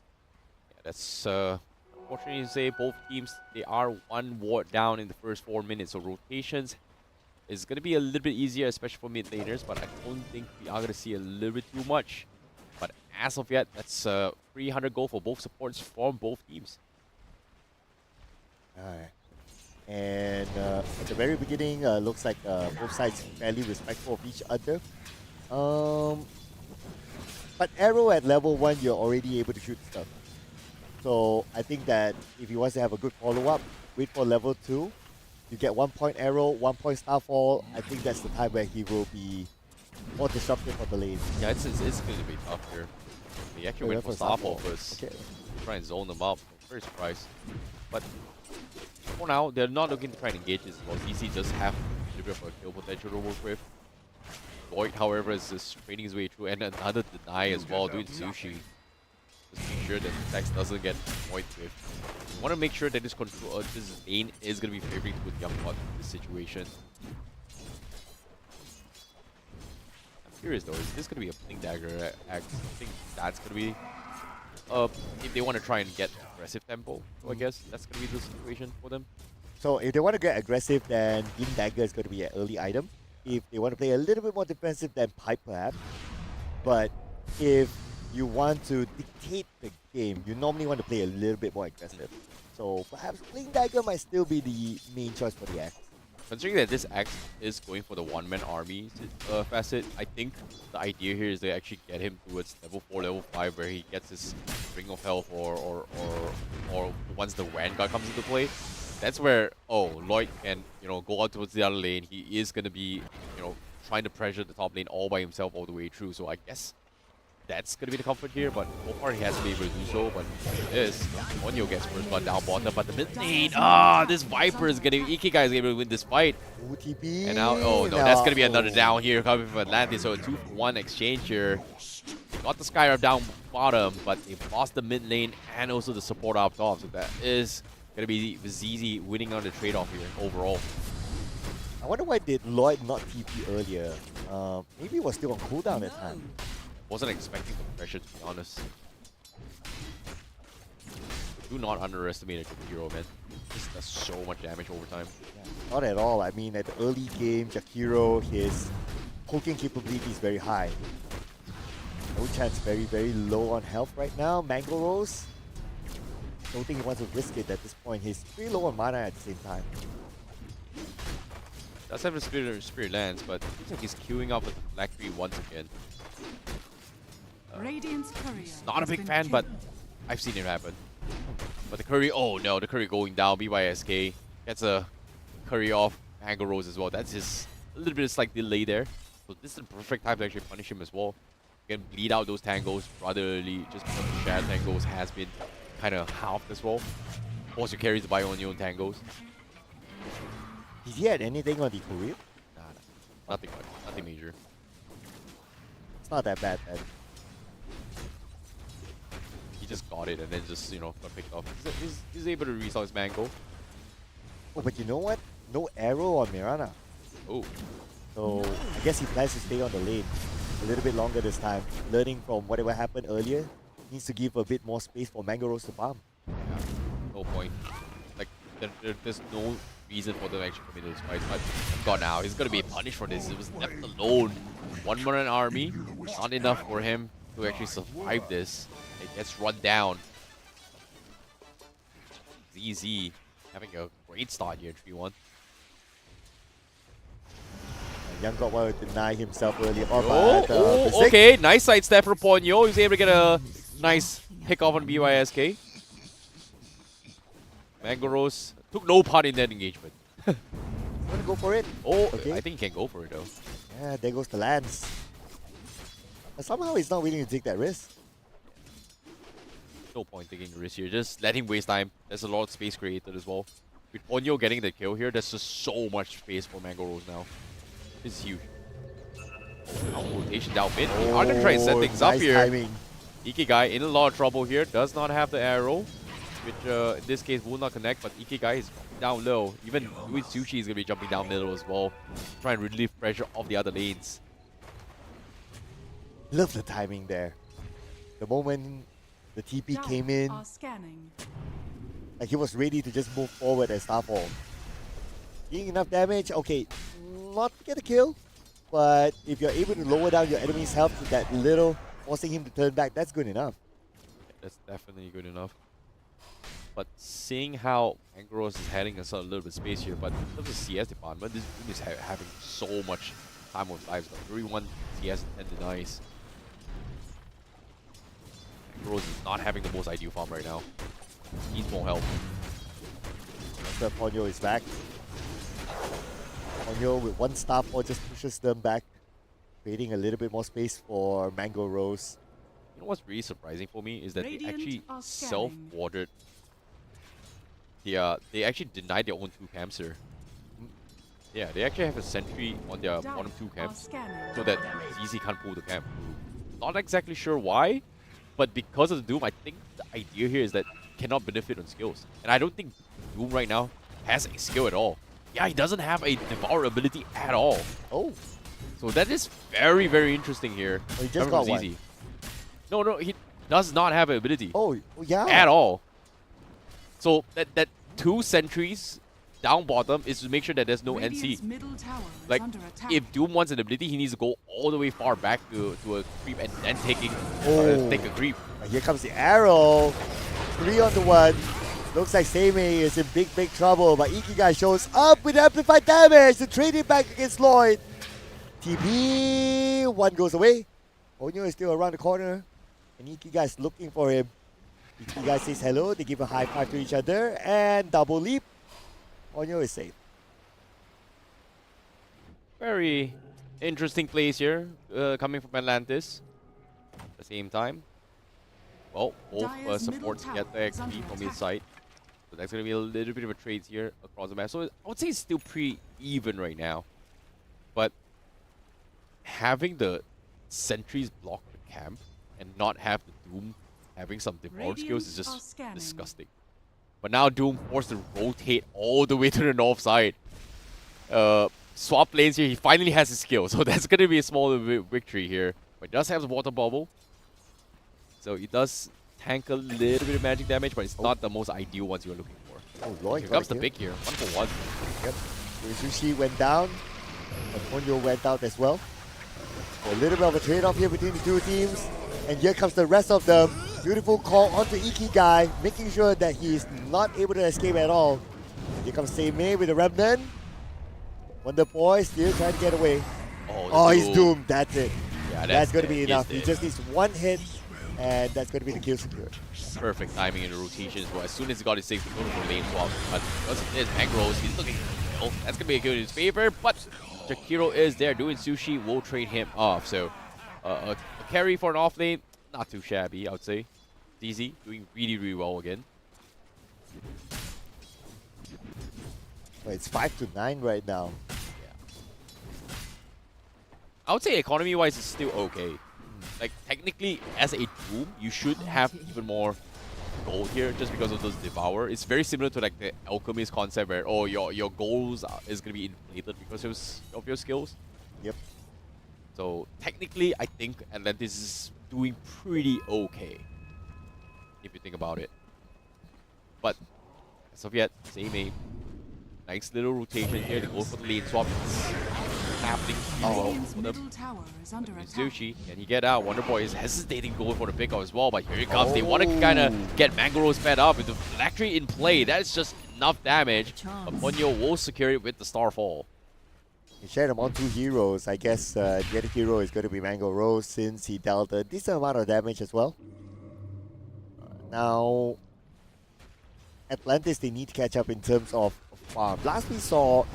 Yeah, that's unfortunately to say both teams, they are one ward down in the first 4 minutes. So rotations is going to be a little bit easier, especially for mid laners, but I don't think we are going to see a little bit too much. But as of yet, that's 300 gold for both supports from both teams. Alright. And at the very beginning, looks like both sides fairly respectful of each other. But arrow at level 1, you're already able to shoot stuff. So I think that if he wants to have a good follow-up, wait for level 2. You get 1 point arrow, 1 point starfall. I think that's the time where he will be more disruptive on the lane. Yeah, it's going to be tough here. They actually went for starfall first. Okay. Try and zone them up. Very surprised. But for now, they're not looking to try and engage this as well. CC just have a little bit of a kill potential to work with. Lloyd, however, is just training his way through, and another deny as well, doing sushi. Just make sure that Tex doesn't get annoyed with. You want to make sure that this control, this lane is going to be favoring with Young Bot in this situation. I'm curious though, is this going to be a Blink Dagger act? I think that's going to be, if they want to try and get aggressive tempo, so I guess that's going to be the situation for them. So if they want to get aggressive, then Blink Dagger is going to be an early item. If they want to play a little bit more defensive, then Pipe perhaps. But if you want to dictate the game, you normally want to play a little bit more aggressive. So perhaps Blink Dagger might still be the main choice for the Axe. Considering that this Axe is going for the one-man army facet, I think the idea here is to actually get him towards level 4, level 5, where he gets his Ring of Health, or once the Vanguard comes into play. That's where, Lloyd can, go out towards the other lane. He is going to be, trying to pressure the top lane all by himself all the way through. So I guess that's going to be the comfort here, but so far he hasn't been able to do so. But this, Onyo gets first blood down bottom, but the mid lane, this Viper is getting, Ikigai is able to win this fight. OTP. And now, that's going to be another down here coming from Atlantis. So a 2-for-1 exchange here. Got the Skyrim down bottom, but they've lost the mid lane and also the support up top. So that is going to be ZZ winning on the trade-off here overall. I wonder why did Lloyd not TP earlier? Maybe he was still on cooldown at the time. Wasn't expecting the pressure, to be honest. Do not underestimate a hero, man. This does so much damage over time. Yeah, not at all. I mean, at the early game, Jakiro, his poking capability is very high. No chance, very, very low on health right now. Mango Rose, don't think he wants to risk it at this point. He's pretty low on mana at the same time. Does have a Spirit Lance, but it looks like he's queuing up with the Black Tree once again. Radiant's courier Not a big fan, but I've seen it happen. But the Curry, the Curry going down. BYSK gets a Curry off Mango Rose as well. That's just a little bit of slight delay there. So this is the perfect time to actually punish him as well. You can bleed out those tangos rather early, just because the shared tangos has been kind of halved as well. Force your carries to buy on your own tangos. Did he had anything on the career? Nah, nothing much, nothing major. It's not that bad then. He just got it and then just, got picked off. He's able to resell his Mango. Oh, but you know what? No arrow on Mirana. Oh. So I guess he plans to stay on the lane a little bit longer this time. Learning from whatever happened earlier, needs to give a bit more space for Mango Rose to farm. Yeah, no point. Like, there's no reason for them to actually commit this fight. But God, now he's gonna be punished for this. He was left alone. One more army, not enough for him to actually survive this. It gets run down. ZZ having a great start here, 3-1. Young God wanted to deny himself earlier on, but okay, nice sidestep from Ponyo. He's able to get a nice pick off on BYSK. Mango Rose took no part in that engagement. Want to go for it? Okay. I think he can go for it though. Yeah, there goes the lance. But somehow he's not willing to take that risk. no point taking a risk here. Just let him waste time. There's a lot of space created as well. With Ponyo getting the kill here, there's just so much space for Mango Rose now. This is huge. Now rotation down mid. They are gonna try and set things up nice here. timing. Ikigai in a lot of trouble here. Does not have the arrow, which in this case will not connect. But Ikigai is down low. Even with Sushi is gonna be jumping down middle as well, try and relieve pressure off the other lanes. Love the timing there. The moment the TP came in, Are scanning. like he was ready to just move forward and Starfall. Getting enough damage, okay, not to get a kill, but if you're able to lower down your enemy's health to that little, forcing him to turn back, that's good enough. That's definitely good enough. But seeing how Angros is heading us a little bit space here, but in terms of CS department, this team is having so much time of lives. But 3-1 CS and 10 denies. Angros is not having the most ideal farm right now. Needs more help. After Ponyo is back. Ponyo with one Starfall just pushes them back, creating a little bit more space for Mango Rose. You know what's really surprising for me is that they Radiant actually are scanning. self-watered. They actually denied their own 2 camps here. Yeah, they actually have a sentry on their bottom 2 Are camps, scanning. so that ZZ can't pull the camp. Not exactly sure why, but because of the Doom, I think the idea here is that he cannot benefit on skills. And I don't think Doom right now has a skill at all. Yeah, he doesn't have a Devour ability at all. Oh, So that is very, very interesting here. Oh, he just coming got from one. ZZ. No, he does not have an ability oh yeah. at all. So that 2 sentries down bottom is to make sure that there's no Radiant's NC. middle tower is Like, under attack. if Doom wants an ability, he needs to go all the way far back to a creep and then take a creep. And here comes the arrow. 3 on the 1. Looks like Seimei is in big trouble, but Ikigai shows up with amplified damage to trade it back against Lloyd. TP, 1 goes away. Onyo is still around the corner, and Ikigai is looking for him. Ikigai says hello, they give a high five to each other, and double leap. Onyo is safe. Very interesting plays here, coming from Atlantis. At the same time, well, both Dire's supports middle get the tower is XP under from attack. his side. So that's going to be a little bit of a trade here across the map. So I would say it's still pretty even right now. But having the sentries block the camp and not have the Doom having some devour skills is Radiant are just scanning. disgusting. But now Doom forced to rotate all the way to the north side. Swap lanes here, he finally has his skill. So that's going to be a small victory here. But he does have the water bubble. So he does tank a little bit of magic damage, but it's not the most ideal ones you're looking for. Oh, Lloyd Here got comes a the kill. pick here, 1-for-1. Yep. Sushi went down, and Ponyo went out as well. A little bit of a trade-off here between the 2 teams. And here comes the rest of them. Beautiful call onto Ikigai, making sure that he is not able to escape at all. Here comes Seimei with the Remnant. Wonder Boy still trying to get away. Oh, he's doomed. That's it. Yeah, That's going to be dead. enough. He's He just needs 1 hit, and that's going to be the kill secure. perfect timing in the rotations. But as soon as he got his safe, he's going for lane swap. But because of this, Angros, he's looking to kill. That's going to be a kill in his favor. But Jakiro is there doing Sushi. Will trade him off. So a carry for an off lane, not too shabby, I would say. DZ doing really well again. But it's 5-9 right now. I would say economy-wise, it's still okay. Like, technically, as a Doom, you should have even more gold here just because of those Devour. It's very similar to like the Alchemist concept where, oh, your goals is going to be inflated because of your skills. Yep. So, technically, I think Atlantis is doing pretty okay, if you think about it. But, as of yet, same aim. Nice little rotation here to go for the lane swap. It's happening well Radiant's for them. middle tower is under attack. Sushi, can he get out? Wonder Boy is hesitating going for the pick as well, but here it comes. They want to kind of get Mango Rose fed up with the Phylactery in play. That's just enough damage. But Ponyo will secure it with the Starfall. He shared among 2 heroes. I guess the other hero is going to be Mango Rose since he dealt a decent amount of damage as well. Now, Atlantis, they need to catch up in terms of farm. Last we saw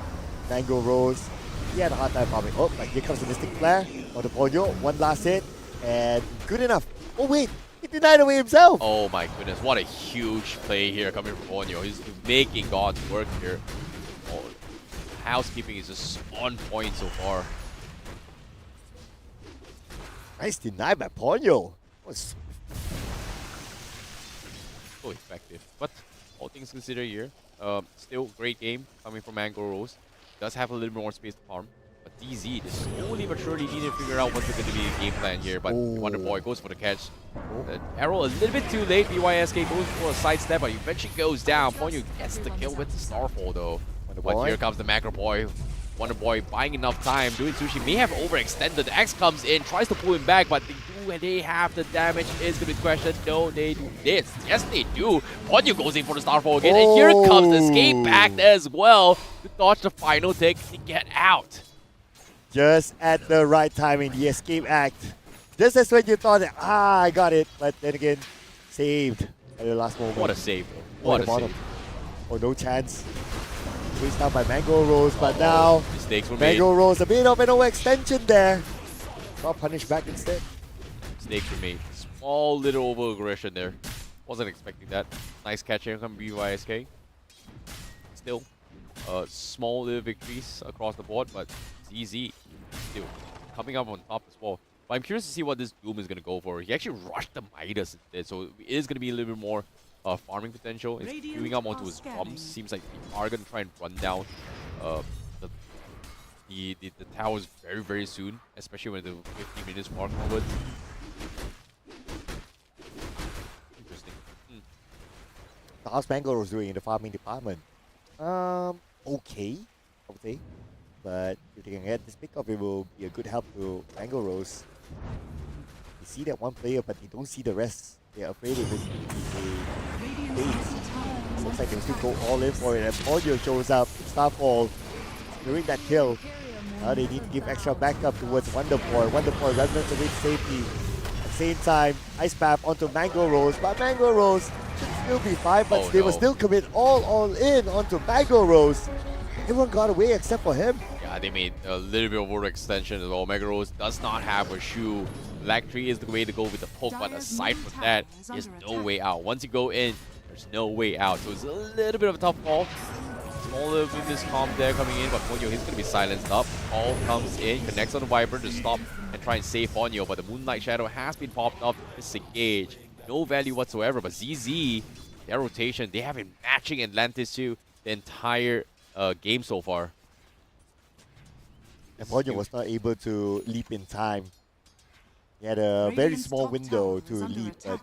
Mango Rose, he had a hard time farming. Oh, but here comes the Mystic Flare on the Ponyo. 1 last hit, and good enough. Oh wait, He denied away himself. Oh my goodness, what a huge play here coming from Ponyo. He's making God's work here. Oh, housekeeping is just on point so far. Nice deny by Ponyo. Was So effective. But all things considered here, still great game coming from Mango Rose. Does have a little more space to farm. But DZ is slowly but surely need to figure out what's going to be the game plan here. But Wonder Boy goes for the catch. The arrow a little bit too late. BYSK goes for a sidestep, but eventually goes down. Ponyo gets the kill with the Starfall though. But here comes the Macro Boy. Wonder Boy buying enough time. Doing Sushi may have overextended. X comes in, tries to pull him back, but they do, and they have the damage. Is going to be questioned. No, they do this. Yes, they do. Ponyo goes in for the Starfall again, and here comes the Escape Act as well to dodge the final take to get out. just at the right timing, the escape act. Just as when you thought, that, I got it. But then again, saved at the last moment. What a save. What a save. Oh, no chance. Chased down by Mango Rose, but now Mistakes were made. Mango Rose, a bit of an overextension there. Got punished back instead. Mistakes were made. Small little over-aggression there. Wasn't expecting that. Nice catch here from BYSK. Still, small little victories across the board, but it's easy. Still, coming up on top as well. But I'm curious to see what this Doom is going to go for. He actually rushed the Midas instead, so it is going to be a little bit more farming potential. He's queuing up onto his bombs. Seems like they are going to try and run down the towers very, very soon, especially when the 15 minutes mark onwards. Interesting. How's Mango Rose doing in the farming department? Okay, I would say. But if they can get this pickup, it will be a good help to Mango Rose. You see that one player, but you don't see the rest. They're afraid of it. Looks like they still go all in for it. And Ponyo shows up, Starfall, during that kill. Now they need to give extra backup towards Wonder Boy. Wonder Boy runs away to safety. At the same time, Ice Path onto Mango Rose. But Mango Rose should still be fine, but they will still commit all in onto Mango Rose. Everyone got away except for him. Yeah, they made a little bit of overextension as well. Mega Rose does not have a shoe. Lag 3 is the way to go with the poke, but aside from that, there's no way out. Once you go in, there's no way out. So it's a little bit of a tough call. Small little bit miscom there coming in, but Ponyo, he's going to be silenced up. All comes in, connects on the Viper to stop and try and save Ponyo, but the Moonlight Shadow has been popped up. Disengage. No value whatsoever, but ZZ, their rotation, they have been matching Atlantis to the entire game so far. And Ponyo was not able to leap in time. He had a very small window to leap, but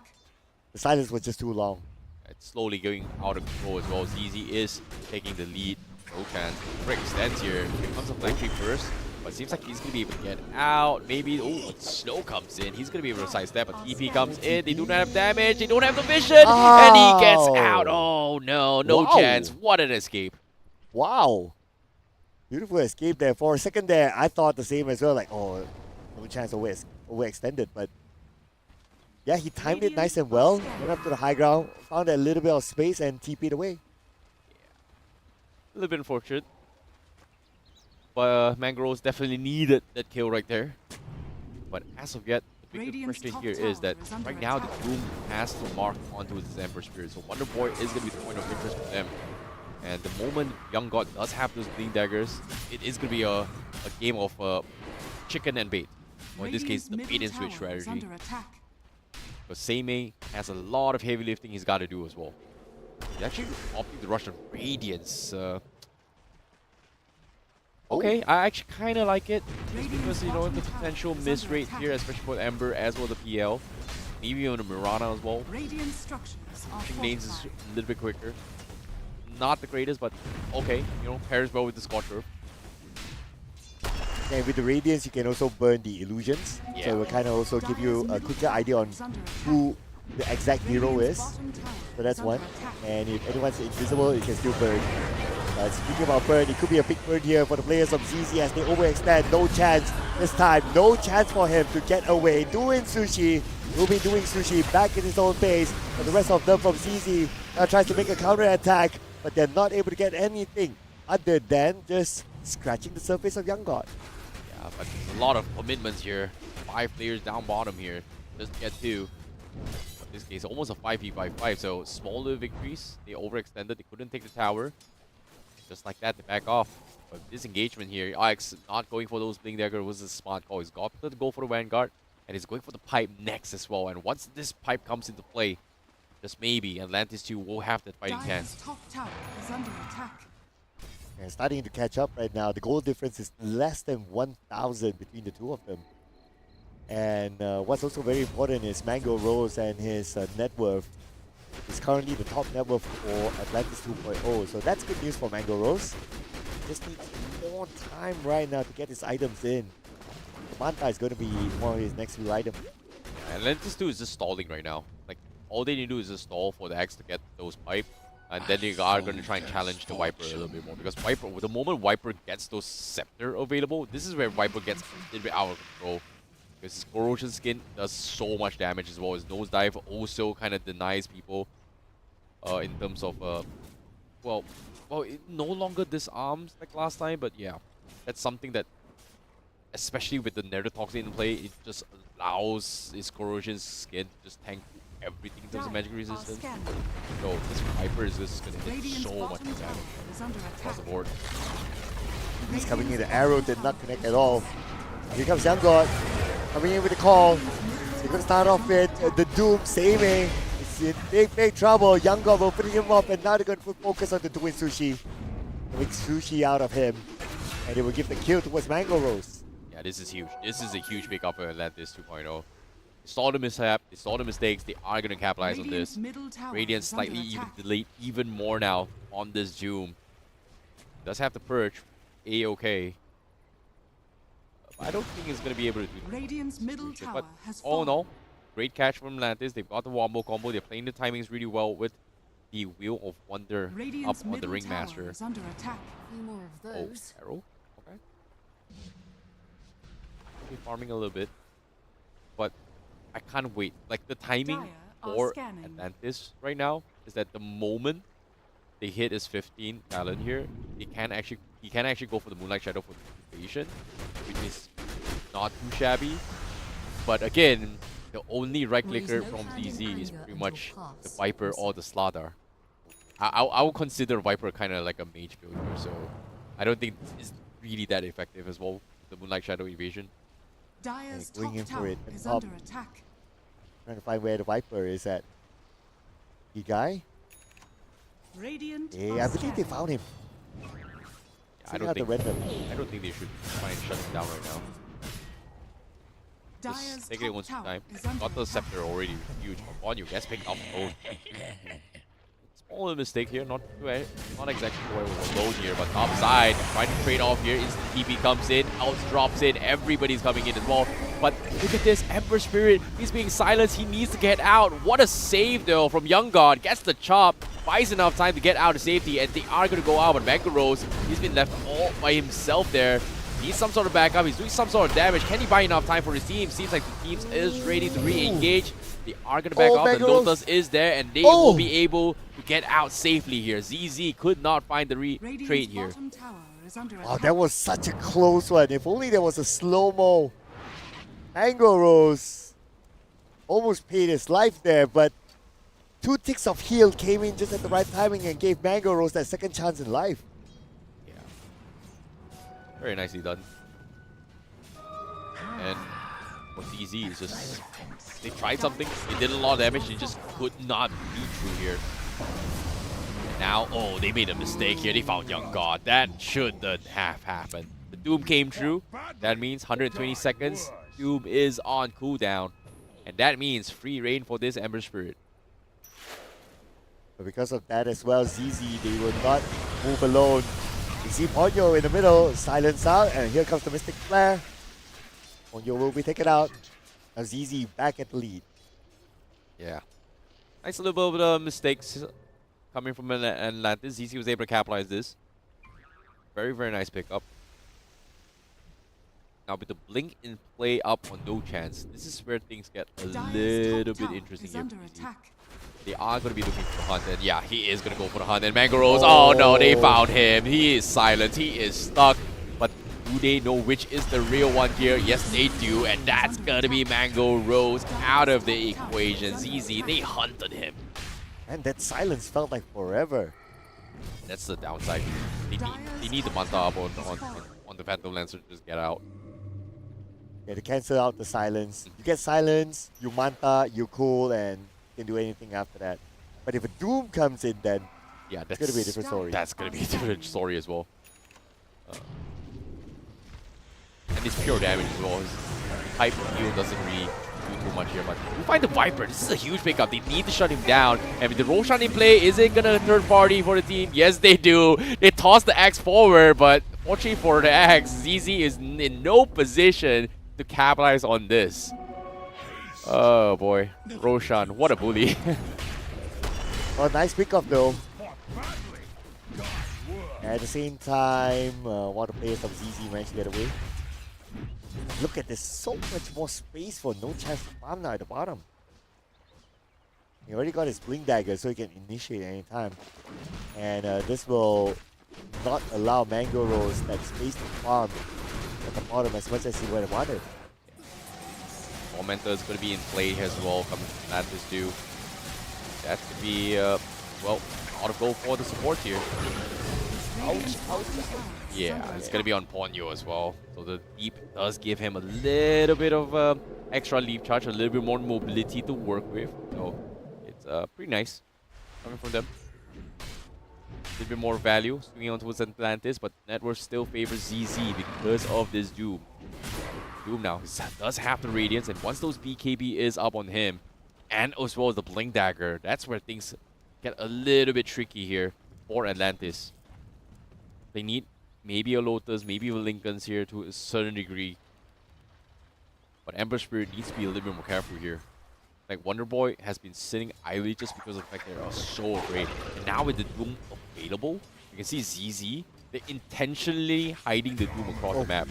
the silence was just too long. It's slowly going out of control as well. ZZ is taking the lead. No chance. Break extends here. Here comes a flank tree first, but it seems like he's going to be able to get out. Maybe, oh, Snow comes in. He's going to be able to sidestep, but TP comes in. They do not have damage. They don't have the vision, and he gets out. Oh no, no chance. What an escape. Wow. Beautiful escape there. For a second there, I thought the same as well. Like, oh, no chance overextended. But yeah, he timed it nice and well. Went up to the high ground, found a little bit of space and TP'd away. A little bit unfortunate. But Mangroves definitely needed that kill right there. But as of yet, the big question here is that right now the Doom has to mark onto his Ember Spirit. So Wonder Boy is going to be the point of interest for them. And the moment Young God does have those Bleeding Daggers, it is going to be a game of chicken and bait. Or in this case, the bait and switch strategy. But Seimei has a lot of heavy lifting he's got to do as well. He's actually opting to rush on Radiance. Okay, I actually kind of like it. Just because, you know, the potential miss rate here, especially for Ember as well the PL. Maybe on the Mirana as well. Pushing lanes is a little bit quicker. Not the greatest, but okay. You know, pairs well with the Scorcher. And with the Radiance, you can also burn the illusions. Yeah. So it will kind of also give you a quicker idea on who the exact hero is. So that's one. And if anyone's invisible, you can still burn. Speaking about burn, it could be a big burn here for the players of ZZ as they overextend. No chance this time. No chance for him to get away. Doing Sushi. Will be doing Sushi back in his own base. But the rest of them from ZZ now tries to make a counter attack. But they're not able to get anything other than just scratching the surface of Young God. Yeah, but a lot of commitments here. 5 players down bottom here. Just get 2. this case, almost a 5v5, so smaller victories. They overextended, they couldn't take the tower. Just like that, they back off. But this engagement here, Ix not going for those Blink Dagger was a smart call. He's got to go for the Vanguard, and he's going for the pipe next as well. And once this pipe comes into play, just maybe Atlantis 2 will have that fighting chance. Top tower is under attack. And starting to catch up right now. The goal difference is less than 1,000 between the two of them. And what's also very important is Mango Rose and his net worth is currently the top net worth for Atlantis 2.0. So that's good news for Mango Rose. Just needs more time right now to get his items in. Manta is going to be one of his next few items. Atlantis 2 is just stalling right now. Like, all they need to do is just stall for the X to get those pipe. And then they are going to try and challenge the Viper a little bit more. Because Viper, the moment Viper gets those Scepter available, this is where Viper gets a little bit out of control. Because his Corrosion Skin does so much damage as well. His Nosedive also kind of denies people in terms of, well, it no longer disarms like last time, but yeah, that's something that, especially with the Neurotoxin in play, it just allows his Corrosion Skin to just tank everything in terms of magic resistance. So this Viper is just going to hit so much more damage across the board. He's coming in, the arrow did not connect at all. Here comes Young God. Coming in with the call. They're going to start off with the Doom saving. It's in big trouble. Young God will finish him up, and now they're going to put focus on the Twin Sushi. Make Sushi out of him. And they will give the kill towards Mango Rose. Yeah, this is huge. This is a huge pickup for Atlantis 2.0. They saw the mishap, they saw the mistakes, they are going to capitalize on this. Radiant slightly even delayed even more now on this Doom. Does have to purge. A-okay. I don't think he's going to be able to do that. Radiant's middle tower But has all in fallen. all, great catch from Atlantis. They've got the Wombo combo. They're playing the timings really well with the Wheel of Wonder Radiant's up on the middle Ringmaster. tower is under attack. More of Oh, those. arrow? Okay. Okay, farming a little bit. But I can't wait. Like, the timing Dire are for scanning. Atlantis right now is that the moment they hit his 15 talent here, he can actually go for the Moonlight Shadow for the evasion, which is not too shabby. But again, the only right clicker from DZ is pretty much the Viper or the Slaughter. I would consider Viper kind of like a mage build here, so I don't think it's really that effective as well, the Moonlight Shadow evasion. Dire's Going in top for tower it and is up. under attack. Trying to find where the Viper is at. The guy? Radiant Yeah, are I believe they scanning. found him. Yeah, I Taking out don't the think random. I don't think they should try and shut him down right now. Dire's Just take it top one tower time. is under Got the attack. Scepter already. Huge. On you. Guess picked up. Oh. Small mistake here. Not exactly where we were alone here, but top side. Trying to trade off here. Instant TP comes in. Out drops in. Everybody's coming in as well. But look at this. Ember Spirit. He's being silenced. He needs to get out. What a save though from Young God. Gets the chop. Buys enough time to get out of safety. And they are going to go out. But Mango Rose, he's been left all by himself there. Needs some sort of backup. He's doing some sort of damage. Can he buy enough time for his team? Seems like the team is ready to re-engage. They are going to back off. And Lotus is there. And they will be able to get out safely here. ZZ could not find the Radiant's trade here. bottom tower is under Oh, attack. that was such a close one. If only there was a slow-mo. Mango Rose almost paid his life there, but 2 ticks of heal came in just at the right timing and gave Mango Rose that second chance in life. Yeah. Very nicely done. And for DZ, is just they tried something, they did a lot of damage, they just could not be through here. And now, oh, they made a mistake here. They found Young God. That shouldn't have happened. The Doom came true. That means 120 seconds. Doom is on cooldown. And that means free reign for this Ember Spirit. But because of that as well, ZZ, they will not move alone. You see Ponyo in the middle, silence out, and here comes the Mystic Flare. Ponyo will be taken out. Now ZZ back at the lead. Yeah. Nice little bit of mistakes coming from Atlantis. ZZ was able to capitalize this. Very, very nice pickup. Now with the blink in play up on no chance, this is where things get a Dire's little top bit tower interesting is here. under for DZ. attack. They are going to be looking for the hunt, and yeah, he is going to go for the hunt. And Mango Rose, oh no, they found him. He is silent, he is stuck. But Do they know which is the real one here? Yes, they do, and that's gonna be Mango Rose out of the equation. ZZ, they hunted him. And that silence felt like forever. That's the downside. They need the Manta up on the Phantom Lancer to just get out. Yeah, to cancel out the silence. You get silence, you Manta, you cool, and you can do anything after that. But if a Doom comes in, then Yeah, it's gonna be a different story. That's gonna be a different story as well. And it's pure damage as well. His type of heal doesn't really do too much here, but you find the Viper. This is a huge pickup. They need to shut him down. And with the Roshan in play, is it gonna third party for the team? Yes, they do. They toss the axe forward, but fortunately for the axe, ZZ is in no position to capitalize on this. Oh boy, Roshan, what a bully. Oh, nice pickup though. At the same time, one of the players from ZZ managed to get away. Look at this, so much more space for no chance to farm now at the bottom. He already got his Blink Dagger, so he can initiate anytime. And this will not allow Mango Rose that space to farm at the bottom as much as he would have wanted. Tormentor is going to be in play as well, coming from Atlas too. That could be, well, out of goal for the support here. Ouch, ouch. Yeah, it's going to be on Ponyo as well. So the deep does give him a little bit of extra leap charge, a little bit more mobility to work with. So it's pretty nice coming from them. A little bit more value swinging on towards Atlantis, but Network still favors ZZ because of this Doom. Doom now does have the Radiance, and once those BKB is up on him, and as well as the Blink Dagger, that's where things get a little bit tricky here for Atlantis. They need maybe a Lotus, maybe a Lincoln's here to a certain degree. But Ember Spirit needs to be a little bit more careful here. Like, Wonder Boy has been sitting idly just because of the fact they are so afraid. And now with the Doom available, you can see ZZ, they're intentionally hiding the Doom across the map.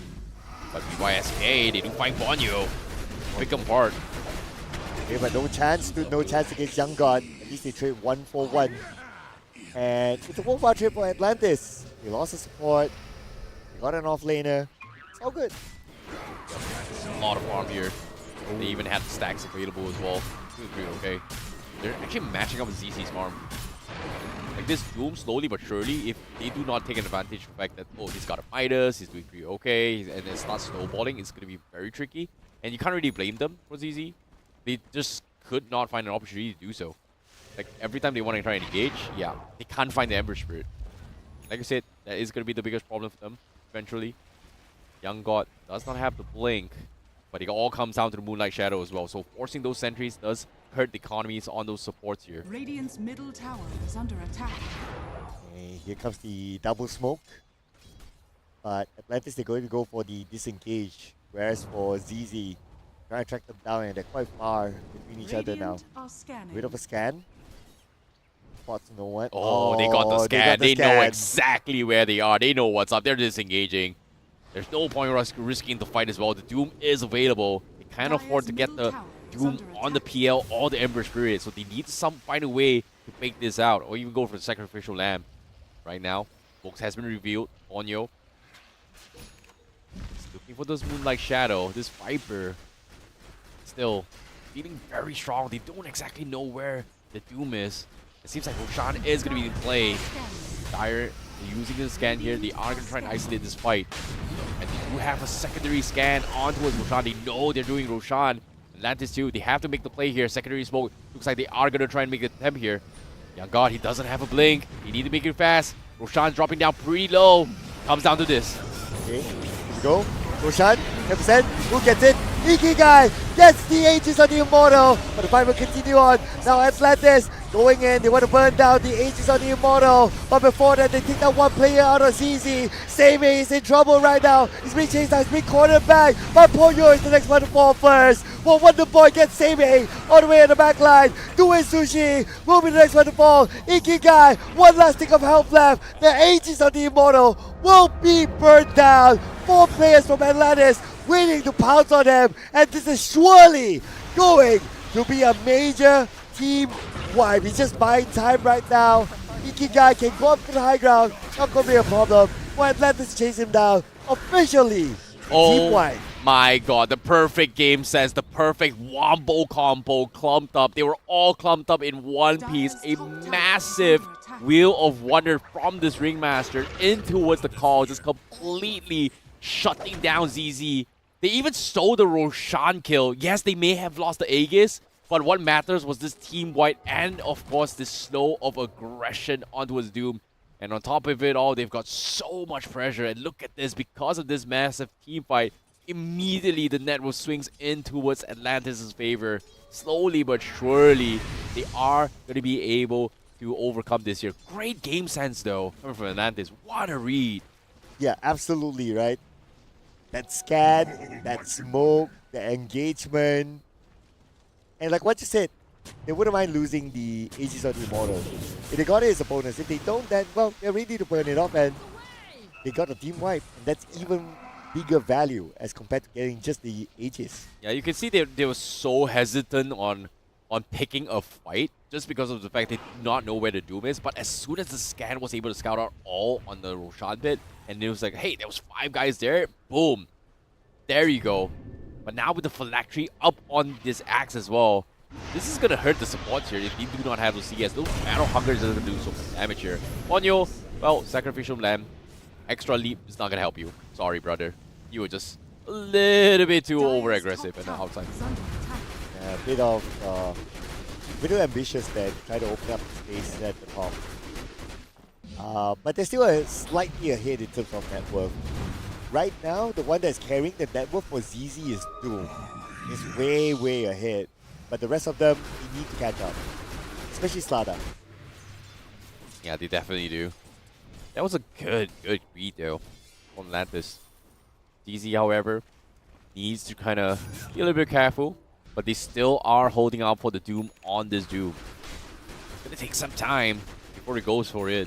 But BYSK, they do find Bonyo. Pick them apart. Okay, but no chance against Young God. At least they trade 1-for-1. And it's a 1-for trade for Atlantis. He lost his support. He got an offlaner. It's all good. A lot of farm here. They even had the stacks available as well. 2-3, okay. They're actually matching up with ZZ's farm. Like this Doom, slowly but surely, if they do not take advantage of the fact that, oh, he's got a Midas, he's doing pretty okay, and it's not snowballing, it's going to be very tricky. And you can't really blame them for ZZ. They just could not find an opportunity to do so. Like, every time they want to try and engage, yeah, they can't find the Ember Spirit. Like I said, that is going to be the biggest problem for them, eventually. Young God does not have the Blink, but it all comes down to the Moonlight Shadow as well. So forcing those sentries does hurt the economies on those supports here. Radiant's middle tower is under attack. Okay, here comes the double smoke. But Atlantis, they're going to go for the disengage. Whereas for ZZ, trying to track them down, and they're quite far between each other now. Are scanning. Bit of a scan. Spots no one. Oh, they got the scan. They know exactly where they are. They know what's up. They're disengaging. There's no point risking the fight as well. The Doom is available. They can't afford to get the Doom on the PL or the Ember Spirit, so they need to find a way to make this out, or even go for the Sacrificial Lamb. Right now, Box has been revealed. Onyo. He's looking for this Moonlight Shadow. This Viper still feeling very strong. They don't exactly know where the Doom is. It seems like Roshan is going to be in play. Dire using the scan here. They are going to try and isolate this fight. And they do have a secondary scan onto Roshan. They know they're doing Roshan. Atlantis too. They have to make the play here. Secondary smoke. Looks like they are going to try and make the attempt here. Young God, he doesn't have a blink. They need to make it fast. Roshan dropping down pretty low. Comes down to this. Okay, here we go. Roshan, 10%. Who gets it? Ikigai gets the Aegis on the Immortal. But the fight will continue on. Now Atlantis going in. They want to burn down the Aegis on the Immortal. But before that, they take that one player out of ZZ. Seimei is in trouble right now. He's being chased down. He's being cornered back. But Ponyo is the next one to fall first. Well, Wonder Boy gets Seimei all the way in the back line. Doing Sushi will be the next one to fall. Ikigai, one last stick of health left. The Aegis on the Immortal will be burned down. 4 players from Atlantis waiting to pounce on them, and this is surely going to be a major team wipe. He's just buying time right now. Ikigai can go up to the high ground, not going to be a problem. For Atlantis to chase him down, officially Team Oh White. my god, the perfect game sense, the perfect wombo combo clumped up. They were all clumped up in one piece. A massive wheel of wonder from this Ringmaster in towards the call, just completely shutting down ZZ. They even stole the Roshan kill. Yes, they may have lost the Aegis, but what matters was this Team White and, of course, this slow of aggression onto his Doom. And on top of it all, they've got so much pressure. And look at this, because of this massive team fight, immediately the network swings in towards Atlantis' favor. Slowly but surely, they are going to be able to overcome this here. Great game sense, though, coming from Atlantis. What a read. Yeah, absolutely, right? That scan, that smoke, the engagement. And like what you said, they wouldn't mind losing the Aegis or the Immortal. If they got it, it's a bonus. If they don't, then, well, they're ready to burn it off, and they got a team wipe. And that's even bigger value as compared to getting just the Aegis. Yeah, you can see they were so hesitant on picking a fight just because of the fact they do not know where the Doom is. But as soon as the scan was able to scout out all on the Roshan pit, and it was like, hey, there was 5 guys there, boom. There you go. But now with the phylactery up on this axe as well, this is going to hurt the supports here if you do not have those CS. Those Battle Hunters are going to do so much damage here. Ponyo, well, Sacrificial Lamb, extra leap is not going to help you. Sorry, brother. You were just a little bit too over-aggressive in the outside. Yeah, a bit of ambitious there to try to open up the space at the top. But they're still slightly ahead in terms of net worth. Right now, the one that's carrying the net worth for ZZ is Doom. It's way, way ahead. But the rest of them, they need to catch up. Especially Slada. Yeah, they definitely do. That was a good read, though, from Atlantis. DZ, however, needs to kind of be a little bit careful, but they still are holding out for the Doom on this Doom. It's going to take some time before he goes for it.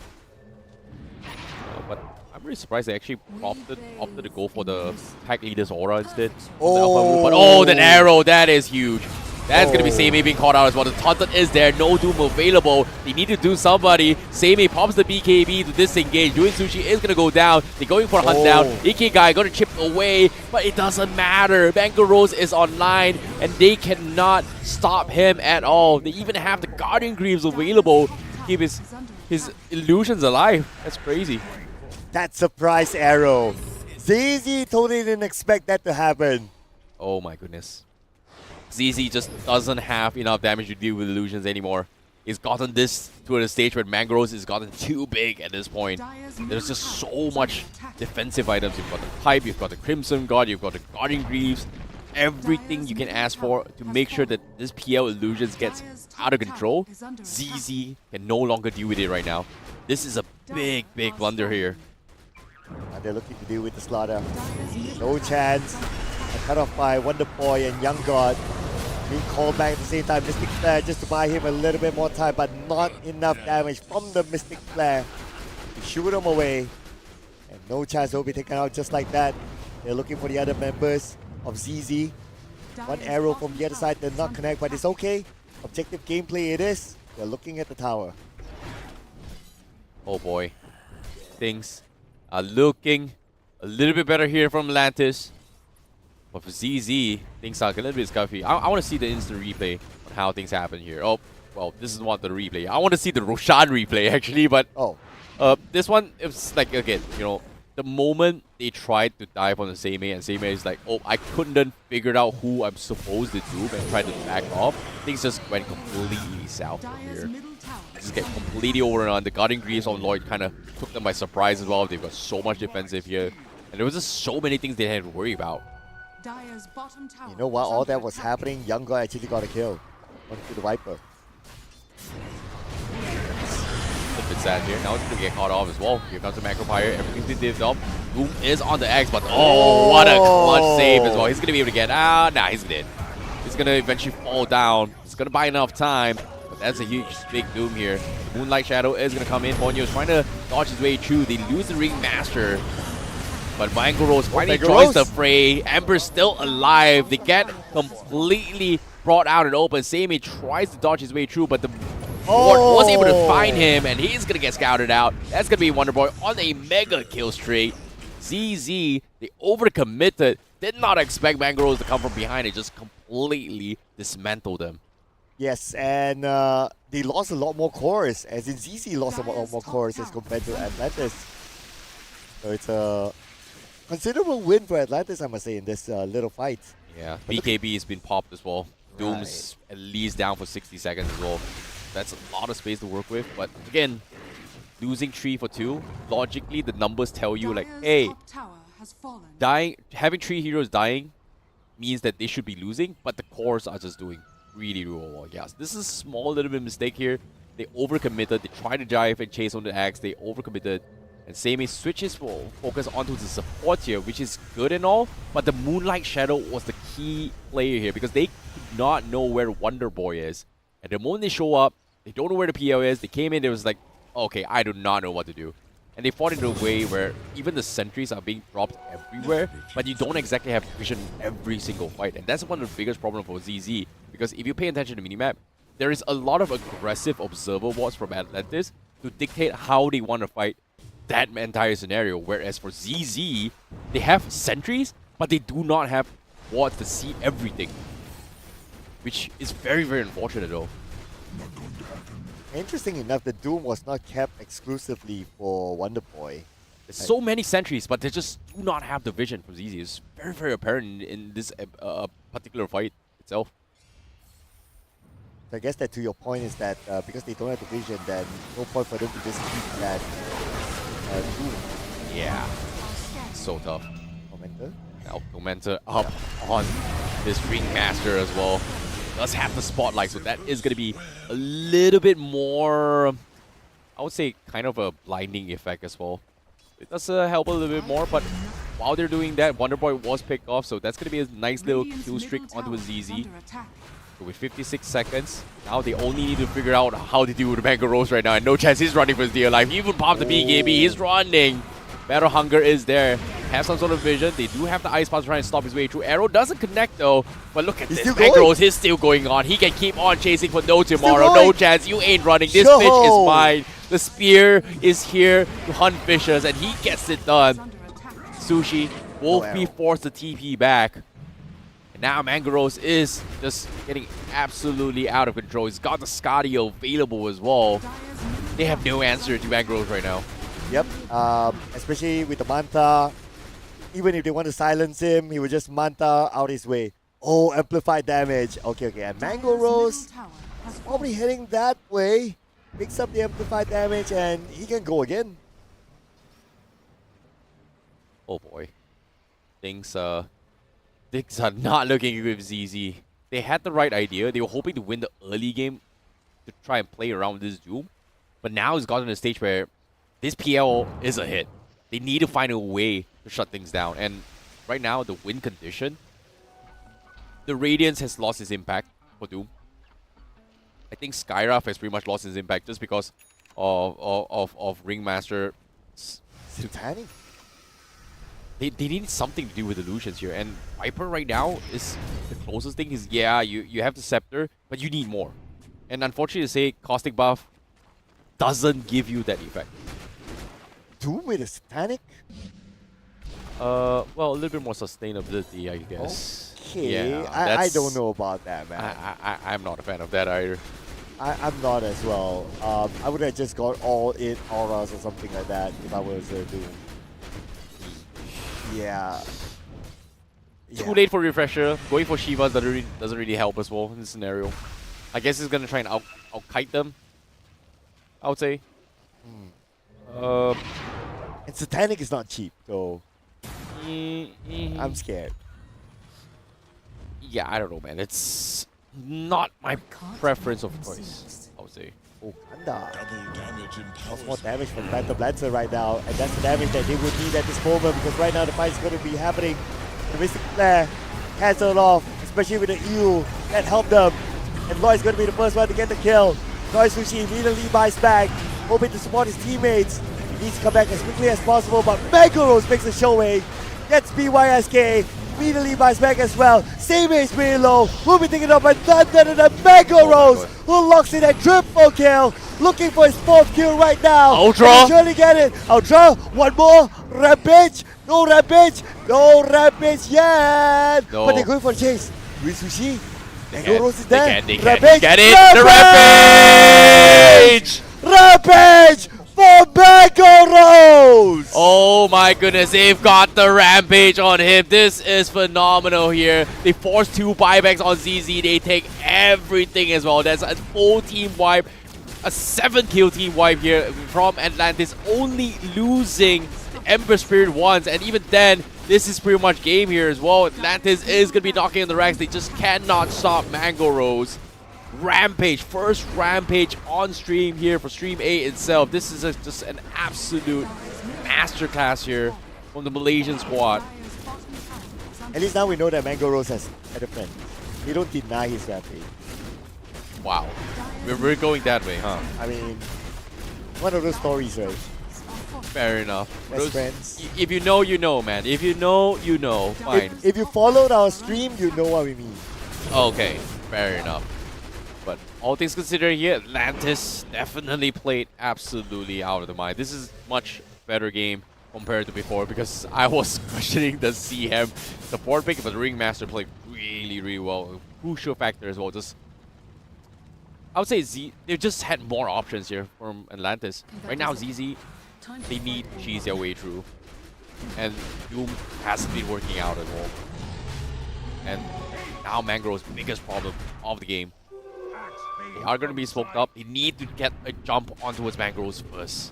But I'm really surprised they actually opted to go for the pack leader's aura instead. But oh, that arrow, that is huge. That's going to be Seimei being caught out as well. The Tauntaun is there, no Doom available. They need to do somebody. Seimei pops the BKB to disengage. Doing Sushi is going to go down. They're going for a hunt down. Ikigai going to chip away, but it doesn't matter. Banker Rose is online, and they cannot stop him at all. They even have the Guardian Greaves available to keep his illusions alive. That's crazy. That surprise arrow. ZZ totally didn't expect that to happen. Oh my goodness. ZZ just doesn't have enough damage to deal with illusions anymore. He's gotten this to a stage where Mangroves has gotten too big at this point. There's just so much defensive items. You've got the Pipe, you've got the Crimson God, you've got the Guardian Greaves. Everything you can ask for to make sure that this PL illusions gets out of control. ZZ can no longer deal with it right now. This is a big blunder here. And they're looking to deal with the Slaughter. No chance. A cut off by Wonder Boy and Young God. Being called back at the same time. Mystic Flare just to buy him a little bit more time, but not enough damage from the Mystic Flare to shoot him away. And no chance they'll be taken out just like that. They're looking for the other members of ZZ. One arrow from the other side did not connect, but it's okay. Objective gameplay it is. They're looking at the tower. Oh boy. Things are looking a little bit better here from Atlantis. But for ZZ, things are a little bit scuffy. I want to see the instant replay on how things happen here. Oh, well, this is not the replay. I want to see the Roshan replay, actually. But this one, it's like, again, you know, the moment they tried to dive on the Seimei, and Seimei is like, oh, I couldn't figure out who I'm supposed to do, and tried to back off, things just went completely south from here. Just get completely overrun. The Guardian Greaves on Lloyd kind of took them by surprise as well. They've got so much defensive here. And there was just so many things they had to worry about. You know, while all that was happening, Young God actually got a kill onto the Viper. A bit sad here. Now it's going to get caught off as well. Here comes the Macropire. Everything's been dived up. Doom is on the X, but oh, what a clutch save as well. He's going to be able to get out. Nah, he's dead. He's going to eventually fall down. It's going to buy enough time. But that's a huge, big Doom here. The Moonlight Shadow is going to come in. Ponyo is trying to dodge his way through. They lose the Ringmaster. But Mangoros finally joins the fray. Ember's still alive. They get completely brought out and open. Seimei tries to dodge his way through, but the Ward was able to find him, and he's going to get scouted out. That's going to be Wonder Boy on a mega kill streak. ZZ, they overcommitted, did not expect Mango Rose to come from behind. It just completely dismantled them. Yes, and they lost a lot more cores, as in ZZ lost a lot more cores as compared to Atlantis. So it's a considerable win for Atlantis, I must say, in this little fight. Yeah, BKB has been popped as well. Doom's at least down for 60 seconds as well. That's a lot of space to work with, but again, losing 3 for 2, logically the numbers tell you like, hey, having 3 heroes dying means that they should be losing, but the cores are just doing really well. Yes, this is a small little bit of mistake here. They overcommitted, they tried to dive and chase on the axe, they overcommitted. And Sammy switches for focus onto the support here, which is good and all, but the Moonlight Shadow was the key player here because they could not know where Wonder Boy is. And the moment they show up, they don't know where the PL is. They came in, they was like, okay, I do not know what to do. And they fought in a way where even the sentries are being dropped everywhere, but you don't exactly have vision every single fight. And that's one of the biggest problems for ZZ, because if you pay attention to the minimap, there is a lot of aggressive observer wards from Atlantis to dictate how they want to fight that entire scenario. Whereas for ZZ, they have sentries, but they do not have wards to see everything, which is very, very unfortunate though. Interesting enough, the Doom was not kept exclusively for Wonder Boy. There's so many sentries, but they just do not have the vision from ZZ. It's very, very apparent in this particular fight itself. So I guess that to your point is that because they don't have the vision, then no point for them to just keep that Doom. Yeah, so tough. Commenter? Now Commenter up on this Ringmaster as well. Does have the spotlight, so that is going to be a little bit more, I would say, kind of a blinding effect as well. It does help a little bit more, but while they're doing that, Wonder Boy was picked off, so that's going to be a nice little kill streak onto a ZZ. So with 56 seconds, now they only need to figure out how to deal with Mango Rose right now, and no chance he's running for his dear life. He even popped the BKB, he's running. Battle Hunger is there. Have some sort of vision. They do have the Ice Pass trying to stop his way through. Arrow doesn't connect though. But look at this. Mango Rose is still going on. He can keep on chasing for no tomorrow. No chance. You ain't running. This fish is mine. The spear is here to hunt fishes, and he gets it done. Sushi will be forced to TP back. And now Mango Rose is just getting absolutely out of control. He's got the Scotty available as well. They have no answer to Mango Rose right now. Yep, especially with the Manta. Even if they want to silence him, he will just Manta out his way. Oh, amplified damage. Okay, and Mango Rose probably heading that way. Picks up the amplified damage and he can go again. Oh boy. Things are not looking good with ZZ. They had the right idea. They were hoping to win the early game to try and play around with this Doom. But now it's gotten to a stage where this PL is a hit. They need to find a way to shut things down. And right now, the win condition, the Radiance has lost its impact for Doom. I think Skyraf has pretty much lost his impact just because of Ringmaster. Satanic? They need something to do with illusions here. And Viper right now is the closest thing. Is yeah, you have the Scepter, but you need more. And unfortunately to say, Caustic Buff doesn't give you that effect. Doom with a Satanic? Well, a little bit more sustainability, I guess. Okay, yeah, I don't know about that, man. I'm not a fan of that either. I'm not as well. I would have just got all in auras or something like that if I was Doom. Yeah. Too late for refresher. Going for Shiva doesn't really help as well in this scenario. I guess he's gonna try and out-kite them, I would say. And Satanic is not cheap, so I'm scared. Yeah, I don't know, man. It's not my preference of choice, I would say. Oh, Kanda. Lots more damage from Phantom Lancer right now, and that's the damage that they would need at this moment, because right now the fight is going to be happening. The Mystic Flare cancelled off, especially with the EU that helped them. And Lloyd's going to be the first one to get the kill. Lloyd Sushi immediately buys back, hoping to support his teammates. He needs to come back as quickly as possible, but Mango Rose makes a showing. Gets BYSK immediately buys back as well. Same is very low. Will be taken up by Thunder and the Mango Rose, who locks in a triple kill. Looking for his 4th kill right now. Ultra. Can he surely get it? Ultra, one more. Rampage. No Rampage. No Rampage yet. No. But they're going for the chase. With Sushi. Mango Rose is They there. can Rampage. get it. The Rampage! Rampage for Mango Rose. Oh my goodness, they've got the Rampage on him. This is phenomenal here. They force 2 buybacks on ZZ. They take everything as well. That's a full team wipe. A 7-kill team wipe here from Atlantis, only losing the Ember Spirit once, and even then, this is pretty much game here as well. Atlantis is going to be knocking on the ranks. They just cannot stop Mango Rose. Rampage, first Rampage on stream here for Stream 8 itself. This is just an absolute masterclass here from the Malaysian squad. At least now we know that Mango Rose has had a friend. They don't deny his Rampage. Wow. We're going that way, huh? I mean, one of those stories, right? Fair enough. Best friends. If you know, you know, man. If you know, you know. Fine. If you followed our stream, you know what we mean. Okay, fair enough. But all things considered here, Atlantis definitely played absolutely out of the mind. This is much better game compared to before, because I was questioning the CM support pick, but the Ringmaster played really, really well. Crucial factor as well. Just, I would say they just had more options here from Atlantis. Right now, ZZ, they need to cheese their way through. And Doom hasn't been working out at all. And now Mangrove's biggest problem of the game. They are going to be smoked up. They need to get a jump onto his Mangroves first.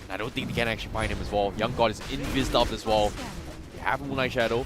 And I don't think they can actually find him as well. Young God is invised up as well. They have Moonlight Shadow.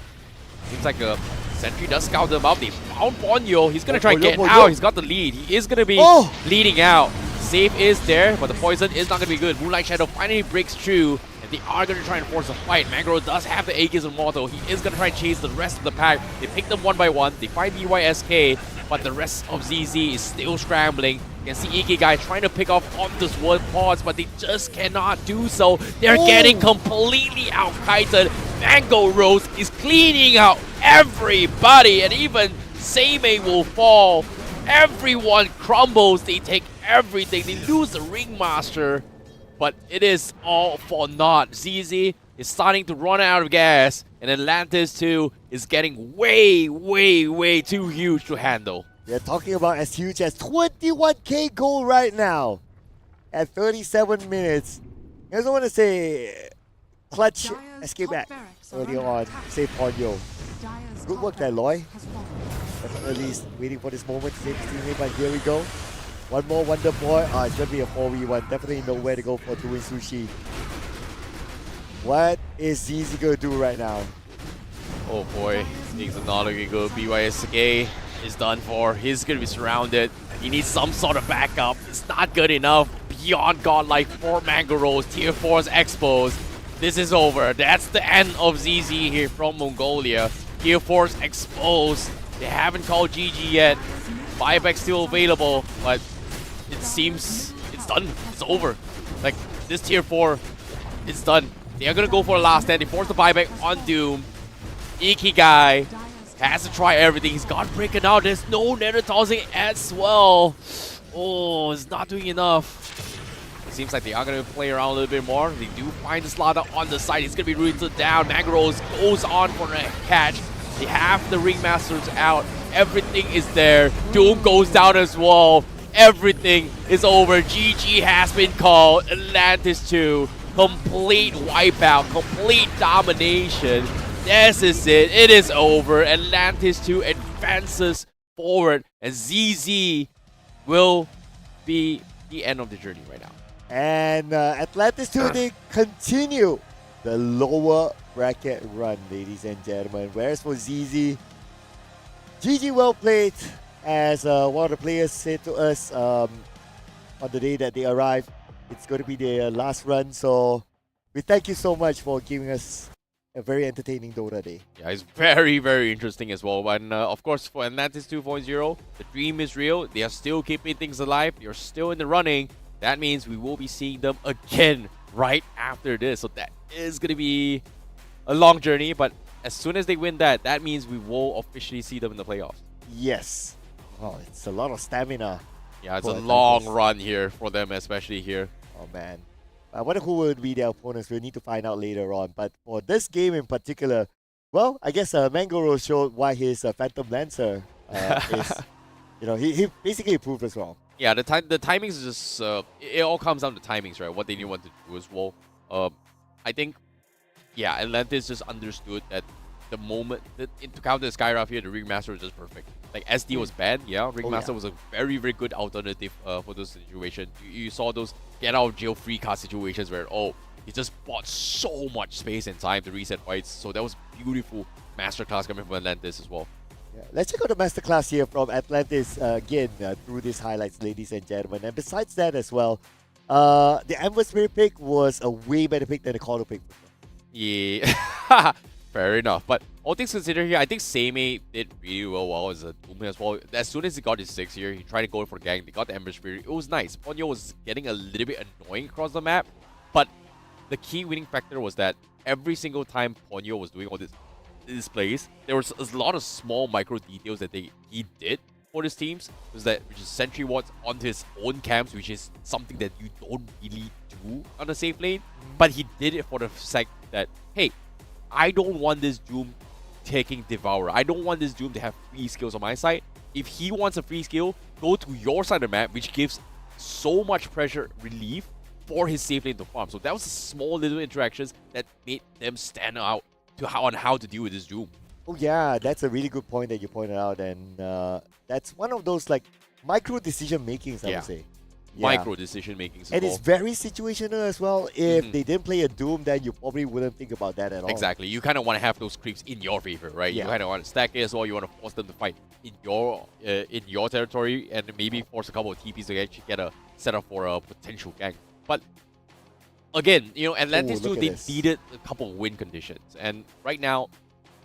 Seems like a Sentry does scout them up. They found Ponyo. He's going to try and get out. He's got the lead. He is going to be leading out. Save is there, but the poison is not going to be good. Moonlight Shadow finally breaks through. And they are going to try and force a fight. Mangrove does have the Aegis Immortal. He is going to try and chase the rest of the pack. They pick them one by one. They find BYSK, but the rest of ZZ is still scrambling. You can see Ikigai trying to pick off Onto's World Pods, but they just cannot do so. They're getting completely out-kited. Mango Rose is cleaning out everybody, and even Seimei will fall. Everyone crumbles. They take everything. They lose the Ringmaster, but it is all for naught. ZZ is starting to run out of gas, and Atlantis too is getting way, way, way too huge to handle. They're talking about as huge as 21k gold right now at 37 minutes. I also want to say clutch escape back earlier on. Save Ponyo. Good work there, Loy. At least waiting for this moment to save his teammate, but here we go. One more Wonder Boy. It's going to be a 4v1. Definitely nowhere to go for doing Sushi. What is ZZ going to do right now? Oh boy, things are not looking good. BYSK is done for. He's going to be surrounded. He needs some sort of backup. It's not good enough. Beyond godlike for Mango Rose. Tier 4 is exposed. This is over. That's the end of ZZ here from Mongolia. Tier 4 is exposed. They haven't called GG yet. Buyback still available, but it seems it's done. It's over. Like, this Tier 4, it's done. They are going to go for a last stand. They force the buyback on Doom. Ikigai has to try everything. He's got Breaking Out. There's no nether tossing as well. Oh, it's not doing enough. It seems like they are going to play around a little bit more. They do find the Slaughter on the side. He's going to be rooted down. Magros goes on for a catch. They have the Ringmasters out. Everything is there. Doom goes down as well. Everything is over. GG has been called. Atlantis 2. Complete wipeout. Complete domination. This is it. It is over. Atlantis 2 advances forward. And ZZ will be the end of the journey right now. And Atlantis 2, they continue the lower bracket run, ladies and gentlemen. Whereas for ZZ, GG well played, as one of the players said to us on the day that they arrived. It's going to be their last run, so we thank you so much for giving us a very entertaining Dota day. Yeah, it's very, very interesting as well. And of course, for Atlantis 2.0, the dream is real. They are still keeping things alive. You're still in the running. That means we will be seeing them again right after this. So that is going to be a long journey, but as soon as they win that, that means we will officially see them in the playoffs. Yes. Oh, it's a lot of stamina. Yeah, it's a for long Atlantis. run here for them, especially here. Oh man. I wonder who would be their opponents. We'll need to find out later on. But for this game in particular, well, I guess Mango Rose showed why his Phantom Lancer is, he basically proved us wrong. Yeah, the timings is just it all comes down to timings, right? What they want to do as well. I think, yeah, Atlantis just understood that the moment to counter the Skyraft here, the Ringmaster was just perfect. Like SD was bad, yeah. Ringmaster was a very very good alternative for those situations. You saw those get out of jail free card situations where he just bought so much space and time to reset fights. So that was beautiful masterclass coming from Atlantis as well. Yeah. Let's check out the masterclass here from Atlantis again through these highlights, ladies and gentlemen. And besides that as well, the Amber Spirit pick was a way better pick than the Caudal pick. Yeah, fair enough. But all things considered here, I think Seimei did really well as a Doom as well. As soon as he got his 6 here, he tried to go for the gang. They got the Ember Spirit. It was nice. Ponyo was getting a little bit annoying across the map, but the key winning factor was that every single time Ponyo was doing all this plays, there was a lot of small micro details that he did for his teams. Which is sentry wards onto his own camps, which is something that you don't really do on a safe lane. But he did it for the sake that, hey, I don't want this Doom taking Devourer. I don't want this Doom to have free skills on my side. If he wants a free skill, go to your side of the map, which gives so much pressure relief for his safe lane to farm. So that was small little interactions that made them stand out on how to deal with this Doom. Oh yeah, that's a really good point that you pointed out, and that's one of those like micro decision makings, I would say. Yeah. Micro decision makings. And it's very situational as well. If they didn't play a Doom, then you probably wouldn't think about that at all. Exactly. You kind of want to have those creeps in your favor, right? Yeah. You kind of want to stack it as well. You want to force them to fight in your territory, and maybe force a couple of TPs to actually get a setup for a potential gank. But again, Atlantis too, they needed a couple of win conditions, and right now,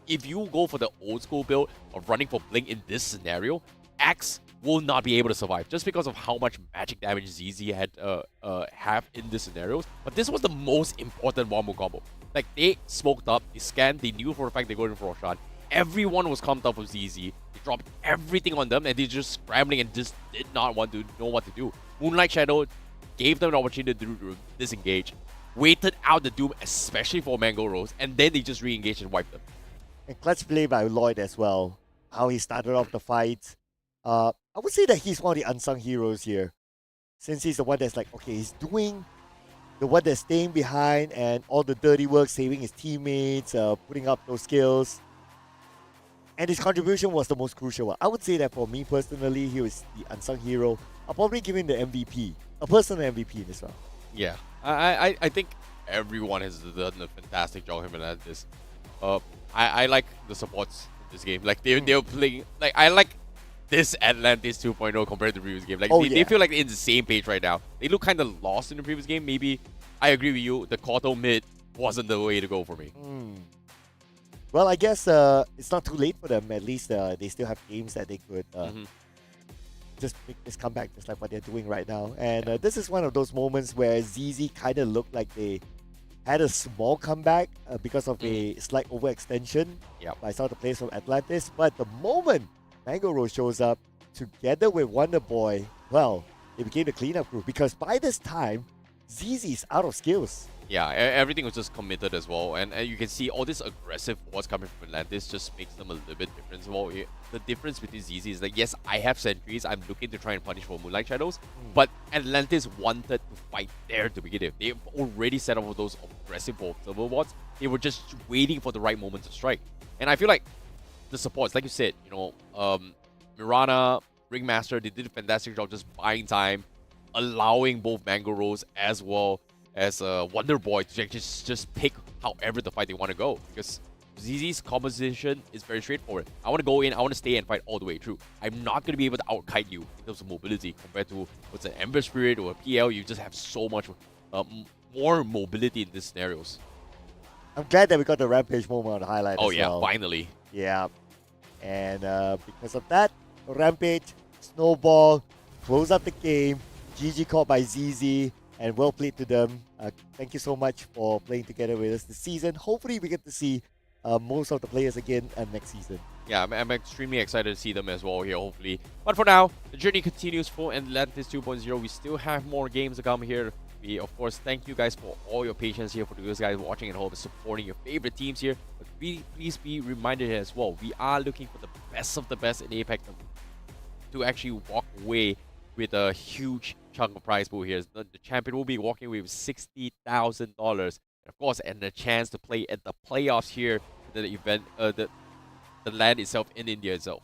if you go for the old school build of running for Blink in this scenario, Axe will not be able to survive just because of how much magic damage ZZ had have in this scenarios. But this was the most important Wombo combo. Like, they smoked up, they scanned, they knew for a fact they were going for a shot. Everyone was pumped up with ZZ. They dropped everything on them, and they're just scrambling and just did not want to know what to do. Moonlight Shadow gave them an opportunity to disengage, waited out the Doom, especially for Mango Rose, and then they just re-engaged and wiped them. And clutch play by Lloyd as well. How he started off the fight. I would say that he's one of the unsung heroes here. Since he's the one that's like, okay, he's doing the one that's staying behind and all the dirty work, saving his teammates, putting up those skills. And his contribution was the most crucial one. I would say that for me personally, he was the unsung hero. I'll probably give him the MVP, a personal MVP in this round. Yeah, I think everyone has done a fantastic job him at this. I like the supports in this game. Like they're playing. Like, I like this Atlantis 2.0 compared to the previous game. Like they feel like they're in the same page right now. They look kind of lost in the previous game. Maybe I agree with you. The Koto mid wasn't the way to go for me. Well, I guess it's not too late for them. At least they still have games that they could just make this comeback, just like what they're doing right now. And this is one of those moments where ZZ kind of looked like they had a small comeback because of a slight overextension by some of the players from Atlantis. But the moment Mango Rose shows up together with Wonder Boy, well, they became the cleanup crew, because by this time, ZZ is out of skills. Yeah, everything was just committed as well, and you can see all this aggressive what's coming from Atlantis just makes them a little bit different as well. The difference between ZZ is like, yes, I have sentries, I'm looking to try and punish for Moonlight Shadows, but Atlantis wanted to fight there to begin with. They've already set up those aggressive observer bots. They were just waiting for the right moment to strike. And I feel like the supports, like you said, Mirana, Ringmaster, they did a fantastic job just buying time, allowing both Mango Rose as well as Wonder Boy to just pick however the fight they want to go. Because ZZ's composition is very straightforward. I want to go in, I want to stay and fight all the way through. I'm not going to be able to out-kite you in terms of mobility compared to what's an Ember Spirit or a PL. You just have so much more mobility in these scenarios. I'm glad that we got the Rampage moment on the highlight as well. Finally. Yeah. And because of that, Rampage, Snowball, close up the game, GG caught by ZZ, and well played to them. Thank you so much for playing together with us this season. Hopefully we get to see most of the players again next season. Yeah, I'm extremely excited to see them as well here, hopefully. But for now, the journey continues for Atlantis 2.0. We still have more games to come here. We, of course, thank you guys for all your patience here, for those guys watching at home and supporting your favorite teams here. But please be reminded here as well, we are looking for the best of the best in APAC to actually walk away with a huge chunk of prize pool here. The champion will be walking away with $60,000. Of course, and the chance to play at the playoffs here, the event, the land itself in India itself.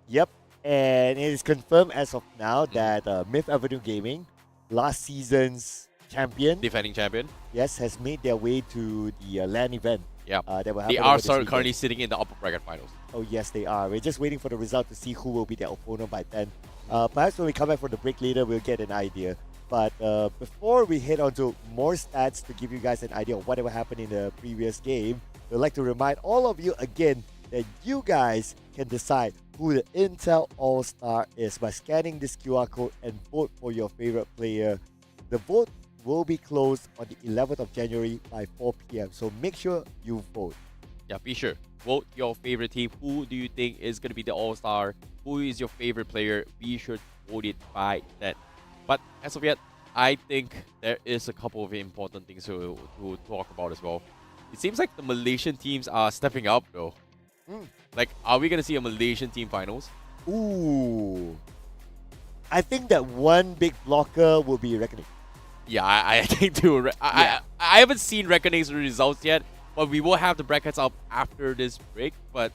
Yep, and it is confirmed as of now that Myth Avenue Gaming, last season's champion, Defending champion. yes, has made their way to the LAN event. Yeah. That will They happen are over this weekend. currently sitting in the upper bracket finals. Oh yes, they are. We're just waiting for the result to see who will be their opponent by then. Perhaps when we come back from the break later, we'll get an idea. But before we head on to more stats to give you guys an idea of whatever happened in the previous game, we'd like to remind all of you again that you guys can decide who the Intel All-Star is by scanning this QR code and vote for your favorite player. The vote will be closed on the 11th of January by 4 p.m. So make sure you vote. Yeah, be sure. Vote your favorite team. Who do you think is going to be the all-star? Who is your favorite player? Be sure to vote it by then. But as of yet, I think there is a couple of important things to talk about as well. It seems like the Malaysian teams are stepping up though. Like, are we going to see a Malaysian team finals? Ooh. I think that one big blocker will be Reckoning. Yeah, I think too. I haven't seen Reckoning's results yet, but we will have the brackets up after this break. But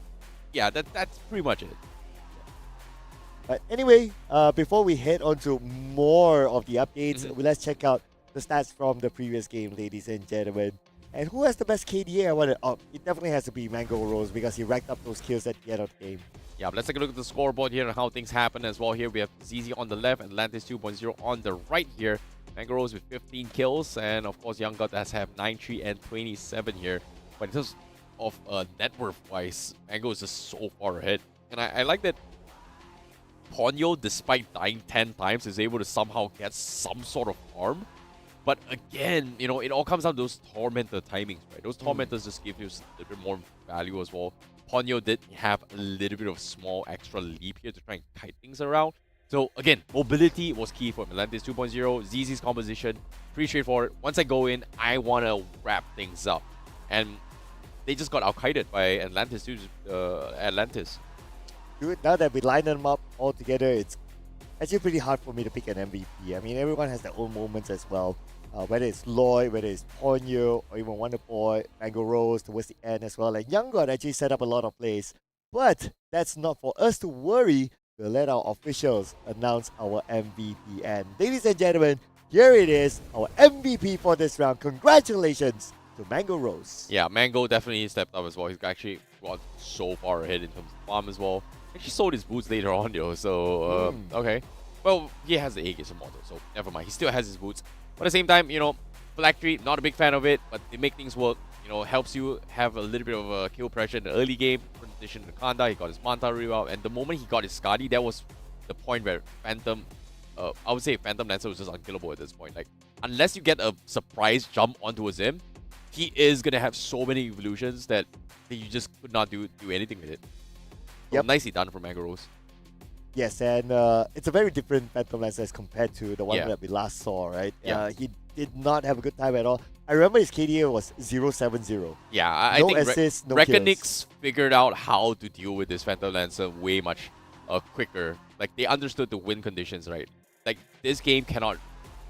yeah, that's pretty much it. But anyway, before we head on to more of the updates, let's check out the stats from the previous game, ladies and gentlemen. And who has the best KDA? It definitely has to be Mango Rose because he racked up those kills at the end of the game. Yeah, but let's take a look at the scoreboard here and how things happen as well. Here we have ZZ on the left, Atlantis 2.0 on the right here. Mango Rose with 15 kills, and of course Young God has 9-3 and 27 here. But in terms of net worth-wise, Mango is just so far ahead. And I like that Ponyo, despite dying 10 times, is able to somehow get some sort of farm. But again, you know, it all comes down to those Tormentor timings, right? Those Tormentors just give you a little bit more value as well. Ponyo did have a little bit of small extra leap here to try and kite things around. So again, mobility was key for Atlantis 2.0. ZZ's composition, pretty straightforward. Once I go in, I want to wrap things up. And they just got out-kited by Atlantis. Dude, now that we line them up all together, it's actually pretty hard for me to pick an MVP. I mean, everyone has their own moments as well. Whether it's Lloyd, whether it's Ponyo, or even Wonder Boy, Mango Rose towards the end as well. And Young God actually set up a lot of plays. But that's not for us to worry. We'll let our officials announce our MVP. And ladies and gentlemen, here it is, our MVP for this round. Congratulations to Mango Rose. Yeah, Mango definitely stepped up as well. He's actually got so far ahead in terms of farm as well. Actually sold his boots later on, though. So, okay. Well, he has the Aegis model, so never mind. He still has his boots. But at the same time, you know, Black Tree, not a big fan of it, but they make things work. You know, helps you have a little bit of a kill pressure in the early game. In addition to Kanda, he got his Manta reroute, and the moment he got his Skadi, that was the point where Phantom, I would say Phantom Lancer was just unkillable at this point. Like, unless you get a surprise jump onto him, he is gonna have so many evolutions that you just could not do anything with it. So Yep. Nicely done from Mango Rose. Yes, and it's a very different Phantom Lancer as compared to the one Yeah. that we last saw, right? Yeah. He did not have a good time at all. I remember his KDA was 0.70. Yeah, I No think assists, no kills. Reckonix figured out how to deal with this Phantom Lancer way much quicker. Like, they understood the win conditions, right? Like, this game cannot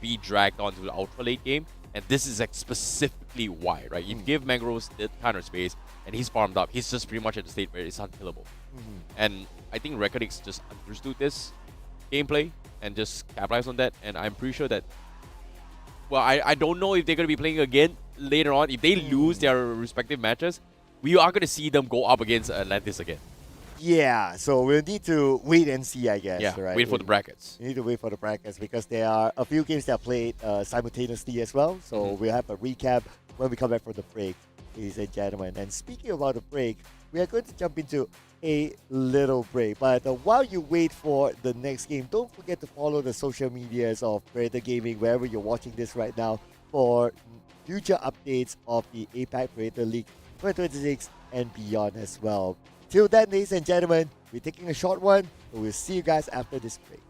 be dragged onto the ultra late game, and this is like specifically why, right? You give Mangrove that kind of space, and he's farmed up. He's just pretty much at the state where it's unkillable. And I think Reckonix just understood this gameplay and just capitalized on that. And I'm pretty sure that, well, I don't know if they're going to be playing again later on. If they lose their respective matches, we are going to see them go up against Atlantis again. Yeah, so we'll need to wait and see, I guess, Yeah, right? wait for the brackets. We need to wait for the brackets because there are a few games that are played simultaneously as well. So we'll have a recap when we come back from the break, ladies and gentlemen. And speaking about the break, we are going to jump into a little break. But while you wait for the next game, don't forget to follow the social medias of Predator Gaming, wherever you're watching this right now, for future updates of the APAC Predator League 2026 and beyond as well. Till then, ladies and gentlemen, we're taking a short one, but we'll see you guys after this break.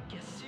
Guess